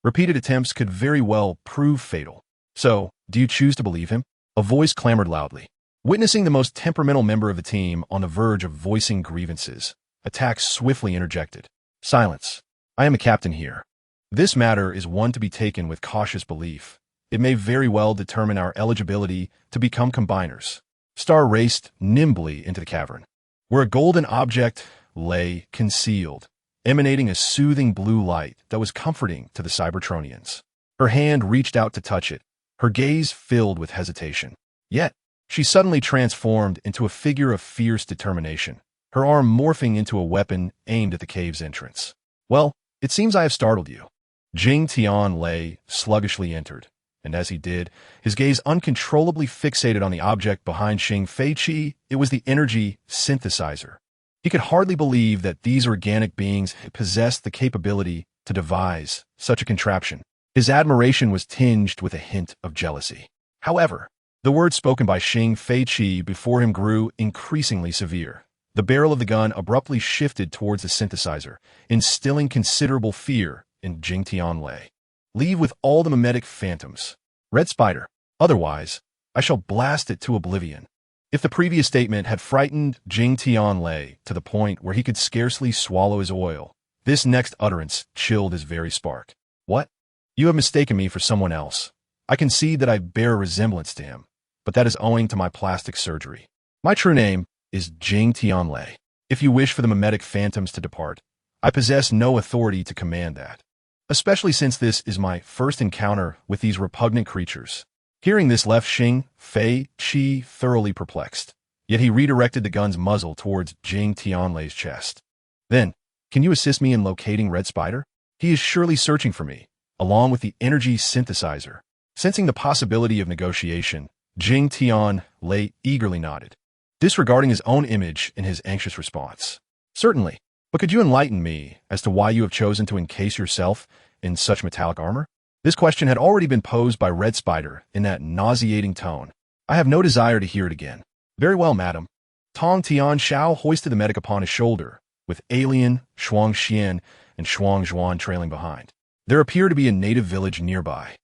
repeated attempts could very well prove fatal. So, do you choose to believe him? A voice clamored loudly. Witnessing the most temperamental member of the team on the verge of voicing grievances, Attack swiftly interjected. Silence. I am a captain here. This matter is one to be taken with cautious belief. It may very well determine our eligibility to become combiners. Star raced nimbly into the cavern, where a golden object lay concealed, emanating a soothing blue light that was comforting to the Cybertronians. Her hand reached out to touch it, her gaze filled with hesitation. Yet, she suddenly transformed into a figure of fierce determination, her arm morphing into a weapon aimed at the cave's entrance. Well, it seems I have startled you. Jing Tian Lei sluggishly entered, and as he did, his gaze uncontrollably fixated on the object behind Xing Feiqi. It was the energy synthesizer. He could hardly believe that these organic beings possessed the capability to devise such a contraption. His admiration was tinged with a hint of jealousy. However, the words spoken by Xing Feiqi before him grew increasingly severe. The barrel of the gun abruptly shifted towards the synthesizer, instilling considerable fear in Jing Tianlei. Leave with all the mimetic phantoms. Red Spider. Otherwise, I shall blast it to oblivion. If the previous statement had frightened Jing Tianlei to the point where he could scarcely swallow his oil, this next utterance chilled his very spark. What? You have mistaken me for someone else. I concede that I bear a resemblance to him, but that is owing to my plastic surgery. My true name is Jing Tianlei. If you wish for the mimetic phantoms to depart, I possess no authority to command that, especially since this is my first encounter with these repugnant creatures. Hearing this left Xing Feiqi thoroughly perplexed, yet he redirected the gun's muzzle towards Jing Tianlei's chest. Then, can you assist me in locating Red Spider? He is surely searching for me, along with the energy synthesizer. Sensing the possibility of negotiation, Jing Tianlei eagerly nodded, disregarding his own image in his anxious response. Certainly, but could you enlighten me as to why you have chosen to encase yourself in such metallic armor? This question had already been posed by Red Spider in that nauseating tone. I have no desire to hear it again. Very well, madam. Tong Tian Shao hoisted the medic upon his shoulder, with Alien, Shuang Xian, and Shuang Zhuan trailing behind. There appeared to be a native village nearby.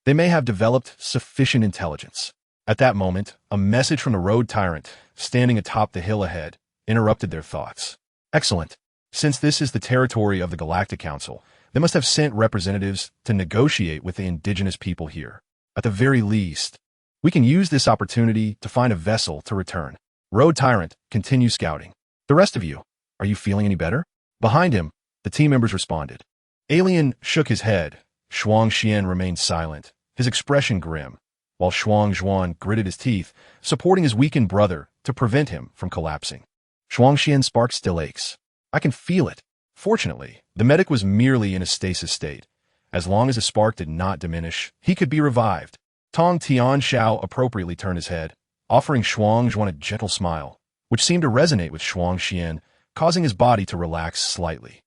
They may have developed sufficient intelligence. At that moment, a message from the road tyrant, standing atop the hill ahead, interrupted their thoughts. Excellent. Since this is the territory of the Galactic Council, they must have sent representatives to negotiate with the indigenous people here. At the very least, we can use this opportunity to find a vessel to return. Road Tyrant, continue scouting. The rest of you, are you feeling any better? Behind him, the team members responded. Alien shook his head. Shuang Xian remained silent, his expression grim, while Shuang Zhuan gritted his teeth, supporting his weakened brother to prevent him from collapsing. Shuang Xian's spark still aches. I can feel it. Fortunately, the medic was merely in a stasis state. As long as the spark did not diminish, he could be revived. Tong Tianxiao appropriately turned his head, offering Shuang Zhuan a gentle smile, which seemed to resonate with Shuang Xian, causing his body to relax slightly.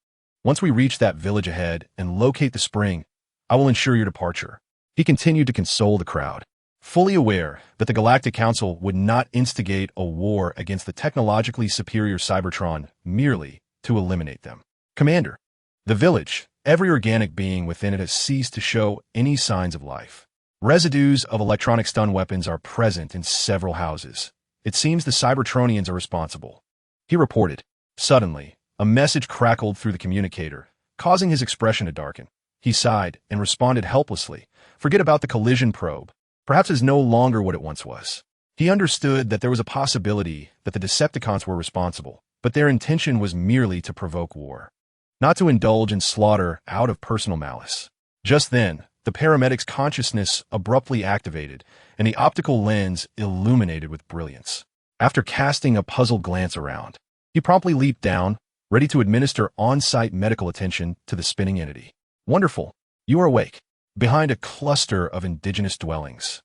Once we reach that village ahead and locate the spring, I will ensure your departure. He continued to console the crowd, fully aware that the Galactic Council would not instigate a war against the technologically superior Cybertron merely to eliminate them. Commander, the village, every organic being within it has ceased to show any signs of life. Residues of electronic stun weapons are present in several houses. It seems the Cybertronians are responsible. He reported. Suddenly, a message crackled through the communicator, causing his expression to darken. He sighed and responded helplessly. Forget about the collision probe. Perhaps it is no longer what it once was. He understood that there was a possibility that the Decepticons were responsible, but their intention was merely to provoke war, not to indulge in slaughter out of personal malice. Just then, the paramedic's consciousness abruptly activated, and the optical lens illuminated with brilliance. After casting a puzzled glance around, he promptly leaped down, ready to administer on-site medical attention to the spinning entity. Wonderful. You are awake. Behind a cluster of indigenous dwellings,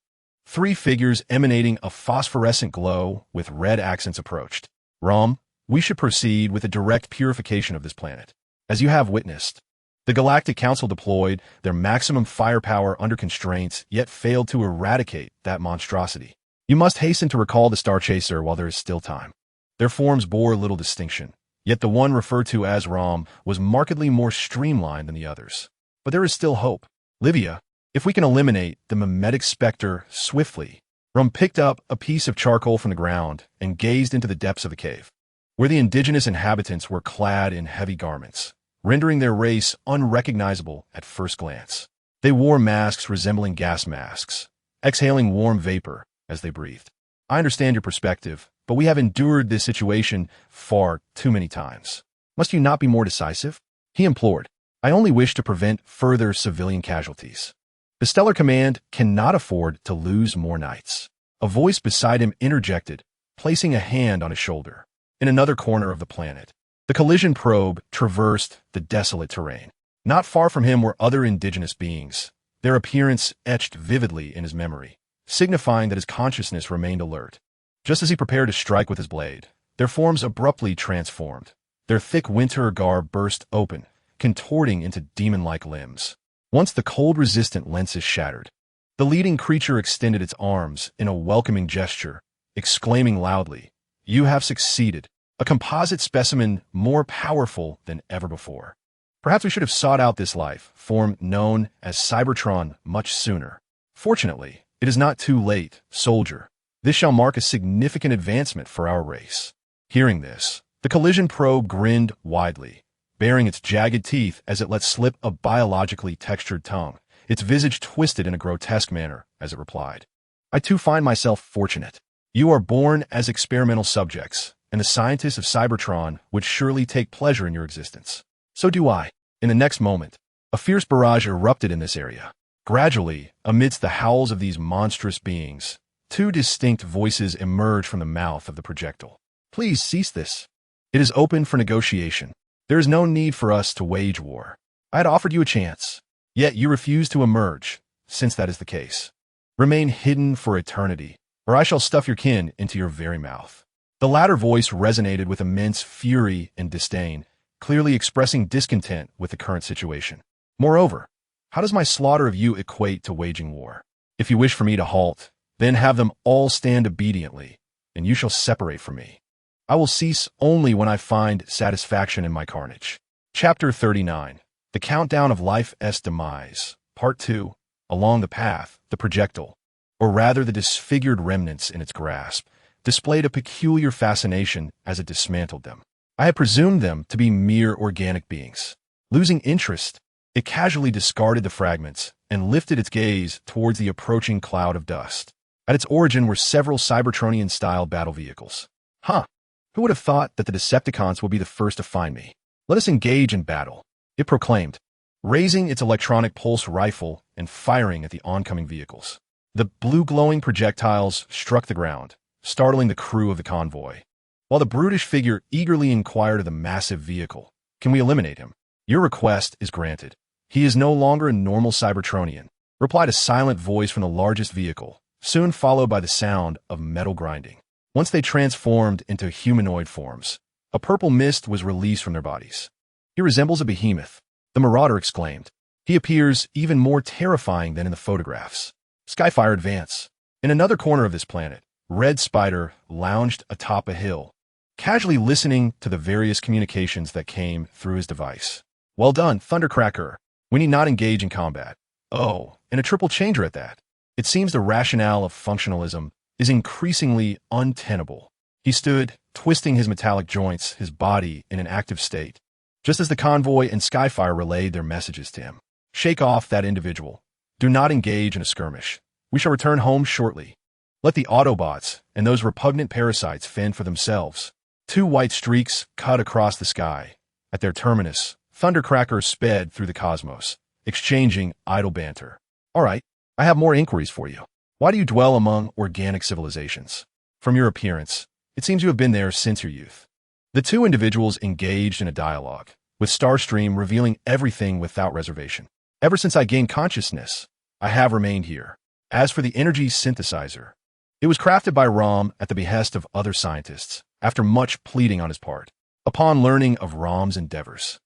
3 figures emanating a phosphorescent glow with red accents approached. Rom, we should proceed with a direct purification of this planet. As you have witnessed, the Galactic Council deployed their maximum firepower under constraints, yet failed to eradicate that monstrosity. You must hasten to recall the Star Chaser while there is still time. Their forms bore little distinction, yet the one referred to as Rom was markedly more streamlined than the others. But there is still hope. Livia, if we can eliminate the mimetic specter swiftly. Rom picked up a piece of charcoal from the ground and gazed into the depths of the cave, where the indigenous inhabitants were clad in heavy garments, rendering their race unrecognizable at first glance. They wore masks resembling gas masks, exhaling warm vapor as they breathed. I understand your perspective, but we have endured this situation far too many times. Must you not be more decisive? He implored. I only wish to prevent further civilian casualties. The Stellar Command cannot afford to lose more knights. A voice beside him interjected, placing a hand on his shoulder. In another corner of the planet, the collision probe traversed the desolate terrain. Not far from him were other indigenous beings, their appearance etched vividly in his memory, signifying that his consciousness remained alert. Just as he prepared to strike with his blade, their forms abruptly transformed. Their thick winter garb burst open, contorting into demon-like limbs. Once the cold-resistant lenses shattered, the leading creature extended its arms in a welcoming gesture, exclaiming loudly, "You have succeeded, a composite specimen more powerful than ever before." Perhaps we should have sought out this life form known as Cybertron much sooner. Fortunately, it is not too late, soldier. This shall mark a significant advancement for our race. Hearing this, the collision probe grinned widely, baring its jagged teeth as it let slip a biologically textured tongue, its visage twisted in a grotesque manner as it replied. I too find myself fortunate. You are born as experimental subjects, and the scientists of Cybertron would surely take pleasure in your existence. So do I. In the next moment, a fierce barrage erupted in this area. Gradually, amidst the howls of these monstrous beings, 2 distinct voices emerged from the mouth of the projectile. Please cease this. It is open for negotiation. There is no need for us to wage war. I had offered you a chance, yet you refuse to emerge. Since that is the case, remain hidden for eternity, or I shall stuff your kin into your very mouth. The latter voice resonated with immense fury and disdain, clearly expressing discontent with the current situation. Moreover, how does my slaughter of you equate to waging war? If you wish for me to halt, then have them all stand obediently, and you shall separate from me. I will cease only when I find satisfaction in my carnage. Chapter 39. The Countdown of Life's Demise. Part 2. Along the path, the projectile, or rather the disfigured remnants in its grasp, displayed a peculiar fascination as it dismantled them. I had presumed them to be mere organic beings. Losing interest, it casually discarded the fragments and lifted its gaze towards the approaching cloud of dust. At its origin were several Cybertronian-style battle vehicles. Who would have thought that the Decepticons would be the first to find me? Let us engage in battle, it proclaimed, raising its electronic pulse rifle and firing at the oncoming vehicles. The blue-glowing projectiles struck the ground, startling the crew of the convoy, while the brutish figure eagerly inquired of the massive vehicle, "Can we eliminate him?" "Your request is granted. He is no longer a normal Cybertronian," replied a silent voice from the largest vehicle, soon followed by the sound of metal grinding. Once they transformed into humanoid forms, a purple mist was released from their bodies. "He resembles a behemoth," the marauder exclaimed. "He appears even more terrifying than in the photographs." Skyfire advance. In another corner of this planet, Red Spider lounged atop a hill, casually listening to the various communications that came through his device. "Well done, Thundercracker. We need not engage in combat." "Oh, and a triple changer at that." It seems the rationale of functionalism is increasingly untenable. He stood, twisting his metallic joints, his body in an active state, just as the convoy and Skyfire relayed their messages to him. "Shake off that individual. Do not engage in a skirmish. We shall return home shortly. Let the Autobots and those repugnant parasites fend for themselves." Two white streaks cut across the sky. At their terminus, Thundercracker sped through the cosmos, exchanging idle banter. "All right, I have more inquiries for you. Why do you dwell among organic civilizations? From your appearance, it seems you have been there since your youth." The two individuals engaged in a dialogue, with Starstream revealing everything without reservation. "Ever since I gained consciousness, I have remained here. As for the energy synthesizer, it was crafted by Rom at the behest of other scientists, after much pleading on his part. Upon learning of Rom's endeavors,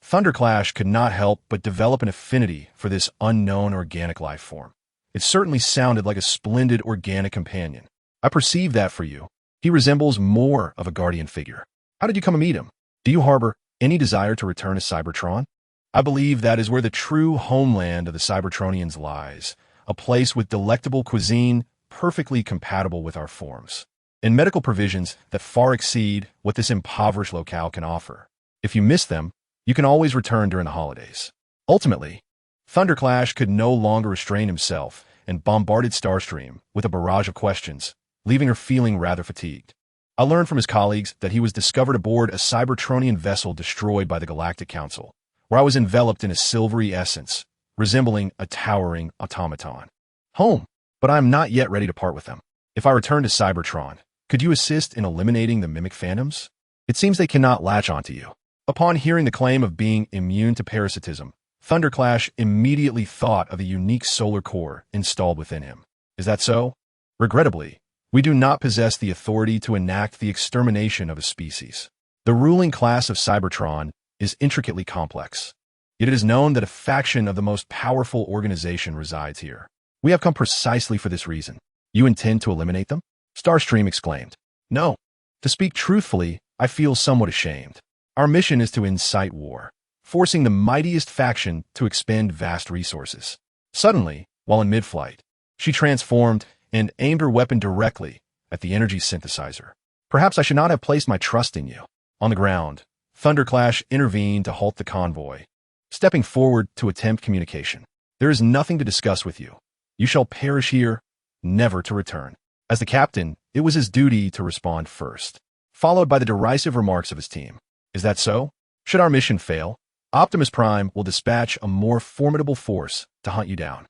Thunderclash could not help but develop an affinity for this unknown organic life form. It certainly sounded like a splendid organic companion. I perceive that for you. He resembles more of a guardian figure. How did you come to meet him? Do you harbor any desire to return to Cybertron?" "I believe that is where the true homeland of the Cybertronians lies, a place with delectable cuisine perfectly compatible with our forms, and medical provisions that far exceed what this impoverished locale can offer. If you miss them, you can always return during the holidays." Ultimately, Thunderclash could no longer restrain himself and bombarded Starstream with a barrage of questions, leaving her feeling rather fatigued. I learned from his colleagues that he was discovered aboard a Cybertronian vessel destroyed by the Galactic Council, where I was enveloped in a silvery essence, resembling a towering automaton. "Home, but I am not yet ready to part with them. If I return to Cybertron, could you assist in eliminating the mimic phantoms? It seems they cannot latch onto you." Upon hearing the claim of being immune to parasitism, Thunderclash immediately thought of the unique solar core installed within him. "Is that so?" "Regrettably, we do not possess the authority to enact the extermination of a species. The ruling class of Cybertron is intricately complex. Yet it is known that a faction of the most powerful organization resides here. We have come precisely for this reason." "You intend to eliminate them?" Starstream exclaimed. "No. To speak truthfully, I feel somewhat ashamed. Our mission is to incite war, forcing the mightiest faction to expend vast resources." Suddenly, while in mid-flight, she transformed and aimed her weapon directly at the energy synthesizer. "Perhaps I should not have placed my trust in you." On the ground, Thunderclash intervened to halt the convoy, stepping forward to attempt communication. "There is nothing to discuss with you. You shall perish here, never to return." As the captain, it was his duty to respond first, followed by the derisive remarks of his team. "Is that so? Should our mission fail, Optimus Prime will dispatch a more formidable force to hunt you down."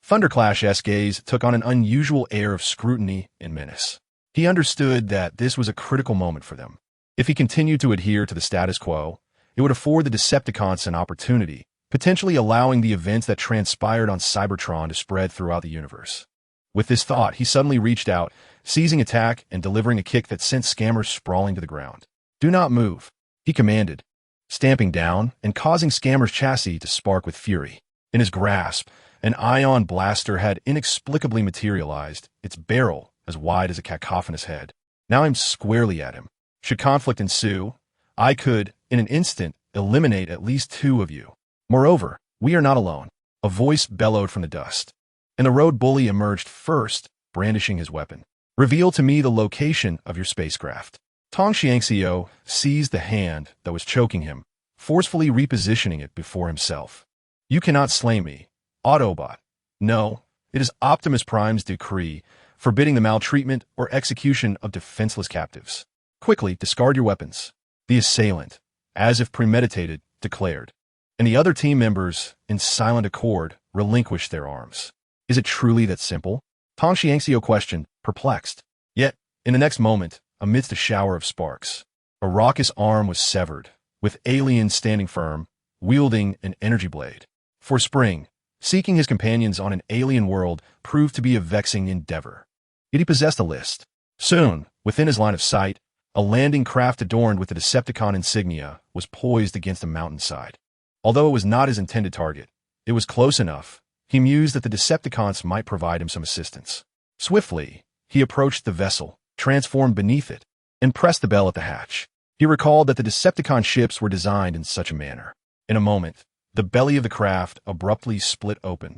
Thunderclash's gaze took on an unusual air of scrutiny and menace. He understood that this was a critical moment for them. If he continued to adhere to the status quo, it would afford the Decepticons an opportunity, potentially allowing the events that transpired on Cybertron to spread throughout the universe. With this thought, he suddenly reached out, seizing attack and delivering a kick that sent Scammers sprawling to the ground. "Do not move," he commanded, stamping down and causing Scammer's chassis to spark with fury. In his grasp, an ion blaster had inexplicably materialized, its barrel as wide as a cacophonous head. Now I'm squarely at him. Should conflict ensue, I could, in an instant, eliminate at least two of you. Moreover, we are not alone. A voice bellowed from the dust. and the road bully emerged first, brandishing his weapon. Reveal to me the location of your spacecraft. Tong Xiangxiu seized the hand that was choking him, forcefully repositioning it before himself. You cannot slay me, Autobot. No, it is Optimus Prime's decree, forbidding the maltreatment or execution of defenseless captives. Quickly discard your weapons. The assailant, as if premeditated, declared, and the other team members, in silent accord, relinquished their arms. Is it truly that simple? Tong Xiangxiu questioned, perplexed. Yet, in the next moment, amidst a shower of sparks, a raucous arm was severed, with Ellian standing firm, wielding an energy blade. For Spring, seeking his companions on an alien world proved to be a vexing endeavor. Yet he possessed a list. Soon, within his line of sight, a landing craft adorned with the Decepticon insignia was poised against a mountainside. Although it was not his intended target, it was close enough. He mused that the Decepticons might provide him some assistance. Swiftly, he approached the vessel, transformed beneath it, and pressed the bell at the hatch. He recalled that the Decepticon ships were designed in such a manner. In a moment, the belly of the craft abruptly split open,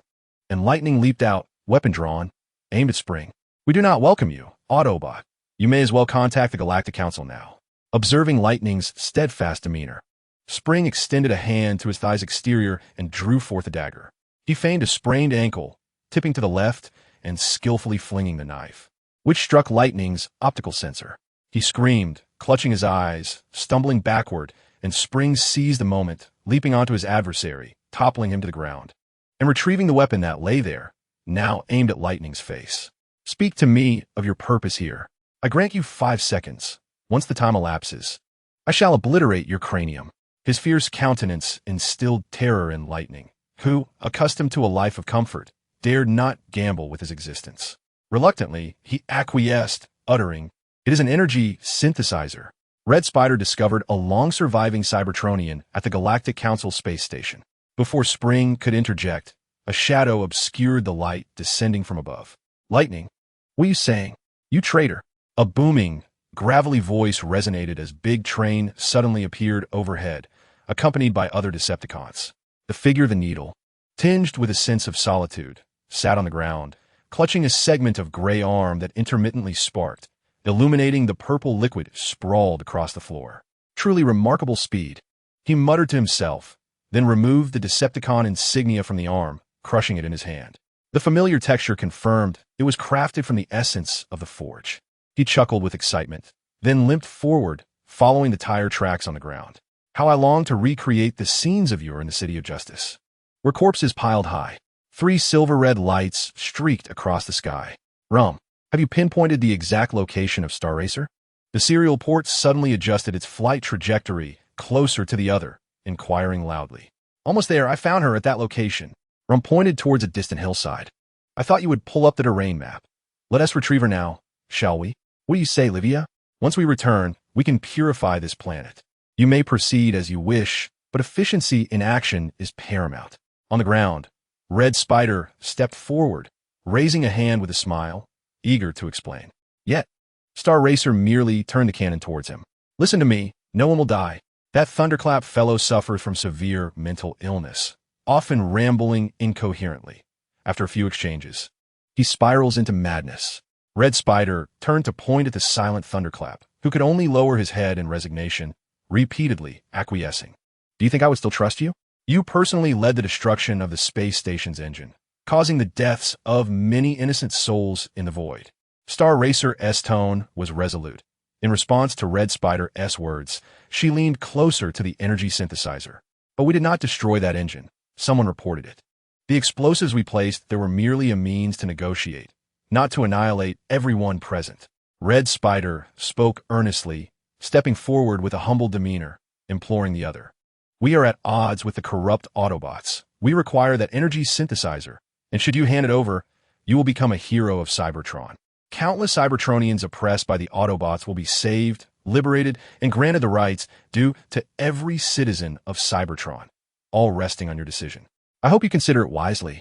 and lightning leaped out, weapon drawn, aimed at Spring. We do not welcome you, Autobot. You may as well contact the Galactic Council now. Observing Lightning's steadfast demeanor, Spring extended a hand to his thigh's exterior and drew forth a dagger. He feigned a sprained ankle, tipping to the left and skillfully flinging the knife, which struck Lightning's optical sensor. He screamed, clutching his eyes, stumbling backward, and Spring seized the moment, leaping onto his adversary, toppling him to the ground, and retrieving the weapon that lay there, now aimed at Lightning's face. Speak to me of your purpose here. I grant you 5 seconds. Once the time elapses, I shall obliterate your cranium. His fierce countenance instilled terror in Lightning, who, accustomed to a life of comfort, dared not gamble with his existence. Reluctantly, he acquiesced, uttering, "It is an energy synthesizer." Red Spider discovered a long-surviving Cybertronian at the Galactic Council space station. Before Spring could interject, a shadow obscured the light descending from above. Lightning, what are you saying? You traitor! A booming, gravelly voice resonated as Big Train suddenly appeared overhead, accompanied by other Decepticons. The figure, the Needle, tinged with a sense of solitude, sat on the ground, clutching a segment of gray arm that intermittently sparked, illuminating the purple liquid sprawled across the floor. Truly remarkable speed. He muttered to himself, then removed the Decepticon insignia from the arm, crushing it in his hand. The familiar texture confirmed it was crafted from the essence of the forge. He chuckled with excitement, then limped forward, following the tire tracks on the ground. How I long to recreate the scenes of yore in the City of Justice, where corpses piled high. 3 silver-red lights streaked across the sky. Rum, have you pinpointed the exact location of Star Racer? The serial port suddenly adjusted its flight trajectory closer to the other, inquiring loudly. Almost there, I found her at that location. Rum pointed towards a distant hillside. I thought you would pull up the terrain map. Let us retrieve her now, shall we? What do you say, Livia? Once we return, we can purify this planet. You may proceed as you wish, but efficiency in action is paramount. On the ground, Red Spider stepped forward, raising a hand with a smile, eager to explain. Yet, Star Racer merely turned the cannon towards him. Listen to me, no one will die. That thunderclap fellow suffers from severe mental illness, often rambling incoherently. After a few exchanges, he spirals into madness. Red Spider turned to point at the silent thunderclap, who could only lower his head in resignation, repeatedly acquiescing. Do you think I would still trust you? You personally led the destruction of the space station's engine, causing the deaths of many innocent souls in the void. Star Racer's tone was resolute. In response to Red Spider's words, she leaned closer to the energy synthesizer. But we did not destroy that engine. Someone reported it. The explosives we placed there were merely a means to negotiate, not to annihilate everyone present. Red Spider spoke earnestly, stepping forward with a humble demeanor, imploring the other. We are at odds with the corrupt Autobots. We require that energy synthesizer, and should you hand it over, you will become a hero of Cybertron. Countless Cybertronians oppressed by the Autobots will be saved, liberated, and granted the rights due to every citizen of Cybertron, all resting on your decision. I hope you consider it wisely.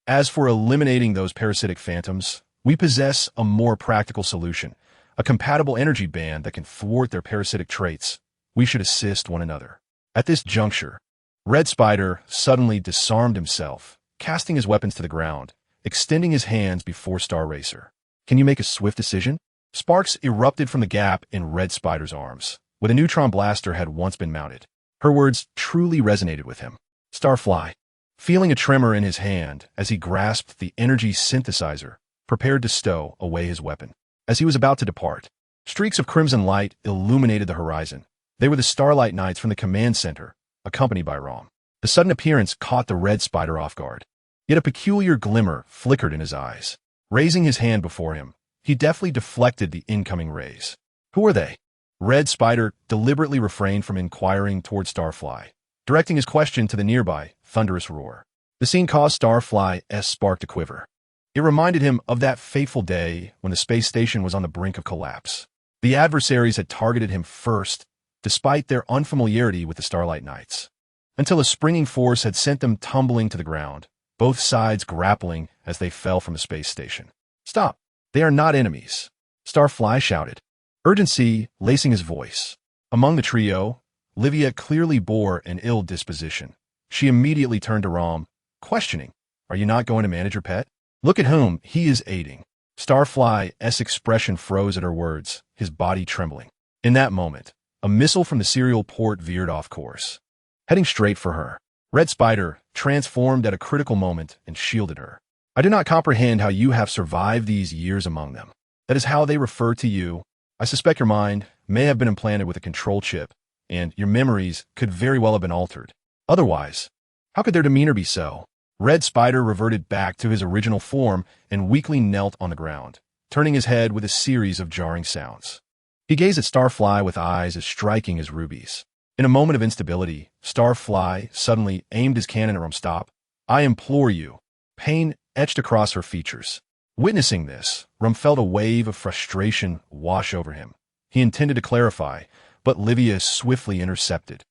As for eliminating those parasitic phantoms, we possess a more practical solution, a compatible energy band that can thwart their parasitic traits. We should assist one another. At this juncture, Red Spider suddenly disarmed himself, casting his weapons to the ground, extending his hands before Star Racer. Can you make a swift decision? Sparks erupted from the gap in Red Spider's arms, where the neutron blaster had once been mounted. Her words truly resonated with him. Starfly, feeling a tremor in his hand as he grasped the energy synthesizer, prepared to stow away his weapon. As he was about to depart, streaks of crimson light illuminated the horizon. They were the Starlight Knights from the command center, accompanied by Rom. The sudden appearance caught the Red Spider off guard. Yet a peculiar glimmer flickered in his eyes. Raising his hand before him, he deftly deflected the incoming rays. Who are they? Red Spider deliberately refrained from inquiring toward Starfly, directing his question to the nearby thunderous roar. The scene caused Starfly's spark to quiver. It reminded him of that fateful day when the space station was on the brink of collapse. The adversaries had targeted him first, despite their unfamiliarity with the Starlight Knights, until a springing force had sent them tumbling to the ground, both sides grappling as they fell from the space station. Stop! They are not enemies, Starfly shouted, urgency lacing his voice. Among the trio, Livia clearly bore an ill disposition. She immediately turned to Rom, questioning, "Are you not going to manage your pet? Look at whom he is aiding." Starfly's expression froze at her words, his body trembling. In that moment, a missile from the serial port veered off course, heading straight for her. Red Spider transformed at a critical moment and shielded her. "I do not comprehend how you have survived these years among them. That is how they refer to you. I suspect your mind may have been implanted with a control chip, and your memories could very well have been altered. Otherwise, how could their demeanor be so?" Red Spider reverted back to his original form and weakly knelt on the ground, turning his head with a series of jarring sounds. He gazed at Starfly with eyes as striking as rubies. In a moment of instability, Starfly suddenly aimed his cannon at Rom. "Stop. I implore you." Pain etched across her features. Witnessing this, Rom felt a wave of frustration wash over him. He intended to clarify, but Livia swiftly intercepted,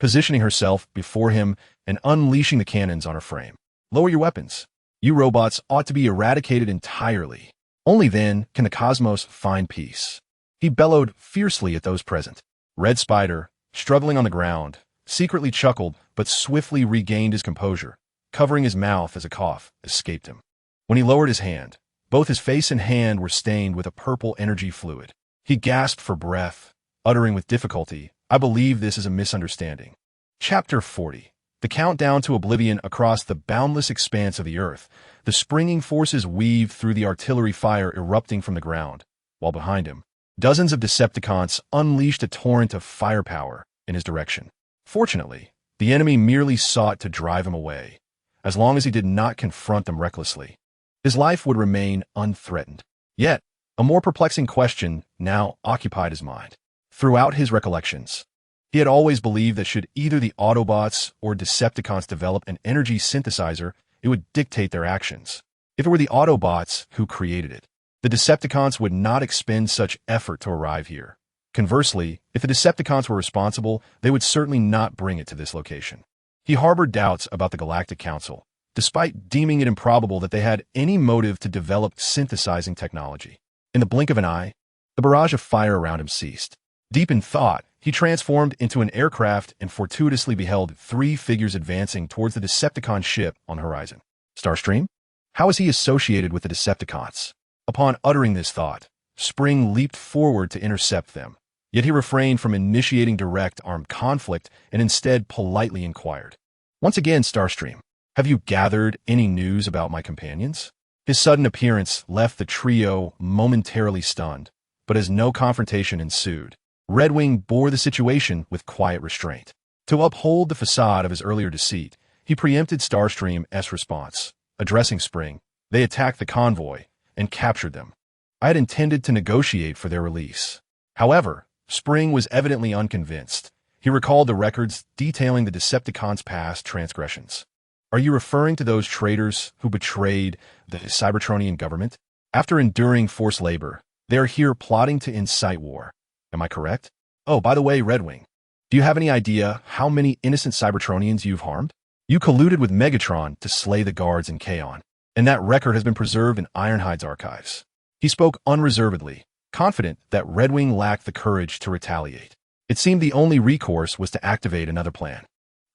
positioning herself before him and unleashing the cannons on her frame. "Lower your weapons. You robots ought to be eradicated entirely. Only then can the cosmos find peace." He bellowed fiercely at those present. Red Spider, struggling on the ground, secretly chuckled but swiftly regained his composure, covering his mouth as a cough escaped him. When he lowered his hand, both his face and hand were stained with a purple energy fluid. He gasped for breath, uttering with difficulty, "I believe this is a misunderstanding." Chapter 40. The countdown to oblivion. Across the boundless expanse of the Earth, the springing forces weaved through the artillery fire erupting from the ground, while behind him, dozens of Decepticons unleashed a torrent of firepower in his direction. Fortunately, the enemy merely sought to drive him away. As long as he did not confront them recklessly, his life would remain unthreatened. Yet, a more perplexing question now occupied his mind. Throughout his recollections, he had always believed that should either the Autobots or Decepticons develop an energy synthesizer, it would dictate their actions. If it were the Autobots who created it, the Decepticons would not expend such effort to arrive here. Conversely, if the Decepticons were responsible, they would certainly not bring it to this location. He harbored doubts about the Galactic Council, despite deeming it improbable that they had any motive to develop synthesizing technology. In the blink of an eye, the barrage of fire around him ceased. Deep in thought, he transformed into an aircraft and fortuitously beheld three figures advancing towards the Decepticon ship on the horizon. Starstream? How is he associated with the Decepticons? Upon uttering this thought, Spring leaped forward to intercept them, yet he refrained from initiating direct armed conflict and instead politely inquired, "Once again, Starstream, have you gathered any news about my companions?" His sudden appearance left the trio momentarily stunned, but as no confrontation ensued, Redwing bore the situation with quiet restraint. To uphold the facade of his earlier deceit, he preempted Starstream's response. Addressing Spring, they attacked the convoy and captured them. I had intended to negotiate for their release. However, Spring was evidently unconvinced. He recalled the records detailing the Decepticons' past transgressions. "Are you referring to those traitors who betrayed the Cybertronian government? After enduring forced labor, they are here plotting to incite war. Am I correct? Oh, by the way, Redwing, do you have any idea how many innocent Cybertronians you've harmed? You colluded with Megatron to slay the guards in Kaon, and that record has been preserved in Ironhide's archives." He spoke unreservedly, confident that Redwing lacked the courage to retaliate. It seemed the only recourse was to activate another plan.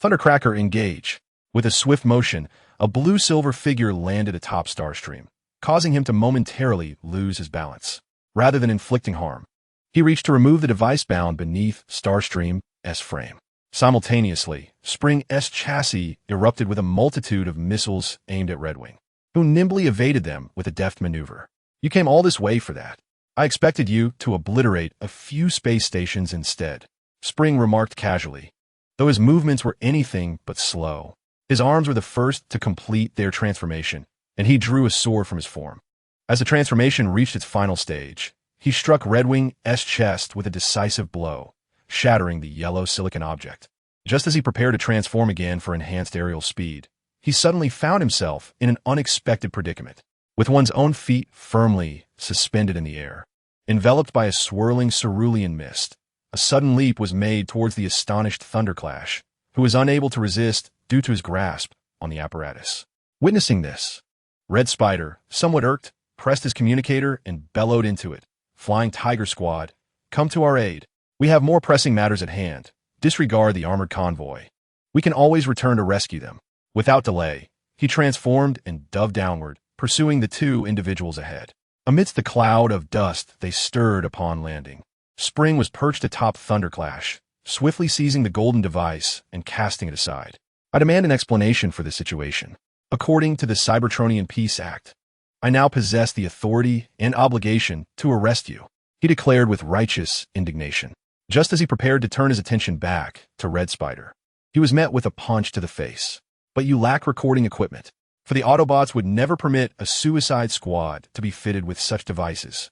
Thundercracker, engage. With a swift motion, a blue-silver figure landed atop Starstream, causing him to momentarily lose his balance. Rather than inflicting harm, he reached to remove the device bound beneath Starstream's frame. Simultaneously, Spring's chassis erupted with a multitude of missiles aimed at Redwing, who nimbly evaded them with a deft maneuver. "You came all this way for that. I expected you to obliterate a few space stations instead," Spring remarked casually, though his movements were anything but slow. His arms were the first to complete their transformation, and he drew a sword from his form. As the transformation reached its final stage, he struck Redwing's chest with a decisive blow, shattering the yellow silicon object. Just as he prepared to transform again for enhanced aerial speed, he suddenly found himself in an unexpected predicament, with one's own feet firmly suspended in the air. Enveloped by a swirling cerulean mist, a sudden leap was made towards the astonished Thunderclash, who was unable to resist due to his grasp on the apparatus. Witnessing this, Red Spider, somewhat irked, pressed his communicator and bellowed into it. "Flying Tiger Squad, come to our aid. We have more pressing matters at hand. Disregard the armored convoy. We can always return to rescue them." Without delay, he transformed and dove downward, pursuing the two individuals ahead. Amidst the cloud of dust they stirred upon landing, Spring was perched atop Thunderclash, swiftly seizing the golden device and casting it aside. "I demand an explanation for this situation. According to the Cybertronian Peace Act, I now possess the authority and obligation to arrest you," he declared with righteous indignation. Just as he prepared to turn his attention back to Red Spider, he was met with a punch to the face. "But you lack recording equipment, for the Autobots would never permit a suicide squad to be fitted with such devices."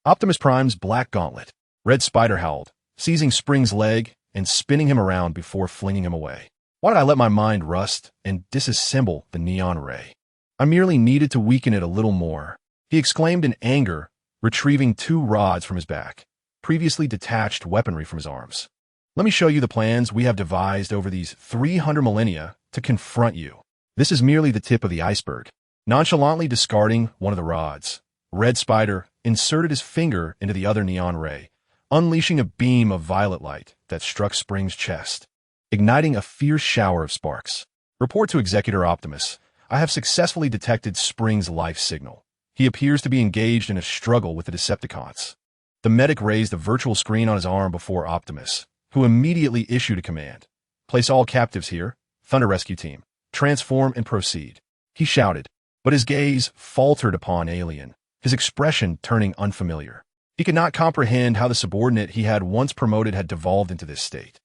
Optimus Prime's black gauntlet, Red Spider howled, seizing Spring's leg and spinning him around before flinging him away. "Why did I let my mind rust and disassemble the neon ray? I merely needed to weaken it a little more," he exclaimed in anger, retrieving two rods from his back, previously detached weaponry from his arms. "Let me show you the plans we have devised over these 300 millennia to confront you. This is merely the tip of the iceberg." Nonchalantly discarding one of the rods, Red Spider inserted his finger into the other neon ray, unleashing a beam of violet light that struck Spring's chest, igniting a fierce shower of sparks. "Report to Executor Optimus. I have successfully detected Spring's life signal. He appears to be engaged in a struggle with the Decepticons." The medic raised a virtual screen on his arm before Optimus, who immediately issued a command. "Place all captives here. Thunder Rescue Team, transform and proceed," he shouted, but his gaze faltered upon Alien, his expression turning unfamiliar. He could not comprehend how the subordinate he had once promoted had devolved into this state.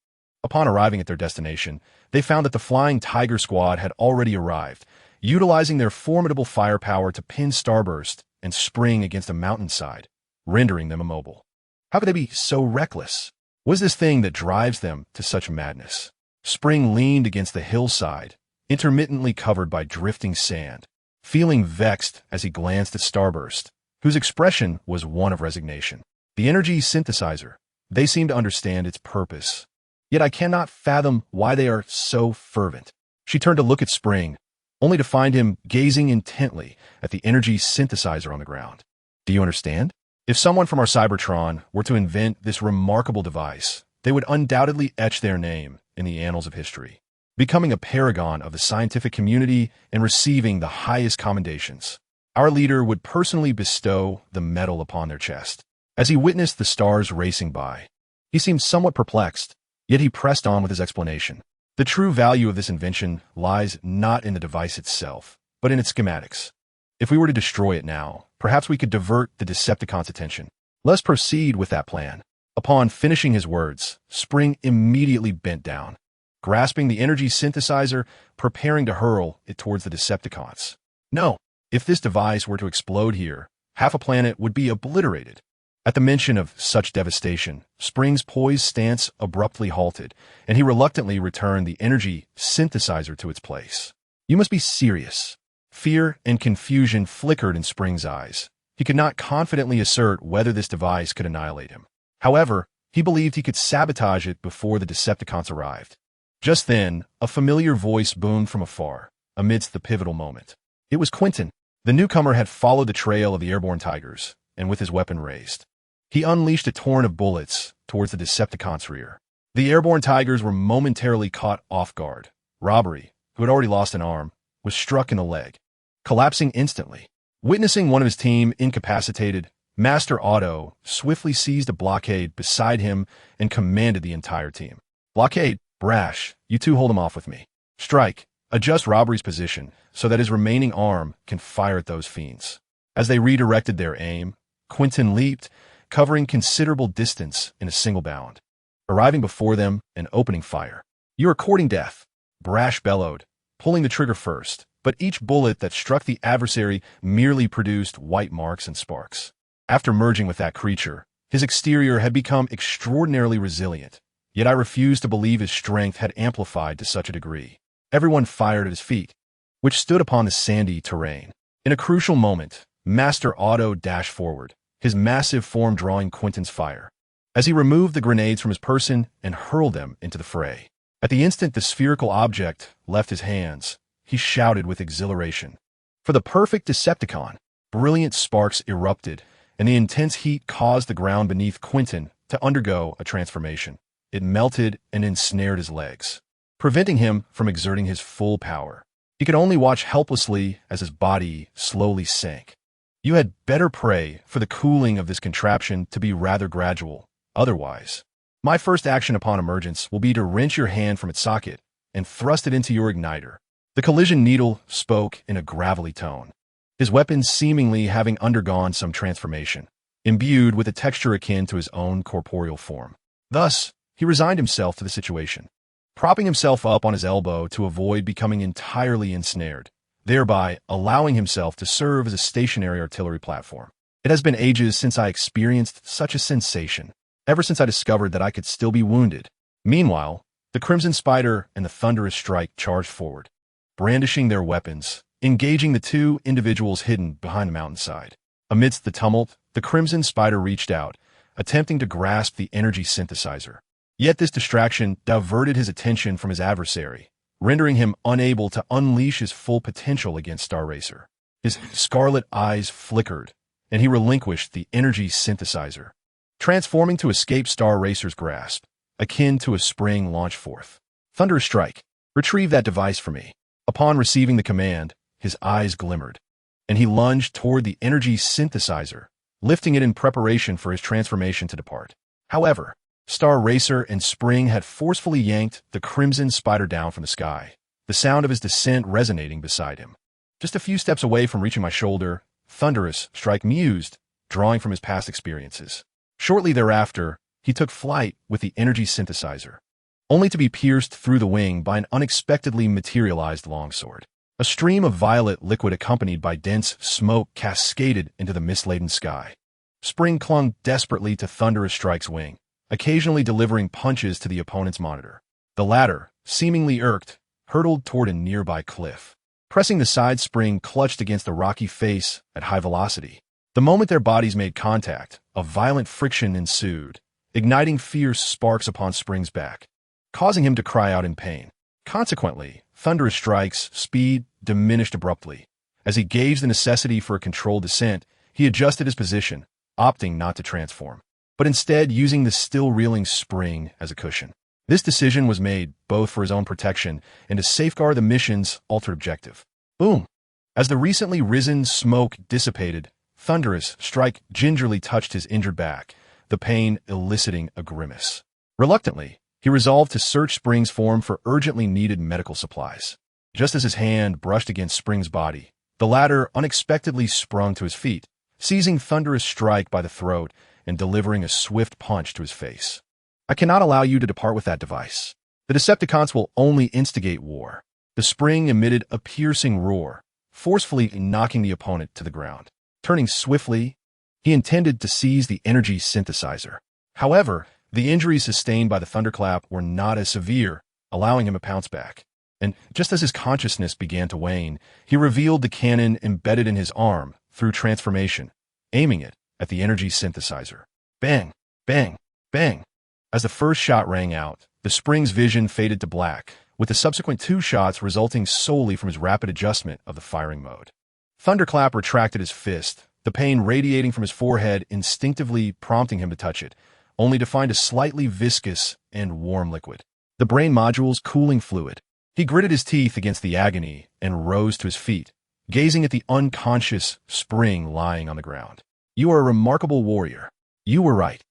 Upon arriving at their destination, they found that the Flying Tiger Squad had already arrived, utilizing their formidable firepower to pin Starburst and Spring against a mountainside, rendering them immobile. How could they be so reckless? What is this thing that drives them to such madness? Spring leaned against the hillside, intermittently covered by drifting sand, feeling vexed as he glanced at Starburst, whose expression was one of resignation. The energy synthesizer, they seem to understand its purpose. Yet I cannot fathom why they are so fervent. She turned to look at Spring, only to find him gazing intently at the energy synthesizer on the ground. "Do you understand? If someone from our Cybertron were to invent this remarkable device, they would undoubtedly etch their name in the annals of history, becoming a paragon of the scientific community and receiving the highest commendations. Our leader would personally bestow the medal upon their chest." As he witnessed the stars racing by, he seemed somewhat perplexed, yet he pressed on with his explanation. "The true value of this invention lies not in the device itself, but in its schematics. If we were to destroy it now, perhaps we could divert the Decepticons' attention. Let's proceed with that plan." Upon finishing his words, Spring immediately bent down, grasping the energy synthesizer, preparing to hurl it towards the Decepticons. "No, if this device were to explode here, half a planet would be obliterated." At the mention of such devastation, Spring's poised stance abruptly halted, and he reluctantly returned the energy synthesizer to its place. "You must be serious." Fear and confusion flickered in Spring's eyes. He could not confidently assert whether this device could annihilate him. However, he believed he could sabotage it before the Decepticons arrived. Just then, a familiar voice boomed from afar, amidst the pivotal moment. It was Quentin. The newcomer had followed the trail of the airborne tigers, and with his weapon raised, he unleashed a torrent of bullets towards the Decepticons' rear. The airborne tigers were momentarily caught off guard. Robbery, who had already lost an arm, was struck in the leg, collapsing instantly. Witnessing one of his team incapacitated, Master Auto swiftly seized a blockade beside him and commanded the entire team. Blockade, Brash, you two hold him off with me. Strike, adjust Robbery's position so that his remaining arm can fire at those fiends. As they redirected their aim, Quentin leaped, covering considerable distance in a single bound, arriving before them and opening fire. You are courting death, Brash bellowed, pulling the trigger first, but each bullet that struck the adversary merely produced white marks and sparks. After merging with that creature, his exterior had become extraordinarily resilient, yet I refused to believe his strength had amplified to such a degree. Everyone fired at his feet, which stood upon the sandy terrain. In a crucial moment, Master Auto dashed forward, his massive form drawing Quentin's fire, as he removed the grenades from his person and hurled them into the fray. At the instant the spherical object left his hands, he shouted with exhilaration. For the perfect Decepticon, brilliant sparks erupted, and the intense heat caused the ground beneath Quentin to undergo a transformation. It melted and ensnared his legs, preventing him from exerting his full power. He could only watch helplessly as his body slowly sank. You had better pray for the cooling of this contraption to be rather gradual. Otherwise, my first action upon emergence will be to wrench your hand from its socket and thrust it into your igniter. The collision needle spoke in a gravelly tone, his weapon seemingly having undergone some transformation, imbued with a texture akin to his own corporeal form. Thus, he resigned himself to the situation, propping himself up on his elbow to avoid becoming entirely ensnared, thereby allowing himself to serve as a stationary artillery platform. It has been ages since I experienced such a sensation, ever since I discovered that I could still be wounded. Meanwhile, the Crimson Spider and the Thunderous Strike charged forward, brandishing their weapons, engaging the two individuals hidden behind the mountainside. Amidst the tumult, the Crimson Spider reached out, attempting to grasp the energy synthesizer. Yet this distraction diverted his attention from his adversary, rendering him unable to unleash his full potential against Star Racer. His scarlet eyes flickered, and he relinquished the energy synthesizer, transforming to escape Star Racer's grasp, akin to a spring launched forth. Thunderous Strike, retrieve that device for me. Upon receiving the command, his eyes glimmered, and he lunged toward the energy synthesizer, lifting it in preparation for his transformation to depart. However, Star Racer and Spring had forcefully yanked the Crimson Spider down from the sky, the sound of his descent resonating beside him. Just a few steps away from reaching my shoulder, Thunderous Strike mused, drawing from his past experiences. Shortly thereafter, he took flight with the energy synthesizer, only to be pierced through the wing by an unexpectedly materialized longsword. A stream of violet liquid accompanied by dense smoke cascaded into the mist-laden sky. Spring clung desperately to Thunderous Strike's wing, occasionally delivering punches to the opponent's monitor. The latter, seemingly irked, hurtled toward a nearby cliff. Pressing the side, Spring clutched against the rocky face at high velocity. The moment their bodies made contact, a violent friction ensued, igniting fierce sparks upon Spring's back, causing him to cry out in pain. Consequently, Thunderous Strike's speed diminished abruptly. As he gauged the necessity for a controlled descent, he adjusted his position, opting not to transform, but instead using the still reeling Spring as a cushion. This decision was made both for his own protection and to safeguard the mission's ultimate objective. Boom! As the recently risen smoke dissipated, Thunderous Strike gingerly touched his injured back, the pain eliciting a grimace. Reluctantly, he resolved to search Spring's form for urgently needed medical supplies. Just as his hand brushed against Spring's body, the latter unexpectedly sprung to his feet, seizing Thunderous Strike by the throat and delivering a swift punch to his face. I cannot allow you to depart with that device. The Decepticons will only instigate war. The Spring emitted a piercing roar, forcefully knocking the opponent to the ground. Turning swiftly, he intended to seize the energy synthesizer. However, the injuries sustained by the thunderclap were not as severe, allowing him to pounce back. And just as his consciousness began to wane, he revealed the cannon embedded in his arm through transformation, aiming it at the energy synthesizer. Bang! Bang! Bang! As the first shot rang out, the Spring's vision faded to black, with the subsequent two shots resulting solely from his rapid adjustment of the firing mode. Thunderclap retracted his fist, the pain radiating from his forehead instinctively prompting him to touch it, only to find a slightly viscous and warm liquid. The brain module's cooling fluid. He gritted his teeth against the agony and rose to his feet, gazing at the unconscious Spring lying on the ground. You are a remarkable warrior. You were right.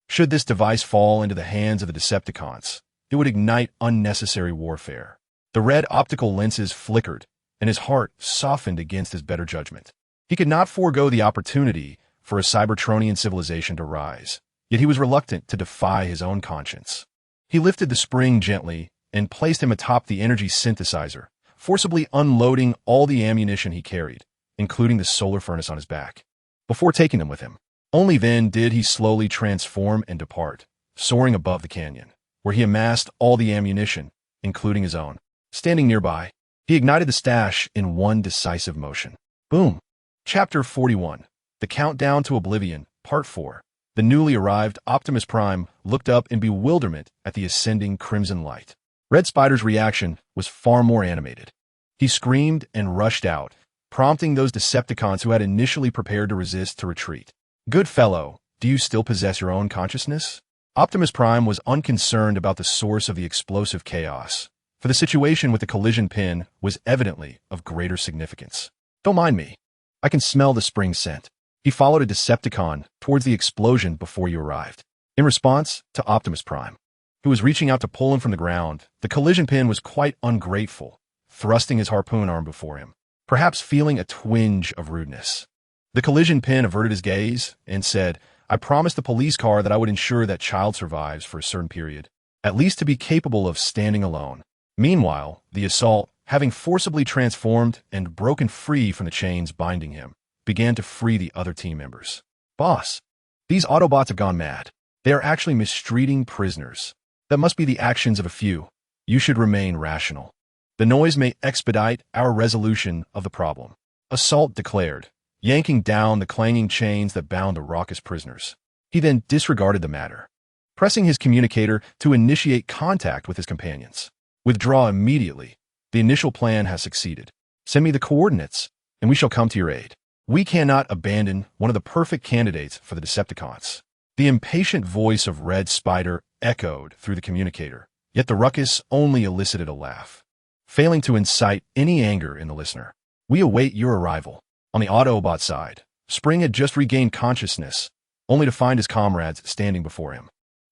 Should this device fall into the hands of the Decepticons, it would ignite unnecessary warfare. The red optical lenses flickered, and his heart softened against his better judgment. He could not forego the opportunity for a Cybertronian civilization to rise, yet he was reluctant to defy his own conscience. He lifted the Spring gently and placed him atop the energy synthesizer, forcibly unloading all the ammunition he carried, including the solar furnace on his back, before taking them with him. Only then did he slowly transform and depart, soaring above the canyon, where he amassed all the ammunition, including his own. Standing nearby, he ignited the stash in one decisive motion. Boom! Chapter 41. The Countdown to Oblivion, Part 4. The newly arrived Optimus Prime looked up in bewilderment at the ascending crimson light. Red Spider's reaction was far more animated. He screamed and rushed out, prompting those Decepticons who had initially prepared to resist to retreat. Good fellow, do you still possess your own consciousness? Optimus Prime was unconcerned about the source of the explosive chaos, for the situation with the collision pin was evidently of greater significance. Don't mind me. I can smell the spring scent. He followed a Decepticon towards the explosion before you arrived. In response to Optimus Prime, who was reaching out to pull him from the ground, the collision pin was quite ungrateful, thrusting his harpoon arm before him, perhaps feeling a twinge of rudeness. The collision pin averted his gaze and said, I promised the police car that I would ensure that child survives for a certain period, at least to be capable of standing alone. Meanwhile, the assault, having forcibly transformed and broken free from the chains binding him, began to free the other team members. Boss, these Autobots have gone mad. They are actually mistreating prisoners. That must be the actions of a few. You should remain rational. The noise may expedite our resolution of the problem. Assault declared, yanking down the clanging chains that bound the raucous prisoners. He then disregarded the matter, pressing his communicator to initiate contact with his companions. Withdraw immediately. The initial plan has succeeded. Send me the coordinates, and we shall come to your aid. We cannot abandon one of the perfect candidates for the Decepticons. The impatient voice of Red Spider echoed through the communicator, yet the ruckus only elicited a laugh, failing to incite any anger in the listener. We await your arrival. On the Autobot side, Spring had just regained consciousness, only to find his comrades standing before him.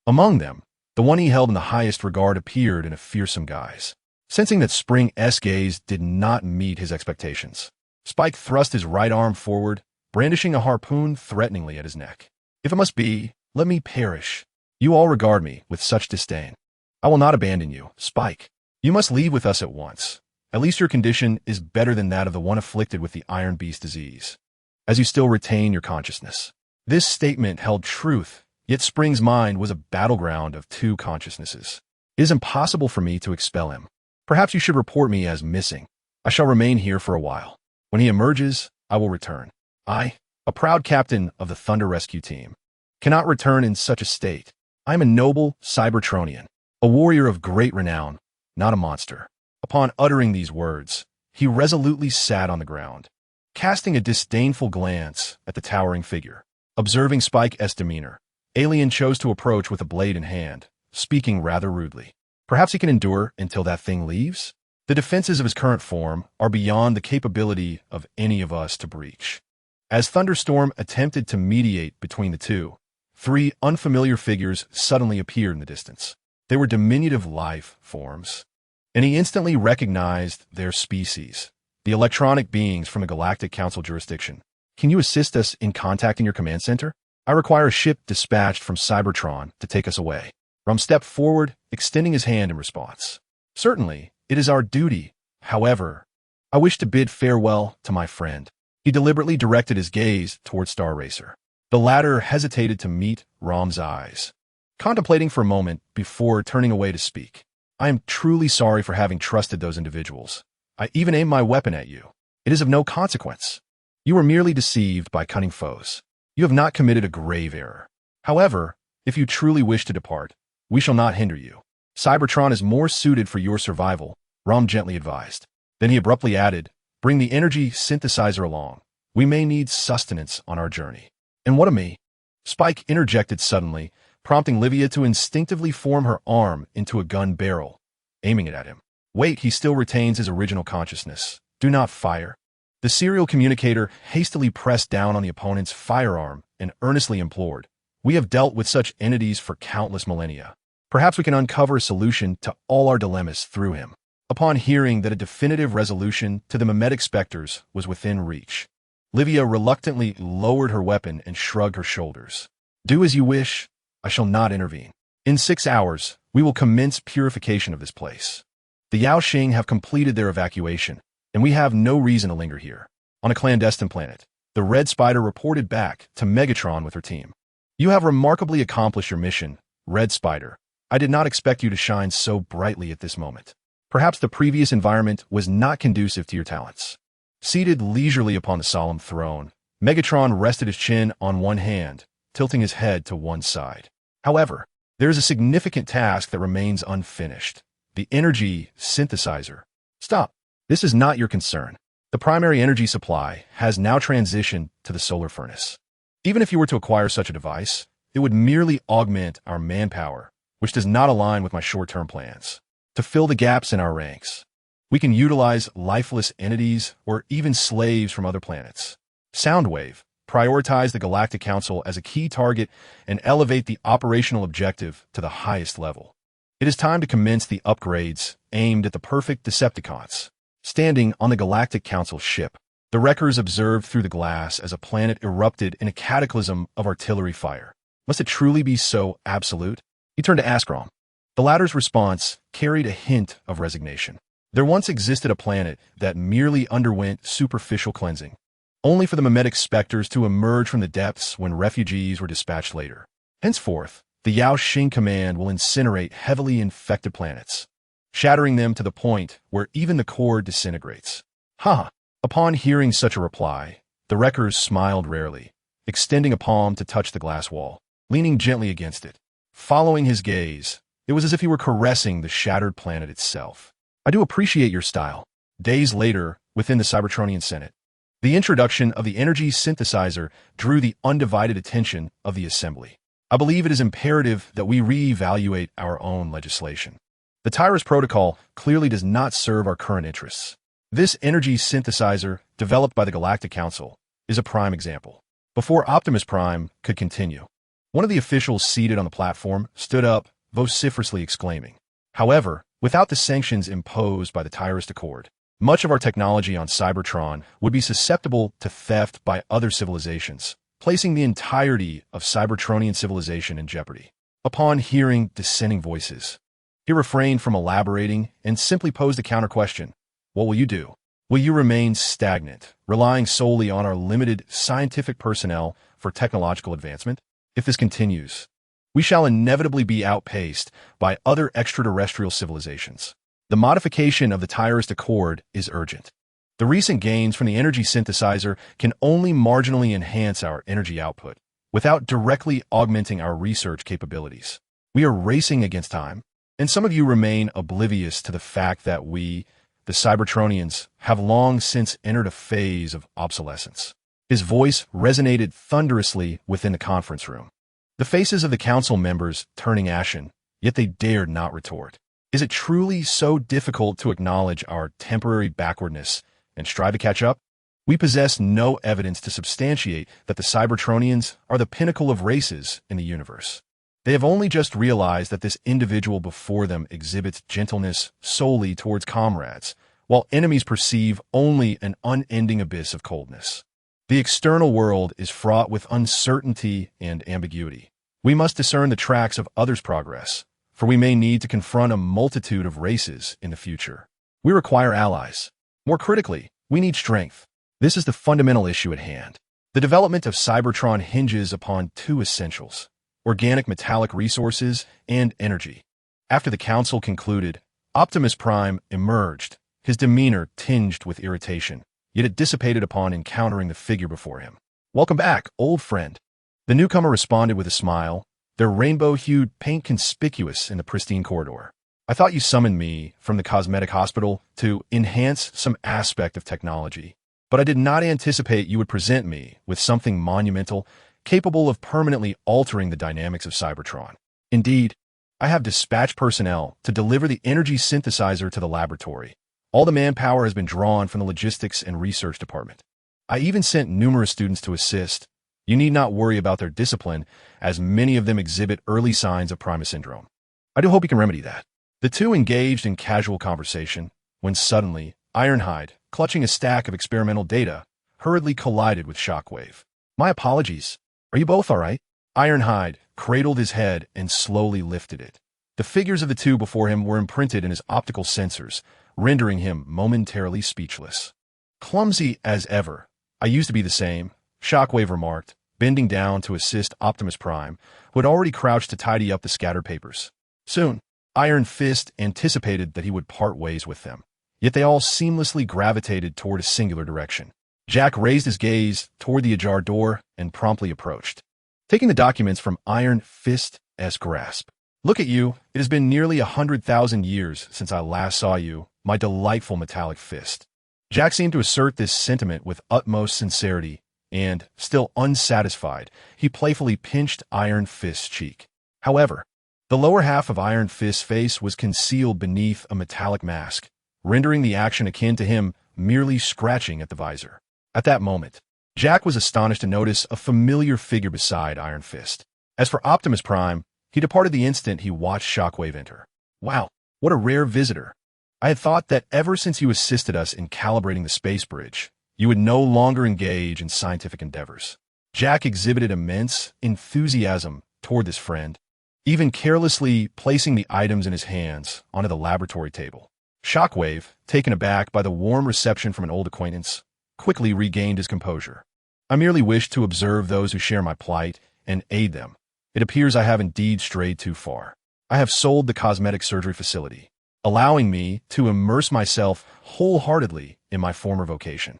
Among them, the one he held in the highest regard appeared in a fearsome guise. Sensing that Spring's gaze did not meet his expectations, Spike thrust his right arm forward, brandishing a harpoon threateningly at his neck. If it must be, let me perish. You all regard me with such disdain. I will not abandon you, Spike. You must leave with us at once. At least your condition is better than that of the one afflicted with the Iron Beast disease, as you still retain your consciousness. This statement held truth, yet Spring's mind was a battleground of two consciousnesses. It is impossible for me to expel him. Perhaps you should report me as missing. I shall remain here for a while. When he emerges, I will return. I, a proud captain of the Thunder Rescue Team, cannot return in such a state. I am a noble Cybertronian, a warrior of great renown, not a monster. Upon uttering these words, he resolutely sat on the ground, casting a disdainful glance at the towering figure. Observing Spike's demeanor, Alien chose to approach with a blade in hand, speaking rather rudely. Perhaps he can endure until that thing leaves? The defenses of his current form are beyond the capability of any of us to breach. As Thunderstorm attempted to mediate between the two, three unfamiliar figures suddenly appeared in the distance. They were diminutive life forms, and he instantly recognized their species, the electronic beings from the Galactic Council jurisdiction. Can you assist us in contacting your command center? I require a ship dispatched from Cybertron to take us away. Rum stepped forward, extending his hand in response. Certainly, it is our duty. However, I wish to bid farewell to my friend. He deliberately directed his gaze toward Star Racer. The latter hesitated to meet Rom's eyes, contemplating for a moment before turning away to speak. I am truly sorry for having trusted those individuals. I even aimed my weapon at you. It is of no consequence. You were merely deceived by cunning foes. You have not committed a grave error. However, if you truly wish to depart, we shall not hinder you. Cybertron is more suited for your survival, Rom gently advised. Then he abruptly added, bring the energy synthesizer along. We may need sustenance on our journey. And what of me? Spike interjected suddenly, prompting Livia to instinctively form her arm into a gun barrel, aiming it at him. Wait, he still retains his original consciousness. Do not fire. The serial communicator hastily pressed down on the opponent's firearm and earnestly implored. We have dealt with such entities for countless millennia. Perhaps we can uncover a solution to all our dilemmas through him. Upon hearing that a definitive resolution to the mimetic specters was within reach, Livia reluctantly lowered her weapon and shrugged her shoulders. Do as you wish. I shall not intervene. In 6 hours, we will commence purification of this place. The Yao Xing have completed their evacuation, and we have no reason to linger here. On a clandestine planet, the Red Spider reported back to Megatron with her team. You have remarkably accomplished your mission, Red Spider. I did not expect you to shine so brightly at this moment. Perhaps the previous environment was not conducive to your talents. Seated leisurely upon the solemn throne, Megatron rested his chin on one hand, tilting his head to one side. However, there is a significant task that remains unfinished. The energy synthesizer. Stop. This is not your concern. The primary energy supply has now transitioned to the solar furnace. Even if you were to acquire such a device, it would merely augment our manpower, which does not align with my short-term plans. To fill the gaps in our ranks, we can utilize lifeless entities or even slaves from other planets. Soundwave, prioritize the Galactic Council as a key target and elevate the operational objective to the highest level. It is time to commence the upgrades aimed at the perfect Decepticons. Standing on the Galactic Council ship, the wreckers observed through the glass as a planet erupted in a cataclysm of artillery fire. Must it truly be so absolute? He turned to Askrom. The latter's response carried a hint of resignation. There once existed a planet that merely underwent superficial cleansing, only for the mimetic specters to emerge from the depths when refugees were dispatched later. Henceforth, the Yao Xing command will incinerate heavily infected planets, shattering them to the point where even the core disintegrates. Ha! Upon hearing such a reply, the wreckers smiled rarely, extending a palm to touch the glass wall, leaning gently against it. Following his gaze, it was as if he were caressing the shattered planet itself. I do appreciate your style. Days later, within the Cybertronian Senate, the introduction of the energy synthesizer drew the undivided attention of the assembly. I believe it is imperative that we reevaluate our own legislation. The Tyrus Protocol clearly does not serve our current interests. This energy synthesizer, developed by the Galactic Council, is a prime example. Before Optimus Prime could continue, one of the officials seated on the platform stood up, vociferously exclaiming, "However, without the sanctions imposed by the Tyrus Accord, much of our technology on Cybertron would be susceptible to theft by other civilizations, placing the entirety of Cybertronian civilization in jeopardy." Upon hearing dissenting voices, he refrained from elaborating and simply posed a counter-question. What will you do? Will you remain stagnant, relying solely on our limited scientific personnel for technological advancement? If this continues, we shall inevitably be outpaced by other extraterrestrial civilizations. The modification of the Tyrus Accord is urgent. The recent gains from the energy synthesizer can only marginally enhance our energy output, without directly augmenting our research capabilities. We are racing against time, and some of you remain oblivious to the fact that we, the Cybertronians, have long since entered a phase of obsolescence. His voice resonated thunderously within the conference room. The faces of the council members turning ashen, yet they dared not retort. Is it truly so difficult to acknowledge our temporary backwardness and strive to catch up? We possess no evidence to substantiate that the Cybertronians are the pinnacle of races in the universe. They have only just realized that this individual before them exhibits gentleness solely towards comrades, while enemies perceive only an unending abyss of coldness. The external world is fraught with uncertainty and ambiguity. We must discern the tracks of others' progress, for we may need to confront a multitude of races in the future. We require allies. More critically, we need strength. This is the fundamental issue at hand. The development of Cybertron hinges upon two essentials: organic metallic resources and energy. After the council concluded, Optimus Prime emerged, his demeanor tinged with irritation, yet it dissipated upon encountering the figure before him. "Welcome back, old friend." The newcomer responded with a smile, their rainbow-hued paint conspicuous in the pristine corridor. "I thought you summoned me from the cosmetic hospital to enhance some aspect of technology, but I did not anticipate you would present me with something monumental, capable of permanently altering the dynamics of Cybertron. Indeed, I have dispatched personnel to deliver the energy synthesizer to the laboratory. All the manpower has been drawn from the logistics and research department. I even sent numerous students to assist. You need not worry about their discipline, as many of them exhibit early signs of Primus syndrome. I do hope you can remedy that. The two engaged in casual conversation, when suddenly, Ironhide, clutching a stack of experimental data, hurriedly collided with Shockwave. My apologies. Are you both all right? Ironhide cradled his head and slowly lifted it. The figures of the two before him were imprinted in his optical sensors, rendering him momentarily speechless. Clumsy as ever. I used to be the same, Shockwave remarked, bending down to assist Optimus Prime, who had already crouched to tidy up the scattered papers. Soon, Iron Fist anticipated that he would part ways with them, yet they all seamlessly gravitated toward a singular direction. Jack raised his gaze toward the ajar door and promptly approached, taking the documents from Iron Fist's grasp. Look at you. It has been nearly 100,000 years since I last saw you, my delightful metallic fist. Jack seemed to assert this sentiment with utmost sincerity, and, still unsatisfied, he playfully pinched Iron Fist's cheek. However, the lower half of Iron Fist's face was concealed beneath a metallic mask, rendering the action akin to him merely scratching at the visor. At that moment, Jack was astonished to notice a familiar figure beside Iron Fist. As for Optimus Prime, he departed the instant he watched Shockwave enter. Wow, what a rare visitor. I had thought that ever since you assisted us in calibrating the space bridge, you would no longer engage in scientific endeavors. Jack exhibited immense enthusiasm toward this friend, even carelessly placing the items in his hands onto the laboratory table. Shockwave, taken aback by the warm reception from an old acquaintance, quickly regained his composure. I merely wish to observe those who share my plight and aid them. It appears I have indeed strayed too far. I have sold the cosmetic surgery facility, allowing me to immerse myself wholeheartedly in my former vocation.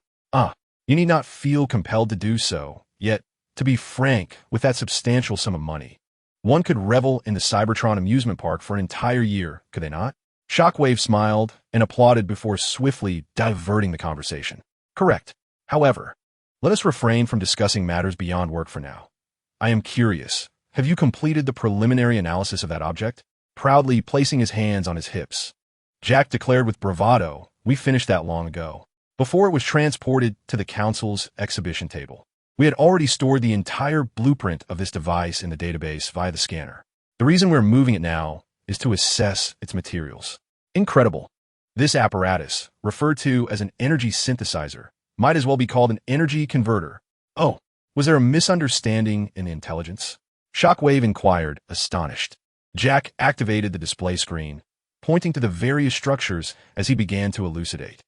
You need not feel compelled to do so, yet, to be frank, with that substantial sum of money, one could revel in the Cybertron amusement park for an entire year, could they not? Shockwave smiled and applauded before swiftly diverting the conversation. Correct. However, let us refrain from discussing matters beyond work for now. I am curious. Have you completed the preliminary analysis of that object? Proudly placing his hands on his hips, Jack declared with bravado, we finished that long ago, before it was transported to the Council's exhibition table. We had already stored the entire blueprint of this device in the database via the scanner. The reason we're moving it now is to assess its materials. Incredible. This apparatus, referred to as an energy synthesizer, might as well be called an energy converter. Oh, was there a misunderstanding in the intelligence? Shockwave inquired, astonished. Jack activated the display screen, pointing to the various structures as he began to elucidate.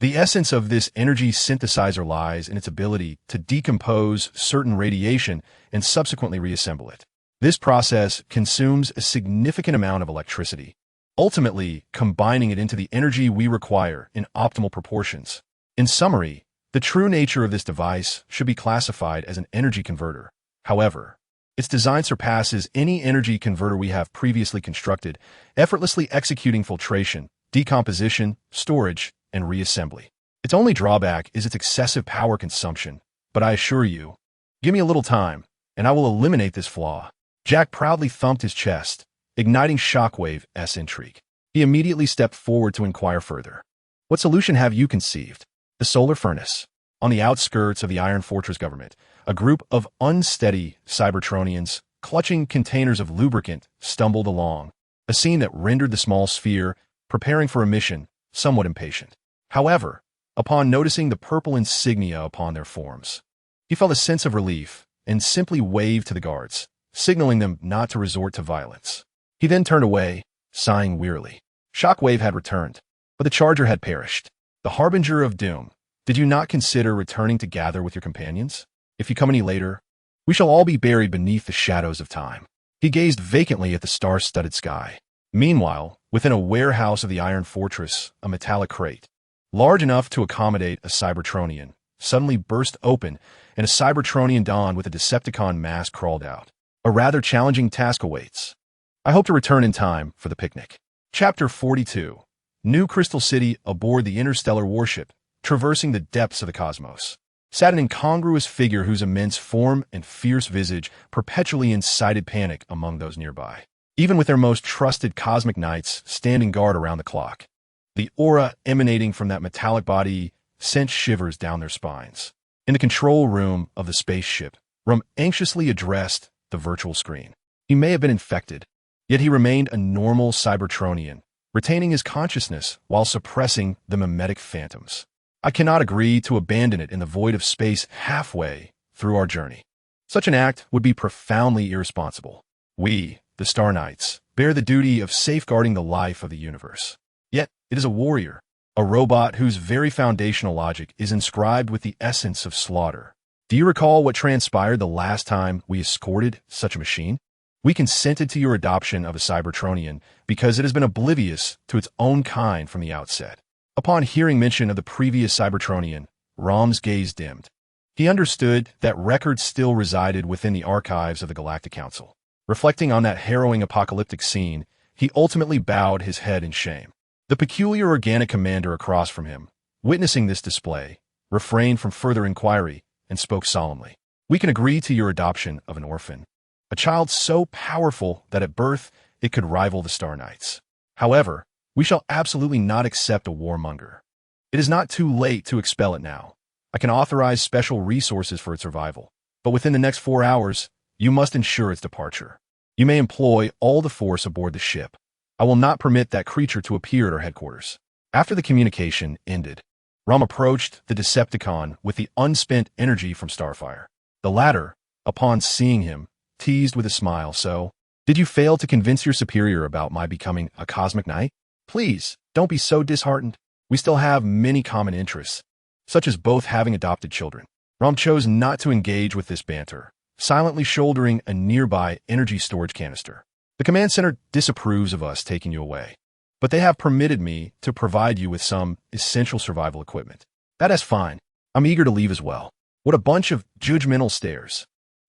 The essence of this energy synthesizer lies in its ability to decompose certain radiation and subsequently reassemble it. This process consumes a significant amount of electricity, ultimately combining it into the energy we require in optimal proportions. In summary, the true nature of this device should be classified as an energy converter. However, its design surpasses any energy converter we have previously constructed, effortlessly executing filtration, decomposition, storage, and reassembly. Its only drawback is its excessive power consumption, but I assure you, give me a little time, and I will eliminate this flaw. Jack proudly thumped his chest, igniting Shockwave's intrigue. He immediately stepped forward to inquire further. What solution have you conceived? The solar furnace. On the outskirts of the Iron Fortress government, a group of unsteady Cybertronians, clutching containers of lubricant, stumbled along, a scene that rendered the small sphere, preparing for a mission, somewhat impatient. However, upon noticing the purple insignia upon their forms, he felt a sense of relief and simply waved to the guards, signaling them not to resort to violence. He then turned away, sighing wearily. Shockwave had returned, but the charger had perished. The harbinger of doom. Did you not consider returning to gather with your companions? If you come any later, we shall all be buried beneath the shadows of time. He gazed vacantly at the star-studded sky. Meanwhile, within a warehouse of the Iron Fortress, a metallic crate, large enough to accommodate a Cybertronian, suddenly burst open, and a Cybertronian donned with a Decepticon mask crawled out. A rather challenging task awaits. I hope to return in time for the picnic. Chapter 42. New Crystal City aboard the interstellar warship, traversing the depths of the cosmos, sat an incongruous figure whose immense form and fierce visage perpetually incited panic among those nearby. even with their most trusted cosmic knights standing guard around the clock. The aura emanating from that metallic body sent shivers down their spines. In the control room of the spaceship, Rum anxiously addressed the virtual screen. He may have been infected, yet he remained a normal Cybertronian, retaining his consciousness while suppressing the mimetic phantoms. I cannot agree to abandon it in the void of space halfway through our journey. Such an act would be profoundly irresponsible. We, the Star Knights, bear the duty of safeguarding the life of the universe. Yet, it is a warrior, a robot whose very foundational logic is inscribed with the essence of slaughter. Do you recall what transpired the last time we escorted such a machine? We consented to your adoption of a Cybertronian because it has been oblivious to its own kind from the outset. Upon hearing mention of the previous Cybertronian, Rom's gaze dimmed. He understood that records still resided within the archives of the Galactic Council. Reflecting on that harrowing apocalyptic scene, he ultimately bowed his head in shame. The peculiar organic commander across from him, witnessing this display, refrained from further inquiry and spoke solemnly. We can agree to your adoption of an orphan, a child so powerful that at birth it could rival the Star Knights. However, we shall absolutely not accept a warmonger. It is not too late to expel it now. I can authorize special resources for its survival, but within the next 4 hours, you must ensure its departure. You may employ all the force aboard the ship. I will not permit that creature to appear at our headquarters. After the communication ended, Rom approached the Decepticon with the unspent energy from Starfire. The latter, upon seeing him, teased with a smile. So, did you fail to convince your superior about my becoming a Cosmic Knight? Please, don't be so disheartened. We still have many common interests, such as both having adopted children. Rom chose not to engage with this banter, silently shouldering a nearby energy storage canister. The command center disapproves of us taking you away, but they have permitted me to provide you with some essential survival equipment. That is fine. I'm eager to leave as well. What a bunch of judgmental stares.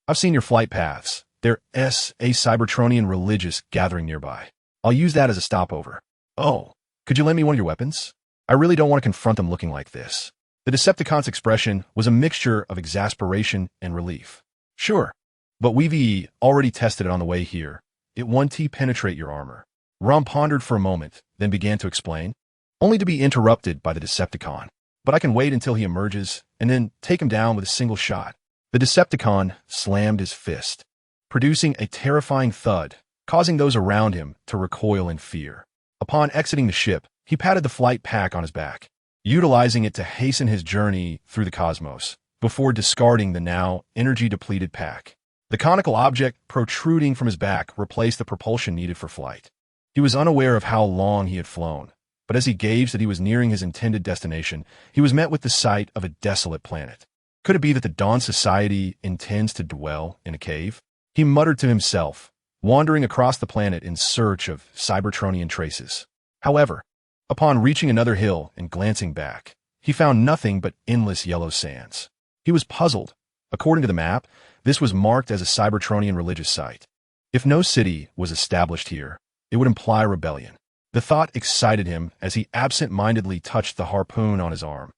I've seen your flight paths. There's a Cybertronian religious gathering nearby. I'll use that as a stopover. Oh, could you lend me one of your weapons? I really don't want to confront them looking like this. The Decepticon's expression was a mixture of exasperation and relief. Sure, but we've already tested it on the way here. It won't penetrate your armor. Rom pondered for a moment, then began to explain, only to be interrupted by the Decepticon. But I can wait until he emerges, and then take him down with a single shot. The Decepticon slammed his fist, producing a terrifying thud, causing those around him to recoil in fear. Upon exiting the ship, he patted the flight pack on his back, utilizing it to hasten his journey through the cosmos, before discarding the now energy-depleted pack. The conical object protruding from his back replaced the propulsion needed for flight. He was unaware of how long he had flown, but as he gauged that he was nearing his intended destination, he was met with the sight of a desolate planet. Could it be that the Dawn Society intends to dwell in a cave? He muttered to himself, wandering across the planet in search of Cybertronian traces. However, upon reaching another hill and glancing back, he found nothing but endless yellow sands. He was puzzled. According to the map, this was marked as a Cybertronian religious site. If no city was established here, it would imply rebellion. The thought excited him as he absent-mindedly touched the harpoon on his arm.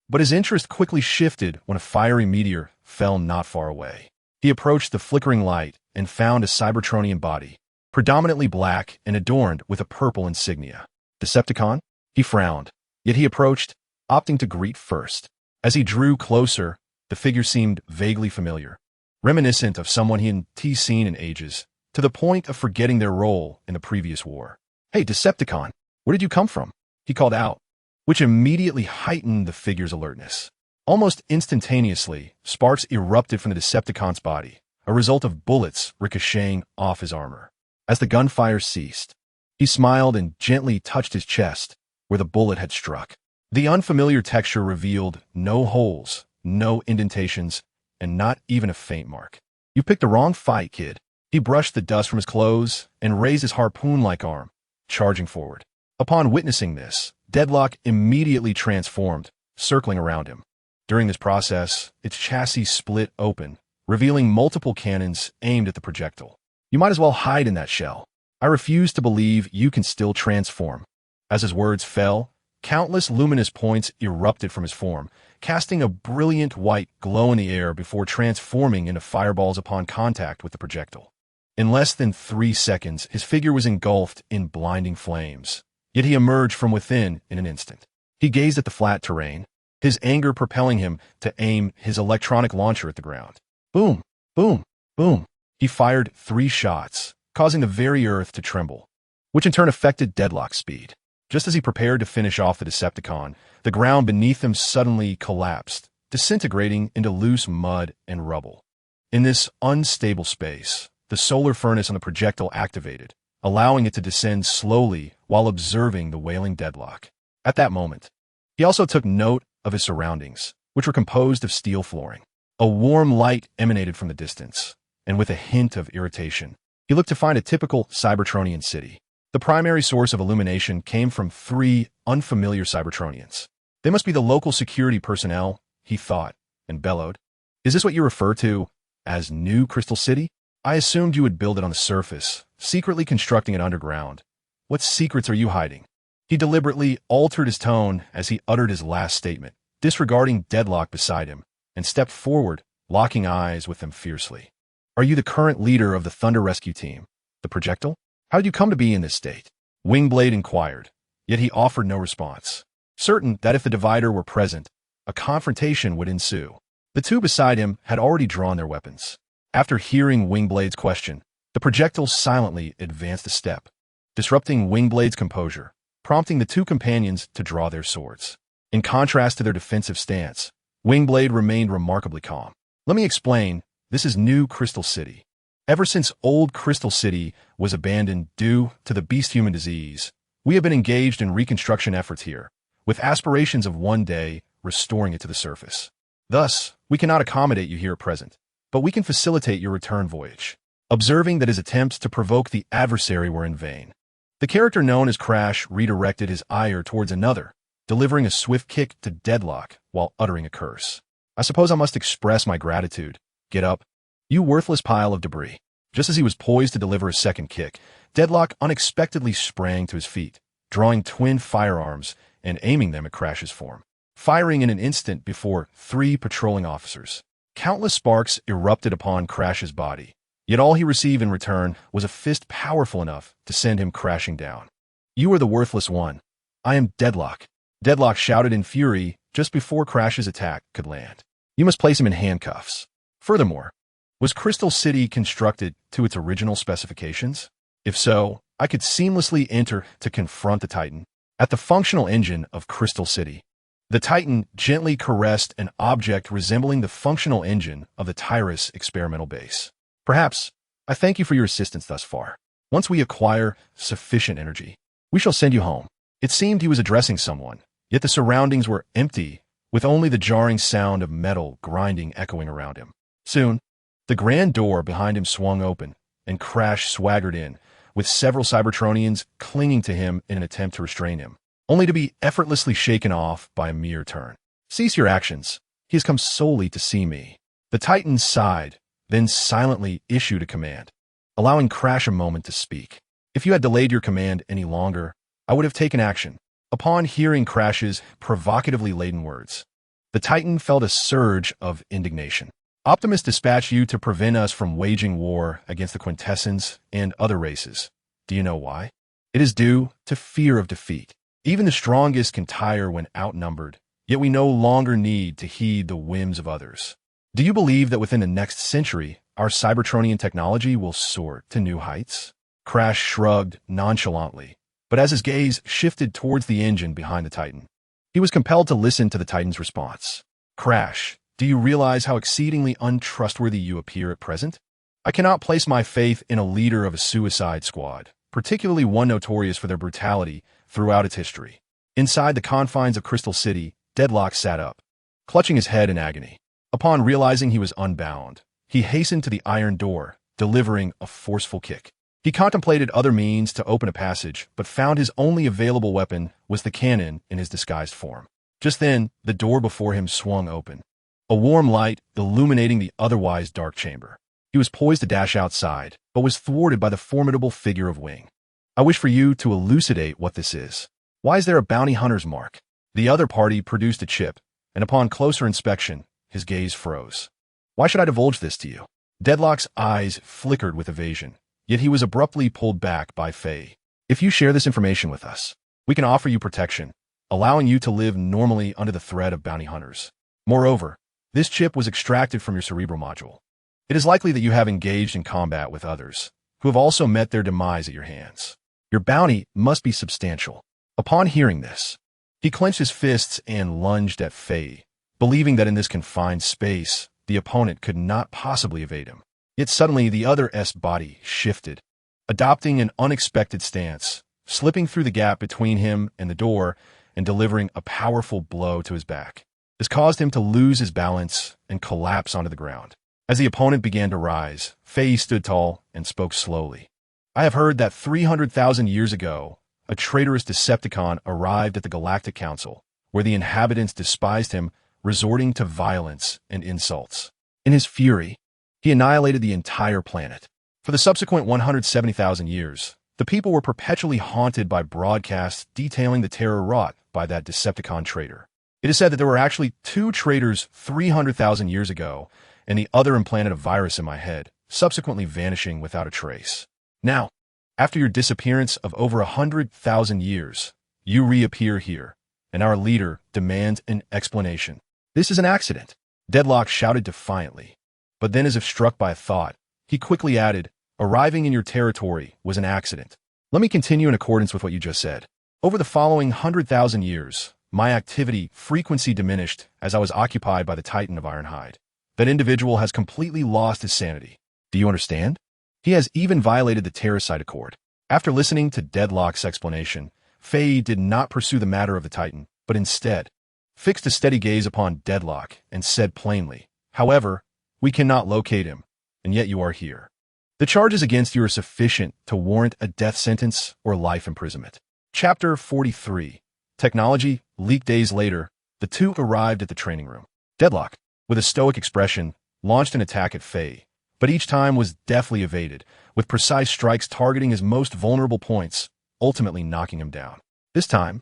But his interest quickly shifted when a fiery meteor fell not far away. He approached the flickering light and found a Cybertronian body, predominantly black and adorned with a purple insignia. Decepticon? He frowned, yet he approached, opting to greet first. As he drew closer, the figure seemed vaguely familiar, reminiscent of someone he hadn't seen in ages, to the point of forgetting their role in the previous war. Hey, Decepticon, where did you come from? He called out, which immediately heightened the figure's alertness. Almost instantaneously, sparks erupted from the Decepticon's body, a result of bullets ricocheting off his armor. As the gunfire ceased, he smiled and gently touched his chest, where the bullet had struck. The unfamiliar texture revealed no holes, no indentations, and not even a faint mark. You picked the wrong fight, kid. He brushed the dust from his clothes and raised his harpoon-like arm, charging forward. Upon witnessing this, Deadlock immediately transformed, circling around him. During this process, its chassis split open, revealing multiple cannons aimed at the projectile. You might as well hide in that shell. I refuse to believe you can still transform. As his words fell, countless luminous points erupted from his form, casting a brilliant white glow in the air before transforming into fireballs upon contact with the projectile. In less than 3 seconds, his figure was engulfed in blinding flames. Yet he emerged from within in an instant. He gazed at the flat terrain, his anger propelling him to aim his electronic launcher at the ground. Boom, boom, boom. He fired 3 shots, causing the very earth to tremble, which in turn affected Deadlock's speed. Just as he prepared to finish off the Decepticon, the ground beneath him suddenly collapsed, disintegrating into loose mud and rubble. In this unstable space, the solar furnace on the projectile activated, allowing it to descend slowly while observing the wailing Deadlock. At that moment, he also took note of his surroundings, which were composed of steel flooring. A warm light emanated from the distance, and with a hint of irritation, he looked to find a typical Cybertronian city. The primary source of illumination came from 3 unfamiliar Cybertronians. They must be the local security personnel, he thought, and bellowed. Is this what you refer to as New Crystal City? I assumed you would build it on the surface, secretly constructing it underground. What secrets are you hiding? He deliberately altered his tone as he uttered his last statement, disregarding Deadlock beside him, and stepped forward, locking eyes with them fiercely. Are you the current leader of the Thunder Rescue Team, the projectile? How did you come to be in this state? Wingblade inquired, yet he offered no response, certain that if the divider were present, a confrontation would ensue. The 2 beside him had already drawn their weapons. After hearing Wingblade's question, the projectile silently advanced a step, disrupting Wingblade's composure, prompting the 2 companions to draw their swords. In contrast to their defensive stance, Wingblade remained remarkably calm. Let me explain, this is New Crystal City. Ever since Old Crystal City was abandoned due to the beast-human disease, we have been engaged in reconstruction efforts here, with aspirations of one day restoring it to the surface. Thus, we cannot accommodate you here at present, but we can facilitate your return voyage. Observing that his attempts to provoke the adversary were in vain, the character known as Crash redirected his ire towards another, delivering a swift kick to Deadlock while uttering a curse. I suppose I must express my gratitude. Get up, you worthless pile of debris. Just as he was poised to deliver a second kick, Deadlock unexpectedly sprang to his feet, drawing twin firearms and aiming them at Crash's form, firing in an instant before 3 patrolling officers. Countless sparks erupted upon Crash's body, yet all he received in return was a fist powerful enough to send him crashing down. You are the worthless one. I am Deadlock. Deadlock shouted in fury just before Crash's attack could land. You must place him in handcuffs. Furthermore, was Crystal City constructed to its original specifications? If so, I could seamlessly enter to confront the Titan at the functional engine of Crystal City. The Titan gently caressed an object resembling the functional engine of the Tyrus experimental base. Perhaps, I thank you for your assistance thus far. Once we acquire sufficient energy, we shall send you home. It seemed he was addressing someone, yet the surroundings were empty, with only the jarring sound of metal grinding echoing around him. Soon, the grand door behind him swung open, and Crash swaggered in, with several Cybertronians clinging to him in an attempt to restrain him, only to be effortlessly shaken off by a mere turn. Cease your actions. He has come solely to see me. The Titan sighed, then silently issued a command, allowing Crash a moment to speak. If you had delayed your command any longer, I would have taken action. Upon hearing Crash's provocatively laden words, the Titan felt a surge of indignation. Optimus dispatched you to prevent us from waging war against the Quintessence and other races. Do you know why? It is due to fear of defeat. Even the strongest can tire when outnumbered, yet we no longer need to heed the whims of others. Do you believe that within the next century, our Cybertronian technology will soar to new heights? Crash shrugged nonchalantly, but as his gaze shifted towards the engine behind the Titan, he was compelled to listen to the Titan's response. Crash, do you realize how exceedingly untrustworthy you appear at present? I cannot place my faith in a leader of a suicide squad, particularly one notorious for their brutality throughout its history. Inside the confines of Crystal City, Deadlock sat up, clutching his head in agony. Upon realizing he was unbound, he hastened to the iron door, delivering a forceful kick. He contemplated other means to open a passage, but found his only available weapon was the cannon in his disguised form. Just then, the door before him swung open, a warm light illuminating the otherwise dark chamber. He was poised to dash outside, but was thwarted by the formidable figure of Wing. I wish for you to elucidate what this is. Why is there a bounty hunter's mark? The other party produced a chip, and upon closer inspection, his gaze froze. Why should I divulge this to you? Deadlock's eyes flickered with evasion, Yet he was abruptly pulled back by Faye. If you share this information with us, we can offer you protection, allowing you to live normally under the threat of bounty hunters. Moreover, this chip was extracted from your cerebral module. It is likely that you have engaged in combat with others, who have also met their demise at your hands. Your bounty must be substantial. Upon hearing this, he clenched his fists and lunged at Faye, believing that in this confined space, the opponent could not possibly evade him. Yet suddenly the other's body shifted, adopting an unexpected stance, slipping through the gap between him and the door and delivering a powerful blow to his back. This caused him to lose his balance and collapse onto the ground. As the opponent began to rise, Faye stood tall and spoke slowly. I have heard that 300,000 years ago, a traitorous Decepticon arrived at the Galactic Council, where the inhabitants despised him, resorting to violence and insults. In his fury, he annihilated the entire planet. For the subsequent 170,000 years, the people were perpetually haunted by broadcasts detailing the terror wrought by that Decepticon traitor. It is said that there were actually 2 traitors 300,000 years ago, and the other implanted a virus in my head, subsequently vanishing without a trace. Now, after your disappearance of over 100,000 years, you reappear here, and our leader demands an explanation. This is an accident, Deadlock shouted defiantly. But then, as if struck by a thought, he quickly added, arriving in your territory was an accident. Let me continue in accordance with what you just said. Over the following 100,000 years, my activity frequency diminished as I was occupied by the Titan of Ironhide. That individual has completely lost his sanity. Do you understand? He has even violated the Terracite Accord. After listening to Deadlock's explanation, Faye did not pursue the matter of the Titan, but instead fixed a steady gaze upon Deadlock and said plainly, however, we cannot locate him, and yet you are here. The charges against you are sufficient to warrant a death sentence or life imprisonment. Chapter 43. Technology. Leaked days later, the two arrived at the training room. Deadlock, with a stoic expression, launched an attack at Faye, but each time was deftly evaded, with precise strikes targeting his most vulnerable points, ultimately knocking him down. This time,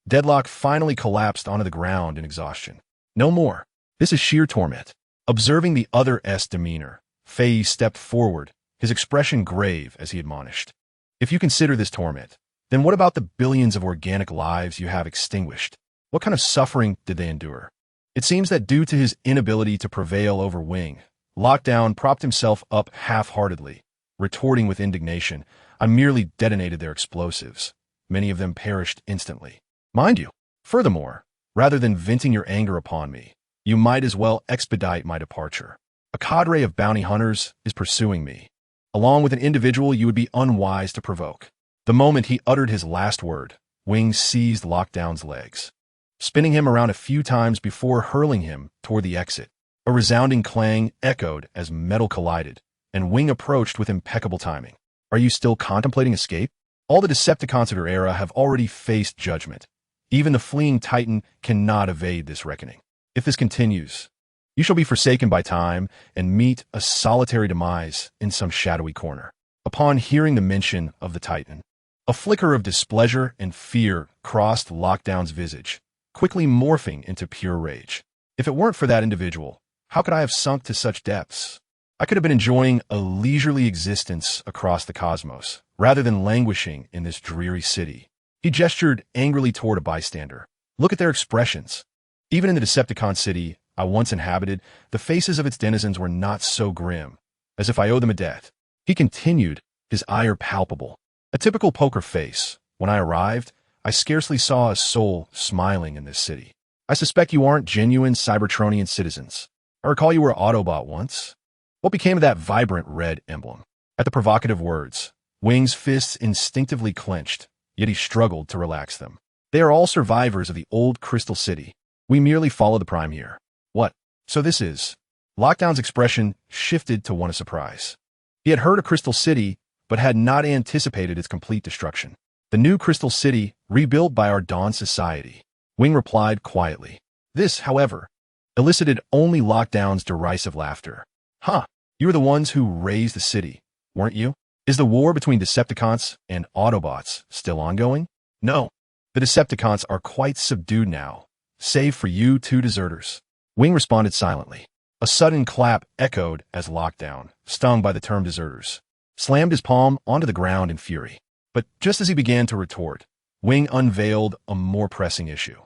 Deadlock finally collapsed onto the ground in exhaustion. No more. This is sheer torment. Observing the other's demeanor, Faye stepped forward, his expression grave as he admonished. If you consider this torment, then what about the billions of organic lives you have extinguished? What kind of suffering did they endure? It seems that due to his inability to prevail over Wing, Lockdown propped himself up half-heartedly, retorting with indignation, I merely detonated their explosives. Many of them perished instantly. Mind you, furthermore, rather than venting your anger upon me, you might as well expedite my departure. A cadre of bounty hunters is pursuing me, along with an individual you would be unwise to provoke. The moment he uttered his last word, Wing seized Lockdown's legs, spinning him around a few times before hurling him toward the exit. A resounding clang echoed as metal collided, and Wing approached with impeccable timing. Are you still contemplating escape? All the Decepticons of your era have already faced judgment. Even the fleeing Titan cannot evade this reckoning. If this continues, you shall be forsaken by time and meet a solitary demise in some shadowy corner. Upon hearing the mention of the Titan, a flicker of displeasure and fear crossed Lockdown's visage, quickly morphing into pure rage. If it weren't for that individual, how could I have sunk to such depths? I could have been enjoying a leisurely existence across the cosmos, rather than languishing in this dreary city. He gestured angrily toward a bystander. Look at their expressions. Even in the Decepticon city I once inhabited, the faces of its denizens were not so grim, as if I owed them a debt. He continued, his ire palpable. A typical poker face. When I arrived, I scarcely saw a soul smiling in this city. I suspect you aren't genuine Cybertronian citizens. I recall you were an Autobot once. What became of that vibrant red emblem? At the provocative words, Wing's fists instinctively clenched, yet he struggled to relax them. They are all survivors of the old Crystal City. We merely follow the Prime here. What? So this is... Lockdown's expression shifted to one of surprise. He had heard of Crystal City, but had not anticipated its complete destruction. The new Crystal City, rebuilt by our Dawn Society. Wing replied quietly. This, however, elicited only Lockdown's derisive laughter. Huh, you were the ones who raised the city, weren't you? Is the war between Decepticons and Autobots still ongoing? No, the Decepticons are quite subdued now, save for you two deserters. Wing responded silently. A sudden clap echoed as Lockdown, stung by the term deserters, slammed his palm onto the ground in fury. But just as he began to retort, Wing unveiled a more pressing issue.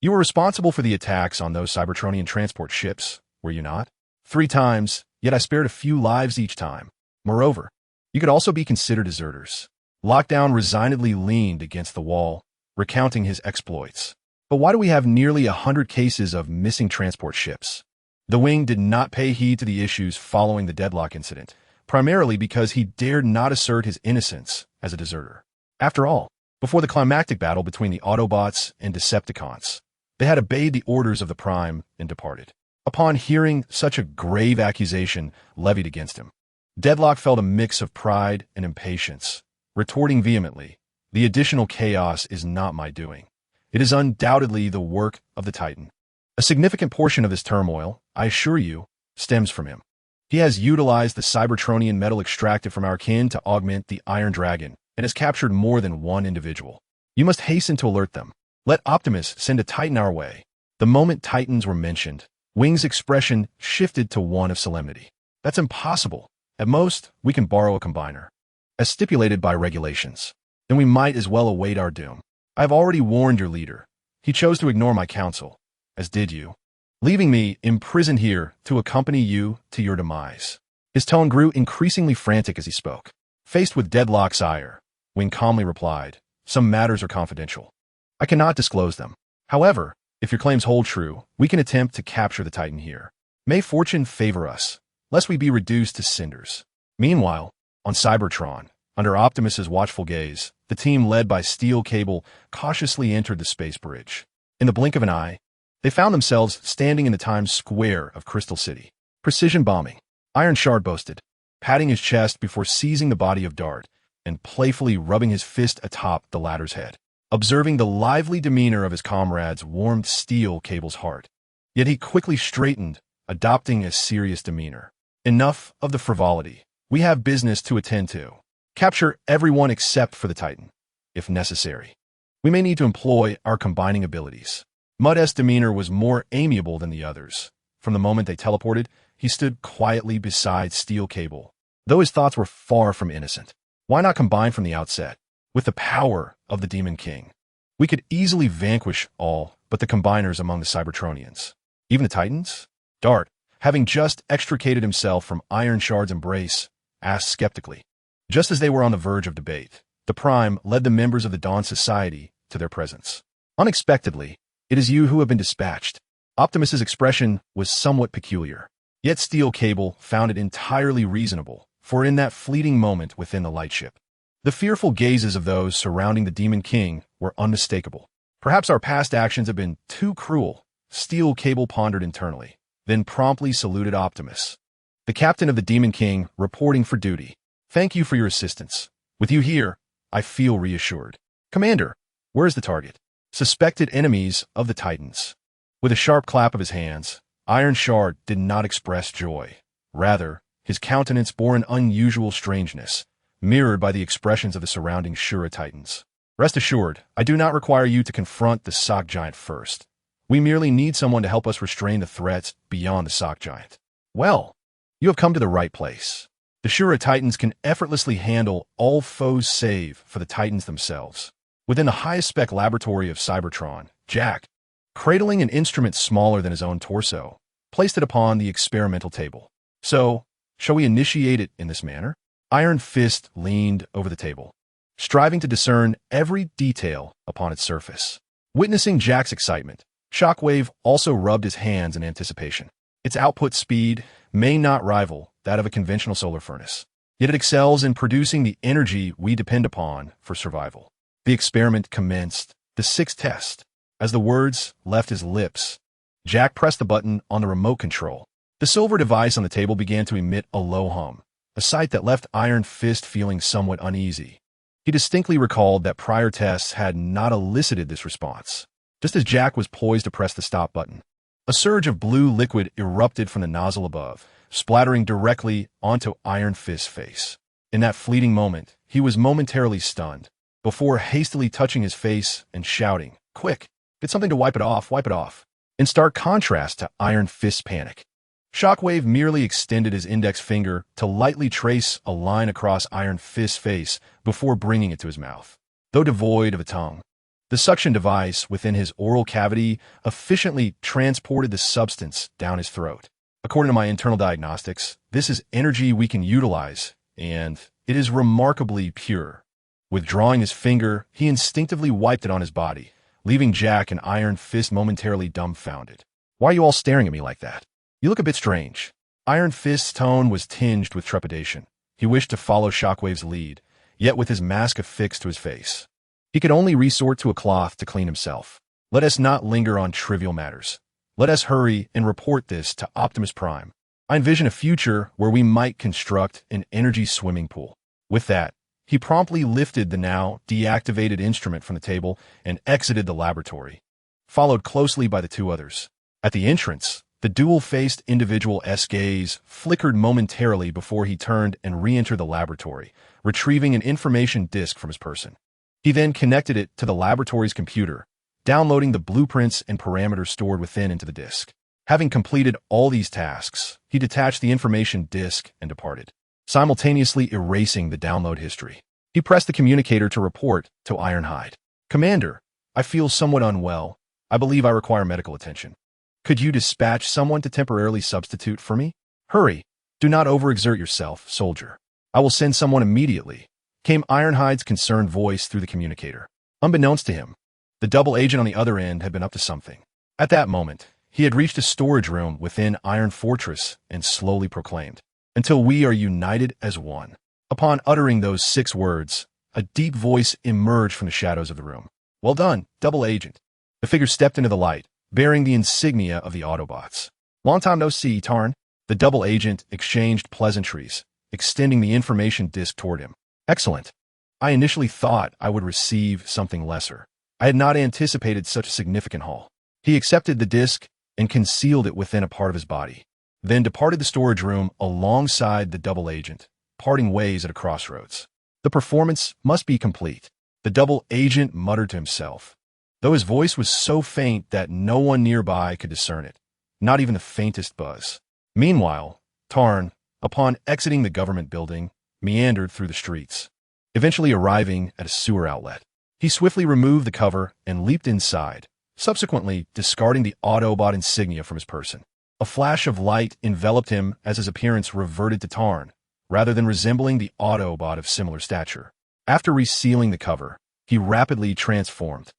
You were responsible for the attacks on those Cybertronian transport ships, were you not? 3 times, yet I spared a few lives each time. Moreover, you could also be considered deserters. Lockdown resignedly leaned against the wall, recounting his exploits. But why do we have nearly 100 cases of missing transport ships? The Wing did not pay heed to the issues following the deadlock incident, primarily because he dared not assert his innocence as a deserter. After all, before the climactic battle between the Autobots and Decepticons, they had obeyed the orders of the Prime and departed. Upon hearing such a grave accusation levied against him, Deadlock felt a mix of pride and impatience, retorting vehemently, "The additional chaos is not my doing. It is undoubtedly the work of the Titan. A significant portion of this turmoil, I assure you, stems from him. He has utilized the Cybertronian metal extracted from our kin to augment the Iron Dragon and has captured more than one individual. You must hasten to alert them. Let Optimus send a Titan our way." The moment Titans were mentioned, Wing's expression shifted to one of solemnity. "That's impossible. At most, we can borrow a combiner, as stipulated by regulations. Then we might as well await our doom. I have already warned your leader. He chose to ignore my counsel, as did you, leaving me imprisoned here to accompany you to your demise." His tone grew increasingly frantic as he spoke. Faced with Deadlock's ire, Wing calmly replied, "Some matters are confidential. I cannot disclose them. However, if your claims hold true, we can attempt to capture the Titan here. May fortune favor us, lest we be reduced to cinders." Meanwhile, on Cybertron, under Optimus's watchful gaze, the team led by Steel Cable cautiously entered the space bridge. In the blink of an eye, they found themselves standing in the Times Square of Crystal City. "Precision bombing," Iron Shard boasted, patting his chest before seizing the body of Dart and playfully rubbing his fist atop the latter's head. Observing the lively demeanor of his comrades warmed Steel Cable's heart. Yet he quickly straightened, adopting a serious demeanor. "Enough of the frivolity. We have business to attend to. Capture everyone except for the Titan, if necessary. We may need to employ our combining abilities." Mud's demeanor was more amiable than the others. From the moment they teleported, he stood quietly beside Steel Cable, though his thoughts were far from innocent. Why not combine from the outset? With the power of the Demon King, we could easily vanquish all but the combiners among the Cybertronians. Even the Titans? Dart, having just extricated himself from Iron Shard's embrace, asked skeptically. Just as they were on the verge of debate, the Prime led the members of the Dawn Society to their presence. "Unexpectedly, it is you who have been dispatched." Optimus's expression was somewhat peculiar, yet Steel Cable found it entirely reasonable, for in that fleeting moment within the lightship, the fearful gazes of those surrounding the Demon King were unmistakable. "Perhaps our past actions have been too cruel," Steel Cable pondered internally, then promptly saluted Optimus. "The captain of the Demon King reporting for duty. Thank you for your assistance. With you here, I feel reassured. Commander, where is the target?" "Suspected enemies of the Titans." With a sharp clap of his hands, Iron Shard did not express joy. Rather, his countenance bore an unusual strangeness, mirrored by the expressions of the surrounding Shura Titans. "Rest assured, I do not require you to confront the Sock Giant first. We merely need someone to help us restrain the threats beyond the Sock Giant." "Well, you have come to the right place. The Shura Titans can effortlessly handle all foes save for the Titans themselves." Within the highest-spec laboratory of Cybertron, Jack, cradling an instrument smaller than his own torso, placed it upon the experimental table. "So, shall we initiate it in this manner?" Iron Fist leaned over the table, striving to discern every detail upon its surface. Witnessing Jack's excitement, Shockwave also rubbed his hands in anticipation. Its output speed may not rival that of a conventional solar furnace, yet it excels in producing the energy we depend upon for survival. The experiment commenced, the 6th test. As the words left his lips, Jack pressed the button on the remote control. The silver device on the table began to emit a low hum, a sight that left Iron Fist feeling somewhat uneasy. He distinctly recalled that prior tests had not elicited this response. Just as Jack was poised to press the stop button, a surge of blue liquid erupted from the nozzle above, splattering directly onto Iron Fist's face. In that fleeting moment, he was momentarily stunned, before hastily touching his face and shouting, "Quick, get something to wipe it off, wipe it off," in stark contrast to Iron Fist's panic. Shockwave merely extended his index finger to lightly trace a line across Iron Fist's face before bringing it to his mouth. Though devoid of a tongue, the suction device within his oral cavity efficiently transported the substance down his throat. According to my internal diagnostics, this is energy we can utilize, and it is remarkably pure. Withdrawing his finger, he instinctively wiped it on his body, leaving Jack and Iron Fist momentarily dumbfounded. "Why are you all staring at me like that? You look a bit strange." Iron Fist's tone was tinged with trepidation. He wished to follow Shockwave's lead, yet with his mask affixed to his face. He could only resort to a cloth to clean himself. "Let us not linger on trivial matters. Let us hurry and report this to Optimus Prime. I envision a future where we might construct an energy swimming pool." With that, he promptly lifted the now deactivated instrument from the table and exited the laboratory, followed closely by the two others. At the entrance, the dual-faced individual's gaze flickered momentarily before he turned and re-entered the laboratory, retrieving an information disk from his person. He then connected it to the laboratory's computer, downloading the blueprints and parameters stored within into the disk. Having completed all these tasks, he detached the information disk and departed, simultaneously erasing the download history. He pressed the communicator to report to Ironhide. "Commander, I feel somewhat unwell. I believe I require medical attention. Could you dispatch someone to temporarily substitute for me? Hurry. Do not overexert yourself, soldier." "I will send someone immediately," came Ironhide's concerned voice through the communicator. Unbeknownst to him, the double agent on the other end had been up to something. At that moment, he had reached a storage room within Iron Fortress and slowly proclaimed, "Until we are united as one." Upon uttering those 6 words, a deep voice emerged from the shadows of the room. "Well done, double agent." The figure stepped into the light, bearing the insignia of the Autobots. "Long time no see, Tarn." The double agent exchanged pleasantries, extending the information disk toward him. "Excellent. I initially thought I would receive something lesser. I had not anticipated such a significant haul." He accepted the disk and concealed it within a part of his body, then departed the storage room alongside the double agent, parting ways at a crossroads. The performance must be complete, the double agent muttered to himself, though his voice was so faint that no one nearby could discern it, not even the faintest buzz. Meanwhile, Tarn, upon exiting the government building, meandered through the streets, eventually arriving at a sewer outlet. He swiftly removed the cover and leaped inside, subsequently discarding the Autobot insignia from his person. A flash of light enveloped him as his appearance reverted to Tarn, rather than resembling the Autobot of similar stature. After resealing the cover, he rapidly transformed,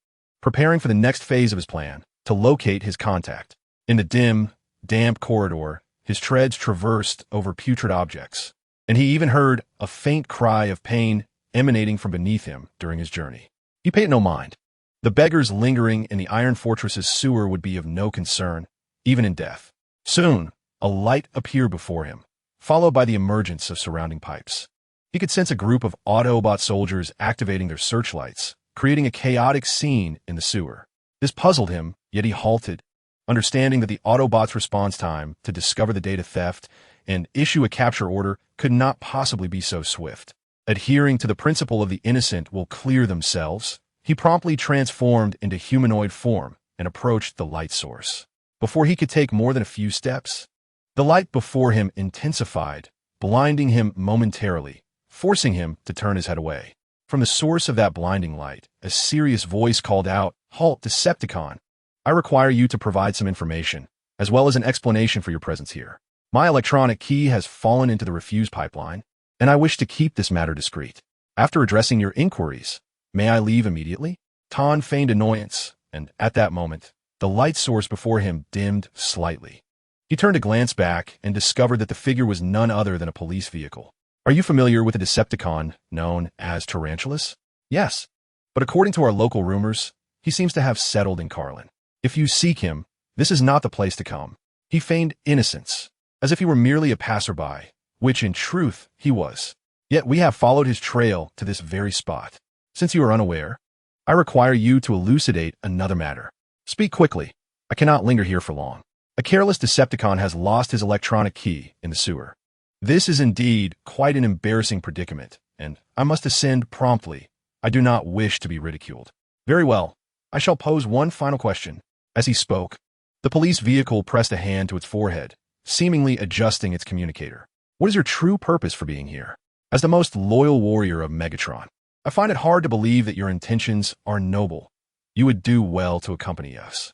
preparing for the next phase of his plan, to locate his contact. In the dim, damp corridor, his treads traversed over putrid objects, and he even heard a faint cry of pain emanating from beneath him during his journey. He paid no mind. The beggars lingering in the Iron Fortress's sewer would be of no concern, even in death. Soon, a light appeared before him, followed by the emergence of surrounding pipes. He could sense a group of Autobot soldiers activating their searchlights, creating a chaotic scene in the sewer. This puzzled him, yet he halted, understanding that the Autobots' response time to discover the data theft and issue a capture order could not possibly be so swift. Adhering to the principle of the innocent will clear themselves, he promptly transformed into humanoid form and approached the light source. Before he could take more than a few steps, the light before him intensified, blinding him momentarily, forcing him to turn his head away. From the source of that blinding light, a serious voice called out, "Halt, Decepticon! I require you to provide some information, as well as an explanation for your presence here. My electronic key has fallen into the refuse pipeline, and I wish to keep this matter discreet. After addressing your inquiries, may I leave immediately?" Tan feigned annoyance, and at that moment, the light source before him dimmed slightly. He turned to glance back and discovered that the figure was none other than a police vehicle. "Are you familiar with a Decepticon known as Tarantulas?" "Yes, but according to our local rumors, he seems to have settled in Carlin. If you seek him, this is not the place to come." He feigned innocence, as if he were merely a passerby, which in truth he was. "Yet we have followed his trail to this very spot. Since you are unaware, I require you to elucidate another matter. Speak quickly. I cannot linger here for long." "A careless Decepticon has lost his electronic key in the sewer. This is indeed quite an embarrassing predicament, and I must ascend promptly. I do not wish to be ridiculed." "Very well. I shall pose one final question." As he spoke, the police vehicle pressed a hand to its forehead, seemingly adjusting its communicator. What is your true purpose for being here? As the most loyal warrior of Megatron, I find it hard to believe that your intentions are noble. You would do well to accompany us,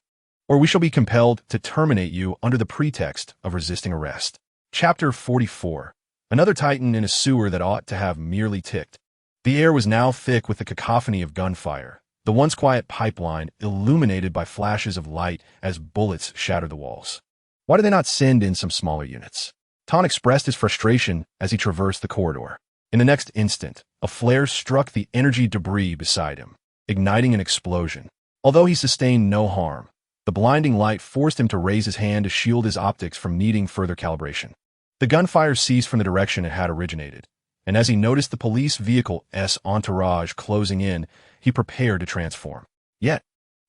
or we shall be compelled to terminate you under the pretext of resisting arrest. Chapter 44. Another Titan in a sewer that ought to have merely ticked. The air was now thick with the cacophony of gunfire, the once quiet pipeline illuminated by flashes of light as bullets shattered the walls. Why did they not send in some smaller units? Ton expressed his frustration as he traversed the corridor. In the next instant, a flare struck the energy debris beside him, igniting an explosion. Although he sustained no harm, the blinding light forced him to raise his hand to shield his optics from needing further calibration. The gunfire ceased from the direction it had originated, and as he noticed the police vehicle's entourage closing in, he prepared to transform. Yet,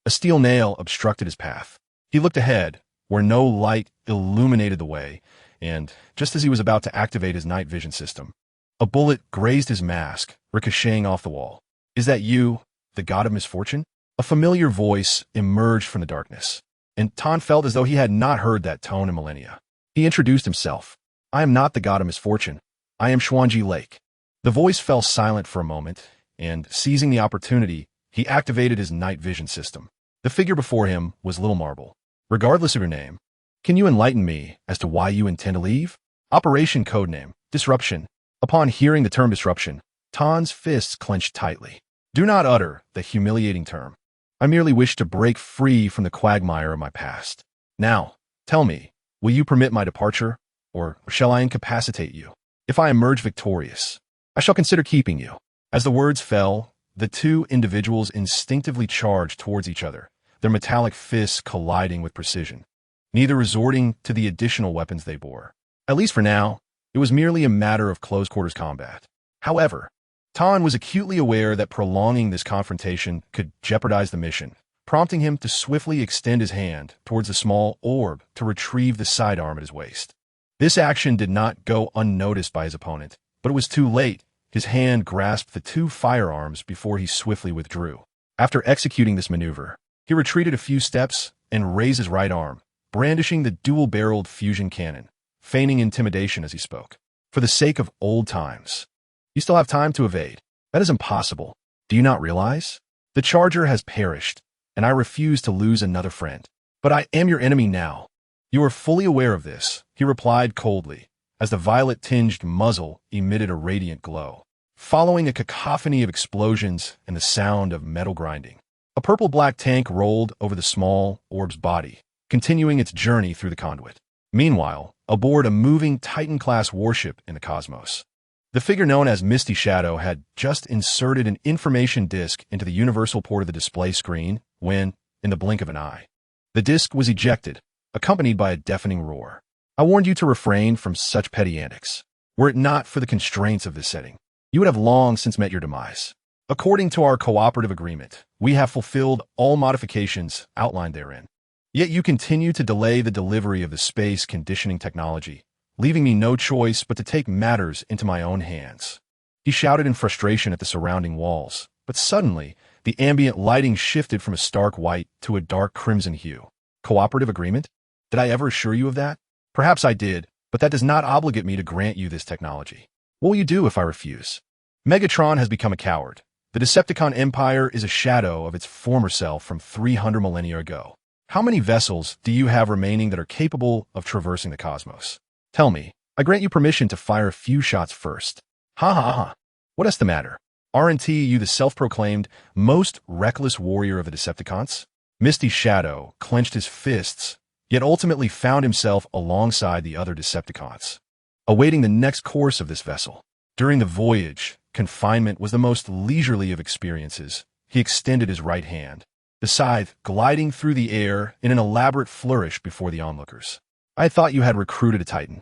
a steel nail obstructed his path. He looked ahead, where no light illuminated the way, and, just as he was about to activate his night vision system, a bullet grazed his mask, ricocheting off the wall. "Is that you, the god of misfortune?" A familiar voice emerged from the darkness, and Ton felt as though he had not heard that tone in millennia. He introduced himself. "I am not the god of misfortune. I am Xuanji Lake." The voice fell silent for a moment, and, seizing the opportunity, he activated his night vision system. The figure before him was Little Marble. "Regardless of your name, can you enlighten me as to why you intend to leave?" Operation Codename, Disruption. Upon hearing the term disruption, Ton's fists clenched tightly. "Do not utter the humiliating term. I merely wish to break free from the quagmire of my past. Now, tell me, will you permit my departure, or shall I incapacitate you? If I emerge victorious, I shall consider keeping you." As the words fell, the two individuals instinctively charged towards each other, their metallic fists colliding with precision, neither resorting to the additional weapons they bore. At least for now, it was merely a matter of close-quarters combat. However, Ton was acutely aware that prolonging this confrontation could jeopardize the mission, prompting him to swiftly extend his hand towards the small orb to retrieve the sidearm at his waist. This action did not go unnoticed by his opponent, but it was too late. His hand grasped the two firearms before he swiftly withdrew. After executing this maneuver, he retreated a few steps and raised his right arm, brandishing the dual-barreled fusion cannon, feigning intimidation as he spoke. "For the sake of old times, you still have time to evade. That is impossible. Do you not realize? The charger has perished, and I refuse to lose another friend. But I am your enemy now. You are fully aware of this," he replied coldly, as the violet-tinged muzzle emitted a radiant glow, following a cacophony of explosions and the sound of metal grinding. A purple-black tank rolled over the small orb's body, continuing its journey through the conduit. Meanwhile, aboard a moving Titan-class warship in the cosmos, the figure known as Misty Shadow had just inserted an information disk into the universal port of the display screen when, in the blink of an eye, the disk was ejected, accompanied by a deafening roar. "I warned you to refrain from such petty antics. Were it not for the constraints of this setting, you would have long since met your demise. According to our cooperative agreement, we have fulfilled all modifications outlined therein. Yet you continue to delay the delivery of the space conditioning technology, leaving me no choice but to take matters into my own hands." He shouted in frustration at the surrounding walls, but suddenly, the ambient lighting shifted from a stark white to a dark crimson hue. "Cooperative agreement? Did I ever assure you of that? Perhaps I did, but that does not obligate me to grant you this technology. What will you do if I refuse? Megatron has become a coward. The Decepticon Empire is a shadow of its former self from 300 millennia ago. How many vessels do you have remaining that are capable of traversing the cosmos? Tell me, I grant you permission to fire a few shots first." "Ha ha ha. What is the matter? Aren't you the self-proclaimed most reckless warrior of the Decepticons?" Misty Shadow clenched his fists, yet ultimately found himself alongside the other Decepticons, awaiting the next course of this vessel. During the voyage, confinement was the most leisurely of experiences. He extended his right hand, the scythe gliding through the air in an elaborate flourish before the onlookers. "I thought you had recruited a Titan.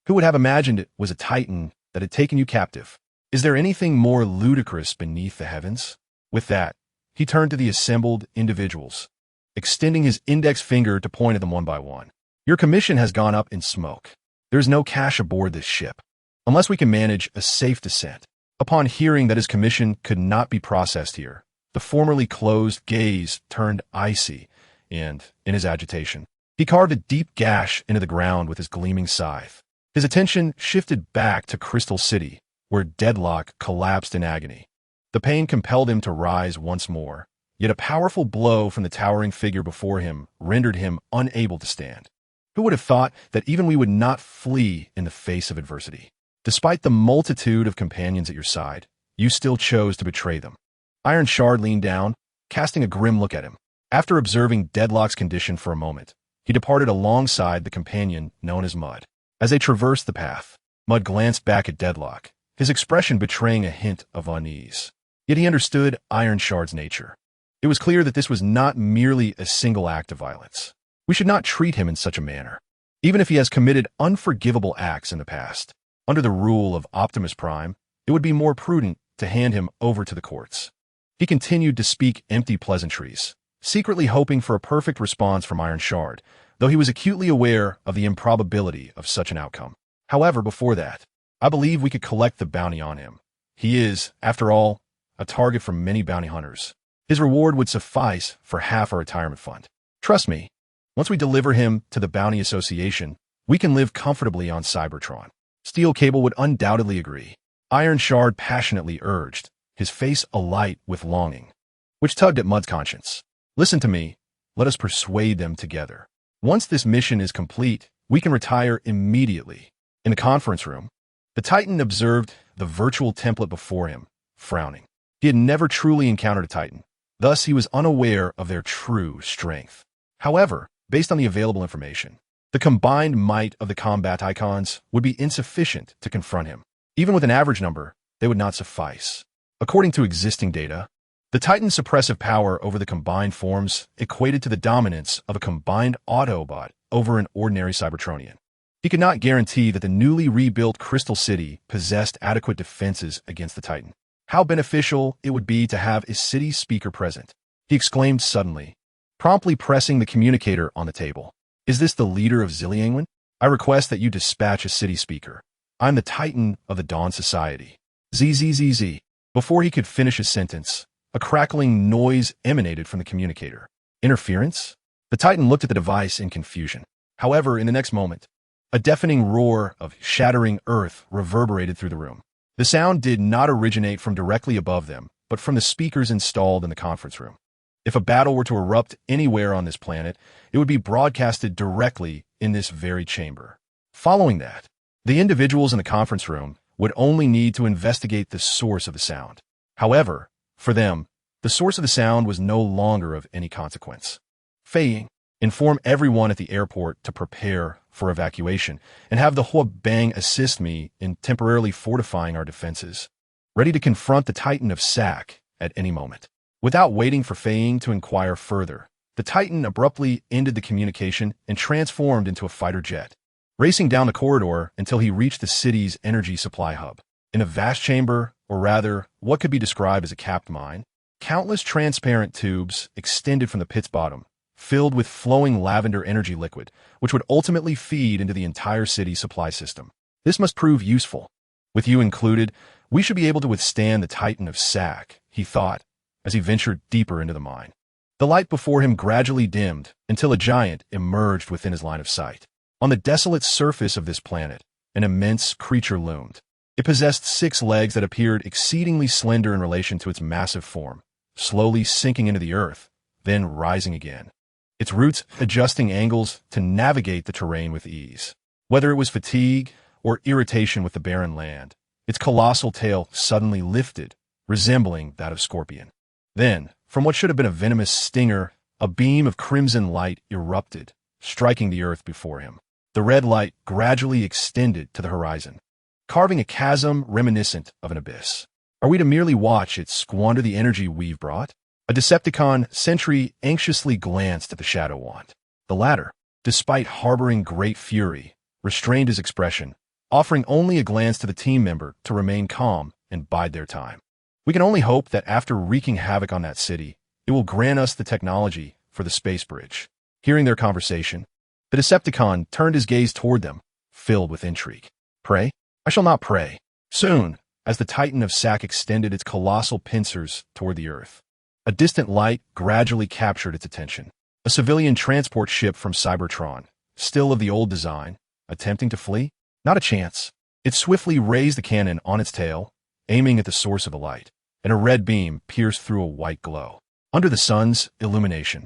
Who would have imagined it was a Titan that had taken you captive? Is there anything more ludicrous beneath the heavens?" With that, he turned to the assembled individuals, extending his index finger to point at them one by one. "Your commission has gone up in smoke. There is no cash aboard this ship, unless we can manage a safe descent." Upon hearing that his commission could not be processed here, the formerly closed gaze turned icy, and, in his agitation, He carved a deep gash into the ground with his gleaming scythe. His attention shifted back to Crystal City, where Deadlock collapsed in agony. The pain compelled him to rise once more, yet a powerful blow from the towering figure before him rendered him unable to stand. Who would have thought that even we would not flee in the face of adversity? Despite the multitude of companions at your side, you still chose to betray them. Iron Shard leaned down, casting a grim look at him. After observing Deadlock's condition for a moment, he departed alongside the companion known as Mud. As they traversed the path, Mud glanced back at Deadlock, his expression betraying a hint of unease. Yet he understood Iron Shard's nature. It was clear that this was not merely a single act of violence. We should not treat him in such a manner, even if he has committed unforgivable acts in the past. Under the rule of Optimus Prime, it would be more prudent to hand him over to the courts. He continued to speak empty pleasantries, secretly hoping for a perfect response from Iron Shard, though he was acutely aware of the improbability of such an outcome. However, before that, I believe we could collect the bounty on him. He is, after all, a target for many bounty hunters. His reward would suffice for half our retirement fund. Trust me, once we deliver him to the Bounty Association, we can live comfortably on Cybertron. Steel Cable would undoubtedly agree. Iron Shard passionately urged, his face alight with longing, which tugged at Mud's conscience. Listen to me. Let us persuade them together. Once this mission is complete, we can retire immediately. In the conference room, the Titan observed the virtual template before him, frowning. He had never truly encountered a Titan. Thus, he was unaware of their true strength. However, based on the available information, the combined might of the combat icons would be insufficient to confront him. Even with an average number, they would not suffice. According to existing data, the Titan's suppressive power over the combined forms equated to the dominance of a combined Autobot over an ordinary Cybertronian. He could not guarantee that the newly rebuilt Crystal City possessed adequate defenses against the Titan. How beneficial it would be to have a city speaker present, he exclaimed suddenly, promptly pressing the communicator on the table. Is this the leader of Ziliangwen? I request that you dispatch a city speaker. I'm the Titan of the Dawn Society. ZZZZ. Before he could finish his sentence, a crackling noise emanated from the communicator. Interference? The Titan looked at the device in confusion. However, in the next moment, a deafening roar of shattering earth reverberated through the room. The sound did not originate from directly above them, but from the speakers installed in the conference room. If a battle were to erupt anywhere on this planet, it would be broadcasted directly in this very chamber. Following that, the individuals in the conference room would only need to investigate the source of the sound. However, for them, the source of the sound was no longer of any consequence. Fei, inform everyone at the airport to prepare for evacuation, and have the Huabang assist me in temporarily fortifying our defenses, ready to confront the Titan of Sac at any moment. Without waiting for Fei to inquire further, the Titan abruptly ended the communication and transformed into a fighter jet, racing down the corridor until he reached the city's energy supply hub. In a vast chamber, or rather, what could be described as a capped mine, countless transparent tubes extended from the pit's bottom, filled with flowing lavender energy liquid, which would ultimately feed into the entire city supply system. This must prove useful. With you included, we should be able to withstand the Titan of Sac, he thought, as he ventured deeper into the mine. The light before him gradually dimmed until a giant emerged within his line of sight. On the desolate surface of this planet, an immense creature loomed. It possessed 6 legs that appeared exceedingly slender in relation to its massive form, slowly sinking into the earth, then rising again, its roots adjusting angles to navigate the terrain with ease. Whether it was fatigue or irritation with the barren land, its colossal tail suddenly lifted, resembling that of Scorpion. Then, from what should have been a venomous stinger, a beam of crimson light erupted, striking the earth before him. The red light gradually extended to the horizon, carving a chasm reminiscent of an abyss. Are we to merely watch it squander the energy we've brought? A Decepticon sentry anxiously glanced at the Shadow Wand. The latter, despite harboring great fury, restrained his expression, offering only a glance to the team member to remain calm and bide their time. We can only hope that after wreaking havoc on that city, it will grant us the technology for the space bridge. Hearing their conversation, the Decepticon turned his gaze toward them, filled with intrigue. Pray? I shall not pray. Soon, as the Titan of Sac extended its colossal pincers toward the earth, a distant light gradually captured its attention. A civilian transport ship from Cybertron, still of the old design, attempting to flee? Not a chance. It swiftly raised the cannon on its tail, aiming at the source of the light, and a red beam pierced through a white glow. Under the sun's illumination,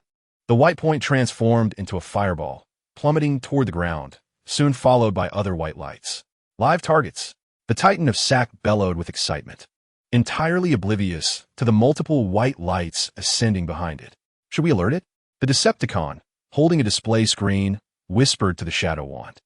the white point transformed into a fireball, plummeting toward the ground, soon followed by other white lights. Live targets. The Titan of Sac bellowed with excitement, entirely oblivious to the multiple white lights ascending behind it. Should we alert it? The Decepticon, holding a display screen, whispered to the Shadow Wand.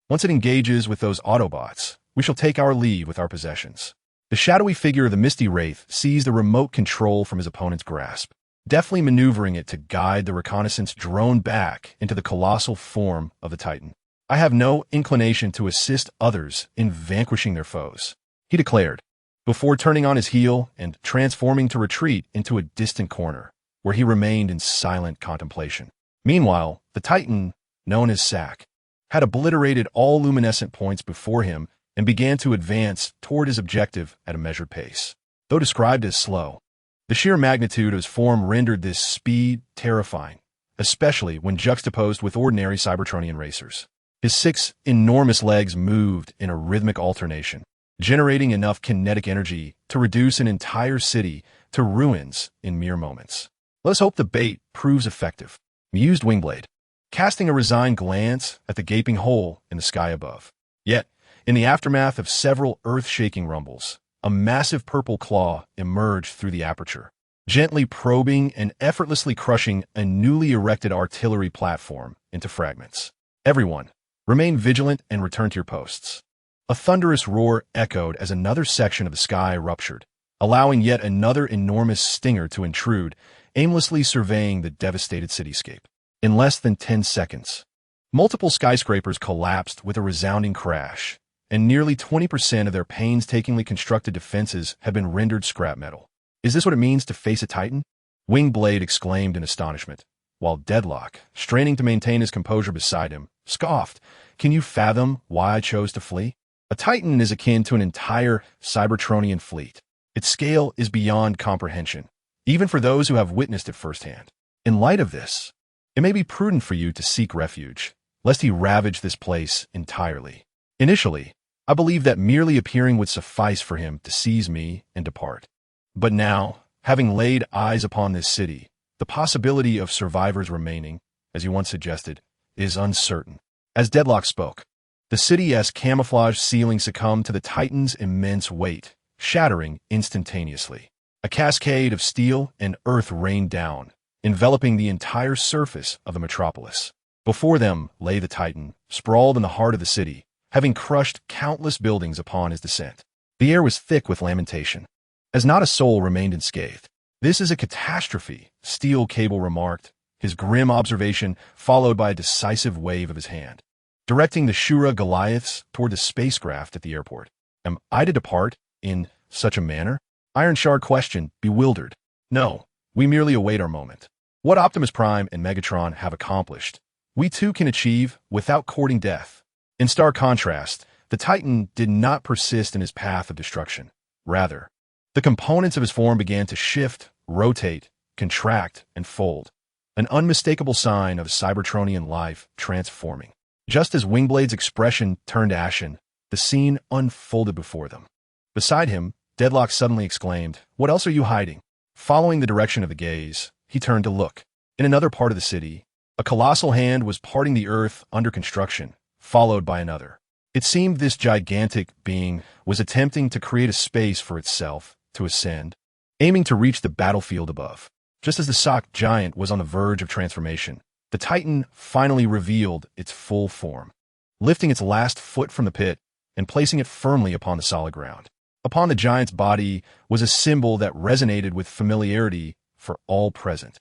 Once it engages with those Autobots, we shall take our leave with our possessions. The shadowy figure of the Misty Wraith seized the remote control from his opponent's grasp, deftly maneuvering it to guide the reconnaissance drone back into the colossal form of the Titan. I have no inclination to assist others in vanquishing their foes, he declared, before turning on his heel and transforming to retreat into a distant corner, where he remained in silent contemplation. Meanwhile, the Titan, known as Sac, had obliterated all luminescent points before him and began to advance toward his objective at a measured pace. Though described as slow, the sheer magnitude of his form rendered this speed terrifying, especially when juxtaposed with ordinary Cybertronian racers. His 6 enormous legs moved in a rhythmic alternation, generating enough kinetic energy to reduce an entire city to ruins in mere moments. Let us hope the bait proves effective, mused Wingblade, casting a resigned glance at the gaping hole in the sky above. Yet, in the aftermath of several earth-shaking rumbles, a massive purple claw emerged through the aperture, gently probing and effortlessly crushing a newly erected artillery platform into fragments. Everyone, remain vigilant and return to your posts. A thunderous roar echoed as another section of the sky ruptured, allowing yet another enormous stinger to intrude, aimlessly surveying the devastated cityscape. In less than 10 seconds, multiple skyscrapers collapsed with a resounding crash, and nearly 20% of their painstakingly constructed defenses had been rendered scrap metal. Is this what it means to face a Titan? Wingblade exclaimed in astonishment, while Deadlock, straining to maintain his composure beside him, scoffed. Can you fathom why I chose to flee? A Titan is akin to an entire Cybertronian fleet. Its scale is beyond comprehension, even for those who have witnessed it firsthand. In light of this, it may be prudent for you to seek refuge, lest he ravage this place entirely. Initially, I believed that merely appearing would suffice for him to seize me and depart. But now, having laid eyes upon this city, the possibility of survivors remaining, as you once suggested, is uncertain. As Deadlock spoke, the city's camouflage ceiling succumbed to the Titan's immense weight, shattering instantaneously. A cascade of steel and earth rained down, enveloping the entire surface of the metropolis. Before them lay the Titan, sprawled in the heart of the city, having crushed countless buildings upon his descent. The air was thick with lamentation, as not a soul remained unscathed. This is a catastrophe, Steel Cable remarked, his grim observation followed by a decisive wave of his hand, directing the Shura Goliaths toward the spacecraft at the airport. Am I to depart in such a manner? Ironshard questioned, bewildered. No, we merely await our moment. What Optimus Prime and Megatron have accomplished, we too can achieve without courting death. In stark contrast, the Titan did not persist in his path of destruction. Rather, the components of his form began to shift, rotate, contract, and fold, an unmistakable sign of Cybertronian life transforming. Just as Wingblade's expression turned ashen, the scene unfolded before them. Beside him, Deadlock suddenly exclaimed, "What else are you hiding?" Following the direction of the gaze, he turned to look. In another part of the city, a colossal hand was parting the earth under construction, followed by another. It seemed this gigantic being was attempting to create a space for itself to ascend, aiming to reach the battlefield above. Just as the sock giant was on the verge of transformation, the Titan finally revealed its full form, lifting its last foot from the pit and placing it firmly upon the solid ground. Upon the giant's body was a symbol that resonated with familiarity for all present.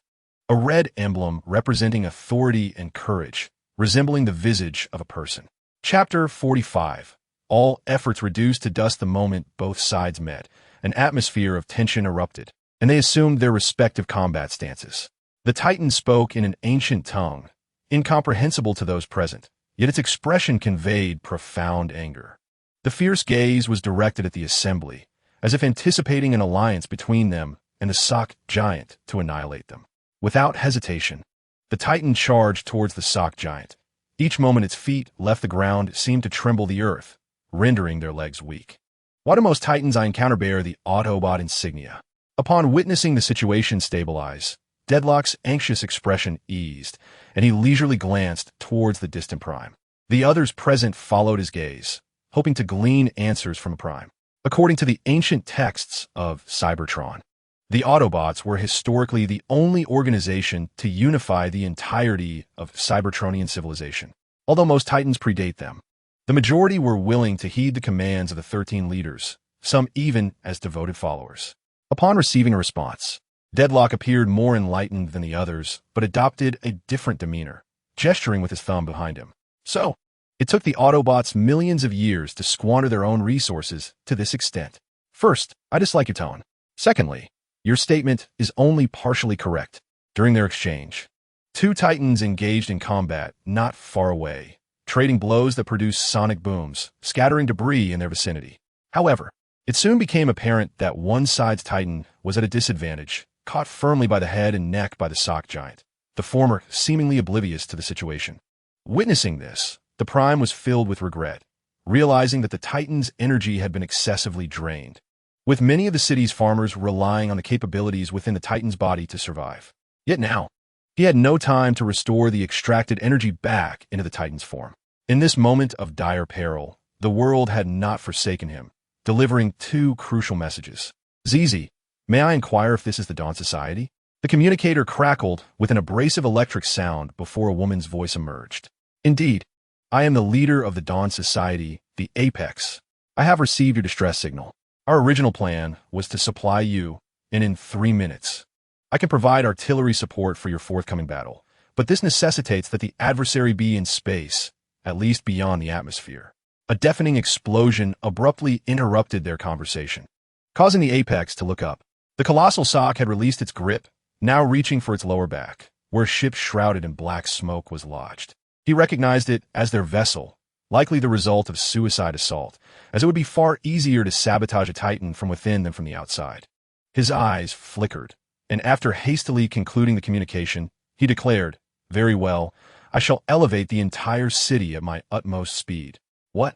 A red emblem representing authority and courage, resembling the visage of a person. Chapter 45. All efforts reduced to dust the moment both sides met. An atmosphere of tension erupted, and they assumed their respective combat stances. The Titan spoke in an ancient tongue, incomprehensible to those present, yet its expression conveyed profound anger. The fierce gaze was directed at the assembly, as if anticipating an alliance between them and the sock giant to annihilate them. Without hesitation, The Titan charged towards the sock giant. Each moment its feet left the ground seemed to tremble the earth, rendering their legs weak. Why do most Titans I encounter bear the Autobot insignia? Upon witnessing the situation stabilize, Deadlock's anxious expression eased, and he leisurely glanced towards the distant Prime. The others present followed his gaze, hoping to glean answers from a Prime. According to the ancient texts of Cybertron, the Autobots were historically the only organization to unify the entirety of Cybertronian civilization. Although most Titans predate them, the majority were willing to heed the commands of the 13 leaders, some even as devoted followers. Upon receiving a response, Deadlock appeared more enlightened than the others, but adopted a different demeanor, gesturing with his thumb behind him. So, it took the Autobots millions of years to squander their own resources to this extent. First, I dislike your tone. Secondly, your statement is only partially correct. During their exchange, two Titans engaged in combat not far away, trading blows that produced sonic booms, scattering debris in their vicinity. However, it soon became apparent that one side's Titan was at a disadvantage, caught firmly by the head and neck by the sock giant, the former seemingly oblivious to the situation. Witnessing this, the Prime was filled with regret, realizing that the Titan's energy had been excessively drained, with many of the city's farmers relying on the capabilities within the Titan's body to survive. Yet now, he had no time to restore the extracted energy back into the Titan's form. In this moment of dire peril, the world had not forsaken him, delivering two crucial messages. ZZ, may I inquire if this is the Dawn Society? The communicator crackled with an abrasive electric sound before a woman's voice emerged. Indeed, I am the leader of the Dawn Society, the Apex. I have received your distress signal. Our original plan was to supply you, and in 3 minutes, I can provide artillery support for your forthcoming battle, but this necessitates that the adversary be in space, at least beyond the atmosphere. A deafening explosion abruptly interrupted their conversation, causing the Apex to look up. The colossal sock had released its grip, now reaching for its lower back, where a ship shrouded in black smoke was lodged. He recognized it as their vessel, likely the result of suicide assault, as it would be far easier to sabotage a Titan from within than from the outside. His eyes flickered, and after hastily concluding the communication, he declared, "Very well, I shall elevate the entire city at my utmost speed." What?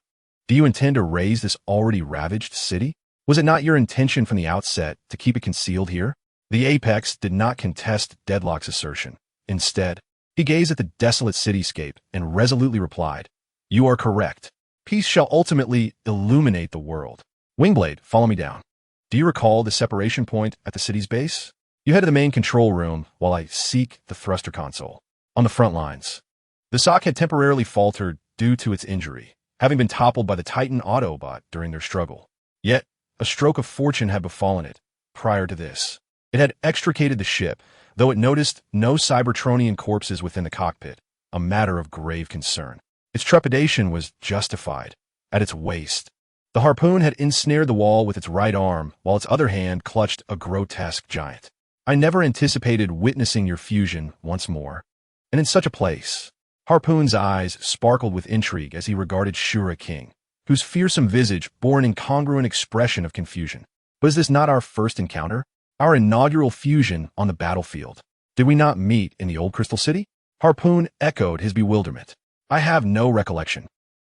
Do you intend to raise this already ravaged city? Was it not your intention from the outset to keep it concealed here? The Apex did not contest Deadlock's assertion. Instead, he gazed at the desolate cityscape and resolutely replied, "You are correct. Peace shall ultimately illuminate the world. Wingblade, follow me down. Do you recall the separation point at the city's base? You head to the main control room while I seek the thruster console. On the front lines." The sock had temporarily faltered due to its injury, having been toppled by the Titan Autobot during their struggle. Yet, a stroke of fortune had befallen it. Prior to this, it had extricated the ship, though it noticed no Cybertronian corpses within the cockpit, a matter of grave concern. Its trepidation was justified. At its waist, the harpoon had ensnared the wall with its right arm, while its other hand clutched a grotesque giant. I never anticipated witnessing your fusion once more. And in such a place, Harpoon's eyes sparkled with intrigue as he regarded Shura King, whose fearsome visage bore an incongruent expression of confusion. But is this not our first encounter? Our inaugural fusion on the battlefield? Did we not meet in the old Crystal City? Harpoon echoed his bewilderment. I have no recollection.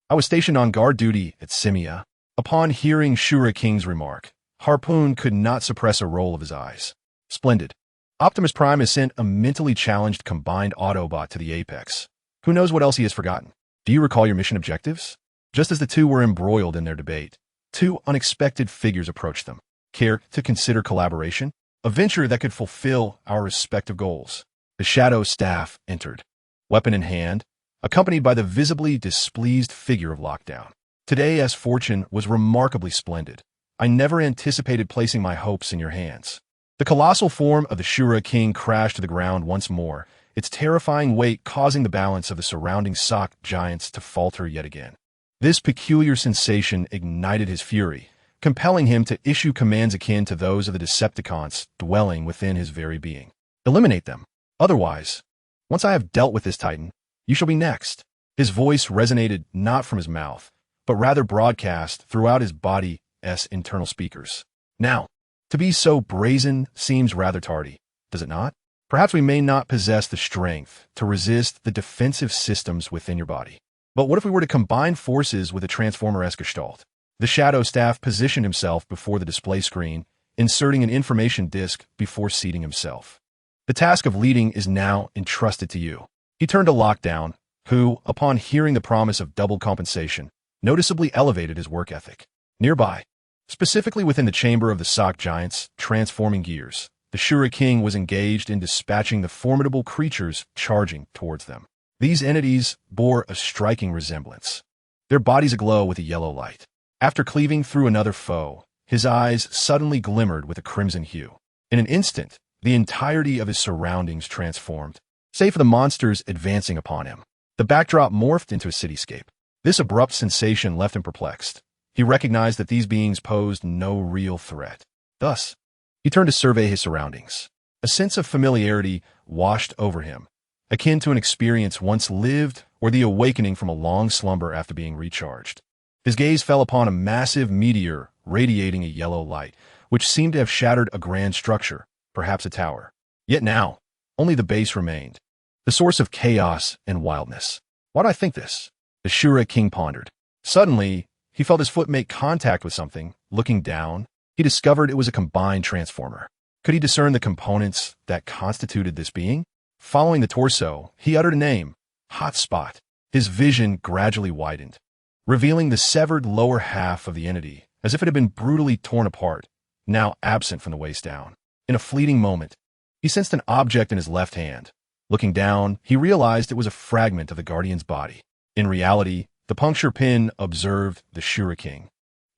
I was stationed on guard duty at Simia. Upon hearing Shura King's remark, Harpoon could not suppress a roll of his eyes. Splendid. Optimus Prime has sent a mentally challenged combined Autobot to the Apex. Who knows what else he has forgotten? Do you recall your mission objectives? Just as the two were embroiled in their debate, two unexpected figures approached them. Care to consider collaboration? A venture that could fulfill our respective goals. The Shadow Staff entered, weapon in hand, accompanied by the visibly displeased figure of Lockdown. Today's fortune was remarkably splendid. I never anticipated placing my hopes in your hands. The colossal form of the Shura King crashed to the ground once more, its terrifying weight causing the balance of the surrounding sock giants to falter yet again. This peculiar sensation ignited his fury, compelling him to issue commands akin to those of the Decepticons dwelling within his very being. Eliminate them. Otherwise, once I have dealt with this Titan, you shall be next. His voice resonated not from his mouth, but rather broadcast throughout his body's internal speakers. Now, to be so brazen seems rather tardy, does it not? Perhaps we may not possess the strength to resist the defensive systems within your body. But what if we were to combine forces with a Transformer-esque gestalt? The Shadow Staff positioned himself before the display screen, inserting an information disc before seating himself. The task of leading is now entrusted to you. He turned to Lockdown, who, upon hearing the promise of double compensation, noticeably elevated his work ethic. Nearby, specifically within the chamber of the sock giants, transforming gears, the Shura King was engaged in dispatching the formidable creatures charging towards them. These entities bore a striking resemblance, their bodies aglow with a yellow light. After cleaving through another foe, his eyes suddenly glimmered with a crimson hue. In an instant, the entirety of his surroundings transformed, save for the monsters advancing upon him. The backdrop morphed into a cityscape. This abrupt sensation left him perplexed. He recognized that these beings posed no real threat. Thus, he turned to survey his surroundings. A sense of familiarity washed over him, akin to an experience once lived or the awakening from a long slumber after being recharged. His gaze fell upon a massive meteor radiating a yellow light, which seemed to have shattered a grand structure, perhaps a tower. Yet now, only the base remained, the source of chaos and wildness. Why do I think this? The Shura King pondered. Suddenly, he felt his foot make contact with something. Looking down, he discovered it was a combined transformer. Could he discern the components that constituted this being? Following the torso, he uttered a name, Hotspot. His vision gradually widened, revealing the severed lower half of the entity, as if it had been brutally torn apart, now absent from the waist down. In a fleeting moment, he sensed an object in his left hand. Looking down, he realized it was a fragment of the Guardian's body. In reality, the puncture pin observed the Shura King,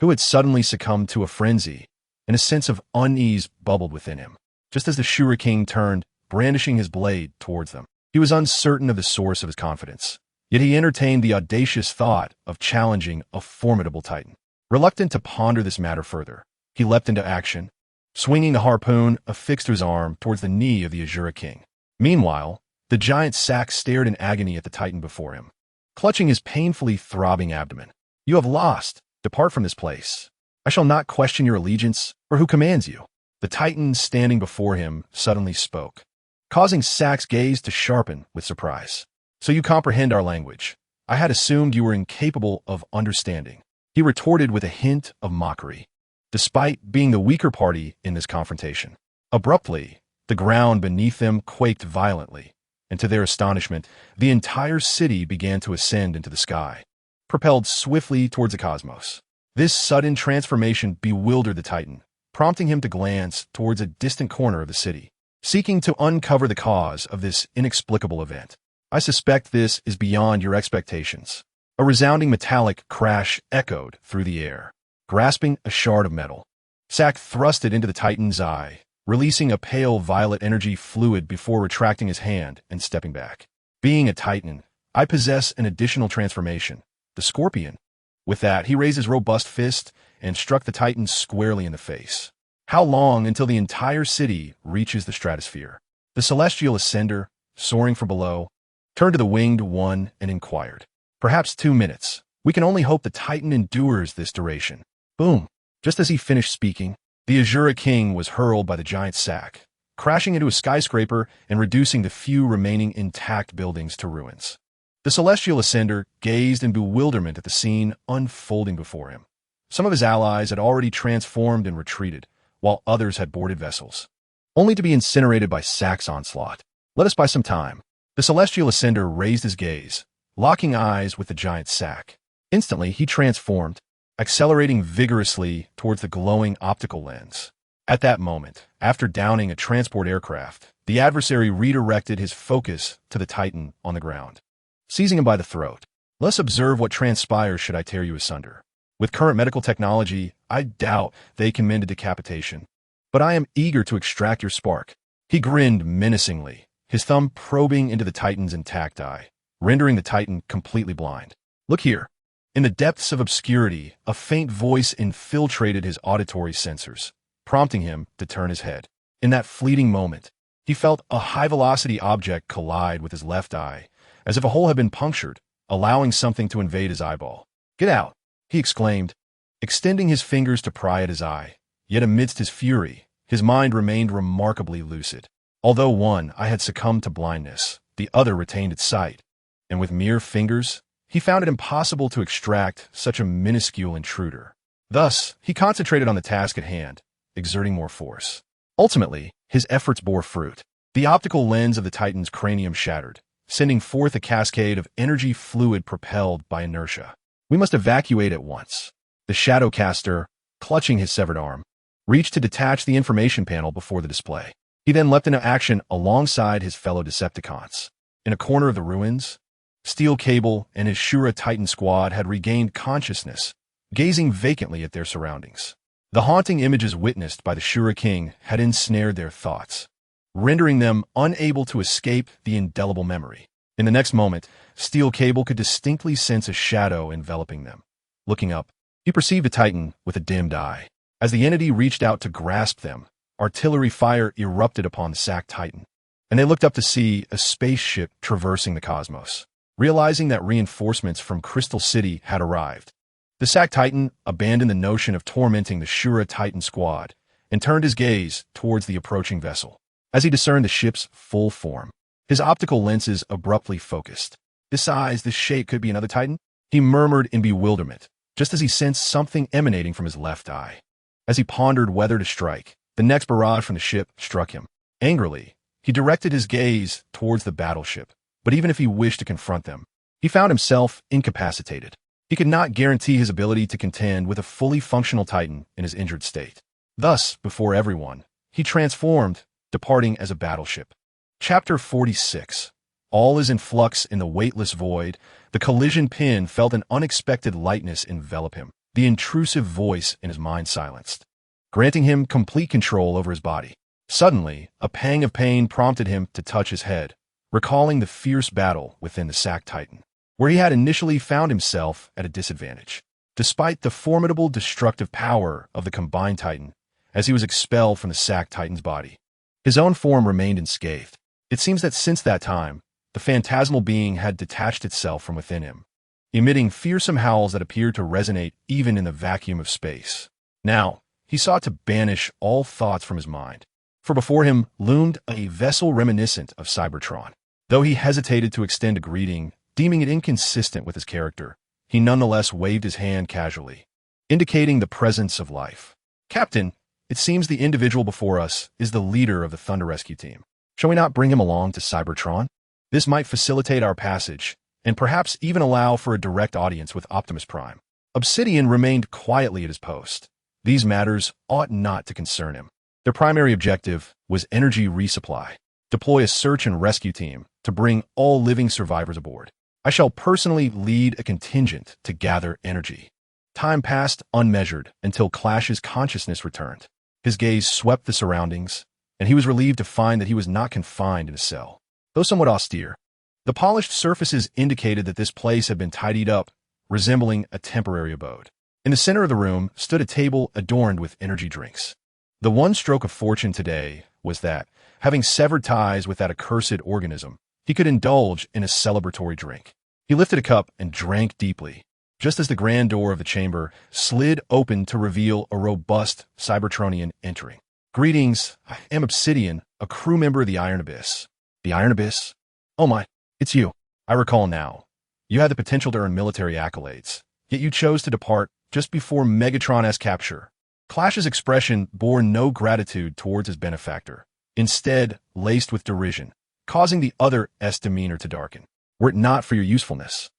who had suddenly succumbed to a frenzy, and a sense of unease bubbled within him. Just as the Shura King turned, brandishing his blade towards them, he was uncertain of the source of his confidence. Yet he entertained the audacious thought of challenging a formidable titan. Reluctant to ponder this matter further, he leapt into action, swinging the harpoon affixed to his arm towards the knee of the Azura King. Meanwhile, the giant sack stared in agony at the titan before him, clutching his painfully throbbing abdomen. "You have lost. Depart from this place. I shall not question your allegiance or who commands you." The titan standing before him suddenly spoke, causing Sack's gaze to sharpen with surprise. "So you comprehend our language. I had assumed you were incapable of understanding," he retorted with a hint of mockery, despite being the weaker party in this confrontation. Abruptly, the ground beneath them quaked violently, and to their astonishment, the entire city began to ascend into the sky, propelled swiftly towards the cosmos. This sudden transformation bewildered the Titan, prompting him to glance towards a distant corner of the city, seeking to uncover the cause of this inexplicable event. "I suspect this is beyond your expectations." A resounding metallic crash echoed through the air. Grasping a shard of metal, Sack thrust it into the Titan's eye, releasing a pale violet energy fluid before retracting his hand and stepping back. "Being a Titan, I possess an additional transformation, the Scorpion." With that, he raised his robust fist and struck the Titan squarely in the face. "How long until the entire city reaches the stratosphere?" The celestial ascender, soaring from below, turned to the winged one and inquired. "Perhaps 2 minutes. We can only hope the Titan endures this duration." Boom! Just as he finished speaking, the Azura King was hurled by the giant sack, crashing into a skyscraper and reducing the few remaining intact buildings to ruins. The celestial ascender gazed in bewilderment at the scene unfolding before him. Some of his allies had already transformed and retreated, while others had boarded vessels, only to be incinerated by Sack's onslaught. "Let us buy some time." The celestial ascender raised his gaze, locking eyes with the giant sack. Instantly, he transformed, accelerating vigorously towards the glowing optical lens. At that moment, after downing a transport aircraft, the adversary redirected his focus to the Titan on the ground, seizing him by the throat. "Let's observe what transpires should I tear you asunder. With current medical technology, I doubt they can mend a decapitation, but I am eager to extract your spark." He grinned menacingly, his thumb probing into the Titan's intact eye, rendering the Titan completely blind. "Look here." In the depths of obscurity, a faint voice infiltrated his auditory sensors, prompting him to turn his head. In that fleeting moment, he felt a high-velocity object collide with his left eye, as if a hole had been punctured, allowing something to invade his eyeball. "Get out!" he exclaimed, extending his fingers to pry at his eye. Yet amidst his fury, his mind remained remarkably lucid. Although one eye had succumbed to blindness, the other retained its sight, and with mere fingers, he found it impossible to extract such a minuscule intruder. Thus, he concentrated on the task at hand, exerting more force. Ultimately, his efforts bore fruit. The optical lens of the Titan's cranium shattered, sending forth a cascade of energy fluid propelled by inertia. "We must evacuate at once." The Shadowcaster, clutching his severed arm, reached to detach the information panel before the display. He then leapt into action alongside his fellow Decepticons. In a corner of the ruins, Steel Cable and his Shura Titan squad had regained consciousness, gazing vacantly at their surroundings. The haunting images witnessed by the Shura King had ensnared their thoughts, rendering them unable to escape the indelible memory. In the next moment, Steel Cable could distinctly sense a shadow enveloping them. Looking up, he perceived a Titan with a dimmed eye. As the entity reached out to grasp them, artillery fire erupted upon the sacked Titan, and they looked up to see a spaceship traversing the cosmos. Realizing that reinforcements from Crystal City had arrived, the sacked Titan abandoned the notion of tormenting the Shura Titan squad and turned his gaze towards the approaching vessel. As he discerned the ship's full form, his optical lenses abruptly focused. "This size, this shape could be another Titan?" he murmured in bewilderment, just as he sensed something emanating from his left eye. As he pondered whether to strike, the next barrage from the ship struck him. Angrily, he directed his gaze towards the battleship, but even if he wished to confront them, he found himself incapacitated. He could not guarantee his ability to contend with a fully functional Titan in his injured state. Thus, before everyone, he transformed, departing as a battleship. Chapter 46. All is in flux in the weightless void. The collision pin felt an unexpected lightness envelop him, the intrusive voice in his mind silenced, granting him complete control over his body. Suddenly, a pang of pain prompted him to touch his head, recalling the fierce battle within the sacked Titan, where he had initially found himself at a disadvantage. Despite the formidable destructive power of the combined Titan, as he was expelled from the sacked Titan's body, his own form remained unscathed. It seems that since that time, the phantasmal being had detached itself from within him, emitting fearsome howls that appeared to resonate even in the vacuum of space. Now, he sought to banish all thoughts from his mind, for before him loomed a vessel reminiscent of Cybertron. Though he hesitated to extend a greeting, deeming it inconsistent with his character, he nonetheless waved his hand casually, indicating the presence of life. "Captain, it seems the individual before us is the leader of the Thunder Rescue team. Shall we not bring him along to Cybertron? This might facilitate our passage, and perhaps even allow for a direct audience with Optimus Prime." Obsidian remained quietly at his post. These matters ought not to concern him. Their primary objective was energy resupply. Deploy a search and rescue team to bring all living survivors aboard. I shall personally lead a contingent to gather energy. Time passed unmeasured until Clash's consciousness returned. His gaze swept the surroundings, and he was relieved to find that he was not confined in a cell. Though somewhat austere, the polished surfaces indicated that this place had been tidied up, resembling a temporary abode. In the center of the room stood a table adorned with energy drinks. The one stroke of fortune today was that, having severed ties with that accursed organism, he could indulge in a celebratory drink. He lifted a cup and drank deeply, just as the grand door of the chamber slid open to reveal a robust Cybertronian entering. "Greetings, I am Obsidian, a crew member of the Iron Abyss." "The Iron Abyss? Oh my, it's you. I recall now. You had the potential to earn military accolades, yet you chose to depart just before Megatron's capture." Clash's expression bore no gratitude towards his benefactor, instead laced with derision, causing the other's demeanor to darken. "Were it not for your usefulness,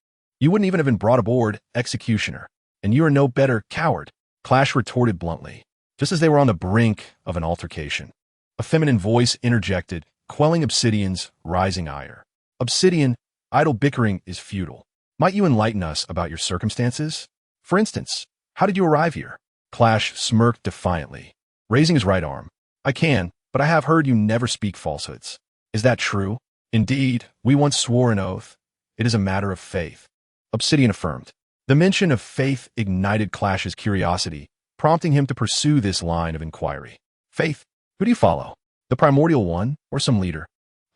you wouldn't even have been brought aboard, Executioner, and you are no better coward," Clash retorted bluntly, just as they were on the brink of an altercation. A feminine voice interjected, quelling Obsidian's rising ire. "Obsidian, idle bickering is futile. Might you enlighten us about your circumstances? For instance, how did you arrive here?" Clash smirked defiantly, raising his right arm. "I can, but I have heard you never speak falsehoods. Is that true?" "Indeed, we once swore an oath. It is a matter of faith," Obsidian affirmed. The mention of faith ignited Clash's curiosity, prompting him to pursue this line of inquiry. "Faith? Who do you follow? The primordial one, or some leader?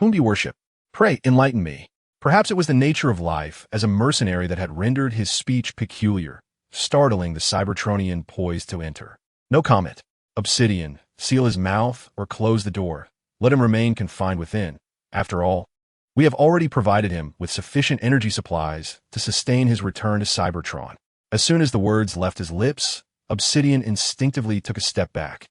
Whom do you worship? Pray, enlighten me." Perhaps it was the nature of life as a mercenary that had rendered his speech peculiar, startling the Cybertronian poised to enter. "No comment." Obsidian, seal his mouth or close the door, Let him remain confined within. After all, we have already provided him with sufficient energy supplies to sustain his return to Cybertron. As soon as the words left his lips, Obsidian instinctively took a step back.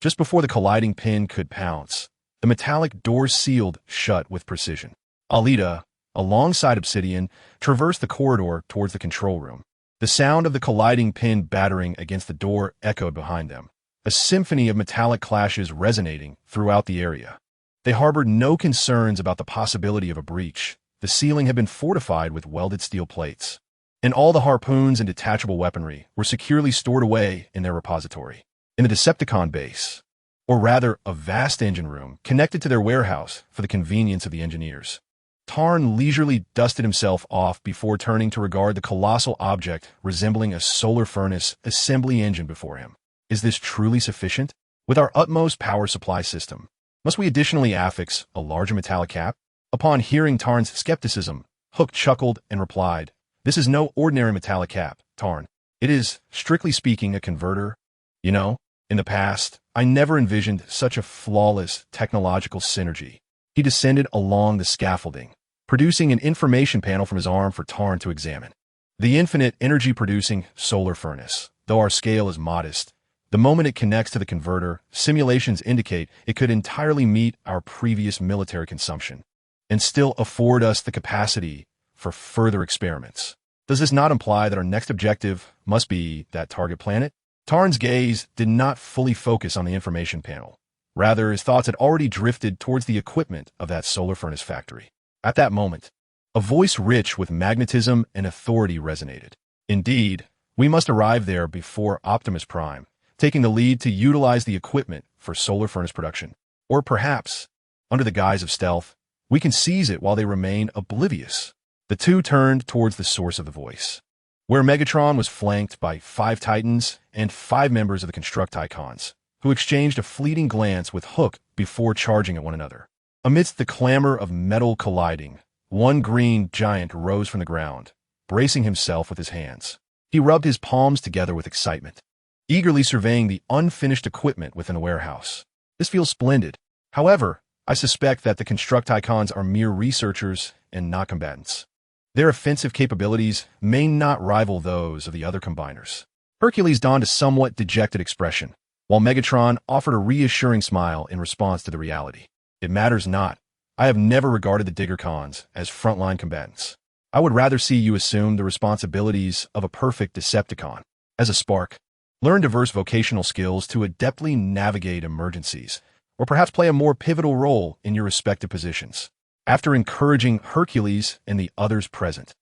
Just before the colliding pin could pounce, the metallic door sealed shut with precision. Alita, alongside Obsidian, traversed the corridor towards the control room. The sound of the colliding pin battering against the door echoed behind them, a symphony of metallic clashes resonating throughout the area. They harbored no concerns about the possibility of a breach. The ceiling had been fortified with welded steel plates, and all the harpoons and detachable weaponry were securely stored away in their repository. In the Decepticon base, or rather a vast engine room connected to their warehouse for the convenience of the engineers, Tarn leisurely dusted himself off before turning to regard the colossal object resembling a solar furnace assembly engine before him. Is this truly sufficient? With our utmost power supply system, must we additionally affix a larger metallic cap? Upon hearing Tarn's skepticism, Hook chuckled and replied, "This is no ordinary metallic cap, Tarn. It is, strictly speaking, a converter. You know, in the past, I never envisioned such a flawless technological synergy." He descended along the scaffolding, producing an information panel from his arm for Tarn to examine. The infinite energy-producing solar furnace, though our scale is modest, the moment it connects to the converter, simulations indicate it could entirely meet our previous military consumption, and still afford us the capacity for further experiments. Does this not imply that our next objective must be that target planet? Tarn's gaze did not fully focus on the information panel. Rather, his thoughts had already drifted towards the equipment of that solar furnace factory. At that moment, a voice rich with magnetism and authority resonated. Indeed, we must arrive there before Optimus Prime, taking the lead to utilize the equipment for solar furnace production. Or perhaps, under the guise of stealth, we can seize it while they remain oblivious. The two turned towards the source of the voice, where Megatron was flanked by 5 Titans and 5 members of the Constructicons, who exchanged a fleeting glance with Hook before charging at one another. Amidst the clamor of metal colliding, one green giant rose from the ground, bracing himself with his hands. He rubbed his palms together with excitement, eagerly surveying the unfinished equipment within the warehouse. This feels splendid. However, I suspect that the Constructicons are mere researchers and not combatants. Their offensive capabilities may not rival those of the other combiners. Hercules donned a somewhat dejected expression, while Megatron offered a reassuring smile in response to the reality. It matters not. I have never regarded the Diggercons as frontline combatants. I would rather see you assume the responsibilities of a perfect Decepticon. As a spark, learn diverse vocational skills to adeptly navigate emergencies, or perhaps play a more pivotal role in your respective positions. After encouraging Hercules and the others present,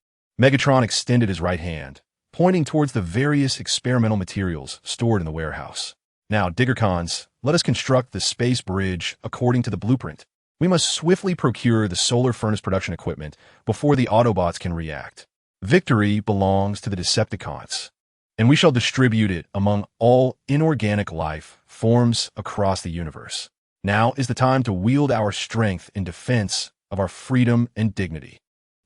Megatron extended his right hand, pointing towards the various experimental materials stored in the warehouse. Now, Diggercons, let us construct the space bridge according to the blueprint. We must swiftly procure the solar furnace production equipment before the Autobots can react. Victory belongs to the Decepticons, and we shall distribute it among all inorganic life forms across the universe. Now is the time to wield our strength in defense of our freedom and dignity.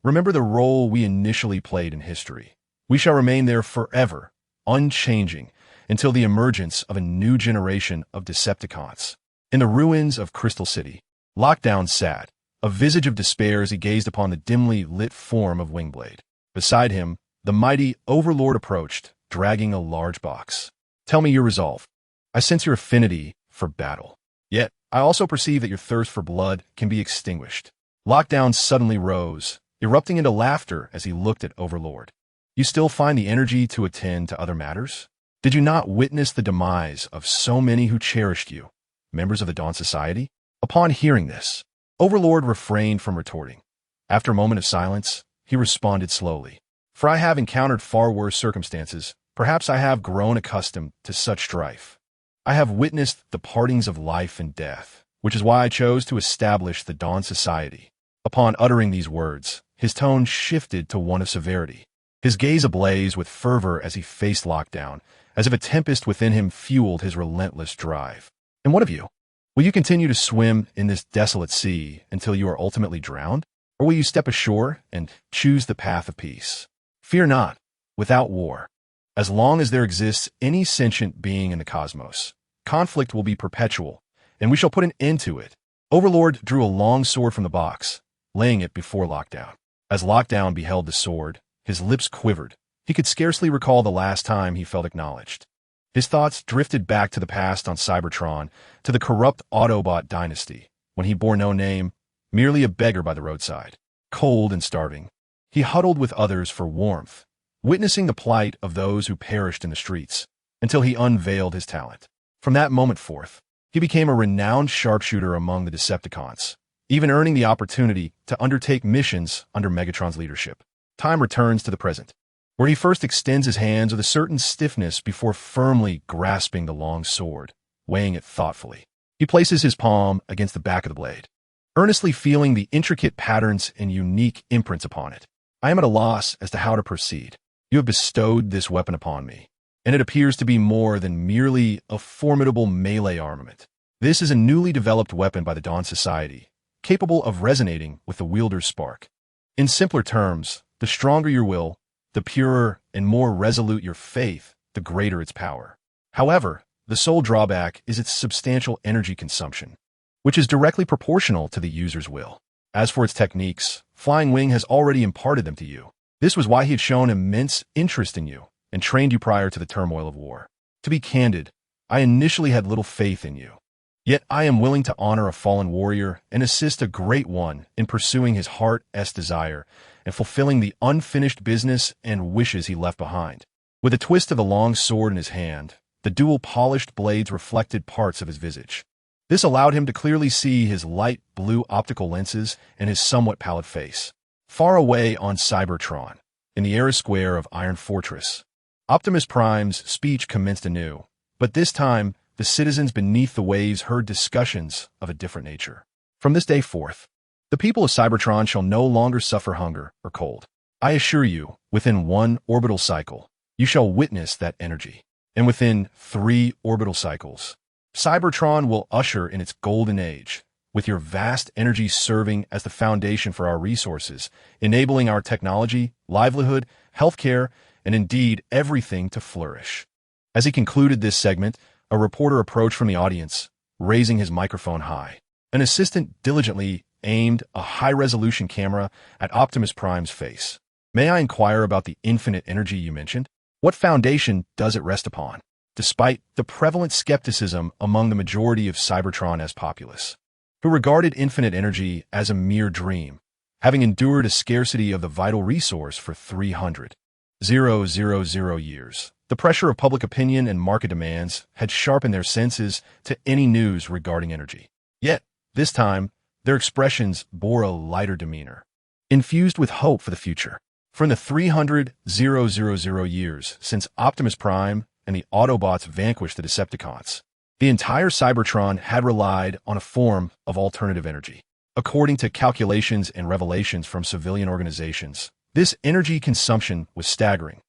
Remember the role we initially played in history. We shall remain there forever, unchanging, until the emergence of a new generation of Decepticons. In the ruins of Crystal City, Lockdown sat, a visage of despair as he gazed upon the dimly lit form of Wingblade. Beside him, the mighty Overlord approached, dragging a large box. Tell me your resolve. I sense your affinity for battle. Yet, I also perceive that your thirst for blood can be extinguished. Lockdown suddenly rose, erupting into laughter as he looked at Overlord. You still find the energy to attend to other matters? Did you not witness the demise of so many who cherished you, members of the Dawn Society? Upon hearing this, Overlord refrained from retorting. After a moment of silence, he responded slowly. For I have encountered far worse circumstances. Perhaps I have grown accustomed to such strife. I have witnessed the partings of life and death, which is why I chose to establish the Dawn Society. Upon uttering these words, his tone shifted to one of severity, his gaze ablaze with fervor as he faced Lockdown, as if a tempest within him fueled his relentless drive. And what of you? Will you continue to swim in this desolate sea until you are ultimately drowned? Or will you step ashore and choose the path of peace? Fear not, without war. As long as there exists any sentient being in the cosmos, conflict will be perpetual, and we shall put an end to it Overlord drew a long sword from the box, laying it before Lockdown. As Lockdown beheld the sword, his lips quivered. He could scarcely recall the last time he felt acknowledged. His thoughts drifted back to the past on Cybertron, to the corrupt Autobot dynasty, when he bore no name, merely a beggar by the roadside. Cold and starving, he huddled with others for warmth, witnessing the plight of those who perished in the streets, until he unveiled his talent. From that moment forth, he became a renowned sharpshooter among the Decepticons, even earning the opportunity to undertake missions under Megatron's leadership. Time returns to the present, where he first extends his hands with a certain stiffness before firmly grasping the long sword, weighing it thoughtfully. He places his palm against the back of the blade, earnestly feeling the intricate patterns and unique imprints upon it. I am at a loss as to how to proceed. You have bestowed this weapon upon me, and it appears to be more than merely a formidable melee armament. This is a newly developed weapon by the Dawn Society, capable of resonating with the wielder's spark. In simpler terms, the stronger your will, the purer and more resolute your faith, the greater its power. However, the sole drawback is its substantial energy consumption, which is directly proportional to the user's will. As for its techniques, Flying Wing has already imparted them to you. This was why he had shown immense interest in you and trained you prior to the turmoil of war. To be candid, I initially had little faith in you. Yet I am willing to honor a fallen warrior and assist a great one in pursuing his heart's desire and fulfilling the unfinished business and wishes he left behind. With a twist of the long sword in his hand, the dual polished blades reflected parts of his visage. This allowed him to clearly see his light blue optical lenses and his somewhat pallid face. Far away on Cybertron, in the era square of Iron Fortress, Optimus Prime's speech commenced anew, but this time the citizens beneath the waves heard discussions of a different nature. From this day forth, the people of Cybertron shall no longer suffer hunger or cold. I assure you, within one orbital cycle, you shall witness that energy. And within 3 orbital cycles, Cybertron will usher in its golden age, with your vast energy serving as the foundation for our resources, enabling our technology, livelihood, healthcare, and indeed everything to flourish. As he concluded this segment, a reporter approached from the audience, raising his microphone high. An assistant diligently aimed a high-resolution camera at Optimus Prime's face. May I inquire about the infinite energy you mentioned? What foundation does it rest upon? Despite the prevalent skepticism among the majority of Cybertron as populace, who regarded infinite energy as a mere dream, having endured a scarcity of the vital resource for 300,000 years. The pressure of public opinion and market demands had sharpened their senses to any news regarding energy. Yet, this time, their expressions bore a lighter demeanor, infused with hope for the future. For in the 300,000 years since Optimus Prime and the Autobots vanquished the Decepticons, the entire Cybertron had relied on a form of alternative energy. According to calculations and revelations from civilian organizations, this energy consumption was staggering.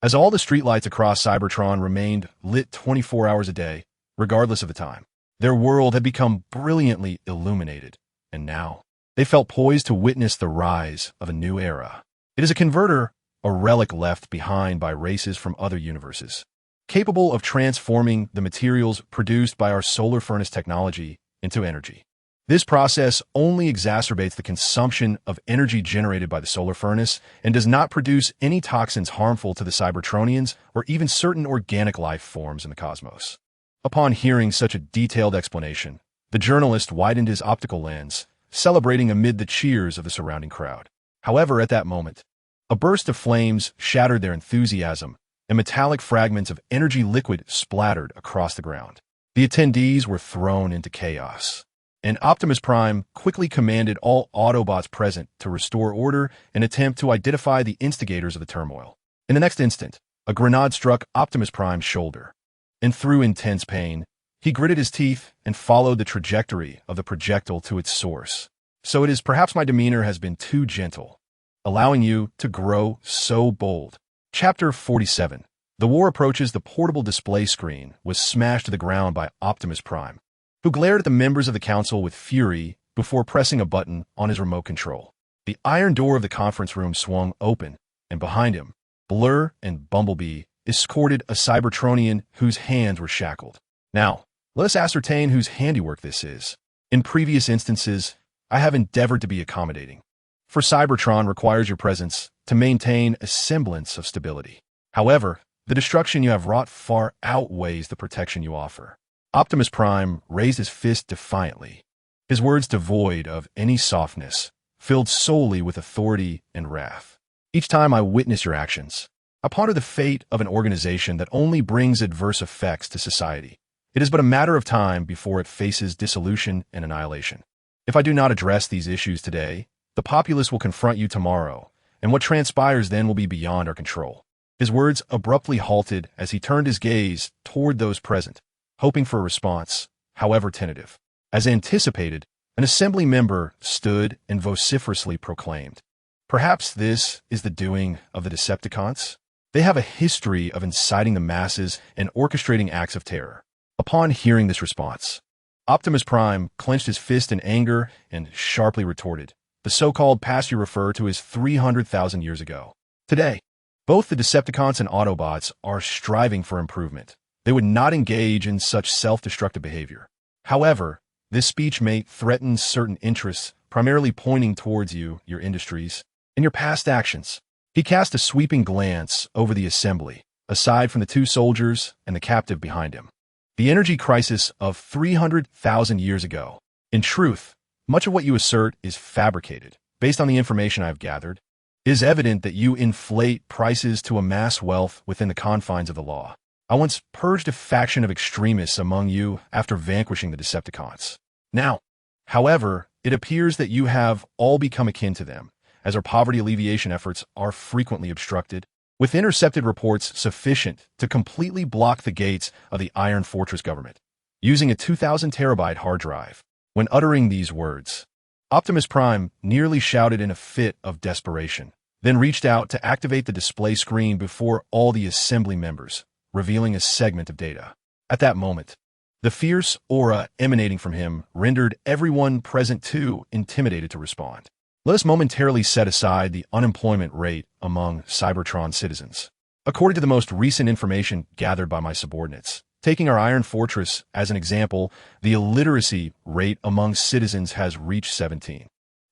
As all the streetlights across Cybertron remained lit 24 hours a day, regardless of the time, their world had become brilliantly illuminated, and now they felt poised to witness the rise of a new era. It is a converter, a relic left behind by races from other universes, capable of transforming the materials produced by our solar furnace technology into energy. This process only exacerbates the consumption of energy generated by the solar furnace and does not produce any toxins harmful to the Cybertronians or even certain organic life forms in the cosmos. Upon hearing such a detailed explanation, the journalist widened his optical lens, celebrating amid the cheers of the surrounding crowd. However, at that moment, a burst of flames shattered their enthusiasm, and metallic fragments of energy liquid splattered across the ground. The attendees were thrown into chaos, and Optimus Prime quickly commanded all Autobots present to restore order and attempt to identify the instigators of the turmoil. In the next instant, a grenade struck Optimus Prime's shoulder, and through intense pain, he gritted his teeth and followed the trajectory of the projectile to its source. So it is perhaps my demeanor has been too gentle, allowing you to grow so bold. Chapter 47. The war approaches. The portable display screen was smashed to the ground by Optimus Prime, who glared at the members of the council with fury before pressing a button on his remote control. The iron door of the conference room swung open, and behind him, Blur and Bumblebee escorted a Cybertronian whose hands were shackled. Now, let us ascertain whose handiwork this is. In previous instances, I have endeavored to be accommodating. For Cybertron requires your presence to maintain a semblance of stability. However, the destruction you have wrought far outweighs the protection you offer. Optimus Prime raised his fist defiantly, his words devoid of any softness, filled solely with authority and wrath. Each time I witness your actions, I ponder the fate of an organization that only brings adverse effects to society. It is but a matter of time before it faces dissolution and annihilation. If I do not address these issues today, the populace will confront you tomorrow, and what transpires then will be beyond our control. His words abruptly halted as he turned his gaze toward those present, hoping for a response, however tentative. As anticipated, an assembly member stood and vociferously proclaimed, "Perhaps this is the doing of the Decepticons? They have a history of inciting the masses and orchestrating acts of terror." Upon hearing this response, Optimus Prime clenched his fist in anger and sharply retorted, "The so-called past you refer to is 300,000 years ago. Today, both the Decepticons and Autobots are striving for improvement. They would not engage in such self-destructive behavior. However, this speech may threaten certain interests, primarily pointing towards you, your industries, and your past actions." He cast a sweeping glance over the assembly, aside from the two soldiers and the captive behind him. The energy crisis of 300,000 years ago. In truth, much of what you assert is fabricated. Based on the information I have gathered, it is evident that you inflate prices to amass wealth within the confines of the law. I once purged a faction of extremists among you after vanquishing the Decepticons. Now, however, it appears that you have all become akin to them, as our poverty alleviation efforts are frequently obstructed, with intercepted reports sufficient to completely block the gates of the Iron Fortress government, using a 2,000 terabyte hard drive. When uttering these words, Optimus Prime nearly shouted in a fit of desperation, then reached out to activate the display screen before all the assembly members, revealing a segment of data. At that moment, the fierce aura emanating from him rendered everyone present too intimidated to respond. Let us momentarily set aside the unemployment rate among Cybertron citizens. According to the most recent information gathered by my subordinates, taking our Iron Fortress as an example, the illiteracy rate among citizens has reached 17.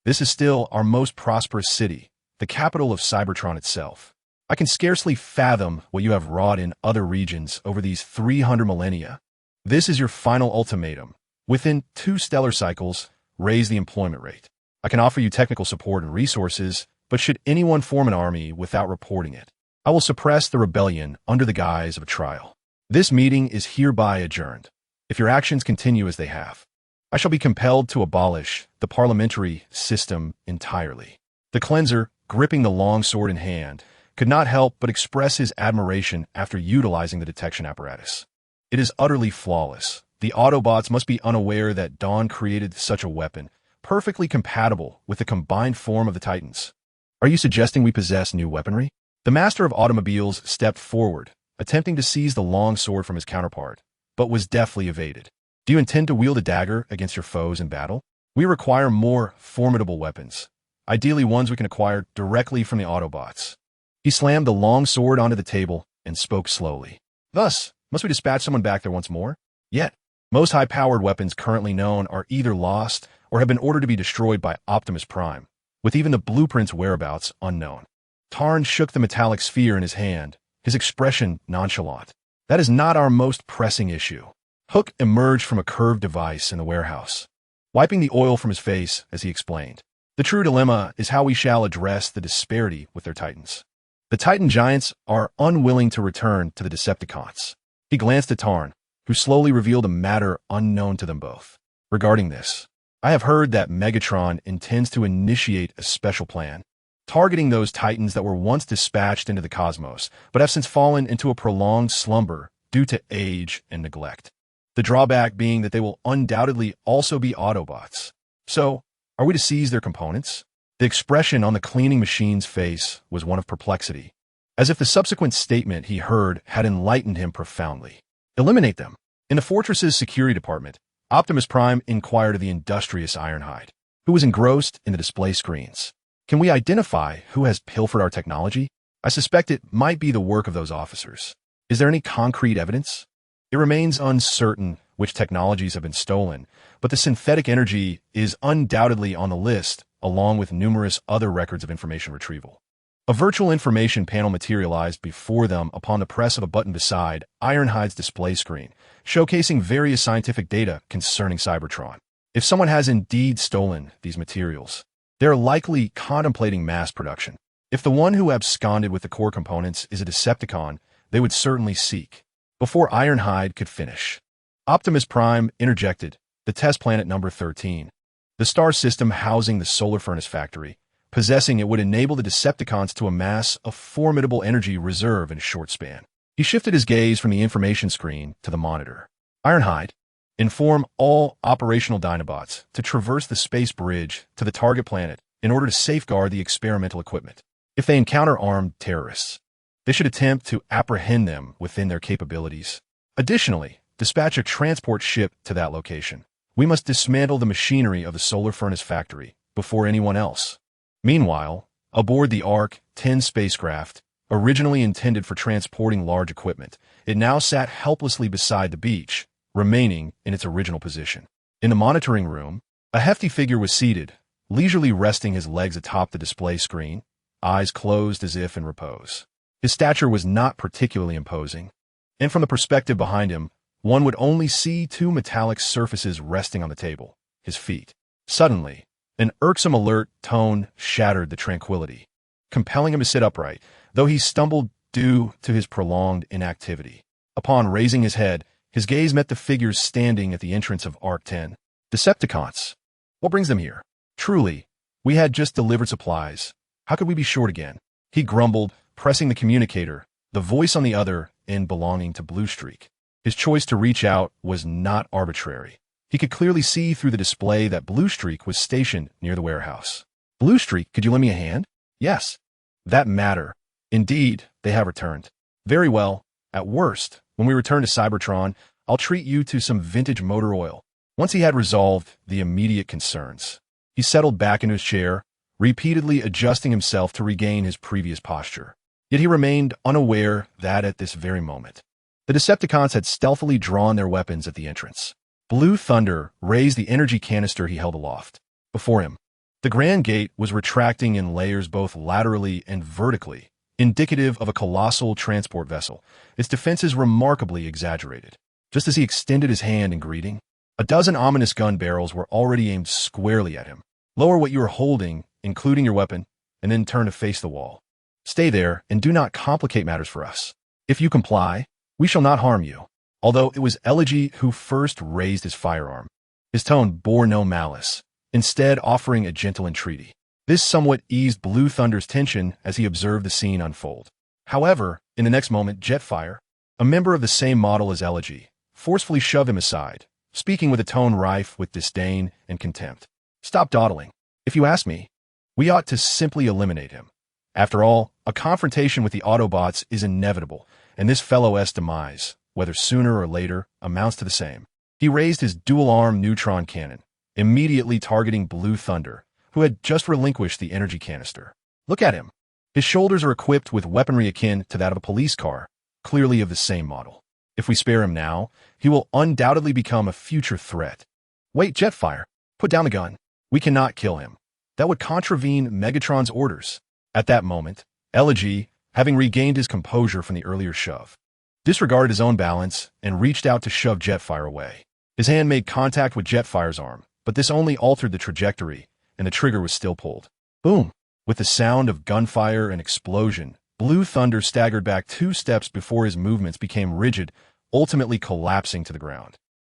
This is still our most prosperous city, the capital of Cybertron itself. I can scarcely fathom what you have wrought in other regions over these 300 millennia. This is your final ultimatum. Within 2 stellar cycles, raise the employment rate. I can offer you technical support and resources, but should anyone form an army without reporting it, I will suppress the rebellion under the guise of a trial. This meeting is hereby adjourned. If your actions continue as they have, I shall be compelled to abolish the parliamentary system entirely." The cleanser, gripping the long sword in hand, could not help but express his admiration after utilizing the detection apparatus. "It is utterly flawless. The Autobots must be unaware that Dawn created such a weapon, perfectly compatible with the combined form of the Titans. Are you suggesting we possess new weaponry?" The master of automobiles stepped forward, attempting to seize the long sword from his counterpart, but was deftly evaded. "Do you intend to wield a dagger against your foes in battle? We require more formidable weapons, ideally ones we can acquire directly from the Autobots." He slammed the long sword onto the table and spoke slowly. "Thus, must we dispatch someone back there once more? Yet, most high-powered weapons currently known are either lost or have been ordered to be destroyed by Optimus Prime, with even the blueprint's whereabouts unknown." Tarn shook the metallic sphere in his hand, his expression nonchalant. "That is not our most pressing issue." Hook emerged from a curved device in the warehouse, wiping the oil from his face as he explained. "The true dilemma is how we shall address the disparity with their Titans. The Titan giants are unwilling to return to the Decepticons." He glanced at Tarn, who slowly revealed a matter unknown to them both. "Regarding this, I have heard that Megatron intends to initiate a special plan, targeting those Titans that were once dispatched into the cosmos, but have since fallen into a prolonged slumber due to age and neglect. The drawback being that they will undoubtedly also be Autobots. So, are we to seize their components?" The expression on the cleaning machine's face was one of perplexity, as if the subsequent statement he heard had enlightened him profoundly. "Eliminate them." In the fortress's security department, Optimus Prime inquired of the industrious Ironhide, who was engrossed in the display screens. "Can we identify who has pilfered our technology? I suspect it might be the work of those officers. Is there any concrete evidence?" "It remains uncertain which technologies have been stolen, but the synthetic energy is undoubtedly on the list, along with numerous other records of information retrieval. A virtual information panel materialized before them upon the press of a button beside Ironhide's display screen, showcasing various scientific data concerning Cybertron. If someone has indeed stolen these materials, they're likely contemplating mass production. If the one who absconded with the core components is a Decepticon, they would certainly seek. Before Ironhide could finish, Optimus Prime interjected, the test planet number 13, the star system housing the solar furnace factory. Possessing it would enable the Decepticons to amass a formidable energy reserve in a short span. He shifted his gaze from the information screen to the monitor. Ironhide, inform all operational Dinobots to traverse the space bridge to the target planet in order to safeguard the experimental equipment. If they encounter armed terrorists, they should attempt to apprehend them within their capabilities. Additionally, dispatch a transport ship to that location. We must dismantle the machinery of the solar furnace factory before anyone else. Meanwhile, aboard the ARC-10 spacecraft, originally intended for transporting large equipment, it now sat helplessly beside the beach, remaining in its original position. In the monitoring room, a hefty figure was seated, leisurely resting his legs atop the display screen, eyes closed as if in repose. His stature was not particularly imposing, and from the perspective behind him, one would only see two metallic surfaces resting on the table, his feet. Suddenly, an irksome alert tone shattered the tranquility, compelling him to sit upright, though he stumbled due to his prolonged inactivity. Upon raising his head, his gaze met the figures standing at the entrance of ARC-10. Decepticons. What brings them here? Truly, we had just delivered supplies. How could we be short again? He grumbled, pressing the communicator, the voice on the other end belonging to Bluestreak. His choice to reach out was not arbitrary. He could clearly see through the display that Bluestreak was stationed near the warehouse. Bluestreak, could you lend me a hand? Yes. That matter. Indeed, they have returned. Very well. At worst, when we return to Cybertron, I'll treat you to some vintage motor oil. Once he had resolved the immediate concerns, he settled back into his chair, repeatedly adjusting himself to regain his previous posture. Yet he remained unaware that at this very moment, the Decepticons had stealthily drawn their weapons at the entrance. Blue Thunder raised the energy canister he held aloft. Before him, the Grand Gate was retracting in layers both laterally and vertically, indicative of a colossal transport vessel, its defenses remarkably exaggerated. Just as he extended his hand in greeting, a dozen ominous gun barrels were already aimed squarely at him. Lower what you are holding, including your weapon, and then turn to face the wall. Stay there and do not complicate matters for us. If you comply, we shall not harm you. Although it was Elegy who first raised his firearm, his tone bore no malice, instead offering a gentle entreaty. This somewhat eased Blue Thunder's tension as he observed the scene unfold. However, in the next moment, Jetfire, a member of the same model as Elegy, forcefully shoved him aside, speaking with a tone rife with disdain and contempt. Stop dawdling. If you ask me, we ought to simply eliminate him. After all, a confrontation with the Autobots is inevitable, and this fellow's demise, whether sooner or later, amounts to the same. He raised his dual-arm neutron cannon, immediately targeting Blue Thunder, who had just relinquished the energy canister. Look at him. His shoulders are equipped with weaponry akin to that of a police car, clearly of the same model. If we spare him now, he will undoubtedly become a future threat. Wait, Jetfire, put down the gun. We cannot kill him. That would contravene Megatron's orders. At that moment, Elegy, having regained his composure from the earlier shove, disregarded his own balance and reached out to shove Jetfire away. His hand made contact with Jetfire's arm, but this only altered the trajectory, and the trigger was still pulled. Boom! With the sound of gunfire and explosion, Blue Thunder staggered back 2 steps before his movements became rigid, ultimately collapsing to the ground.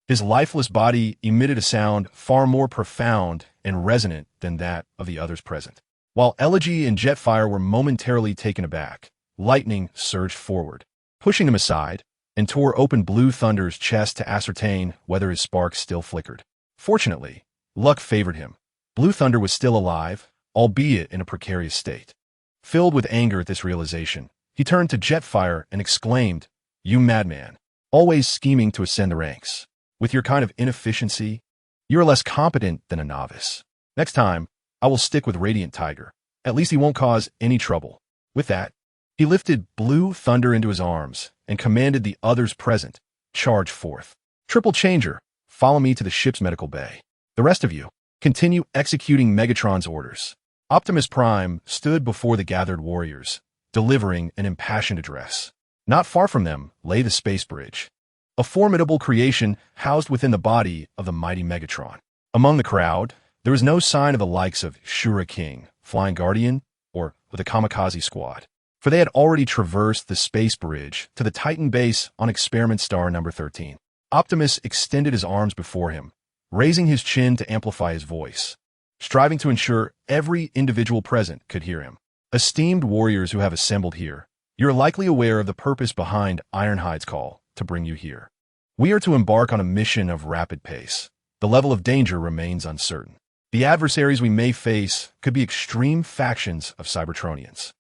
His lifeless body emitted a sound far more profound and resonant than that of the others present. While Elegy and Jetfire were momentarily taken aback, lightning surged forward, pushing them aside, and tore open Blue Thunder's chest to ascertain whether his sparks still flickered. Fortunately, luck favored him. Blue Thunder was still alive, albeit in a precarious state. Filled with anger at this realization, he turned to Jetfire and exclaimed, "You madman, always scheming to ascend the ranks. With your kind of inefficiency, you're less competent than a novice. Next time, I will stick with Radiant Tiger. At least he won't cause any trouble." With that, he lifted Blue Thunder into his arms and commanded the others present, "Charge forth." Triple changer, follow me to the ship's medical bay. The rest of you, continue executing Megatron's orders. Optimus Prime stood before the gathered warriors, delivering an impassioned address. Not far from them lay the space bridge, a formidable creation housed within the body of the mighty Megatron. Among the crowd, there was no sign of the likes of Shura King, Flying Guardian, or the Kamikaze Squad, for they had already traversed the space bridge to the Titan base on Experiment Star number 13. Optimus extended his arms before him, raising his chin to amplify his voice, striving to ensure every individual present could hear him. Esteemed warriors who have assembled here, you are likely aware of the purpose behind Ironhide's call to bring you here. We are to embark on a mission of rapid pace. The level of danger remains uncertain. The adversaries we may face could be extreme factions of Cybertronians.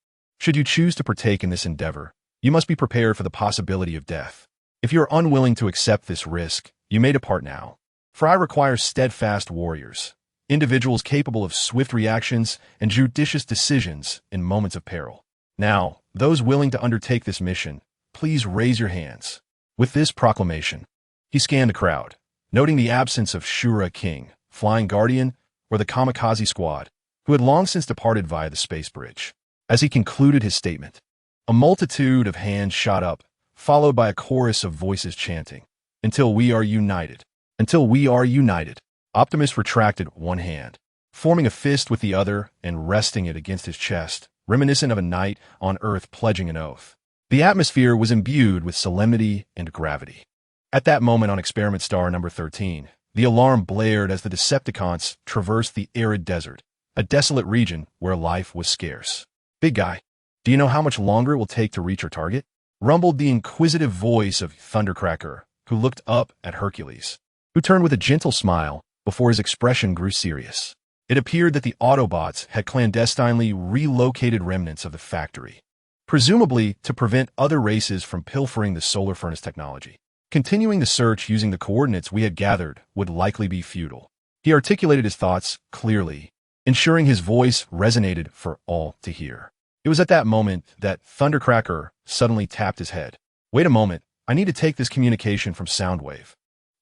Should you choose to partake in this endeavor, you must be prepared for the possibility of death. If you are unwilling to accept this risk, you may depart now. For I require steadfast warriors, individuals capable of swift reactions and judicious decisions in moments of peril. Now, those willing to undertake this mission, please raise your hands. With this proclamation, he scanned the crowd, noting the absence of Shura King, Flying Guardian, or the Kamikaze Squad, who had long since departed via the space bridge. As he concluded his statement, a multitude of hands shot up, followed by a chorus of voices chanting, "Until we are united. Until we are united." Optimus retracted one hand, forming a fist with the other and resting it against his chest, reminiscent of a knight on Earth pledging an oath. The atmosphere was imbued with solemnity and gravity. At that moment on Experiment Star number 13, the alarm blared as the Decepticons traversed the arid desert, a desolate region where life was scarce. "Big guy, do you know how much longer it will take to reach our target?" rumbled the inquisitive voice of Thundercracker, who looked up at Hercules, who turned with a gentle smile before his expression grew serious. It appeared that the Autobots had clandestinely relocated remnants of the factory, presumably to prevent other races from pilfering the solar furnace technology. Continuing the search using the coordinates we had gathered would likely be futile. He articulated his thoughts clearly, ensuring his voice resonated for all to hear. It was at that moment that Thundercracker suddenly tapped his head. "Wait a moment, I need to take this communication from Soundwave.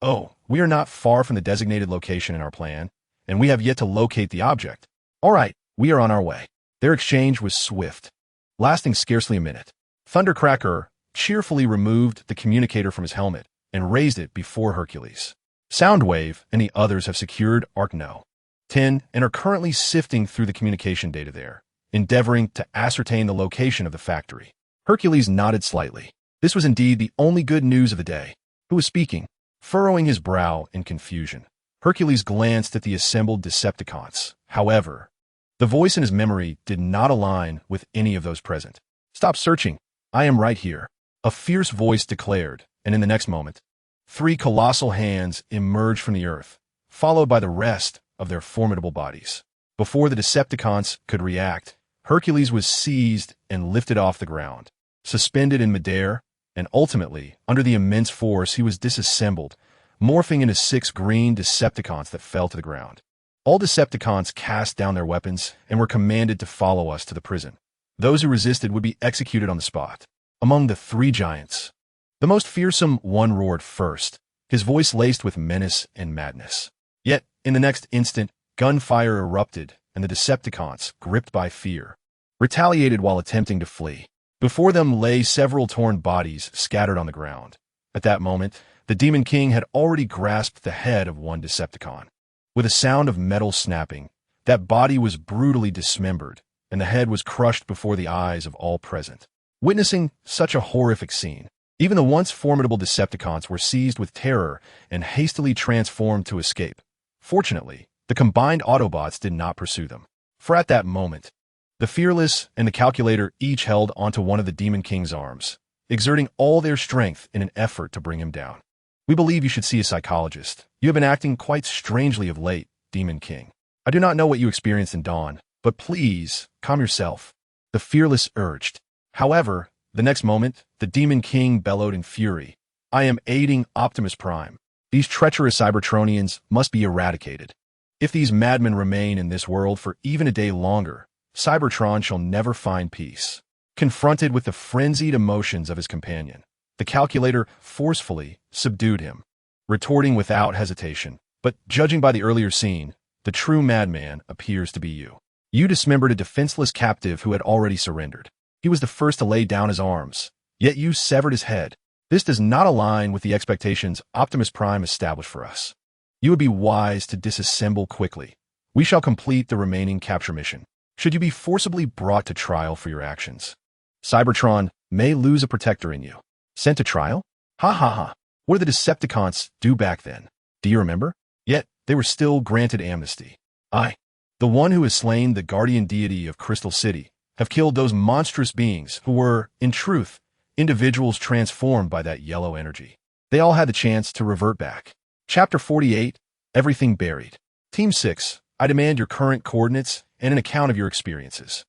Oh, we are not far from the designated location in our plan, and we have yet to locate the object. All right, we are on our way." Their exchange was swift, lasting scarcely a minute. Thundercracker cheerfully removed the communicator from his helmet and raised it before Hercules. Soundwave and the others have secured Arc No. 10 and are currently sifting through the communication data there, endeavoring to ascertain the location of the factory. Hercules nodded slightly. This was indeed the only good news of the day. Who was speaking? Furrowing his brow in confusion, Hercules glanced at the assembled Decepticons. However, the voice in his memory did not align with any of those present. "Stop searching. I am right here," a fierce voice declared, and in the next moment, 3 colossal hands emerged from the earth, followed by the rest of their formidable bodies. Before the Decepticons could react, Hercules was seized and lifted off the ground, suspended in midair, and ultimately, under the immense force, he was disassembled, morphing into 6 green Decepticons that fell to the ground. All Decepticons cast down their weapons and were commanded to follow us to the prison. Those who resisted would be executed on the spot. Among the 3 giants, the most fearsome one roared first, his voice laced with menace and madness. Yet, in the next instant, gunfire erupted, and the Decepticons, gripped by fear, retaliated while attempting to flee. Before them lay several torn bodies scattered on the ground. At that moment, the Demon King had already grasped the head of one Decepticon. With a sound of metal snapping, that body was brutally dismembered, and the head was crushed before the eyes of all present. Witnessing such a horrific scene, even the once formidable Decepticons were seized with terror and hastily transformed to escape. Fortunately, the combined Autobots did not pursue them, for at that moment, the Fearless and the Calculator each held onto one of the Demon King's arms, exerting all their strength in an effort to bring him down. "We believe you should see a psychologist. You have been acting quite strangely of late, Demon King. I do not know what you experienced in Dawn, but please, calm yourself," the Fearless urged. However, the next moment, the Demon King bellowed in fury. "I am aiding Optimus Prime. These treacherous Cybertronians must be eradicated. If these madmen remain in this world for even a day longer, Cybertron shall never find peace." Confronted with the frenzied emotions of his companion, the Calculator forcefully subdued him. retorting without hesitation. But judging by the earlier scene, the true madman appears to be you. You dismembered a defenseless captive who had already surrendered. He was the first to lay down his arms, yet you severed his head. This does not align with the expectations Optimus Prime established for us. You would be wise to disassemble quickly. We shall complete the remaining capture mission, should you be forcibly brought to trial for your actions. Cybertron may lose a protector in you. Sent to trial? Ha ha ha. What did the Decepticons do back then? Do you remember? Yet, they were still granted amnesty. I, the one who has slain the guardian deity of Crystal City, have killed those monstrous beings who were, in truth, individuals transformed by that yellow energy. They all had the chance to revert back. Chapter 48, Everything Buried. Team 6, I demand your current coordinates and an account of your experiences.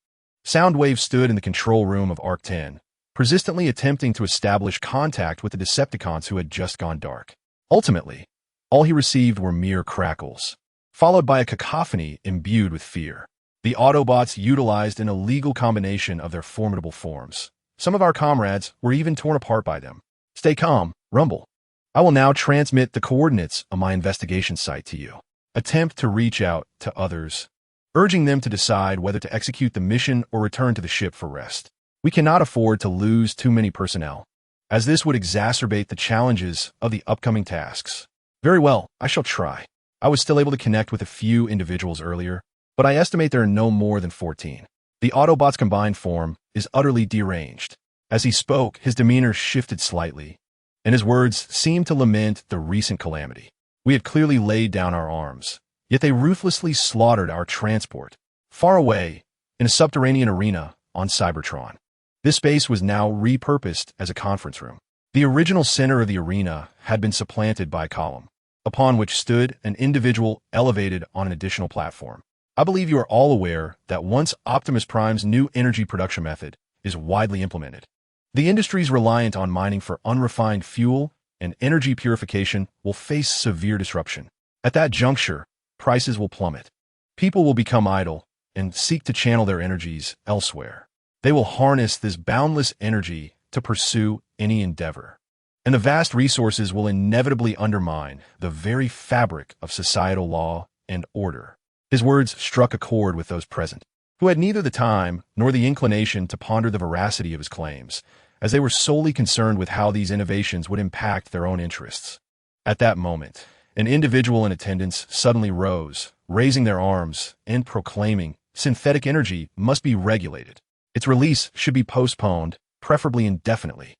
Soundwave stood in the control room of Arc 10, persistently attempting to establish contact with the Decepticons who had just gone dark. Ultimately, all he received were mere crackles, followed by a cacophony imbued with fear. The Autobots utilized an illegal combination of their formidable forms. Some of our comrades were even torn apart by them. Stay calm, Rumble. I will now transmit the coordinates of my investigation site to you. Attempt to reach out to others, urging them to decide whether to execute the mission or return to the ship for rest. We cannot afford to lose too many personnel, as this would exacerbate the challenges of the upcoming tasks. Very well, I shall try. I was still able to connect with a few individuals earlier, but I estimate there are no more than 14. The Autobots' combined form is utterly deranged. As he spoke, his demeanor shifted slightly, and his words seemed to lament the recent calamity. We had clearly laid down our arms, yet they ruthlessly slaughtered our transport, far away, in a subterranean arena on Cybertron. This space was now repurposed as a conference room. The original center of the arena had been supplanted by a column, upon which stood an individual elevated on an additional platform. I believe you are all aware that once Optimus Prime's new energy production method is widely implemented, the industries reliant on mining for unrefined fuel and energy purification will face severe disruption. At that juncture, prices will plummet. People will become idle and seek to channel their energies elsewhere. They will harness this boundless energy to pursue any endeavor, and the vast resources will inevitably undermine the very fabric of societal law and order. His words struck a chord with those present, who had neither the time nor the inclination to ponder the veracity of his claims, as they were solely concerned with how these innovations would impact their own interests. At that moment, an individual in attendance suddenly rose, raising their arms and proclaiming, "Synthetic energy must be regulated. Its release should be postponed, preferably indefinitely,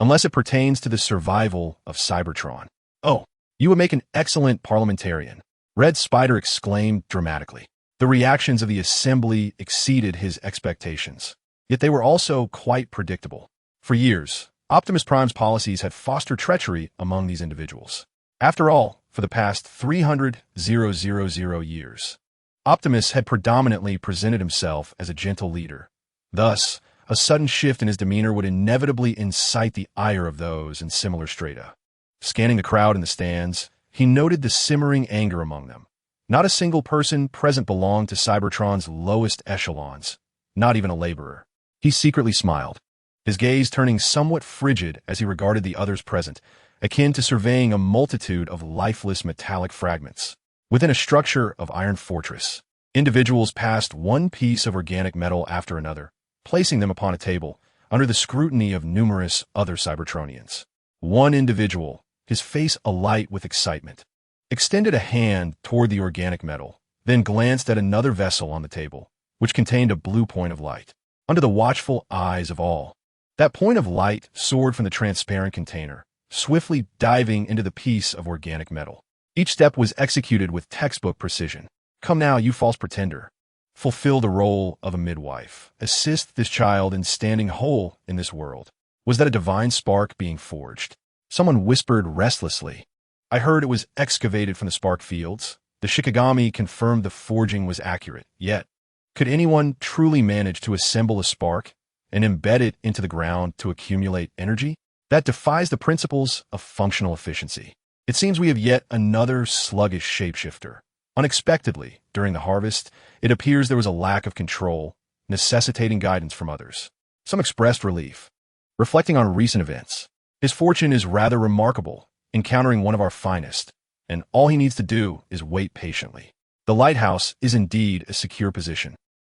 unless it pertains to the survival of Cybertron." "Oh, you would make an excellent parliamentarian," Red Spider exclaimed dramatically. The reactions of the assembly exceeded his expectations, yet they were also quite predictable. For years, Optimus Prime's policies had fostered treachery among these individuals. After all, for the past 300,000 years, Optimus had predominantly presented himself as a gentle leader. Thus, a sudden shift in his demeanor would inevitably incite the ire of those in similar strata. Scanning the crowd in the stands, he noted the simmering anger among them. Not a single person present belonged to Cybertron's lowest echelons, not even a laborer. He secretly smiled, his gaze turning somewhat frigid as he regarded the others present, akin to surveying a multitude of lifeless metallic fragments. Within a structure of iron fortress, individuals passed one piece of organic metal after another, placing them upon a table, under the scrutiny of numerous other Cybertronians. One individual, his face alight with excitement, extended a hand toward the organic metal, then glanced at another vessel on the table, which contained a blue point of light. Under the watchful eyes of all, that point of light soared from the transparent container, swiftly diving into the piece of organic metal. Each step was executed with textbook precision. "Come now, you false pretender. Fulfill the role of a midwife. Assist this child in standing whole in this world." Was that a divine spark being forged? Someone whispered restlessly. "I heard it was excavated from the spark fields." The Shikigami confirmed the forging was accurate. Yet, could anyone truly manage to assemble a spark and embed it into the ground to accumulate energy? That defies the principles of functional efficiency. It seems we have yet another sluggish shapeshifter. Unexpectedly, during the harvest, it appears there was a lack of control, necessitating guidance from others. Some expressed relief, reflecting on recent events. "His fortune is rather remarkable," encountering one of our finest, and all he needs to do is wait patiently. The lighthouse is indeed a secure position.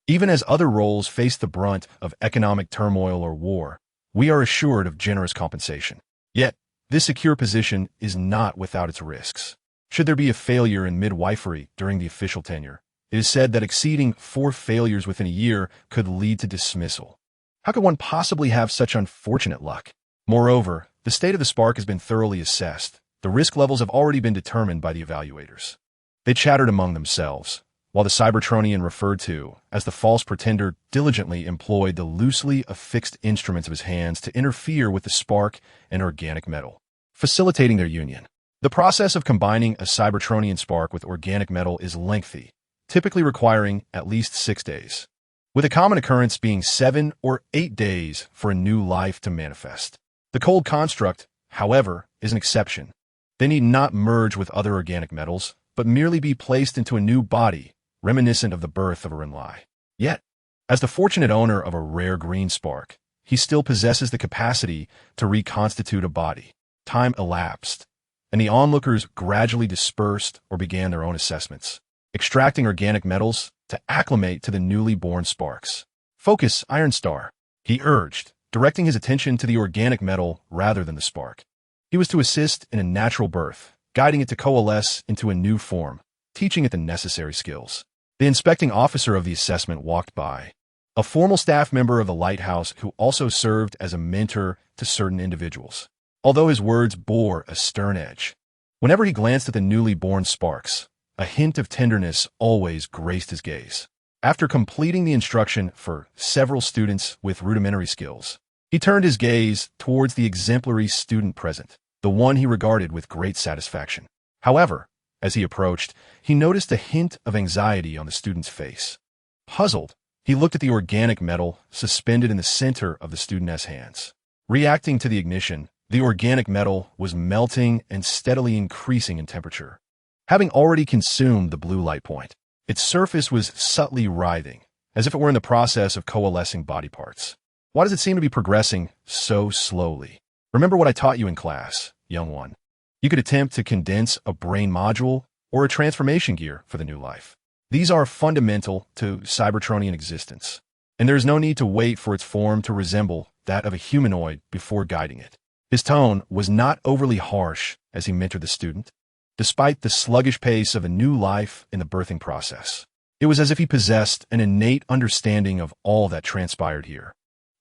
Even as other roles face the brunt of economic turmoil or war, we are assured of generous compensation. Yet, this secure position is not without its risks. Should there be a failure in midwifery during the official tenure, it is said that exceeding 4 failures within a year could lead to dismissal. How could one possibly have such unfortunate luck? Moreover, the state of the spark has been thoroughly assessed. The risk levels have already been determined by the evaluators. They chattered among themselves, while the Cybertronian referred to as the false pretender diligently employed the loosely affixed instruments of his hands to interfere with the spark and organic metal, facilitating their union. The process of combining a Cybertronian spark with organic metal is lengthy, typically requiring at least 6 days, with a common occurrence being 7 or 8 days for a new life to manifest. The cold construct, however, is an exception. They need not merge with other organic metals, but merely be placed into a new body, reminiscent of the birth of a Renlai. Yet, as the fortunate owner of a rare green spark, he still possesses the capacity to reconstitute a body. Time elapsed, and the onlookers gradually dispersed or began their own assessments, extracting organic metals to acclimate to the newly born sparks. "Focus, Iron Star," he urged, directing his attention to the organic metal rather than the spark. He was to assist in a natural birth, guiding it to coalesce into a new form, teaching it the necessary skills. The inspecting officer of the assessment walked by, a formal staff member of the lighthouse who also served as a mentor to certain individuals, although his words bore a stern edge. Whenever he glanced at the newly born sparks, a hint of tenderness always graced his gaze. After completing the instruction for several students with rudimentary skills, he turned his gaze towards the exemplary student present, the one he regarded with great satisfaction. However, as he approached, he noticed a hint of anxiety on the student's face. Puzzled, he looked at the organic metal suspended in the center of the student's hands. Reacting to the ignition, the organic metal was melting and steadily increasing in temperature. Having already consumed the blue light point, its surface was subtly writhing, as if it were in the process of coalescing body parts. Why does it seem to be progressing so slowly? Remember what I taught you in class, young one. You could attempt to condense a brain module or a transformation gear for the new life. These are fundamental to Cybertronian existence, and there is no need to wait for its form to resemble that of a humanoid before guiding it. His tone was not overly harsh as he mentored the student, despite the sluggish pace of a new life in the birthing process. It was as if he possessed an innate understanding of all that transpired here,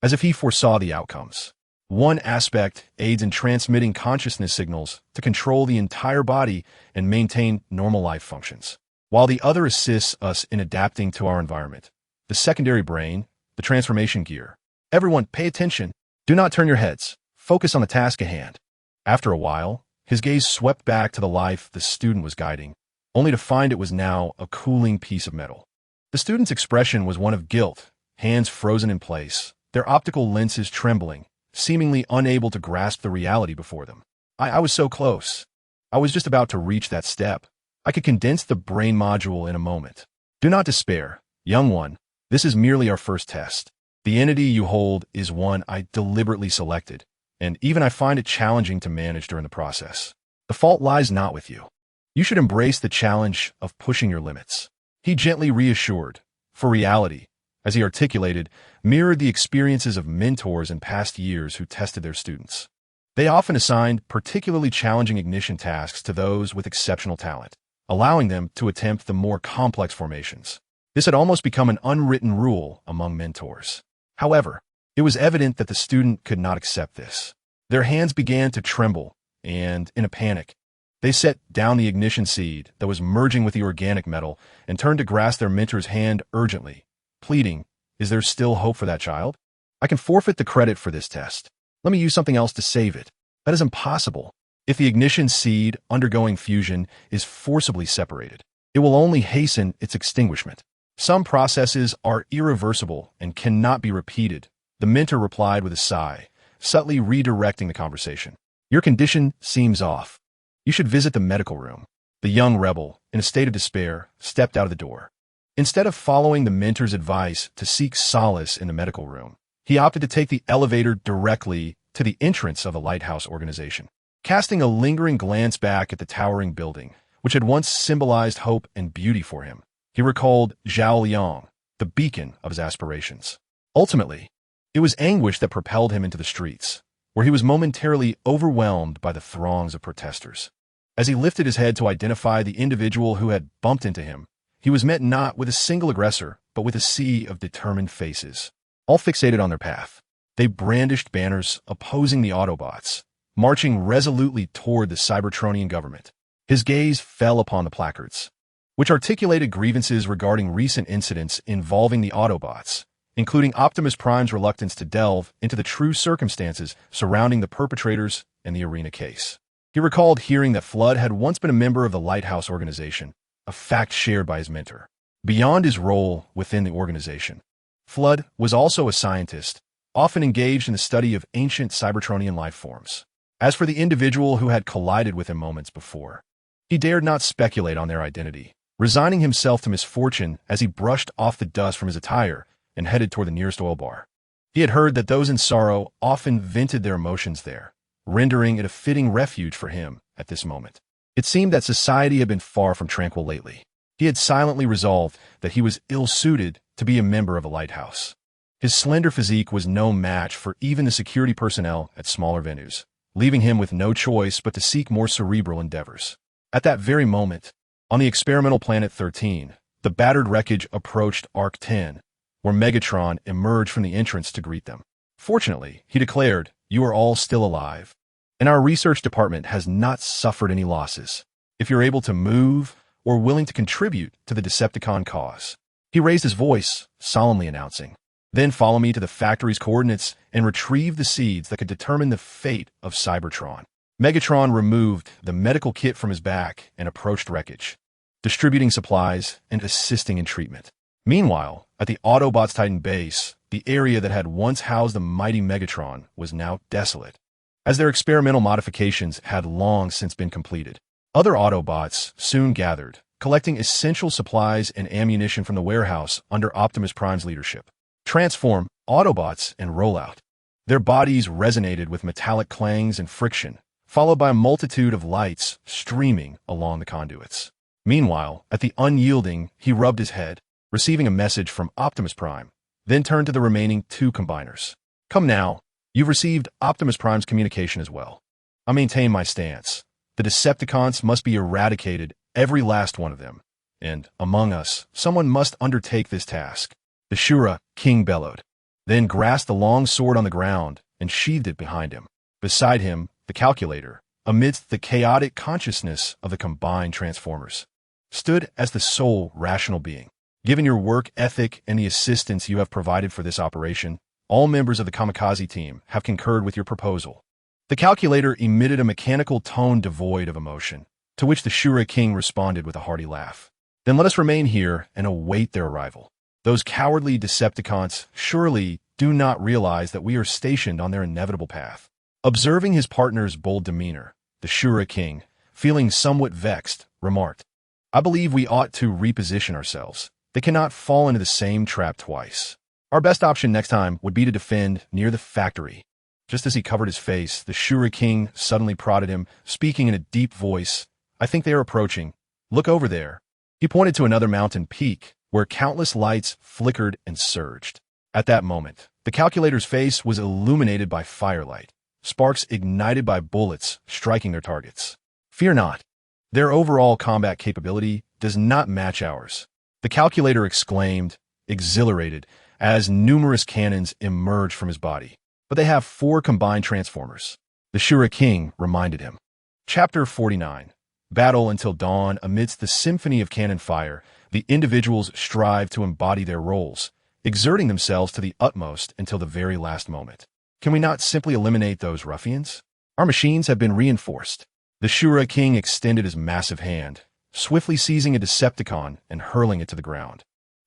as if he foresaw the outcomes. One aspect aids in transmitting consciousness signals to control the entire body and maintain normal life functions, while the other assists us in adapting to our environment. The secondary brain, the transformation gear. Everyone, pay attention. Do not turn your heads. Focus on the task at hand. After a while, his gaze swept back to the life the student was guiding, only to find it was now a cooling piece of metal. The student's expression was one of guilt, hands frozen in place, their optical lenses trembling, seemingly unable to grasp the reality before them. I was so close. I was just about to reach that step. I could condense the brain module in a moment. Do not despair, young one. This is merely our first test. The entity you hold is one I deliberately selected, and even I find it challenging to manage during the process. The fault lies not with you. You should embrace the challenge of pushing your limits. He gently reassured, for reality, as he articulated, mirrored the experiences of mentors in past years who tested their students. They often assigned particularly challenging ignition tasks to those with exceptional talent, allowing them to attempt the more complex formations. This had almost become an unwritten rule among mentors. However, it was evident that the student could not accept this. Their hands began to tremble, and, in a panic, they set down the ignition seed that was merging with the organic metal and turned to grasp their mentor's hand urgently, pleading, "Is there still hope for that child? I can forfeit the credit for this test. Let me use something else to save it." That is impossible. If the ignition seed undergoing fusion is forcibly separated, it will only hasten its extinguishment. Some processes are irreversible and cannot be repeated, the mentor replied with a sigh, subtly redirecting the conversation. Your condition seems off. You should visit the medical room. The young rebel, in a state of despair, stepped out of the door. Instead of following the mentor's advice to seek solace in the medical room, he opted to take the elevator directly to the entrance of the lighthouse organization. Casting a lingering glance back at the towering building, which had once symbolized hope and beauty for him, he recalled Zhao Liang, the beacon of his aspirations. Ultimately, it was anguish that propelled him into the streets, where he was momentarily overwhelmed by the throngs of protesters. As he lifted his head to identify the individual who had bumped into him, he was met not with a single aggressor, but with a sea of determined faces, all fixated on their path. They brandished banners opposing the Autobots, marching resolutely toward the Cybertronian government. His gaze fell upon the placards, which articulated grievances regarding recent incidents involving the Autobots, including Optimus Prime's reluctance to delve into the true circumstances surrounding the perpetrators and the arena case. He recalled hearing that Flood had once been a member of the Lighthouse organization, a fact shared by his mentor. Beyond his role within the organization, Flood was also a scientist, often engaged in the study of ancient Cybertronian life forms. As for the individual who had collided with him moments before, he dared not speculate on their identity, resigning himself to misfortune as he brushed off the dust from his attire and headed toward the nearest oil bar. He had heard that those in sorrow often vented their emotions there, rendering it a fitting refuge for him at this moment. It seemed that society had been far from tranquil lately. He had silently resolved that he was ill-suited to be a member of a lighthouse. His slender physique was no match for even the security personnel at smaller venues, leaving him with no choice but to seek more cerebral endeavors. At that very moment, on the experimental planet 13, the battered wreckage approached Arc 10, where Megatron emerged from the entrance to greet them. Fortunately, he declared, "You are all still alive, and our research department has not suffered any losses. If you're able to move or willing to contribute to the Decepticon cause." He raised his voice, solemnly announcing, "Then follow me to the factory's coordinates and retrieve the seeds that could determine the fate of Cybertron." Megatron removed the medical kit from his back and approached wreckage, distributing supplies and assisting in treatment. Meanwhile, at the Autobots Titan base, the area that had once housed the mighty Megatron was now desolate, as their experimental modifications had long since been completed. Other Autobots soon gathered, collecting essential supplies and ammunition from the warehouse under Optimus Prime's leadership. Transform, Autobots, and roll out. Their bodies resonated with metallic clangs and friction, followed by a multitude of lights streaming along the conduits. Meanwhile, at the unyielding, he rubbed his head, receiving a message from Optimus Prime, then turned to the remaining two combiners. "Come now, you've received Optimus Prime's communication as well. I maintain my stance. The Decepticons must be eradicated, every last one of them. And, among us, someone must undertake this task." The Shura King bellowed, then grasped the long sword on the ground and sheathed it behind him. Beside him, the Calculator, amidst the chaotic consciousness of the combined Transformers, stood as the sole rational being. "Given your work ethic and the assistance you have provided for this operation, all members of the Kamikaze team have concurred with your proposal." The Calculator emitted a mechanical tone devoid of emotion, to which the Shura King responded with a hearty laugh. "Then let us remain here and await their arrival. Those cowardly Decepticons surely do not realize that we are stationed on their inevitable path." Observing his partner's bold demeanor, the Shura King, feeling somewhat vexed, remarked, "I believe we ought to reposition ourselves. They cannot fall into the same trap twice. Our best option next time would be to defend near the factory." Just as he covered his face, the Shura King suddenly prodded him, speaking in a deep voice, "I think they are approaching. Look over there." He pointed to another mountain peak, where countless lights flickered and surged. At that moment, the Calculator's face was illuminated by firelight, sparks ignited by bullets striking their targets. "Fear not. Their overall combat capability does not match ours," the Calculator exclaimed, exhilarated, as numerous cannons emerged from his body. "But they have 4 combined Transformers," the Shura King reminded him. Chapter 49. Battle until dawn. Amidst the symphony of cannon fire, the individuals strive to embody their roles, exerting themselves to the utmost until the very last moment. "Can we not simply eliminate those ruffians? Our machines have been reinforced." The Shura King extended his massive hand, swiftly seizing a Decepticon and hurling it to the ground.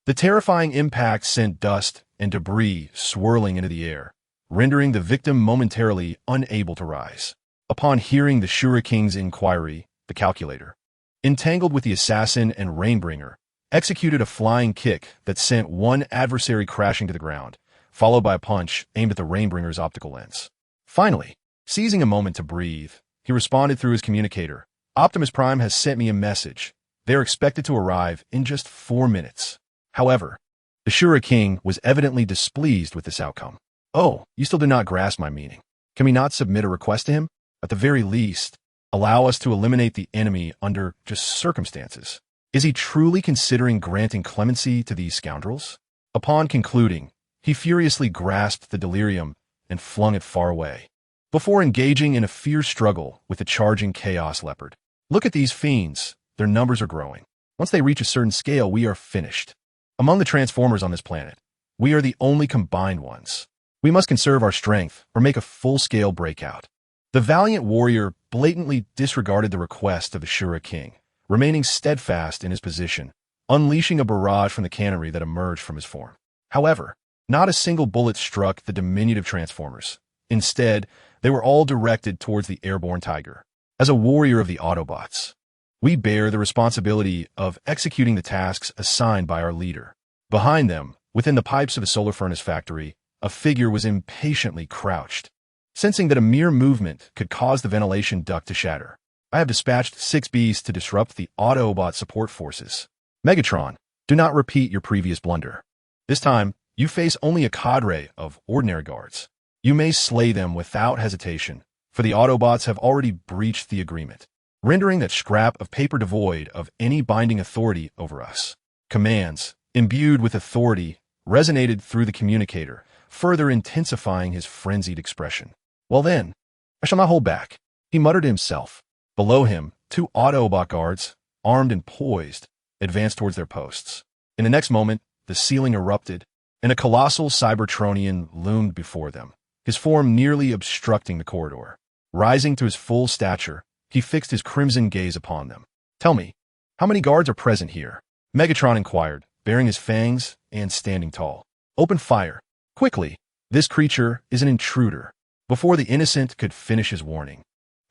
The terrifying impact sent dust and debris swirling into the air, rendering the victim momentarily unable to rise. Upon hearing the Shura King's inquiry, the Calculator, entangled with the assassin and Rainbringer, executed a flying kick that sent one adversary crashing to the ground, followed by a punch aimed at the Rainbringer's optical lens. Finally, seizing a moment to breathe, he responded through his communicator. Optimus Prime has sent me a message. They are expected to arrive in just 4 minutes. However, the Shura King was evidently displeased with this outcome. Oh, you still do not grasp my meaning. Can we not submit a request to him? At the very least, allow us to eliminate the enemy under just circumstances. Is he truly considering granting clemency to these scoundrels? Upon concluding, he furiously grasped the delirium and flung it far away, before engaging in a fierce struggle with the charging Chaos Leopard. Look at these fiends. Their numbers are growing. Once they reach a certain scale, we are finished. Among the Transformers on this planet, we are the only combined ones. We must conserve our strength or make a full-scale breakout. The valiant warrior blatantly disregarded the request of the Shura King, remaining steadfast in his position, unleashing a barrage from the cannonry that emerged from his form. However, not a single bullet struck the diminutive Transformers. Instead, they were all directed towards the airborne Tiger. As a warrior of the Autobots, we bear the responsibility of executing the tasks assigned by our leader. Behind them, within the pipes of a solar furnace factory, a figure was impatiently crouched. Sensing that a mere movement could cause the ventilation duct to shatter, I have dispatched 6 Bs to disrupt the Autobot support forces. Megatron, do not repeat your previous blunder. This time, you face only a cadre of ordinary guards. You may slay them without hesitation, for the Autobots have already breached the agreement, rendering that scrap of paper devoid of any binding authority over us. Commands, imbued with authority, resonated through the communicator, further intensifying his frenzied expression. Well then, I shall not hold back, he muttered to himself. Below him, 2 Autobot guards, armed and poised, advanced towards their posts. In the next moment, the ceiling erupted, and a colossal Cybertronian loomed before them, his form nearly obstructing the corridor. Rising to his full stature, he fixed his crimson gaze upon them. Tell me, how many guards are present here? Megatron inquired, baring his fangs and standing tall. Open fire. Quickly. This creature is an intruder. Before the innocent could finish his warning,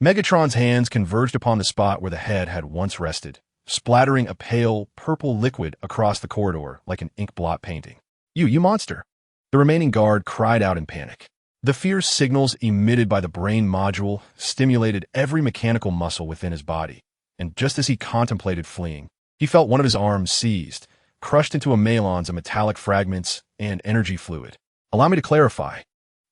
Megatron's hands converged upon the spot where the head had once rested, splattering a pale, purple liquid across the corridor like an ink blot painting. You monster! The remaining guard cried out in panic. The fierce signals emitted by the brain module stimulated every mechanical muscle within his body, and just as he contemplated fleeing, he felt one of his arms seized, crushed into a melange of metallic fragments and energy fluid. Allow me to clarify.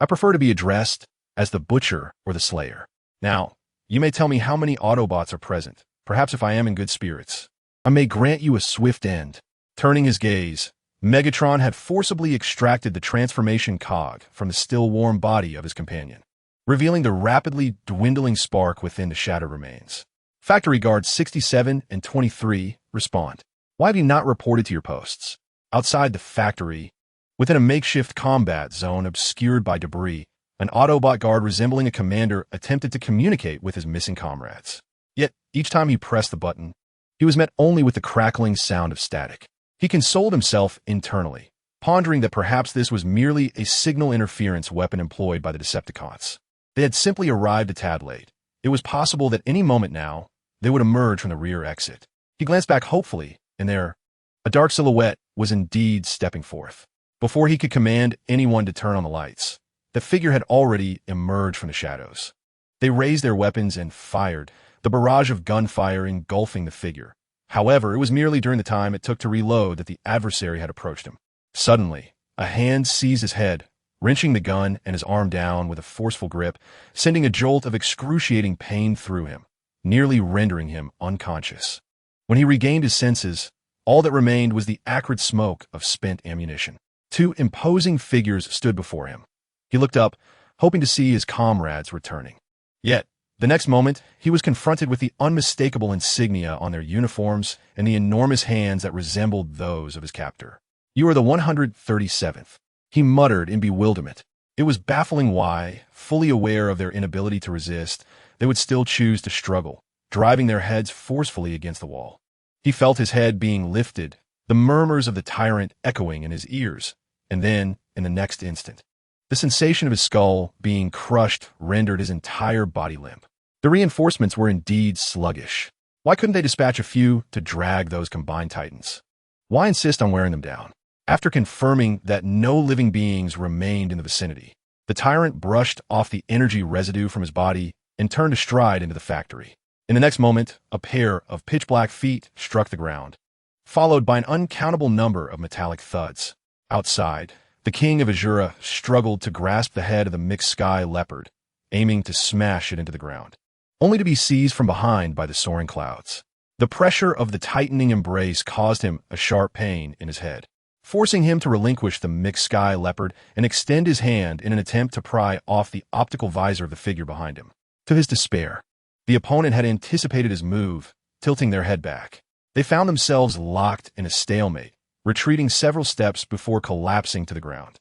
I prefer to be addressed as the Butcher or the Slayer. Now, you may tell me how many Autobots are present, perhaps if I am in good spirits. I may grant you a swift end. Turning his gaze, Megatron had forcibly extracted the transformation cog from the still warm body of his companion, revealing the rapidly dwindling spark within the shattered remains. Factory guards 67 and 23 respond. Why have you not reported to your posts? Outside the factory, within a makeshift combat zone obscured by debris, an Autobot guard resembling a commander attempted to communicate with his missing comrades. Yet, each time he pressed the button, he was met only with the crackling sound of static. He consoled himself internally, pondering that perhaps this was merely a signal interference weapon employed by the Decepticons. They had simply arrived a tad late. It was possible that any moment now, they would emerge from the rear exit. He glanced back hopefully, and there, a dark silhouette was indeed stepping forth. Before he could command anyone to turn on the lights, the figure had already emerged from the shadows. They raised their weapons and fired, the barrage of gunfire engulfing the figure. However, it was merely during the time it took to reload that the adversary had approached him. Suddenly, a hand seized his head, wrenching the gun and his arm down with a forceful grip, sending a jolt of excruciating pain through him, nearly rendering him unconscious. When he regained his senses, all that remained was the acrid smoke of spent ammunition. 2 imposing figures stood before him. He looked up, hoping to see his comrades returning. Yet, the next moment, he was confronted with the unmistakable insignia on their uniforms and the enormous hands that resembled those of his captor. You are the 137th, he muttered in bewilderment. It was baffling why, fully aware of their inability to resist, they would still choose to struggle, driving their heads forcefully against the wall. He felt his head being lifted, the murmurs of the tyrant echoing in his ears, and then, in the next instant, the sensation of his skull being crushed rendered his entire body limp. The reinforcements were indeed sluggish. Why couldn't they dispatch a few to drag those combined titans? Why insist on wearing them down? After confirming that no living beings remained in the vicinity, the tyrant brushed off the energy residue from his body and turned astride into the factory. In the next moment, a pair of pitch-black feet struck the ground, followed by an uncountable number of metallic thuds. Outside, the king of Azura struggled to grasp the head of the mixed sky leopard, aiming to smash it into the ground, only to be seized from behind by the soaring clouds. The pressure of the tightening embrace caused him a sharp pain in his head, forcing him to relinquish the mixed sky leopard and extend his hand in an attempt to pry off the optical visor of the figure behind him. To his despair, the opponent had anticipated his move, tilting their head back. They found themselves locked in a stalemate, retreating several steps before collapsing to the ground.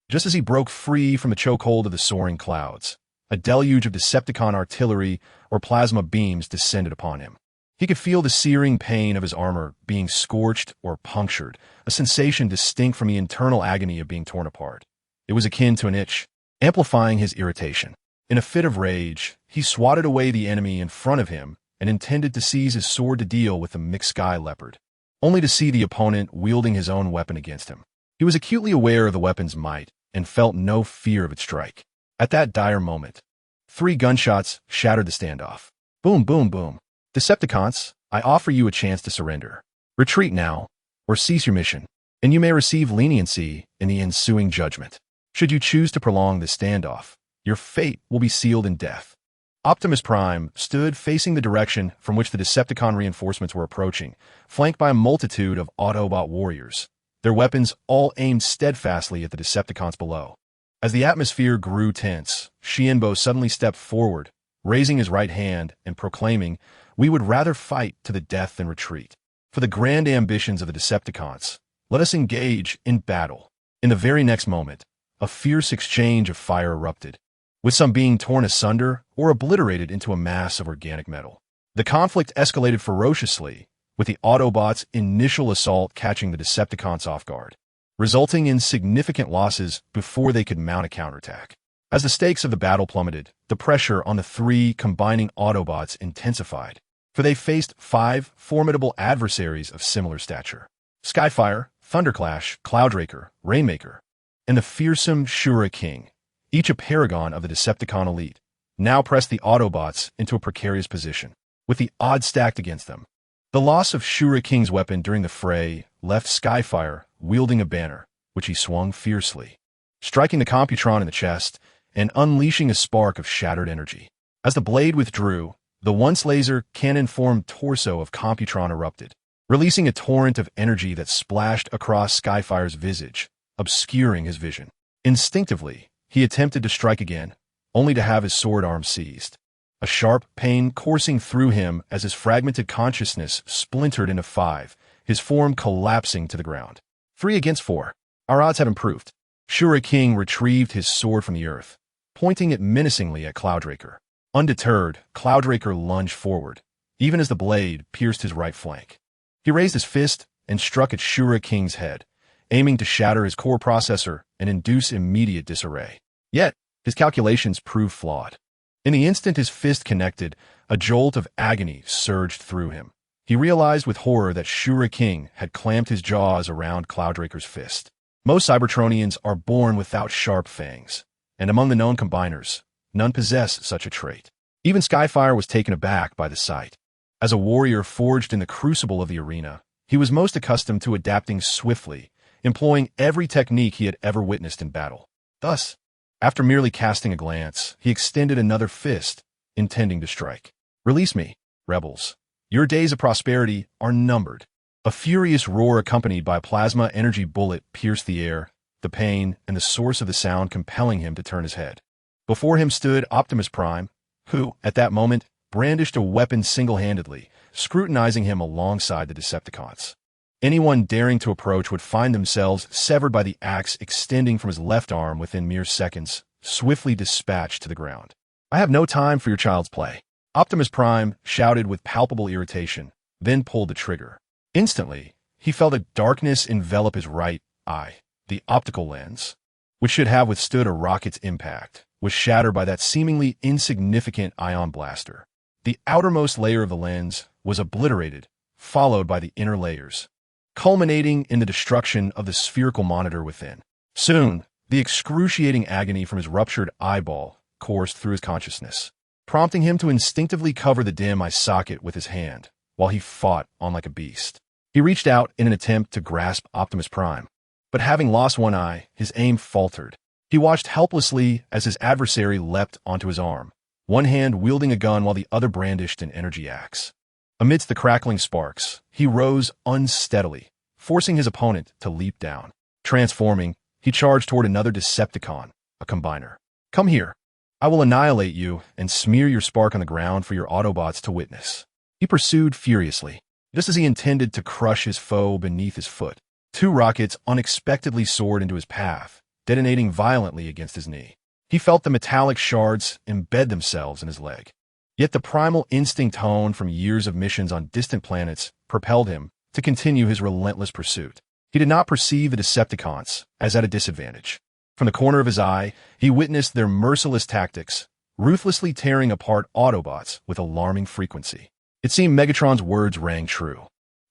Just as he broke free from the chokehold of the soaring clouds, a deluge of Decepticon artillery or plasma beams descended upon him. He could feel the searing pain of his armor being scorched or punctured, a sensation distinct from the internal agony of being torn apart. It was akin to an itch, amplifying his irritation. In a fit of rage, he swatted away the enemy in front of him and intended to seize his sword to deal with the mixed sky leopard, only to see the opponent wielding his own weapon against him. He was acutely aware of the weapon's might and felt no fear of its strike. At that dire moment, 3 gunshots shattered the standoff. Boom, boom, boom. Decepticons, I offer you a chance to surrender. Retreat now, or cease your mission, and you may receive leniency in the ensuing judgment. Should you choose to prolong the standoff, your fate will be sealed in death. Optimus Prime stood facing the direction from which the Decepticon reinforcements were approaching, flanked by a multitude of Autobot warriors, their weapons all aimed steadfastly at the Decepticons below. As the atmosphere grew tense, Shienbo suddenly stepped forward, raising his right hand and proclaiming, "We would rather fight to the death than retreat. For the grand ambitions of the Decepticons, let us engage in battle." In the very next moment, a fierce exchange of fire erupted, with some being torn asunder or obliterated into a mass of organic metal. The conflict escalated ferociously, with the Autobots' initial assault catching the Decepticons off guard, resulting in significant losses before they could mount a counterattack. As the stakes of the battle plummeted, the pressure on the 3 combining Autobots intensified, for they faced 5 formidable adversaries of similar stature: Skyfire, Thunderclash, Cloudraker, Rainmaker, and the fearsome Shura King, each a paragon of the Decepticon elite, now pressed the Autobots into a precarious position, with the odds stacked against them. The loss of Shura King's weapon during the fray left Skyfire wielding a banner, which he swung fiercely, striking the Computron in the chest and unleashing a spark of shattered energy. As the blade withdrew, the once laser cannon-formed torso of Computron erupted, releasing a torrent of energy that splashed across Skyfire's visage, obscuring his vision. Instinctively, he attempted to strike again, only to have his sword arm seized, a sharp pain coursing through him as his fragmented consciousness splintered into 5, his form collapsing to the ground. 3 against 4. Our odds have improved. Shura King retrieved his sword from the earth, pointing it menacingly at Cloudraker. Undeterred, Cloudraker lunged forward, even as the blade pierced his right flank. He raised his fist and struck at Shura King's head, aiming to shatter his core processor and induce immediate disarray. Yet, his calculations proved flawed. In the instant his fist connected, a jolt of agony surged through him. He realized with horror that Shura King had clamped his jaws around Cloudraker's fist. Most Cybertronians are born without sharp fangs, and among the known combiners, none possess such a trait. Even Skyfire was taken aback by the sight. As a warrior forged in the crucible of the arena, he was most accustomed to adapting swiftly, employing every technique he had ever witnessed in battle. Thus, after merely casting a glance, he extended another fist, intending to strike. "Release me, rebels. Your days of prosperity are numbered." A furious roar accompanied by a plasma energy bullet pierced the air, the pain and the source of the sound compelling him to turn his head. Before him stood Optimus Prime, who, at that moment, brandished a weapon single-handedly, scrutinizing him alongside the Decepticons. Anyone daring to approach would find themselves severed by the axe extending from his left arm within mere seconds, swiftly dispatched to the ground. "I have no time for your child's play." Optimus Prime shouted with palpable irritation, then pulled the trigger. Instantly, he felt a darkness envelop his right eye. The optical lens, which should have withstood a rocket's impact, was shattered by that seemingly insignificant ion blaster. The outermost layer of the lens was obliterated, followed by the inner layers, culminating in the destruction of the spherical monitor within. Soon, the excruciating agony from his ruptured eyeball coursed through his consciousness, prompting him to instinctively cover the dim eye socket with his hand, while he fought on like a beast. He reached out in an attempt to grasp Optimus Prime, but having lost one eye, his aim faltered. He watched helplessly as his adversary leapt onto his arm, one hand wielding a gun while the other brandished an energy axe. Amidst the crackling sparks, he rose unsteadily, forcing his opponent to leap down. Transforming, he charged toward another Decepticon, a combiner. "Come here. I will annihilate you and smear your spark on the ground for your Autobots to witness." He pursued furiously, just as he intended to crush his foe beneath his foot. Two rockets unexpectedly soared into his path, detonating violently against his knee. He felt the metallic shards embed themselves in his leg. Yet the primal instinct honed from years of missions on distant planets propelled him to continue his relentless pursuit. He did not perceive the Decepticons as at a disadvantage. From the corner of his eye, he witnessed their merciless tactics, ruthlessly tearing apart Autobots with alarming frequency. It seemed Megatron's words rang true.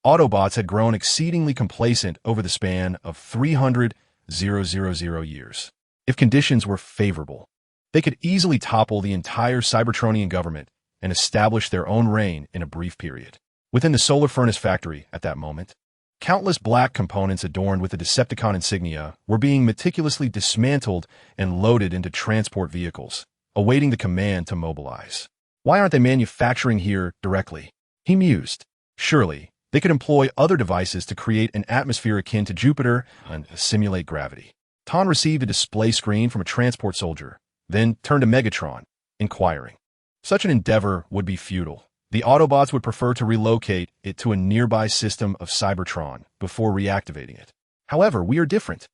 Autobots had grown exceedingly complacent over the span of 300,000 years. If conditions were favorable, they could easily topple the entire Cybertronian government and establish their own reign in a brief period. Within the solar furnace factory at that moment, countless black components adorned with the Decepticon insignia were being meticulously dismantled and loaded into transport vehicles, awaiting the command to mobilize. Why aren't they manufacturing here directly? He mused. Surely, they could employ other devices to create an atmosphere akin to Jupiter and simulate gravity. Ton received a display screen from a transport soldier, then turned to Megatron, inquiring. Such an endeavor would be futile. The Autobots would prefer to relocate it to a nearby system of Cybertron before reactivating it. However, we are different.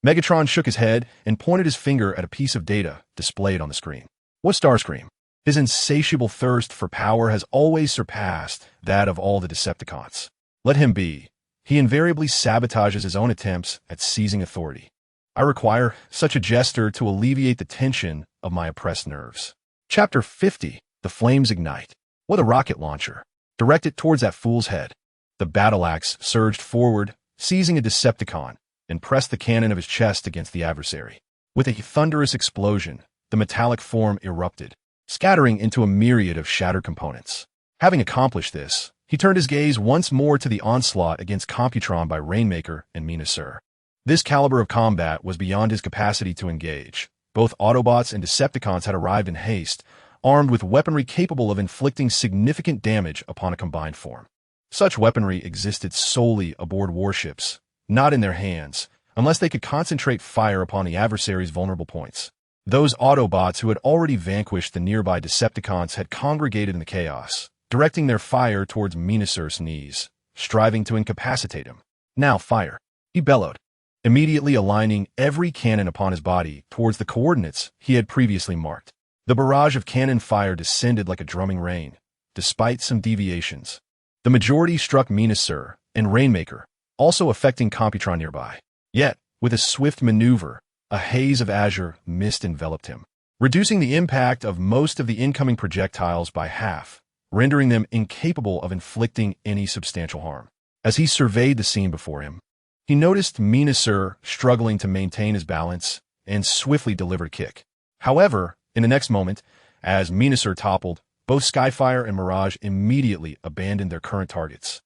Megatron shook his head and pointed his finger at a piece of data displayed on the screen. What Starscream? His insatiable thirst for power has always surpassed that of all the Decepticons. Let him be. He invariably sabotages his own attempts at seizing authority. I require such a jester to alleviate the tension of my oppressed nerves. Chapter 50. The Flames Ignite. What a rocket launcher. Direct it towards that fool's head. The battle axe surged forward, seizing a Decepticon, and pressed the cannon of his chest against the adversary. With a thunderous explosion, the metallic form erupted, scattering into a myriad of shattered components. Having accomplished this, he turned his gaze once more to the onslaught against Computron by Rainmaker and Menacer. This caliber of combat was beyond his capacity to engage. Both Autobots and Decepticons had arrived in haste, armed with weaponry capable of inflicting significant damage upon a combined form. Such weaponry existed solely aboard warships, not in their hands, unless they could concentrate fire upon the adversary's vulnerable points. Those Autobots who had already vanquished the nearby Decepticons had congregated in the chaos, directing their fire towards Menacer's knees, striving to incapacitate him. Now fire, he bellowed, immediately aligning every cannon upon his body towards the coordinates he had previously marked. The barrage of cannon fire descended like a drumming rain, despite some deviations. The majority struck Menacer and Rainmaker, also affecting Computron nearby. Yet, with a swift maneuver, a haze of azure mist enveloped him, reducing the impact of most of the incoming projectiles by half, rendering them incapable of inflicting any substantial harm. As he surveyed the scene before him, he noticed Menacer struggling to maintain his balance and swiftly delivered a kick. However, in the next moment, as Menacer toppled, both Skyfire and Mirage immediately abandoned their current targets,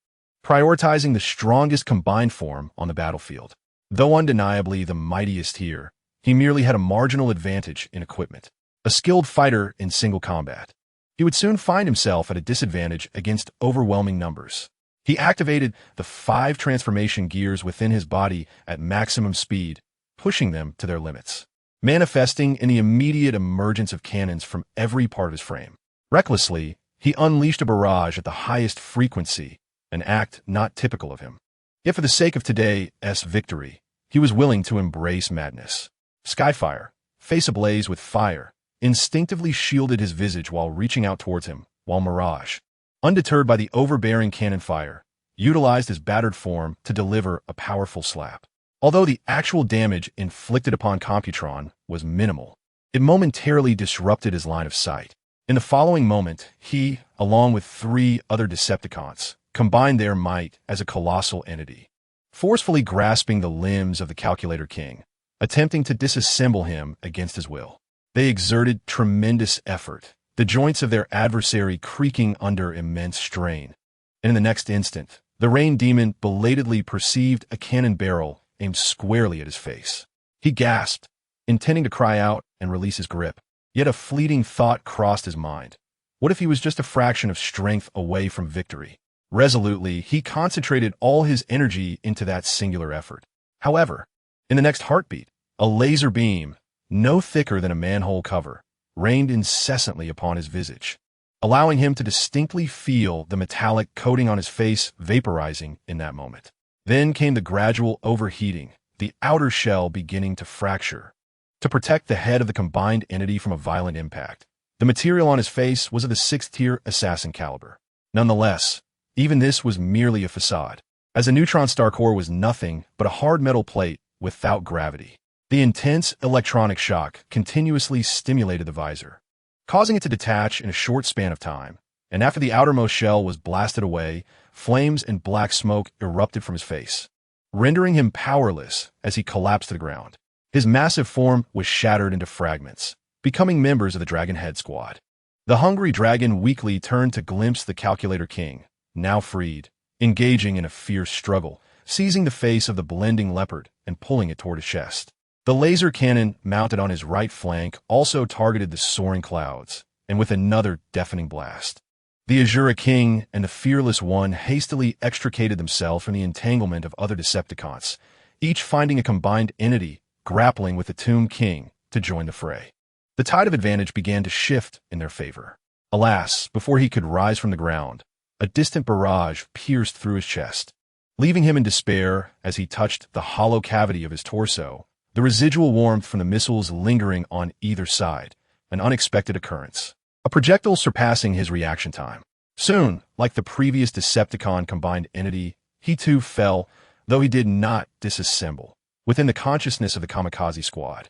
prioritizing the strongest combined form on the battlefield. Though undeniably the mightiest here, he merely had a marginal advantage in equipment. A skilled fighter in single combat, he would soon find himself at a disadvantage against overwhelming numbers. He activated the 5 transformation gears within his body at maximum speed, pushing them to their limits, manifesting in the immediate emergence of cannons from every part of his frame. Recklessly, he unleashed a barrage at the highest frequency, an act not typical of him. Yet for the sake of today's victory, he was willing to embrace madness. Skyfire, face ablaze with fire, instinctively shielded his visage while reaching out towards him, while Mirage, undeterred by the overbearing cannon fire, utilized his battered form to deliver a powerful slap. Although the actual damage inflicted upon Computron was minimal, it momentarily disrupted his line of sight. In the following moment, he, along with 3 other Decepticons, combined their might as a colossal entity, forcefully grasping the limbs of the Calculator King, attempting to disassemble him against his will. They exerted tremendous effort, the joints of their adversary creaking under immense strain. And in the next instant, the rain demon belatedly perceived a cannon barrel aimed squarely at his face. He gasped, intending to cry out and release his grip. Yet a fleeting thought crossed his mind. What if he was just a fraction of strength away from victory? Resolutely, he concentrated all his energy into that singular effort. However, in the next heartbeat, a laser beam, no thicker than a manhole cover, rained incessantly upon his visage, allowing him to distinctly feel the metallic coating on his face vaporizing in that moment. Then came the gradual overheating, the outer shell beginning to fracture. To protect the head of the combined entity from a violent impact, the material on his face was of the 6th-tier assassin caliber. Nonetheless, even this was merely a facade, as a neutron star core was nothing but a hard metal plate without gravity. The intense electronic shock continuously stimulated the visor, causing it to detach in a short span of time, and after the outermost shell was blasted away, flames and black smoke erupted from his face, rendering him powerless as he collapsed to the ground. His massive form was shattered into fragments, becoming members of the Dragon Head Squad. The hungry dragon weakly turned to glimpse the Calculator King, now freed, engaging in a fierce struggle, seizing the face of the blending leopard and pulling it toward his chest. The laser cannon mounted on his right flank also targeted the soaring clouds, and with another deafening blast, the Azura King and the Fearless One hastily extricated themselves from the entanglement of other Decepticons, each finding a combined entity grappling with the Tomb King to join the fray. The tide of advantage began to shift in their favor. Alas, before he could rise from the ground, a distant barrage pierced through his chest, leaving him in despair as he touched the hollow cavity of his torso, the residual warmth from the missiles lingering on either side, an unexpected occurrence. A projectile surpassing his reaction time. Soon, like the previous Decepticon combined entity, he too fell, though he did not disassemble, within the consciousness of the kamikaze squad.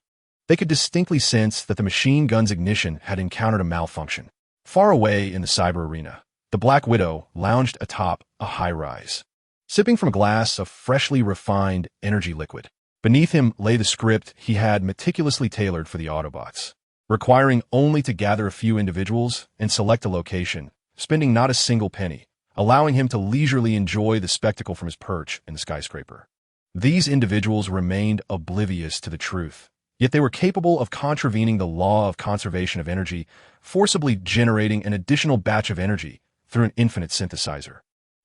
They could distinctly sense that the machine gun's ignition had encountered a malfunction. Far away in the cyber arena, the Black Widow lounged atop a high-rise, sipping from a glass of freshly refined energy liquid. Beneath him lay the script he had meticulously tailored for the Autobots, requiring only to gather a few individuals and select a location, spending not a single penny, allowing him to leisurely enjoy the spectacle from his perch in the skyscraper. These individuals remained oblivious to the truth, yet they were capable of contravening the law of conservation of energy, forcibly generating an additional batch of energy through an infinite synthesizer.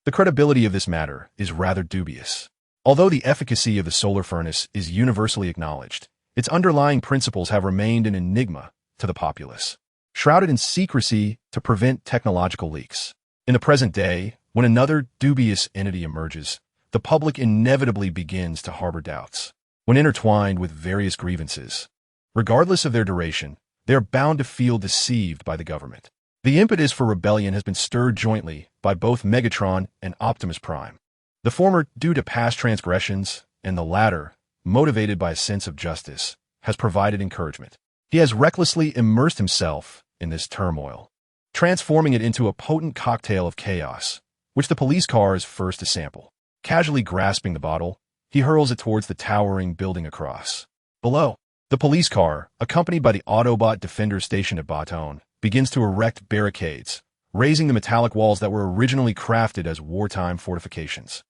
The credibility of this matter is rather dubious. Although the efficacy of the solar furnace is universally acknowledged, its underlying principles have remained an enigma to the populace, shrouded in secrecy to prevent technological leaks. In the present day, when another dubious entity emerges, the public inevitably begins to harbor doubts. When intertwined with various grievances, regardless of their duration, they are bound to feel deceived by the government. The impetus for rebellion has been stirred jointly by both Megatron and Optimus Prime. The former due to past transgressions, and the latter, motivated by a sense of justice, has provided encouragement. He has recklessly immersed himself in this turmoil, transforming it into a potent cocktail of chaos, which the police car is first to sample. Casually grasping the bottle, he hurls it towards the towering building across. Below, the police car, accompanied by the Autobot defenders stationed at Baton, begins to erect barricades, raising the metallic walls that were originally crafted as wartime fortifications.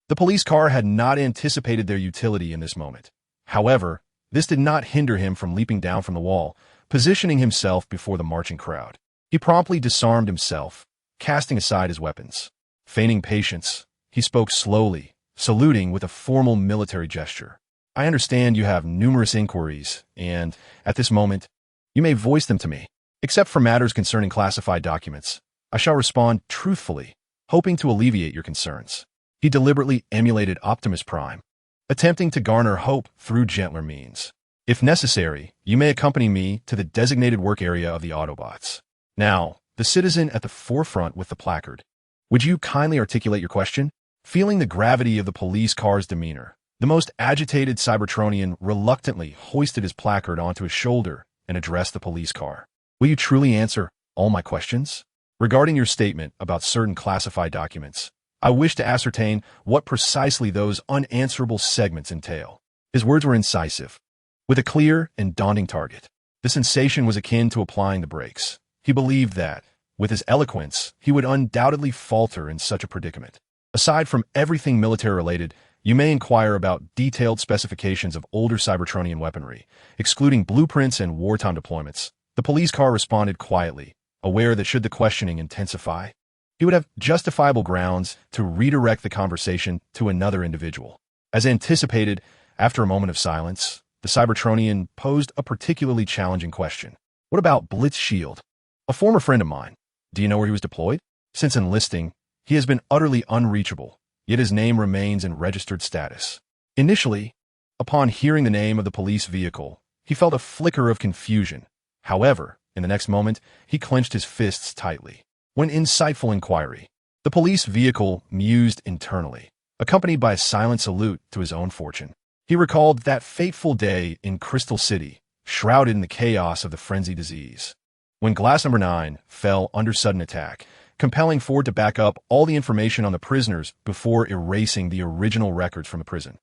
The police car had not anticipated their utility in this moment. However, this did not hinder him from leaping down from the wall, positioning himself before the marching crowd. He promptly disarmed himself, casting aside his weapons. Feigning patience, he spoke slowly, saluting with a formal military gesture. I understand you have numerous inquiries, and, at this moment, you may voice them to me. Except for matters concerning classified documents, I shall respond truthfully, hoping to alleviate your concerns. He deliberately emulated Optimus Prime, attempting to garner hope through gentler means. If necessary, you may accompany me to the designated work area of the Autobots. Now, the citizen at the forefront with the placard. Would you kindly articulate your question? Feeling the gravity of the police car's demeanor, the most agitated Cybertronian reluctantly hoisted his placard onto his shoulder and addressed the police car. Will you truly answer all my questions? Regarding your statement about certain classified documents, I wish to ascertain what precisely those unanswerable segments entail. His words were incisive, with a clear and daunting target. The sensation was akin to applying the brakes, He believed that, with his eloquence, he would undoubtedly falter in such a predicament. Aside from everything military-related, you may inquire about detailed specifications of older Cybertronian weaponry, excluding blueprints and wartime deployments. The police car responded quietly, aware that should the questioning intensify, he would have justifiable grounds to redirect the conversation to another individual. As anticipated, after a moment of silence, the Cybertronian posed a particularly challenging question. What about Blitz Shield? A former friend of mine. Do you know where he was deployed? Since enlisting, he has been utterly unreachable, yet his name remains in registered status. Initially, upon hearing the name of the police vehicle, he felt a flicker of confusion. However, in the next moment, he clenched his fists tightly. When insightful inquiry, the police vehicle mused internally, accompanied by a silent salute to his own fortune. He recalled that fateful day in Crystal City, shrouded in the chaos of the frenzied disease, when Glass Number 9 fell under sudden attack, compelling Ford to back up all the information on the prisoners before erasing the original records from the prison.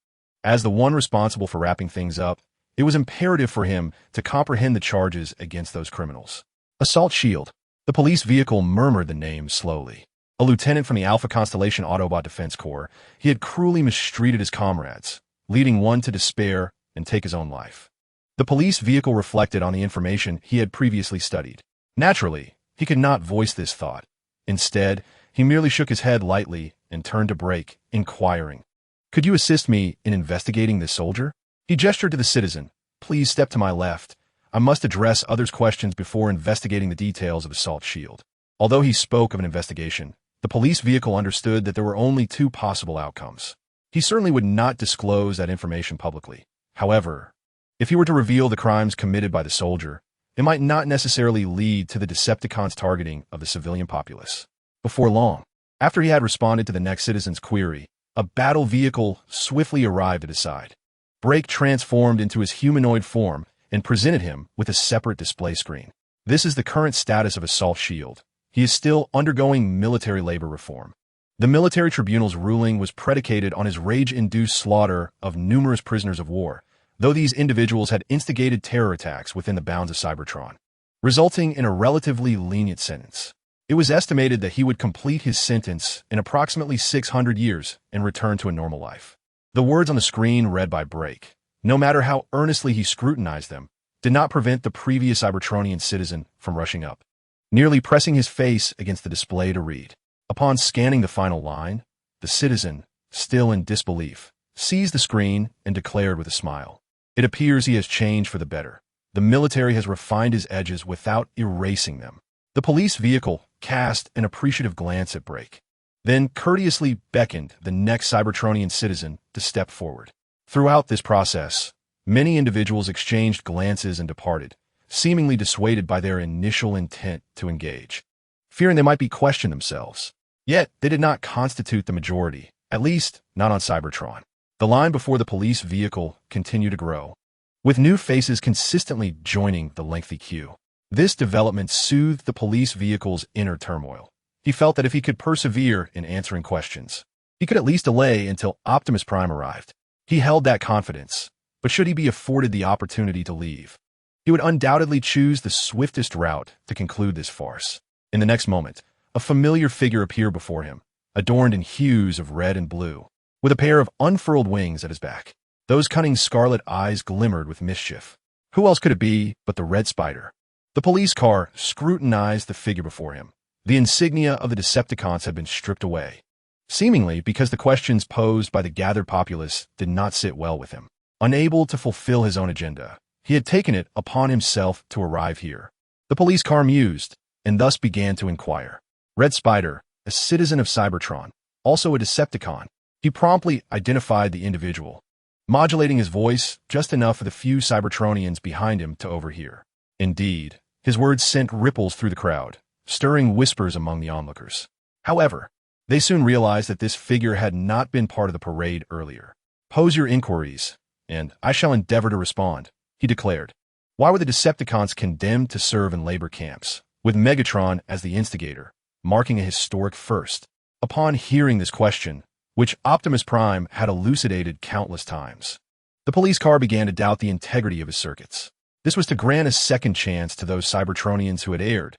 As the one responsible for wrapping things up, it was imperative for him to comprehend the charges against those criminals. Assault Shield. The police vehicle murmured the name slowly. A lieutenant from the Alpha Constellation Autobot Defense Corps, he had cruelly mistreated his comrades, leading one to despair and take his own life. The police vehicle reflected on the information he had previously studied. Naturally, he could not voice this thought. Instead, he merely shook his head lightly and turned to Brake, inquiring, "Could you assist me in investigating this soldier?" He gestured to the citizen. "Please step to my left. I must address others' questions before investigating the details of Assault Shield." Although he spoke of an investigation, the police vehicle understood that there were only two possible outcomes. He certainly would not disclose that information publicly. However, if he were to reveal the crimes committed by the soldier, it might not necessarily lead to the Decepticons' targeting of the civilian populace. Before long, after he had responded to the next citizen's query, a battle vehicle swiftly arrived at his side. Brake transformed into his humanoid form and presented him with a separate display screen. This is the current status of Assault Shield. He is still undergoing military labor reform. The military tribunal's ruling was predicated on his rage-induced slaughter of numerous prisoners of war, though these individuals had instigated terror attacks within the bounds of Cybertron, resulting in a relatively lenient sentence. It was estimated that he would complete his sentence in approximately 600 years and return to a normal life. The words on the screen read by Brake, no matter how earnestly he scrutinized them, did not prevent the previous Cybertronian citizen from rushing up, nearly pressing his face against the display to read. Upon scanning the final line, the citizen, still in disbelief, seized the screen and declared with a smile, "It appears he has changed for the better. The military has refined his edges without erasing them." The police vehicle cast an appreciative glance at Brake, then courteously beckoned the next Cybertronian citizen to step forward. Throughout this process, many individuals exchanged glances and departed, seemingly dissuaded by their initial intent to engage, fearing they might be questioned themselves. Yet, they did not constitute the majority, at least not on Cybertron. The line before the police vehicle continued to grow, with new faces consistently joining the lengthy queue. This development soothed the police vehicle's inner turmoil. He felt that if he could persevere in answering questions, he could at least delay until Optimus Prime arrived. He held that confidence, but should he be afforded the opportunity to leave, he would undoubtedly choose the swiftest route to conclude this farce. In the next moment, a familiar figure appeared before him, adorned in hues of red and blue, with a pair of unfurled wings at his back. Those cunning scarlet eyes glimmered with mischief. Who else could it be but the Red Spider? The police car scrutinized the figure before him. The insignia of the Decepticons had been stripped away, seemingly because the questions posed by the gathered populace did not sit well with him. Unable to fulfill his own agenda, he had taken it upon himself to arrive here. The police car mused, and thus began to inquire. Red Spider, a citizen of Cybertron, also a Decepticon. He promptly identified the individual, modulating his voice just enough for the few Cybertronians behind him to overhear. Indeed, his words sent ripples through the crowd, stirring whispers among the onlookers. However, they soon realized that this figure had not been part of the parade earlier. "Pose your inquiries, and I shall endeavor to respond," he declared. Why were the Decepticons condemned to serve in labor camps, with Megatron as the instigator, marking a historic first? Upon hearing this question, which Optimus Prime had elucidated countless times, the police car began to doubt the integrity of his circuits. This was to grant a second chance to those Cybertronians who had erred,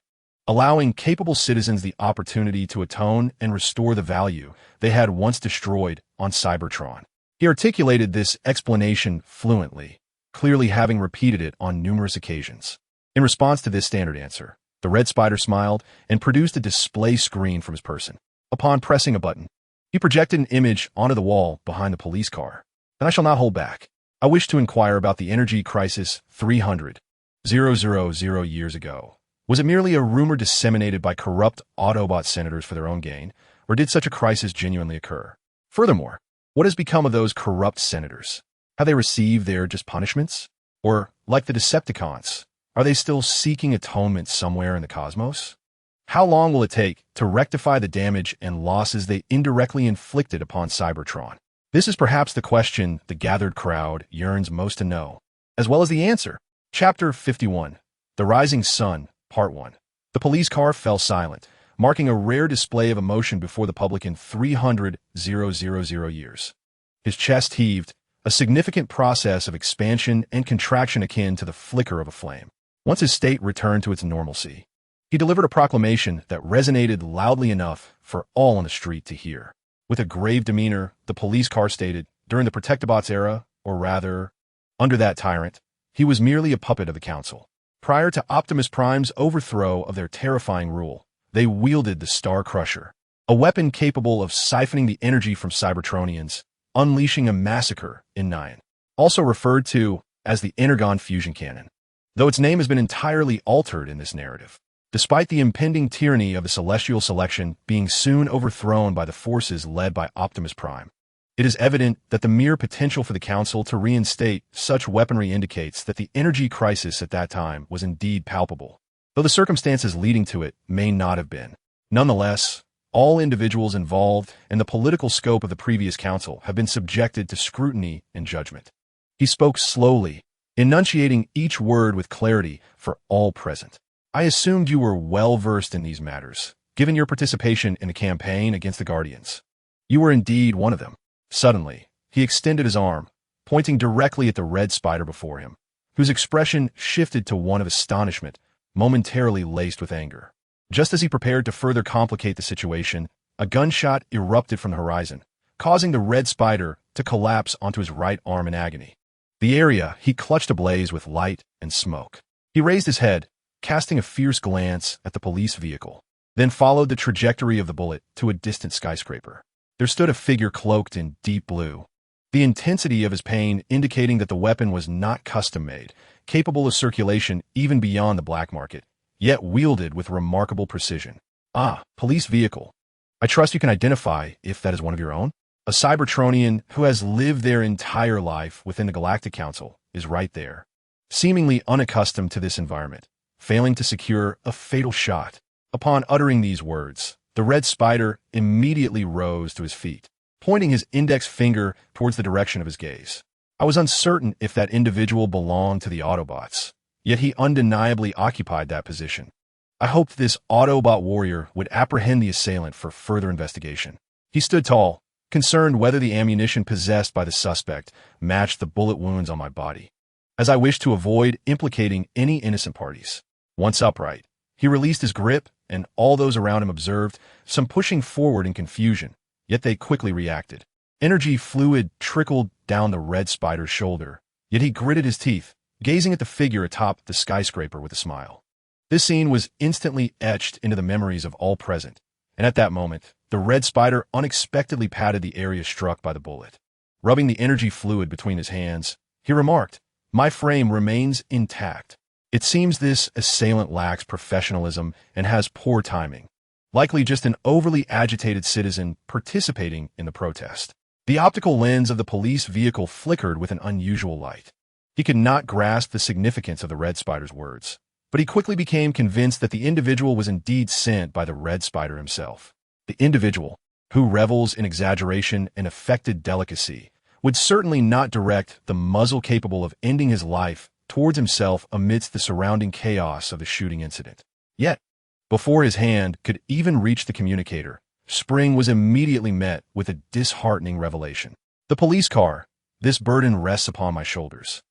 allowing capable citizens the opportunity to atone and restore the value they had once destroyed on Cybertron. He articulated this explanation fluently, clearly having repeated it on numerous occasions. In response to this standard answer, the Red Spider smiled and produced a display screen from his person. Upon pressing a button, he projected an image onto the wall behind the police car. "And I shall not hold back. I wish to inquire about the energy crisis 300,000 years ago. Was it merely a rumor disseminated by corrupt Autobot senators for their own gain, or did such a crisis genuinely occur? Furthermore, what has become of those corrupt senators? Have they received their just punishments? Or, like the Decepticons, are they still seeking atonement somewhere in the cosmos? How long will it take to rectify the damage and losses they indirectly inflicted upon Cybertron?" This is perhaps the question the gathered crowd yearns most to know, as well as the answer. Chapter 51, The Rising Sun, Part 1. The police car fell silent, marking a rare display of emotion before the public in 300,000 years. His chest heaved, a significant process of expansion and contraction akin to the flicker of a flame. Once his state returned to its normalcy, he delivered a proclamation that resonated loudly enough for all on the street to hear. With a grave demeanor, the police car stated, during the Protectobots era, or rather, under that tyrant, he was merely a puppet of the Council. Prior to Optimus Prime's overthrow of their terrifying rule, they wielded the Star Crusher, a weapon capable of siphoning the energy from Cybertronians, unleashing a massacre in Nine, also referred to as the Energon fusion cannon, though its name has been entirely altered in this narrative. Despite the impending tyranny of the celestial selection being soon overthrown by the forces led by Optimus Prime, it is evident that the mere potential for the Council to reinstate such weaponry indicates that the energy crisis at that time was indeed palpable, though the circumstances leading to it may not have been. Nonetheless, all individuals involved in the political scope of the previous Council have been subjected to scrutiny and judgment. He spoke slowly, enunciating each word with clarity for all present. "I assumed you were well-versed in these matters, given your participation in the campaign against the Guardians. You were indeed one of them." Suddenly, he extended his arm, pointing directly at the Red Spider before him, whose expression shifted to one of astonishment, momentarily laced with anger. Just as he prepared to further complicate the situation, a gunshot erupted from the horizon, causing the Red Spider to collapse onto his right arm in agony. The area he clutched ablaze with light and smoke. He raised his head, casting a fierce glance at the police vehicle, then followed the trajectory of the bullet to a distant skyscraper. There stood a figure cloaked in deep blue, the intensity of his pain indicating that the weapon was not custom-made, capable of circulation even beyond the black market, yet wielded with remarkable precision. "Ah, police vehicle. I trust you can identify if that is one of your own?" A Cybertronian who has lived their entire life within the Galactic Council is right there, seemingly unaccustomed to this environment, failing to secure a fatal shot. Upon uttering these words, the Red Spider immediately rose to his feet, pointing his index finger towards the direction of his gaze. I was uncertain if that individual belonged to the Autobots, yet he undeniably occupied that position. I hoped this Autobot warrior would apprehend the assailant for further investigation. He stood tall, concerned whether the ammunition possessed by the suspect matched the bullet wounds on my body, as I wished to avoid implicating any innocent parties. Once upright, he released his grip, and all those around him observed some pushing forward in confusion, yet they quickly reacted. Energy fluid trickled down the Red Spider's shoulder, yet he gritted his teeth, gazing at the figure atop the skyscraper with a smile. This scene was instantly etched into the memories of all present, and at that moment, the Red Spider unexpectedly patted the area struck by the bullet. Rubbing the energy fluid between his hands, he remarked, "My frame remains intact. It seems this assailant lacks professionalism and has poor timing, likely just an overly agitated citizen participating in the protest." The optical lens of the police vehicle flickered with an unusual light. He could not grasp the significance of the Red Spider's words, but he quickly became convinced that the individual was indeed sent by the Red Spider himself. The individual, who revels in exaggeration and affected delicacy, would certainly not direct the muzzle capable of ending his life towards himself amidst the surrounding chaos of the shooting incident. Yet, before his hand could even reach the communicator, Spring was immediately met with a disheartening revelation. "The police car. This burden rests upon my shoulders.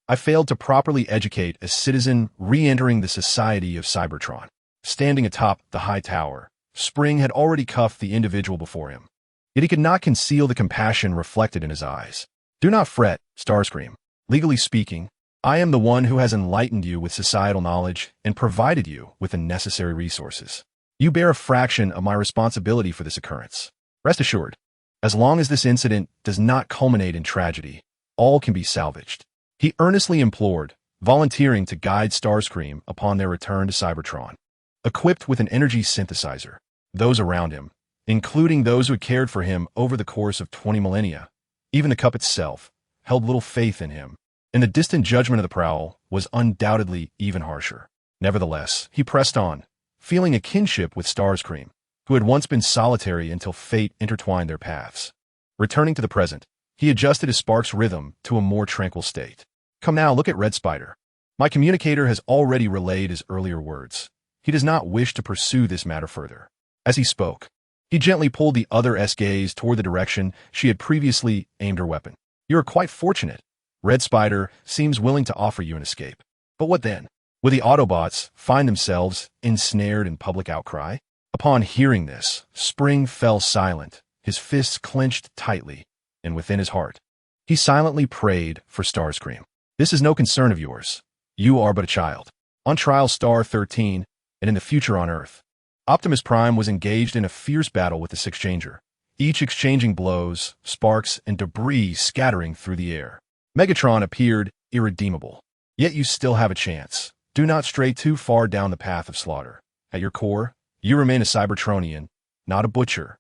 I failed to properly educate a citizen re-entering the society of Cybertron. standing atop the high tower. Spring had already cuffed the individual before him. Yet he could not conceal the compassion reflected in his eyes. "Do not fret, Starscream. Legally speaking, I am the one who has enlightened you with societal knowledge and provided you with the necessary resources. You bear a fraction of my responsibility for this occurrence. Rest assured, as long as this incident does not culminate in tragedy, all can be salvaged." He earnestly implored, volunteering to guide Starscream upon their return to Cybertron. Equipped with an energy synthesizer, those around him, including those who had cared for him over the course of 20 millennia, even the cup itself, held little faith in him, and the distant judgment of the Prowl was undoubtedly even harsher. Nevertheless, he pressed on, feeling a kinship with Starscream, who had once been solitary until fate intertwined their paths. Returning to the present, he adjusted his spark's rhythm to a more tranquil state. "Come now, look at Red Spider. My communicator has already relayed his earlier words. He does not wish to pursue this matter further." As he spoke, he gently pulled the other's gaze toward the direction she had previously aimed her weapon. "You are quite fortunate. Red Spider seems willing to offer you an escape. But what then? Will the Autobots find themselves ensnared in public outcry?" Upon hearing this, Spring fell silent, his fists clenched tightly, and within his heart, he silently prayed for Starscream. "This is no concern of yours. You are but a child. On Trial Star 13, and in the future on Earth, Optimus Prime was engaged in a fierce battle with the Sixchanger, each exchanging blows, sparks, and debris scattering through the air. Megatron appeared irredeemable. Yet you still have a chance. Do not stray too far down the path of slaughter. At your core, you remain a Cybertronian, not a butcher."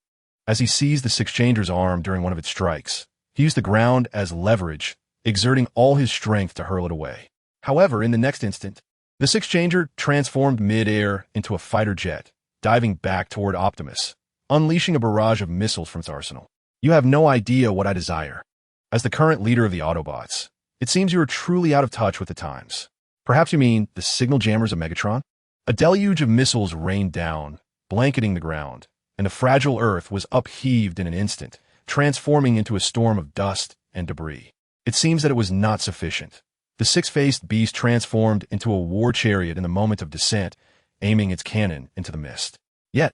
As he seized the Sixchanger's arm during one of its strikes, he used the ground as leverage, exerting all his strength to hurl it away. However, in the next instant, the Sixchanger transformed mid-air into a fighter jet, diving back toward Optimus, unleashing a barrage of missiles from its arsenal. "You have no idea what I desire. As the current leader of the Autobots, it seems you are truly out of touch with the times. Perhaps you mean the signal jammers of Megatron?" A deluge of missiles rained down, blanketing the ground, and the fragile Earth was upheaved in an instant, transforming into a storm of dust and debris. It seems that it was not sufficient. The six-faced beast transformed into a war chariot in the moment of descent, aiming its cannon into the mist. Yet,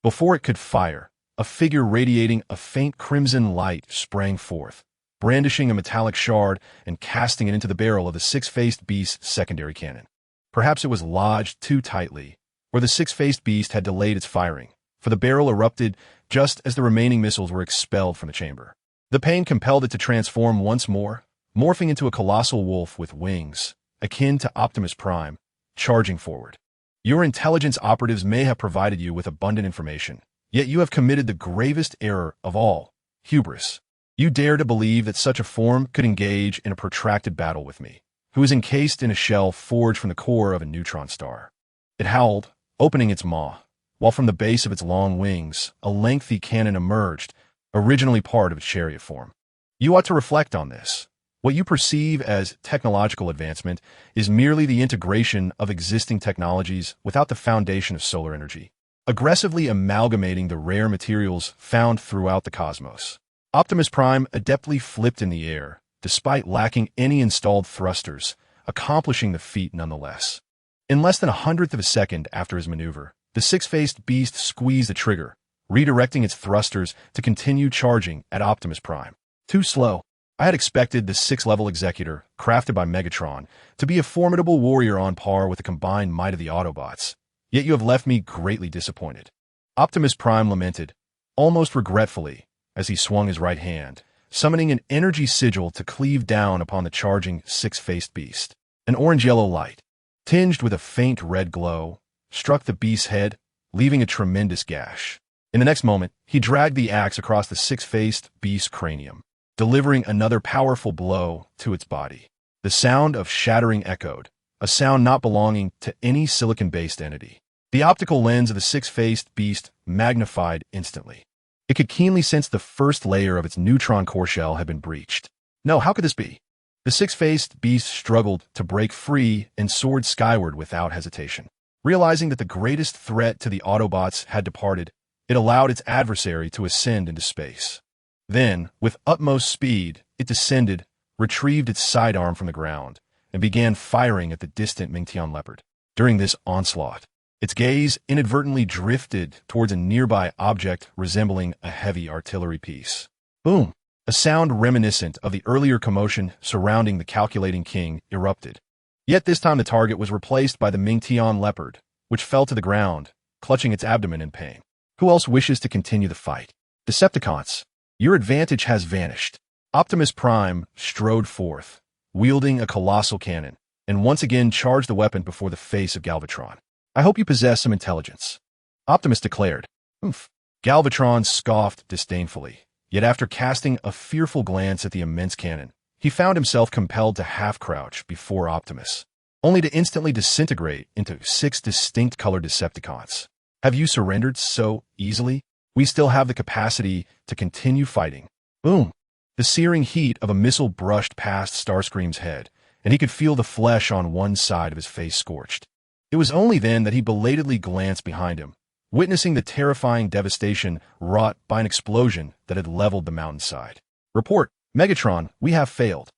before it could fire, a figure radiating a faint crimson light sprang forth, brandishing a metallic shard and casting it into the barrel of the six-faced beast's secondary cannon. Perhaps it was lodged too tightly, or the six-faced beast had delayed its firing, for the barrel erupted just as the remaining missiles were expelled from the chamber. The pain compelled it to transform once more, morphing into a colossal wolf with wings, akin to Optimus Prime, charging forward. Your intelligence operatives may have provided you with abundant information, yet you have committed the gravest error of all, hubris. You dare to believe that such a form could engage in a protracted battle with me, who is encased in a shell forged from the core of a neutron star. It howled, opening its maw, while from the base of its long wings, a lengthy cannon emerged, originally part of its chariot form. You ought to reflect on this. What you perceive as technological advancement is merely the integration of existing technologies without the foundation of solar energy, aggressively amalgamating the rare materials found throughout the cosmos. Optimus Prime adeptly flipped in the air, despite lacking any installed thrusters, accomplishing the feat nonetheless. In less than 1/100th of a second after his maneuver, the six-faced beast squeezed the trigger, redirecting its thrusters to continue charging at Optimus Prime. Too slow. I had expected the six-level executor, crafted by Megatron, to be a formidable warrior on par with the combined might of the Autobots, yet you have left me greatly disappointed. Optimus Prime lamented, almost regretfully, as he swung his right hand, summoning an energy sigil to cleave down upon the charging six-faced beast. An orange-yellow light, tinged with a faint red glow, struck the beast's head, leaving a tremendous gash. In the next moment, he dragged the axe across the six-faced beast's cranium, delivering another powerful blow to its body. The sound of shattering echoed, a sound not belonging to any silicon-based entity. The optical lens of the six-faced beast magnified instantly. It could keenly sense the first layer of its neutron core shell had been breached. No, how could this be? The six-faced beast struggled to break free and soared skyward without hesitation. Realizing that the greatest threat to the Autobots had departed, it allowed its adversary to ascend into space. Then, with utmost speed, it descended, retrieved its sidearm from the ground, and began firing at the distant Mingtian leopard. During this onslaught, Its gaze inadvertently drifted towards a nearby object resembling a heavy artillery piece. Boom! A sound reminiscent of the earlier commotion surrounding the calculating king erupted. Yet this time the target was replaced by the Mingtian leopard, which fell to the ground, clutching its abdomen in pain. Who else wishes to continue the fight? Decepticons, your advantage has vanished. Optimus Prime strode forth, wielding a colossal cannon, and once again charged the weapon before the face of Galvatron. I hope you possess some intelligence, Optimus declared. Oomph. Galvatron scoffed disdainfully, yet after casting a fearful glance at the immense cannon, he found himself compelled to half-crouch before Optimus, only to instantly disintegrate into 6 distinct colored Decepticons. Have you surrendered so easily? We still have the capacity to continue fighting. Boom! The searing heat of a missile brushed past Starscream's head, and he could feel the flesh on one side of his face scorched. It was only then that he belatedly glanced behind him, witnessing the terrifying devastation wrought by an explosion that had leveled the mountainside. Report, Megatron, we have failed.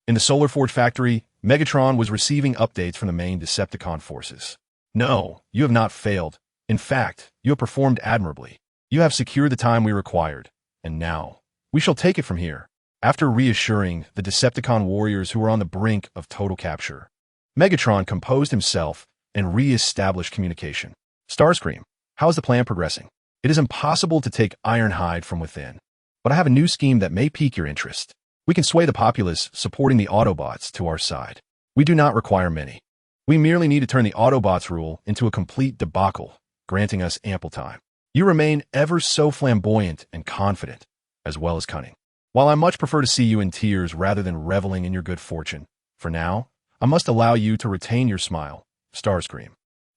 In the Solar Forge factory, Megatron was receiving updates from the main Decepticon forces. No, you have not failed. In fact, you have performed admirably. You have secured the time we required, and now, we shall take it from here. After reassuring the Decepticon warriors who were on the brink of total capture, Megatron composed himself and re-established communication. Starscream, how is the plan progressing? It is impossible to take Ironhide from within, but I have a new scheme that may pique your interest. We can sway the populace supporting the Autobots to our side. We do not require many. We merely need to turn the Autobots rule into a complete debacle, granting us ample time. You remain ever so flamboyant and confident, as well as cunning. While I much prefer to see you in tears rather than reveling in your good fortune, for now, I must allow you to retain your smile, Starscream.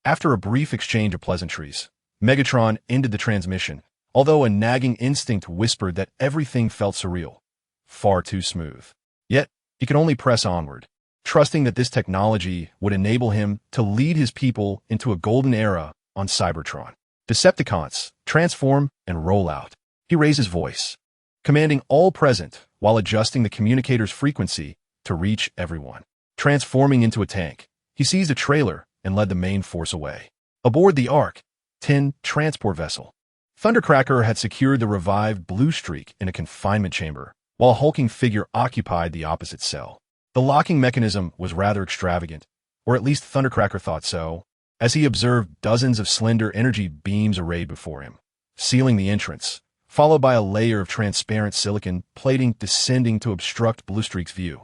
After a brief exchange of pleasantries, Megatron ended the transmission, although a nagging instinct whispered that everything felt surreal, far too smooth. Yet, he could only press onward, trusting that this technology would enable him to lead his people into a golden era on Cybertron. Decepticons, transform and roll out. He raised his voice, commanding all present while adjusting the communicator's frequency to reach everyone. Transforming into a tank, he seized a trailer and led the main force away. Aboard the Arc-10 transport vessel, Thundercracker had secured the revived Blue Streak in a confinement chamber, while a hulking figure occupied the opposite cell. The locking mechanism was rather extravagant, or at least Thundercracker thought so, as he observed dozens of slender energy beams arrayed before him, sealing the entrance, followed by a layer of transparent silicon plating descending to obstruct Bluestreak's view.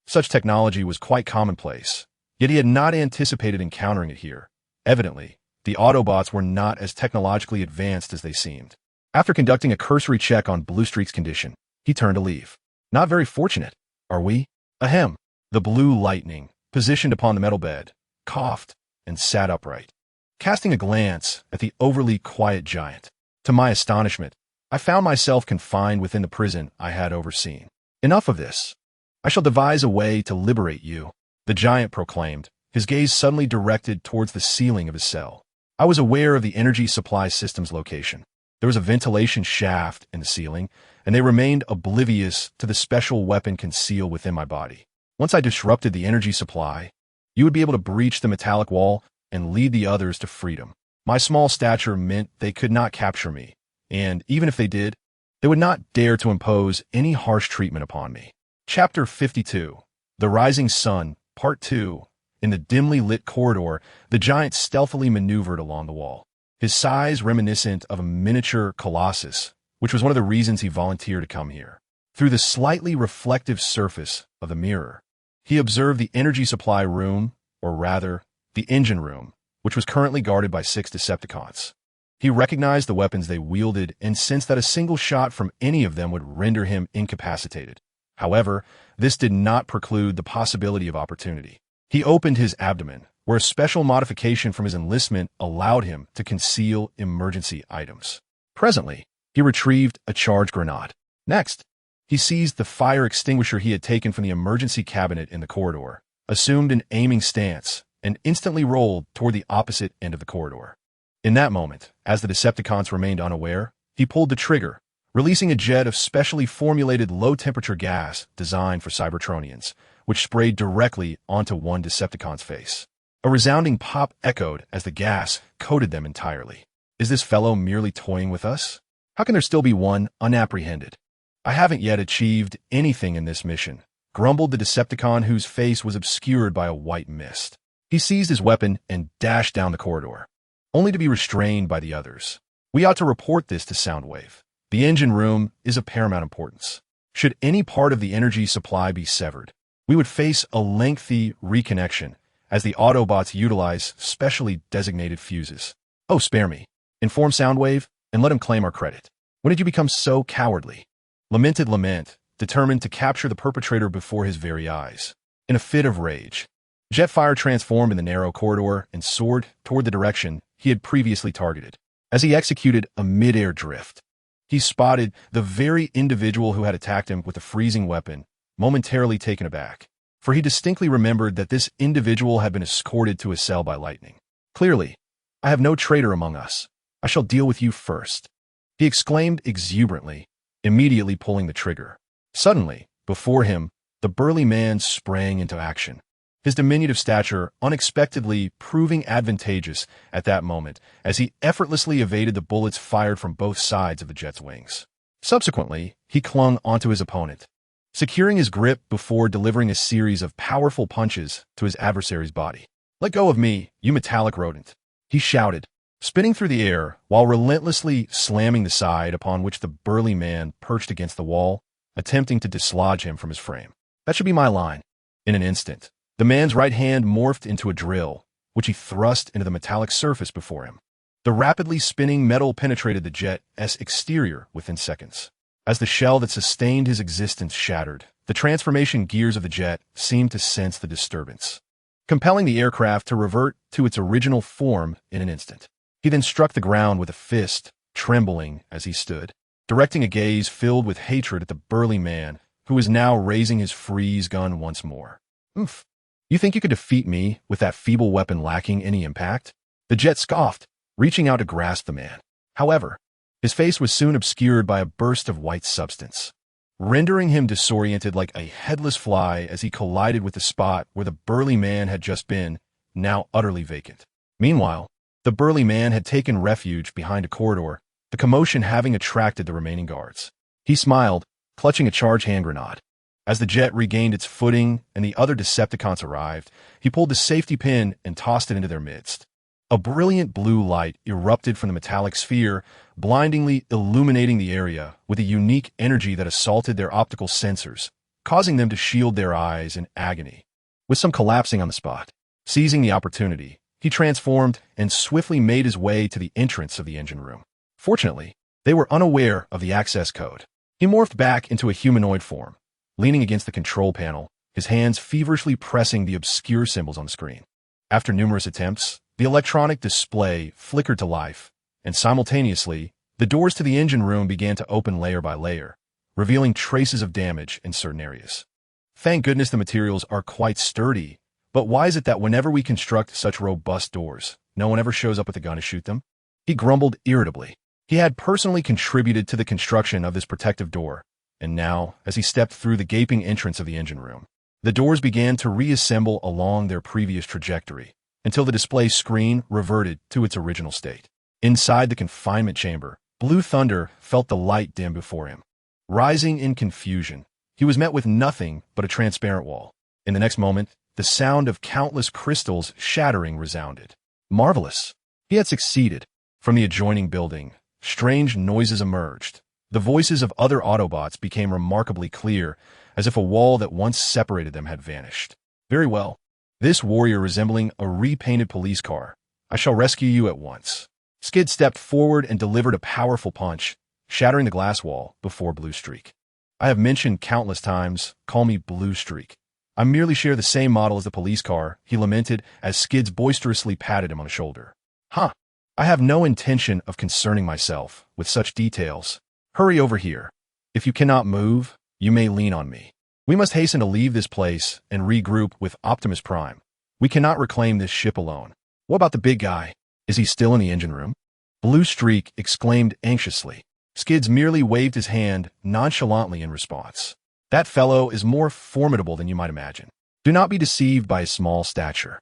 Such technology was quite commonplace, yet he had not anticipated encountering it here. Evidently, the Autobots were not as technologically advanced as they seemed. After conducting a cursory check on Bluestreak's condition, he turned to leave. Not very fortunate, are we? Ahem. The Blue Lightning, positioned upon the metal bed, coughed and sat upright, casting a glance at the overly quiet giant. To my astonishment, I found myself confined within the prison I had overseen. Enough of this. I shall devise a way to liberate you, the giant proclaimed, his gaze suddenly directed towards the ceiling of his cell. I was aware of the energy supply system's location. There was a ventilation shaft in the ceiling, and they remained oblivious to the special weapon concealed within my body. Once I disrupted the energy supply, you would be able to breach the metallic wall and lead the others to freedom. My small stature meant they could not capture me, and even if they did, they would not dare to impose any harsh treatment upon me. Chapter 52, The Rising Sun, Part 2. In the dimly lit corridor, the giant stealthily maneuvered along the wall, his size reminiscent of a miniature colossus, which was one of the reasons he volunteered to come here. Through the slightly reflective surface of the mirror, he observed the energy supply room, or rather, the engine room, which was currently guarded by 6 Decepticons. He recognized the weapons they wielded and sensed that a single shot from any of them would render him incapacitated. However, this did not preclude the possibility of opportunity. He opened his abdomen, where a special modification from his enlistment allowed him to conceal emergency items. Presently, he retrieved a charge grenade. Next, he seized the fire extinguisher he had taken from the emergency cabinet in the corridor, assumed an aiming stance, and instantly rolled toward the opposite end of the corridor. In that moment, as the Decepticons remained unaware, he pulled the trigger, releasing a jet of specially formulated low-temperature gas designed for Cybertronians, which sprayed directly onto one Decepticon's face. A resounding pop echoed as the gas coated them entirely. Is this fellow merely toying with us? How can there still be one unapprehended? I haven't yet achieved anything in this mission, grumbled the Decepticon whose face was obscured by a white mist. He seized his weapon and dashed down the corridor, only to be restrained by the others. We ought to report this to Soundwave. The engine room is of paramount importance. Should any part of the energy supply be severed, we would face a lengthy reconnection as the Autobots utilize specially designated fuses. Oh, spare me. Inform Soundwave and let him claim our credit. When did you become so cowardly? Lamented Lament, determined to capture the perpetrator before his very eyes. In a fit of rage, Jetfire transformed in the narrow corridor and soared toward the direction he had previously targeted. As he executed a mid-air drift, he spotted the very individual who had attacked him with a freezing weapon, momentarily taken aback, for he distinctly remembered that this individual had been escorted to his cell by lightning. Clearly, I have no traitor among us. I shall deal with you first, he exclaimed exuberantly, immediately pulling the trigger. Suddenly, before him, the burly man sprang into action, his diminutive stature unexpectedly proving advantageous at that moment as he effortlessly evaded the bullets fired from both sides of the jet's wings. Subsequently, he clung onto his opponent, securing his grip before delivering a series of powerful punches to his adversary's body. "Let go of me, you metallic rodent," he shouted, spinning through the air while relentlessly slamming the side upon which the burly man perched against the wall, attempting to dislodge him from his frame. "That should be my line." In an instant, the man's right hand morphed into a drill, which he thrust into the metallic surface before him. The rapidly spinning metal penetrated the jet's exterior within seconds. As the shell that sustained his existence shattered, the transformation gears of the jet seemed to sense the disturbance, compelling the aircraft to revert to its original form in an instant. He then struck the ground with a fist, trembling as he stood, directing a gaze filled with hatred at the burly man, who was now raising his freeze gun once more. "Oof. You think you could defeat me with that feeble weapon lacking any impact?" The jet scoffed, reaching out to grasp the man. However, his face was soon obscured by a burst of white substance, rendering him disoriented like a headless fly as he collided with the spot where the burly man had just been, now utterly vacant. Meanwhile, the burly man had taken refuge behind a corridor, the commotion having attracted the remaining guards. He smiled, clutching a charged hand grenade. As the jet regained its footing and the other Decepticons arrived, he pulled the safety pin and tossed it into their midst. A brilliant blue light erupted from the metallic sphere, blindingly illuminating the area with a unique energy that assaulted their optical sensors, causing them to shield their eyes in agony. With some collapsing on the spot, seizing the opportunity, he transformed and swiftly made his way to the entrance of the engine room. Fortunately, they were unaware of the access code. He morphed back into a humanoid form, leaning against the control panel, his hands feverishly pressing the obscure symbols on the screen. After numerous attempts, the electronic display flickered to life, and simultaneously, the doors to the engine room began to open layer by layer, revealing traces of damage in certain areas. Thank goodness the materials are quite sturdy, but why is it that whenever we construct such robust doors, no one ever shows up with a gun to shoot them? He grumbled irritably. He had personally contributed to the construction of this protective door, and now, as he stepped through the gaping entrance of the engine room, the doors began to reassemble along their previous trajectory, until the display screen reverted to its original state. Inside the confinement chamber, Blue Thunder felt the light dim before him. Rising in confusion, he was met with nothing but a transparent wall. In the next moment, the sound of countless crystals shattering resounded. Marvelous! He had succeeded. From the adjoining building, strange noises emerged. The voices of other Autobots became remarkably clear, as if a wall that once separated them had vanished. "Very well. This warrior resembling a repainted police car. I shall rescue you at once." Skid stepped forward and delivered a powerful punch, shattering the glass wall before Blue Streak. "I have mentioned countless times, call me Blue Streak. I merely share the same model as the police car," he lamented as Skids boisterously patted him on the shoulder. "Huh. I have no intention of concerning myself with such details. Hurry over here. If you cannot move, you may lean on me. We must hasten to leave this place and regroup with Optimus Prime. We cannot reclaim this ship alone. What about the big guy? Is he still in the engine room?" Blue Streak exclaimed anxiously. Skids merely waved his hand nonchalantly in response. "That fellow is more formidable than you might imagine. Do not be deceived by his small stature.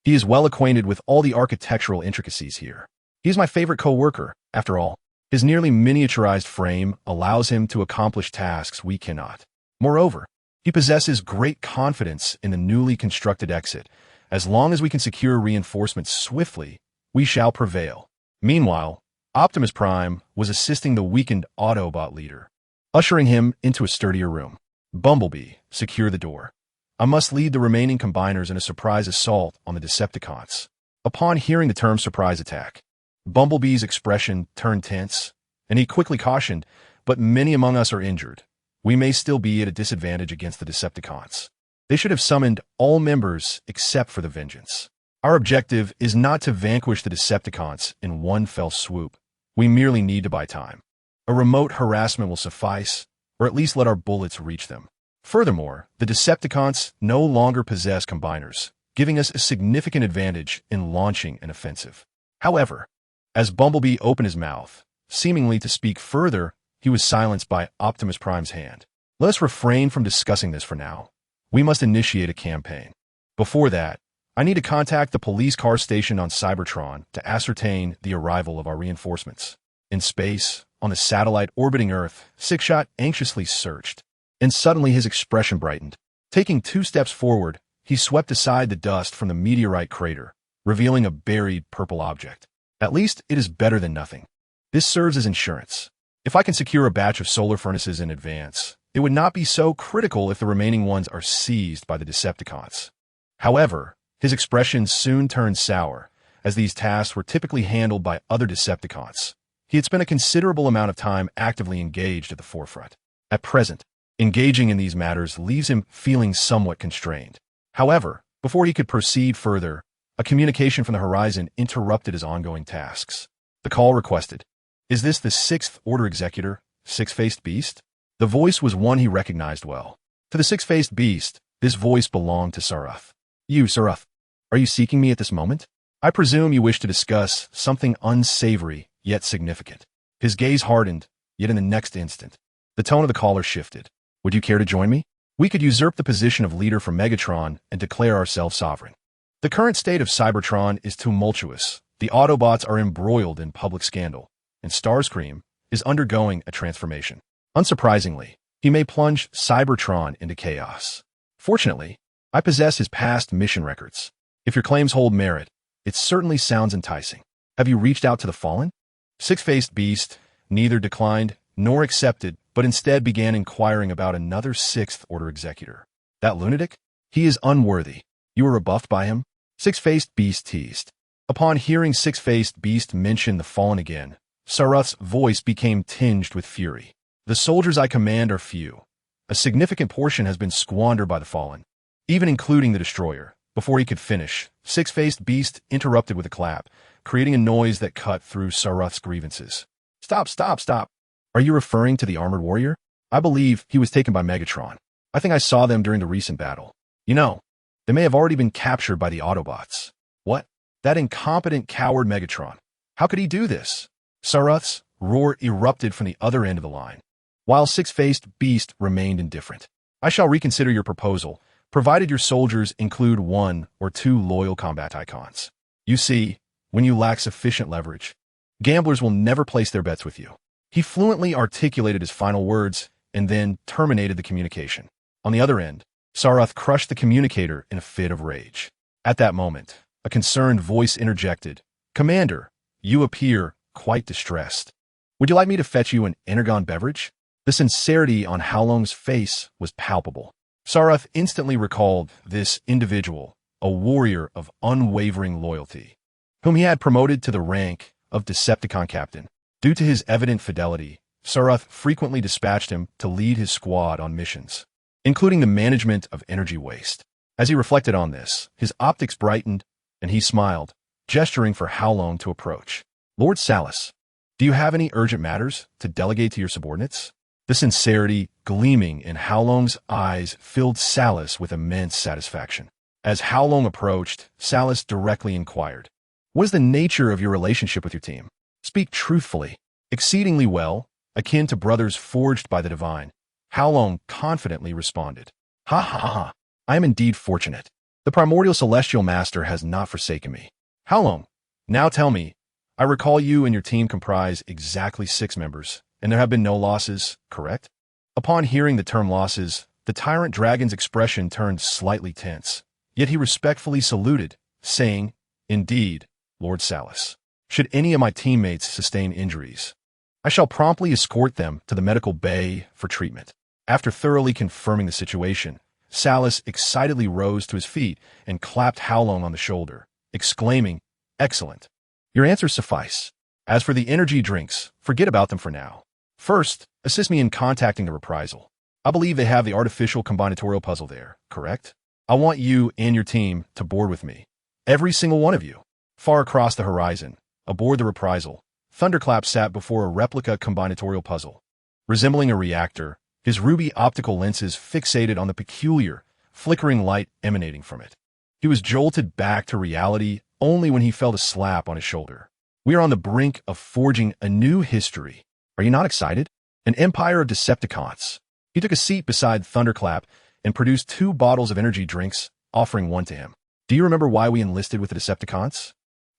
He is well acquainted with all the architectural intricacies here. He is my favorite co-worker, after all. His nearly miniaturized frame allows him to accomplish tasks we cannot. Moreover, he possesses great confidence in the newly constructed exit. As long as we can secure reinforcements swiftly, we shall prevail. Meanwhile, Optimus Prime was assisting the weakened Autobot leader, ushering him into a sturdier room. Bumblebee, secure the door. I must lead the remaining combiners in a surprise assault on the Decepticons. Upon hearing the term surprise attack, Bumblebee's expression turned tense, and he quickly cautioned, but many among us are injured. We may still be at a disadvantage against the Decepticons. They should have summoned all members except for the Vengeance. Our objective is not to vanquish the Decepticons in one fell swoop. We merely need to buy time. A remote harassment will suffice, or at least let our bullets reach them. Furthermore, the Decepticons no longer possess combiners, giving us a significant advantage in launching an offensive. However, as Bumblebee opened his mouth, seemingly to speak further, he was silenced by Optimus Prime's hand. Let us refrain from discussing this for now. We must initiate a campaign. Before that, I need to contact the police car station on Cybertron to ascertain the arrival of our reinforcements. In space, on the satellite orbiting Earth, Sixshot anxiously searched, and suddenly his expression brightened. Taking 2 steps forward, he swept aside the dust from the meteorite crater, revealing a buried purple object. At least it is better than nothing. This serves as insurance. If I can secure a batch of solar furnaces in advance, it would not be so critical if the remaining ones are seized by the Decepticons. However, his expression soon turned sour, as these tasks were typically handled by other Decepticons. He had spent a considerable amount of time actively engaged at the forefront. At present, engaging in these matters leaves him feeling somewhat constrained. However, before he could proceed further, a communication from the horizon interrupted his ongoing tasks. The call requested, "Is this the 6th Order Executor, Six-Faced Beast?" The voice was one he recognized well. To the Six-Faced Beast, this voice belonged to Sarath. "You, Sarath, are you seeking me at this moment? I presume you wish to discuss something unsavory, yet significant." His gaze hardened, yet in the next instant, the tone of the caller shifted. "Would you care to join me? We could usurp the position of leader for Megatron and declare ourselves sovereign. The current state of Cybertron is tumultuous. The Autobots are embroiled in public scandal, and Starscream is undergoing a transformation. Unsurprisingly, he may plunge Cybertron into chaos. Fortunately, I possess his past mission records. If your claims hold merit, it certainly sounds enticing. Have you reached out to the Fallen?" Six-Faced Beast neither declined nor accepted, but instead began inquiring about another 6th Order Executor. "That lunatic? He is unworthy. You were rebuffed by him?" Six-Faced Beast teased. Upon hearing Six-Faced Beast mention the Fallen again, Sarath's voice became tinged with fury. "The soldiers I command are few. A significant portion has been squandered by the Fallen, even including the Destroyer." Before he could finish, Six-Faced Beast interrupted with a clap, creating a noise that cut through Sarath's grievances. "Stop, stop, stop. Are you referring to the Armored Warrior? I believe he was taken by Megatron. I think I saw them during the recent battle. You know, they may have already been captured by the Autobots." "What? That incompetent coward Megatron. How could he do this?" Sarath's roar erupted from the other end of the line, while Six-Faced Beast remained indifferent. "I shall reconsider your proposal, provided your soldiers include 1 or 2 loyal combat icons. You see, when you lack sufficient leverage, gamblers will never place their bets with you." He fluently articulated his final words and then terminated the communication. On the other end, Sarath crushed the communicator in a fit of rage. At that moment, a concerned voice interjected, "Commander, you appear quite distressed. Would you like me to fetch you an energon beverage?" The sincerity on Howlong's face was palpable. Sarath instantly recalled this individual, a warrior of unwavering loyalty, whom he had promoted to the rank of Decepticon captain. Due to his evident fidelity, Sarath frequently dispatched him to lead his squad on missions, including the management of energy waste. As he reflected on this, his optics brightened, and he smiled, gesturing for Howlong to approach. "Lord Salus, do you have any urgent matters to delegate to your subordinates?" The sincerity gleaming in Howlong's eyes filled Salus with immense satisfaction. As Howlong approached, Salus directly inquired, "What is the nature of your relationship with your team?" "Speak truthfully." "Exceedingly well, akin to brothers forged by the divine," Howlong confidently responded. "Ha ha ha. I am indeed fortunate. The primordial celestial master has not forsaken me. How long? Now tell me. I recall you and your team comprise exactly 6 members, and there have been no losses, correct? Upon hearing the term losses, the tyrant dragon's expression turned slightly tense, yet he respectfully saluted, saying, "Indeed, Lord Salus. Should any of my teammates sustain injuries, I shall promptly escort them to the medical bay for treatment." After thoroughly confirming the situation, Salus excitedly rose to his feet and clapped Howlong on the shoulder, exclaiming, "Excellent. Your answers suffice. As for the energy drinks, forget about them for now. First, assist me in contacting the reprisal. I believe they have the artificial combinatorial puzzle there, correct? I want you and your team to board with me. Every single one of you." Far across the horizon, aboard the reprisal, Thunderclap sat before a replica combinatorial puzzle. Resembling a reactor, his ruby optical lenses fixated on the peculiar, flickering light emanating from it. He was jolted back to reality only when he felt a slap on his shoulder. "We are on the brink of forging a new history. Are you not excited? An empire of Decepticons." He took a seat beside Thunderclap and produced 2 bottles of energy drinks, offering one to him. "Do you remember why we enlisted with the Decepticons?"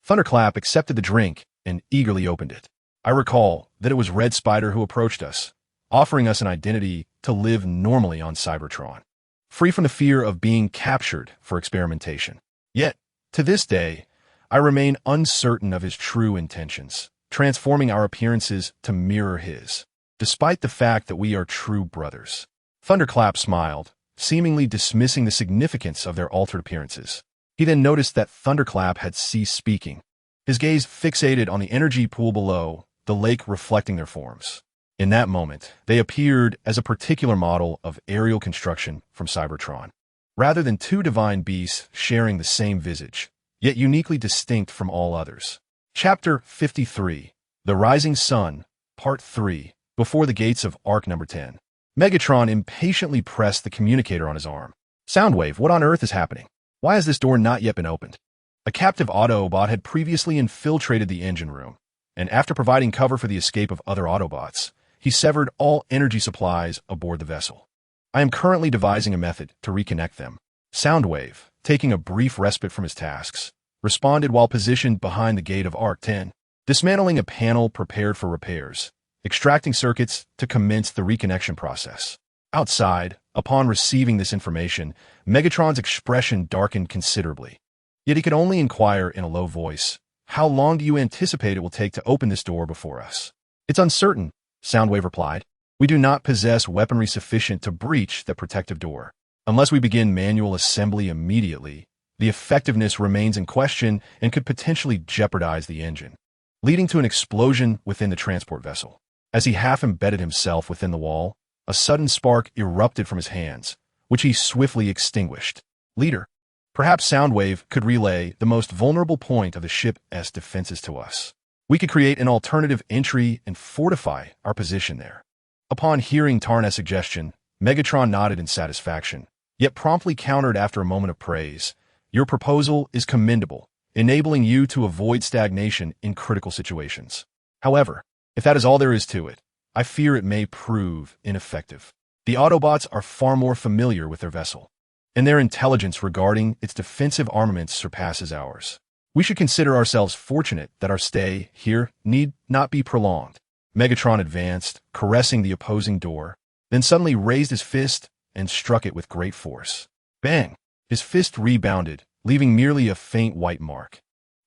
Thunderclap accepted the drink and eagerly opened it. "I recall that it was Red Spider who approached us, offering us an identity to live normally on Cybertron, free from the fear of being captured for experimentation. Yet, to this day, I remain uncertain of his true intentions, transforming our appearances to mirror his, despite the fact that we are true brothers." Thunderclap smiled, seemingly dismissing the significance of their altered appearances. He then noticed that Thunderclap had ceased speaking. His gaze fixated on the energy pool below, the lake reflecting their forms. In that moment, they appeared as a particular model of aerial construction from Cybertron, rather than 2 divine beasts sharing the same visage, yet uniquely distinct from all others. Chapter 53, The Rising Sun, Part 3, Before the Gates of Arc Number 10. Megatron impatiently pressed the communicator on his arm. "Soundwave, what on earth is happening? Why has this door not yet been opened?" A captive Autobot had previously infiltrated the engine room, and after providing cover for the escape of other Autobots, he severed all energy supplies aboard the vessel. "I am currently devising a method to reconnect them." Soundwave, taking a brief respite from his tasks, responded while positioned behind the gate of Arc 10, dismantling a panel prepared for repairs, extracting circuits to commence the reconnection process. Outside, upon receiving this information, Megatron's expression darkened considerably. Yet he could only inquire in a low voice, "How long do you anticipate it will take to open this door before us?" "It's uncertain," Soundwave replied. "We do not possess weaponry sufficient to breach the protective door. Unless we begin manual assembly immediately, the effectiveness remains in question and could potentially jeopardize the engine, leading to an explosion within the transport vessel." As he half-embedded himself within the wall, a sudden spark erupted from his hands, which he swiftly extinguished. "Leader, perhaps Soundwave could relay the most vulnerable point of the ship's defenses to us. We could create an alternative entry and fortify our position there." Upon hearing Tarna's suggestion, Megatron nodded in satisfaction, yet promptly countered after a moment of praise. "Your proposal is commendable, enabling you to avoid stagnation in critical situations. However, if that is all there is to it, I fear it may prove ineffective. The Autobots are far more familiar with their vessel, and their intelligence regarding its defensive armaments surpasses ours. We should consider ourselves fortunate that our stay here need not be prolonged." Megatron advanced, caressing the opposing door, then suddenly raised his fist and struck it with great force. Bang! His fist rebounded, leaving merely a faint white mark,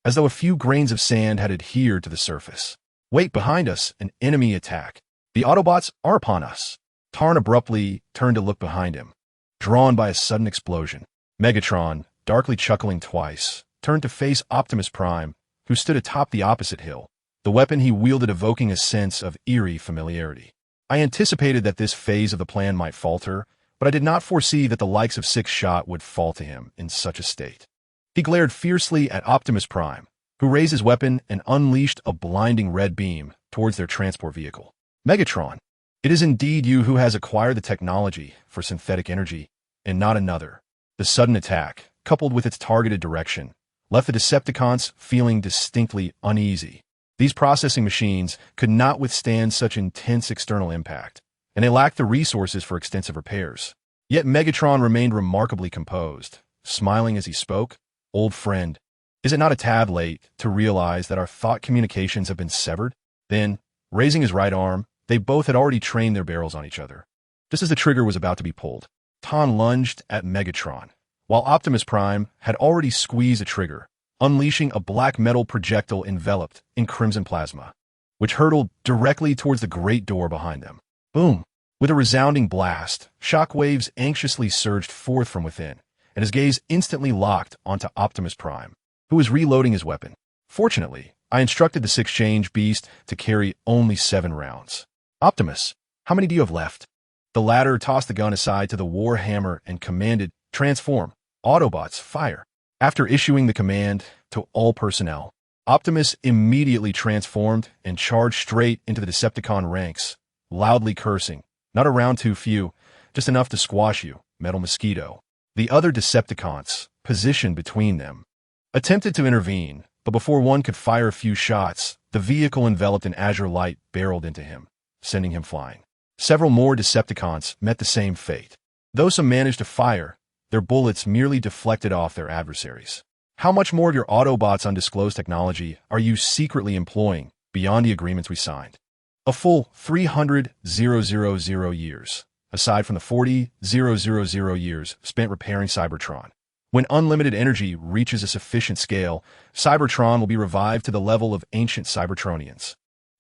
as though a few grains of sand had adhered to the surface. "Wait, behind us, an enemy attack. The Autobots are upon us." Tarn abruptly turned to look behind him, drawn by a sudden explosion. Megatron, darkly chuckling twice, turned to face Optimus Prime, who stood atop the opposite hill, the weapon he wielded evoking a sense of eerie familiarity. "I anticipated that this phase of the plan might falter, but I did not foresee that the likes of Six Shot would fall to him in such a state." He glared fiercely at Optimus Prime, who raised his weapon and unleashed a blinding red beam towards their transport vehicle. "Megatron, it is indeed you who has acquired the technology for synthetic energy, and not another." The sudden attack, coupled with its targeted direction, left the Decepticons feeling distinctly uneasy. These processing machines could not withstand such intense external impact, and they lacked the resources for extensive repairs. Yet Megatron remained remarkably composed, smiling as he spoke. Old friend, is it not a tad late to realize that our thought communications have been severed? Then, raising his right arm, they both had already trained their barrels on each other. Just as the trigger was about to be pulled, Ton lunged at Megatron, while Optimus Prime had already squeezed the trigger, unleashing a black metal projectile enveloped in crimson plasma, which hurtled directly towards the great door behind them. Boom! With a resounding blast, shockwaves anxiously surged forth from within, and his gaze instantly locked onto Optimus Prime, who was reloading his weapon. Fortunately, I instructed the six-change beast to carry only 7 rounds. Optimus, how many do you have left? The latter tossed the gun aside to the war hammer and commanded, transform, Autobots, fire. After issuing the command to all personnel, Optimus immediately transformed and charged straight into the Decepticon ranks, loudly cursing. Not a round too few, just enough to squash you, Metal Mosquito. The other Decepticons, positioned between them, attempted to intervene, but before one could fire a few shots, the vehicle enveloped in azure light barreled into him, sending him flying. Several more Decepticons met the same fate. Though some managed to fire, their bullets merely deflected off their adversaries. How much more of your Autobots' undisclosed technology are you secretly employing beyond the agreements we signed? A full 300,000 years, aside from the 40,000 years spent repairing Cybertron. When unlimited energy reaches a sufficient scale, Cybertron will be revived to the level of ancient Cybertronians.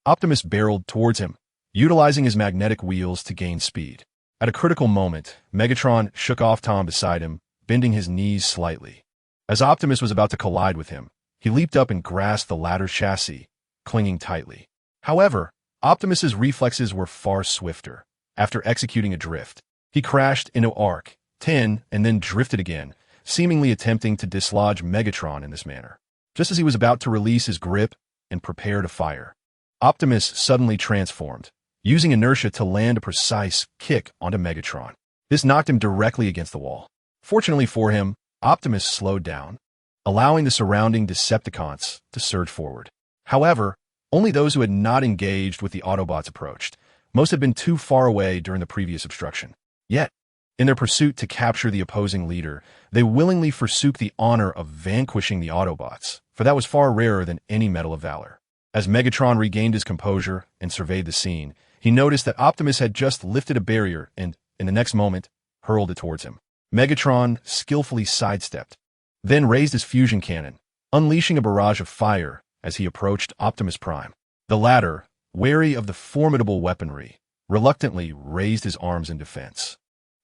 Optimus barreled towards him, utilizing his magnetic wheels to gain speed. At a critical moment, Megatron shook off Tom beside him, bending his knees slightly. As Optimus was about to collide with him, he leaped up and grasped the latter's chassis, clinging tightly. However, Optimus's reflexes were far swifter. After executing a drift, he crashed into Arc 10 and then drifted again, seemingly attempting to dislodge Megatron in this manner. Just as he was about to release his grip and prepare to fire, Optimus suddenly transformed, using inertia to land a precise kick onto Megatron. This knocked him directly against the wall. Fortunately for him, Optimus slowed down, allowing the surrounding Decepticons to surge forward. However, only those who had not engaged with the Autobots approached. Most had been too far away during the previous obstruction. Yet, in their pursuit to capture the opposing leader, they willingly forsook the honor of vanquishing the Autobots, for that was far rarer than any Medal of Valor. As Megatron regained his composure and surveyed the scene, he noticed that Optimus had just lifted a barrier and, in the next moment, hurled it towards him. Megatron skillfully sidestepped, then raised his fusion cannon, unleashing a barrage of fire as he approached Optimus Prime. The latter, wary of the formidable weaponry, reluctantly raised his arms in defense,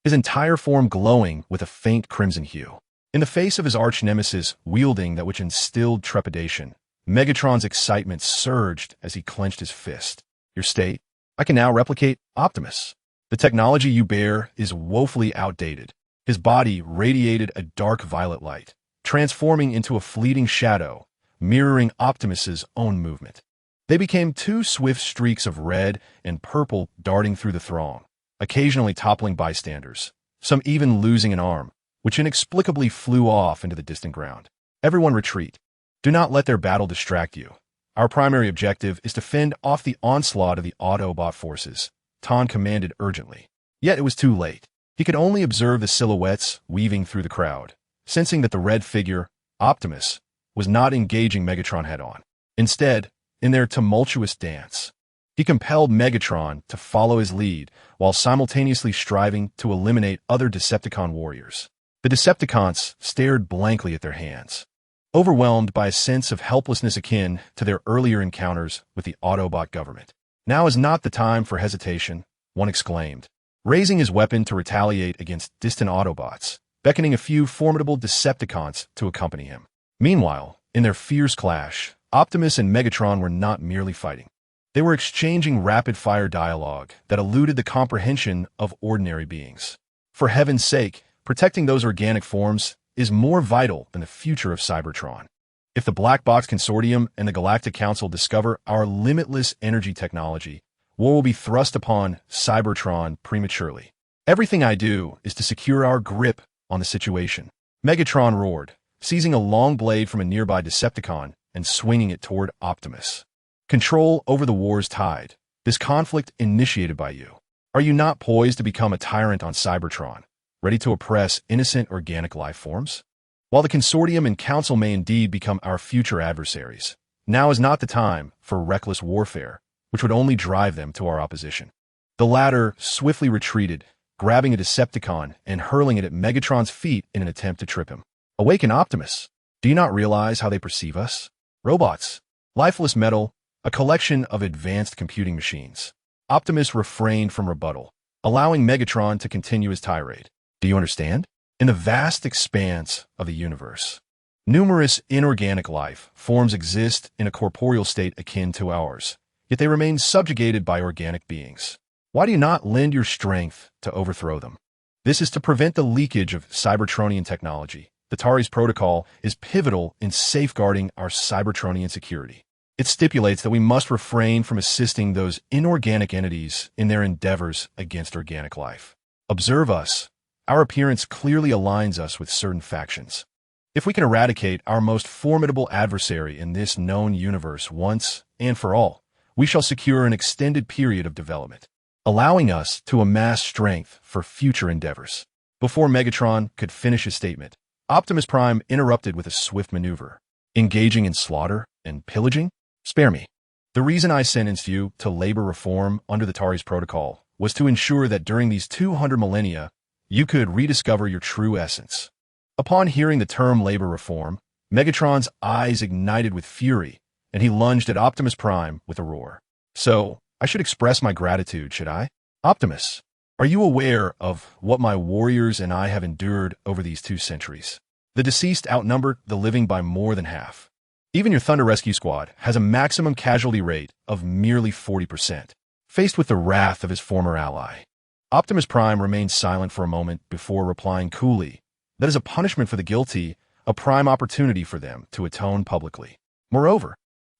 his entire form glowing with a faint crimson hue. In the face of his arch-nemesis wielding that which instilled trepidation, Megatron's excitement surged as he clenched his fist. Your state? I can now replicate Optimus. The technology you bear is woefully outdated. His body radiated a dark violet light, transforming into a fleeting shadow, mirroring Optimus's own movement. They became 2 swift streaks of red and purple darting through the throng, occasionally toppling bystanders, some even losing an arm, which inexplicably flew off into the distant ground. Everyone retreat. Do not let their battle distract you. Our primary objective is to fend off the onslaught of the Autobot forces, Ton commanded urgently. Yet it was too late. He could only observe the silhouettes weaving through the crowd, sensing that the red figure, Optimus, was not engaging Megatron head-on. Instead, in their tumultuous dance, he compelled Megatron to follow his lead while simultaneously striving to eliminate other Decepticon warriors. The Decepticons stared blankly at their hands, overwhelmed by a sense of helplessness akin to their earlier encounters with the Autobot government. Now is not the time for hesitation, one exclaimed, raising his weapon to retaliate against distant Autobots, beckoning a few formidable Decepticons to accompany him. Meanwhile, in their fierce clash, Optimus and Megatron were not merely fighting. They were exchanging rapid-fire dialogue that eluded the comprehension of ordinary beings. For heaven's sake, protecting those organic forms is more vital than the future of Cybertron. If the Black Box Consortium and the Galactic Council discover our limitless energy technology, war will be thrust upon Cybertron prematurely. Everything I do is to secure our grip on the situation. Megatron roared, seizing a long blade from a nearby Decepticon and swinging it toward Optimus. Control over the war's tide. This conflict initiated by you. Are you not poised to become a tyrant on Cybertron, ready to oppress innocent organic life forms? While the Consortium and Council may indeed become our future adversaries, now is not the time for reckless warfare, which would only drive them to our opposition. The latter swiftly retreated, grabbing a Decepticon and hurling it at Megatron's feet in an attempt to trip him. Awaken Optimus! Do you not realize how they perceive us? Robots, lifeless metal, a collection of advanced computing machines. Optimus refrained from rebuttal, allowing Megatron to continue his tirade. Do you understand? In the vast expanse of the universe, numerous inorganic life forms exist in a corporeal state akin to ours, yet they remain subjugated by organic beings. Why do you not lend your strength to overthrow them? This is to prevent the leakage of Cybertronian technology. The TARI's protocol is pivotal in safeguarding our Cybertronian security. It stipulates that we must refrain from assisting those inorganic entities in their endeavors against organic life. Observe us. Our appearance clearly aligns us with certain factions. If we can eradicate our most formidable adversary in this known universe once and for all, we shall secure an extended period of development, allowing us to amass strength for future endeavors. Before Megatron could finish his statement, Optimus Prime interrupted with a swift maneuver. Engaging in slaughter and pillaging? Spare me. The reason I sentenced you to labor reform under the TARI's protocol was to ensure that during these 200 millennia, you could rediscover your true essence. Upon hearing the term labor reform, Megatron's eyes ignited with fury, and he lunged at Optimus Prime with a roar. So, I should express my gratitude, should I? Optimus, are you aware of what my warriors and I have endured over these 2 centuries? The deceased outnumbered the living by more than half. Even your Thunder Rescue Squad has a maximum casualty rate of merely 40%. Faced with the wrath of his former ally, Optimus Prime remained silent for a moment before replying coolly, "That is a punishment for the guilty, a prime opportunity for them to atone publicly. Moreover,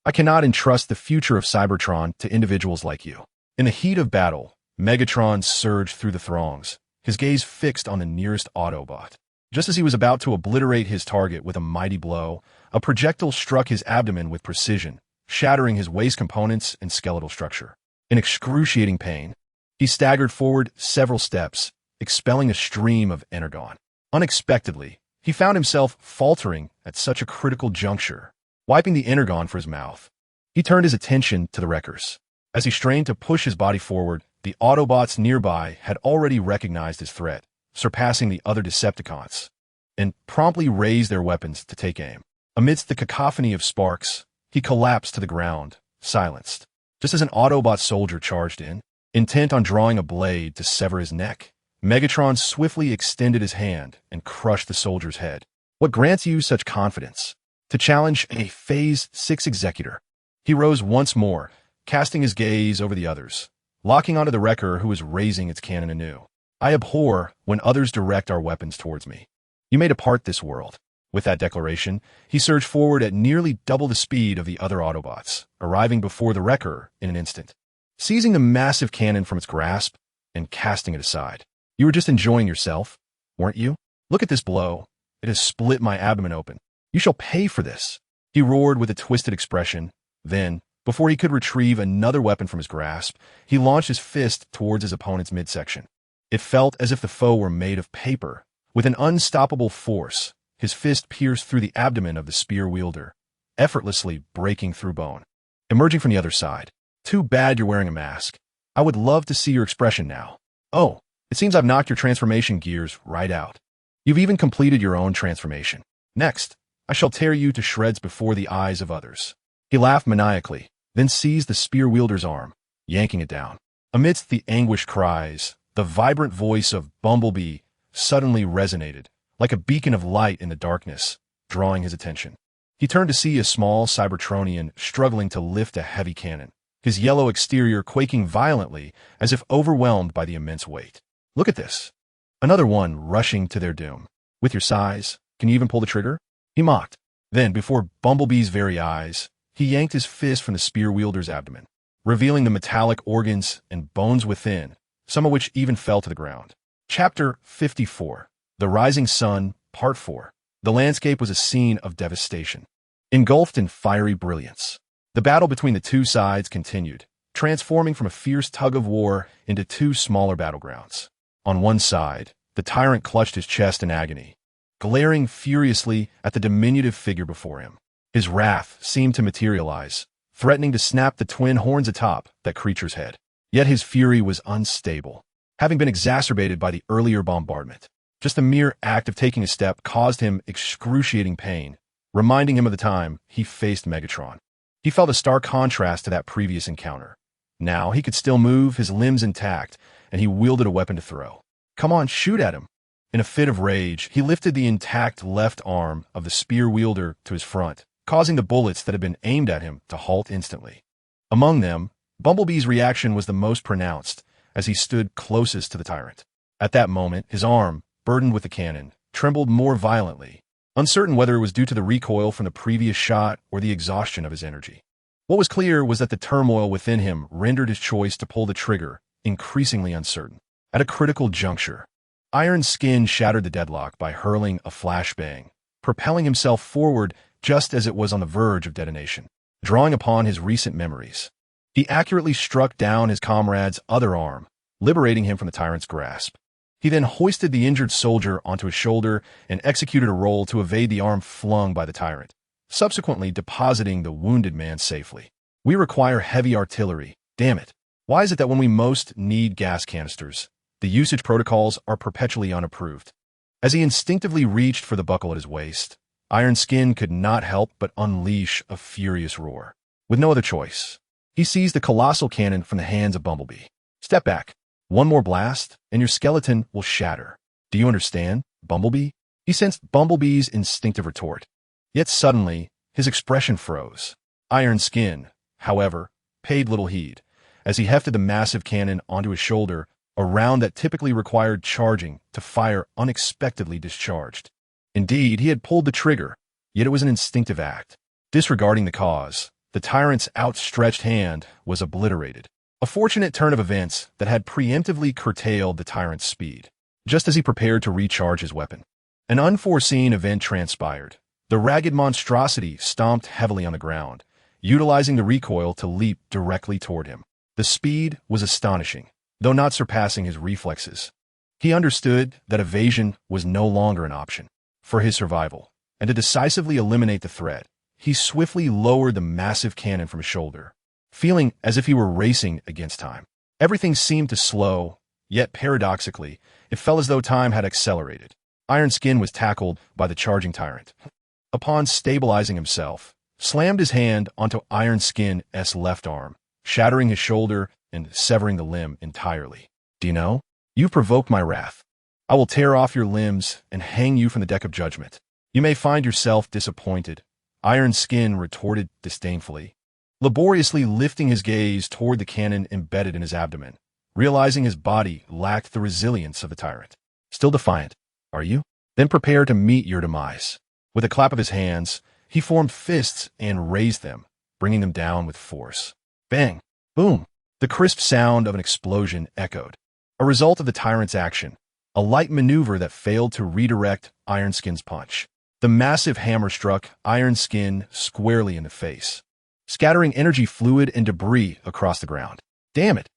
I cannot entrust the future of Cybertron to individuals like you." In the heat of battle, Megatron surged through the throngs, his gaze fixed on the nearest Autobot. Just as he was about to obliterate his target with a mighty blow, a projectile struck his abdomen with precision, shattering his waist components and skeletal structure. In excruciating pain, he staggered forward several steps, expelling a stream of energon. Unexpectedly, he found himself faltering at such a critical juncture. Wiping the energon for his mouth, he turned his attention to the wreckers. As he strained to push his body forward, the Autobots nearby had already recognized his threat, surpassing the other Decepticons, and promptly raised their weapons to take aim. Amidst the cacophony of sparks, he collapsed to the ground, silenced. Just as an Autobot soldier charged in, intent on drawing a blade to sever his neck, Megatron swiftly extended his hand and crushed the soldier's head. What grants you such confidence? To challenge a Phase 6 executor? He rose once more, casting his gaze over the others, locking onto the wrecker who was raising its cannon anew. I abhor when others direct our weapons towards me. You may depart this world. With that declaration, he surged forward at nearly double the speed of the other Autobots, arriving before the wrecker in an instant, seizing the massive cannon from its grasp and casting it aside. You were just enjoying yourself, weren't you? Look at this blow. It has split my abdomen open. You shall pay for this. He roared with a twisted expression. Then, before he could retrieve another weapon from his grasp, he launched his fist towards his opponent's midsection. It felt as if the foe were made of paper. With an unstoppable force, his fist pierced through the abdomen of the spear wielder, effortlessly breaking through bone. Emerging from the other side. Too bad you're wearing a mask. I would love to see your expression now. Oh, it seems I've knocked your transformation gears right out. You've even completed your own transformation. Next, I shall tear you to shreds before the eyes of others. He laughed maniacally, then seized the spear wielder's arm, yanking it down. Amidst the anguished cries, the vibrant voice of Bumblebee suddenly resonated, like a beacon of light in the darkness, drawing his attention. He turned to see a small Cybertronian struggling to lift a heavy cannon, his yellow exterior quaking violently as if overwhelmed by the immense weight. Look at this. Another one rushing to their doom. With your size, can you even pull the trigger? He mocked. Then, before Bumblebee's very eyes, he yanked his fist from the spear wielder's abdomen, revealing the metallic organs and bones within, some of which even fell to the ground. Chapter 54. The Rising Sun, Part 4. The landscape was a scene of devastation, engulfed in fiery brilliance. The battle between the two sides continued, transforming from a fierce tug-of-war into two smaller battlegrounds. On one side, The tyrant clutched his chest in agony, glaring furiously at the diminutive figure before him. His wrath seemed to materialize, threatening to snap the twin horns atop that creature's head. Yet his fury was unstable, having been exacerbated by the earlier bombardment. Just the mere act of taking a step caused him excruciating pain, reminding him of the time he faced Megatron. He felt a stark contrast to that previous encounter. Now he could still move, his limbs intact, and he wielded a weapon to throw. "Come on, shoot at him!" In a fit of rage, he lifted the intact left arm of the spear wielder to his front, causing the bullets that had been aimed at him to halt instantly. Among them, Bumblebee's reaction was the most pronounced as he stood closest to the tyrant. At that moment, his arm, burdened with the cannon, trembled more violently, uncertain whether it was due to the recoil from the previous shot or the exhaustion of his energy. What was clear was that the turmoil within him rendered his choice to pull the trigger increasingly uncertain. At a critical juncture, Iron Skin shattered the deadlock by hurling a flashbang, propelling himself forward just as it was on the verge of detonation. Drawing upon his recent memories, he accurately struck down his comrade's other arm, liberating him from the tyrant's grasp. He then hoisted the injured soldier onto his shoulder and executed a roll to evade the arm flung by the tyrant, subsequently depositing the wounded man safely. "We require heavy artillery. Damn it. Why is it that when we most need gas canisters, the usage protocols are perpetually unapproved?" As he instinctively reached for the buckle at his waist, Iron Skin could not help but unleash a furious roar. With no other choice, he seized the colossal cannon from the hands of Bumblebee. "Step back. One more blast, and your skeleton will shatter. Do you understand, Bumblebee?" He sensed Bumblebee's instinctive retort. Yet suddenly, his expression froze. Iron Skin, however, paid little heed, as he hefted the massive cannon onto his shoulder, a round that typically required charging to fire unexpectedly discharged. Indeed, he had pulled the trigger, yet it was an instinctive act. Disregarding the cause, the tyrant's outstretched hand was obliterated. A fortunate turn of events that had preemptively curtailed the tyrant's speed. Just as he prepared to recharge his weapon, an unforeseen event transpired. The ragged monstrosity stomped heavily on the ground, utilizing the recoil to leap directly toward him. The speed was astonishing, though not surpassing his reflexes. He understood that evasion was no longer an option for his survival, and to decisively eliminate the threat, he swiftly lowered the massive cannon from his shoulder, feeling as if he were racing against time. Everything seemed to slow, yet paradoxically, it felt as though time had accelerated. Iron Skin was tackled by the charging tyrant. Upon stabilizing himself, slammed his hand onto Iron Skin's left arm, shattering his shoulder and severing the limb entirely. "Do you know? You've provoked my wrath. I will tear off your limbs and hang you from the deck of judgment. You may find yourself disappointed," Iron Skin retorted disdainfully, laboriously lifting his gaze toward the cannon embedded in his abdomen, realizing his body lacked the resilience of the tyrant. "Still defiant, are you? Then prepare to meet your demise." With a clap of his hands, he formed fists and raised them, bringing them down with force. Bang! Boom! The crisp sound of an explosion echoed, a result of the tyrant's action, a light maneuver that failed to redirect Iron Skin's punch. The massive hammer struck Iron Skin squarely in the face, scattering energy fluid and debris across the ground. "Damn it!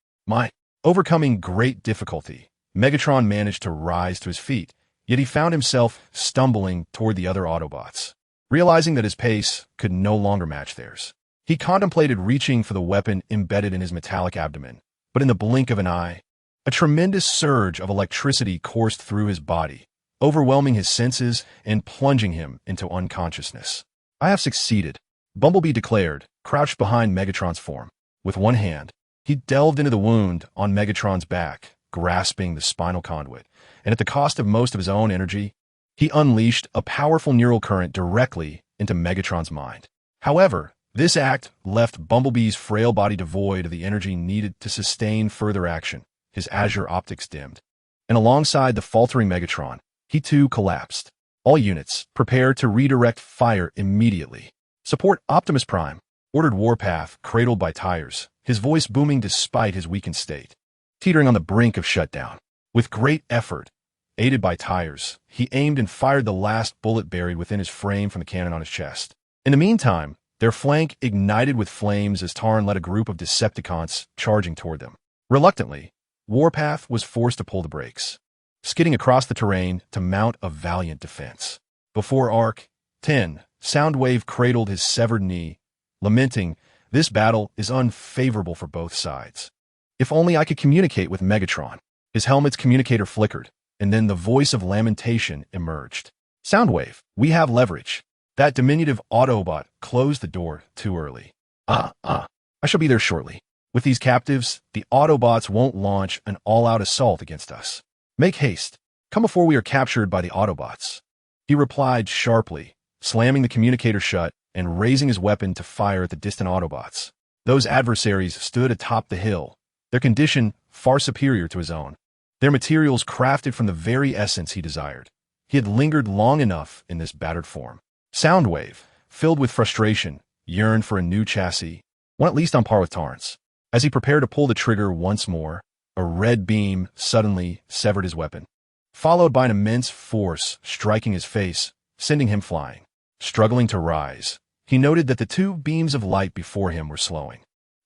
Overcoming great difficulty, Megatron managed to rise to his feet, yet he found himself stumbling toward the other Autobots. Realizing that his pace could no longer match theirs, he contemplated reaching for the weapon embedded in his metallic abdomen, but in the blink of an eye, a tremendous surge of electricity coursed through his body, overwhelming his senses and plunging him into unconsciousness. "I have succeeded," Bumblebee declared, crouched behind Megatron's form. With one hand, he delved into the wound on Megatron's back, grasping the spinal conduit, and at the cost of most of his own energy, he unleashed a powerful neural current directly into Megatron's mind. However, this act left Bumblebee's frail body devoid of the energy needed to sustain further action. His azure optics dimmed, and alongside the faltering Megatron, he too collapsed. "All units, prepare to redirect fire immediately. Support Optimus Prime," ordered Warpath, cradled by tires, his voice booming despite his weakened state. Teetering on the brink of shutdown, with great effort, aided by tires, he aimed and fired the last bullet buried within his frame from the cannon on his chest. In the meantime, their flank ignited with flames as Tarn led a group of Decepticons charging toward them. Reluctantly, Warpath was forced to pull the brakes. skidding across the terrain to mount a valiant defense. Before Arc 10, Soundwave cradled his severed knee, lamenting, "This battle is unfavorable for both sides. If only I could communicate with Megatron." His helmet's communicator flickered, and then the voice of lamentation emerged. "Soundwave, we have leverage." That diminutive Autobot closed the door too early. I shall be there shortly. With these captives, the Autobots won't launch an all-out assault against us. Make haste. Come before we are captured by the Autobots." He replied sharply, slamming the communicator shut and raising his weapon to fire at the distant Autobots. Those adversaries stood atop the hill, their condition far superior to his own, their materials crafted from the very essence he desired. He had lingered long enough in this battered form. Soundwave, filled with frustration, yearned for a new chassis, one at least on par with Torrance. As he prepared to pull the trigger once more, a red beam suddenly severed his weapon, followed by an immense force striking his face, sending him flying. Struggling to rise, he noted that the two beams of light before him were slowing,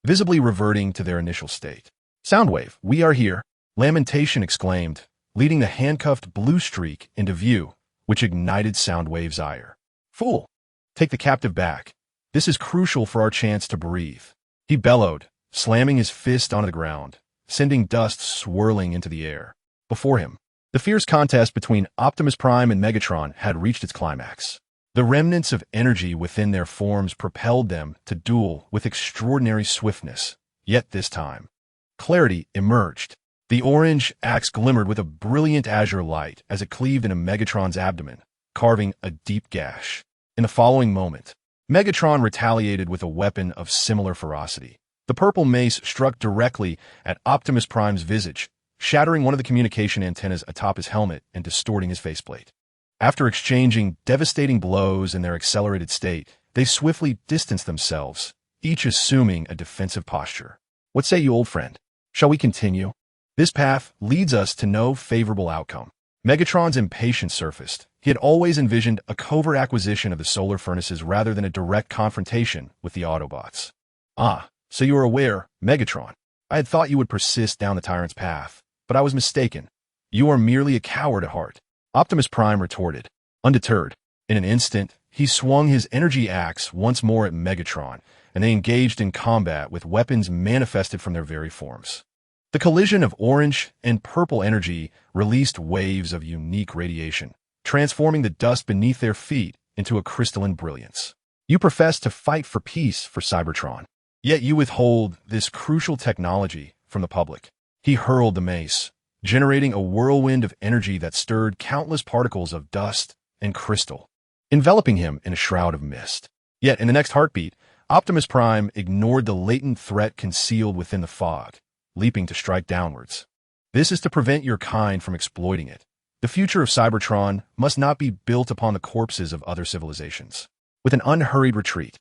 visibly reverting to their initial state. "Soundwave, we are here," Lamentation exclaimed, leading the handcuffed blue streak into view, which ignited Soundwave's ire. "Fool! Take the captive back. This is crucial for our chance to breathe," he bellowed, slamming his fist onto the ground, sending dust swirling into the air. Before him, the fierce contest between Optimus Prime and Megatron had reached its climax. The remnants of energy within their forms propelled them to duel with extraordinary swiftness, yet this time, clarity emerged. The orange axe glimmered with a brilliant azure light as it cleaved into Megatron's abdomen, carving a deep gash. In the following moment, Megatron retaliated with a weapon of similar ferocity. The purple mace struck directly at Optimus Prime's visage, shattering one of the communication antennas atop his helmet and distorting his faceplate. After exchanging devastating blows in their accelerated state, they swiftly distanced themselves, each assuming a defensive posture. "What say you, old friend? Shall we continue? This path leads us to no favorable outcome." Megatron's impatience surfaced. He had always envisioned a covert acquisition of the solar furnaces rather than a direct confrontation with the Autobots. So you are aware, Megatron. I had thought you would persist down the tyrant's path, but I was mistaken. You are merely a coward at heart," Optimus Prime retorted. Undeterred, in an instant, he swung his energy axe once more at Megatron, and they engaged in combat with weapons manifested from their very forms. The collision of orange and purple energy released waves of unique radiation, transforming the dust beneath their feet into a crystalline brilliance. "You profess to fight for peace for Cybertron, yet you withhold this crucial technology from the public." He hurled the mace, generating a whirlwind of energy that stirred countless particles of dust and crystal, enveloping him in a shroud of mist. Yet in the next heartbeat, Optimus Prime ignored the latent threat concealed within the fog, leaping to strike downwards. "This is to prevent your kind from exploiting it. The future of Cybertron must not be built upon the corpses of other civilizations." With an unhurried retreat,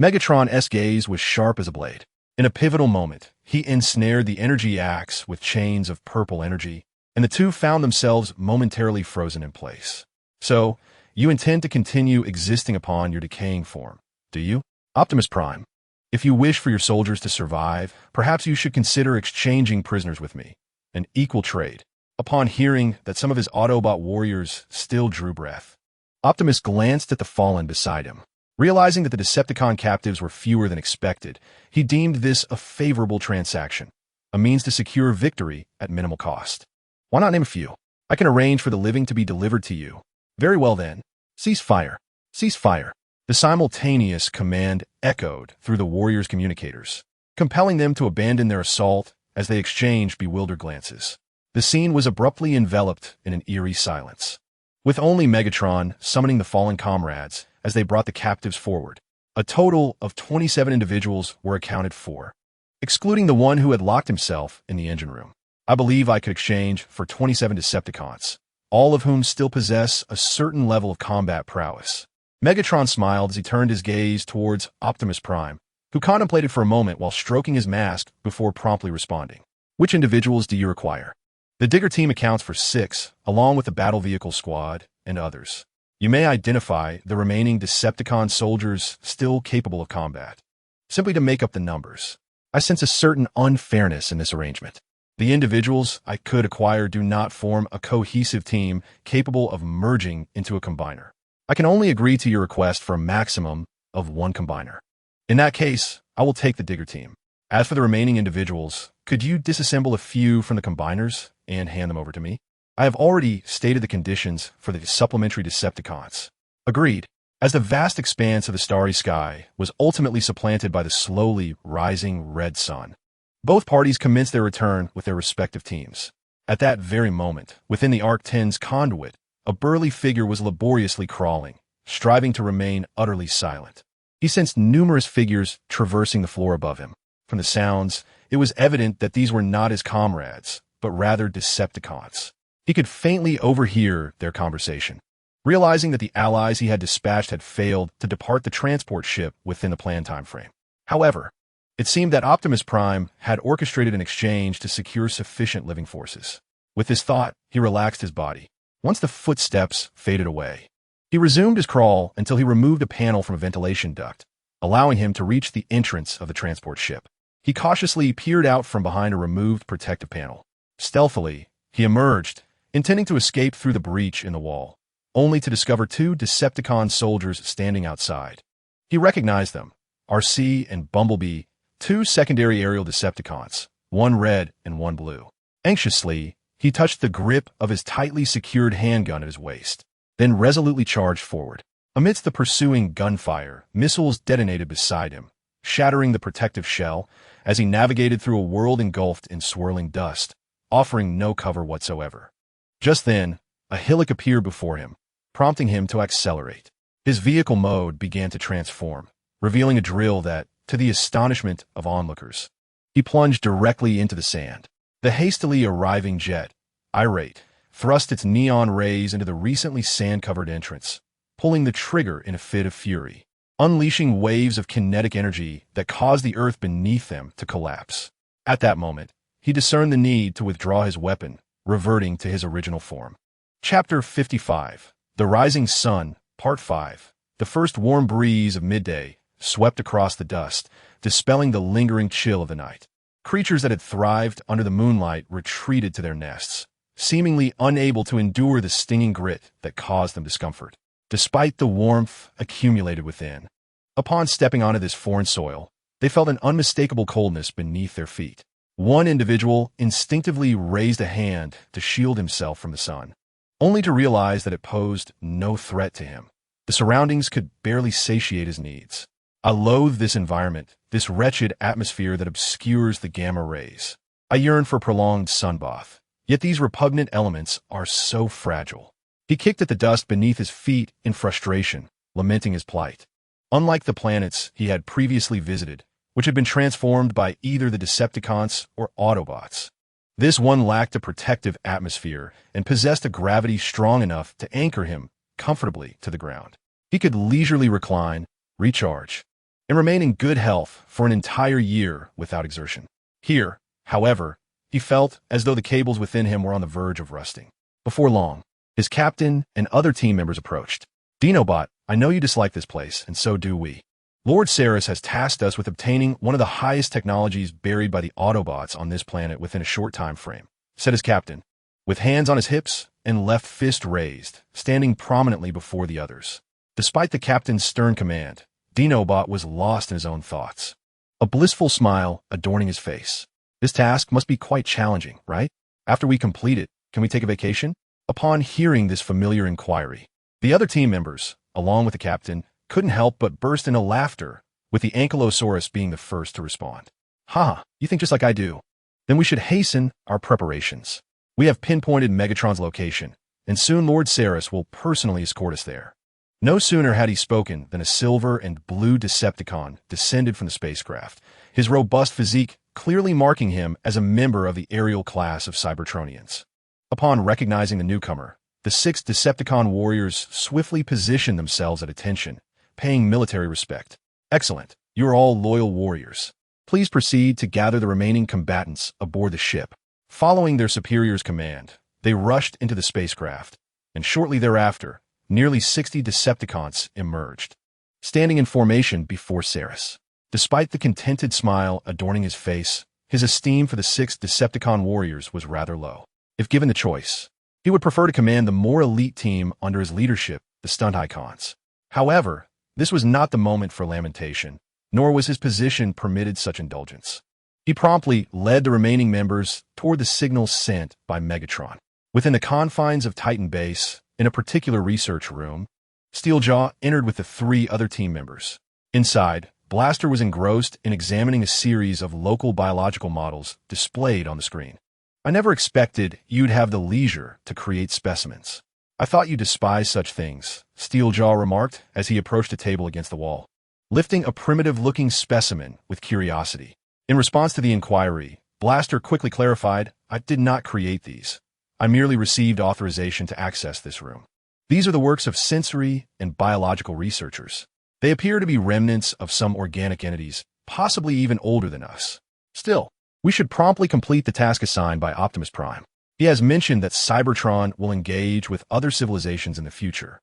Megatron's gaze was sharp as a blade. In a pivotal moment, he ensnared the energy axe with chains of purple energy, and the two found themselves momentarily frozen in place. "So, you intend to continue existing upon your decaying form, do you, Optimus Prime? If you wish for your soldiers to survive, perhaps you should consider exchanging prisoners with me, an equal trade." Upon hearing that some of his Autobot warriors still drew breath, Optimus glanced at the fallen beside him. Realizing that the Decepticon captives were fewer than expected, he deemed this a favorable transaction, a means to secure victory at minimal cost. "Why not name a few? I can arrange for the living to be delivered to you." "Very well then. Cease fire. Cease fire." The simultaneous command echoed through the warriors' communicators, compelling them to abandon their assault as they exchanged bewildered glances. The scene was abruptly enveloped in an eerie silence, with only Megatron summoning the fallen comrades as they brought the captives forward. A total of 27 individuals were accounted for, excluding the one who had locked himself in the engine room. "I believe I could exchange for 27 Decepticons, all of whom still possess a certain level of combat prowess." Megatron smiled as he turned his gaze towards Optimus Prime, who contemplated for a moment while stroking his mask before promptly responding. "Which individuals do you require?" "The Digger team accounts for 6, along with the battle vehicle squad and others. You may identify the remaining Decepticon soldiers still capable of combat, simply to make up the numbers. I sense a certain unfairness in this arrangement." The individuals I could acquire do not form a cohesive team capable of merging into a combiner. I can only agree to your request for a maximum of one combiner. In that case, I will take the Digger team. As for the remaining individuals, could you disassemble a few from the combiners and hand them over to me? I have already stated the conditions for the supplementary Decepticons. Agreed. As the vast expanse of the starry sky was ultimately supplanted by the slowly rising red sun, both parties commenced their return with their respective teams. At that very moment, within the Arc-10's conduit, a burly figure was laboriously crawling, striving to remain utterly silent. He sensed numerous figures traversing the floor above him. From the sounds, it was evident that these were not his comrades, but rather Decepticons. He could faintly overhear their conversation. Realizing that the allies he had dispatched had failed to depart the transport ship within the planned time frame. However, it seemed that Optimus Prime had orchestrated an exchange to secure sufficient living forces. With this thought, he relaxed his body. Once the footsteps faded away, he resumed his crawl until he removed a panel from a ventilation duct, allowing him to reach the entrance of the transport ship. He cautiously peered out from behind a removed protective panel. Stealthily, he emerged, intending to escape through the breach in the wall, only to discover two Decepticon soldiers standing outside. He recognized them, RC and Bumblebee, two secondary aerial Decepticons, one red and one blue. Anxiously, he touched the grip of his tightly secured handgun at his waist, then resolutely charged forward. Amidst the pursuing gunfire, missiles detonated beside him, shattering the protective shell as he navigated through a world engulfed in swirling dust, offering no cover whatsoever. Just then, a hillock appeared before him, prompting him to accelerate. His vehicle mode began to transform, revealing a drill that, to the astonishment of onlookers, he plunged directly into the sand. The hastily arriving jet, irate, thrust its neon rays into the recently sand-covered entrance, pulling the trigger in a fit of fury, unleashing waves of kinetic energy that caused the earth beneath them to collapse. At that moment, he discerned the need to withdraw his weapon, reverting to his original form. Chapter 55, The Rising Sun, Part 5. The first warm breeze of midday swept across the dust, dispelling the lingering chill of the night. Creatures that had thrived under the moonlight retreated to their nests, seemingly unable to endure the stinging grit that caused them discomfort, despite the warmth accumulated within. Upon stepping onto this foreign soil, they felt an unmistakable coldness beneath their feet. One individual instinctively raised a hand to shield himself from the sun, only to realize that it posed no threat to him. The surroundings could barely satiate his needs. I loathe this environment, this wretched atmosphere that obscures the gamma rays. I yearn for prolonged sunbath, yet these repugnant elements are so fragile. He kicked at the dust beneath his feet in frustration, lamenting his plight. Unlike the planets he had previously visited, which had been transformed by either the Decepticons or Autobots, this one lacked a protective atmosphere and possessed a gravity strong enough to anchor him comfortably to the ground. He could leisurely recline, recharge, and remain in good health for an entire year without exertion. Here, however, he felt as though the cables within him were on the verge of rusting. Before long, his captain and other team members approached. Dinobot, I know you dislike this place, and so do we. Lord Saris has tasked us with obtaining one of the highest technologies buried by the Autobots on this planet within a short time frame, said his captain, with hands on his hips and left fist raised, standing prominently before the others. Despite the captain's stern command, Dinobot was lost in his own thoughts, a blissful smile adorning his face. This task must be quite challenging, right? After we complete it, can we take a vacation? Upon hearing this familiar inquiry, the other team members, along with the captain, couldn't help but burst into laughter, with the Ankylosaurus being the first to respond. Ha, you think just like I do. Then we should hasten our preparations. We have pinpointed Megatron's location, and soon Lord Saris will personally escort us there. No sooner had he spoken than a silver and blue Decepticon descended from the spacecraft, his robust physique clearly marking him as a member of the aerial class of Cybertronians. Upon recognizing the newcomer, the 6 Decepticon warriors swiftly positioned themselves at attention, paying military respect. Excellent. You are all loyal warriors. Please proceed to gather the remaining combatants aboard the ship. Following their superior's command, they rushed into the spacecraft, and shortly thereafter, nearly 60 Decepticons emerged, standing in formation before Saris. Despite the contented smile adorning his face, his esteem for the 6 Decepticon warriors was rather low. If given the choice, he would prefer to command the more elite team under his leadership, the Stunticons. However, this was not the moment for lamentation, nor was his position permitted such indulgence. He promptly led the remaining members toward the signal sent by Megatron. Within the confines of Titan Base, in a particular research room, Steeljaw entered with the 3 other team members. Inside, Blaster was engrossed in examining a series of local biological models displayed on the screen. "I never expected you'd have the leisure to create specimens. I thought you despised such things," Steeljaw remarked as he approached a table against the wall, lifting a primitive-looking specimen with curiosity. In response to the inquiry, Blaster quickly clarified, "I did not create these. I merely received authorization to access this room. These are the works of sensory and biological researchers. They appear to be remnants of some organic entities, possibly even older than us. Still, we should promptly complete the task assigned by Optimus Prime. He has mentioned that Cybertron will engage with other civilizations in the future,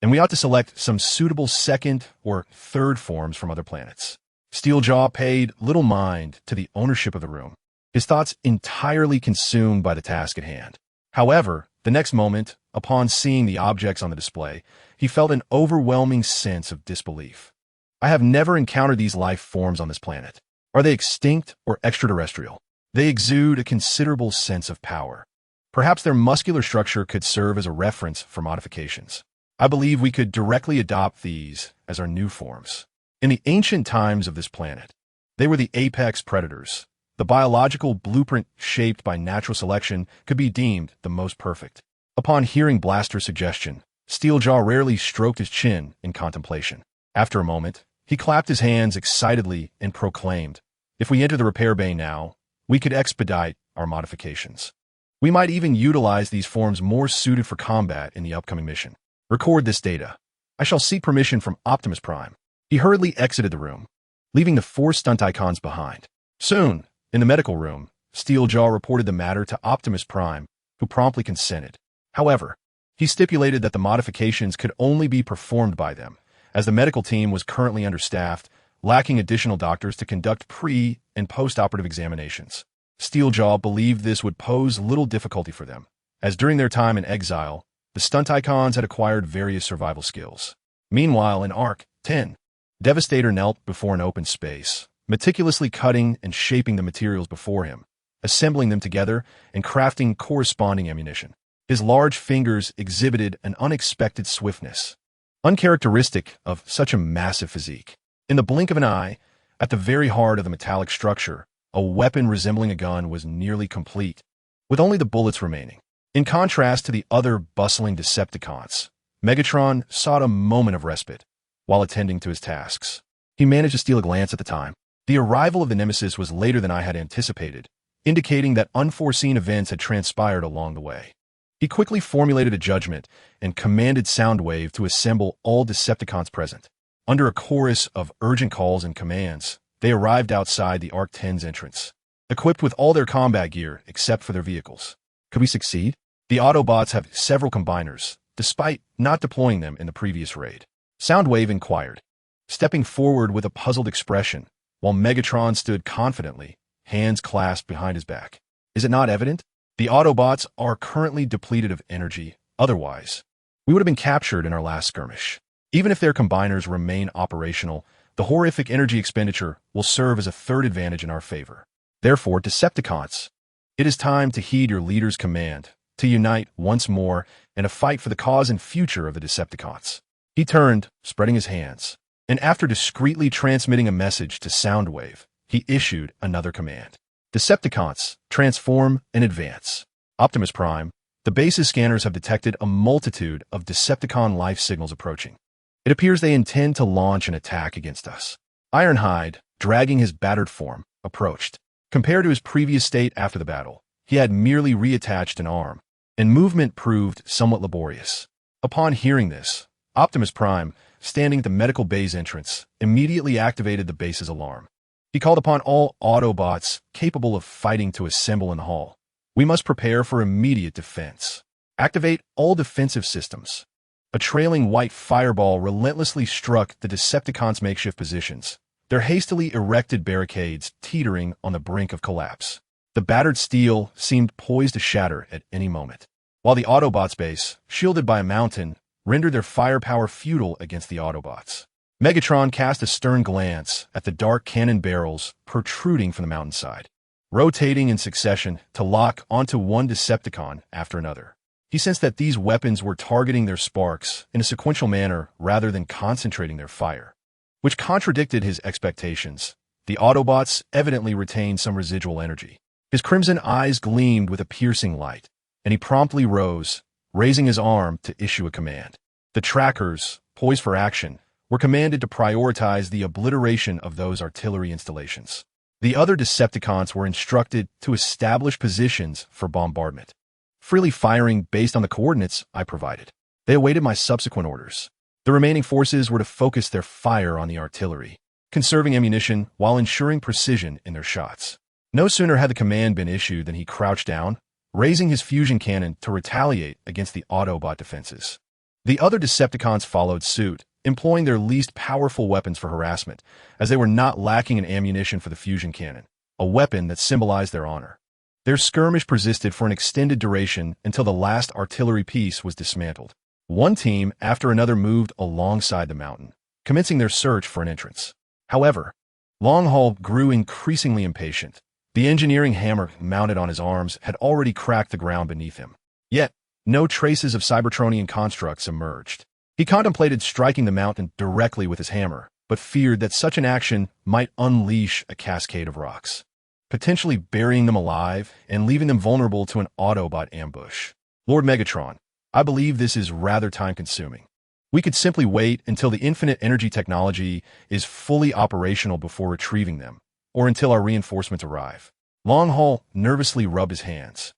and we ought to select some suitable second or third forms from other planets." Steeljaw paid little mind to the ownership of the room, his thoughts entirely consumed by the task at hand. However, the next moment, upon seeing the objects on the display, he felt an overwhelming sense of disbelief. "I have never encountered these life forms on this planet. Are they extinct or extraterrestrial? They exude a considerable sense of power. Perhaps their muscular structure could serve as a reference for modifications. I believe we could directly adopt these as our new forms. In the ancient times of this planet, they were the apex predators. The biological blueprint shaped by natural selection could be deemed the most perfect." Upon hearing Blaster's suggestion, Steeljaw rarely stroked his chin in contemplation. After a moment, he clapped his hands excitedly and proclaimed, "If we enter the repair bay now, we could expedite our modifications. We might even utilize these forms more suited for combat in the upcoming mission. Record this data. I shall seek permission from Optimus Prime." He hurriedly exited the room, leaving the 4 Stunticons behind. Soon, in the medical room, Steeljaw reported the matter to Optimus Prime, who promptly consented. However, he stipulated that the modifications could only be performed by them, as the medical team was currently understaffed, lacking additional doctors to conduct pre- and post-operative examinations. Steeljaw believed this would pose little difficulty for them, as during their time in exile, the Stunticons had acquired various survival skills. Meanwhile, in Arc 10, Devastator knelt before an open space, meticulously cutting and shaping the materials before him, assembling them together and crafting corresponding ammunition. His large fingers exhibited an unexpected swiftness, uncharacteristic of such a massive physique. In the blink of an eye, at the very heart of the metallic structure, a weapon resembling a gun was nearly complete, with only the bullets remaining. In contrast to the other bustling Decepticons, Megatron sought a moment of respite while attending to his tasks. He managed to steal a glance at the time. The arrival of the Nemesis was later than I had anticipated, indicating that unforeseen events had transpired along the way. He quickly formulated a judgment and commanded Soundwave to assemble all Decepticons present. Under a chorus of urgent calls and commands, they arrived outside the Arc 10's entrance, equipped with all their combat gear except for their vehicles. Could we succeed? The Autobots have several combiners, despite not deploying them in the previous raid. Soundwave inquired, stepping forward with a puzzled expression, while Megatron stood confidently, hands clasped behind his back. "Is it not evident? The Autobots are currently depleted of energy. Otherwise, we would have been captured in our last skirmish. Even if their combiners remain operational, the horrific energy expenditure will serve as a third advantage in our favor. Therefore, Decepticons, it is time to heed your leader's command, to unite once more in a fight for the cause and future of the Decepticons." He turned, spreading his hands, and after discreetly transmitting a message to Soundwave, he issued another command. "Decepticons, transform and advance. Optimus Prime, the base's scanners have detected a multitude of Decepticon life signals approaching. It appears they intend to launch an attack against us." Ironhide, dragging his battered form, approached. Compared to his previous state after the battle, he had merely reattached an arm, and movement proved somewhat laborious. Upon hearing this, Optimus Prime, standing at the medical bay's entrance, immediately activated the base's alarm. He called upon all Autobots capable of fighting to assemble in the hall. "We must prepare for immediate defense. Activate all defensive systems." A trailing white fireball relentlessly struck the Decepticons' makeshift positions, their hastily erected barricades teetering on the brink of collapse. The battered steel seemed poised to shatter at any moment, while the Autobots' base, shielded by a mountain, rendered their firepower futile against the Autobots. Megatron cast a stern glance at the dark cannon barrels protruding from the mountainside, rotating in succession to lock onto one Decepticon after another. He sensed that these weapons were targeting their sparks in a sequential manner rather than concentrating their fire, which contradicted his expectations. The Autobots evidently retained some residual energy. His crimson eyes gleamed with a piercing light, and he promptly rose, raising his arm to issue a command. The trackers, poised for action, were commanded to prioritize the obliteration of those artillery installations. The other Decepticons were instructed to establish positions for bombardment, freely firing based on the coordinates I provided. They awaited my subsequent orders. The remaining forces were to focus their fire on the artillery, conserving ammunition while ensuring precision in their shots. No sooner had the command been issued than he crouched down, raising his fusion cannon to retaliate against the Autobot defenses. The other Decepticons followed suit, employing their least powerful weapons for harassment, as they were not lacking in ammunition for the fusion cannon, a weapon that symbolized their honor. Their skirmish persisted for an extended duration until the last artillery piece was dismantled. One team after another moved alongside the mountain, commencing their search for an entrance. However, Longhaul grew increasingly impatient. The engineering hammer mounted on his arms had already cracked the ground beneath him. Yet, no traces of Cybertronian constructs emerged. He contemplated striking the mountain directly with his hammer, but feared that such an action might unleash a cascade of rocks, potentially burying them alive and leaving them vulnerable to an Autobot ambush. Lord Megatron, I believe this is rather time-consuming. We could simply wait until the infinite energy technology is fully operational before retrieving them, or until our reinforcements arrive. Longhaul nervously rubbed his hands,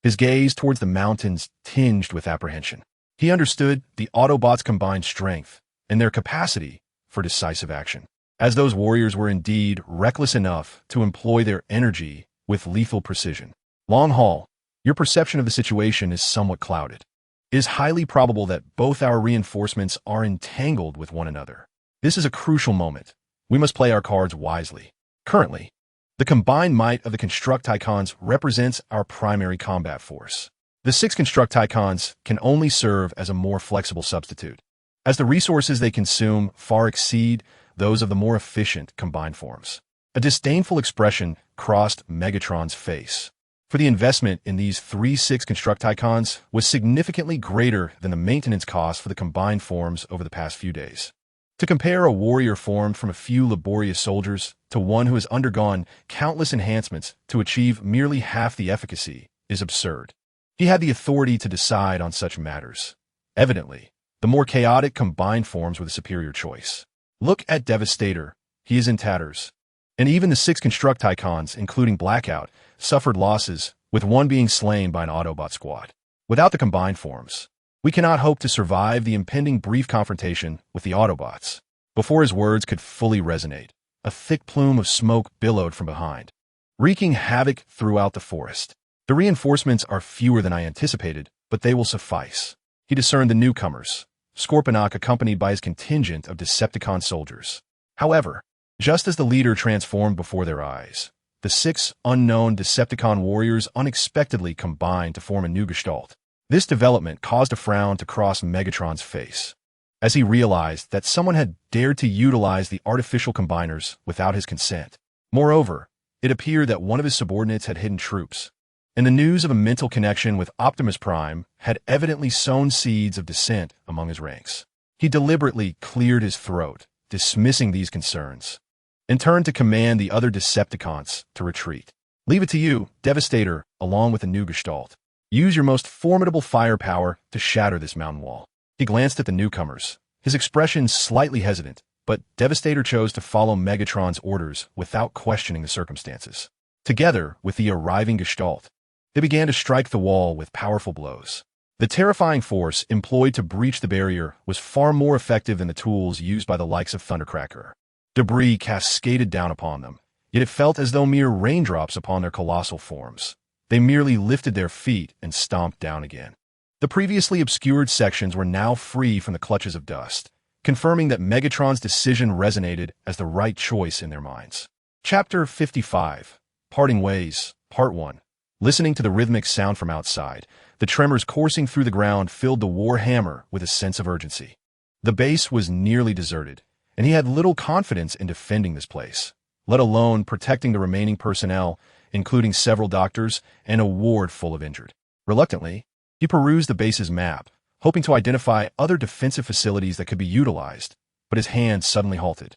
his gaze towards the mountains tinged with apprehension. He understood the Autobots' combined strength and their capacity for decisive action, as those warriors were indeed reckless enough to employ their energy with lethal precision. Longhaul, your perception of the situation is somewhat clouded. It is highly probable that both our reinforcements are entangled with one another. This is a crucial moment. We must play our cards wisely. Currently, the combined might of the Constructicons represents our primary combat force. The 6 Constructicons can only serve as a more flexible substitute, as the resources they consume far exceed those of the more efficient combined forms. A disdainful expression crossed Megatron's face, for the investment in these 3-6 Constructicons was significantly greater than the maintenance costs for the combined forms over the past few days. To compare a warrior formed from a few laborious soldiers to one who has undergone countless enhancements to achieve merely half the efficacy is absurd. He had the authority to decide on such matters. Evidently, the more chaotic combined forms were the superior choice. Look at Devastator. He is in tatters. And even the 6 Constructicons, including Blackout, suffered losses, with one being slain by an Autobot squad. Without the combined forms, we cannot hope to survive the impending brief confrontation with the Autobots. Before his words could fully resonate, a thick plume of smoke billowed from behind, wreaking havoc throughout the forest. The reinforcements are fewer than I anticipated, but they will suffice. He discerned the newcomers, Scorponok accompanied by his contingent of Decepticon soldiers. However, just as the leader transformed before their eyes, the 6 unknown Decepticon warriors unexpectedly combined to form a new gestalt. This development caused a frown to cross Megatron's face, as he realized that someone had dared to utilize the artificial combiners without his consent. Moreover, it appeared that one of his subordinates had hidden troops, and the news of a mental connection with Optimus Prime had evidently sown seeds of dissent among his ranks. He deliberately cleared his throat, dismissing these concerns, and turned to command the other Decepticons to retreat. Leave it to you, Devastator, along with the new gestalt. Use your most formidable firepower to shatter this mountain wall. He glanced at the newcomers, his expression slightly hesitant, but Devastator chose to follow Megatron's orders without questioning the circumstances. Together with the arriving gestalt, they began to strike the wall with powerful blows. The terrifying force employed to breach the barrier was far more effective than the tools used by the likes of Thundercracker. Debris cascaded down upon them, yet it felt as though mere raindrops upon their colossal forms. They merely lifted their feet and stomped down again. The previously obscured sections were now free from the clutches of dust, confirming that Megatron's decision resonated as the right choice in their minds. Chapter 55, Parting Ways, Part 1. Listening to the rhythmic sound from outside, the tremors coursing through the ground filled the war hammer with a sense of urgency. The base was nearly deserted, and he had little confidence in defending this place, let alone protecting the remaining personnel, including several doctors and a ward full of injured. Reluctantly, he perused the base's map, hoping to identify other defensive facilities that could be utilized, but his hand suddenly halted.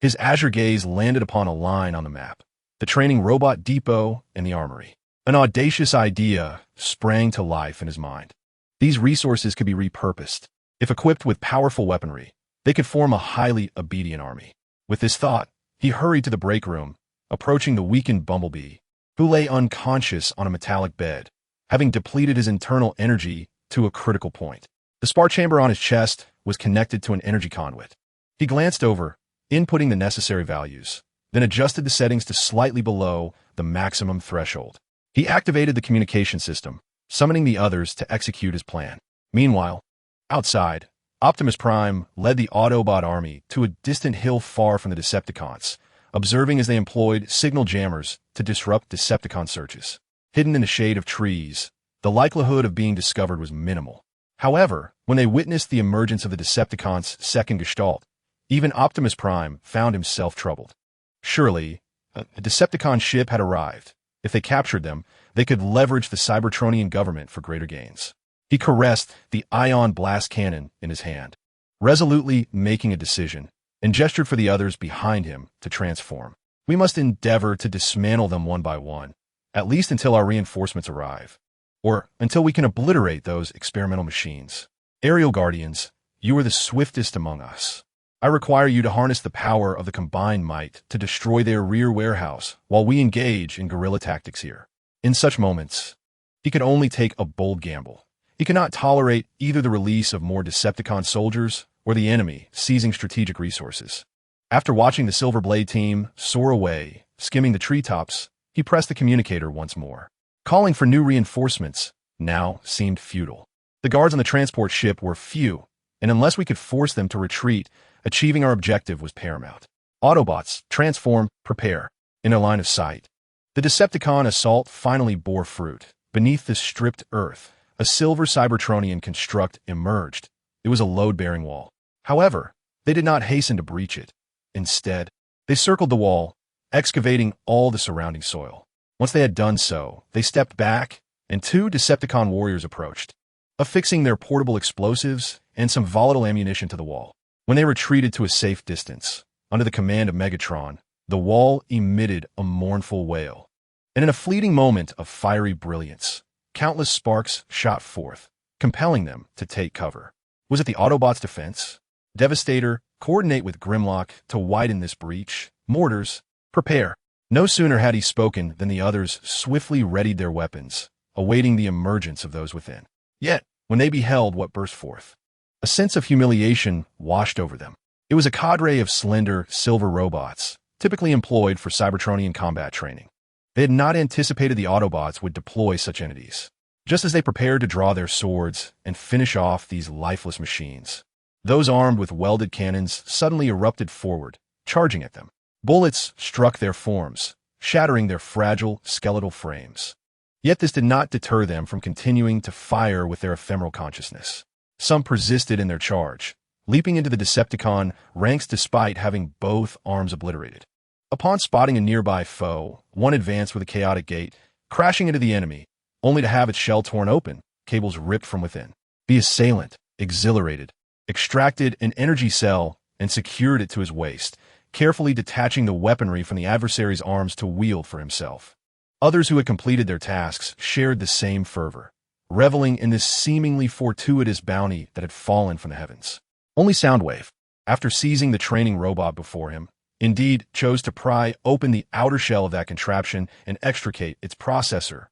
His azure gaze landed upon a line on the map, the training robot depot and the armory. An audacious idea sprang to life in his mind. These resources could be repurposed. If equipped with powerful weaponry, they could form a highly obedient army. With this thought, he hurried to the break room, approaching the weakened Bumblebee, who lay unconscious on a metallic bed, having depleted his internal energy to a critical point. The spar chamber on his chest was connected to an energy conduit. He glanced over, inputting the necessary values, then adjusted the settings to slightly below the maximum threshold. He activated the communication system, summoning the others to execute his plan. Meanwhile, outside, Optimus Prime led the Autobot army to a distant hill far from the Decepticons, observing as they employed signal jammers to disrupt Decepticon searches. Hidden in the shade of trees, the likelihood of being discovered was minimal. However, when they witnessed the emergence of the Decepticons' second gestalt, even Optimus Prime found himself troubled. Surely, a Decepticon ship had arrived. If they captured them, they could leverage the Cybertronian government for greater gains. He caressed the ion blast cannon in his hand, resolutely making a decision, and gestured for the others behind him to transform. We must endeavor to dismantle them one by one, at least until our reinforcements arrive, or until we can obliterate those experimental machines. Aerial Guardians, you are the swiftest among us. I require you to harness the power of the combined might to destroy their rear warehouse while we engage in guerrilla tactics here. In such moments, he could only take a bold gamble. He cannot tolerate either the release of more Decepticon soldiers or the enemy seizing strategic resources. After watching the Silver Blade team soar away, skimming the treetops, he pressed the communicator once more. Calling for new reinforcements now seemed futile. The guards on the transport ship were few, and unless we could force them to retreat, achieving our objective was paramount. Autobots, transform, prepare. In a line of sight, the Decepticon assault finally bore fruit. Beneath the stripped earth, a silver Cybertronian construct emerged. It was a load-bearing wall. However, they did not hasten to breach it. Instead, they circled the wall, excavating all the surrounding soil. Once they had done so, they stepped back, and two Decepticon warriors approached, affixing their portable explosives and some volatile ammunition to the wall. When they retreated to a safe distance, under the command of Megatron, the wall emitted a mournful wail. And in a fleeting moment of fiery brilliance, countless sparks shot forth, compelling them to take cover. Was it the Autobots' defense? Devastator, coordinate with Grimlock to widen this breach. Mortars, prepare. No sooner had he spoken than the others swiftly readied their weapons, awaiting the emergence of those within. Yet, when they beheld what burst forth, a sense of humiliation washed over them. It was a cadre of slender, silver robots, typically employed for Cybertronian combat training. They had not anticipated the Autobots would deploy such entities. Just as they prepared to draw their swords and finish off these lifeless machines, those armed with welded cannons suddenly erupted forward, charging at them. Bullets struck their forms, shattering their fragile, skeletal frames. Yet this did not deter them from continuing to fire with their ephemeral consciousness. Some persisted in their charge, leaping into the Decepticon ranks despite having both arms obliterated. Upon spotting a nearby foe, one advanced with a chaotic gait, crashing into the enemy, only to have its shell torn open, cables ripped from within. The assailant, exhilarated, extracted an energy cell and secured it to his waist, carefully detaching the weaponry from the adversary's arms to wield for himself. Others who had completed their tasks shared the same fervor, reveling in this seemingly fortuitous bounty that had fallen from the heavens. Only Soundwave, after seizing the training robot before him, indeed chose to pry open the outer shell of that contraption and extricate its processor,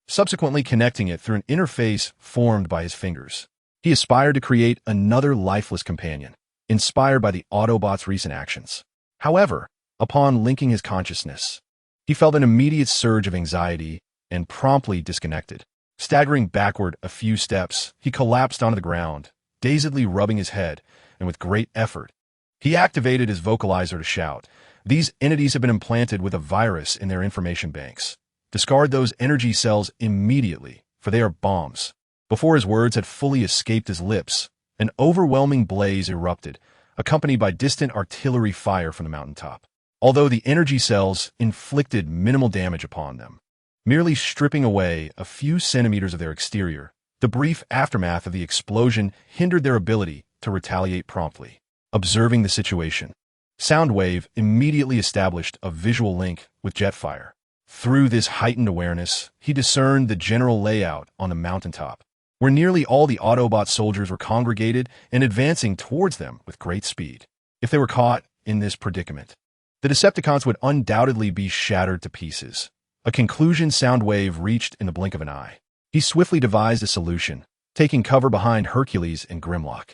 subsequently connecting it through an interface formed by his fingers. He aspired to create another lifeless companion, inspired by the Autobots' recent actions. However, upon linking his consciousness, he felt an immediate surge of anxiety and promptly disconnected. Staggering backward a few steps, he collapsed onto the ground, dazedly rubbing his head, and with great effort, he activated his vocalizer to shout. These entities have been implanted with a virus in their information banks. Discard those energy cells immediately, for they are bombs. Before his words had fully escaped his lips, an overwhelming blaze erupted, accompanied by distant artillery fire from the mountaintop. Although the energy cells inflicted minimal damage upon them, merely stripping away a few centimeters of their exterior, the brief aftermath of the explosion hindered their ability to retaliate promptly. Observing the situation, Soundwave immediately established a visual link with Jetfire. Through this heightened awareness, he discerned the general layout on the mountaintop, where nearly all the Autobot soldiers were congregated and advancing towards them with great speed. If they were caught in this predicament, the Decepticons would undoubtedly be shattered to pieces, a conclusion Soundwave reached in the blink of an eye. He swiftly devised a solution, taking cover behind Hercules and Grimlock.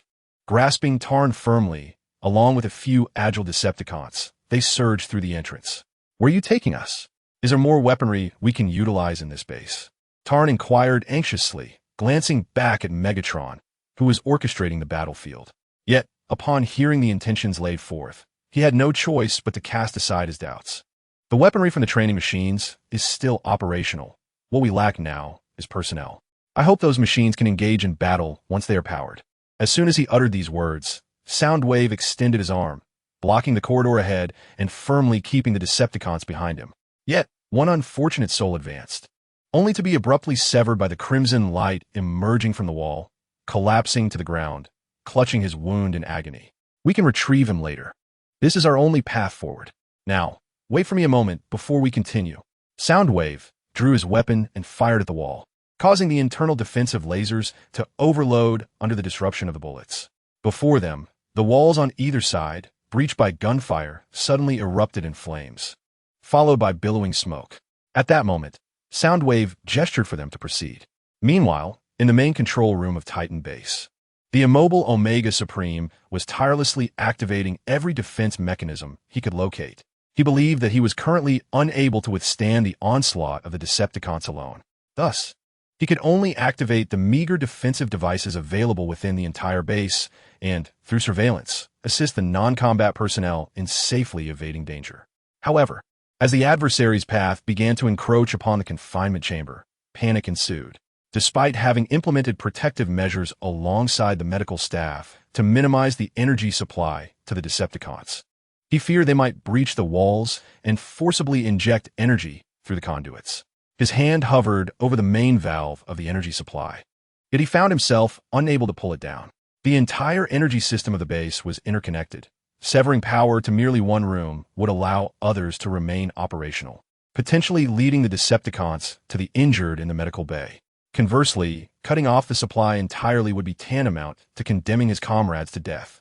Grasping Tarn firmly, along with a few agile Decepticons, they surged through the entrance. "Where are you taking us? Is there more weaponry we can utilize in this base?" Tarn inquired anxiously, glancing back at Megatron, who was orchestrating the battlefield. Yet, upon hearing the intentions laid forth, he had no choice but to cast aside his doubts. "The weaponry from the training machines is still operational. What we lack now is personnel. I hope those machines can engage in battle once they are powered." As soon as he uttered these words, Soundwave extended his arm, blocking the corridor ahead and firmly keeping the Decepticons behind him. Yet, one unfortunate soul advanced, only to be abruptly severed by the crimson light emerging from the wall, collapsing to the ground, clutching his wound in agony. "We can retrieve him later. This is our only path forward. Now, wait for me a moment before we continue." Soundwave drew his weapon and fired at the wall, causing the internal defensive lasers to overload under the disruption of the bullets. Before them, the walls on either side, breached by gunfire, suddenly erupted in flames, followed by billowing smoke. At that moment, Soundwave gestured for them to proceed. Meanwhile, in the main control room of Titan Base, the immobile Omega Supreme was tirelessly activating every defense mechanism he could locate. He believed that he was currently unable to withstand the onslaught of the Decepticons alone. Thus, he could only activate the meager defensive devices available within the entire base and, through surveillance, assist the non-combat personnel in safely evading danger. However, as the adversary's path began to encroach upon the confinement chamber, panic ensued. Despite having implemented protective measures alongside the medical staff to minimize the energy supply to the Decepticons, he feared they might breach the walls and forcibly inject energy through the conduits. His hand hovered over the main valve of the energy supply, yet he found himself unable to pull it down. The entire energy system of the base was interconnected. Severing power to merely one room would allow others to remain operational, potentially leading the Decepticons to the injured in the medical bay. Conversely, cutting off the supply entirely would be tantamount to condemning his comrades to death.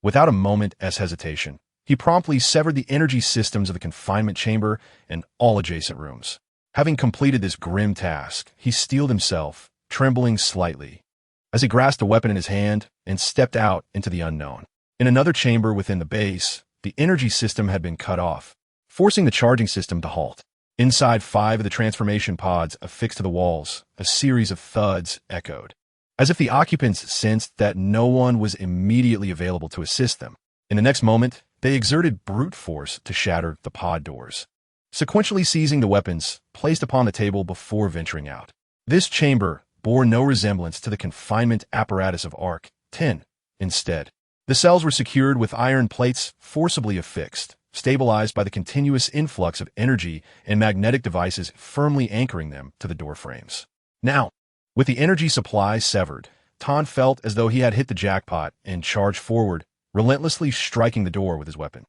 Without a moment's hesitation, he promptly severed the energy systems of the confinement chamber and all adjacent rooms. Having completed this grim task, he steeled himself, trembling slightly, as he grasped a weapon in his hand and stepped out into the unknown. In another chamber within the base, the energy system had been cut off, forcing the charging system to halt. Inside 5 of the transformation pods affixed to the walls, a series of thuds echoed, as if the occupants sensed that no one was immediately available to assist them. In the next moment, they exerted brute force to shatter the pod doors, sequentially seizing the weapons placed upon the table before venturing out. This chamber bore no resemblance to the confinement apparatus of Arc 10. Instead, the cells were secured with iron plates forcibly affixed, stabilized by the continuous influx of energy and magnetic devices firmly anchoring them to the door frames. Now, with the energy supply severed, Tan felt as though he had hit the jackpot and charged forward, relentlessly striking the door with his weapon.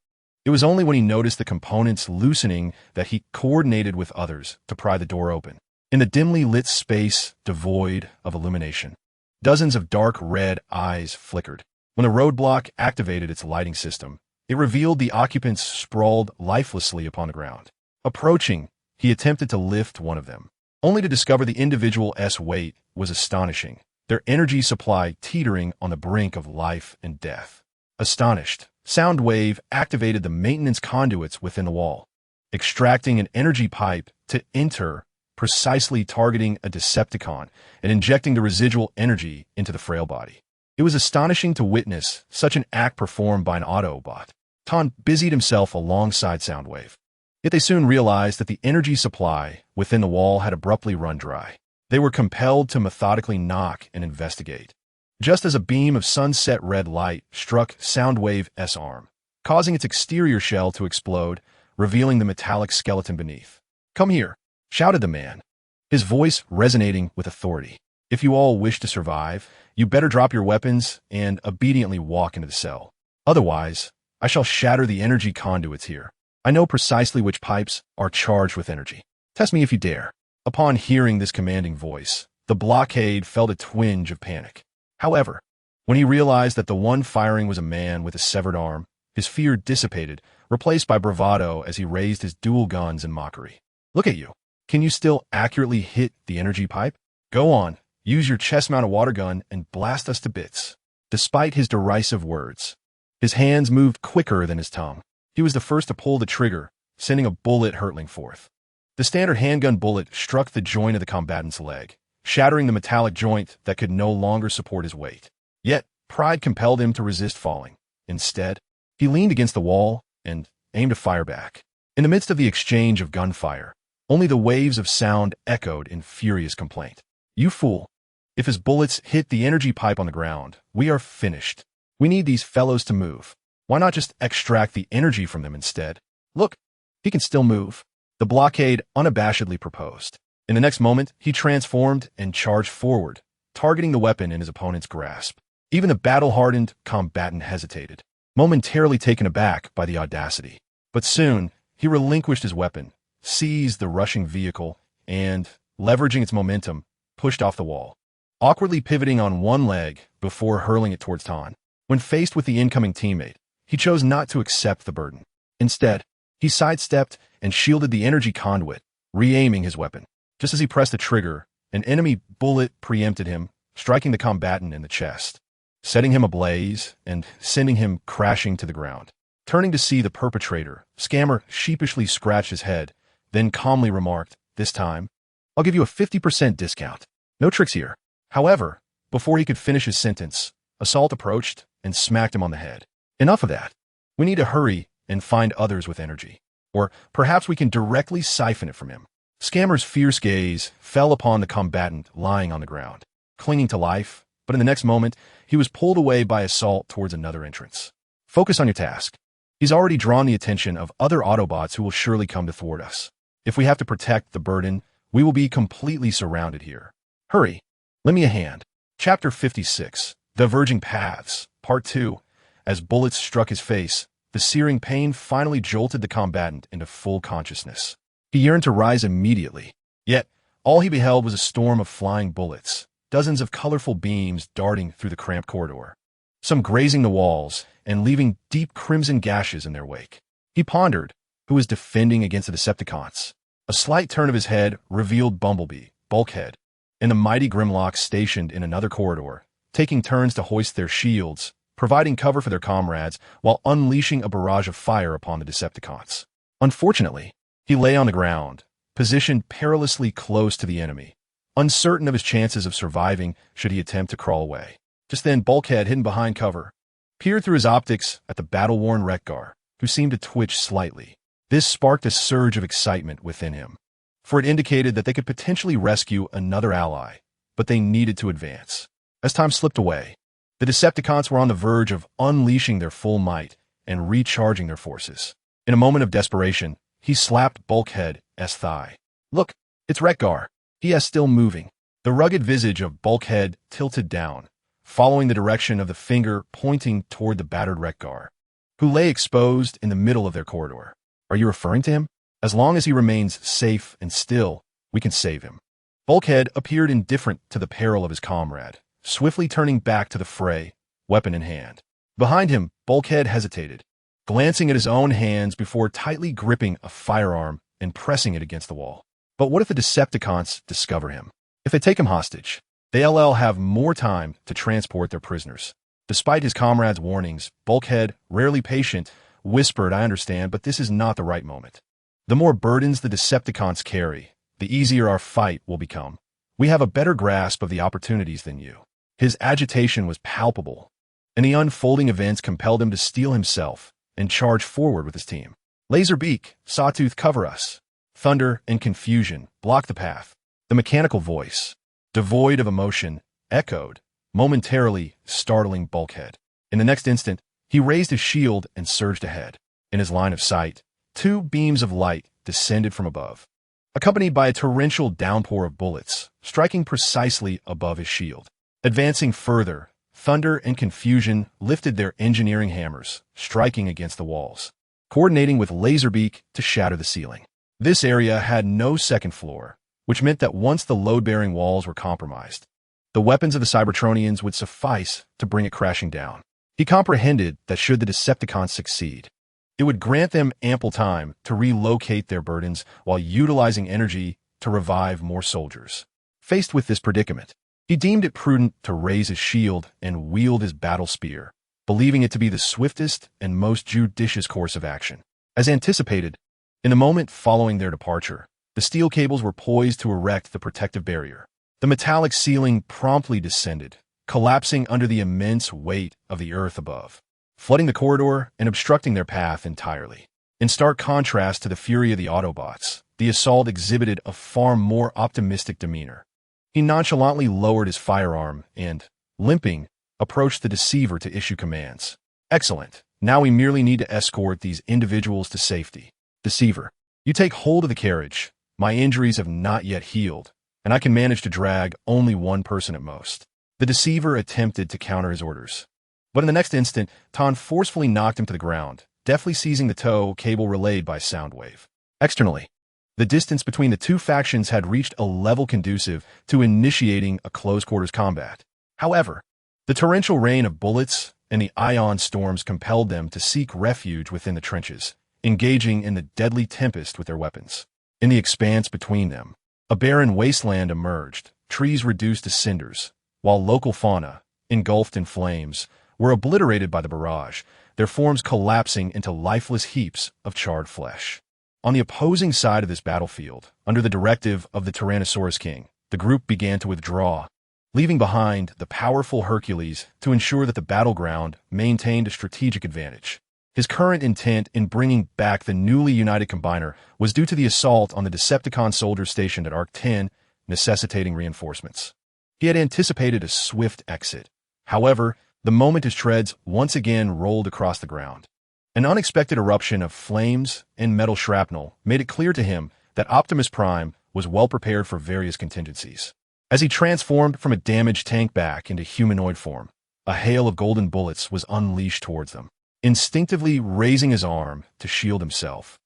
It was only when he noticed the components loosening that he coordinated with others to pry the door open. In the dimly lit space devoid of illumination, dozens of dark red eyes flickered. When the roadblock activated its lighting system, it revealed the occupants sprawled lifelessly upon the ground. Approaching, he attempted to lift one of them, only to discover the individual's weight was astonishing, their energy supply teetering on the brink of life and death. Astonished, Soundwave activated the maintenance conduits within the wall, extracting an energy pipe to enter, precisely targeting a Decepticon and injecting the residual energy into the frail body. It was astonishing to witness such an act performed by an Autobot. Ton busied himself alongside Soundwave. Yet they soon realized that the energy supply within the wall had abruptly run dry. They were compelled to methodically knock and investigate. Just as a beam of sunset red light struck Soundwave's arm, causing its exterior shell to explode, revealing the metallic skeleton beneath. "Come here," shouted the man, his voice resonating with authority. "If you all wish to survive, you better drop your weapons and obediently walk into the cell. Otherwise, I shall shatter the energy conduits here. I know precisely which pipes are charged with energy. Test me if you dare." Upon hearing this commanding voice, the blockade felt a twinge of panic. However, when he realized that the one firing was a man with a severed arm, his fear dissipated, replaced by bravado as he raised his dual guns in mockery. "Look at you. Can you still accurately hit the energy pipe? Go on, use your chest-mounted water gun and blast us to bits." Despite his derisive words, his hands moved quicker than his tongue. He was the first to pull the trigger, sending a bullet hurtling forth. The standard handgun bullet struck the joint of the combatant's leg, shattering the metallic joint that could no longer support his weight. Yet, pride compelled him to resist falling. Instead, he leaned against the wall and aimed to fire back. In the midst of the exchange of gunfire, only the waves of sound echoed in furious complaint. "You fool. If his bullets hit the energy pipe on the ground, we are finished. We need these fellows to move. Why not just extract the energy from them instead? Look, he can still move," the blockade unabashedly proposed. In the next moment, he transformed and charged forward, targeting the weapon in his opponent's grasp. Even the battle-hardened combatant hesitated, momentarily taken aback by the audacity. But soon, he relinquished his weapon, seized the rushing vehicle, and, leveraging its momentum, pushed off the wall, awkwardly pivoting on one leg before hurling it towards Ton. When faced with the incoming teammate, he chose not to accept the burden. Instead, he sidestepped and shielded the energy conduit, re-aiming his weapon. Just as he pressed the trigger, an enemy bullet preempted him, striking the combatant in the chest, setting him ablaze and sending him crashing to the ground. Turning to see the perpetrator, Scammer sheepishly scratched his head, then calmly remarked, "This time, I'll give you a 50% discount. No tricks here." However, before he could finish his sentence, Assault approached and smacked him on the head. "Enough of that. We need to hurry and find others with energy. Or perhaps we can directly siphon it from him." Scammer's fierce gaze fell upon the combatant lying on the ground, clinging to life, but in the next moment, he was pulled away by Assault towards another entrance. "Focus on your task. He's already drawn the attention of other Autobots who will surely come to thwart us. If we have to protect the burden, we will be completely surrounded here. Hurry. Lend me a hand." Chapter 56, Diverging Paths, Part 2. As bullets struck his face, the searing pain finally jolted the combatant into full consciousness. He yearned to rise immediately, yet all he beheld was a storm of flying bullets, dozens of colorful beams darting through the cramped corridor, some grazing the walls and leaving deep crimson gashes in their wake. He pondered who was defending against the Decepticons. A slight turn of his head revealed Bumblebee, Bulkhead, and the mighty Grimlocks stationed in another corridor, taking turns to hoist their shields, providing cover for their comrades while unleashing a barrage of fire upon the Decepticons. Unfortunately, he lay on the ground, positioned perilously close to the enemy, uncertain of his chances of surviving should he attempt to crawl away. Just then, Bulkhead, hidden behind cover, peered through his optics at the battle-worn Wreck-Gar, who seemed to twitch slightly. This sparked a surge of excitement within him, for it indicated that they could potentially rescue another ally, but they needed to advance. As time slipped away, the Decepticons were on the verge of unleashing their full might and recharging their forces. In a moment of desperation, he slapped Bulkhead's thigh. "Look, it's Wreck-Gar. He is still moving." The rugged visage of Bulkhead tilted down, following the direction of the finger pointing toward the battered Wreck-Gar, who lay exposed in the middle of their corridor. "Are you referring to him? As long as he remains safe and still, we can save him." Bulkhead appeared indifferent to the peril of his comrade, swiftly turning back to the fray, weapon in hand. Behind him, Bulkhead hesitated, glancing at his own hands before tightly gripping a firearm and pressing it against the wall. But what if the Decepticons discover him? If they take him hostage, they'll have more time to transport their prisoners. Despite his comrade's warnings, Bulkhead, rarely patient, whispered, "I understand, but this is not the right moment. The more burdens the Decepticons carry, the easier our fight will become. We have a better grasp of the opportunities than you." His agitation was palpable, and the unfolding events compelled him to steel himself and charge forward with his team. Laserbeak, Sawtooth, cover us. Thunder and confusion blocked the path. The mechanical voice, devoid of emotion, echoed, momentarily startling Bulkhead. In the next instant, he raised his shield and surged ahead. In his line of sight, two beams of light descended from above, accompanied by a torrential downpour of bullets, striking precisely above his shield. Advancing further, Thunder and Confusion lifted their engineering hammers, striking against the walls, coordinating with Laserbeak to shatter the ceiling. This area had no second floor, which meant that once the load-bearing walls were compromised, the weapons of the Cybertronians would suffice to bring it crashing down. He comprehended that should the Decepticons succeed, it would grant them ample time to relocate their burdens while utilizing energy to revive more soldiers. Faced with this predicament, he deemed it prudent to raise his shield and wield his battle spear, believing it to be the swiftest and most judicious course of action. As anticipated, in the moment following their departure, the steel cables were poised to erect the protective barrier. The metallic ceiling promptly descended, collapsing under the immense weight of the earth above, flooding the corridor and obstructing their path entirely. In stark contrast to the fury of the Autobots, the assault exhibited a far more optimistic demeanor. He nonchalantly lowered his firearm and, limping, approached the deceiver to issue commands. Excellent. Now we merely need to escort these individuals to safety. Deceiver, you take hold of the carriage. My injuries have not yet healed, and I can manage to drag only one person at most. The deceiver attempted to counter his orders, but in the next instant, Ton forcefully knocked him to the ground, deftly seizing the tow cable relayed by Soundwave. Externally, the distance between the two factions had reached a level conducive to initiating a close-quarters combat. However, the torrential rain of bullets and the ion storms compelled them to seek refuge within the trenches, engaging in the deadly tempest with their weapons. In the expanse between them, a barren wasteland emerged, trees reduced to cinders, while local fauna, engulfed in flames, were obliterated by the barrage, their forms collapsing into lifeless heaps of charred flesh. On the opposing side of this battlefield, under the directive of the Tyrannosaurus King, the group began to withdraw, leaving behind the powerful Hercules to ensure that the battleground maintained a strategic advantage. His current intent in bringing back the newly united Combiner was due to the assault on the Decepticon soldiers stationed at Arc 10, necessitating reinforcements. He had anticipated a swift exit. However, the moment his treads once again rolled across the ground, an unexpected eruption of flames and metal shrapnel made it clear to him that Optimus Prime was well prepared for various contingencies. As he transformed from a damaged tank back into humanoid form, a hail of golden bullets was unleashed towards them. Instinctively raising his arm to shield himself,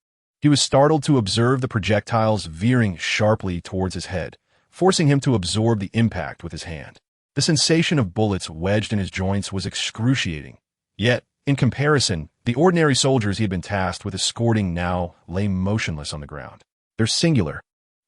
he was startled to observe the projectiles veering sharply towards his head, forcing him to absorb the impact with his hand. The sensation of bullets wedged in his joints was excruciating, yet, in comparison, the ordinary soldiers he had been tasked with escorting now lay motionless on the ground. Their singular,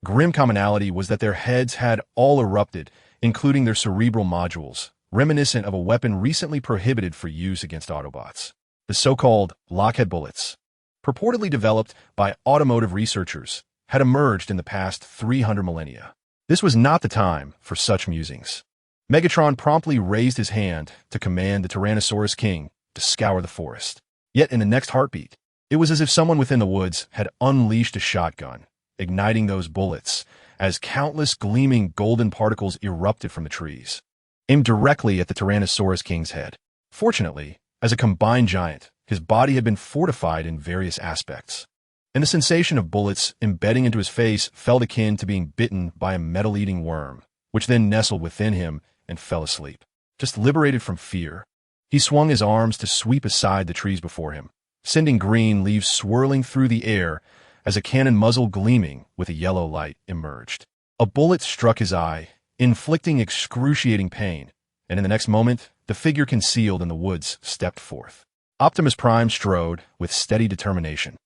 grim commonality was that their heads had all erupted, including their cerebral modules, reminiscent of a weapon recently prohibited for use against Autobots. The so-called lockhead bullets, purportedly developed by automotive researchers, had emerged in the past 300 millennia. This was not the time for such musings. Megatron promptly raised his hand to command the Tyrannosaurus King to scour the forest. Yet in the next heartbeat, it was as if someone within the woods had unleashed a shotgun, igniting those bullets as countless gleaming golden particles erupted from the trees, aimed directly at the Tyrannosaurus King's head. Fortunately, as a combined giant, his body had been fortified in various aspects, and the sensation of bullets embedding into his face felt akin to being bitten by a metal-eating worm, which then nestled within him and fell asleep. Just liberated from fear, he swung his arms to sweep aside the trees before him, sending green leaves swirling through the air as a cannon muzzle gleaming with a yellow light emerged. A bullet struck his eye, inflicting excruciating pain, and in the next moment, the figure concealed in the woods stepped forth. Optimus Prime strode with steady determination,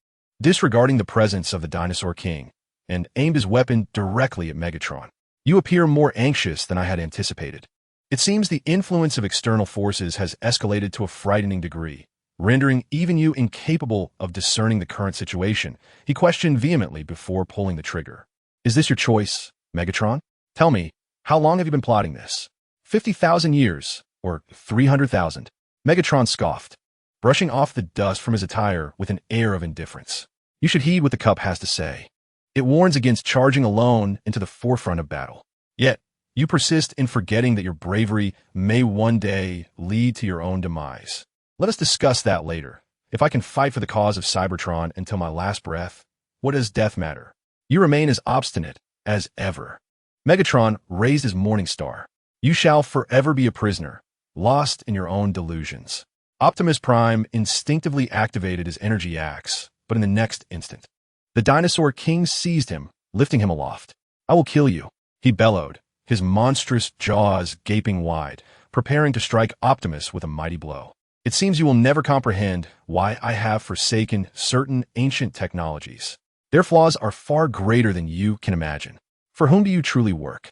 disregarding the presence of the Dinosaur King, and aimed his weapon directly at Megatron. You appear more anxious than I had anticipated. It seems the influence of external forces has escalated to a frightening degree, rendering even you incapable of discerning the current situation, he questioned vehemently before pulling the trigger. Is this your choice, Megatron? Tell me, how long have you been plotting this? 50,000 years, or 300,000. Megatron scoffed, brushing off the dust from his attire with an air of indifference. You should heed what the cup has to say. It warns against charging alone into the forefront of battle. Yet, you persist in forgetting that your bravery may one day lead to your own demise. Let us discuss that later. If I can fight for the cause of Cybertron until my last breath, what does death matter? You remain as obstinate as ever. Megatron raised his morning star. You shall forever be a prisoner, lost in your own delusions. Optimus Prime instinctively activated his energy axe, but in the next instant, the Dinosaur King seized him, lifting him aloft. I will kill you, he bellowed, his monstrous jaws gaping wide, preparing to strike Optimus with a mighty blow. It seems you will never comprehend why I have forsaken certain ancient technologies. Their flaws are far greater than you can imagine. For whom do you truly work?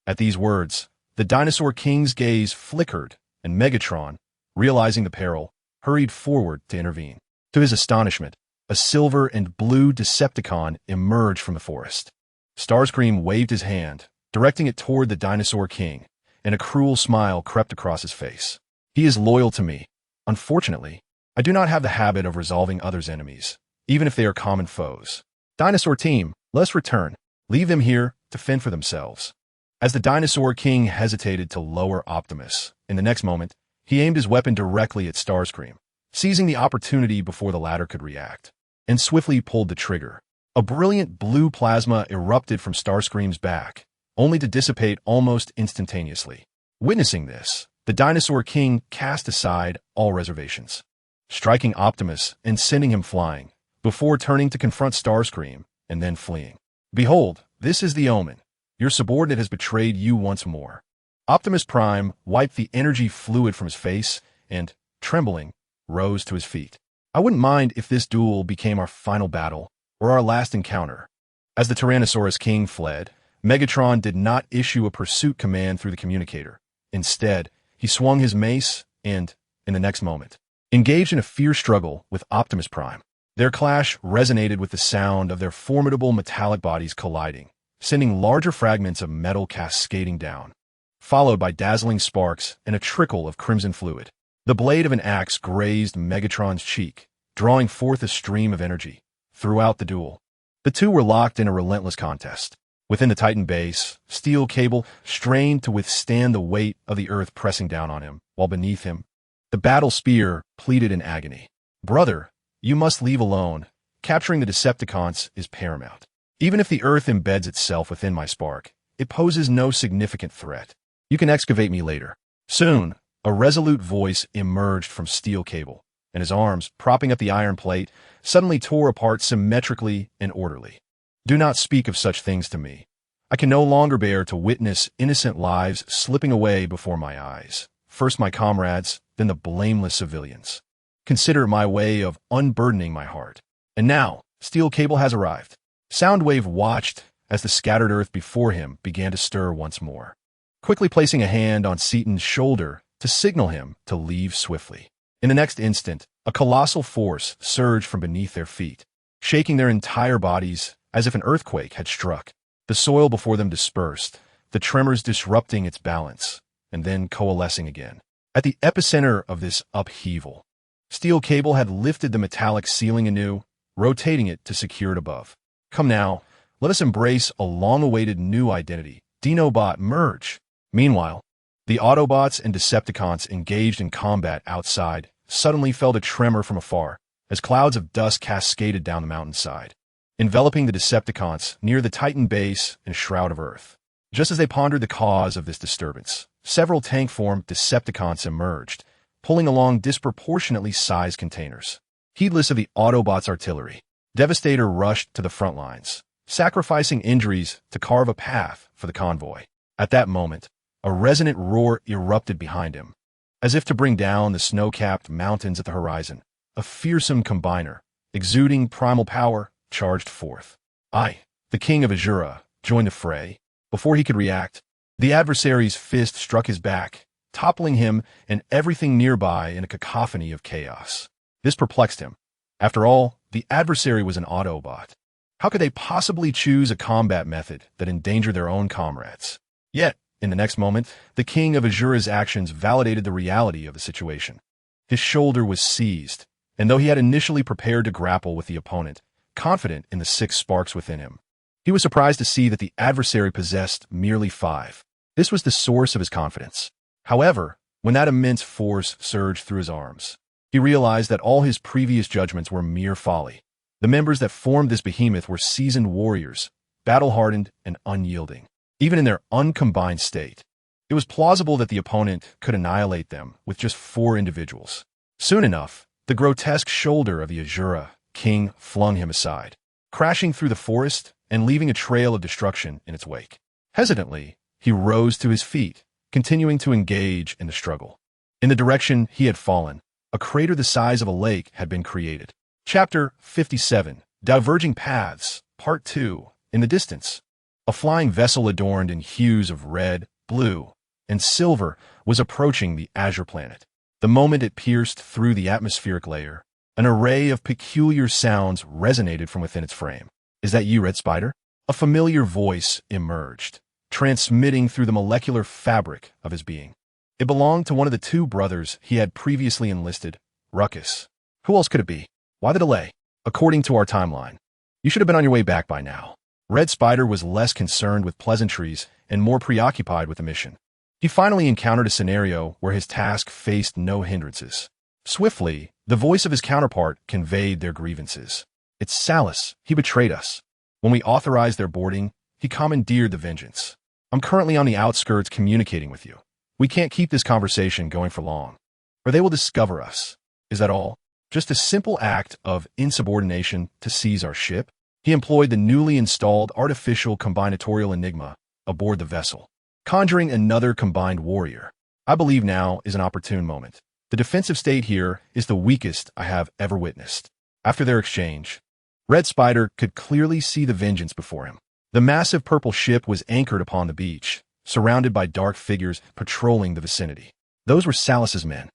At these words, the Dinosaur King's gaze flickered, and Megatron, realizing the peril, hurried forward to intervene. To his astonishment, a silver and blue Decepticon emerged from the forest. Starscream waved his hand, directing it toward the Dinosaur King, and a cruel smile crept across his face. He is loyal to me. Unfortunately, I do not have the habit of resolving others' enemies, even if they are common foes. Dinosaur team, let us return. Leave them here to fend for themselves. As the Dinosaur King hesitated to lower Optimus, in the next moment, he aimed his weapon directly at Starscream, seizing the opportunity before the latter could react, and swiftly pulled the trigger. A brilliant blue plasma erupted from Starscream's back, only to dissipate almost instantaneously. Witnessing this, the Dinosaur King cast aside all reservations, striking Optimus and sending him flying, before turning to confront Starscream and then fleeing. Behold, this is the omen. Your subordinate has betrayed you once more. Optimus Prime wiped the energy fluid from his face and, trembling, rose to his feet. I wouldn't mind if this duel became our final battle, or our last encounter. As the Tyrannosaurus King fled, Megatron did not issue a pursuit command through the communicator. Instead, he swung his mace and, in the next moment, engaged in a fierce struggle with Optimus Prime. Their clash resonated with the sound of their formidable metallic bodies colliding, sending larger fragments of metal cascading down, followed by dazzling sparks and a trickle of crimson fluid. The blade of an axe grazed Megatron's cheek, drawing forth a stream of energy. Throughout the duel, the two were locked in a relentless contest. Within the Titan base, Steel Cable strained to withstand the weight of the Earth pressing down on him, while beneath him, the battle spear pleaded in agony. Brother, you must leave alone. Capturing the Decepticons is paramount. Even if the Earth embeds itself within my spark, it poses no significant threat. You can excavate me later. Soon, a resolute voice emerged from Steel Cable, and his arms, propping up the iron plate, suddenly tore apart symmetrically and orderly. Do not speak of such things to me. I can no longer bear to witness innocent lives slipping away before my eyes. First my comrades, then the blameless civilians. Consider my way of unburdening my heart. And now, Steel Cable has arrived. Soundwave watched as the scattered Earth before him began to stir once more, quickly placing a hand on Seaton's shoulder to signal him to leave swiftly. In the next instant, a colossal force surged from beneath their feet, shaking their entire bodies as if an earthquake had struck. The soil before them dispersed, the tremors disrupting its balance, and then coalescing again. At the epicenter of this upheaval, Steel Cable had lifted the metallic ceiling anew, rotating it to secure it above. Come now, let us embrace a long-awaited new identity, Dinobot merge. Meanwhile, the Autobots and Decepticons engaged in combat outside suddenly felt a tremor from afar as clouds of dust cascaded down the mountainside, enveloping the Decepticons near the Titan base in a shroud of Earth. Just as they pondered the cause of this disturbance, several tank-formed Decepticons emerged, pulling along disproportionately sized containers. Heedless of the Autobots' artillery, Devastator rushed to the front lines, sacrificing injuries to carve a path for the convoy. At that moment, a resonant roar erupted behind him. As if to bring down the snow-capped mountains at the horizon, a fearsome combiner, exuding primal power, charged forth. I, the King of Azura, joined the fray. Before he could react, the adversary's fist struck his back, toppling him and everything nearby in a cacophony of chaos. This perplexed him. After all, the adversary was an Autobot. How could they possibly choose a combat method that endangered their own comrades? Yet, In the next moment, the king of Azura's actions validated the reality of the situation. His shoulder was seized, and though he had initially prepared to grapple with the opponent, confident in the 6 sparks within him, he was surprised to see that the adversary possessed merely 5. This was the source of his confidence. However, when that immense force surged through his arms, he realized that all his previous judgments were mere folly. The members that formed this behemoth were seasoned warriors, battle-hardened and unyielding. Even in their uncombined state, it was plausible that the opponent could annihilate them with just 4 individuals. Soon enough, the grotesque shoulder of the Azura king flung him aside, crashing through the forest and leaving a trail of destruction in its wake. Hesitantly, he rose to his feet, continuing to engage in the struggle. In the direction he had fallen, a crater the size of a lake had been created. Chapter 57, Diverging Paths, Part 2. In the distance, a flying vessel adorned in hues of red, blue, and silver was approaching the Azure planet. The moment it pierced through the atmospheric layer, an array of peculiar sounds resonated from within its frame. "Is that you, Red Spider?" A familiar voice emerged, transmitting through the molecular fabric of his being. It belonged to one of the 2 brothers he had previously enlisted, Ruckus. Who else could it be? Why the delay? According to our timeline, you should have been on your way back by now. Red Spider was less concerned with pleasantries and more preoccupied with the mission. He finally encountered a scenario where his task faced no hindrances. Swiftly, the voice of his counterpart conveyed their grievances. "It's Salus. He betrayed us. When we authorized their boarding, he commandeered the vengeance. I'm currently on the outskirts communicating with you. We can't keep this conversation going for long, or they will discover us. Is that all? Just a simple act of insubordination to seize our ship?" He employed the newly installed artificial combinatorial enigma aboard the vessel, conjuring another combined warrior. "I believe now is an opportune moment. The defensive state here is the weakest I have ever witnessed." After their exchange, Red Spider could clearly see the vengeance before him. The massive purple ship was anchored upon the beach, surrounded by dark figures patrolling the vicinity. Those were Salus's men.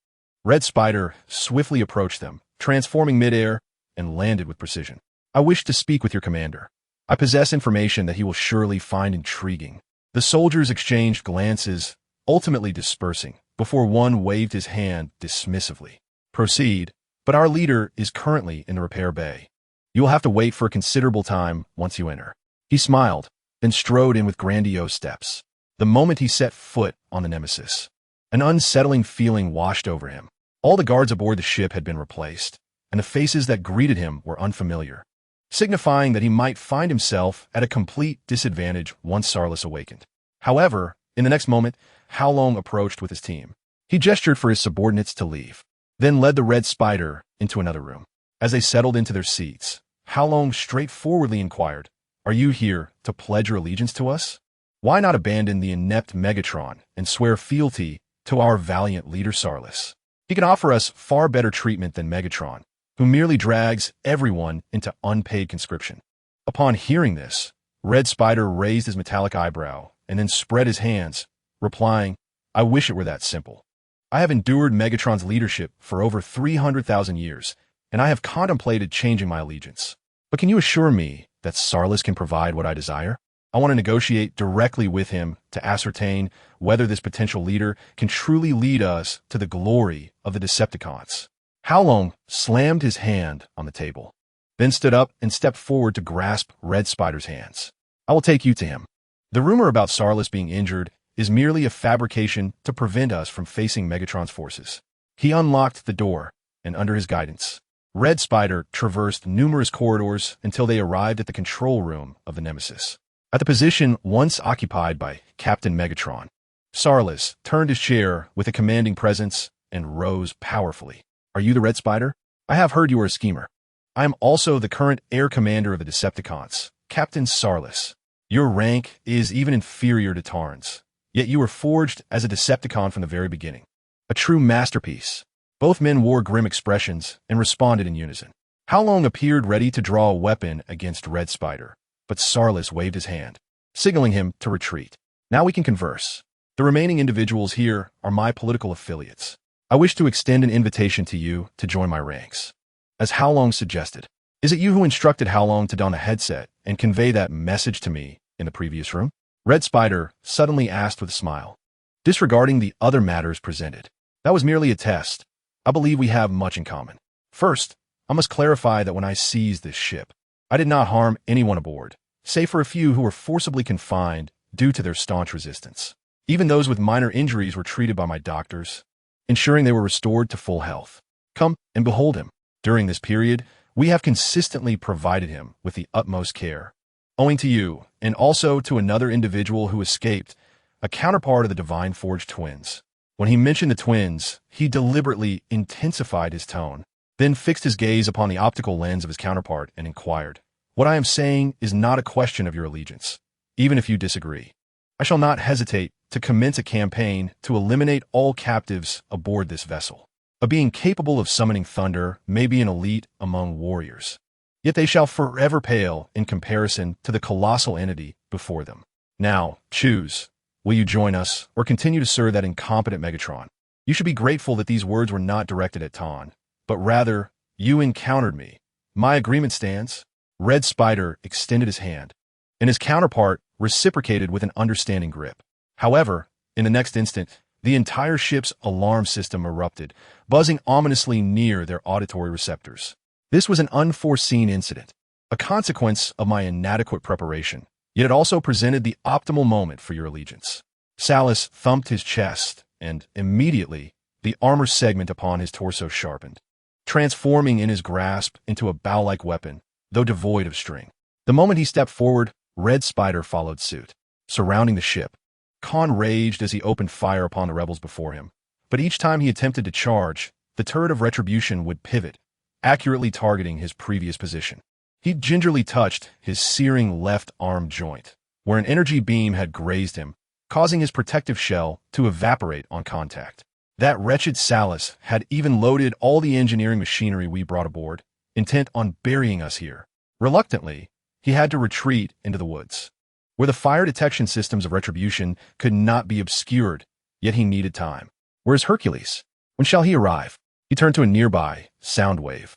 Red Spider swiftly approached them, transforming midair, and landed with precision. "I wish to speak with your commander. I possess information that he will surely find intriguing." The soldiers exchanged glances, ultimately dispersing, before one waved his hand dismissively. "Proceed, but our leader is currently in the repair bay. You will have to wait for a considerable time once you enter." He smiled, then strode in with grandiose steps. The moment he set foot on the Nemesis, an unsettling feeling washed over him. All the guards aboard the ship had been replaced, and the faces that greeted him were unfamiliar, signifying that he might find himself at a complete disadvantage once Sarlis awakened. However, in the next moment, Howlong approached with his team. He gestured for his subordinates to leave, then led the Red Spider into another room. As they settled into their seats, Howlong straightforwardly inquired, "Are you here to pledge your allegiance to us? Why not abandon the inept Megatron and swear fealty to our valiant leader Sarlis? He can offer us far better treatment than Megatron, who merely drags everyone into unpaid conscription." Upon hearing this, Red Spider raised his metallic eyebrow and then spread his hands, replying, "I wish it were that simple. I have endured Megatron's leadership for over 300,000 years, and I have contemplated changing my allegiance. But can you assure me that Sarlis can provide what I desire? I want to negotiate directly with him to ascertain whether this potential leader can truly lead us to the glory of the Decepticons." Howlong slammed his hand on the table, then stood up and stepped forward to grasp Red Spider's hands. "I will take you to him. The rumor about Sarlis being injured is merely a fabrication to prevent us from facing Megatron's forces." He unlocked the door, and under his guidance, Red Spider traversed numerous corridors until they arrived at the control room of the Nemesis. At the position once occupied by Captain Megatron, Sarlis turned his chair with a commanding presence and rose powerfully. "Are you the Red Spider? I have heard you are a schemer. I am also the current air commander of the Decepticons, Captain Sarlis. Your rank is even inferior to Tarn's, yet you were forged as a Decepticon from the very beginning. A true masterpiece." Both men wore grim expressions and responded in unison. Howlong appeared ready to draw a weapon against Red Spider, but Sarlis waved his hand, signaling him to retreat. "Now we can converse. The remaining individuals here are my political affiliates. I wish to extend an invitation to you to join my ranks." As Howlong suggested, "Is it you who instructed Howlong to don a headset and convey that message to me in the previous room?" Red Spider suddenly asked with a smile, disregarding the other matters presented. That was merely a test. I believe we have much in common. First, I must clarify that when I seized this ship, I did not harm anyone aboard, save for a few who were forcibly confined due to their staunch resistance. Even those with minor injuries were treated by my doctors, ensuring they were restored to full health. Come and behold him. During this period, we have consistently provided him with the utmost care. Owing to you, and also to another individual who escaped, a counterpart of the Divine Forged twins. When he mentioned the twins, he deliberately intensified his tone, then fixed his gaze upon the optical lens of his counterpart and inquired, "What I am saying is not a question of your allegiance, even if you disagree. I shall not hesitate to commence a campaign to eliminate all captives aboard this vessel. A being capable of summoning thunder may be an elite among warriors, yet they shall forever pale in comparison to the colossal entity before them. Now, choose. Will you join us, or continue to serve that incompetent Megatron? You should be grateful that these words were not directed at Ton, but rather, you encountered me. My agreement stands." Red Spider extended his hand, and his counterpart reciprocated with an understanding grip. However, in the next instant, the entire ship's alarm system erupted, buzzing ominously near their auditory receptors. This was an unforeseen incident, a consequence of my inadequate preparation, yet it also presented the optimal moment for your allegiance. Salus thumped his chest, and immediately, the armor segment upon his torso sharpened, transforming in his grasp into a bow-like weapon, though devoid of string. The moment he stepped forward, Red Spider followed suit. Surrounding the ship, Khan raged as he opened fire upon the rebels before him, but each time he attempted to charge, the turret of retribution would pivot, accurately targeting his previous position. He gingerly touched his searing left arm joint, where an energy beam had grazed him, causing his protective shell to evaporate on contact. That wretched Salus had even loaded all the engineering machinery we brought aboard, intent on burying us here. Reluctantly, he had to retreat into the woods, where the fire detection systems of retribution could not be obscured, yet he needed time. Where's Hercules? When shall he arrive? He turned to a nearby Soundwave,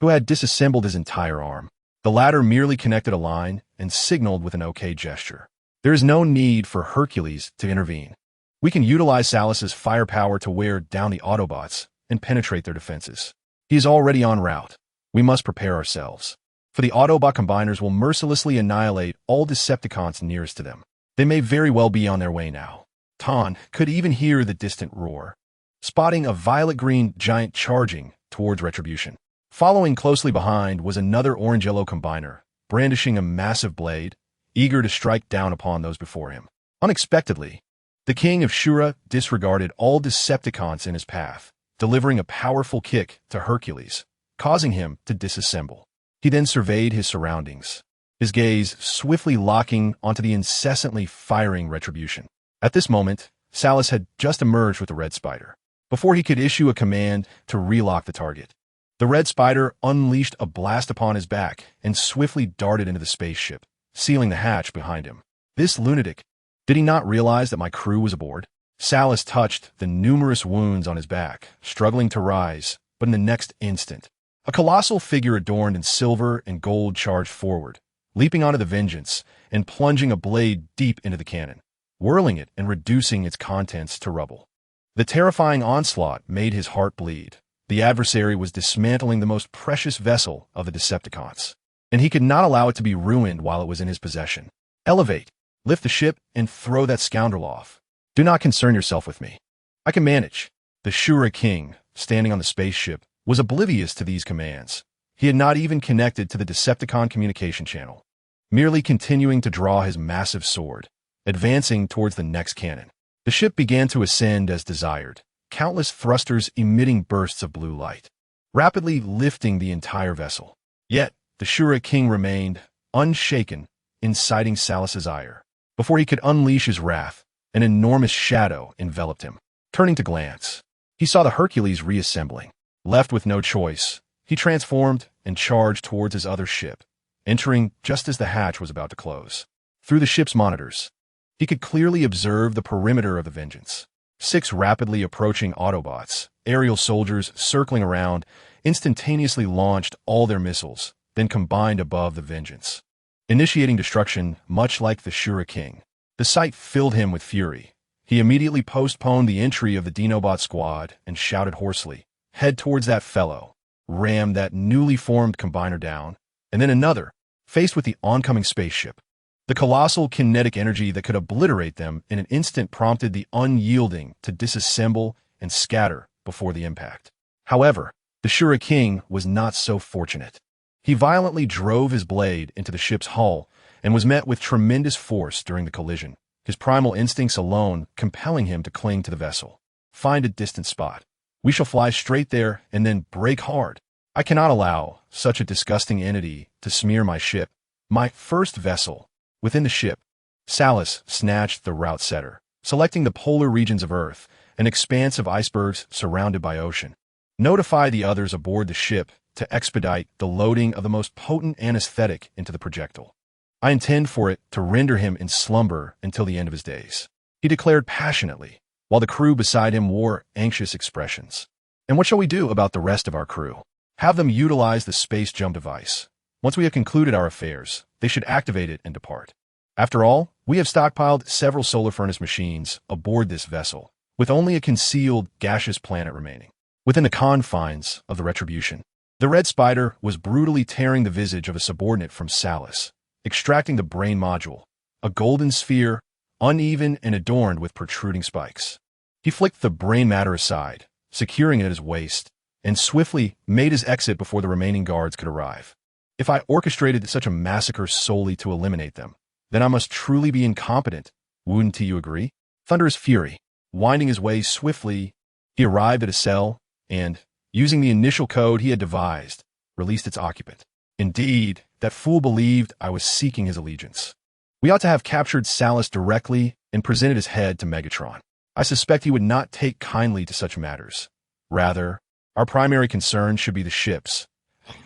who had disassembled his entire arm. The latter merely connected a line and signaled with an OK gesture. There is no need for Hercules to intervene. We can utilize Salus's firepower to wear down the Autobots and penetrate their defenses. He is already en route. We must prepare ourselves, for the Autobot combiners will mercilessly annihilate all Decepticons nearest to them. They may very well be on their way now. Ton could even hear the distant roar, spotting a violet-green giant charging towards retribution. Following closely behind was another orange-yellow combiner, brandishing a massive blade, eager to strike down upon those before him. Unexpectedly, the King of Shura disregarded all Decepticons in his path, delivering a powerful kick to Hercules, causing him to disassemble. He then surveyed his surroundings, his gaze swiftly locking onto the incessantly firing retribution. At this moment, Salus had just emerged with the Red Spider, before he could issue a command to relock the target. The Red Spider unleashed a blast upon his back and swiftly darted into the spaceship, sealing the hatch behind him. This lunatic, did he not realize that my crew was aboard? Salus touched the numerous wounds on his back, struggling to rise, but in the next instant, a colossal figure adorned in silver and gold charged forward, leaping onto the Vengeance and plunging a blade deep into the cannon, whirling it and reducing its contents to rubble. The terrifying onslaught made his heart bleed. The adversary was dismantling the most precious vessel of the Decepticons, and he could not allow it to be ruined while it was in his possession. Elevate, lift the ship, and throw that scoundrel off. Do not concern yourself with me. I can manage. The Shura King, standing on the spaceship, was oblivious to these commands. He had not even connected to the Decepticon communication channel, merely continuing to draw his massive sword, advancing towards the next cannon. The ship began to ascend as desired, countless thrusters emitting bursts of blue light, rapidly lifting the entire vessel. Yet, the Shura King remained unshaken, inciting Salus's ire. Before he could unleash his wrath, an enormous shadow enveloped him. Turning to glance, he saw the Hercules reassembling. Left with no choice, he transformed and charged towards his other ship, entering just as the hatch was about to close. Through the ship's monitors, he could clearly observe the perimeter of the Vengeance. 6 rapidly approaching Autobots, aerial soldiers circling around, instantaneously launched all their missiles, then combined above the Vengeance, initiating destruction much like the Shura King. The sight filled him with fury. He immediately postponed the entry of the Dinobot squad and shouted hoarsely, "Head towards that fellow." Rammed that newly formed combiner down, and then another, faced with the oncoming spaceship. The colossal kinetic energy that could obliterate them in an instant prompted the unyielding to disassemble and scatter before the impact. However, the Shura King was not so fortunate. He violently drove his blade into the ship's hull and was met with tremendous force during the collision, his primal instincts alone compelling him to cling to the vessel. "Find a distant spot. We shall fly straight there and then brake hard. I cannot allow such a disgusting entity to smear my ship, my first vessel." Within the ship, Salus snatched the route setter, selecting the polar regions of Earth, an expanse of icebergs surrounded by ocean. "Notify the others aboard the ship to expedite the loading of the most potent anesthetic into the projectile. I intend for it to render him in slumber until the end of his days," he declared passionately, while the crew beside him wore anxious expressions. "And what shall we do about the rest of our crew?" "Have them utilize the space jump device. Once we have concluded our affairs, they should activate it and depart. After all, we have stockpiled several solar furnace machines aboard this vessel, with only a concealed gaseous planet remaining. Within the confines of the Retribution, the Red Spider was brutally tearing the visage of a subordinate from Salus, extracting the brain module, a golden sphere, uneven and adorned with protruding spikes. He flicked the brain matter aside, securing it at his waist, and swiftly made his exit before the remaining guards could arrive. If I orchestrated such a massacre solely to eliminate them, then I must truly be incompetent. Wouldn't you agree? Thunderous fury, winding his way swiftly, he arrived at a cell and, using the initial code he had devised, released its occupant. Indeed, that fool believed I was seeking his allegiance. We ought to have captured Salus directly and presented his head to Megatron. I suspect he would not take kindly to such matters. Rather, our primary concern should be the ships.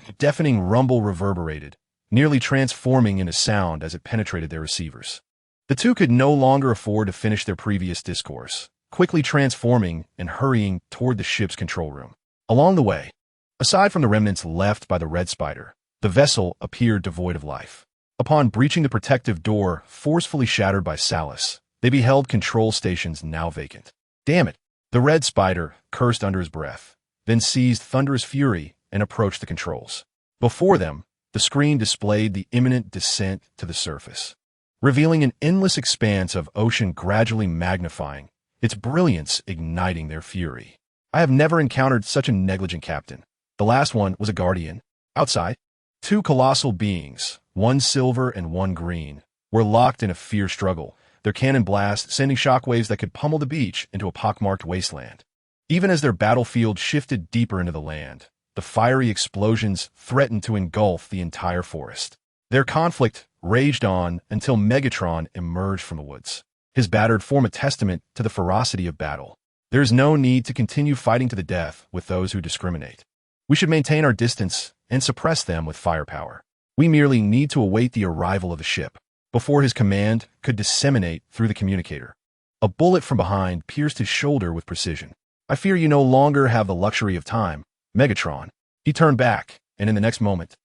A deafening rumble reverberated, nearly transforming into sound as it penetrated their receivers. The two could no longer afford to finish their previous discourse, quickly transforming and hurrying toward the ship's control room. Along the way, aside from the remnants left by the Red Spider, the vessel appeared devoid of life. Upon breaching the protective door forcefully shattered by Salus, they beheld control stations now vacant. "Damn it!" The Red Spider cursed under his breath, then seized thunderous fury and approached the controls. Before them, the screen displayed the imminent descent to the surface, revealing an endless expanse of ocean gradually magnifying, its brilliance igniting their fury. I have never encountered such a negligent captain. The last one was a guardian. Outside, two colossal beings, one silver and one green, were locked in a fierce struggle, their cannon blast sending shockwaves that could pummel the beach into a pockmarked wasteland. Even as their battlefield shifted deeper into the land, the fiery explosions threatened to engulf the entire forest. Their conflict raged on until Megatron emerged from the woods, his battered form a testament to the ferocity of battle. There is no need to continue fighting to the death with those who discriminate. We should maintain our distance and suppress them with firepower. We merely need to await the arrival of the ship, before his command could disseminate through the communicator. A bullet from behind pierced his shoulder with precision. "I fear you no longer have the luxury of time, Megatron." He turned back, and in the next moment,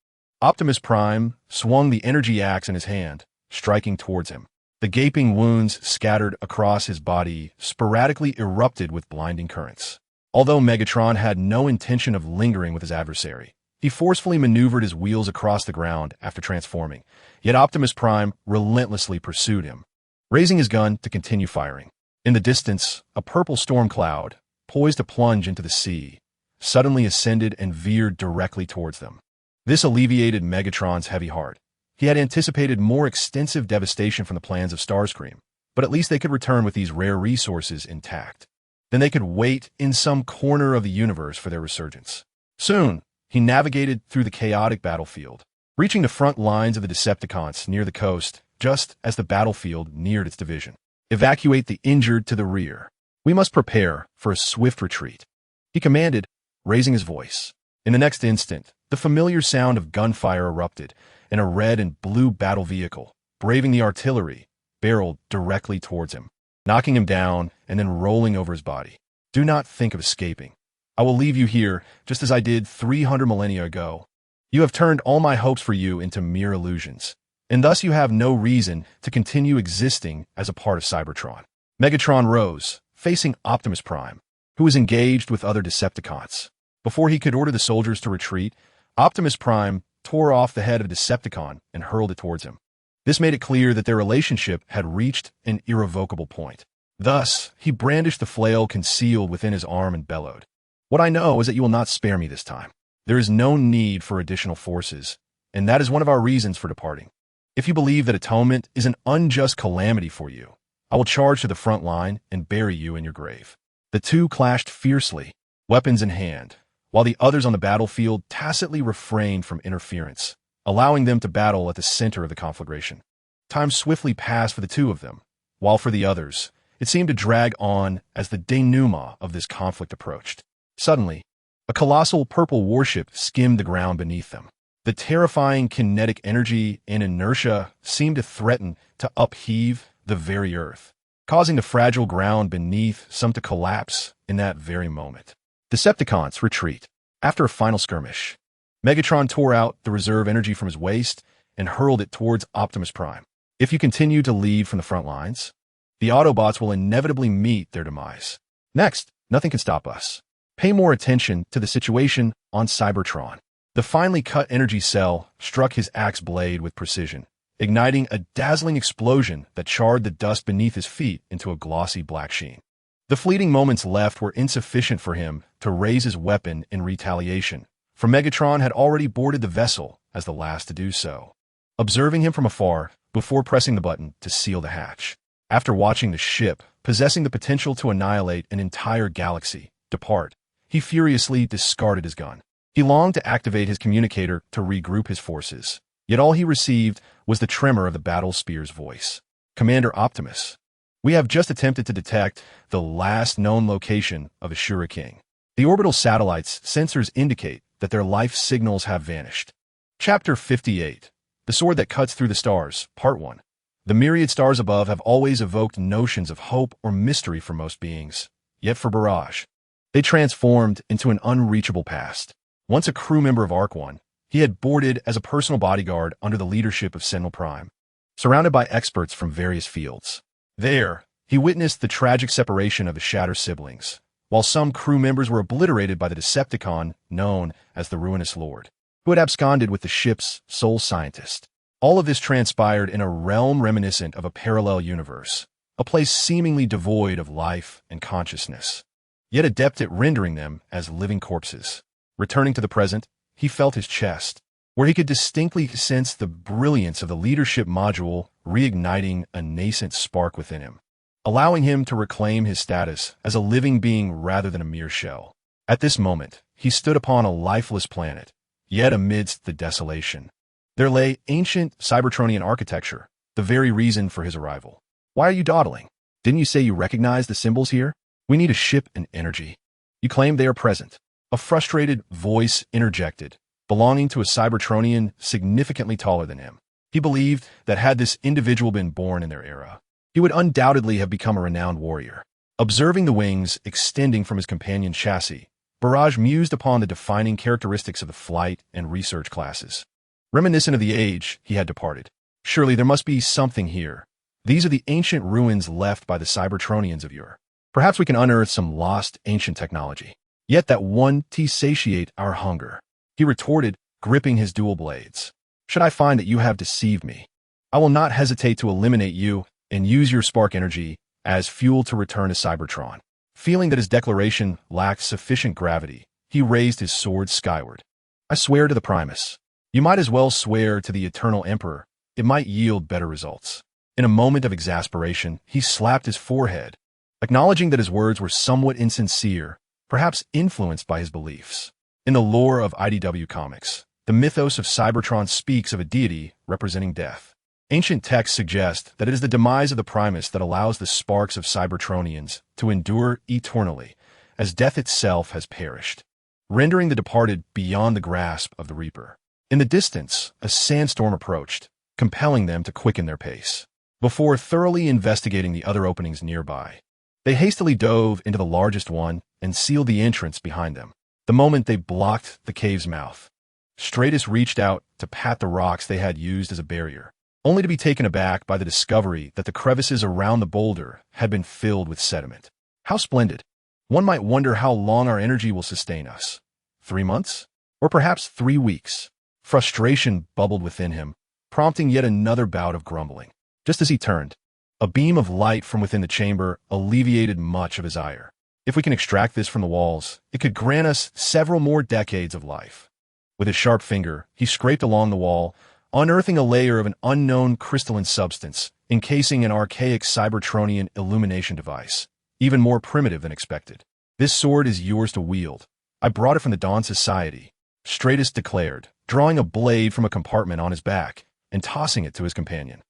Optimus Prime swung the energy axe in his hand, striking towards him. The gaping wounds scattered across his body sporadically erupted with blinding currents. Although Megatron had no intention of lingering with his adversary, he forcefully maneuvered his wheels across the ground after transforming, yet Optimus Prime relentlessly pursued him, raising his gun to continue firing. In the distance, a purple storm cloud, poised to plunge into the sea, suddenly ascended and veered directly towards them. This alleviated Megatron's heavy heart. He had anticipated more extensive devastation from the plans of Starscream, but at least they could return with these rare resources intact. Then they could wait in some corner of the universe for their resurgence. Soon, he navigated through the chaotic battlefield, reaching the front lines of the Decepticons near the coast just as the battlefield neared its division. "Evacuate the injured to the rear. We must prepare for a swift retreat," he commanded, raising his voice. In the next instant, the familiar sound of gunfire erupted, and a red and blue battle vehicle, braving the artillery, barreled directly towards him, knocking him down and then rolling over his body. "Do not think of escaping. I will leave you here just as I did 300 millennia ago. You have turned all my hopes for you into mere illusions. and thus you have no reason to continue existing as a part of Cybertron. Megatron rose, facing Optimus Prime, who was engaged with other Decepticons. Before he could order the soldiers to retreat, Optimus Prime tore off the head of a Decepticon and hurled it towards him. This made it clear that their relationship had reached an irrevocable point. Thus, he brandished the flail concealed within his arm and bellowed, "What I know is that you will not spare me this time. There is no need for additional forces, and that is one of our reasons for departing. If you believe that atonement is an unjust calamity for you, I will charge to the front line and bury you in your grave." The two clashed fiercely, weapons in hand, while the others on the battlefield tacitly refrained from interference, allowing them to battle at the center of the conflagration. Time swiftly passed for the two of them, while for the others, it seemed to drag on as the denouement of this conflict approached. Suddenly, a colossal purple warship skimmed the ground beneath them. The terrifying kinetic energy and inertia seemed to threaten to upheave the very earth, causing the fragile ground beneath some to collapse in that very moment. Decepticons retreat. After a final skirmish, Megatron tore out the reserve energy from his waist and hurled it towards Optimus Prime. If you continue to lead from the front lines, the Autobots will inevitably meet their demise. Next, nothing can stop us. Pay more attention to the situation on Cybertron. The finely cut energy cell struck his axe blade with precision, igniting a dazzling explosion that charred the dust beneath his feet into a glossy black sheen. The fleeting moments left were insufficient for him to raise his weapon in retaliation, for Megatron had already boarded the vessel as the last to do so, observing him from afar before pressing the button to seal the hatch. After watching the ship, possessing the potential to annihilate an entire galaxy, depart, he furiously discarded his gun. He longed to activate his communicator to regroup his forces, yet all he received was the tremor of the battle spear's voice. "Commander Optimus, we have just attempted to detect the last known location of Ashura King. The orbital satellite's sensors indicate that their life signals have vanished." Chapter 58, The Sword That Cuts Through the Stars, Part 1. The myriad stars above have always evoked notions of hope or mystery for most beings, yet for Barrage, they transformed into an unreachable past. Once a crew member of Arc-1, he had boarded as a personal bodyguard under the leadership of Sentinel Prime, surrounded by experts from various fields. There, he witnessed the tragic separation of his Shatter siblings, while some crew members were obliterated by the Decepticon known as the Ruinous Lord, who had absconded with the ship's sole scientist. All of this transpired in a realm reminiscent of a parallel universe, a place seemingly devoid of life and consciousness, yet adept at rendering them as living corpses. Returning to the present, he felt his chest, where he could distinctly sense the brilliance of the leadership module reigniting a nascent spark within him, allowing him to reclaim his status as a living being rather than a mere shell. At this moment, he stood upon a lifeless planet, yet amidst the desolation, there lay ancient Cybertronian architecture, the very reason for his arrival. "Why are you dawdling? Didn't you say you recognize the symbols here? We need a ship and energy. You claim they are present." A frustrated voice interjected, belonging to a Cybertronian significantly taller than him. He believed that had this individual been born in their era, he would undoubtedly have become a renowned warrior. Observing the wings extending from his companion's chassis, Barrage mused upon the defining characteristics of the flight and research classes. Reminiscent of the age he had departed. Surely there must be something here. These are the ancient ruins left by the Cybertronians of yore. Perhaps we can unearth some lost ancient technology. Yet that one to satiate our hunger, he retorted, gripping his dual blades. "Should I find that you have deceived me, I will not hesitate to eliminate you and use your spark energy as fuel to return to Cybertron." Feeling that his declaration lacked sufficient gravity, he raised his sword skyward. "I swear to the Primus. You might as well swear to the Eternal Emperor. It might yield better results." In a moment of exasperation, he slapped his forehead, acknowledging that his words were somewhat insincere, perhaps influenced by his beliefs. In the lore of IDW Comics, the mythos of Cybertron speaks of a deity representing death. Ancient texts suggest that it is the demise of the Primus that allows the sparks of Cybertronians to endure eternally, as death itself has perished, rendering the departed beyond the grasp of the Reaper. In the distance, a sandstorm approached, compelling them to quicken their pace. Before thoroughly investigating the other openings nearby, they hastily dove into the largest one and sealed the entrance behind them. The moment they blocked the cave's mouth, Stratus reached out to pat the rocks they had used as a barrier. only to be taken aback by the discovery that the crevices around the boulder had been filled with sediment. How splendid! One might wonder how long our energy will sustain us. 3 months? Or perhaps 3 weeks? Frustration bubbled within him, prompting yet another bout of grumbling. Just as he turned, a beam of light from within the chamber alleviated much of his ire. If we can extract this from the walls, it could grant us several more decades of life. With his sharp finger, he scraped along the wall, unearthing a layer of an unknown crystalline substance, encasing an archaic Cybertronian illumination device, even more primitive than expected. This sword is yours to wield. I brought it from the Dawn Society, Stratus declared, drawing a blade from a compartment on his back and tossing it to his companion.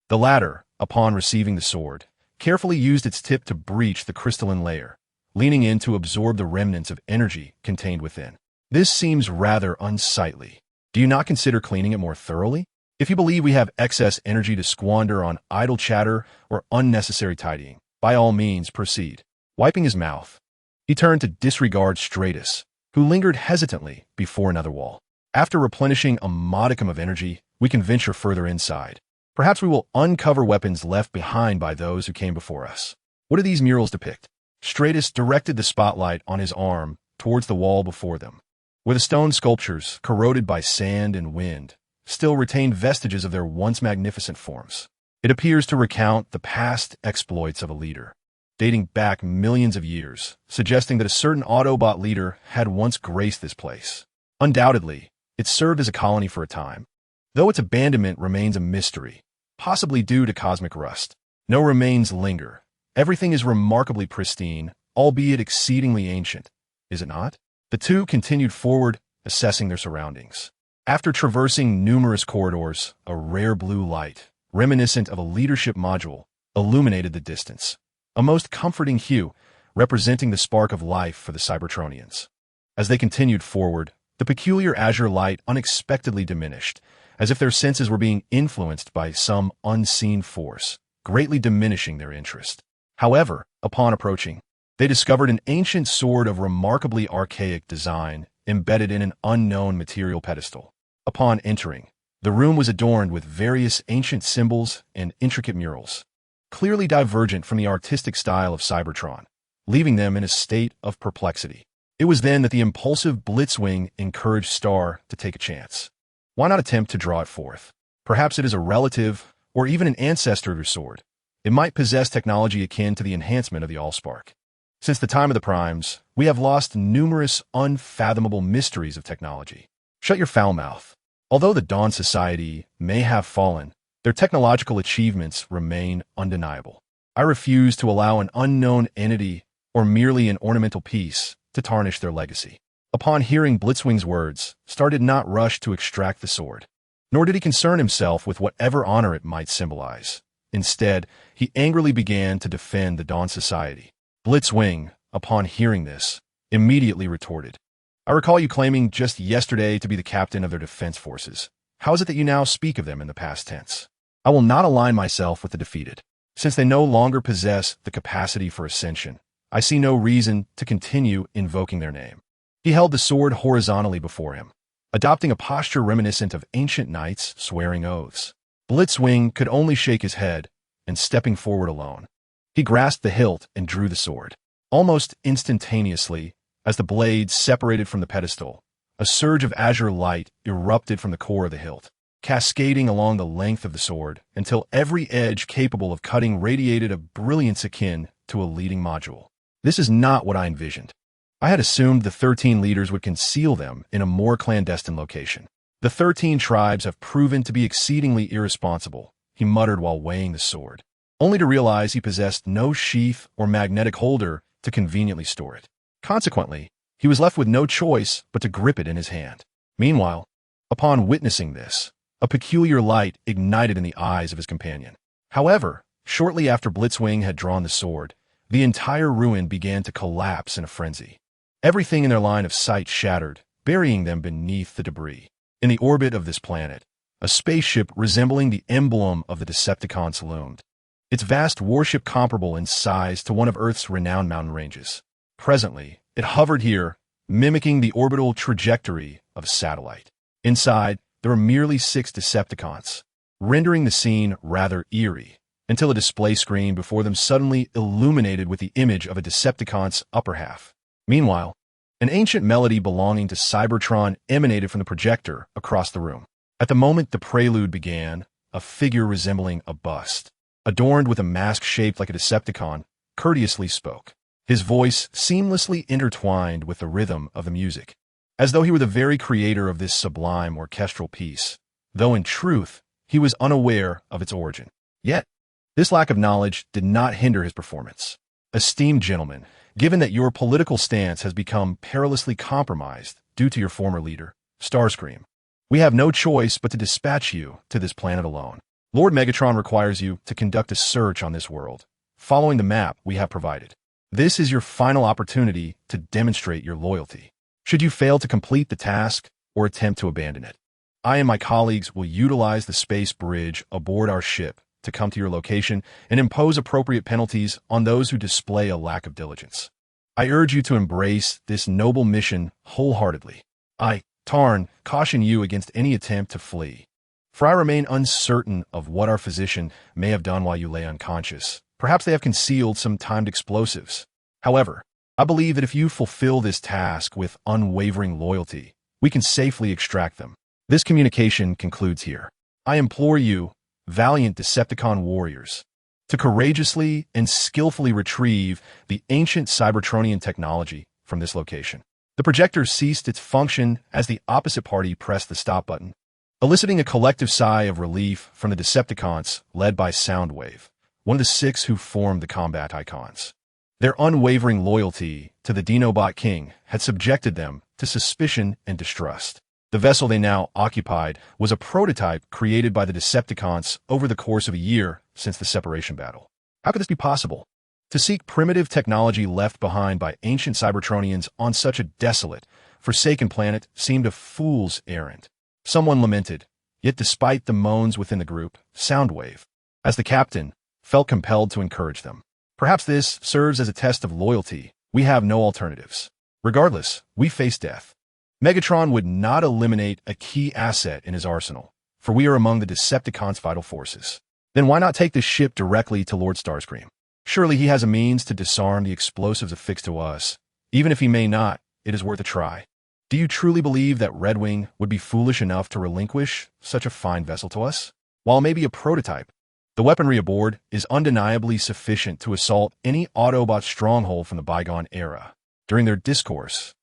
The latter, upon receiving the sword, carefully used its tip to breach the crystalline layer, leaning in to absorb the remnants of energy contained within. This seems rather unsightly. Do you not consider cleaning it more thoroughly? If you believe we have excess energy to squander on idle chatter or unnecessary tidying, by all means proceed. Wiping his mouth, he turned to disregard Stratus, who lingered hesitantly before another wall. After replenishing a modicum of energy, we can venture further inside. Perhaps we will uncover weapons left behind by those who came before us. What do these murals depict? Stratus directed the spotlight on his arm towards the wall before them, where the stone sculptures, corroded by sand and wind, still retained vestiges of their once magnificent forms. It appears to recount the past exploits of a leader, dating back millions of years, suggesting that a certain Autobot leader had once graced this place. Undoubtedly, it served as a colony for a time, though its abandonment remains a mystery, possibly due to cosmic rust. No remains linger. Everything is remarkably pristine, albeit exceedingly ancient, is it not? The two continued forward, assessing their surroundings. After traversing numerous corridors, a rare blue light, reminiscent of a leadership module, illuminated the distance, a most comforting hue, representing the spark of life for the Cybertronians. As they continued forward, the peculiar azure light unexpectedly diminished, as if their senses were being influenced by some unseen force, greatly diminishing their interest. However, upon approaching, they discovered an ancient sword of remarkably archaic design embedded in an unknown material pedestal. Upon entering, the room was adorned with various ancient symbols and intricate murals, clearly divergent from the artistic style of Cybertron, leaving them in a state of perplexity. It was then that the impulsive Blitzwing encouraged Star to take a chance. Why not attempt to draw it forth? Perhaps it is a relative or even an ancestor of your sword. It might possess technology akin to the enhancement of the Allspark. Since the time of the Primes, we have lost numerous unfathomable mysteries of technology. Shut your foul mouth. Although the Dawn Society may have fallen, their technological achievements remain undeniable. I refuse to allow an unknown entity or merely an ornamental piece to tarnish their legacy. Upon hearing Blitzwing's words, Star did not rush to extract the sword, nor did he concern himself with whatever honor it might symbolize. Instead, he angrily began to defend the Dawn Society. Blitzwing, upon hearing this, immediately retorted, I recall you claiming just yesterday to be the captain of their defense forces. How is it that you now speak of them in the past tense? I will not align myself with the defeated. Since they no longer possess the capacity for ascension, I see no reason to continue invoking their name. He held the sword horizontally before him, adopting a posture reminiscent of ancient knights swearing oaths. Blitzwing could only shake his head, and stepping forward alone, he grasped the hilt and drew the sword. Almost instantaneously, as the blade separated from the pedestal, a surge of azure light erupted from the core of the hilt, cascading along the length of the sword until every edge capable of cutting radiated a brilliance akin to a leading module. This is not what I envisioned. I had assumed the 13 leaders would conceal them in a more clandestine location. The 13 tribes have proven to be exceedingly irresponsible, he muttered while weighing the sword, only to realize he possessed no sheath or magnetic holder to conveniently store it. Consequently, he was left with no choice but to grip it in his hand. Meanwhile, upon witnessing this, a peculiar light ignited in the eyes of his companion. However, shortly after Blitzwing had drawn the sword, the entire ruin began to collapse in a frenzy. Everything in their line of sight shattered, burying them beneath the debris. In the orbit of this planet, a spaceship resembling the emblem of the Decepticons loomed, its vast warship comparable in size to one of Earth's renowned mountain ranges. Presently, it hovered here, mimicking the orbital trajectory of a satellite. Inside, there were merely 6 Decepticons, rendering the scene rather eerie, until a display screen before them suddenly illuminated with the image of a Decepticon's upper half. Meanwhile, an ancient melody belonging to Cybertron emanated from the projector across the room. At the moment the prelude began, a figure resembling a bust, adorned with a mask shaped like a Decepticon, courteously spoke. His voice seamlessly intertwined with the rhythm of the music, as though he were the very creator of this sublime orchestral piece, though in truth, he was unaware of its origin. Yet, this lack of knowledge did not hinder his performance. Esteemed gentlemen, given that your political stance has become perilously compromised due to your former leader, Starscream, we have no choice but to dispatch you to this planet alone. Lord Megatron requires you to conduct a search on this world, following the map we have provided. This is your final opportunity to demonstrate your loyalty. Should you fail to complete the task or attempt to abandon it, I and my colleagues will utilize the space bridge aboard our ship to come to your location and impose appropriate penalties on those who display a lack of diligence. I urge you to embrace this noble mission wholeheartedly. I, Tarn, caution you against any attempt to flee, for I remain uncertain of what our physician may have done while you lay unconscious. Perhaps they have concealed some timed explosives. However, I believe that if you fulfill this task with unwavering loyalty, we can safely extract them. This communication concludes here. I implore you, valiant Decepticon warriors, to courageously and skillfully retrieve the ancient Cybertronian technology from this location. The projector ceased its function as the opposite party pressed the stop button, eliciting a collective sigh of relief from the Decepticons led by Soundwave, one of the 6 who formed the combat icons. Their unwavering loyalty to the Dinobot King had subjected them to suspicion and distrust. The vessel they now occupied was a prototype created by the Decepticons over the course of a year since the separation battle. How could this be possible? To seek primitive technology left behind by ancient Cybertronians on such a desolate, forsaken planet seemed a fool's errand. Someone lamented, yet despite the moans within the group, Soundwave, as the captain, felt compelled to encourage them. Perhaps this serves as a test of loyalty. We have no alternatives. Regardless, we face death. Megatron would not eliminate a key asset in his arsenal, for we are among the Decepticons' vital forces. Then why not take this ship directly to Lord Starscream? Surely he has a means to disarm the explosives affixed to us. Even if he may not, it is worth a try. Do you truly believe that Redwing would be foolish enough to relinquish such a fine vessel to us? While maybe a prototype, the weaponry aboard is undeniably sufficient to assault any Autobot stronghold from the bygone era. During their discourse,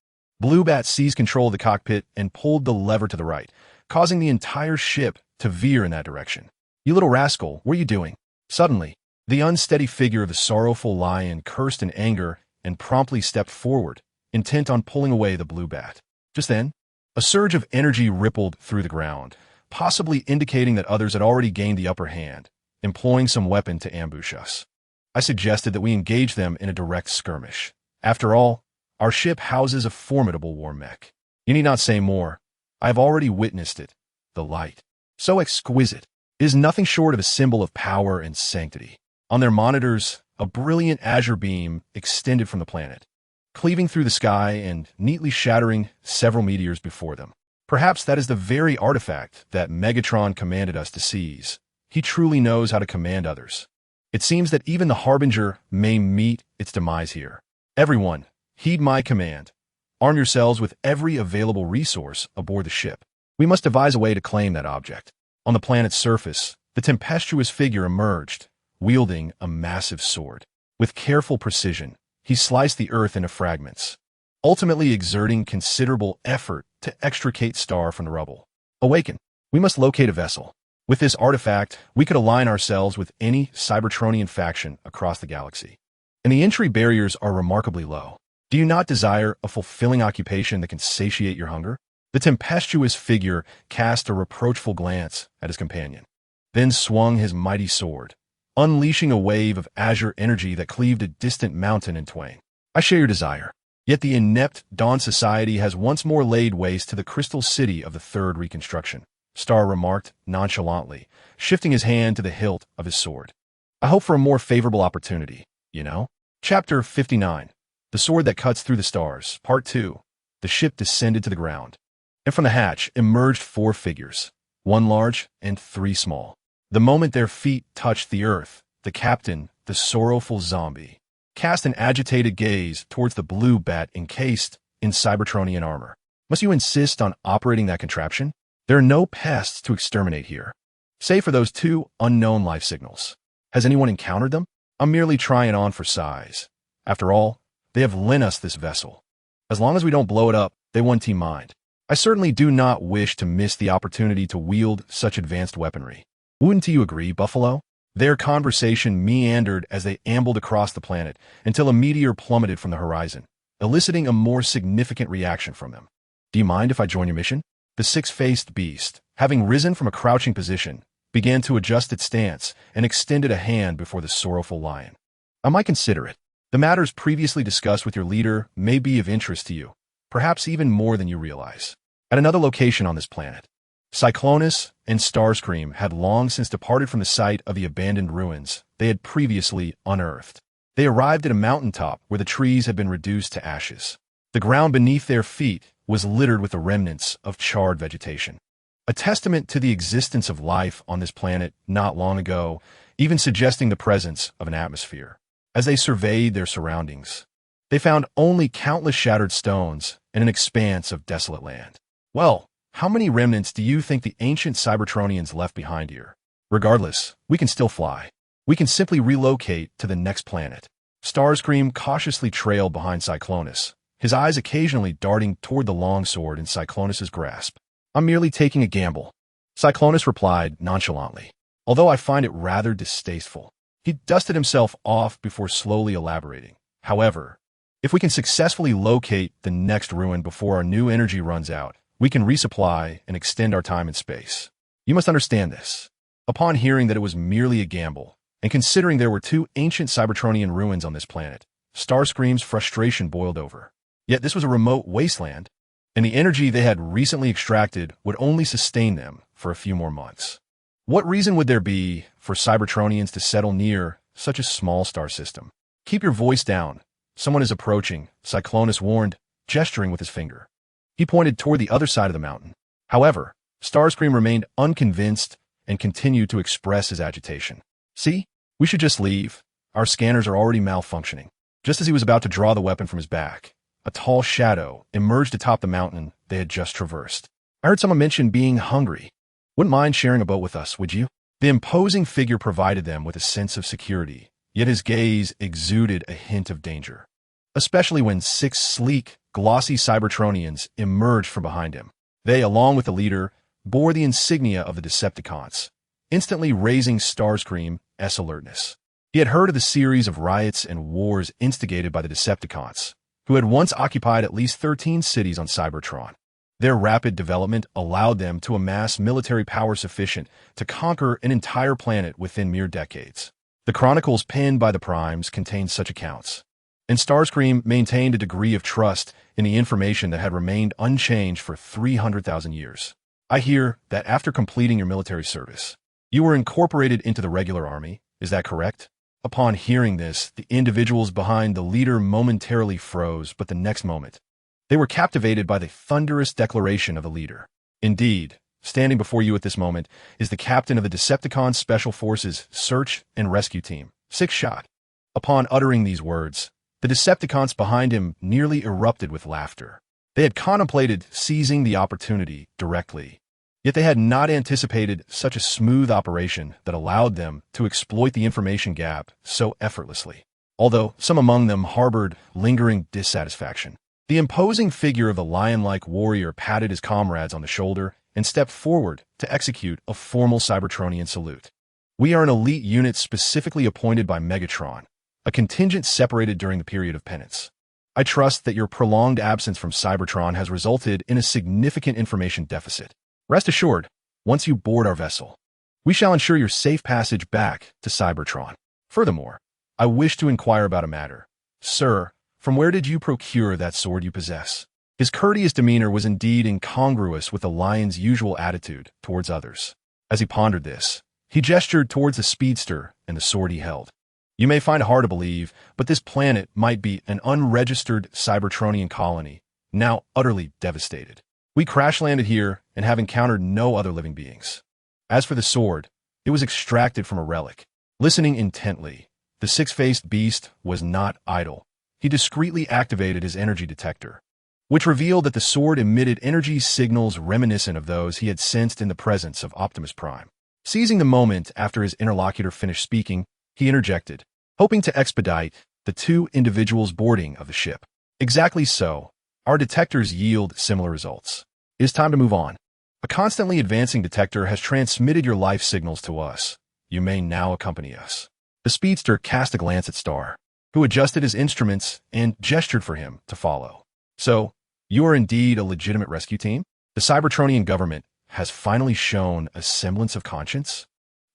Bluebat seized control of the cockpit and pulled the lever to the right, causing the entire ship to veer in that direction. You little rascal, what are you doing? Suddenly, the unsteady figure of the sorrowful lion cursed in anger and promptly stepped forward, intent on pulling away the Bluebat. Just then, a surge of energy rippled through the ground, possibly indicating that others had already gained the upper hand, employing some weapon to ambush us. I suggested that we engage them in a direct skirmish. After all, our ship houses a formidable war mech. You need not say more. I have already witnessed it. The light, so exquisite, is nothing short of a symbol of power and sanctity. On their monitors, a brilliant azure beam extended from the planet, cleaving through the sky and neatly shattering several meteors before them. Perhaps that is the very artifact that Megatron commanded us to seize. He truly knows how to command others. It seems that even the Harbinger may meet its demise here. Everyone, heed my command. Arm yourselves with every available resource aboard the ship. We must devise a way to claim that object. On the planet's surface, the tempestuous figure emerged, wielding a massive sword. With careful precision, he sliced the earth into fragments, ultimately exerting considerable effort to extricate Star from the rubble. Awaken. We must locate a vessel. With this artifact, we could align ourselves with any Cybertronian faction across the galaxy. And the entry barriers are remarkably low. Do you not desire a fulfilling occupation that can satiate your hunger? The tempestuous figure cast a reproachful glance at his companion, then swung his mighty sword, unleashing a wave of azure energy that cleaved a distant mountain in twain. I share your desire. Yet the inept Dawn Society has once more laid waste to the crystal city of the Third Reconstruction, Star remarked nonchalantly, shifting his hand to the hilt of his sword. I hope for a more favorable opportunity, you know? Chapter 59. The Sword That Cuts Through the Stars, Part 2. The ship descended to the ground, and from the hatch emerged 4 figures, 1 large and 3 small. The moment their feet touched the earth, the captain, the sorrowful zombie, cast an agitated gaze towards the blue bat encased in Cybertronian armor. Must you insist on operating that contraption? There are no pests to exterminate here, save for those two unknown life signals. Has anyone encountered them? I'm merely trying on for size. After all, they have lent us this vessel. As long as we don't blow it up, they won't team mind. I certainly do not wish to miss the opportunity to wield such advanced weaponry. Wouldn't you agree, Buffalo? Their conversation meandered as they ambled across the planet until a meteor plummeted from the horizon, eliciting a more significant reaction from them. Do you mind if I join your mission? The six-faced beast, having risen from a crouching position, began to adjust its stance and extended a hand before the sorrowful lion. I might consider it. The matters previously discussed with your leader may be of interest to you, perhaps even more than you realize. At another location on this planet, Cyclonus and Starscream had long since departed from the site of the abandoned ruins they had previously unearthed. They arrived at a mountaintop where the trees had been reduced to ashes. The ground beneath their feet was littered with the remnants of charred vegetation, a testament to the existence of life on this planet not long ago, even suggesting the presence of an atmosphere. As they surveyed their surroundings, they found only countless shattered stones and an expanse of desolate land. Well, how many remnants do you think the ancient Cybertronians left behind here? Regardless, we can still fly. We can simply relocate to the next planet. Starscream cautiously trailed behind Cyclonus, his eyes occasionally darting toward the longsword in Cyclonus's grasp. I'm merely taking a gamble, Cyclonus replied nonchalantly, although I find it rather distasteful. He dusted himself off before slowly elaborating. However, if we can successfully locate the next ruin before our new energy runs out, we can resupply and extend our time in space. You must understand this. Upon hearing that it was merely a gamble, and considering there were two ancient Cybertronian ruins on this planet, Starscream's frustration boiled over. Yet this was a remote wasteland, and the energy they had recently extracted would only sustain them for a few more months. What reason would there be for Cybertronians to settle near such a small star system? Keep your voice down. Someone is approaching, Cyclonus warned, gesturing with his finger. He pointed toward the other side of the mountain. However, Starscream remained unconvinced and continued to express his agitation. See, we should just leave. Our scanners are already malfunctioning. Just as he was about to draw the weapon from his back, a tall shadow emerged atop the mountain they had just traversed. I heard someone mention being hungry. Wouldn't mind sharing a boat with us, would you? The imposing figure provided them with a sense of security, yet his gaze exuded a hint of danger, especially when six sleek, glossy Cybertronians emerged from behind him. They, along with the leader, bore the insignia of the Decepticons, instantly raising Starscream's alertness. He had heard of the series of riots and wars instigated by the Decepticons, who had once occupied at least 13 cities on Cybertron. Their rapid development allowed them to amass military power sufficient to conquer an entire planet within mere decades. The chronicles penned by the Primes contained such accounts, and Starscream maintained a degree of trust in the information that had remained unchanged for 300,000 years. I hear that after completing your military service, you were incorporated into the regular army, is that correct? Upon hearing this, the individuals behind the leader momentarily froze, but the next moment, they were captivated by the thunderous declaration of the leader. Indeed, standing before you at this moment is the captain of the Decepticon Special Forces Search and Rescue Team, Six Shot. Upon uttering these words, the Decepticons behind him nearly erupted with laughter. They had contemplated seizing the opportunity directly, yet they had not anticipated such a smooth operation that allowed them to exploit the information gap so effortlessly. Although some among them harbored lingering dissatisfaction, the imposing figure of the lion-like warrior patted his comrades on the shoulder and stepped forward to execute a formal Cybertronian salute. We are an elite unit specifically appointed by Megatron, a contingent separated during the period of penance. I trust that your prolonged absence from Cybertron has resulted in a significant information deficit. Rest assured, once you board our vessel, we shall ensure your safe passage back to Cybertron. Furthermore, I wish to inquire about a matter. Sir, from where did you procure that sword you possess? His courteous demeanor was indeed incongruous with the lion's usual attitude towards others. As he pondered this, he gestured towards the speedster and the sword he held. You may find it hard to believe, but this planet might be an unregistered Cybertronian colony, now utterly devastated. We crash-landed here and have encountered no other living beings. As for the sword, It was extracted from a relic. Listening intently, the six-faced beast was not idle. He discreetly activated his energy detector, which revealed that the sword emitted energy signals reminiscent of those he had sensed in the presence of Optimus Prime. Seizing the moment after his interlocutor finished speaking, he interjected, hoping to expedite the two individuals' boarding of the ship. Exactly so. Our detectors yield similar results. It is time to move on. A constantly advancing detector has transmitted your life signals to us. You may now accompany us. The speedster cast a glance at Star, who adjusted his instruments and gestured for him to follow. So, you are indeed a legitimate rescue team? The Cybertronian government has finally shown a semblance of conscience?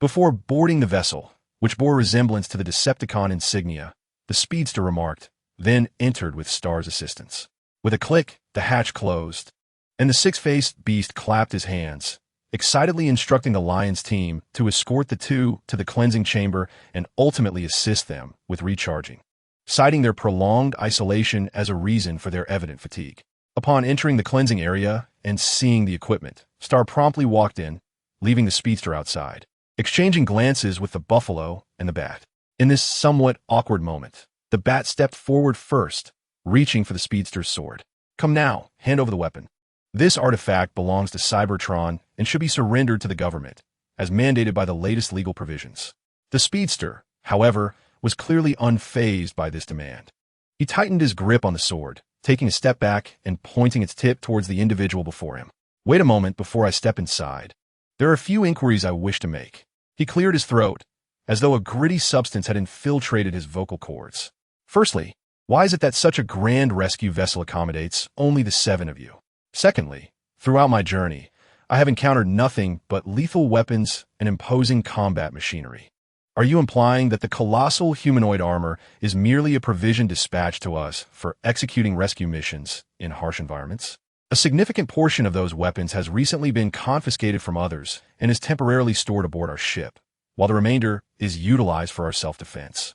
Before boarding the vessel, which bore resemblance to the Decepticon insignia, the speedster remarked, then entered with Star's assistance. With a click, the hatch closed, and the six-faced beast clapped his hands, excitedly instructing the Lion's team to escort the two to the cleansing chamber and ultimately assist them with recharging, citing their prolonged isolation as a reason for their evident fatigue. Upon entering the cleansing area and seeing the equipment, Star promptly walked in, leaving the speedster outside, exchanging glances with the Buffalo and the Bat. In this somewhat awkward moment, the Bat stepped forward first, reaching for the speedster's sword. Come now, hand over the weapon. This artifact belongs to Cybertron and should be surrendered to the government, as mandated by the latest legal provisions. The speedster, however, was clearly unfazed by this demand. He tightened his grip on the sword, taking a step back and pointing its tip towards the individual before him. Wait a moment before I step inside. There are a few inquiries I wish to make. He cleared his throat, as though a gritty substance had infiltrated his vocal cords. Firstly, why is it that such a grand rescue vessel accommodates only the 7 of you? Secondly, throughout my journey, I have encountered nothing but lethal weapons and imposing combat machinery. Are you implying that the colossal humanoid armor is merely a provision dispatched to us for executing rescue missions in harsh environments? A significant portion of those weapons has recently been confiscated from others and is temporarily stored aboard our ship, while the remainder is utilized for our self-defense.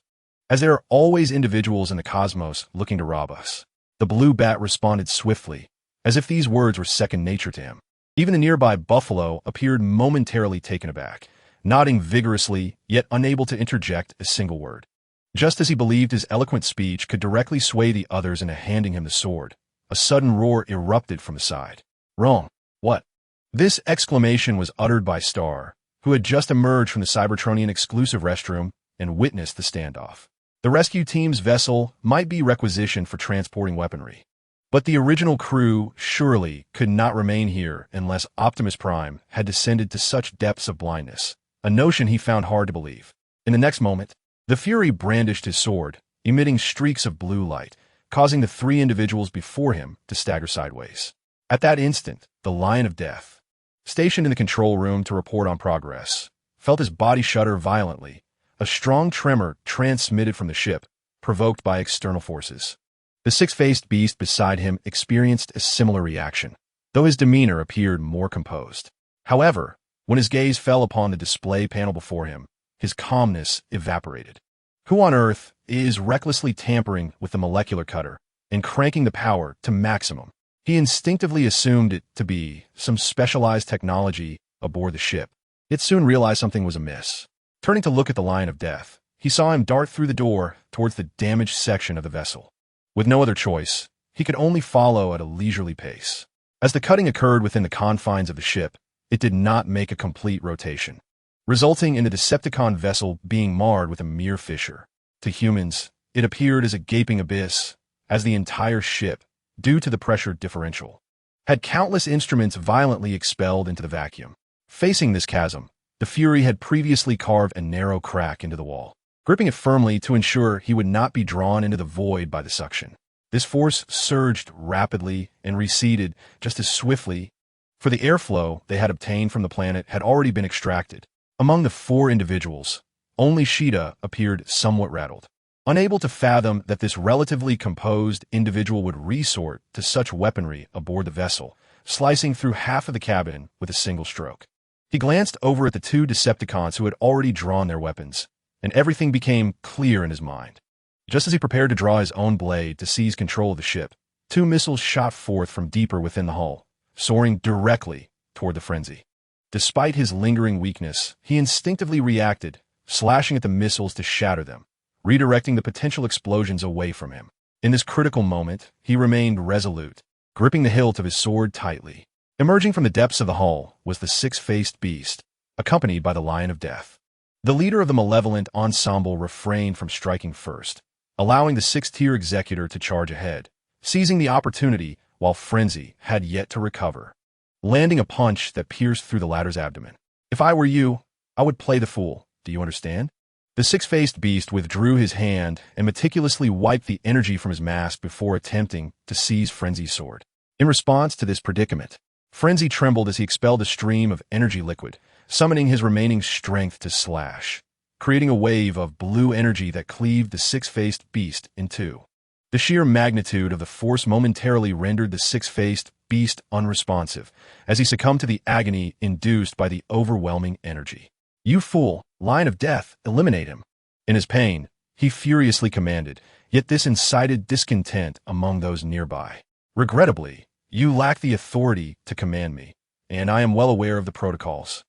As there are always individuals in the cosmos looking to rob us, the Blue Bat responded swiftly, as if these words were second nature to him. Even the nearby Buffalo appeared momentarily taken aback, nodding vigorously, yet unable to interject a single word. Just as he believed his eloquent speech could directly sway the others into handing him the sword, a sudden roar erupted from the side. Wrong. What? This exclamation was uttered by Star, who had just emerged from the Cybertronian exclusive restroom and witnessed the standoff. The rescue team's vessel might be requisitioned for transporting weaponry, but the original crew surely could not remain here unless Optimus Prime had descended to such depths of blindness, a notion he found hard to believe. In the next moment, the Fury brandished his sword, emitting streaks of blue light, causing the 3 individuals before him to stagger sideways. At that instant, the Lion of Death, stationed in the control room to report on progress, felt his body shudder violently, a strong tremor transmitted from the ship, provoked by external forces. The six-faced beast beside him experienced a similar reaction, though his demeanor appeared more composed. However, when his gaze fell upon the display panel before him, his calmness evaporated. Who on earth is recklessly tampering with the molecular cutter and cranking the power to maximum? He instinctively assumed it to be some specialized technology aboard the ship, yet soon realized something was amiss. Turning to look at the Lion of Death, he saw him dart through the door towards the damaged section of the vessel. With no other choice, he could only follow at a leisurely pace. As the cutting occurred within the confines of the ship, it did not make a complete rotation, resulting in the Decepticon vessel being marred with a mere fissure. To humans, it appeared as a gaping abyss, as the entire ship, due to the pressure differential, had countless instruments violently expelled into the vacuum. Facing this chasm, the Fury had previously carved a narrow crack into the wall, gripping it firmly to ensure he would not be drawn into the void by the suction. This force surged rapidly and receded just as swiftly, for the airflow they had obtained from the planet had already been extracted. Among the 4 individuals, only Sheeta appeared somewhat rattled, unable to fathom that this relatively composed individual would resort to such weaponry aboard the vessel, slicing through half of the cabin with a single stroke. He glanced over at the 2 Decepticons who had already drawn their weapons, and everything became clear in his mind. Just as he prepared to draw his own blade to seize control of the ship, 2 missiles shot forth from deeper within the hull, soaring directly toward the frenzy. Despite his lingering weakness, he instinctively reacted, slashing at the missiles to shatter them, redirecting the potential explosions away from him. In this critical moment, he remained resolute, gripping the hilt of his sword tightly. Emerging from the depths of the hull was the six-faced beast, accompanied by the Lion of Death. The leader of the malevolent ensemble refrained from striking first, allowing the six-tier executor to charge ahead, seizing the opportunity while Frenzy had yet to recover, landing a punch that pierced through the latter's abdomen. If I were you, I would play the fool. Do you understand? The six-faced beast withdrew his hand and meticulously wiped the energy from his mask before attempting to seize Frenzy's sword. In response to this predicament, Frenzy trembled as he expelled a stream of energy liquid, summoning his remaining strength to slash, creating a wave of blue energy that cleaved the six-faced beast in two. The sheer magnitude of the force momentarily rendered the six-faced beast unresponsive, as he succumbed to the agony induced by the overwhelming energy. "You fool, Lion of Death, eliminate him." In his pain, he furiously commanded, yet this incited discontent among those nearby. "Regrettably, you lack the authority to command me, and I am well aware of the protocols."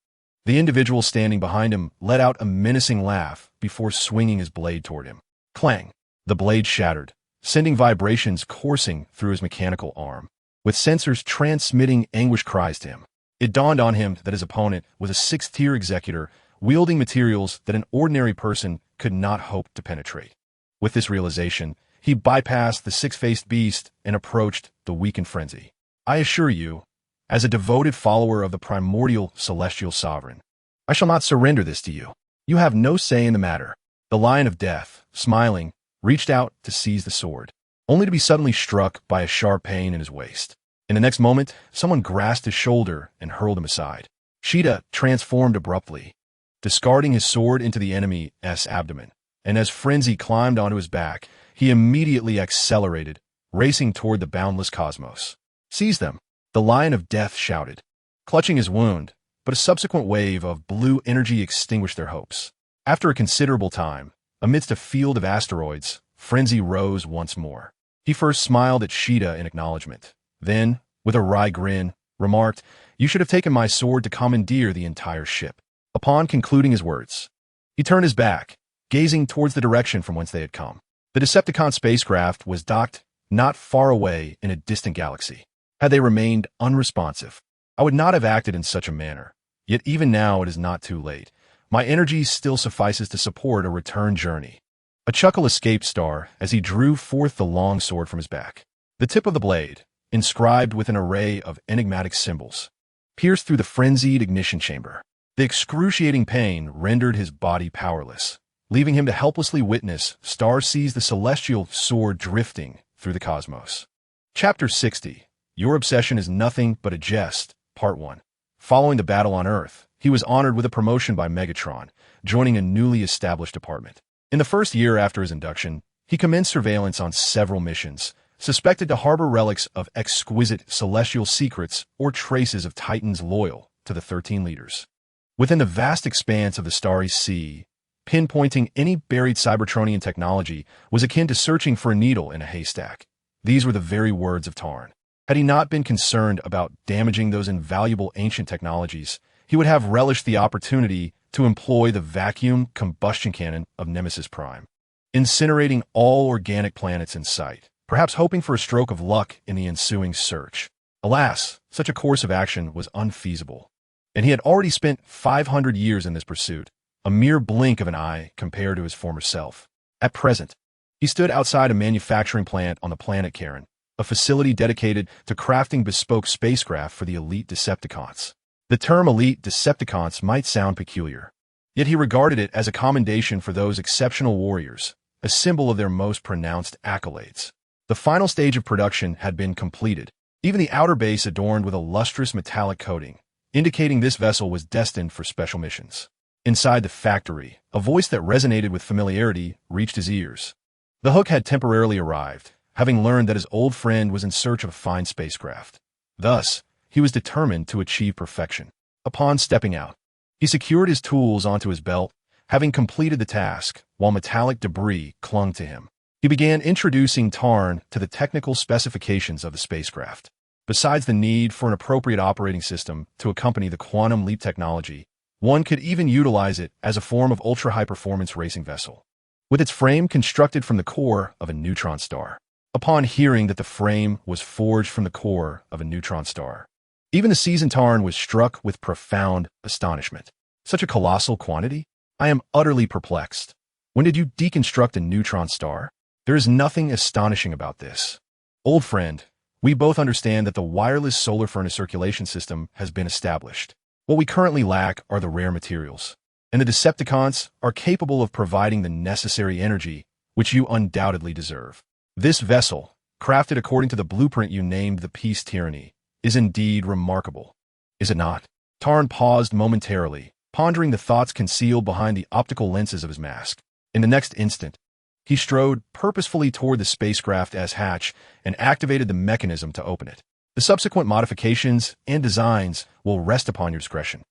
The individual standing behind him let out a menacing laugh before swinging his blade toward him. Clang! The blade shattered, sending vibrations coursing through his mechanical arm, with sensors transmitting anguish cries to him. It dawned on him that his opponent was a six-tier executor wielding materials that an ordinary person could not hope to penetrate. With this realization, he bypassed the six-faced beast and approached the weakened Frenzy. "I assure you, as a devoted follower of the primordial celestial sovereign, I shall not surrender this to you. You have no say in the matter." The Lion of Death, smiling, reached out to seize the sword, only to be suddenly struck by a sharp pain in his waist. In the next moment, someone grasped his shoulder and hurled him aside. Sheeta transformed abruptly, discarding his sword into the enemy's abdomen, and as Frenzy climbed onto his back, he immediately accelerated, racing toward the boundless cosmos. "Seize them!" The Lion of Death shouted, clutching his wound, but a subsequent wave of blue energy extinguished their hopes. After a considerable time, amidst a field of asteroids, Frenzy rose once more. He first smiled at Sheeta in acknowledgement, then, with a wry grin, remarked, "You should have taken my sword to commandeer the entire ship." Upon concluding his words, he turned his back, gazing towards the direction from whence they had come. The Decepticon spacecraft was docked not far away in a distant galaxy. Had they remained unresponsive, I would not have acted in such a manner. Yet even now it is not too late. My energy still suffices to support a return journey. A chuckle escaped Star as he drew forth the long sword from his back. The tip of the blade, inscribed with an array of enigmatic symbols, pierced through the frenzied ignition chamber. The excruciating pain rendered his body powerless, leaving him to helplessly witness Star seize the celestial sword drifting through the cosmos. Chapter 60. Your Obsession is Nothing But a Jest, Part 1. Following the battle on Earth, he was honored with a promotion by Megatron, joining a newly established department. In the first year after his induction, he commenced surveillance on several missions, suspected to harbor relics of exquisite celestial secrets or traces of Titans loyal to the 13 leaders. Within the vast expanse of the starry sea, pinpointing any buried Cybertronian technology was akin to searching for a needle in a haystack. These were the very words of Tarn. Had he not been concerned about damaging those invaluable ancient technologies, he would have relished the opportunity to employ the vacuum combustion cannon of Nemesis Prime, incinerating all organic planets in sight, perhaps hoping for a stroke of luck in the ensuing search. Alas, such a course of action was unfeasible, and he had already spent 500 years in this pursuit, a mere blink of an eye compared to his former self. At present, he stood outside a manufacturing plant on the planet Karen, a facility dedicated to crafting bespoke spacecraft for the elite Decepticons. The term elite Decepticons might sound peculiar, yet he regarded it as a commendation for those exceptional warriors, a symbol of their most pronounced accolades. The final stage of production had been completed, even the outer base adorned with a lustrous metallic coating, indicating this vessel was destined for special missions. Inside the factory, a voice that resonated with familiarity reached his ears. The Hook had temporarily arrived, having learned that his old friend was in search of a fine spacecraft. Thus, he was determined to achieve perfection. Upon stepping out, he secured his tools onto his belt, having completed the task, while metallic debris clung to him. He began introducing Tarn to the technical specifications of the spacecraft. Besides the need for an appropriate operating system to accompany the quantum leap technology, one could even utilize it as a form of ultra-high-performance racing vessel, with its frame constructed from the core of a neutron star. Upon hearing that the frame was forged from the core of a neutron star, even the seasoned Tarn was struck with profound astonishment. Such a colossal quantity? I am utterly perplexed. When did you deconstruct a neutron star? There is nothing astonishing about this. Old friend, we both understand that the wireless solar furnace circulation system has been established. What we currently lack are the rare materials, and the Decepticons are capable of providing the necessary energy which you undoubtedly deserve. This vessel, crafted according to the blueprint you named the Peace Tyranny, is indeed remarkable. Is it not? Tarn paused momentarily, pondering the thoughts concealed behind the optical lenses of his mask. In the next instant, he strode purposefully toward the spacecraft's hatch and activated the mechanism to open it. The subsequent modifications and designs will rest upon your discretion.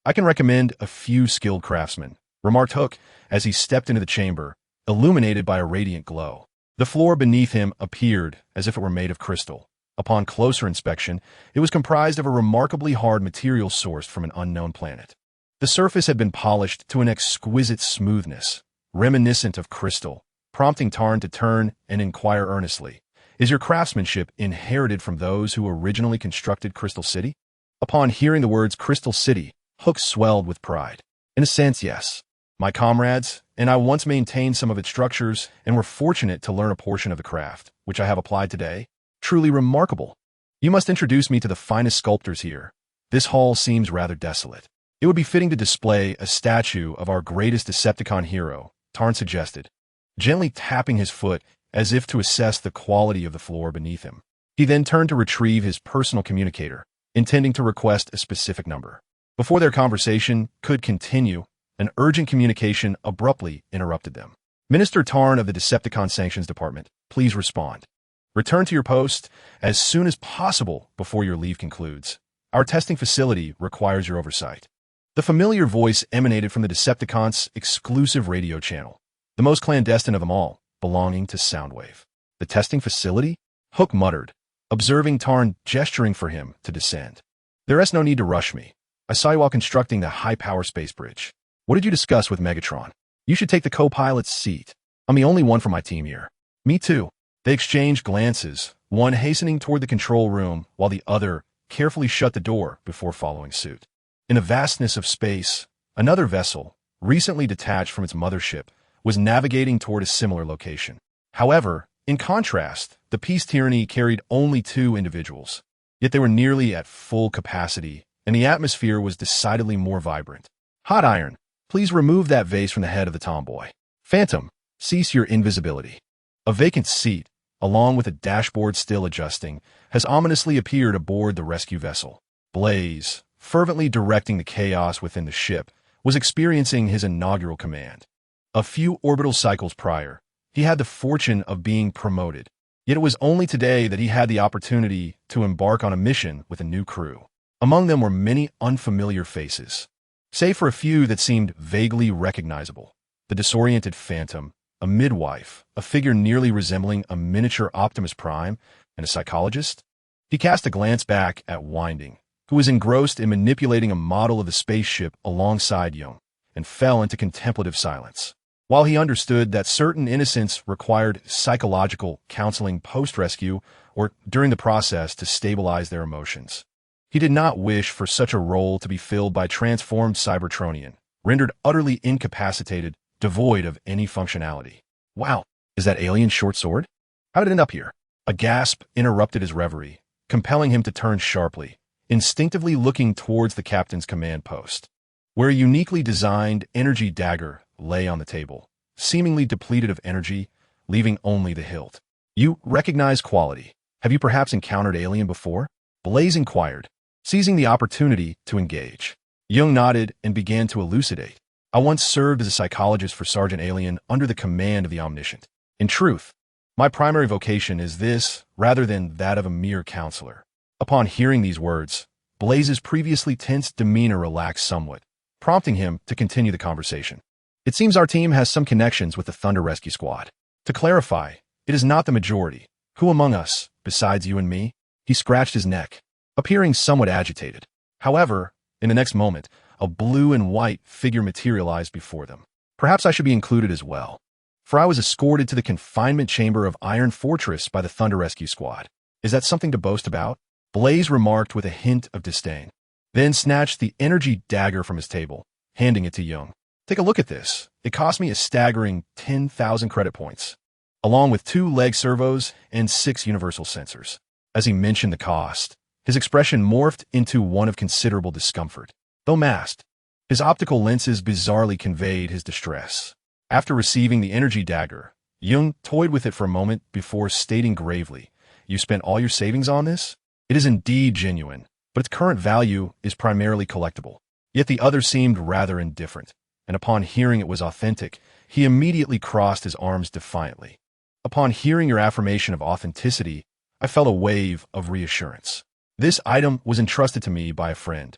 I can recommend a few skilled craftsmen, remarked Hook as he stepped into the chamber, illuminated by a radiant glow. The floor beneath him appeared as if it were made of crystal. Upon closer inspection, it was comprised of a remarkably hard material sourced from an unknown planet. The surface had been polished to an exquisite smoothness, reminiscent of crystal, prompting Tarn to turn and inquire earnestly, "Is your craftsmanship inherited from those who originally constructed Crystal City?" Upon hearing the words Crystal City, Hook swelled with pride. "In a sense, yes. My comrades and I once maintained some of its structures and were fortunate to learn a portion of the craft, which I have applied today. Truly remarkable. You must introduce me to the finest sculptors here. This hall seems rather desolate. It would be fitting to display a statue of our greatest Decepticon hero," Tarn suggested, gently tapping his foot as if to assess the quality of the floor beneath him. He then turned to retrieve his personal communicator, intending to request a specific number. Before their conversation could continue, an urgent communication abruptly interrupted them. "Minister Tarn of the Decepticon Sanctions Department, please respond. Return to your post as soon as possible before your leave concludes. Our testing facility requires your oversight." The familiar voice emanated from the Decepticons' exclusive radio channel, the most clandestine of them all, belonging to Soundwave. "The testing facility?" Hook muttered, observing Tarn gesturing for him to descend. "There is no need to rush me. I saw you while constructing the high-power space bridge. What did you discuss with Megatron? You should take the co-pilot's seat. I'm the only one from my team here." "Me too." They exchanged glances, one hastening toward the control room while the other carefully shut the door before following suit. In the vastness of space, another vessel, recently detached from its mothership, was navigating toward a similar location. However, in contrast, the Peace Tyranny carried only 2 individuals, yet they were nearly at full capacity, and the atmosphere was decidedly more vibrant. "Hot Iron, please remove that vase from the head of the tomboy. Phantom, cease your invisibility." A vacant seat, along with a dashboard still adjusting, has ominously appeared aboard the rescue vessel. Blaze, fervently directing the chaos within the ship, was experiencing his inaugural command. A few orbital cycles prior, he had the fortune of being promoted, yet it was only today that he had the opportunity to embark on a mission with a new crew. Among them were many unfamiliar faces, save for a few that seemed vaguely recognizable. The disoriented Phantom, a midwife, a figure nearly resembling a miniature Optimus Prime, and a psychologist. He cast a glance back at Winding, who was engrossed in manipulating a model of the spaceship alongside Young, and fell into contemplative silence. While he understood that certain innocents required psychological counseling post-rescue or during the process to stabilize their emotions, he did not wish for such a role to be filled by transformed Cybertronian, rendered utterly incapacitated, devoid of any functionality. "Wow, is that alien short sword? How did it end up here?" A gasp interrupted his reverie, compelling him to turn sharply, instinctively looking towards the captain's command post, where a uniquely designed energy dagger lay on the table, seemingly depleted of energy, leaving only the hilt. "You recognize quality. Have you perhaps encountered alien before?" Blaze inquired, seizing the opportunity to engage. Young nodded and began to elucidate. "I once served as a psychologist for Sergeant Alien under the command of the Omniscient. In truth, my primary vocation is this rather than that of a mere counselor." Upon hearing these words, Blaze's previously tense demeanor relaxed somewhat, prompting him to continue the conversation. "It seems our team has some connections with the Thunder Rescue Squad. To clarify, it is not the majority. Who among us, besides you and me, He scratched his neck, appearing somewhat agitated. However, in the next moment, a blue and white figure materialized before them. Perhaps I should be included as well, for I was escorted to the confinement chamber of Iron Fortress by the Thunder Rescue Squad. Is that something to boast about? Blaze remarked with a hint of disdain, then snatched the energy dagger from his table, handing it to Young. Take a look at this. It cost me a staggering 10,000 credit points, along with 2 leg servos and 6 universal sensors. As he mentioned the cost, his expression morphed into one of considerable discomfort. Though masked, his optical lenses bizarrely conveyed his distress. After receiving the energy dagger, Young toyed with it for a moment before stating gravely, "You spent all your savings on this? It is indeed genuine, but its current value is primarily collectible." Yet the other seemed rather indifferent, and upon hearing it was authentic, he immediately crossed his arms defiantly. Upon hearing your affirmation of authenticity, I felt a wave of reassurance. This item was entrusted to me by a friend,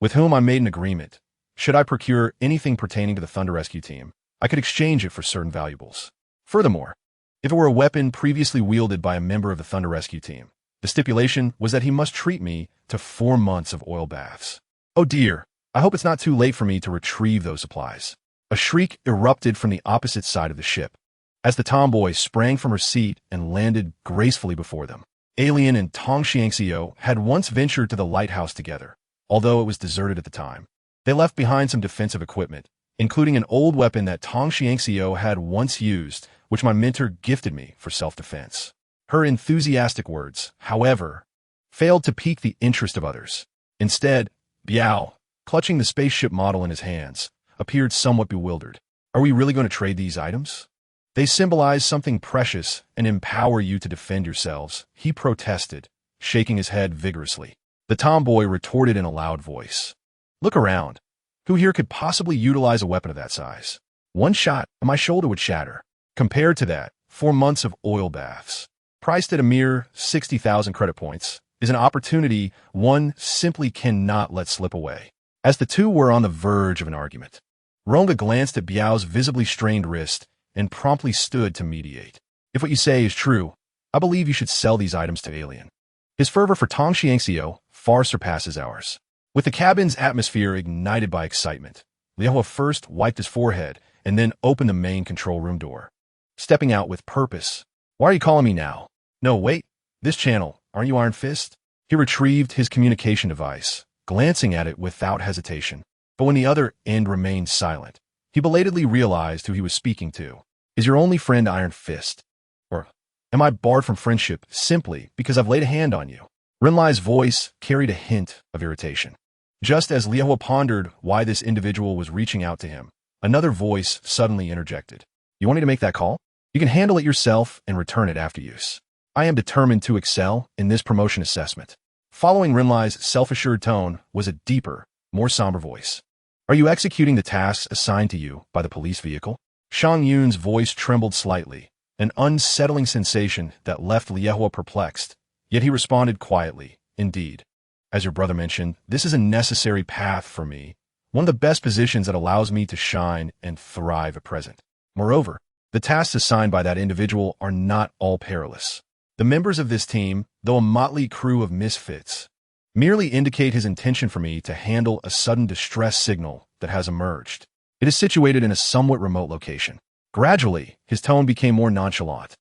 with whom I made an agreement. Should I procure anything pertaining to the Thunder Rescue Team, I could exchange it for certain valuables. Furthermore, if it were a weapon previously wielded by a member of the Thunder Rescue Team, the stipulation was that he must treat me to 4 months of oil baths. Oh dear, I hope it's not too late for me to retrieve those supplies. A shriek erupted from the opposite side of the ship, as the tomboy sprang from her seat and landed gracefully before them. Alien and Tong Xiangxiu had once ventured to the lighthouse together, although it was deserted at the time. They left behind some defensive equipment, including an old weapon that Tong Xiangxiu had once used, which my mentor gifted me for self-defense. Her enthusiastic words, however, failed to pique the interest of others. Instead, Biao, clutching the spaceship model in his hands, appeared somewhat bewildered. Are we really going to trade these items? They symbolize something precious and empower you to defend yourselves, he protested, shaking his head vigorously. The tomboy retorted in a loud voice. Look around. Who here could possibly utilize a weapon of that size? One shot and my shoulder would shatter. Compared to that, 4 months of oil baths, priced at a mere 60,000 credit points, is an opportunity one simply cannot let slip away. As the two were on the verge of an argument, Ronga glanced at Biao's visibly strained wrist and promptly stood to mediate. If what you say is true, I believe you should sell these items to Alien. His fervor for Tong Xiangxiu far surpasses ours. With the cabin's atmosphere ignited by excitement, Liehua first wiped his forehead and then opened the main control room door, stepping out with purpose. Why are you calling me now? No, wait. This channel, aren't you Iron Fist? He retrieved his communication device, glancing at it without hesitation. But when the other end remained silent, he belatedly realized who he was speaking to. Is your only friend Iron Fist? Or am I barred from friendship simply because I've laid a hand on you? Renlai's voice carried a hint of irritation. Just as Liehua pondered why this individual was reaching out to him, another voice suddenly interjected. You want me to make that call? You can handle it yourself and return it after use. I am determined to excel in this promotion assessment. Following Renlai's self-assured tone was a deeper, more somber voice. Are you executing the tasks assigned to you by the police vehicle? Shang Yun's voice trembled slightly, an unsettling sensation that left Liehua perplexed, yet he responded quietly, indeed. As your brother mentioned, this is a necessary path for me, one of the best positions that allows me to shine and thrive at present. Moreover, the tasks assigned by that individual are not all perilous. The members of this team, though a motley crew of misfits, merely indicate his intention for me to handle a sudden distress signal that has emerged. It is situated in a somewhat remote location. Gradually, his tone became more nonchalant,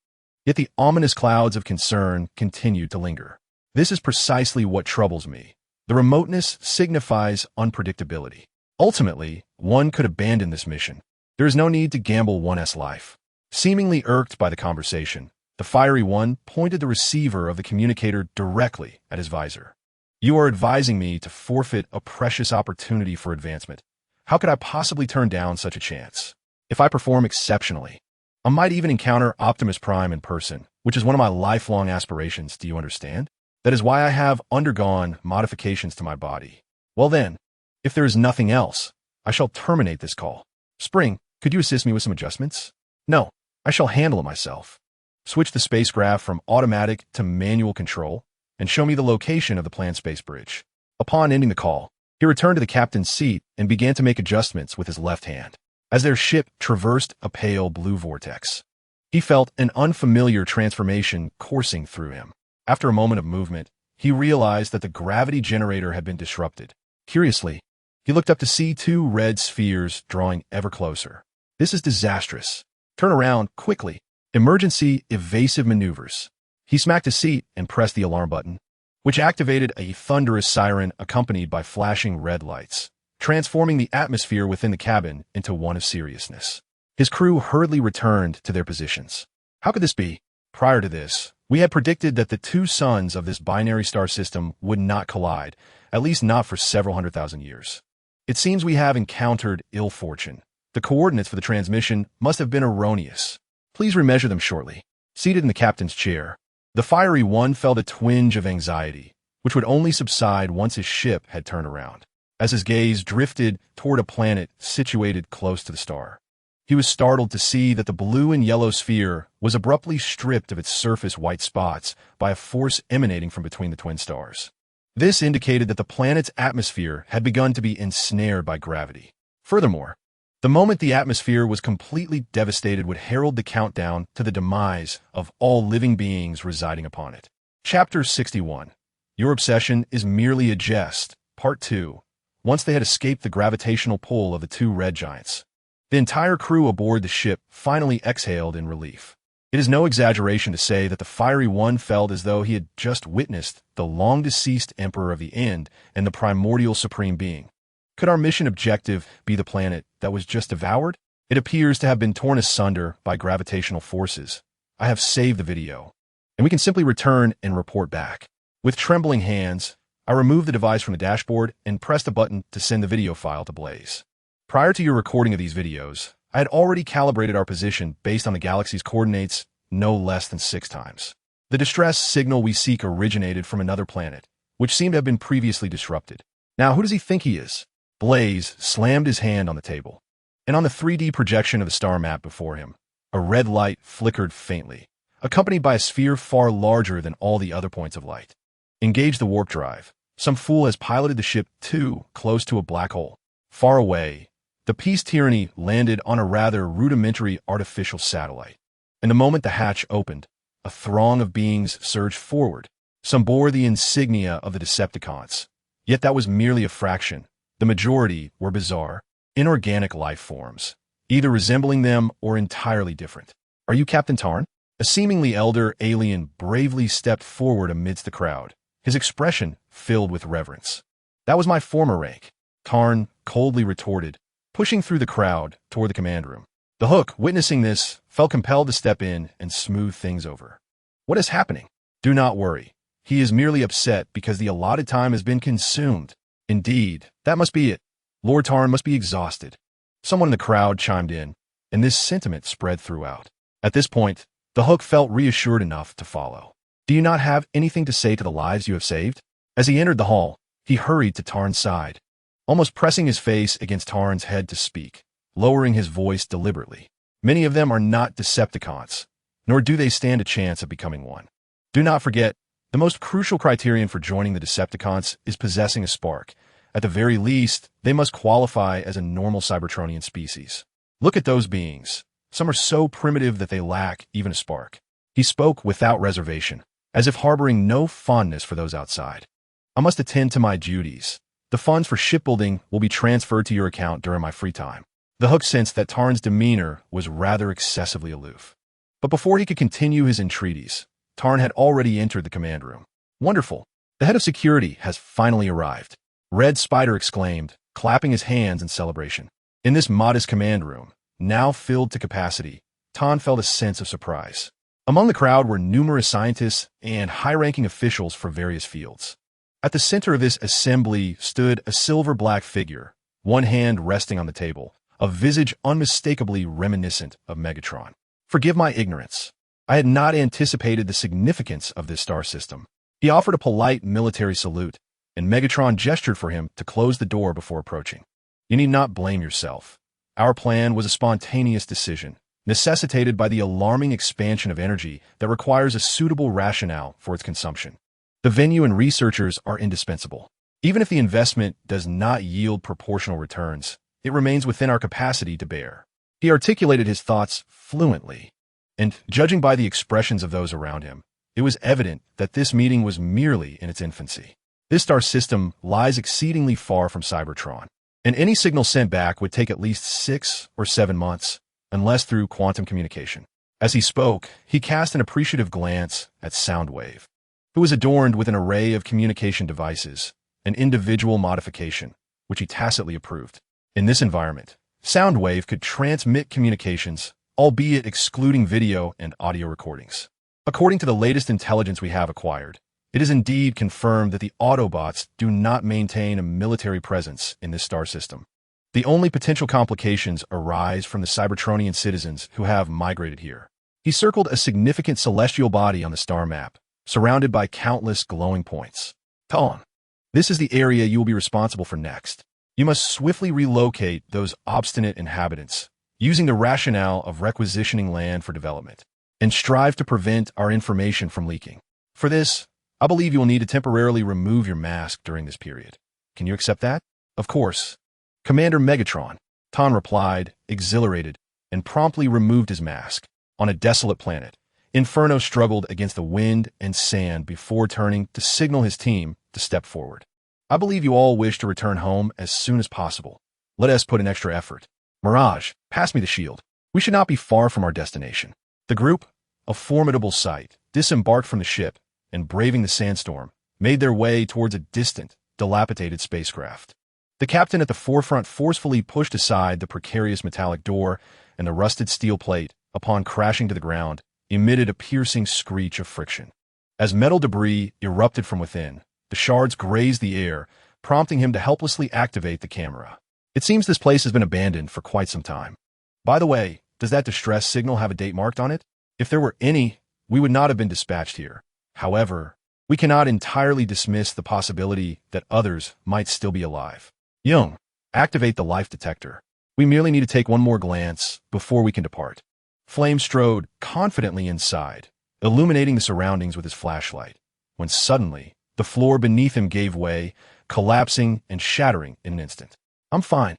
yet the ominous clouds of concern continued to linger. This is precisely what troubles me. The remoteness signifies unpredictability. Ultimately, one could abandon this mission. There is no need to gamble one's life. Seemingly irked by the conversation, the fiery one pointed the receiver of the communicator directly at his visor. You are advising me to forfeit a precious opportunity for advancement. How could I possibly turn down such a chance? If I perform exceptionally, I might even encounter Optimus Prime in person, which is one of my lifelong aspirations, do you understand? That is why I have undergone modifications to my body. Well then, if there is nothing else, I shall terminate this call. Spring, could you assist me with some adjustments? No, I shall handle it myself. Switch the spacecraft from automatic to manual control, and show me the location of the planned space bridge. Upon ending the call, he returned to the captain's seat and began to make adjustments with his left hand. As their ship traversed a pale blue vortex, he felt an unfamiliar transformation coursing through him. After a moment of movement, he realized that the gravity generator had been disrupted. Curiously, he looked up to see two red spheres drawing ever closer. This is disastrous. Turn around, quickly. Emergency evasive maneuvers. He smacked his seat and pressed the alarm button, which activated a thunderous siren accompanied by flashing red lights, transforming the atmosphere within the cabin into one of seriousness. His crew hurriedly returned to their positions. How could this be? Prior to this, we had predicted that the two suns of this binary star system would not collide, at least not for several 100,000 years. It seems we have encountered ill fortune. The coordinates for the transmission must have been erroneous. Please remeasure them shortly. Seated in the captain's chair, the fiery one felt a twinge of anxiety, which would only subside once his ship had turned around. As his gaze drifted toward a planet situated close to the star, he was startled to see that the blue and yellow sphere was abruptly stripped of its surface white spots by a force emanating from between the twin stars. This indicated that the planet's atmosphere had begun to be ensnared by gravity. Furthermore, the moment the atmosphere was completely devastated would herald the countdown to the demise of all living beings residing upon it. Chapter 61. Your Obsession is Merely a Jest, Part 2. Once they had escaped the gravitational pull of the two red giants, the entire crew aboard the ship finally exhaled in relief. It is no exaggeration to say that the fiery one felt as though he had just witnessed the long-deceased Emperor of the End and the primordial Supreme Being. Could our mission objective be the planet that was just devoured? It appears to have been torn asunder by gravitational forces. I have saved the video, and we can simply return and report back. With trembling hands, I removed the device from the dashboard and pressed a button to send the video file to Blaze. Prior to your recording of these videos, I had already calibrated our position based on the galaxy's coordinates no less than 6 times. The distress signal we seek originated from another planet, which seemed to have been previously disrupted. Now, who does he think he is? Blaze slammed his hand on the table, and on the 3D projection of the star map before him, a red light flickered faintly, accompanied by a sphere far larger than all the other points of light. Engage the warp drive. Some fool has piloted the ship too close to a black hole. Far away, the Peace Tyranny landed on a rather rudimentary artificial satellite. And the moment the hatch opened, a throng of beings surged forward. Some bore the insignia of the Decepticons. Yet that was merely a fraction. The majority were bizarre, inorganic life forms, either resembling them or entirely different. Are you Captain Tarn? A seemingly elder alien bravely stepped forward amidst the crowd, his expression filled with reverence. That was my former rank, Tarn coldly retorted, pushing through the crowd toward the command room. The Hook, witnessing this, felt compelled to step in and smooth things over. What is happening? Do not worry. He is merely upset because the allotted time has been consumed. Indeed, that must be it. Lord Tarn must be exhausted. Someone in the crowd chimed in, and this sentiment spread throughout. At this point, the Hook felt reassured enough to follow. Do you not have anything to say to the lives you have saved? As he entered the hall, he hurried to Tarn's side, almost pressing his face against Tarn's head to speak, lowering his voice deliberately. Many of them are not Decepticons, nor do they stand a chance of becoming one. Do not forget, the most crucial criterion for joining the Decepticons is possessing a spark. At the very least, they must qualify as a normal Cybertronian species. Look at those beings. Some are so primitive that they lack even a spark. He spoke without reservation, as if harboring no fondness for those outside. I must attend to my duties. The funds for shipbuilding will be transferred to your account during my free time. The Hook sensed that Tarn's demeanor was rather excessively aloof. But before he could continue his entreaties, Tarn had already entered the command room. Wonderful. The head of security has finally arrived. Red Spider exclaimed, clapping his hands in celebration. In this modest command room, now filled to capacity, Tarn felt a sense of surprise. Among the crowd were numerous scientists and high-ranking officials for various fields. At the center of this assembly stood a silver-black figure, one hand resting on the table, a visage unmistakably reminiscent of Megatron. Forgive my ignorance. I had not anticipated the significance of this star system. He offered a polite military salute, and Megatron gestured for him to close the door before approaching. You need not blame yourself. Our plan was a spontaneous decision, necessitated by the alarming expansion of energy that requires a suitable rationale for its consumption. The venue and researchers are indispensable. Even if the investment does not yield proportional returns, it remains within our capacity to bear. He articulated his thoughts fluently, and, judging by the expressions of those around him, it was evident that this meeting was merely in its infancy. This star system lies exceedingly far from Cybertron, and any signal sent back would take at least 6 or 7 months, unless through quantum communication. As he spoke, he cast an appreciative glance at Soundwave, who was adorned with an array of communication devices, an individual modification, which he tacitly approved. In this environment, Soundwave could transmit communications, albeit excluding video and audio recordings. According to the latest intelligence we have acquired, it is indeed confirmed that the Autobots do not maintain a military presence in this star system. The only potential complications arise from the Cybertronian citizens who have migrated here. He circled a significant celestial body on the star map, surrounded by countless glowing points. Talon, this is the area you will be responsible for next. You must swiftly relocate those obstinate inhabitants, using the rationale of requisitioning land for development, and strive to prevent our information from leaking. For this, I believe you will need to temporarily remove your mask during this period. Can you accept that? Of course. Commander Megatron, Tan replied, exhilarated, and promptly removed his mask. On a desolate planet, Inferno struggled against the wind and sand before turning to signal his team to step forward. I believe you all wish to return home as soon as possible. Let us put in extra effort. Mirage, pass me the shield. We should not be far from our destination. The group, a formidable sight, disembarked from the ship and, braving the sandstorm, made their way towards a distant, dilapidated spacecraft. The captain at the forefront forcefully pushed aside the precarious metallic door, and the rusted steel plate, upon crashing to the ground, emitted a piercing screech of friction. As metal debris erupted from within, the shards grazed the air, prompting him to helplessly activate the camera. It seems this place has been abandoned for quite some time. By the way, does that distress signal have a date marked on it? If there were any, we would not have been dispatched here. However, we cannot entirely dismiss the possibility that others might still be alive. Young, activate the life detector. We merely need to take one more glance before we can depart. Flame strode confidently inside, illuminating the surroundings with his flashlight, when suddenly the floor beneath him gave way, collapsing and shattering in an instant. I'm fine.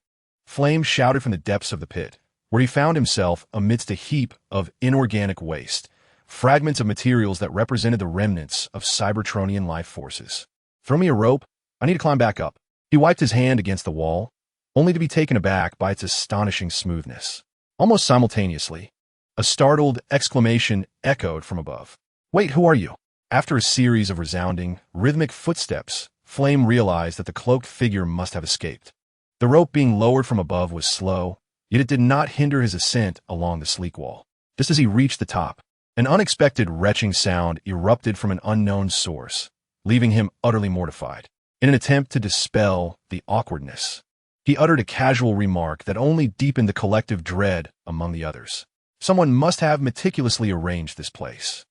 Flame shouted from the depths of the pit, where he found himself amidst a heap of inorganic waste, fragments of materials that represented the remnants of Cybertronian life forces. Throw me a rope. I need to climb back up. He wiped his hand against the wall, only to be taken aback by its astonishing smoothness. Almost simultaneously, a startled exclamation echoed from above. Wait, who are you? After a series of resounding, rhythmic footsteps, Flame realized that the cloaked figure must have escaped. The rope being lowered from above was slow, yet it did not hinder his ascent along the sleek wall. Just as he reached the top, an unexpected retching sound erupted from an unknown source, leaving him utterly mortified. In an attempt to dispel the awkwardness, he uttered a casual remark that only deepened the collective dread among the others. Someone must have meticulously arranged this place.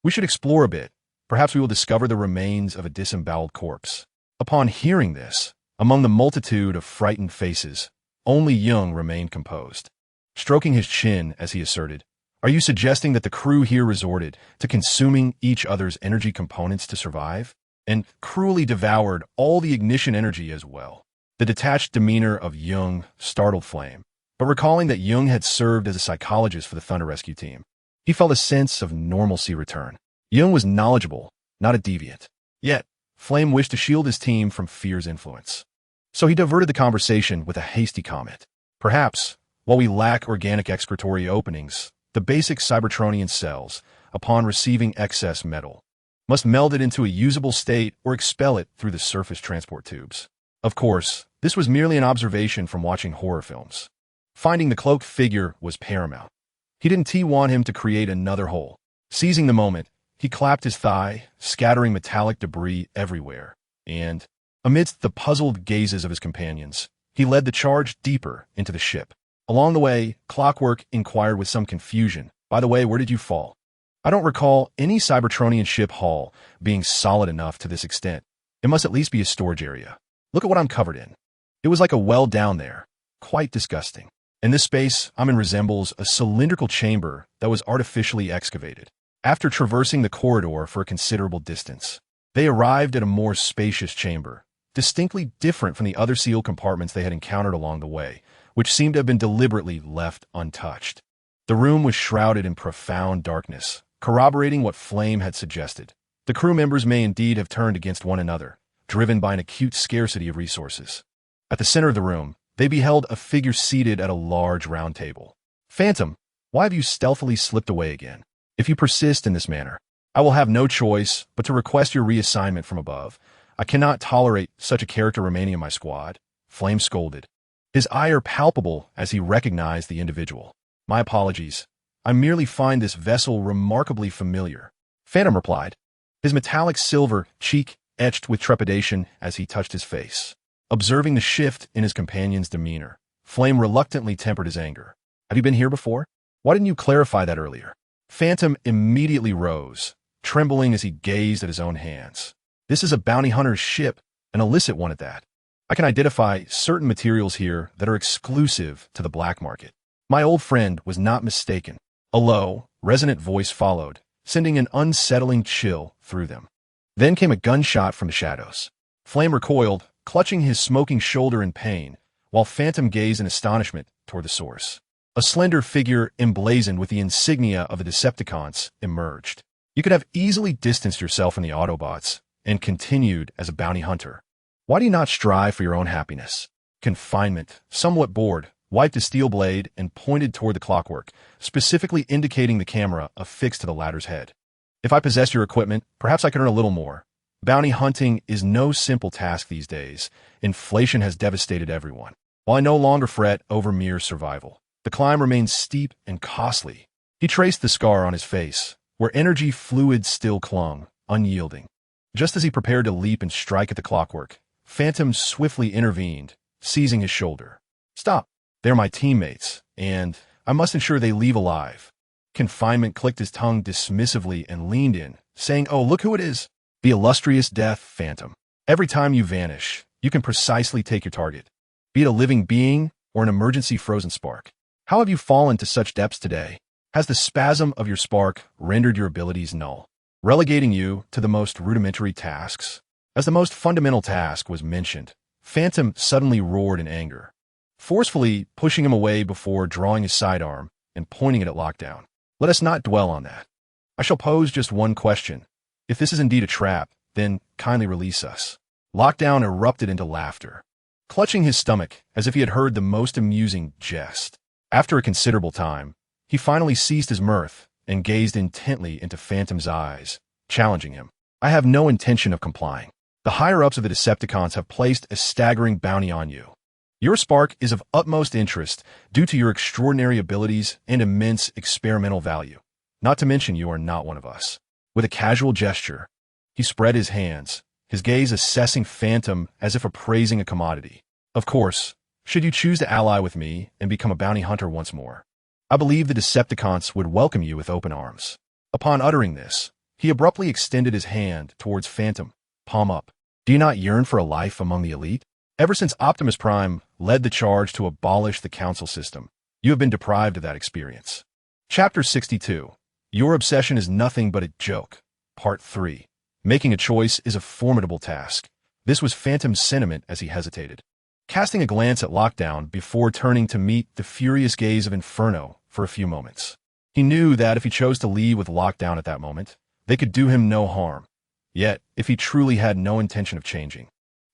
We should explore a bit. Perhaps we will discover the remains of a disemboweled corpse. Upon hearing this, among the multitude of frightened faces, only Young remained composed. Stroking his chin as he asserted, "Are you suggesting that the crew here resorted to consuming each other's energy components to survive, and cruelly devoured all the ignition energy as well?" The detached demeanor of Young startled Flame, but recalling that Young had served as a psychologist for the Thunder Rescue team, he felt a sense of normalcy return. Young was knowledgeable, not a deviant. Yet, Flame wished to shield his team from fear's influence. So he diverted the conversation with a hasty comment. Perhaps, while we lack organic excretory openings, the basic Cybertronian cells, upon receiving excess metal, must meld it into a usable state or expel it through the surface transport tubes. Of course, this was merely an observation from watching horror films. Finding the cloaked figure was paramount. He didn't want him to create another hole. Seizing the moment, he clapped his thigh, scattering metallic debris everywhere, and, amidst the puzzled gazes of his companions, he led the charge deeper into the ship. Along the way, Clockwork inquired with some confusion, "By the way, where did you fall?" "I don't recall any Cybertronian ship hull being solid enough to this extent. It must at least be a storage area. Look at what I'm covered in. It was like a well down there. Quite disgusting. In this space, I'm in resembles a cylindrical chamber that was artificially excavated." After traversing the corridor for a considerable distance, they arrived at a more spacious chamber, distinctly different from the other sealed compartments they had encountered along the way, which seemed to have been deliberately left untouched. The room was shrouded in profound darkness, corroborating what Flame had suggested. The crew members may indeed have turned against one another, driven by an acute scarcity of resources. At the center of the room, they beheld a figure seated at a large round table. Phantom, why have you stealthily slipped away again? If you persist in this manner, I will have no choice but to request your reassignment from above. I cannot tolerate such a character remaining in my squad, Flame scolded. His ire palpable as he recognized the individual. My apologies. I merely find this vessel remarkably familiar, Phantom replied, his metallic silver cheek etched with trepidation as he touched his face. Observing the shift in his companion's demeanor, Flame reluctantly tempered his anger. Have you been here before? Why didn't you clarify that earlier? Phantom immediately rose, trembling as he gazed at his own hands. This is a bounty hunter's ship, an illicit one at that. I can identify certain materials here that are exclusive to the black market. My old friend was not mistaken. A low, resonant voice followed, sending an unsettling chill through them. Then came a gunshot from the shadows. Flame recoiled, clutching his smoking shoulder in pain, while Phantom gazed in astonishment toward the source. A slender figure emblazoned with the insignia of the Decepticons emerged. You could have easily distanced yourself from the Autobots and continued as a bounty hunter. Why do you not strive for your own happiness? Confinement, somewhat bored, wiped his steel blade and pointed toward the clockwork, specifically indicating the camera affixed to the latter's head. If I possess your equipment, perhaps I could earn a little more. Bounty hunting is no simple task these days. Inflation has devastated everyone. While I no longer fret over mere survival, the climb remains steep and costly. He traced the scar on his face, where energy fluid still clung, unyielding. Just as he prepared to leap and strike at the clockwork, Phantom swiftly intervened, seizing his shoulder. Stop. They're my teammates, and I must ensure they leave alive. Confinement clicked his tongue dismissively and leaned in, saying, Oh, look who it is. The illustrious Death Phantom. Every time you vanish, you can precisely take your target, be it a living being or an emergency frozen spark. How have you fallen to such depths today? Has the spasm of your spark rendered your abilities null, relegating you to the most rudimentary tasks? As the most fundamental task was mentioned, Phantom suddenly roared in anger, forcefully pushing him away before drawing his sidearm and pointing it at Lockdown. Let us not dwell on that. I shall pose just one question. If this is indeed a trap, then kindly release us. Lockdown erupted into laughter, clutching his stomach as if he had heard the most amusing jest. After a considerable time, he finally ceased his mirth and gazed intently into Phantom's eyes, challenging him. I have no intention of complying. The higher-ups of the Decepticons have placed a staggering bounty on you. Your spark is of utmost interest due to your extraordinary abilities and immense experimental value. Not to mention you are not one of us. With a casual gesture, he spread his hands, his gaze assessing Phantom as if appraising a commodity. Of course, should you choose to ally with me and become a bounty hunter once more, I believe the Decepticons would welcome you with open arms. Upon uttering this, he abruptly extended his hand towards Phantom, palm up. Do you not yearn for a life among the elite? Ever since Optimus Prime led the charge to abolish the council system, you have been deprived of that experience. Chapter 62. Your obsession is nothing but a joke. Part 3. Making a choice is a formidable task. This was Phantom's sentiment as he hesitated, casting a glance at Lockdown before turning to meet the furious gaze of Inferno for a few moments. He knew that if he chose to leave with Lockdown at that moment, they could do him no harm. Yet, if he truly had no intention of changing,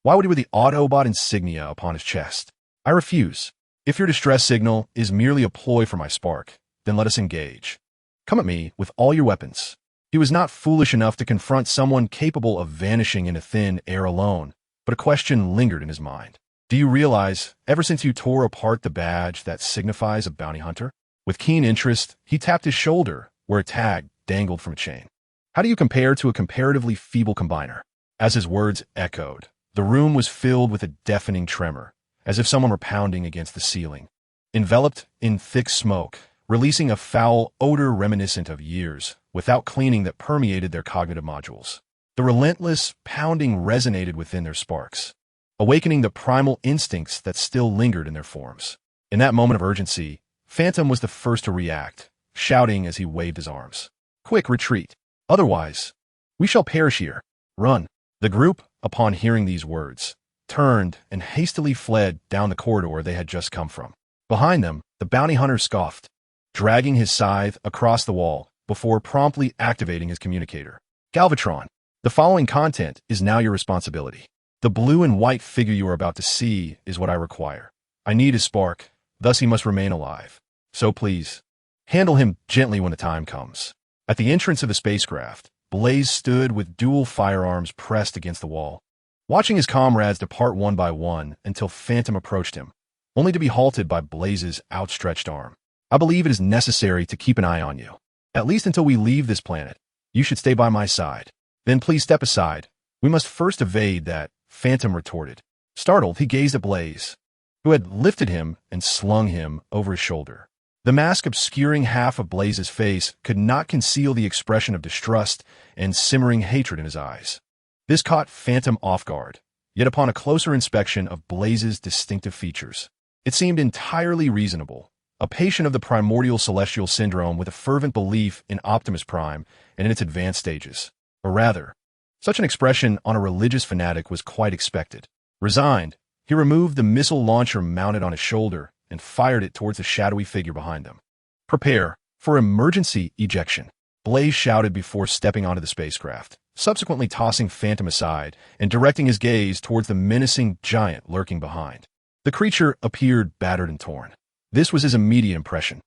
why would he wear the Autobot insignia upon his chest? I refuse. If your distress signal is merely a ploy for my spark, then let us engage. Come at me with all your weapons. He was not foolish enough to confront someone capable of vanishing into thin air alone, but a question lingered in his mind. Do you realize, ever since you tore apart the badge that signifies a bounty hunter? With keen interest, he tapped his shoulder, where a tag dangled from a chain. How do you compare to a comparatively feeble combiner? As his words echoed, the room was filled with a deafening tremor, as if someone were pounding against the ceiling. Enveloped in thick smoke, releasing a foul odor reminiscent of years, without cleaning that permeated their cognitive modules. The relentless pounding resonated within their sparks, awakening the primal instincts that still lingered in their forms. In that moment of urgency, Phantom was the first to react, shouting as he waved his arms. Quick, retreat. Otherwise, we shall perish here. Run. The group, upon hearing these words, turned and hastily fled down the corridor they had just come from. Behind them, the bounty hunter scoffed, dragging his scythe across the wall before promptly activating his communicator. Galvatron, the following content is now your responsibility. The blue and white figure you are about to see is what I require. I need his spark, thus he must remain alive. So please, handle him gently when the time comes. At the entrance of the spacecraft, Blaze stood with dual firearms pressed against the wall, watching his comrades depart one by one until Phantom approached him, only to be halted by Blaze's outstretched arm. I believe it is necessary to keep an eye on you. At least until we leave this planet, you should stay by my side. Then please step aside. We must first evade that, Phantom retorted. Startled, he gazed at Blaze, who had lifted him and slung him over his shoulder. The mask obscuring half of Blaze's face could not conceal the expression of distrust and simmering hatred in his eyes. This caught Phantom off guard, yet upon a closer inspection of Blaze's distinctive features, it seemed entirely reasonable. A patient of the primordial celestial syndrome with a fervent belief in Optimus Prime and in its advanced stages. Or rather, such an expression on a religious fanatic was quite expected. Resigned, he removed the missile launcher mounted on his shoulder and fired it towards the shadowy figure behind them. Prepare for emergency ejection, Blaze shouted before stepping onto the spacecraft, subsequently tossing Phantom aside and directing his gaze towards the menacing giant lurking behind. The creature appeared battered and torn. This was his immediate impression.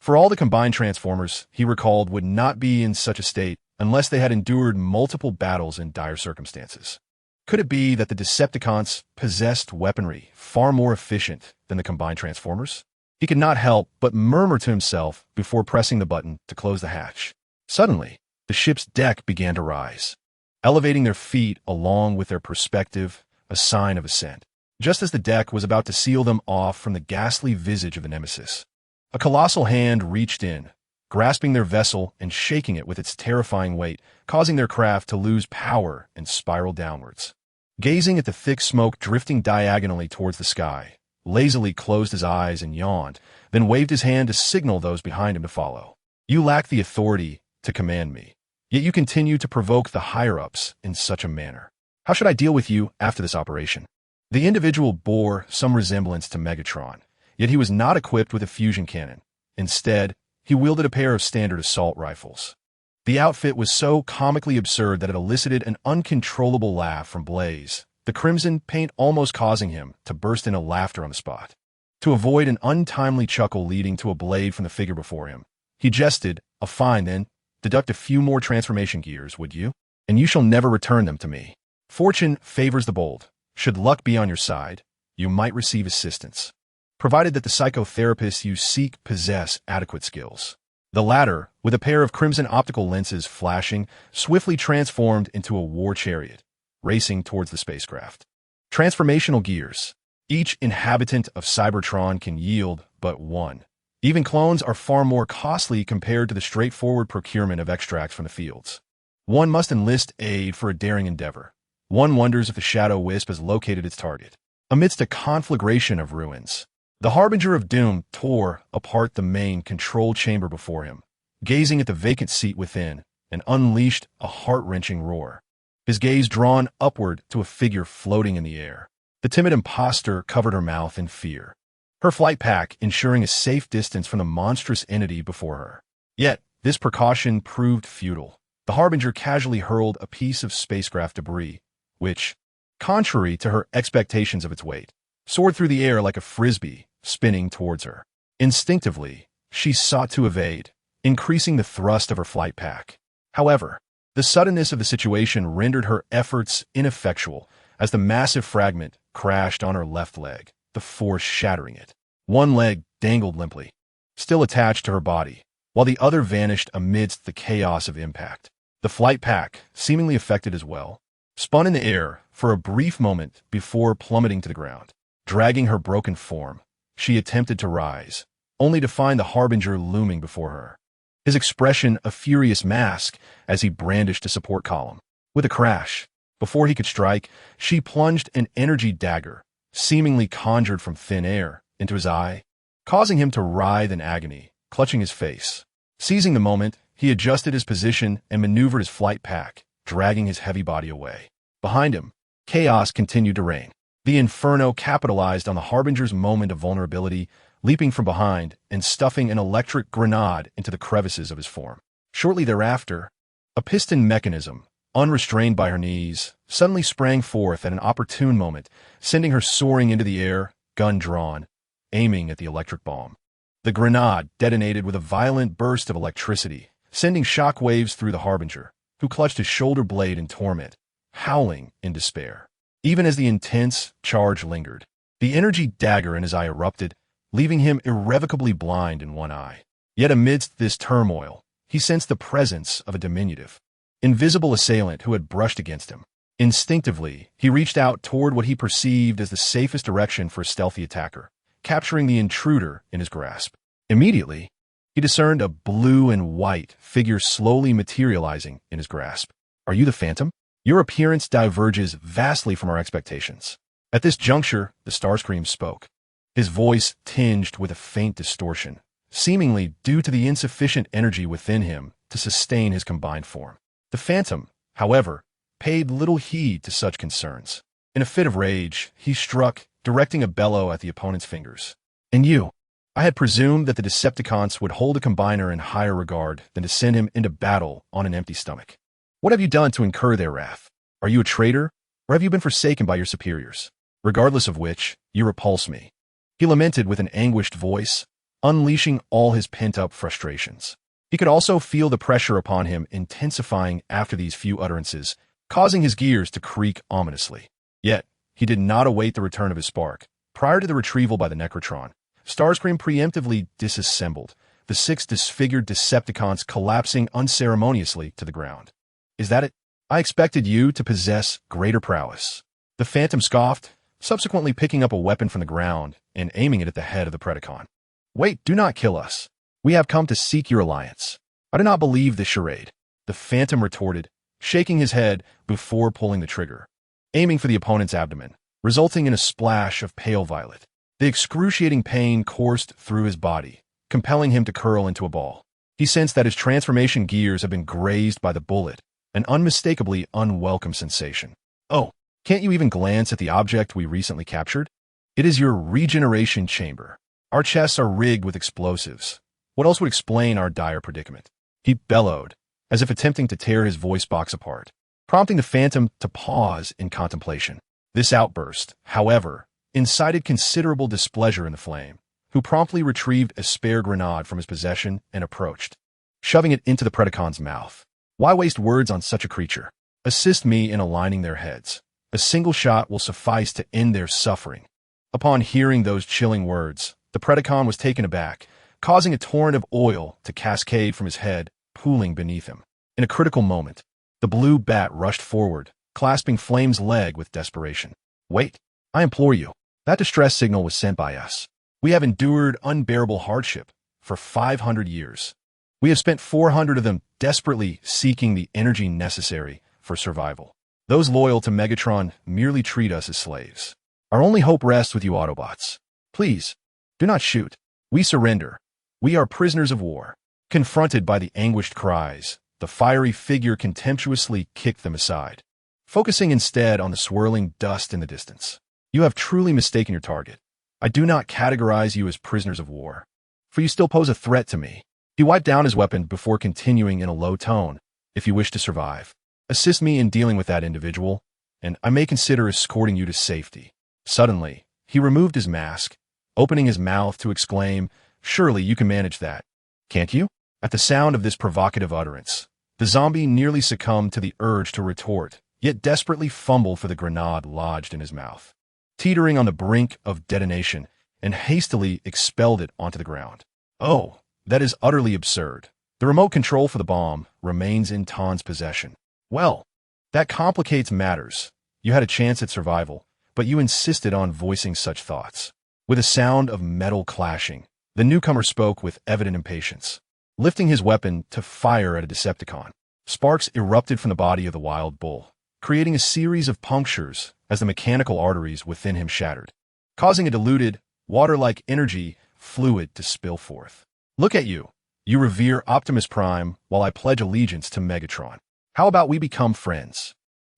For all the combined Transformers, he recalled, would not be in such a state unless they had endured multiple battles in dire circumstances. Could it be that the Decepticons possessed weaponry far more efficient than the combined Transformers? He could not help but murmur to himself before pressing the button to close the hatch. Suddenly, the ship's deck began to rise, elevating their feet along with their perspective, a sign of ascent. Just as the deck was about to seal them off from the ghastly visage of the Nemesis, a colossal hand reached in, grasping their vessel and shaking it with its terrifying weight, causing their craft to lose power and spiral downwards. Gazing at the thick smoke drifting diagonally towards the sky, lazily closed his eyes and yawned, then waved his hand to signal those behind him to follow. You lack the authority to command me, yet you continue to provoke the higher-ups in such a manner. How should I deal with you after this operation? The individual bore some resemblance to Megatron, yet he was not equipped with a fusion cannon. Instead, he wielded a pair of standard assault rifles. The outfit was so comically absurd that it elicited an uncontrollable laugh from Blaze, the crimson paint almost causing him to burst into laughter on the spot. To avoid an untimely chuckle leading to a blade from the figure before him, he jested, fine then, deduct a few more transformation gears, would you? And you shall never return them to me. Fortune favors the bold. Should luck be on your side, you might receive assistance, provided that the psychotherapists you seek possess adequate skills. The latter, with a pair of crimson optical lenses flashing, swiftly transformed into a war chariot, racing towards the spacecraft. Transformational gears. Each inhabitant of Cybertron can yield but one. Even clones are far more costly compared to the straightforward procurement of extracts from the fields. One must enlist aid for a daring endeavor. One wonders if the Shadow Wisp has located its target. Amidst a conflagration of ruins, the Harbinger of Doom tore apart the main control chamber before him, gazing at the vacant seat within, and unleashed a heart-wrenching roar. His gaze drawn upward to a figure floating in the air. The timid imposter covered her mouth in fear, her flight pack ensuring a safe distance from the monstrous entity before her. Yet, this precaution proved futile. The Harbinger casually hurled a piece of spacecraft debris, which, contrary to her expectations of its weight, soared through the air like a frisbee, spinning towards her. Instinctively, she sought to evade, increasing the thrust of her flight pack. However, the suddenness of the situation rendered her efforts ineffectual as the massive fragment crashed on her left leg, the force shattering it. One leg dangled limply, still attached to her body, while the other vanished amidst the chaos of impact. The flight pack, seemingly affected as well, spun in the air for a brief moment before plummeting to the ground. Dragging her broken form, she attempted to rise, only to find the Harbinger looming before her, his expression a furious mask as he brandished a support column. With a crash, before he could strike, she plunged an energy dagger, seemingly conjured from thin air, into his eye, causing him to writhe in agony, clutching his face. Seizing the moment, he adjusted his position and maneuvered his flight pack, dragging his heavy body away. Behind him, chaos continued to reign. The Inferno capitalized on the Harbinger's moment of vulnerability, leaping from behind and stuffing an electric grenade into the crevices of his form. Shortly thereafter, a piston mechanism, unrestrained by her knees, suddenly sprang forth at an opportune moment, sending her soaring into the air, gun drawn, aiming at the electric bomb. The grenade detonated with a violent burst of electricity, sending shock waves through the Harbinger, who clutched his shoulder blade in torment, howling in despair. Even as the intense charge lingered, the energy dagger in his eye erupted, leaving him irrevocably blind in one eye. Yet amidst this turmoil, he sensed the presence of a diminutive, invisible assailant who had brushed against him. Instinctively, he reached out toward what he perceived as the safest direction for a stealthy attacker, capturing the intruder in his grasp. Immediately, he discerned a blue and white figure slowly materializing in his grasp. "Are you the Phantom? Your appearance diverges vastly from our expectations." At this juncture, the Starscream spoke, his voice tinged with a faint distortion, seemingly due to the insufficient energy within him to sustain his combined form. The Phantom, however, paid little heed to such concerns. In a fit of rage, he struck, directing a bellow at the opponent's fingers. "And you? I had presumed that the Decepticons would hold a combiner in higher regard than to send him into battle on an empty stomach. What have you done to incur their wrath? Are you a traitor, or have you been forsaken by your superiors? Regardless of which, you repulse me." He lamented with an anguished voice, unleashing all his pent-up frustrations. He could also feel the pressure upon him intensifying after these few utterances, causing his gears to creak ominously. Yet, he did not await the return of his spark. Prior to the retrieval by the Necrotron, Starscream preemptively disassembled, the 6 disfigured Decepticons collapsing unceremoniously to the ground. "Is that it? I expected you to possess greater prowess." The Phantom scoffed, subsequently picking up a weapon from the ground and aiming it at the head of the Predacon. "Wait, do not kill us. We have come to seek your alliance." "I do not believe this charade," the Phantom retorted, shaking his head before pulling the trigger, aiming for the opponent's abdomen, resulting in a splash of pale violet. The excruciating pain coursed through his body, compelling him to curl into a ball. He sensed that his transformation gears had been grazed by the bullet, an unmistakably unwelcome sensation. "Oh, can't you even glance at the object we recently captured? It is your regeneration chamber. Our chests are rigged with explosives. What else would explain our dire predicament?" He bellowed, as if attempting to tear his voice box apart, prompting the Phantom to pause in contemplation. This outburst, however, incited considerable displeasure in the Flame, who promptly retrieved a spare grenade from his possession and approached, shoving it into the Predacon's mouth. "Why waste words on such a creature? Assist me in aligning their heads. A single shot will suffice to end their suffering." Upon hearing those chilling words, the Predacon was taken aback, causing a torrent of oil to cascade from his head, pooling beneath him. In a critical moment, the blue bat rushed forward, clasping Flame's leg with desperation. "Wait, I implore you. That distress signal was sent by us. We have endured unbearable hardship for 500 years. We have spent 400 of them desperately seeking the energy necessary for survival. Those loyal to Megatron merely treat us as slaves. Our only hope rests with you Autobots. Please, do not shoot. We surrender. We are prisoners of war." Confronted by the anguished cries, the fiery figure contemptuously kicked them aside, focusing instead on the swirling dust in the distance. "You have truly mistaken your target. I do not categorize you as prisoners of war, for you still pose a threat to me." He wiped down his weapon before continuing in a low tone. "If you wish to survive, assist me in dealing with that individual, and I may consider escorting you to safety." Suddenly, he removed his mask, opening his mouth to exclaim, "Surely you can manage that, can't you?" At the sound of this provocative utterance, the zombie nearly succumbed to the urge to retort, yet desperately fumbled for the grenade lodged in his mouth, teetering on the brink of detonation, and hastily expelled it onto the ground. "Oh, that is utterly absurd. The remote control for the bomb remains in Tan's possession." "Well, that complicates matters. You had a chance at survival, but you insisted on voicing such thoughts." With a sound of metal clashing, the newcomer spoke with evident impatience, lifting his weapon to fire at a Decepticon. Sparks erupted from the body of the wild bull, creating a series of punctures as the mechanical arteries within him shattered, causing a diluted, water-like energy fluid to spill forth. "Look at you. You revere Optimus Prime while I pledge allegiance to Megatron. How about we become friends?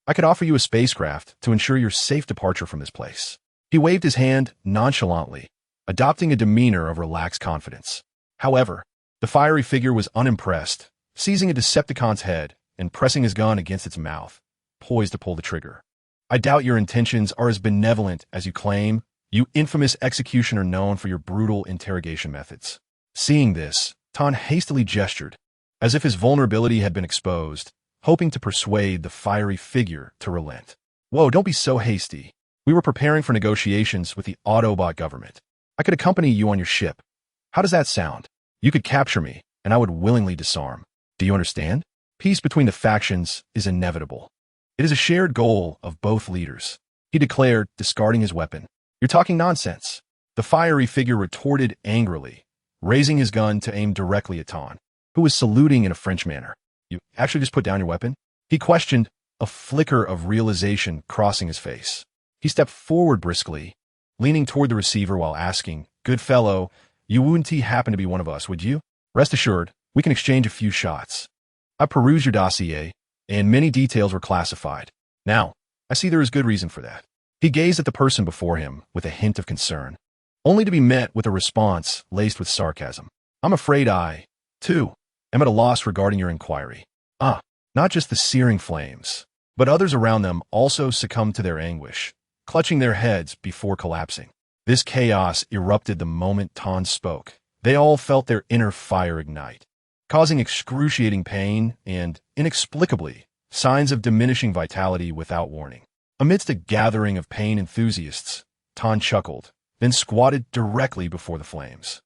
I could offer you a spacecraft to ensure your safe departure from this place." He waved his hand nonchalantly, adopting a demeanor of relaxed confidence. However, the fiery figure was unimpressed, seizing a Decepticon's head and pressing his gun against its mouth, poised to pull the trigger. I doubt your intentions are as benevolent as you claim, you infamous executioner known for your brutal interrogation methods. Seeing this, Ton hastily gestured, as if his vulnerability had been exposed, hoping to persuade the fiery figure to relent. Whoa, don't be so hasty. We were preparing for negotiations with the Autobot government. I could accompany you on your ship. How does that sound? You could capture me, and I would willingly disarm. Do you understand? Peace between the factions is inevitable. It is a shared goal of both leaders, he declared, discarding his weapon. You're talking nonsense. The fiery figure retorted angrily, raising his gun to aim directly at Ton, who was saluting in a French manner. You actually just put down your weapon? He questioned, a flicker of realization crossing his face. He stepped forward briskly, leaning toward the receiver while asking, Good fellow, you wouldn't happen to be one of us, would you? Rest assured, we can exchange a few shots. I perused your dossier, and many details were classified. Now, I see there is good reason for that. He gazed at the person before him with a hint of concern, only to be met with a response laced with sarcasm. I'm afraid I, too, am at a loss regarding your inquiry. Not just the searing flames, but others around them also succumbed to their anguish, clutching their heads before collapsing. This chaos erupted the moment Ton spoke. They all felt their inner fire ignite, causing excruciating pain and, inexplicably, signs of diminishing vitality without warning. Amidst a gathering of pain enthusiasts, Ton chuckled, then squatted directly before the flames,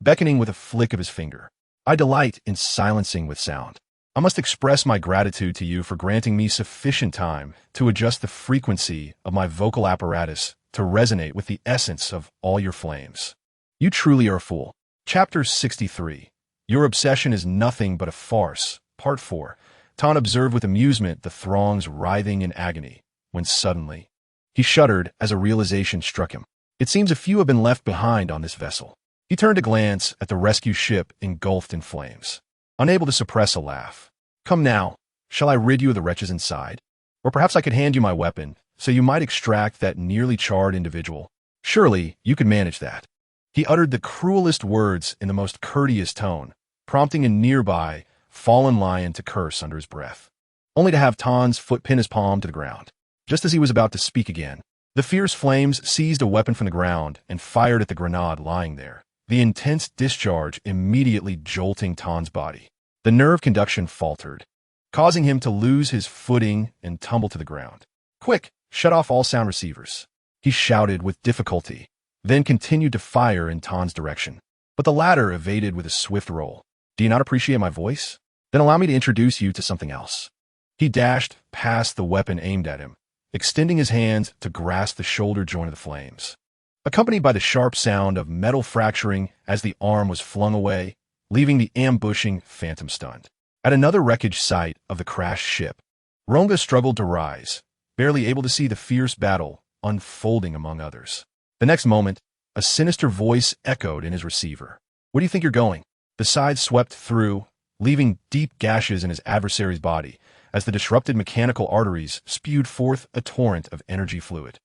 beckoning with a flick of his finger. I delight in silencing with sound. I must express my gratitude to you for granting me sufficient time to adjust the frequency of my vocal apparatus to resonate with the essence of all your flames. You truly are a fool. Chapter 63. Your obsession is nothing but a farce. Part 4. Ton observed with amusement the throng's writhing in agony, when suddenly, he shuddered as a realization struck him. It seems a few have been left behind on this vessel. He turned to glance at the rescue ship engulfed in flames, unable to suppress a laugh. Come now, shall I rid you of the wretches inside? Or perhaps I could hand you my weapon, so you might extract that nearly charred individual. Surely, you could manage that. He uttered the cruelest words in the most courteous tone, prompting a nearby, fallen lion to curse under his breath, only to have Ton's foot pin his palm to the ground. Just as he was about to speak again, the fierce flames seized a weapon from the ground and fired at the grenade lying there, the intense discharge immediately jolting Ton's body. The nerve conduction faltered, causing him to lose his footing and tumble to the ground. Quick, shut off all sound receivers, he shouted with difficulty, then continued to fire in Ton's direction. But the latter evaded with a swift roll. Do you not appreciate my voice? Then allow me to introduce you to something else. He dashed past the weapon aimed at him, extending his hands to grasp the shoulder joint of the flames, accompanied by the sharp sound of metal fracturing as the arm was flung away, leaving the ambushing phantom stunned. At another wreckage site of the crashed ship, Ronga struggled to rise, barely able to see the fierce battle unfolding among others. The next moment, a sinister voice echoed in his receiver. Where do you think you're going? The side swept through, leaving deep gashes in his adversary's body as the disrupted mechanical arteries spewed forth a torrent of energy fluid.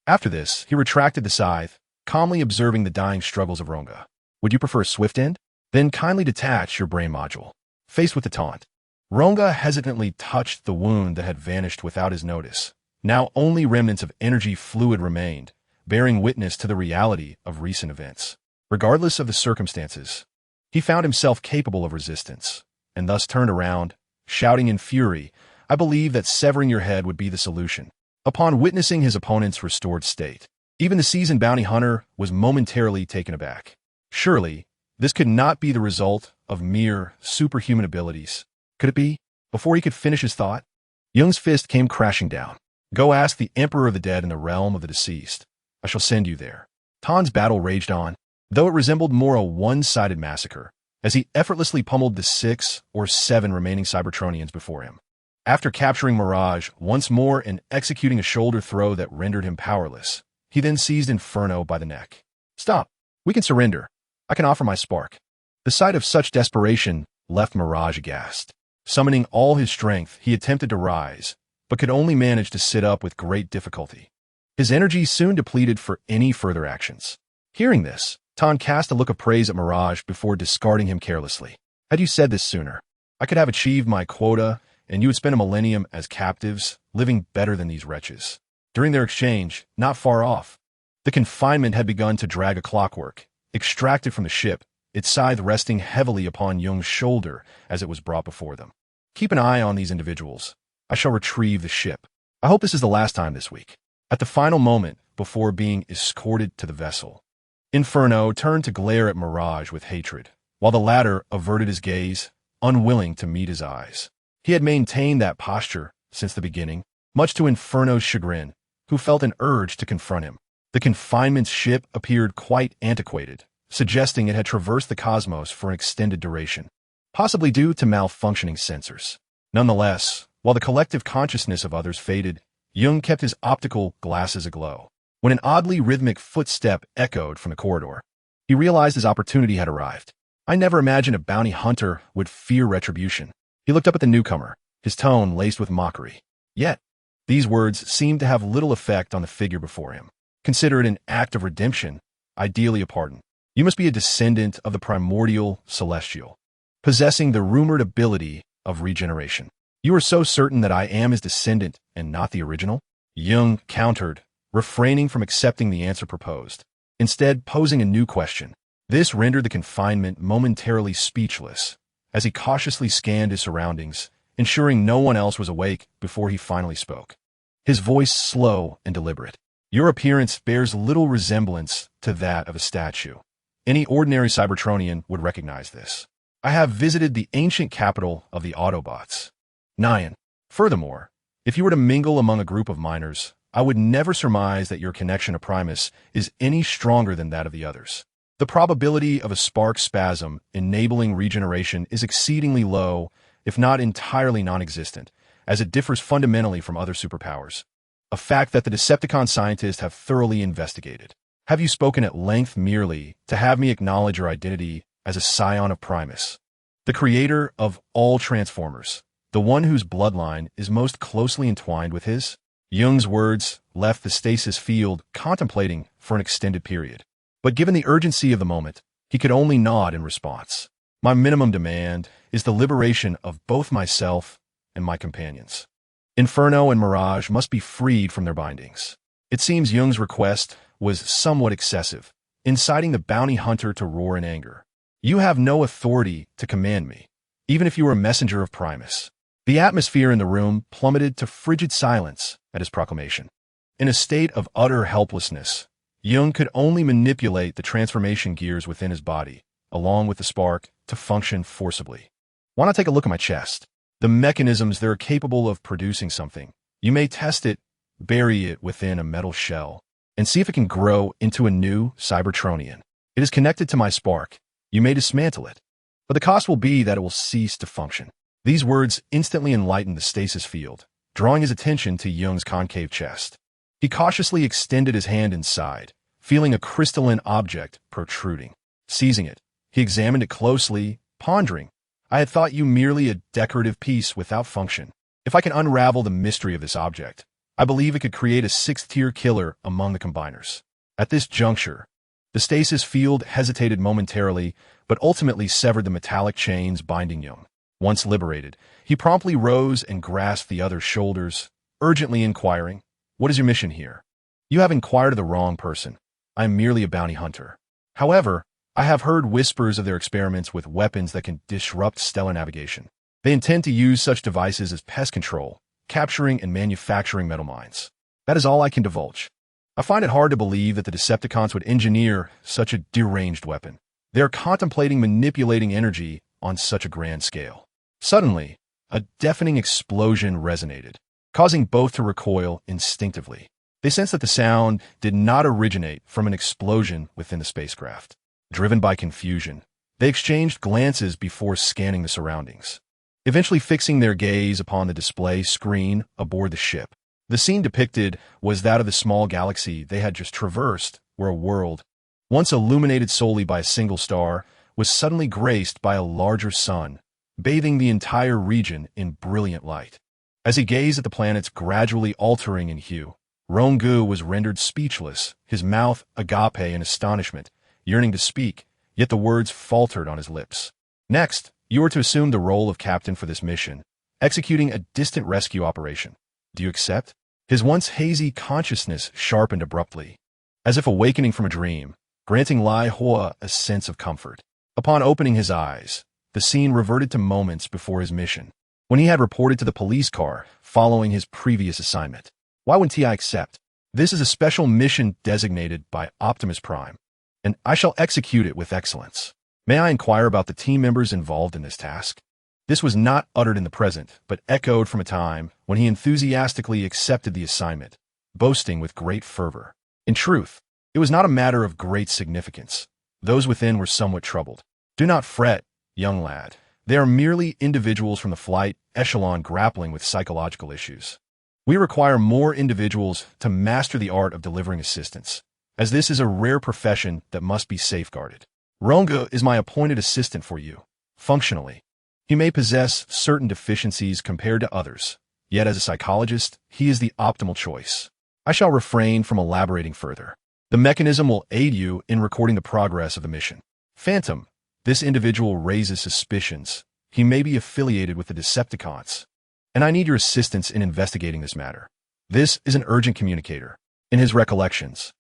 After this, he retracted the scythe, calmly observing the dying struggles of Ronga. Would you prefer a swift end? Then kindly detach your brain module. Faced with the taunt, Ronga hesitantly touched the wound that had vanished without his notice. Now only remnants of energy fluid remained, bearing witness to the reality of recent events. Regardless of the circumstances, he found himself capable of resistance, and thus turned around, shouting in fury, I believe that severing your head would be the solution. Upon witnessing his opponent's restored state, even the seasoned bounty hunter was momentarily taken aback. Surely, this could not be the result of mere superhuman abilities. Could it be? Before he could finish his thought, Jung's fist came crashing down. Go ask the Emperor of the Dead in the realm of the deceased. I shall send you there. Ton's battle raged on, though it resembled more a one-sided massacre, as he effortlessly pummeled the 6 or 7 remaining Cybertronians before him. After capturing Mirage once more and executing a shoulder throw that rendered him powerless, he then seized Inferno by the neck. Stop. We can surrender. I can offer my spark. The sight of such desperation left Mirage aghast. Summoning all his strength, he attempted to rise, but could only manage to sit up with great difficulty. His energy soon depleted for any further actions. Hearing this, Ton cast a look of praise at Mirage before discarding him carelessly. Had you said this sooner, I could have achieved my quota, and you would spend a millennium as captives, living better than these wretches. During their exchange, not far off, the confinement had begun to drag a clockwork, extracted from the ship, its scythe resting heavily upon Jung's shoulder as it was brought before them. Keep an eye on these individuals. I shall retrieve the ship. I hope this is the last time this week. At the final moment, before being escorted to the vessel, Inferno turned to glare at Mirage with hatred, while the latter averted his gaze, unwilling to meet his eyes. He had maintained that posture since the beginning, much to Inferno's chagrin, who felt an urge to confront him. The confinement's ship appeared quite antiquated, suggesting it had traversed the cosmos for an extended duration, possibly due to malfunctioning sensors. Nonetheless, while the collective consciousness of others faded, Jung kept his optical glasses aglow. When an oddly rhythmic footstep echoed from the corridor, he realized his opportunity had arrived. I never imagined a bounty hunter would fear retribution. He looked up at the newcomer, his tone laced with mockery. Yet, these words seemed to have little effect on the figure before him. Consider it an act of redemption, ideally a pardon. You must be a descendant of the primordial celestial, possessing the rumored ability of regeneration. You are so certain that I am his descendant and not the original? Jung countered, refraining from accepting the answer proposed, instead posing a new question. This rendered the confinement momentarily speechless, as he cautiously scanned his surroundings, ensuring no one else was awake before he finally spoke. His voice slow and deliberate. Your appearance bears little resemblance to that of a statue. Any ordinary Cybertronian would recognize this. I have visited the ancient capital of the Autobots, Nyan. Furthermore, if you were to mingle among a group of miners, I would never surmise that your connection to Primus is any stronger than that of the others. The probability of a spark spasm enabling regeneration is exceedingly low, if not entirely non-existent, as it differs fundamentally from other superpowers. A fact that the Decepticon scientists have thoroughly investigated. Have you spoken at length merely to have me acknowledge your identity as a scion of Primus, the creator of all Transformers, the one whose bloodline is most closely entwined with his? Jung's words left the stasis field contemplating for an extended period. But given the urgency of the moment, he could only nod in response. My minimum demand is the liberation of both myself and my companions. Inferno and Mirage must be freed from their bindings. It seems Jung's request was somewhat excessive, inciting the bounty hunter to roar in anger. You have no authority to command me, even if you were a messenger of Primus. The atmosphere in the room plummeted to frigid silence at his proclamation. In a state of utter helplessness, Jung could only manipulate the transformation gears within his body, along with the spark, to function forcibly. Why not take a look at my chest? The mechanisms that are capable of producing something. You may test it, bury it within a metal shell, and see if it can grow into a new Cybertronian. It is connected to my spark. You may dismantle it, but the cost will be that it will cease to function. These words instantly enlightened the stasis field, drawing his attention to Jung's concave chest. He cautiously extended his hand inside, feeling a crystalline object protruding. Seizing it, he examined it closely, pondering. I had thought you merely a decorative piece without function. If I can unravel the mystery of this object, I believe it could create a sixth-tier killer among the combiners. At this juncture, the stasis field hesitated momentarily, but ultimately severed the metallic chains binding Jung. Once liberated, he promptly rose and grasped the other's shoulders, urgently inquiring, "What is your mission here?" "You have inquired of the wrong person. I am merely a bounty hunter. However, I have heard whispers of their experiments with weapons that can disrupt stellar navigation. They intend to use such devices as pest control, capturing and manufacturing metal mines. That is all I can divulge. I find it hard to believe that the Decepticons would engineer such a deranged weapon. They are contemplating manipulating energy on such a grand scale." Suddenly, a deafening explosion resonated, causing both to recoil instinctively. They sensed that the sound did not originate from an explosion within the spacecraft. Driven by confusion, they exchanged glances before scanning the surroundings, eventually fixing their gaze upon the display screen aboard the ship. The scene depicted was that of the small galaxy they had just traversed, where a world, once illuminated solely by a single star, was suddenly graced by a larger sun, bathing the entire region in brilliant light. As he gazed at the planets gradually altering in hue, Rongu was rendered speechless, his mouth agape in astonishment, yearning to speak, yet the words faltered on his lips. Next, You are to assume the role of captain for this mission, executing a distant rescue operation. Do you accept? His once hazy consciousness sharpened abruptly, as if awakening from a dream, granting Lai Hua a sense of comfort. Upon opening his eyes, the scene reverted to moments before his mission, when he had reported to the police car following his previous assignment. Why wouldn't I accept? This is a special mission designated by Optimus Prime, and I shall execute it with excellence. May I inquire about the team members involved in this task? This was not uttered in the present, but echoed from a time when he enthusiastically accepted the assignment, boasting with great fervor. In truth, it was not a matter of great significance. Those within were somewhat troubled. Do not fret, young lad. They are merely individuals from the flight echelon grappling with psychological issues. We require more individuals to master the art of delivering assistance, as this is a rare profession that must be safeguarded. Ronga is my appointed assistant for you. Functionally, he may possess certain deficiencies compared to others, yet as a psychologist, he is the optimal choice. I shall refrain from elaborating further. The mechanism will aid you in recording the progress of the mission. Phantom, this individual raises suspicions. He may be affiliated with the Decepticons, and I need your assistance in investigating this matter. This is an urgent communicator. In his recollections,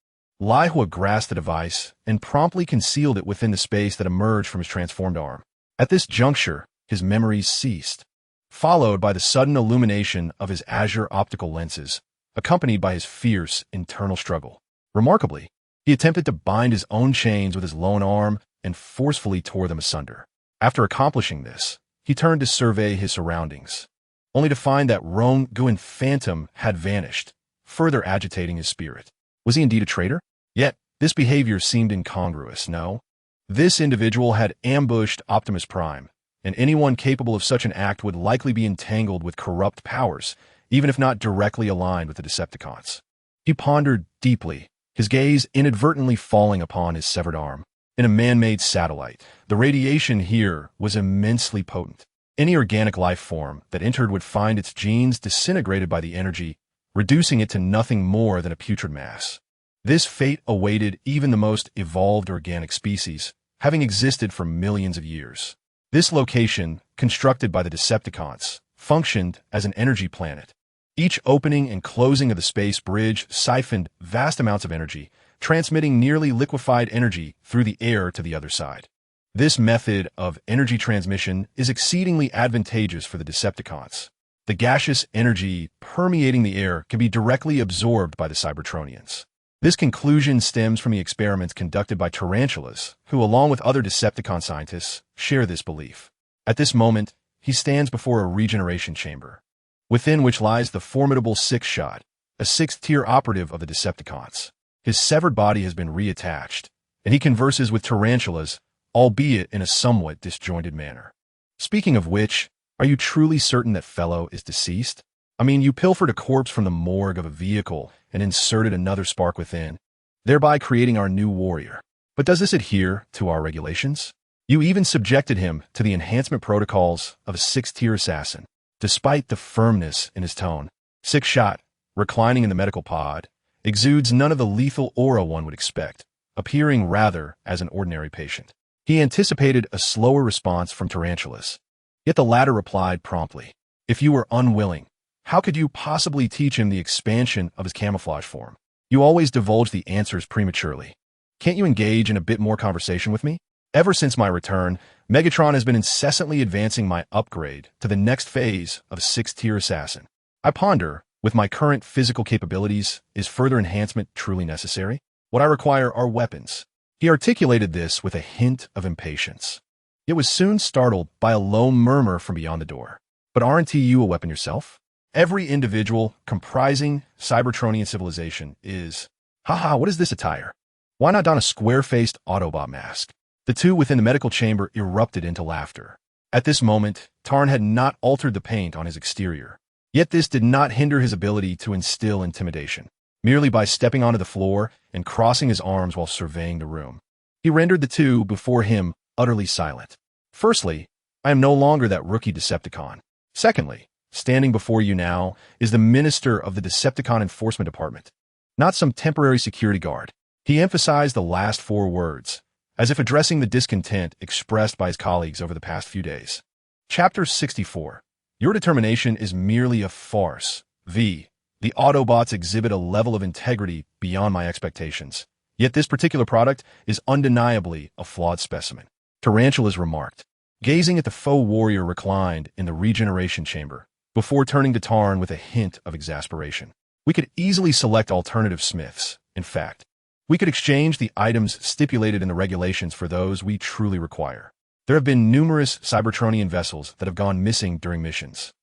Lai Hua grasped the device and promptly concealed it within the space that emerged from his transformed arm. At this juncture, his memories ceased, followed by the sudden illumination of his azure optical lenses, accompanied by his fierce internal struggle. Remarkably, he attempted to bind his own chains with his lone arm and forcefully tore them asunder. After accomplishing this, he turned to survey his surroundings, only to find that Ronguin Phantom had vanished, further agitating his spirit. Was he indeed a traitor? Yet, this behavior seemed incongruous, no? This individual had ambushed Optimus Prime, and anyone capable of such an act would likely be entangled with corrupt powers, even if not directly aligned with the Decepticons. He pondered deeply, his gaze inadvertently falling upon his severed arm. In a man-made satellite, the radiation here was immensely potent. Any organic life form that entered would find its genes disintegrated by the energy, reducing it to nothing more than a putrid mass. This fate awaited even the most evolved organic species, having existed for millions of years. This location, constructed by the Decepticons, functioned as an energy planet. Each opening and closing of the space bridge siphoned vast amounts of energy, transmitting nearly liquefied energy through the air to the other side. This method of energy transmission is exceedingly advantageous for the Decepticons. The gaseous energy permeating the air can be directly absorbed by the Cybertronians. This conclusion stems from the experiments conducted by tarantulas, who, along with other Decepticon scientists, share this belief. At this moment, he stands before a regeneration chamber, within which lies the formidable Six-Shot, a sixth-tier operative of the Decepticons. His severed body has been reattached, and he converses with tarantulas, albeit in a somewhat disjointed manner. Speaking of which, are you truly certain that fellow is deceased? I mean, you pilfered a corpse from the morgue of a vehicle and inserted another spark within, thereby creating our new warrior. But does this adhere to our regulations? You even subjected him to the enhancement protocols of a sixth-tier assassin. Despite the firmness in his tone, Six-Shot, reclining in the medical pod, exudes none of the lethal aura one would expect, appearing rather as an ordinary patient. He anticipated a slower response from tarantulas, yet the latter replied promptly, "If you were unwilling, how could you possibly teach him the expansion of his camouflage form? You always divulge the answers prematurely. Can't you engage in a bit more conversation with me? Ever since my return, Megatron has been incessantly advancing my upgrade to the next phase of a sixth-tier assassin. I ponder, with my current physical capabilities, is further enhancement truly necessary? What I require are weapons." He articulated this with a hint of impatience, yet was soon startled by a low murmur from beyond the door. "But aren't you a weapon yourself? Every individual comprising Cybertronian civilization is... Haha, what is this attire? Why not don a square-faced Autobot mask?" The two within the medical chamber erupted into laughter. At this moment, Tarn had not altered the paint on his exterior. Yet this did not hinder his ability to instill intimidation. Merely by stepping onto the floor and crossing his arms while surveying the room, he rendered the two before him utterly silent. Firstly, I am no longer that rookie Decepticon. Secondly, standing before you now is the minister of the Decepticon Enforcement Department, not some temporary security guard. He emphasized the last four words, as if addressing the discontent expressed by his colleagues over the past few days. Chapter 64. Your determination is merely a farce. The Autobots exhibit a level of integrity beyond my expectations. Yet this particular product is undeniably a flawed specimen. Tarantulas remarked, gazing at the faux warrior reclined in the regeneration chamber, before turning to Tarn with a hint of exasperation. We could easily select alternative smiths. In fact, we could exchange the items stipulated in the regulations for those we truly require. There have been numerous Cybertronian vessels that have gone missing during missions.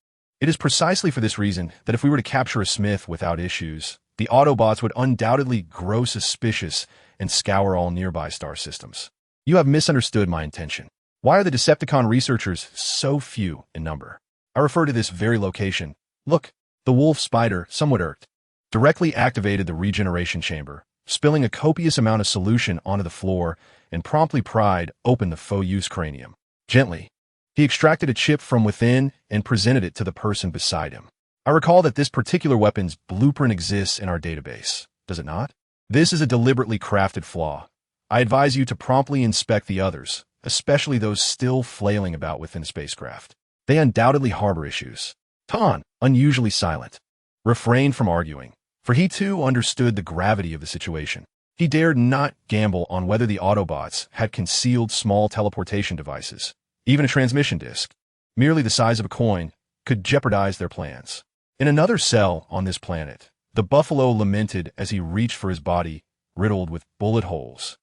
It is precisely for this reason that if we were to capture a smith without issues, the Autobots would undoubtedly grow suspicious and scour all nearby star systems. You have misunderstood my intention. Why are the Decepticon researchers so few in number? I refer to this very location. Look, the wolf spider, somewhat irked, directly activated the regeneration chamber, spilling a copious amount of solution onto the floor, and promptly pried open the faux-use cranium. Gently, he extracted a chip from within and presented it to the person beside him. I recall that this particular weapon's blueprint exists in our database, does it not? This is a deliberately crafted flaw. I advise you to promptly inspect the others, especially those still flailing about within the spacecraft. They undoubtedly harbor issues. Tan, unusually silent, refrained from arguing, for he too understood the gravity of the situation. He dared not gamble on whether the Autobots had concealed small teleportation devices. Even a transmission disk, merely the size of a coin, could jeopardize their plans. In another cell on this planet, the buffalo lamented as he reached for his body, riddled with bullet holes,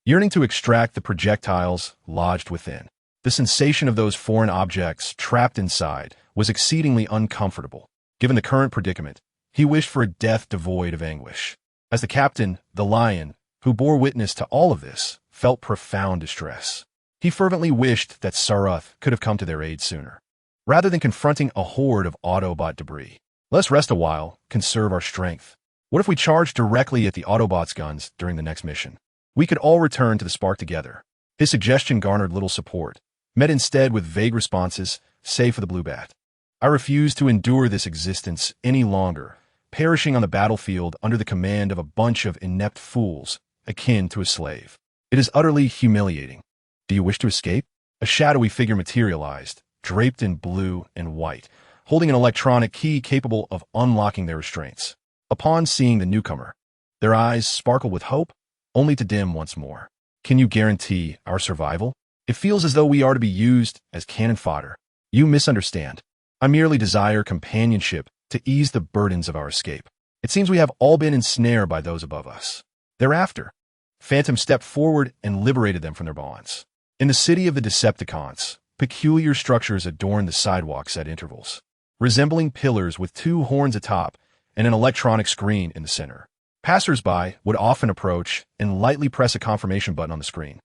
yearning to extract the projectiles lodged within. The sensation of those foreign objects trapped inside was exceedingly uncomfortable. Given the current predicament, he wished for a death devoid of anguish. As the captain, the lion, who bore witness to all of this, felt profound distress. He fervently wished that Sarath could have come to their aid sooner. Rather than confronting a horde of Autobot debris, let's rest a while, conserve our strength. What if we charge directly at the Autobots' guns during the next mission? We could all return to the spark together. His suggestion garnered little support, met instead with vague responses, save for the Blue Bat. I refuse to endure this existence any longer, perishing on the battlefield under the command of a bunch of inept fools, akin to a slave. It is utterly humiliating. Do you wish to escape? A shadowy figure materialized, draped in blue and white, holding an electronic key capable of unlocking their restraints. Upon seeing the newcomer, their eyes sparkled with hope, only to dim once more. Can you guarantee our survival? It feels as though we are to be used as cannon fodder. You misunderstand. I merely desire companionship to ease the burdens of our escape. It seems we have all been ensnared by those above us. Thereafter, Phantom stepped forward and liberated them from their bonds. In the city of the Decepticons, peculiar structures adorned the sidewalks at intervals, resembling pillars with two horns atop and an electronic screen in the center. Passers-by would often approach and lightly press a confirmation button on the screen,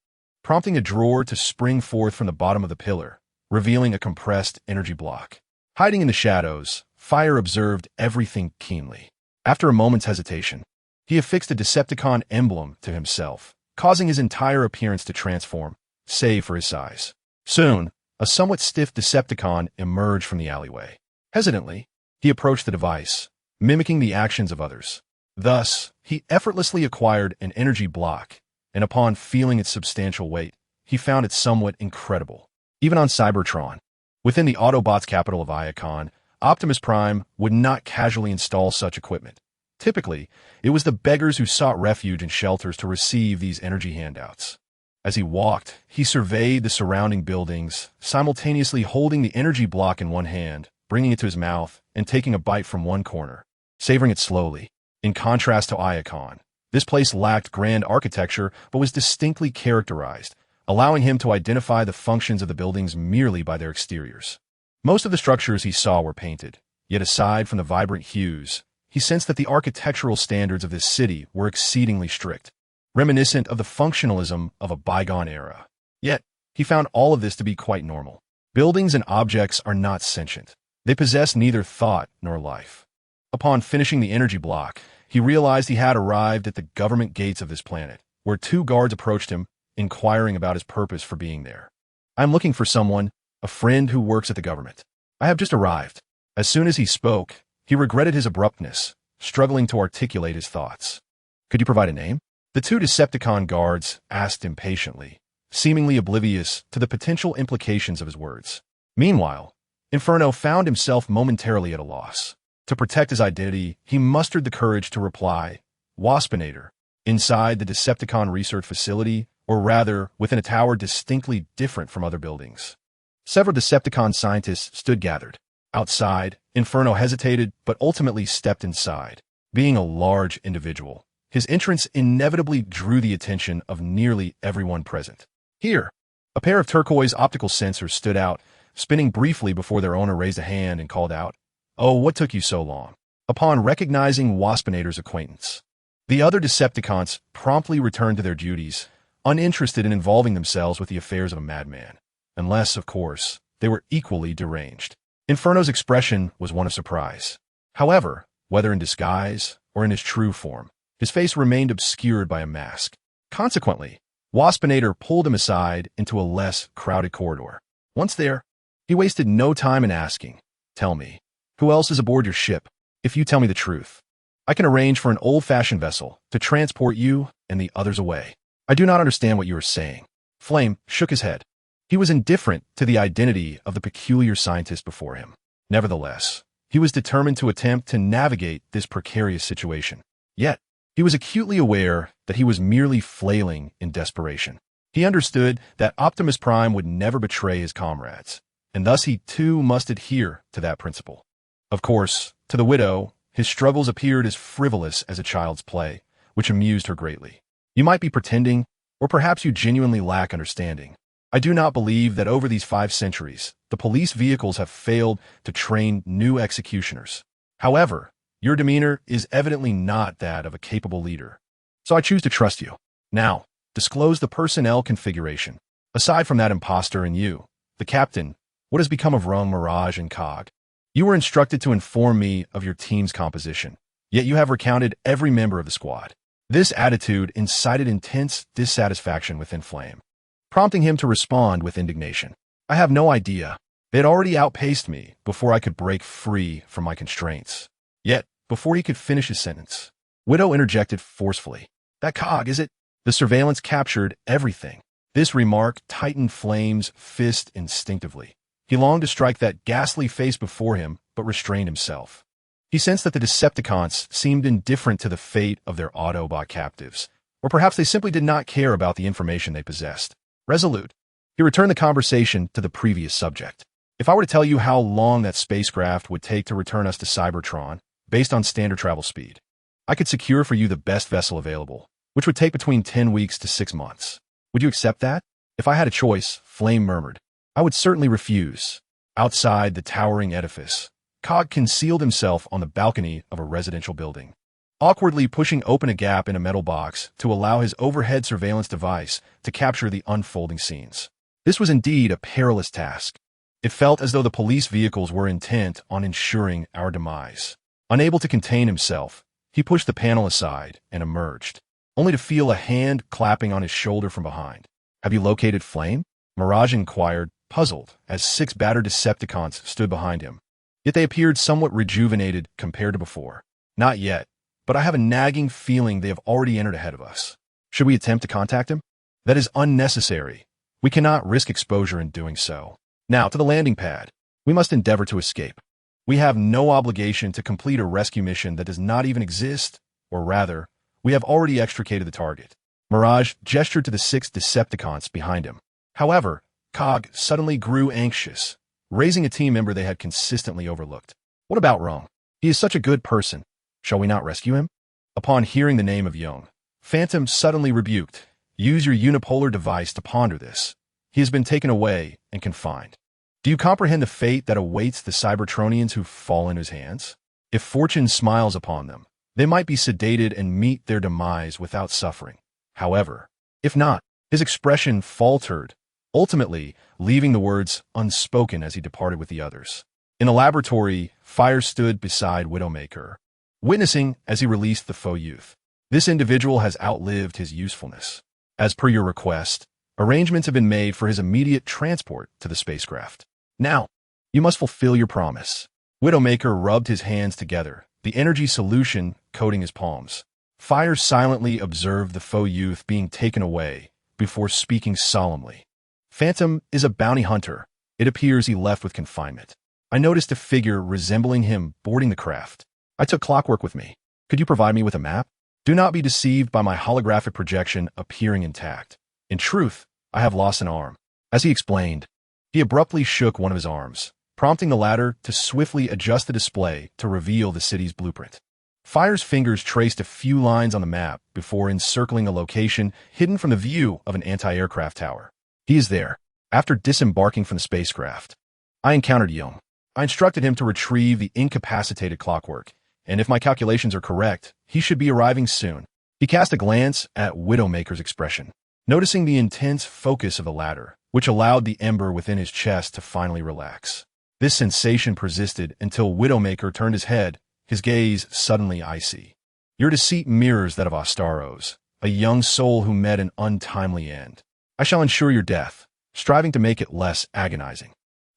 prompting a drawer to spring forth from the bottom of the pillar, revealing a compressed energy block. Hiding in the shadows, Fire observed everything keenly. After a moment's hesitation, he affixed a Decepticon emblem to himself, causing his entire appearance to transform, save for his size. Soon, a somewhat stiff Decepticon emerged from the alleyway. Hesitantly, he approached the device, mimicking the actions of others. Thus, he effortlessly acquired an energy block, and upon feeling its substantial weight, he found it somewhat incredible. Even on Cybertron, within the Autobots' capital of Iacon, Optimus Prime would not casually install such equipment. Typically, it was the beggars who sought refuge in shelters to receive these energy handouts. As he walked, he surveyed the surrounding buildings, simultaneously holding the energy block in one hand, bringing it to his mouth, and taking a bite from one corner, savoring it slowly. In contrast to Iacon, this place lacked grand architecture but was distinctly characterized, allowing him to identify the functions of the buildings merely by their exteriors. Most of the structures he saw were painted, yet aside from the vibrant hues, he sensed that the architectural standards of this city were exceedingly strict, reminiscent of the functionalism of a bygone era. Yet, he found all of this to be quite normal. Buildings and objects are not sentient. They possess neither thought nor life. Upon finishing the energy block, he realized he had arrived at the government gates of this planet, where two guards approached him, inquiring about his purpose for being there. "I'm looking for someone, a friend who works at the government. I have just arrived." As soon as he spoke, he regretted his abruptness, struggling to articulate his thoughts. "Could you provide a name?" The two Decepticon guards asked impatiently, seemingly oblivious to the potential implications of his words. Meanwhile, Inferno found himself momentarily at a loss. To protect his identity, he mustered the courage to reply, "Waspinator," inside the Decepticon research facility, or rather, within a tower distinctly different from other buildings. Several Decepticon scientists stood gathered. Outside, Inferno hesitated, but ultimately stepped inside. Being a large individual, his entrance inevitably drew the attention of nearly everyone present. Here, a pair of turquoise optical sensors stood out, spinning briefly before their owner raised a hand and called out, "Oh, what took you so long?" Upon recognizing Waspinator's acquaintance, the other Decepticons promptly returned to their duties, uninterested in involving themselves with the affairs of a madman. Unless, of course, they were equally deranged. Inferno's expression was one of surprise. However, whether in disguise or in his true form, his face remained obscured by a mask. Consequently, Waspinator pulled him aside into a less crowded corridor. Once there, he wasted no time in asking, "Tell me, who else is aboard your ship? If you tell me the truth, I can arrange for an old-fashioned vessel to transport you and the others away." "I do not understand what you are saying." Flame shook his head. He was indifferent to the identity of the peculiar scientist before him. Nevertheless, he was determined to attempt to navigate this precarious situation. Yet, he was acutely aware that he was merely flailing in desperation. He understood that Optimus Prime would never betray his comrades, and thus he too must adhere to that principle. Of course, to the widow, his struggles appeared as frivolous as a child's play, which amused her greatly. "You might be pretending, or perhaps you genuinely lack understanding. I do not believe that over these 5 centuries, the police vehicles have failed to train new executioners. However, your demeanor is evidently not that of a capable leader. So I choose to trust you. Now, disclose the personnel configuration. Aside from that imposter and you, the captain, what has become of Rung, Mirage, and Cog? You were instructed to inform me of your team's composition, yet you have recounted every member of the squad." This attitude incited intense dissatisfaction within Flame, prompting him to respond with indignation. "I have no idea. They had already outpaced me before I could break free from my constraints." Yet, before he could finish his sentence, Widow interjected forcefully, "That Cog, is it? The surveillance captured everything." This remark tightened Flame's fist instinctively. He longed to strike that ghastly face before him, but restrained himself. He sensed that the Decepticons seemed indifferent to the fate of their Autobot captives, or perhaps they simply did not care about the information they possessed. Resolute, he returned the conversation to the previous subject. "If I were to tell you how long that spacecraft would take to return us to Cybertron, based on standard travel speed, I could secure for you the best vessel available, which would take between 10 weeks to 6 months. Would you accept that?" "If I had a choice," Flame murmured, "I would certainly refuse." Outside the towering edifice, Cog concealed himself on the balcony of a residential building, awkwardly pushing open a gap in a metal box to allow his overhead surveillance device to capture the unfolding scenes. This was indeed a perilous task. It felt as though the police vehicles were intent on ensuring our demise. Unable to contain himself, he pushed the panel aside and emerged, only to feel a hand clapping on his shoulder from behind. "Have you located Flame?" Mirage inquired, puzzled, as 6 battered Decepticons stood behind him. Yet they appeared somewhat rejuvenated compared to before. "Not yet, but I have a nagging feeling they have already entered ahead of us. Should we attempt to contact him?" "That is unnecessary. We cannot risk exposure in doing so. Now, to the landing pad. We must endeavor to escape. We have no obligation to complete a rescue mission that does not even exist, or rather, we have already extricated the target." Mirage gestured to the 6 Decepticons behind him. However, Cog suddenly grew anxious, raising a team member they had consistently overlooked. "What about Rung? He is such a good person. Shall we not rescue him?" Upon hearing the name of Young, Phantom suddenly rebuked, "Use your unipolar device to ponder this. He has been taken away and confined. Do you comprehend the fate that awaits the Cybertronians who fall in his hands? If fortune smiles upon them, they might be sedated and meet their demise without suffering. However, if not," his expression faltered, ultimately leaving the words unspoken as he departed with the others. In the laboratory, Fire stood beside Widowmaker, witnessing as he released the faux youth. "This individual has outlived his usefulness. As per your request, arrangements have been made for his immediate transport to the spacecraft. Now, you must fulfill your promise." Widowmaker rubbed his hands together, the energy solution coating his palms. Fire silently observed the faux youth being taken away, before speaking solemnly. Phantom is a bounty hunter. It appears he left with confinement. I noticed a figure resembling him boarding the craft. I took Clockwork with me. Could you provide me with a map? Do not be deceived by my holographic projection appearing intact. In truth, I have lost an arm. As he explained, he abruptly shook one of his arms, prompting the latter to swiftly adjust the display to reveal the city's blueprint. Fire's fingers traced a few lines on the map before encircling a location hidden from the view of an anti-aircraft tower. He is there. After disembarking from the spacecraft, I encountered Young. I instructed him to retrieve the incapacitated Clockwork, and if my calculations are correct, he should be arriving soon. He cast a glance at Widowmaker's expression, noticing the intense focus of the latter, which allowed the ember within his chest to finally relax. This sensation persisted until Widowmaker turned his head, his gaze suddenly icy. Your deceit mirrors that of Ostaro's, a young soul who met an untimely end. I shall ensure your death, striving to make it less agonizing.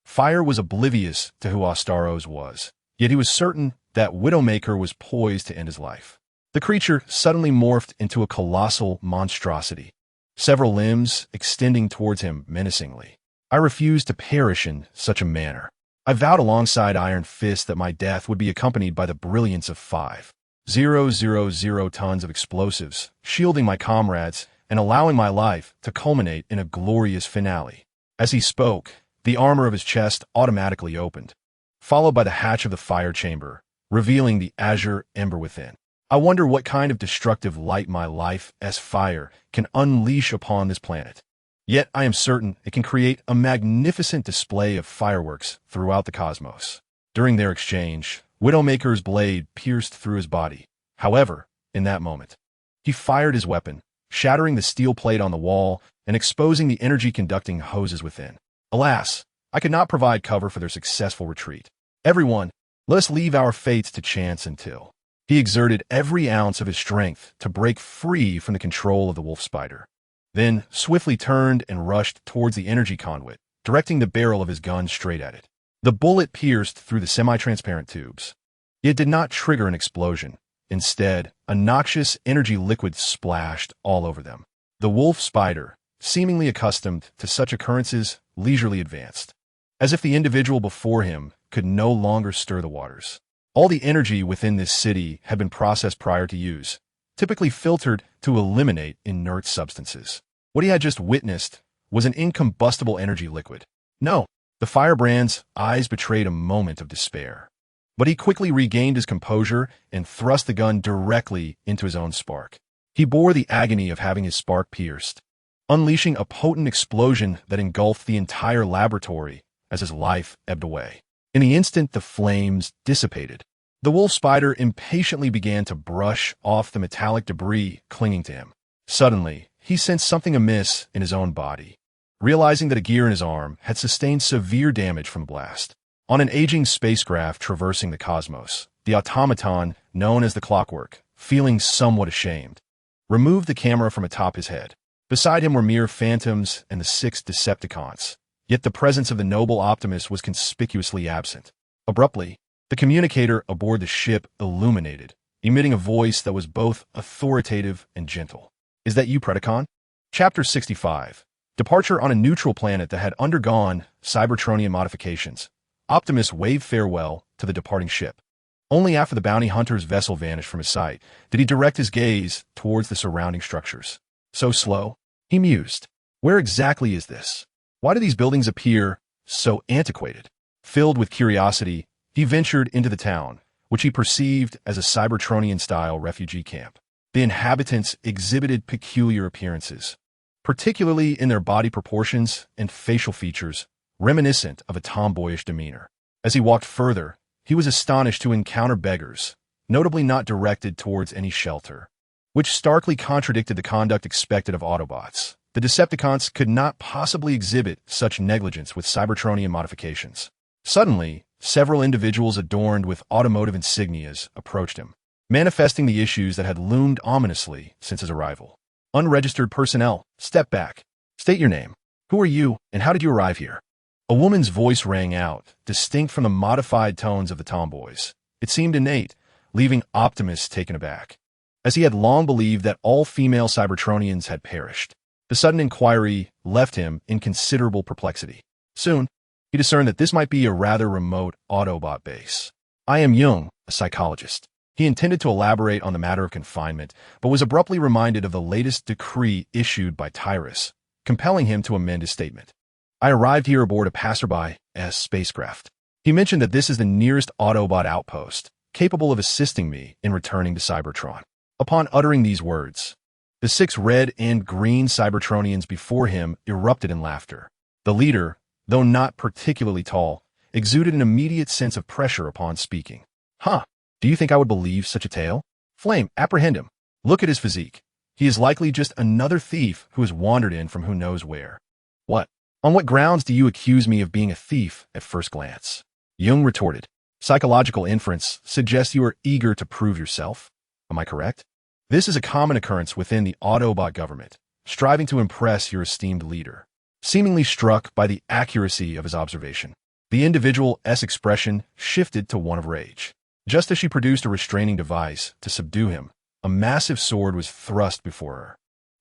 Fire was oblivious to who Ostaro's was, yet he was certain that Widowmaker was poised to end his life. The creature suddenly morphed into a colossal monstrosity, several limbs extending towards him menacingly. I refused to perish in such a manner. I vowed alongside Iron Fist that my death would be accompanied by the brilliance of 5,000 tons of explosives, shielding my comrades and allowing my life to culminate in a glorious finale. As he spoke, the armor of his chest automatically opened, followed by the hatch of the fire chamber, revealing the azure ember within. I wonder what kind of destructive light my life as fire can unleash upon this planet. Yet I am certain it can create a magnificent display of fireworks throughout the cosmos. During their exchange, Widowmaker's blade pierced through his body. However, in that moment, he fired his weapon, shattering the steel plate on the wall and exposing the energy-conducting hoses within. Alas, I could not provide cover for their successful retreat. Everyone, let us leave our fates to chance until. He exerted every ounce of his strength to break free from the control of the wolf spider, then swiftly turned and rushed towards the energy conduit, directing the barrel of his gun straight at it. The bullet pierced through the semi-transparent tubes. It did not trigger an explosion. Instead, a noxious energy liquid splashed all over them. The wolf spider, seemingly accustomed to such occurrences, leisurely advanced, as if the individual before him could no longer stir the waters. All the energy within this city had been processed prior to use, typically filtered to eliminate inert substances. What he had just witnessed was an incombustible energy liquid. No, the firebrand's eyes betrayed a moment of despair. But he quickly regained his composure and thrust the gun directly into his own spark. He bore the agony of having his spark pierced, unleashing a potent explosion that engulfed the entire laboratory as his life ebbed away. In the instant the flames dissipated, the wolf spider impatiently began to brush off the metallic debris clinging to him. Suddenly, he sensed something amiss in his own body, realizing that a gear in his arm had sustained severe damage from the blast. On an aging spacecraft traversing the cosmos, the automaton, known as the Clockwork, feeling somewhat ashamed, removed the camera from atop his head. Beside him were mere phantoms and the 6 Decepticons, yet the presence of the noble Optimus was conspicuously absent. Abruptly, the communicator aboard the ship illuminated, emitting a voice that was both authoritative and gentle. "Is that you, Predacon?" Chapter 65. Departure on a neutral planet that had undergone Cybertronian modifications. Optimus waved farewell to the departing ship. Only after the bounty hunter's vessel vanished from his sight did he direct his gaze towards the surrounding structures. So slow, he mused. Where exactly is this? Why do these buildings appear so antiquated? Filled with curiosity, he ventured into the town, which he perceived as a Cybertronian-style refugee camp. The inhabitants exhibited peculiar appearances, particularly in their body proportions and facial features, reminiscent of a tomboyish demeanor. As he walked further, he was astonished to encounter beggars, notably not directed towards any shelter, which starkly contradicted the conduct expected of Autobots. The Decepticons could not possibly exhibit such negligence with Cybertronian modifications. Suddenly, several individuals adorned with automotive insignias approached him, manifesting the issues that had loomed ominously since his arrival. "Unregistered personnel, step back. State your name. Who are you, and how did you arrive here?" A woman's voice rang out, distinct from the modified tones of the tomboys. It seemed innate, leaving Optimus taken aback, as he had long believed that all female Cybertronians had perished. The sudden inquiry left him in considerable perplexity. Soon, he discerned that this might be a rather remote Autobot base. I am Jung, a psychologist. He intended to elaborate on the matter of confinement, but was abruptly reminded of the latest decree issued by Tyrus, compelling him to amend his statement. I arrived here aboard a passerby's spacecraft. He mentioned that this is the nearest Autobot outpost, capable of assisting me in returning to Cybertron. Upon uttering these words, the 6 red and green Cybertronians before him erupted in laughter. The leader, though not particularly tall, exuded an immediate sense of pressure upon speaking. Huh, do you think I would believe such a tale? Flame, apprehend him. Look at his physique. He is likely just another thief who has wandered in from who knows where. What? On what grounds do you accuse me of being a thief at first glance? Jung retorted. Psychological inference suggests you are eager to prove yourself. Am I correct? This is a common occurrence within the Autobot government, striving to impress your esteemed leader. Seemingly struck by the accuracy of his observation, the individual's expression shifted to one of rage. Just as she produced a restraining device to subdue him, a massive sword was thrust before her.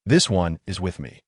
This one is with me.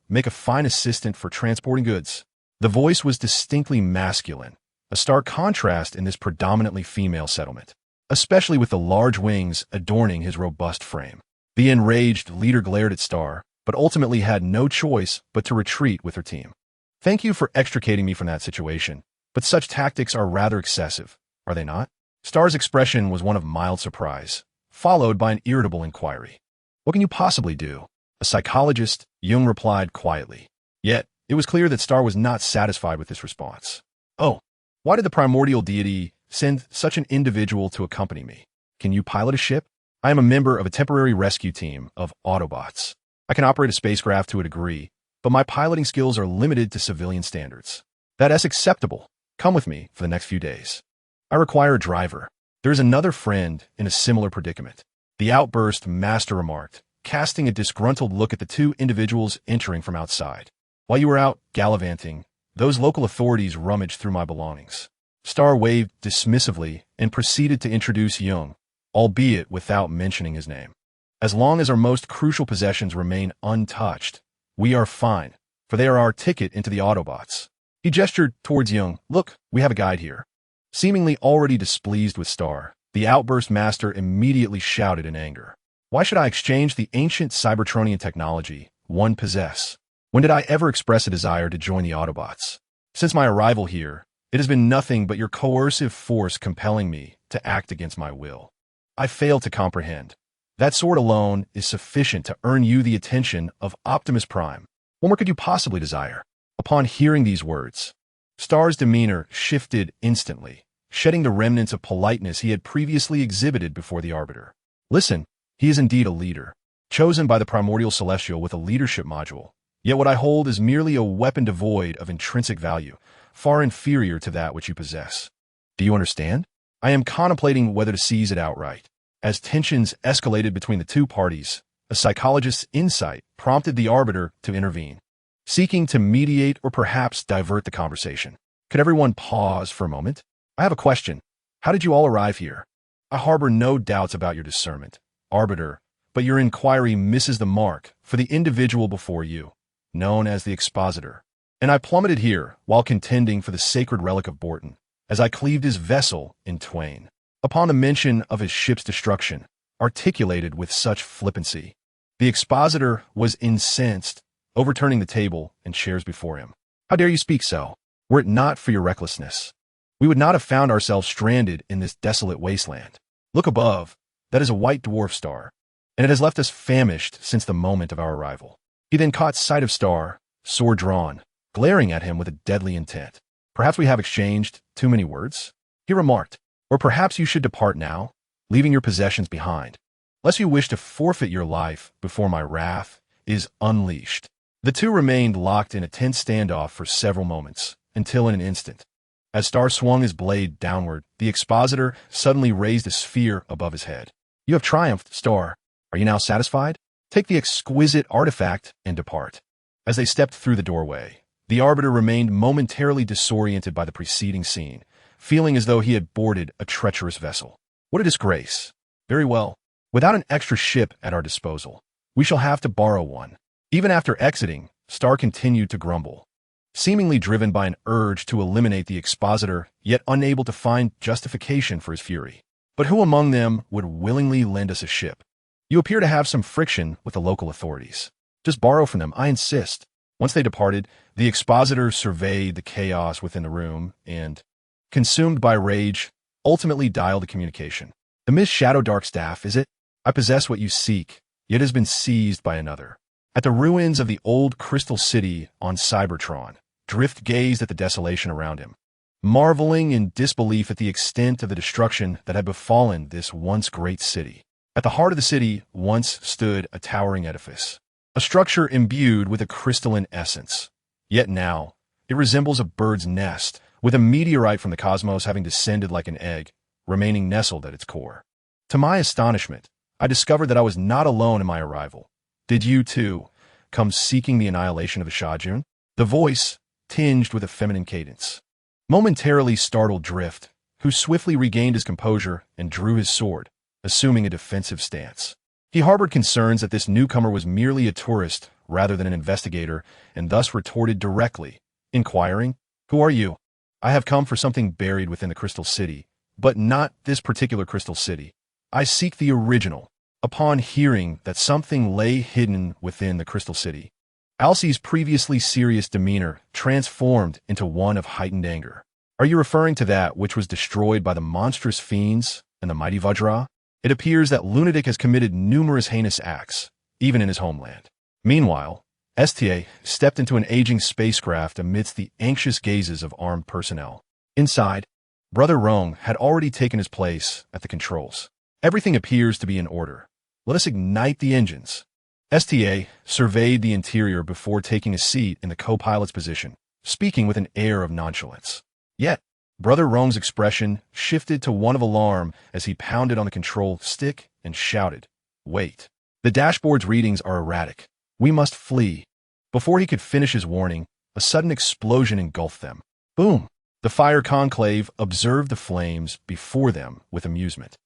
Make a fine assistant for transporting goods. The voice was distinctly masculine, a stark contrast in this predominantly female settlement, especially with the large wings adorning his robust frame. The enraged leader glared at Star, but ultimately had no choice but to retreat with her team. Thank you for extricating me from that situation, but such tactics are rather excessive, are they not? Star's expression was one of mild surprise, followed by an irritable inquiry. What can you possibly do? A psychologist, Jung replied quietly. Yet, it was clear that Star was not satisfied with this response. Oh, why did the primordial deity send such an individual to accompany me? Can you pilot a ship? I am a member of a temporary rescue team of Autobots. I can operate a spacecraft to a degree, but my piloting skills are limited to civilian standards. That is acceptable. Come with me for the next few days. I require a driver. There is another friend in a similar predicament. The outburst master remarked, casting a disgruntled look at the 2 individuals entering from outside. While you were out gallivanting, those local authorities rummaged through my belongings. Star waved dismissively and proceeded to introduce Jung, albeit without mentioning his name. As long as our most crucial possessions remain untouched, we are fine, for they are our ticket into the Autobots. He gestured towards Jung. Look, we have a guide here. Seemingly already displeased with Star, the outburst master immediately shouted in anger. Why should I exchange the ancient Cybertronian technology one possess? When did I ever express a desire to join the Autobots? Since my arrival here, it has been nothing but your coercive force compelling me to act against my will. I fail to comprehend. That sword alone is sufficient to earn you the attention of Optimus Prime. What more could you possibly desire? Upon hearing these words, Star's demeanor shifted instantly, shedding the remnants of politeness he had previously exhibited before the Arbiter. Listen, he is indeed a leader, chosen by the primordial celestial with a leadership module. Yet what I hold is merely a weapon devoid of intrinsic value, far inferior to that which you possess. Do you understand? I am contemplating whether to seize it outright. As tensions escalated between the 2 parties, a psychologist's insight prompted the Arbiter to intervene, seeking to mediate or perhaps divert the conversation. Could everyone pause for a moment? I have a question. How did you all arrive here? I harbor no doubts about your discernment, Arbiter, but your inquiry misses the mark for the individual before you, known as the Expositor. And I plummeted here while contending for the sacred relic of Borton, as I cleaved his vessel in twain. Upon the mention of his ship's destruction, articulated with such flippancy, the Expositor was incensed, overturning the table and chairs before him. How dare you speak so? Were it not for your recklessness, we would not have found ourselves stranded in this desolate wasteland. Look above. That is a white dwarf star, and it has left us famished since the moment of our arrival. He then caught sight of Star, sword drawn, glaring at him with a deadly intent. Perhaps we have exchanged too many words? He remarked. Or perhaps you should depart now, leaving your possessions behind, lest you wish to forfeit your life before my wrath is unleashed. The 2 remained locked in a tense standoff for several moments, until in an instant, as Star swung his blade downward, the Expositor suddenly raised a sphere above his head. You have triumphed, Star. Are you now satisfied? Take the exquisite artifact and depart. As they stepped through the doorway, the Arbiter remained momentarily disoriented by the preceding scene, feeling as though he had boarded a treacherous vessel. What a disgrace. Very well. Without an extra ship at our disposal, we shall have to borrow one. Even after exiting, Star continued to grumble, seemingly driven by an urge to eliminate the expositor, yet unable to find justification for his fury. But who among them would willingly lend us a ship? You appear to have some friction with the local authorities. Just borrow from them, I insist. Once they departed, the expositor surveyed the chaos within the room and, consumed by rage, ultimately dialed the communication. The Miss Shadow Dark Staff, is it? I possess what you seek, yet has been seized by another. At the ruins of the old Crystal City on Cybertron, Drift gazed at the desolation around him, marveling in disbelief at the extent of the destruction that had befallen this once great city. At the heart of the city once stood a towering edifice, a structure imbued with a crystalline essence. Yet now, it resembles a bird's nest, with a meteorite from the cosmos having descended like an egg, remaining nestled at its core. To my astonishment, I discovered that I was not alone in my arrival. Did you, too, come seeking the annihilation of the Shajun? The voice, tinged with a feminine cadence, momentarily startled Drift, who swiftly regained his composure and drew his sword, assuming a defensive stance. He harbored concerns that this newcomer was merely a tourist rather than an investigator, and thus retorted directly, inquiring, "Who are you?" "I have come for something buried within the Crystal City, but not this particular Crystal City. I seek the original." Upon hearing that something lay hidden within the Crystal City, Alcie's previously serious demeanor transformed into one of heightened anger. "Are you referring to that which was destroyed by the monstrous fiends and the mighty Vajra? It appears that Lunatic has committed numerous heinous acts, even in his homeland." Meanwhile, STA stepped into an aging spacecraft amidst the anxious gazes of armed personnel. Inside, Brother Rong had already taken his place at the controls. "Everything appears to be in order. Let us ignite the engines." STA surveyed the interior before taking a seat in the co-pilot's position, speaking with an air of nonchalance. Yet, Brother Rong's expression shifted to one of alarm as he pounded on the control stick and shouted, "Wait. The dashboard's readings are erratic. We must flee." Before he could finish his warning, a sudden explosion engulfed them. Boom! The fire conclave observed the flames before them with amusement,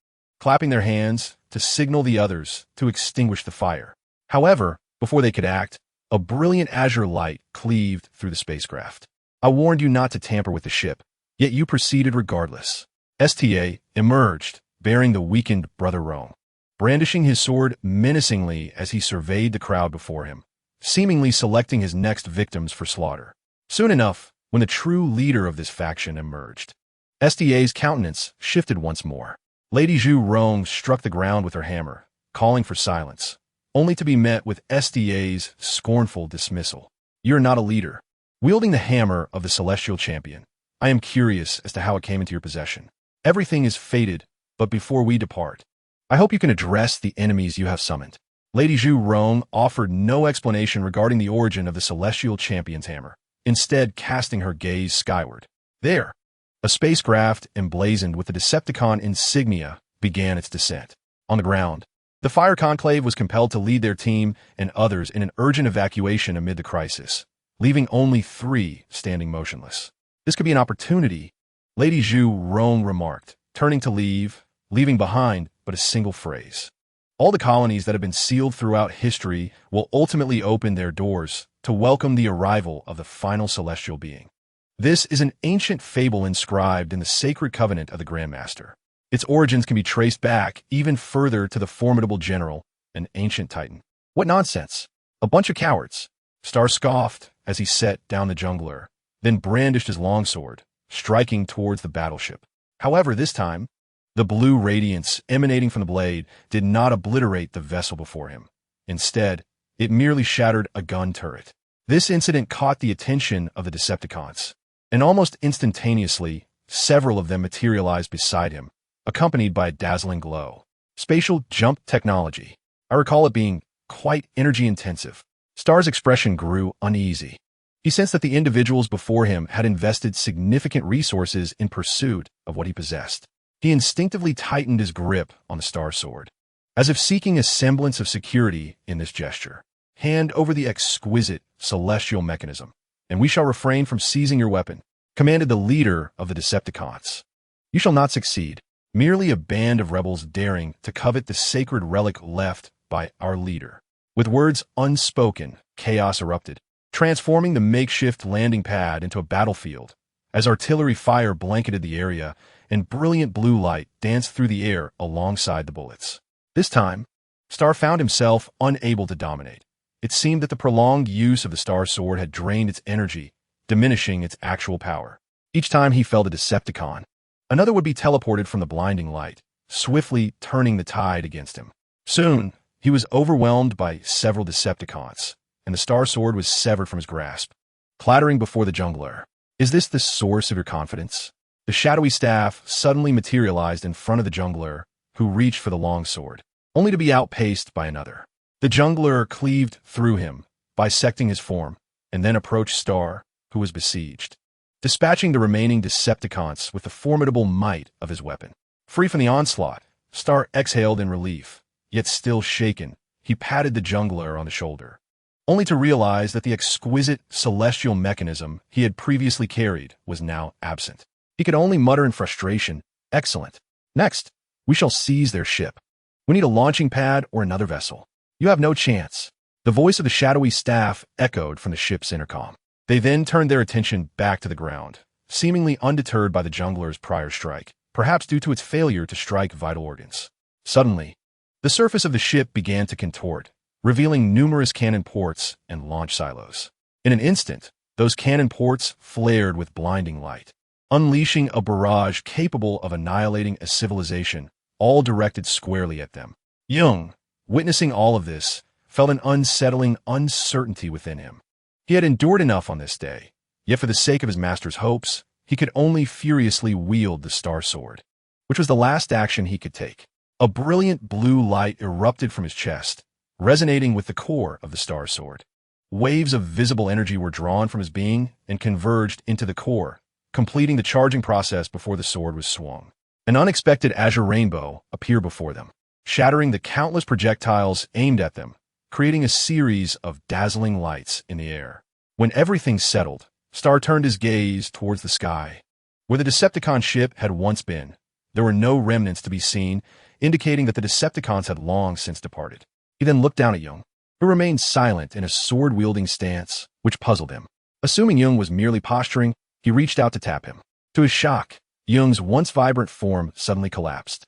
clapping their hands to signal the others to extinguish the fire. However, before they could act, a brilliant azure light cleaved through the spacecraft. "I warned you not to tamper with the ship, yet you proceeded regardless." STA emerged, bearing the weakened Brother Rome, brandishing his sword menacingly as he surveyed the crowd before him, seemingly selecting his next victims for slaughter. Soon enough, when the true leader of this faction emerged, STA's countenance shifted once more. Lady Zhu Rong struck the ground with her hammer, calling for silence, only to be met with STA's scornful dismissal. "You're not a leader." Wielding the hammer of the Celestial Champion, "I am curious as to how it came into your possession. Everything is fated, but before we depart, I hope you can address the enemies you have summoned." Lady Zhu Rong offered no explanation regarding the origin of the Celestial Champion's hammer, instead casting her gaze skyward. There, a spacecraft emblazoned with the Decepticon insignia began its descent. On the ground, the Fire Conclave was compelled to lead their team and others in an urgent evacuation amid the crisis, leaving only 3 standing motionless. "This could be an opportunity," Lady Zhu Rong remarked, turning to leave, leaving behind but a single phrase. "All the colonies that have been sealed throughout history will ultimately open their doors to welcome the arrival of the final celestial being. This is an ancient fable inscribed in the sacred covenant of the Grandmaster. Its origins can be traced back even further to the formidable general, an ancient titan." "What nonsense! A bunch of cowards!" Star scoffed as he set down the jungler, then brandished his longsword, striking towards the battleship. However, this time, the blue radiance emanating from the blade did not obliterate the vessel before him. Instead, it merely shattered a gun turret. This incident caught the attention of the Decepticons, and almost instantaneously, several of them materialized beside him, accompanied by a dazzling glow. "Spatial jump technology. I recall it being quite energy-intensive." Star's expression grew uneasy. He sensed that the individuals before him had invested significant resources in pursuit of what he possessed. He instinctively tightened his grip on the Star Sword, as if seeking a semblance of security in this gesture. "Hand over the exquisite celestial mechanism, and we shall refrain from seizing your weapon," commanded the leader of the Decepticons. "You shall not succeed. Merely a band of rebels daring to covet the sacred relic left by our leader." With words unspoken, chaos erupted, transforming the makeshift landing pad into a battlefield. As artillery fire blanketed the area, and brilliant blue light danced through the air alongside the bullets. This time, Star found himself unable to dominate. It seemed that the prolonged use of the Star Sword had drained its energy, diminishing its actual power. Each time he felled a Decepticon, another would be teleported from the blinding light, swiftly turning the tide against him. Soon, he was overwhelmed by several Decepticons, and the Star Sword was severed from his grasp, clattering before the jungler. Is this the source of your confidence? The shadowy staff suddenly materialized in front of the jungler, who reached for the long sword, only to be outpaced by another. The jungler cleaved through him, bisecting his form, and then approached Star, who was besieged, dispatching the remaining Decepticons with the formidable might of his weapon. Free from the onslaught, Star exhaled in relief, yet still shaken. He patted the jungler on the shoulder, only to realize that the exquisite celestial mechanism he had previously carried was now absent. He could only mutter in frustration, "Excellent. Next, we shall seize their ship. We need a launching pad or another vessel. You have no chance." The voice of the shadowy staff echoed from the ship's intercom. They then turned their attention back to the ground, seemingly undeterred by the jungler's prior strike, perhaps due to its failure to strike vital organs. Suddenly, the surface of the ship began to contort, revealing numerous cannon ports and launch silos. In an instant, those cannon ports flared with blinding light, unleashing a barrage capable of annihilating a civilization, all directed squarely at them. Jung, witnessing all of this, felt an unsettling uncertainty within him. He had endured enough on this day, yet for the sake of his master's hopes, he could only furiously wield the Star Sword, which was the last action he could take. A brilliant blue light erupted from his chest, resonating with the core of the Star Sword. Waves of visible energy were drawn from his being and converged into the core, completing the charging process before the sword was swung. An unexpected azure rainbow appeared before them, shattering the countless projectiles aimed at them, creating a series of dazzling lights in the air. When everything settled, Star turned his gaze towards the sky. Where the Decepticon ship had once been, there were no remnants to be seen, indicating that the Decepticons had long since departed. He then looked down at Jung, who remained silent in a sword-wielding stance, which puzzled him. Assuming Jung was merely posturing, he reached out to tap him. To his shock, Jung's once vibrant form suddenly collapsed,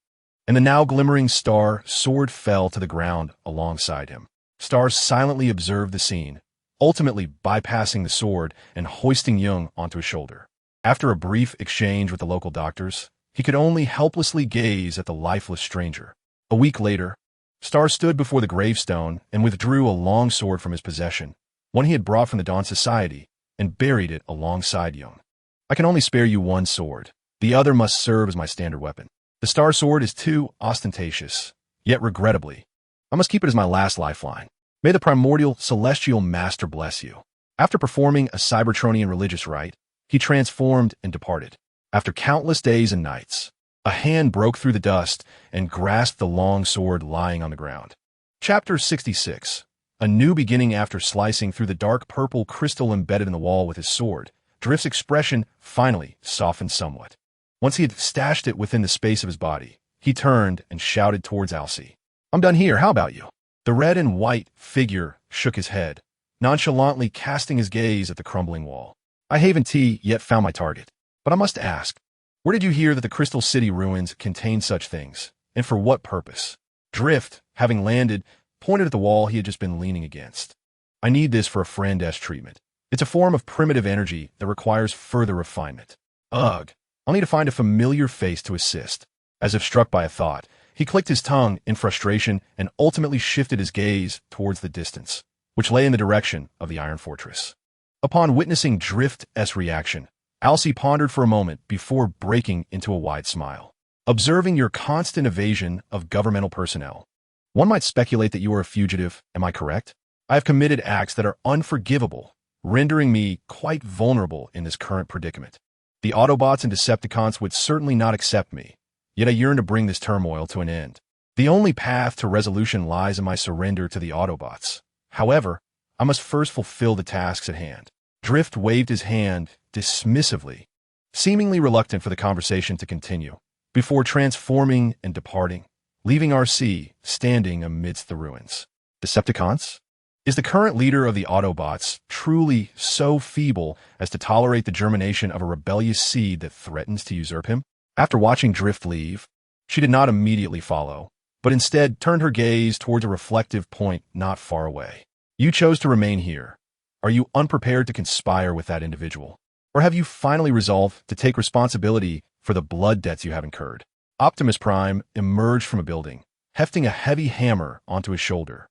and the now glimmering Star Sword fell to the ground alongside him. Star silently observed the scene, ultimately bypassing the sword and hoisting Jung onto his shoulder. After a brief exchange with the local doctors, he could only helplessly gaze at the lifeless stranger. A week later, Star stood before the gravestone and withdrew a long sword from his possession, one he had brought from the Dawn Society, and buried it alongside Jung. "I can only spare you one sword. The other must serve as my standard weapon. The Star Sword is too ostentatious, yet regrettably, I must keep it as my last lifeline. May the primordial celestial master bless you." After performing a Cybertronian religious rite, he transformed and departed. After countless days and nights, a hand broke through the dust and grasped the long sword lying on the ground. Chapter 66. A new beginning. After slicing through the dark purple crystal embedded in the wall with his sword, Drift's expression finally softened somewhat. Once he had stashed it within the space of his body, he turned and shouted towards Alcy. "I'm done here, how about you?" The red and white figure shook his head, nonchalantly casting his gaze at the crumbling wall. "I haven't yet found my target. But I must ask, where did you hear that the Crystal City ruins contain such things, and for what purpose?" Drift, having landed, pointed at the wall he had just been leaning against. "I need this for a friend-esque treatment. It's a form of primitive energy that requires further refinement. Ugh, I'll need to find a familiar face to assist." As if struck by a thought, he clicked his tongue in frustration and ultimately shifted his gaze towards the distance, which lay in the direction of the Iron Fortress. Upon witnessing Drift's reaction, Alcy pondered for a moment before breaking into a wide smile. "Observing your constant evasion of governmental personnel, one might speculate that you are a fugitive, am I correct? I have committed acts that are unforgivable, rendering me quite vulnerable in this current predicament. The Autobots and Decepticons would certainly not accept me, yet I yearn to bring this turmoil to an end. The only path to resolution lies in my surrender to the Autobots. However, I must first fulfill the tasks at hand." Drift waved his hand dismissively, seemingly reluctant for the conversation to continue, before transforming and departing, leaving RC standing amidst the ruins. The Decepticons? Is the current leader of the Autobots truly so feeble as to tolerate the germination of a rebellious seed that threatens to usurp him? After watching Drift leave, she did not immediately follow, but instead turned her gaze towards a reflective point not far away. You chose to remain here. Are you unprepared to conspire with that individual? Or have you finally resolved to take responsibility for the blood debts you have incurred? Optimus Prime emerged from a building, hefting a heavy hammer onto his shoulder,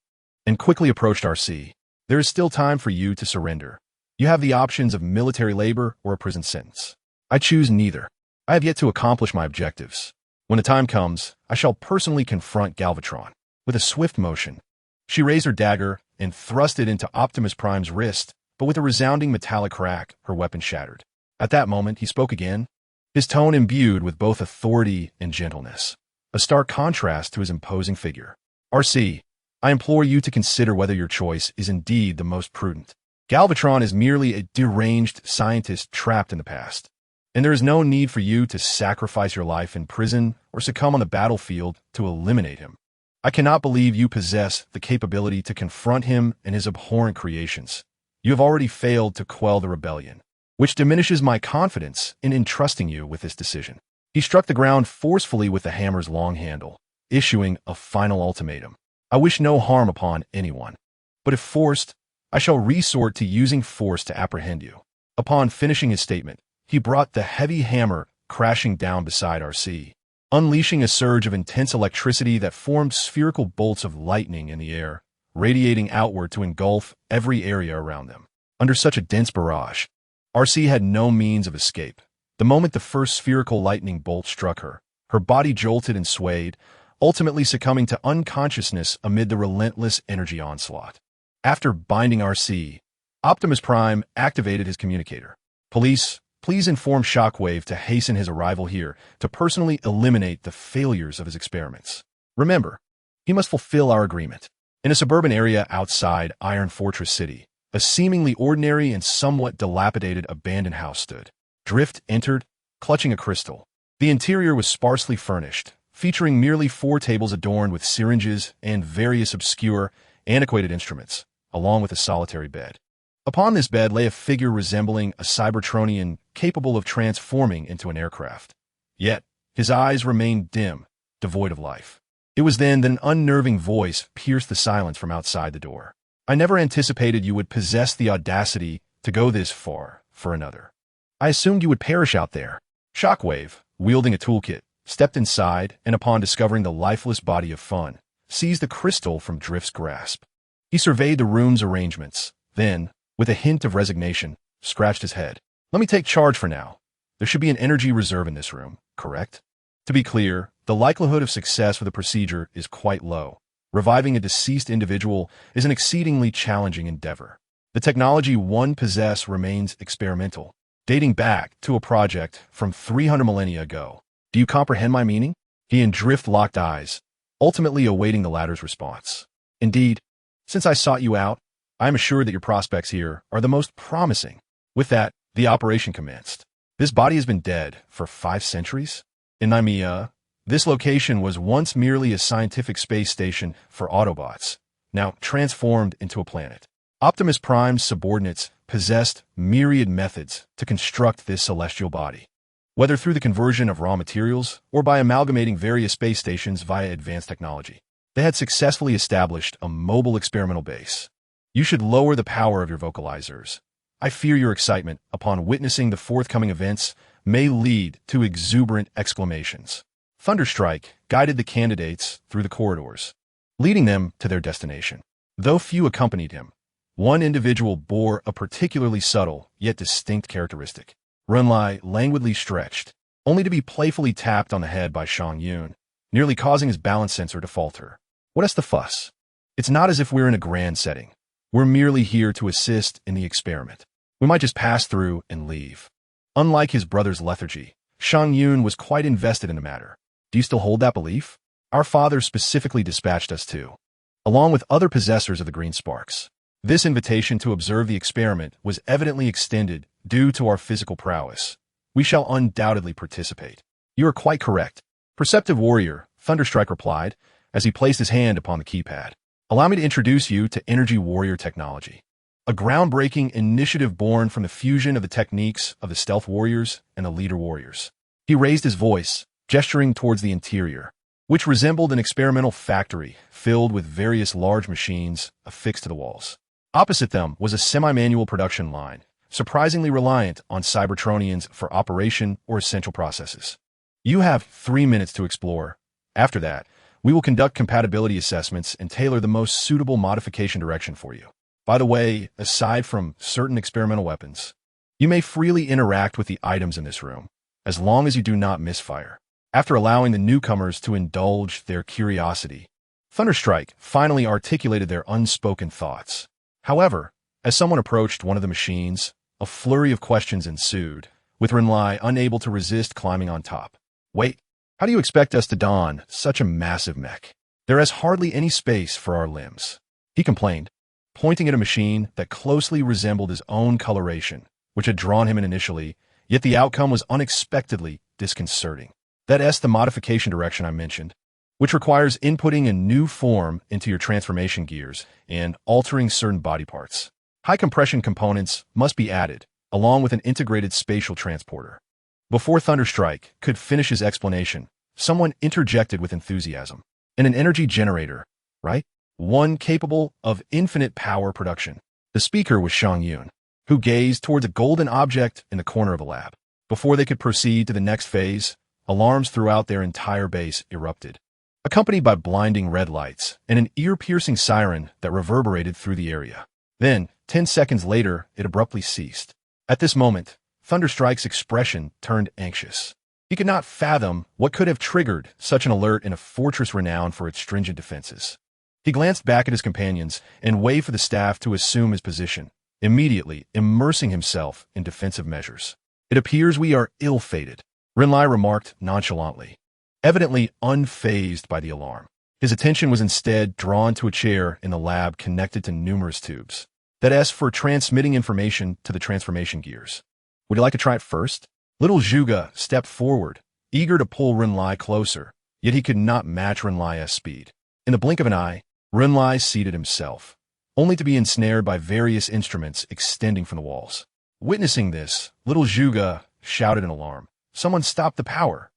and quickly approached RC. There is still time for you to surrender. You have the options of military labor or a prison sentence. I choose neither. I have yet to accomplish my objectives. When the time comes, I shall personally confront Galvatron. With a swift motion, she raised her dagger and thrust it into Optimus Prime's wrist, but with a resounding metallic crack, her weapon shattered. At that moment, he spoke again, his tone imbued with both authority and gentleness, a stark contrast to his imposing figure. RC, I implore you to consider whether your choice is indeed the most prudent. Galvatron is merely a deranged scientist trapped in the past, and there is no need for you to sacrifice your life in prison or succumb on the battlefield to eliminate him. I cannot believe you possess the capability to confront him and his abhorrent creations. You have already failed to quell the rebellion, which diminishes my confidence in entrusting you with this decision. He struck the ground forcefully with the hammer's long handle, issuing a final ultimatum. I wish no harm upon anyone, but if forced, I shall resort to using force to apprehend you. Upon finishing his statement, he brought the heavy hammer crashing down beside RC, unleashing a surge of intense electricity that formed spherical bolts of lightning in the air, radiating outward to engulf every area around them. Under such a dense barrage, RC had no means of escape. The moment the first spherical lightning bolt struck her, her body jolted and swayed, ultimately succumbing to unconsciousness amid the relentless energy onslaught. After binding RC, Optimus Prime activated his communicator. Police, please inform Shockwave to hasten his arrival here to personally eliminate the failures of his experiments. Remember, he must fulfill our agreement. In a suburban area outside Iron Fortress City, a seemingly ordinary and somewhat dilapidated abandoned house stood. Drift entered, clutching a crystal. The interior was sparsely furnished, featuring merely 4 tables adorned with syringes and various obscure, antiquated instruments, along with a solitary bed. Upon this bed lay a figure resembling a Cybertronian capable of transforming into an aircraft. Yet, his eyes remained dim, devoid of life. It was then that an unnerving voice pierced the silence from outside the door. I never anticipated you would possess the audacity to go this far for another. I assumed you would perish out there. Shockwave, wielding a toolkit, stepped inside and upon discovering the lifeless body of Fun, seized the crystal from Drift's grasp. He surveyed the room's arrangements, then, with a hint of resignation, scratched his head. Let me take charge for now. There should be an energy reserve in this room, correct? To be clear, the likelihood of success with the procedure is quite low. Reviving a deceased individual is an exceedingly challenging endeavor. The technology one possesses remains experimental, dating back to a project from 300 millennia ago. Do you comprehend my meaning? He and Drift locked eyes, ultimately awaiting the latter's response. Indeed, since I sought you out, I am assured that your prospects here are the most promising. With that, the operation commenced. This body has been dead for 5 centuries. In Nimea, this location was once merely a scientific space station for Autobots, now transformed into a planet. Optimus Prime's subordinates possessed myriad methods to construct this celestial body, whether through the conversion of raw materials or by amalgamating various space stations via advanced technology. They had successfully established a mobile experimental base. You should lower the power of your vocalizers. I fear your excitement upon witnessing the forthcoming events may lead to exuberant exclamations. Thunderstrike guided the candidates through the corridors, leading them to their destination. Though few accompanied him, one individual bore a particularly subtle yet distinct characteristic. Runlai languidly stretched, only to be playfully tapped on the head by Shang Yun, nearly causing his balance sensor to falter. What is the fuss? It's not as if we're in a grand setting. We're merely here to assist in the experiment. We might just pass through and leave. Unlike his brother's lethargy, Shang Yun was quite invested in the matter. Do you still hold that belief? Our father specifically dispatched us too, along with other possessors of the green sparks. This invitation to observe the experiment was evidently extended due to our physical prowess. We shall undoubtedly participate. You are quite correct. Perceptive warrior, Thunderstrike replied, as he placed his hand upon the keypad. Allow me to introduce you to Energy Warrior technology, a groundbreaking initiative born from the fusion of the techniques of the Stealth Warriors and the Leader Warriors. He raised his voice, gesturing towards the interior, which resembled an experimental factory filled with various large machines affixed to the walls. Opposite them was a semi-manual production line, surprisingly reliant on Cybertronians for operation or essential processes. You have 3 minutes to explore. After that, we will conduct compatibility assessments and tailor the most suitable modification direction for you. By the way, aside from certain experimental weapons, you may freely interact with the items in this room, as long as you do not misfire. After allowing the newcomers to indulge their curiosity, Thunderstrike finally articulated their unspoken thoughts. However, as someone approached one of the machines, a flurry of questions ensued, with Renlai unable to resist climbing on top. Wait, how do you expect us to don such a massive mech? There is hardly any space for our limbs, he complained, pointing at a machine that closely resembled his own coloration, which had drawn him in initially, yet the outcome was unexpectedly disconcerting. That's the modification direction I mentioned, which requires inputting a new form into your transformation gears and altering certain body parts. High compression components must be added, along with an integrated spatial transporter. Before Thunderstrike could finish his explanation, someone interjected with enthusiasm. And an energy generator, right? One capable of infinite power production. The speaker was Shang Yun, who gazed towards a golden object in the corner of the lab. Before they could proceed to the next phase, alarms throughout their entire base erupted, accompanied by blinding red lights and an ear-piercing siren that reverberated through the area. Then, 10 seconds later, it abruptly ceased. At this moment, Thunderstrike's expression turned anxious. He could not fathom what could have triggered such an alert in a fortress renowned for its stringent defenses. He glanced back at his companions and waved for the staff to assume his position, immediately immersing himself in defensive measures. It appears we are ill-fated, Renlai remarked nonchalantly, evidently unfazed by the alarm. His attention was instead drawn to a chair in the lab connected to numerous tubes, that's for transmitting information to the transformation gears. Would you like to try it first? Little Zhuge stepped forward, eager to pull Renlai closer, yet he could not match Renlai's speed. In the blink of an eye, Renlai seated himself, only to be ensnared by various instruments extending from the walls. Witnessing this, little Zhuge shouted in alarm. Someone stop the power.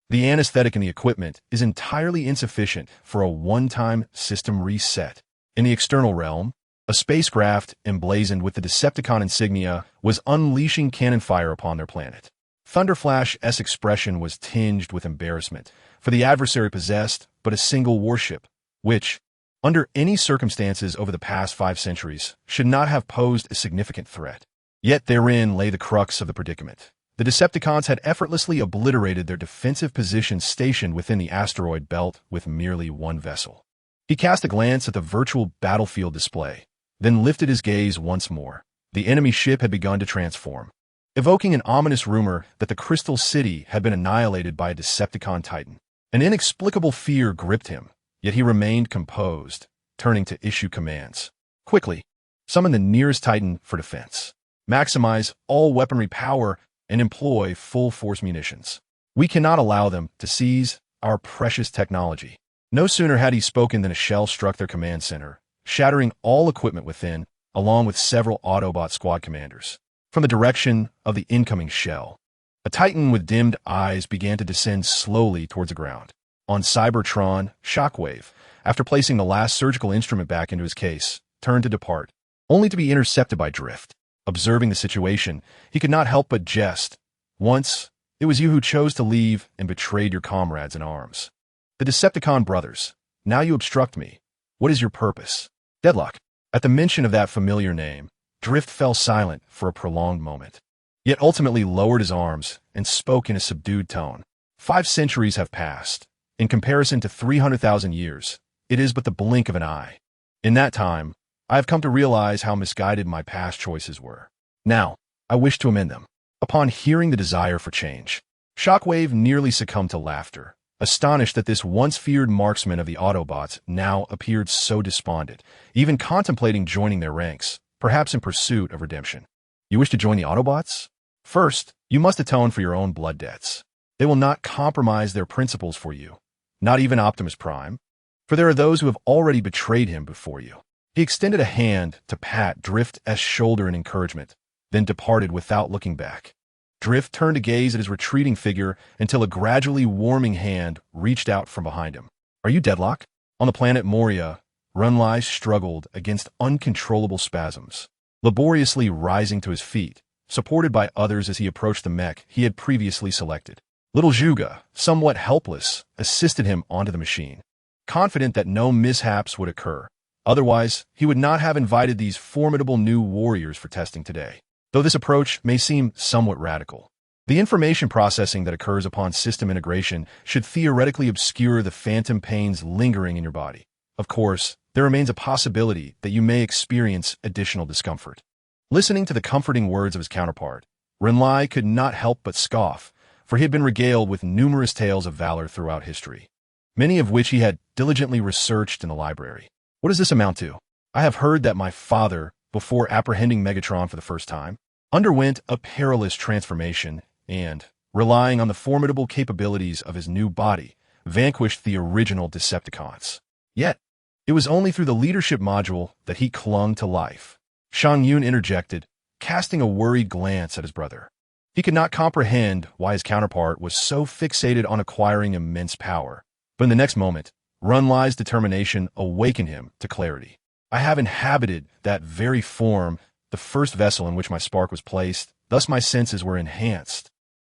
The anesthetic in the equipment is entirely insufficient for a one-time system reset. In the external realm, a spacecraft emblazoned with the Decepticon insignia was unleashing cannon fire upon their planet. Thunderflash's expression was tinged with embarrassment, for the adversary possessed but a single warship, which, under any circumstances over the past 5 centuries, should not have posed a significant threat. Yet therein lay the crux of the predicament. The Decepticons had effortlessly obliterated their defensive positions stationed within the asteroid belt with merely one vessel. He cast a glance at the virtual battlefield display, then lifted his gaze once more. The enemy ship had begun to transform, evoking an ominous rumor that the Crystal City had been annihilated by a Decepticon Titan. An inexplicable fear gripped him, yet he remained composed, turning to issue commands. Quickly, summon the nearest Titan for defense. Maximize all weaponry power and employ full-force munitions. We cannot allow them to seize our precious technology. No sooner had he spoken than a shell struck their command center, shattering all equipment within, along with several Autobot squad commanders. From the direction of the incoming shell, a Titan with dimmed eyes began to descend slowly towards the ground. On Cybertron, Shockwave, after placing the last surgical instrument back into his case, turned to depart, only to be intercepted by Drift. Observing the situation, he could not help but jest. Once, it was you who chose to leave and betrayed your comrades in arms. The Decepticon brothers, now you obstruct me. What is your purpose? Deadlock. At the mention of that familiar name, Drift fell silent for a prolonged moment, yet ultimately lowered his arms and spoke in a subdued tone. 5 centuries have passed. In comparison to 300,000 years, it is but the blink of an eye. In that time, I have come to realize how misguided my past choices were. Now, I wish to amend them. Upon hearing the desire for change, Shockwave nearly succumbed to laughter, astonished that this once-feared marksman of the Autobots now appeared so despondent, even contemplating joining their ranks, perhaps in pursuit of redemption. You wish to join the Autobots? First, you must atone for your own blood debts. They will not compromise their principles for you, not even Optimus Prime. for there are those who have already betrayed him before you. He extended a hand to pat Drift's shoulder in encouragement, then departed without looking back. Drift turned to gaze at his retreating figure until a gradually warming hand reached out from behind him. Are you deadlocked? On the planet Moria, Runlai struggled against uncontrollable spasms, laboriously rising to his feet, supported by others as he approached the mech he had previously selected. Little Zhuge, somewhat helpless, assisted him onto the machine, confident that no mishaps would occur. Otherwise, he would not have invited these formidable new warriors for testing today. Though this approach may seem somewhat radical, the information processing that occurs upon system integration should theoretically obscure the phantom pains lingering in your body. Of course, there remains a possibility that you may experience additional discomfort. Listening to the comforting words of his counterpart, Runlai could not help but scoff, for he had been regaled with numerous tales of valor throughout history, many of which he had diligently researched in the library. What does this amount to? I have heard that my father, before apprehending Megatron for the first time, underwent a perilous transformation and, relying on the formidable capabilities of his new body, vanquished the original Decepticons. Yet, it was only through the leadership module that he clung to life. Shang Yun interjected, casting a worried glance at his brother. He could not comprehend why his counterpart was so fixated on acquiring immense power, but in the next moment, Runlai's determination awakened him to clarity. I have inhabited that very form, the first vessel in which my spark was placed, thus my senses were enhanced.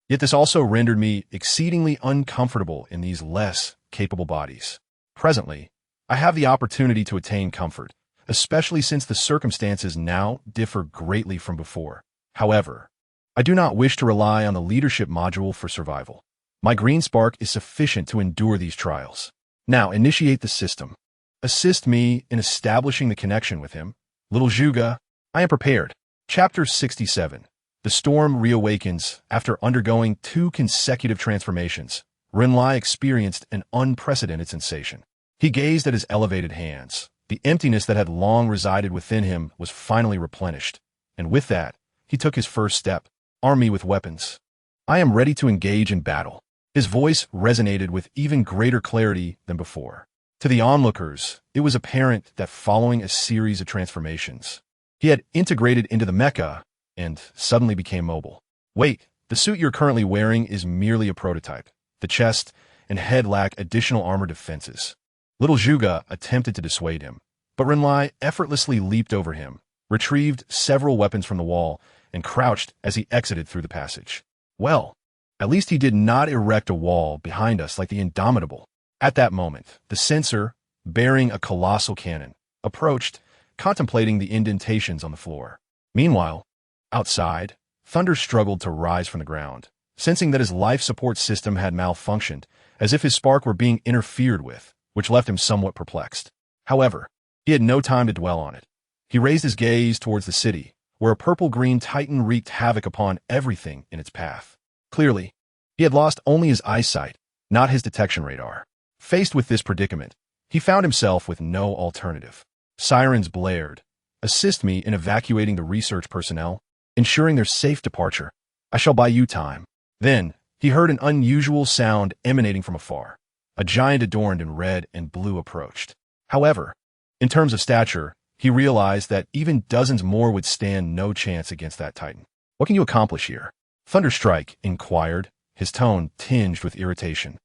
Yet this also rendered me exceedingly uncomfortable in these less capable bodies. Presently, I have the opportunity to attain comfort, especially since the circumstances now differ greatly from before. However, I do not wish to rely on the leadership module for survival. My green spark is sufficient to endure these trials. Now initiate the system. Assist me in establishing the connection with him. Little Zhuge, I am prepared. Chapter 67. The storm reawakens. After undergoing 2 consecutive transformations, Runlai experienced an unprecedented sensation. He gazed at his elevated hands. The emptiness that had long resided within him was finally replenished, and with that, he took his first step. Arm me with weapons. I am ready to engage in battle. His voice resonated with even greater clarity than before. To the onlookers, it was apparent that following a series of transformations, he had integrated into the mecha and suddenly became mobile. Wait, the suit you're currently wearing is merely a prototype. The chest and head lack additional armor defenses. Little Zhuge attempted to dissuade him, but Runlai effortlessly leaped over him, retrieved several weapons from the wall, and crouched as he exited through the passage. Well, at least he did not erect a wall behind us like the Indomitable. At that moment, the censor, bearing a colossal cannon, approached, contemplating the indentations on the floor. Meanwhile, outside, Thunder struggled to rise from the ground, sensing that his life support system had malfunctioned, as if his spark were being interfered with, which left him somewhat perplexed. However, he had no time to dwell on it. He raised his gaze towards the city, where a purple-green titan wreaked havoc upon everything in its path. Clearly, he had lost only his eyesight, not his detection radar. Faced with this predicament, he found himself with no alternative. Sirens blared. Assist me in evacuating the research personnel, ensuring their safe departure. I shall buy you time. Then, he heard an unusual sound emanating from afar. A giant adorned in red and blue approached. However, in terms of stature, he realized that even dozens more would stand no chance against that titan. What can you accomplish here? Thunderstrike inquired, his tone tinged with irritation.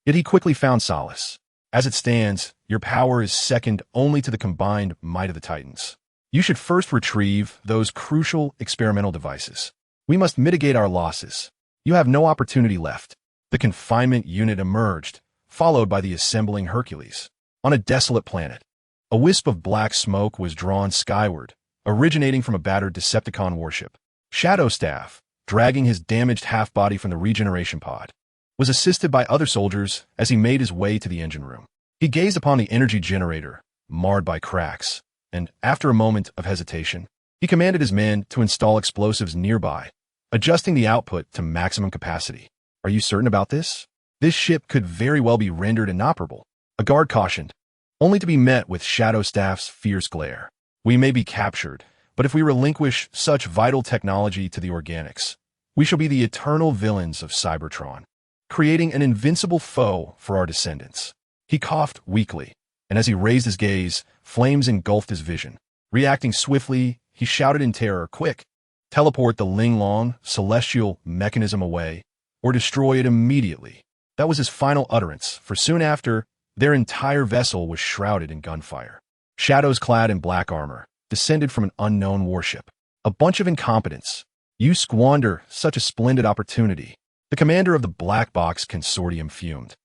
Yet he quickly found solace. As it stands, your power is second only to the combined might of the Titans. You should first retrieve those crucial experimental devices. We must mitigate our losses. You have no opportunity left. The confinement unit emerged, followed by the assembling Hercules. On a desolate planet, a wisp of black smoke was drawn skyward, originating from a battered Decepticon warship. Shadowstaff, dragging his damaged half-body from the regeneration pod, was assisted by other soldiers as he made his way to the engine room. He gazed upon the energy generator, marred by cracks, and, after a moment of hesitation, he commanded his men to install explosives nearby, adjusting the output to maximum capacity. Are you certain about this? This ship could very well be rendered inoperable. A guard cautioned, only to be met with Shadowstaff's fierce glare. We may be captured, but if we relinquish such vital technology to the organics, we shall be the eternal villains of Cybertron, creating an invincible foe for our descendants. He coughed weakly, and as he raised his gaze, flames engulfed his vision. Reacting swiftly, he shouted in terror, "Quick! Teleport the Ling Long celestial mechanism away, or destroy it immediately." That was his final utterance, for soon after, their entire vessel was shrouded in gunfire. Shadows clad in black armor, descended from an unknown warship. A bunch of incompetents. You squander such a splendid opportunity. The commander of the Black Box Consortium fumed,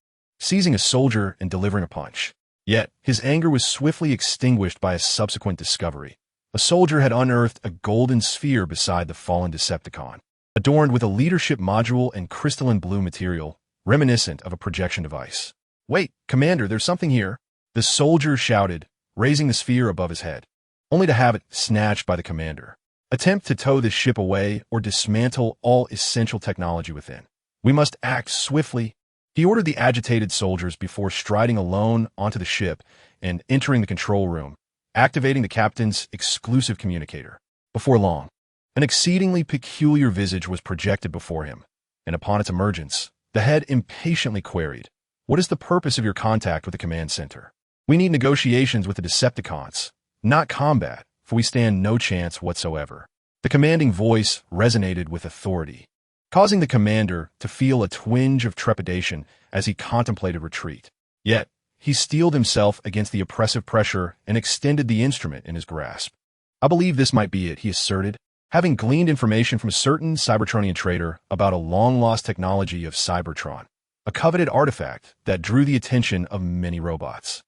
seizing a soldier and delivering a punch. Yet, his anger was swiftly extinguished by a subsequent discovery. A soldier had unearthed a golden sphere beside the fallen Decepticon, adorned with a leadership module and crystalline blue material, reminiscent of a projection device. "Wait, Commander, there's something here," the soldier shouted, raising the sphere above his head, only to have it snatched by the commander. "Attempt to tow this ship away or dismantle all essential technology within. We must act swiftly." He ordered the agitated soldiers before striding alone onto the ship and entering the control room, activating the captain's exclusive communicator. Before long, an exceedingly peculiar visage was projected before him, and upon its emergence, the head impatiently queried, "What is the purpose of your contact with the command center? We need negotiations with the Decepticons, not combat, for we stand no chance whatsoever." The commanding voice resonated with authority, causing the commander to feel a twinge of trepidation as he contemplated retreat. Yet, he steeled himself against the oppressive pressure and extended the instrument in his grasp. "I believe this might be it," he asserted, having gleaned information from a certain Cybertronian trader about a long-lost technology of Cybertron, a coveted artifact that drew the attention of many robots.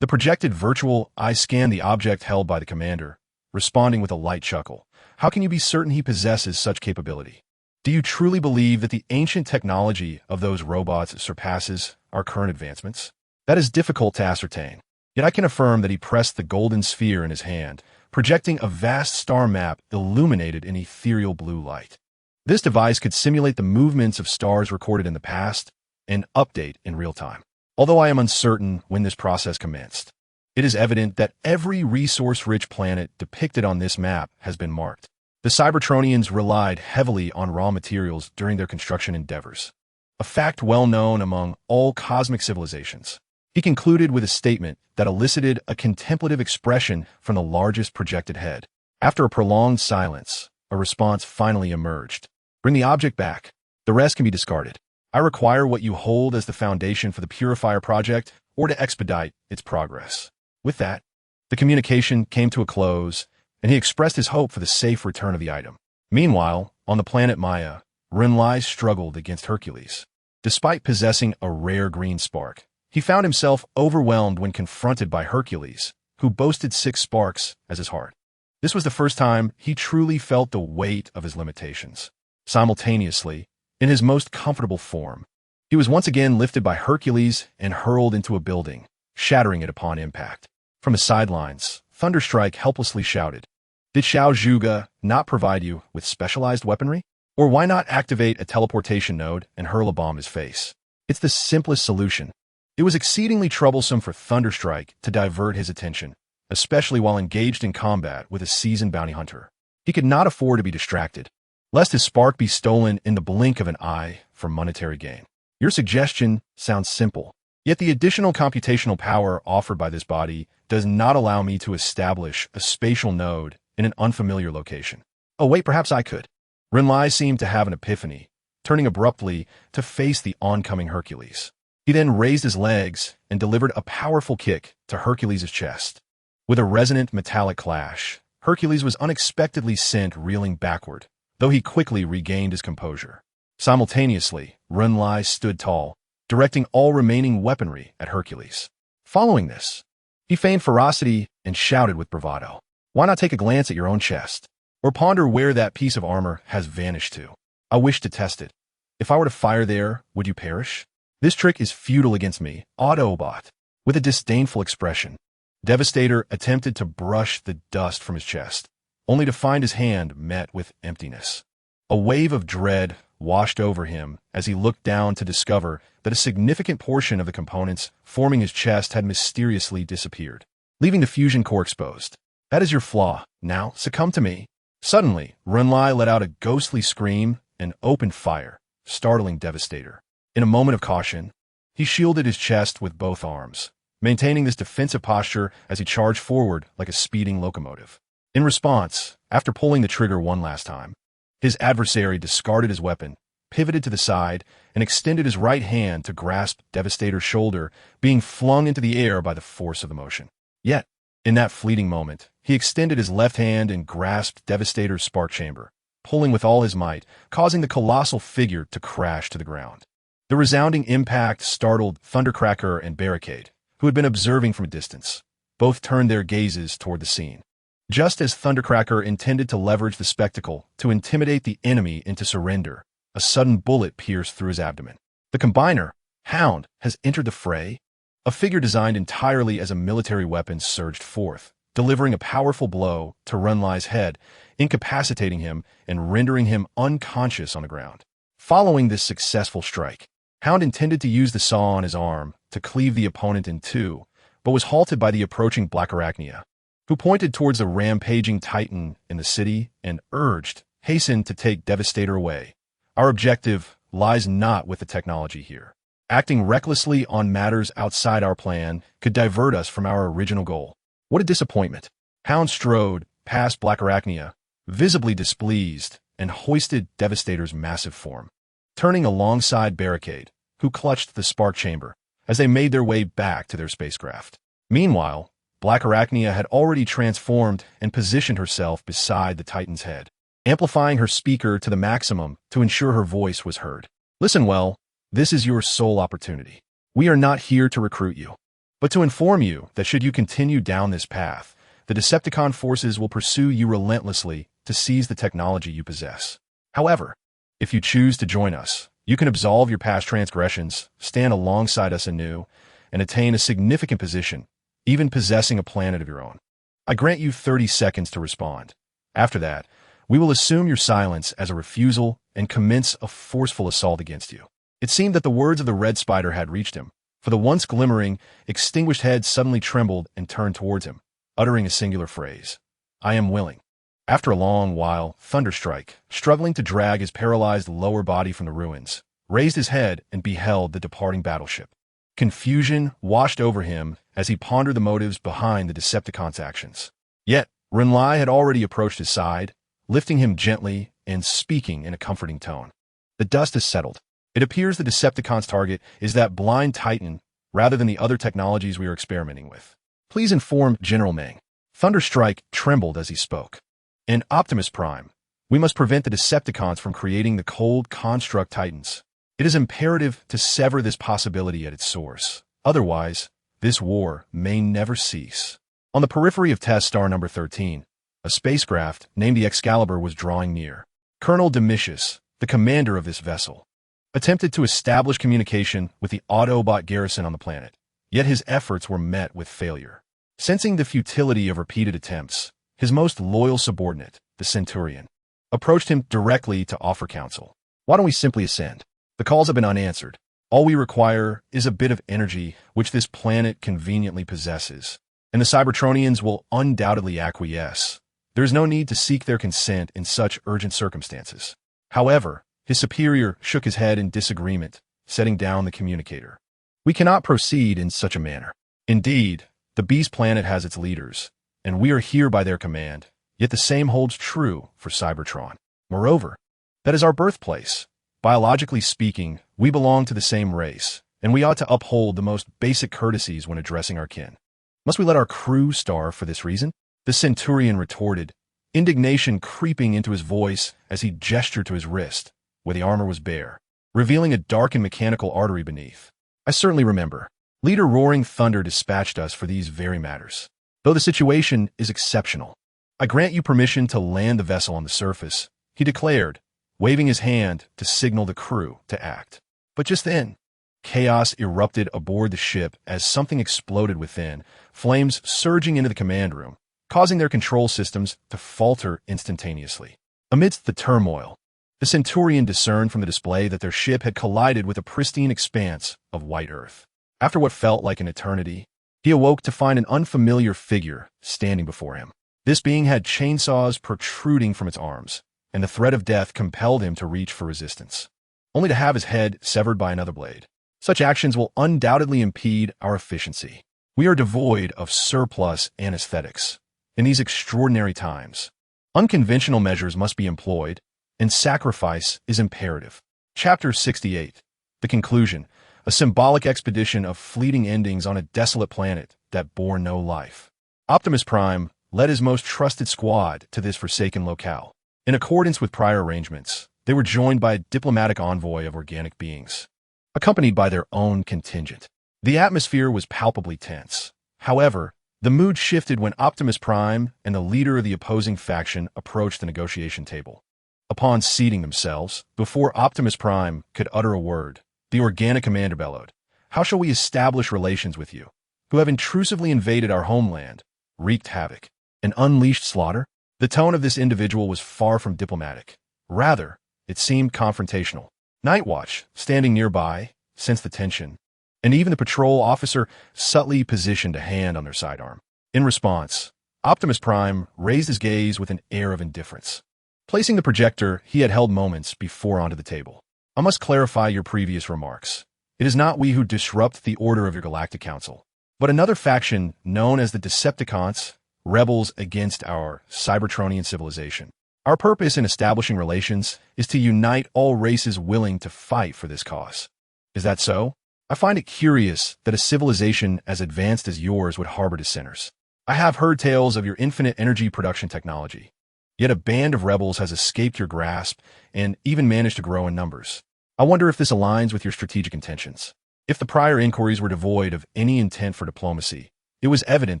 The projected virtual eye scanned the object held by the commander, responding with a light chuckle. "How can you be certain he possesses such capability? Do you truly believe that the ancient technology of those robots surpasses our current advancements?" "That is difficult to ascertain. Yet I can affirm that he pressed the golden sphere in his hand, projecting a vast star map illuminated in ethereal blue light. This device could simulate the movements of stars recorded in the past and update in real time. Although I am uncertain when this process commenced, it is evident that every resource-rich planet depicted on this map has been marked. The Cybertronians relied heavily on raw materials during their construction endeavors, a fact well known among all cosmic civilizations." He concluded with a statement that elicited a contemplative expression from the largest projected head. After a prolonged silence, a response finally emerged. "Bring the object back. The rest can be discarded. I require what you hold as the foundation for the Purifier project or to expedite its progress." With that, the communication came to a close, and he expressed his hope for the safe return of the item. Meanwhile, on the planet Maya, Renlai struggled against Hercules. Despite possessing a rare green spark, he found himself overwhelmed when confronted by Hercules, who boasted 6 sparks as his heart. This was the first time he truly felt the weight of his limitations. Simultaneously, in his most comfortable form, he was once again lifted by Hercules and hurled into a building, shattering it upon impact. From the sidelines, Thunderstrike helplessly shouted, "Did Xiao Zhuge not provide you with specialized weaponry? Or why not activate a teleportation node and hurl a bomb in his face? It's the simplest solution." It was exceedingly troublesome for Thunderstrike to divert his attention, especially while engaged in combat with a seasoned bounty hunter. He could not afford to be distracted, lest his spark be stolen in the blink of an eye for monetary gain. "Your suggestion sounds simple, yet the additional computational power offered by this body does not allow me to establish a spatial node in an unfamiliar location." "Oh wait, perhaps I could." Renlai seemed to have an epiphany, turning abruptly to face the oncoming Hercules. He then raised his legs and delivered a powerful kick to Hercules' chest. With a resonant metallic clash, Hercules was unexpectedly sent reeling backward, though he quickly regained his composure. Simultaneously, Renlai stood tall, directing all remaining weaponry at Hercules. Following this, he feigned ferocity and shouted with bravado, "Why not take a glance at your own chest? Or ponder where that piece of armor has vanished to? I wish to test it. If I were to fire there, would you perish? This trick is futile against me, Autobot." With a disdainful expression, Devastator attempted to brush the dust from his chest, only to find his hand met with emptiness. A wave of dread washed over him as he looked down to discover that a significant portion of the components forming his chest had mysteriously disappeared, leaving the fusion core exposed. "That is your flaw. Now, succumb to me." Suddenly, Renlai let out a ghostly scream and opened fire, startling Devastator. In a moment of caution, he shielded his chest with both arms, maintaining this defensive posture as he charged forward like a speeding locomotive. In response, after pulling the trigger one last time, his adversary discarded his weapon, pivoted to the side, and extended his right hand to grasp Devastator's shoulder, being flung into the air by the force of the motion. Yet, in that fleeting moment, he extended his left hand and grasped Devastator's spark chamber, pulling with all his might, causing the colossal figure to crash to the ground. The resounding impact startled Thundercracker and Barricade, who had been observing from a distance. Both turned their gazes toward the scene. Just as Thundercracker intended to leverage the spectacle to intimidate the enemy into surrender, a sudden bullet pierced through his abdomen. The combiner, Hound, has entered the fray. A figure designed entirely as a military weapon surged forth, delivering a powerful blow to Runlai's head, incapacitating him and rendering him unconscious on the ground. Following this successful strike, Hound intended to use the saw on his arm to cleave the opponent in two, but was halted by the approaching Blackarachnia, who pointed towards a rampaging titan in the city and urged, "Hasten to take Devastator away. Our objective lies not with the technology here. Acting recklessly on matters outside our plan could divert us from our original goal." What a disappointment. Hound strode past Blackarachnia, visibly displeased, and hoisted Devastator's massive form, turning alongside Barricade, who clutched the spark chamber as they made their way back to their spacecraft. Meanwhile, Blackarachnia had already transformed and positioned herself beside the Titan's head, amplifying her speaker to the maximum to ensure her voice was heard. "Listen well, this is your sole opportunity. We are not here to recruit you, but to inform you that should you continue down this path, the Decepticon forces will pursue you relentlessly to seize the technology you possess. However, if you choose to join us, you can absolve your past transgressions, stand alongside us anew, and attain a significant position, even possessing a planet of your own. I grant you 30 seconds to respond. After that, we will assume your silence as a refusal and commence a forceful assault against you." It seemed that the words of the Red Spider had reached him, for the once glimmering, extinguished head suddenly trembled and turned towards him, uttering a singular phrase, "I am willing." After a long while, Thunderstrike, struggling to drag his paralyzed lower body from the ruins, raised his head and beheld the departing battleship. Confusion washed over him as he pondered the motives behind the Decepticons' actions. Yet, Runlai had already approached his side, lifting him gently and speaking in a comforting tone. "The dust has settled. It appears the Decepticons' target is that blind Titan rather than the other technologies we are experimenting with. Please inform General Meng." Thunderstrike trembled as he spoke. "And Optimus Prime, we must prevent the Decepticons from creating the cold construct Titans. It is imperative to sever this possibility at its source. Otherwise, this war may never cease." On the periphery of Test Star number 13, a spacecraft named the Excalibur was drawing near. Colonel Domitius, the commander of this vessel, attempted to establish communication with the Autobot garrison on the planet, yet his efforts were met with failure. Sensing the futility of repeated attempts, his most loyal subordinate, the Centurion, approached him directly to offer counsel. "Why don't we simply ascend? The calls have been unanswered. All we require is a bit of energy which this planet conveniently possesses, and the Cybertronians will undoubtedly acquiesce. There is no need to seek their consent in such urgent circumstances." However, his superior shook his head in disagreement, setting down the communicator. "We cannot proceed in such a manner. Indeed, the Beast Planet has its leaders, and we are here by their command, yet the same holds true for Cybertron. Moreover, that is our birthplace. Biologically speaking, we belong to the same race, and we ought to uphold the most basic courtesies when addressing our kin. Must we let our crew starve for this reason?" The Centurion retorted, indignation creeping into his voice as he gestured to his wrist, where the armor was bare, revealing a darkened mechanical artery beneath. "I certainly remember. Leader Roaring Thunder dispatched us for these very matters. Though the situation is exceptional, I grant you permission to land the vessel on the surface," he declared, waving his hand to signal the crew to act. But just then, chaos erupted aboard the ship as something exploded within, flames surging into the command room, causing their control systems to falter instantaneously. Amidst the turmoil, the Centurion discerned from the display that their ship had collided with a pristine expanse of white earth. After what felt like an eternity, he awoke to find an unfamiliar figure standing before him. This being had chainsaws protruding from its arms, and the threat of death compelled him to reach for resistance, only to have his head severed by another blade. "Such actions will undoubtedly impede our efficiency. We are devoid of surplus anesthetics. In these extraordinary times, unconventional measures must be employed, and sacrifice is imperative. Chapter 68. The conclusion. A symbolic expedition of fleeting endings on a desolate planet that bore no life. Optimus Prime led his most trusted squad to this forsaken locale. In accordance with prior arrangements, they were joined by a diplomatic envoy of organic beings, accompanied by their own contingent. The atmosphere was palpably tense. However, the mood shifted when Optimus Prime and the leader of the opposing faction approached the negotiation table. Upon seating themselves, before Optimus Prime could utter a word, the organic commander bellowed, "How shall we establish relations with you, who have intrusively invaded our homeland, wreaked havoc, and unleashed slaughter?" The tone of this individual was far from diplomatic. Rather, it seemed confrontational. Nightwatch, standing nearby, sensed the tension, and even the patrol officer subtly positioned a hand on their sidearm. In response, Optimus Prime raised his gaze with an air of indifference, placing the projector he had held moments before onto the table. "I must clarify your previous remarks. It is not we who disrupt the order of your Galactic Council, but another faction known as the Decepticons, rebels against our Cybertronian civilization. Our purpose in establishing relations is to unite all races willing to fight for this cause." "Is that so? I find it curious that a civilization as advanced as yours would harbor dissenters. I have heard tales of your infinite energy production technology. Yet a band of rebels has escaped your grasp and even managed to grow in numbers. I wonder if this aligns with your strategic intentions." If the prior inquiries were devoid of any intent for diplomacy, it was evident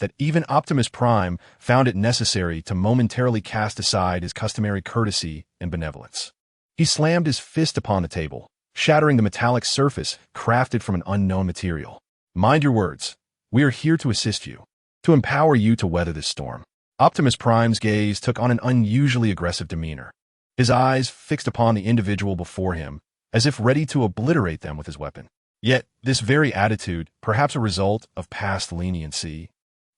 that even Optimus Prime found it necessary to momentarily cast aside his customary courtesy and benevolence. He slammed his fist upon the table, shattering the metallic surface crafted from an unknown material. "Mind your words. We are here to assist you, to empower you to weather this storm." Optimus Prime's gaze took on an unusually aggressive demeanor, his eyes fixed upon the individual before him, as if ready to obliterate them with his weapon. Yet, this very attitude, perhaps a result of past leniency,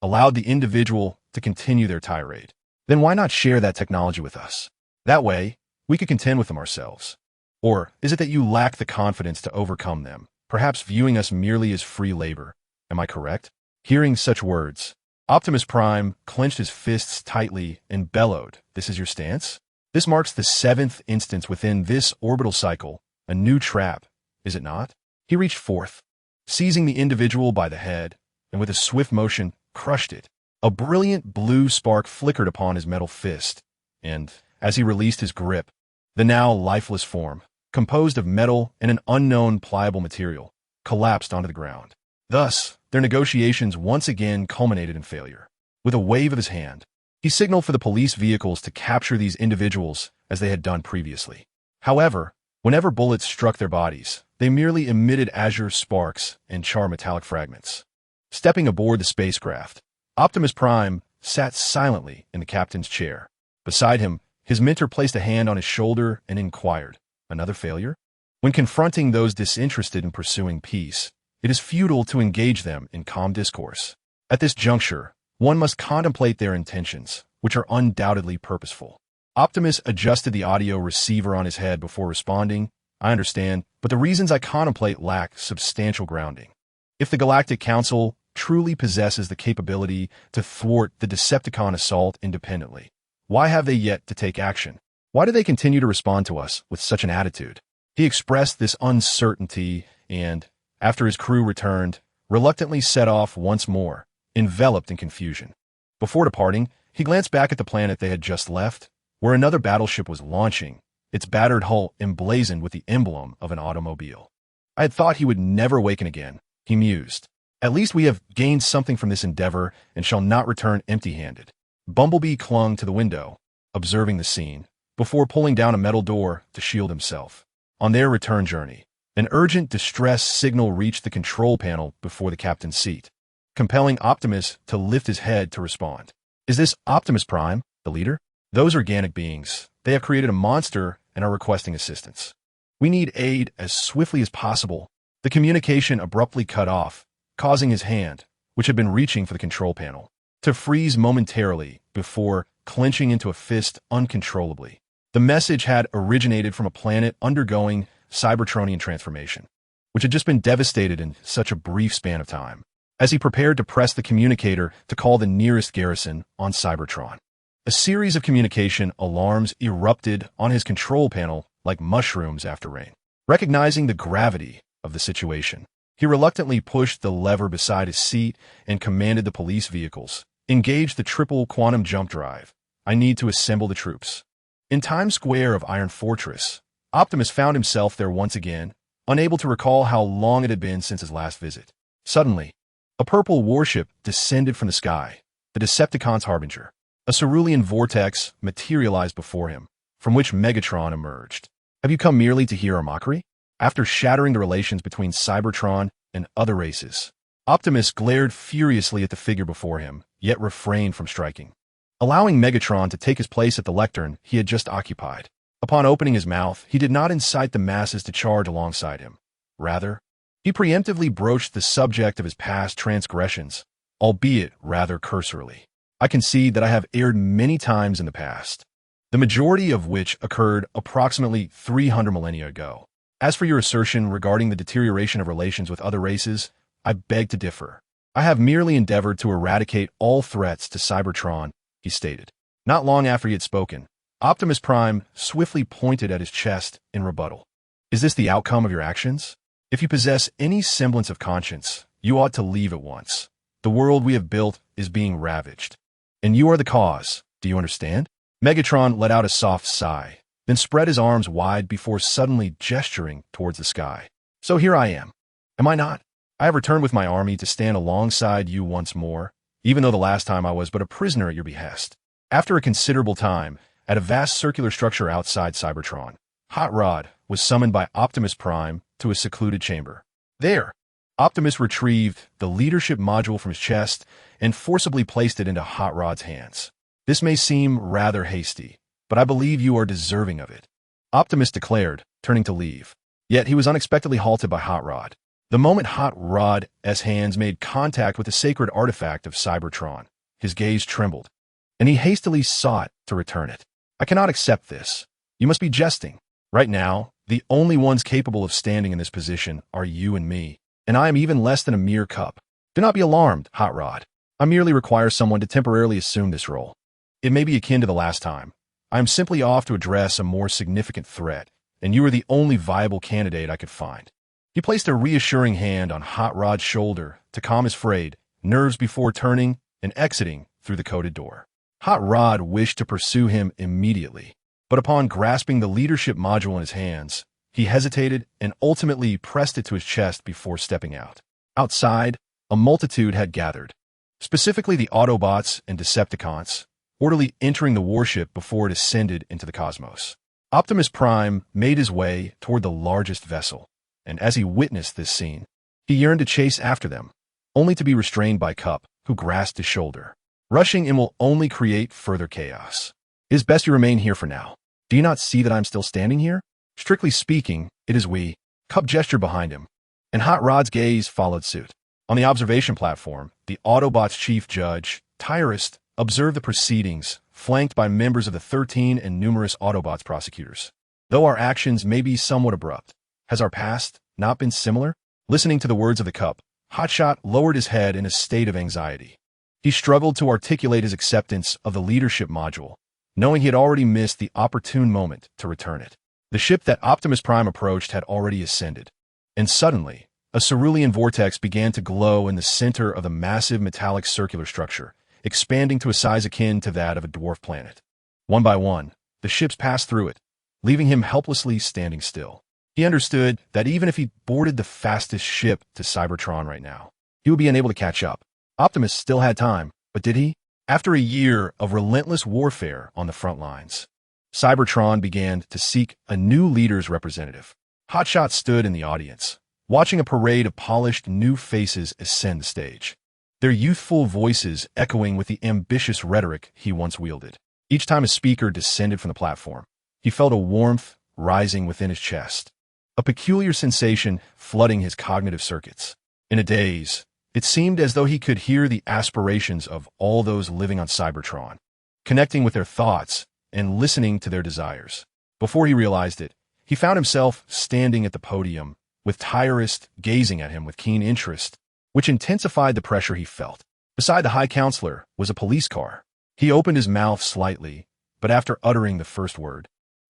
allowed the individual to continue their tirade. "Then why not share that technology with us? That way, we could contend with them ourselves. Or is it that you lack the confidence to overcome them, perhaps viewing us merely as free labor? Am I correct?" Hearing such words, Optimus Prime clenched his fists tightly and bellowed, "This is your stance? This marks the 7th instance within this orbital cycle, a new trap, is it not?" He reached forth, seizing the individual by the head, and with a swift motion, crushed it. A brilliant blue spark flickered upon his metal fist, and, as he released his grip, the now lifeless form, composed of metal and an unknown pliable material, collapsed onto the ground. Thus, their negotiations once again culminated in failure. With a wave of his hand, he signaled for the police vehicles to capture these individuals as they had done previously. However, whenever bullets struck their bodies, they merely emitted azure sparks and charred metallic fragments. Stepping aboard the spacecraft, Optimus Prime sat silently in the captain's chair. Beside him, his mentor placed a hand on his shoulder and inquired, "Another failure?" When confronting those disinterested in pursuing peace, it is futile to engage them in calm discourse. At this juncture, one must contemplate their intentions, which are undoubtedly purposeful. Optimus adjusted the audio receiver on his head before responding, "I understand, but the reasons I contemplate lack substantial grounding. If the Galactic Council truly possesses the capability to thwart the Decepticon assault independently, why have they yet to take action? Why do they continue to respond to us with such an attitude?" He expressed this uncertainty and, after his crew returned, reluctantly set off once more, enveloped in confusion. Before departing, he glanced back at the planet they had just left, where another battleship was launching, its battered hull emblazoned with the emblem of an automobile. "I had thought he would never awaken again," he mused. "At least we have gained something from this endeavor and shall not return empty-handed." Bumblebee clung to the window, observing the scene, before pulling down a metal door to shield himself. On their return journey, an urgent distress signal reached the control panel before the captain's seat, compelling Optimus to lift his head to respond. "Is this Optimus Prime, the leader?" "Those organic beings. They have created a monster and are requesting assistance. We need aid as swiftly as possible." The communication abruptly cut off, causing his hand, which had been reaching for the control panel, to freeze momentarily before clenching into a fist uncontrollably. The message had originated from a planet undergoing Cybertronian transformation, which had just been devastated in such a brief span of time. as he prepared to press the communicator to call the nearest garrison on Cybertron. A series of communication alarms erupted on his control panel like mushrooms after rain. Recognizing the gravity of the situation, he reluctantly pushed the lever beside his seat and commanded the police vehicles, "Engage the triple quantum jump drive. I need to assemble the troops." In Times Square of Iron Fortress, Optimus found himself there once again, unable to recall how long it had been since his last visit. Suddenly, a purple warship descended from the sky, the Decepticons' harbinger. A cerulean vortex materialized before him, from which Megatron emerged. "Have you come merely to hear our mockery?" After shattering the relations between Cybertron and other races, Optimus glared furiously at the figure before him, yet refrained from striking, allowing Megatron to take his place at the lectern he had just occupied. Upon opening his mouth, he did not incite the masses to charge alongside him. Rather, he preemptively broached the subject of his past transgressions, albeit rather cursorily. "I concede that I have erred many times in the past, the majority of which occurred approximately 300 millennia ago. As for your assertion regarding the deterioration of relations with other races, I beg to differ. I have merely endeavored to eradicate all threats to Cybertron," he stated. Not long after he had spoken, Optimus Prime swiftly pointed at his chest in rebuttal. "Is this the outcome of your actions? If you possess any semblance of conscience, you ought to leave at once. The world we have built is being ravaged, and you are the cause. Do you understand?" Megatron let out a soft sigh, then spread his arms wide before suddenly gesturing towards the sky. "So here I am. Am I not? I have returned with my army to stand alongside you once more, even though the last time I was but a prisoner at your behest." After a considerable time, at a vast circular structure outside Cybertron, Hot Rod was summoned by Optimus Prime to a secluded chamber. There, Optimus retrieved the leadership module from his chest and forcibly placed it into Hot Rod's hands. "This may seem rather hasty, but I believe you are deserving of it," Optimus declared, turning to leave. Yet he was unexpectedly halted by Hot Rod. The moment Hot Rod's hands made contact with the sacred artifact of Cybertron, his gaze trembled, and he hastily sought to return it. "I cannot accept this. You must be jesting. Right now, the only ones capable of standing in this position are you and me, and I am even less than a mere cup. Do not be alarmed, Hot Rod. I merely require someone to temporarily assume this role. It may be akin to the last time. I am simply off to address a more significant threat, and you are the only viable candidate I could find." He placed a reassuring hand on Hot Rod's shoulder to calm his frayed nerves before turning and exiting through the coded door. Hot Rod wished to pursue him immediately, but upon grasping the leadership module in his hands, he hesitated and ultimately pressed it to his chest before stepping out. Outside, a multitude had gathered, specifically the Autobots and Decepticons, orderly entering the warship before it ascended into the cosmos. Optimus Prime made his way toward the largest vessel, and as he witnessed this scene, he yearned to chase after them, only to be restrained by Cup, who grasped his shoulder. "Rushing in will only create further chaos. It is best you remain here for now. Do you not see that I'm still standing here? Strictly speaking, it is we." Cup gestured behind him, and Hot Rod's gaze followed suit. On the observation platform, the Autobots' chief judge, Tyrus, observed the proceedings, flanked by members of the 13 and numerous Autobots prosecutors. "Though our actions may be somewhat abrupt, has our past not been similar?" Listening to the words of the Cup, Hotshot lowered his head in a state of anxiety. He struggled to articulate his acceptance of the leadership module, knowing he had already missed the opportune moment to return it. The ship that Optimus Prime approached had already ascended, and suddenly, a cerulean vortex began to glow in the center of the massive metallic circular structure, expanding to a size akin to that of a dwarf planet. One by one, the ships passed through it, leaving him helplessly standing still. He understood that even if he boarded the fastest ship to Cybertron right now, he would be unable to catch up. Optimus still had time, but did he? After a year of relentless warfare on the front lines, Cybertron began to seek a new leader's representative. Hotshot stood in the audience, watching a parade of polished new faces ascend the stage, their youthful voices echoing with the ambitious rhetoric he once wielded. Each time a speaker descended from the platform, he felt a warmth rising within his chest, a peculiar sensation flooding his cognitive circuits. In a daze, it seemed as though he could hear the aspirations of all those living on Cybertron, connecting with their thoughts and listening to their desires. Before he realized it, he found himself standing at the podium, with Tyrus gazing at him with keen interest which intensified the pressure he felt. Beside the High Counselor was a police car. He opened his mouth slightly, but after uttering the first word,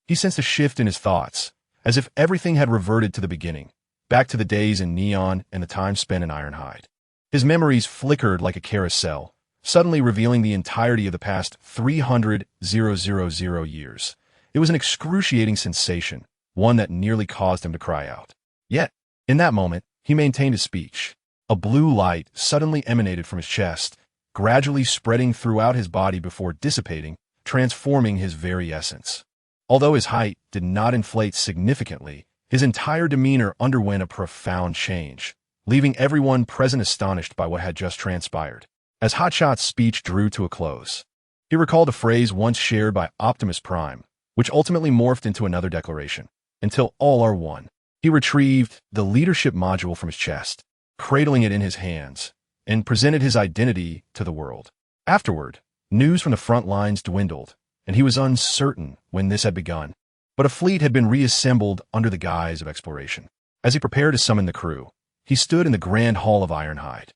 he sensed a shift in his thoughts, as if everything had reverted to the beginning, back to the days in Neon and the time spent in Ironhide. His memories flickered like a carousel, suddenly revealing the entirety of the past 300,000 years. It was an excruciating sensation, one that nearly caused him to cry out. Yet, in that moment, he maintained his speech. A blue light suddenly emanated from his chest, gradually spreading throughout his body before dissipating, transforming his very essence. Although his height did not inflate significantly, his entire demeanor underwent a profound change, leaving everyone present astonished by what had just transpired. As Hotshot's speech drew to a close, he recalled a phrase once shared by Optimus Prime, which ultimately morphed into another declaration: "Until all are one." He retrieved the leadership module from his chest, cradling it in his hands, and presented his identity to the world. Afterward, news from the front lines dwindled, and he was uncertain when this had begun. But a fleet had been reassembled under the guise of exploration. As he prepared to summon the crew, he stood in the Grand Hall of Ironhide,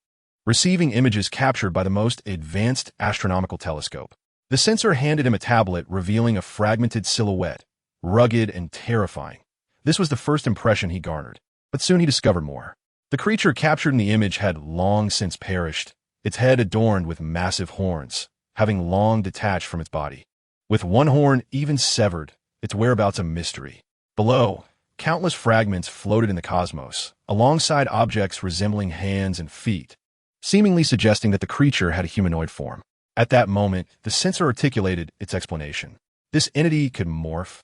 receiving images captured by the most advanced astronomical telescope. The sensor handed him a tablet revealing a fragmented silhouette, rugged and terrifying. This was the first impression he garnered, but soon he discovered more. The creature captured in the image had long since perished, its head adorned with massive horns, having long detached from its body. With one horn even severed, its whereabouts a mystery. Below, countless fragments floated in the cosmos, alongside objects resembling hands and feet, seemingly suggesting that the creature had a humanoid form. At that moment, the sensor articulated its explanation. This entity could morph,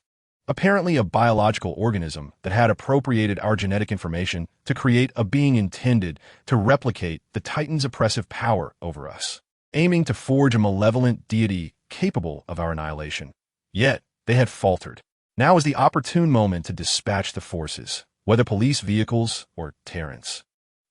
apparently a biological organism that had appropriated our genetic information to create a being intended to replicate the Titan's oppressive power over us, aiming to forge a malevolent deity capable of our annihilation. Yet, they had faltered. Now was the opportune moment to dispatch the forces, whether police vehicles or Terrans.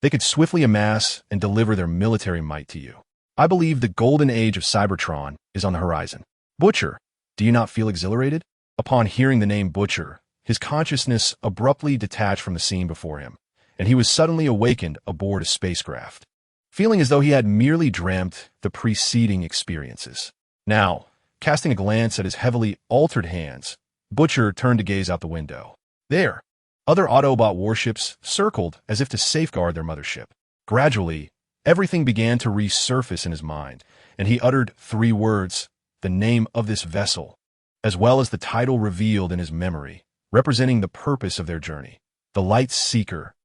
They could swiftly amass and deliver their military might to you. I believe the golden age of Cybertron is on the horizon. Butcher, do you not feel exhilarated? Upon hearing the name Butcher, his consciousness abruptly detached from the scene before him, and he was suddenly awakened aboard a spacecraft, feeling as though he had merely dreamt the preceding experiences. Now, casting a glance at his heavily altered hands, Butcher turned to gaze out the window. There, other Autobot warships circled as if to safeguard their mothership. Gradually, everything began to resurface in his mind, and he uttered 3 words, the name of this vessel, as well as the title revealed in his memory, representing the purpose of their journey: the Light Seeker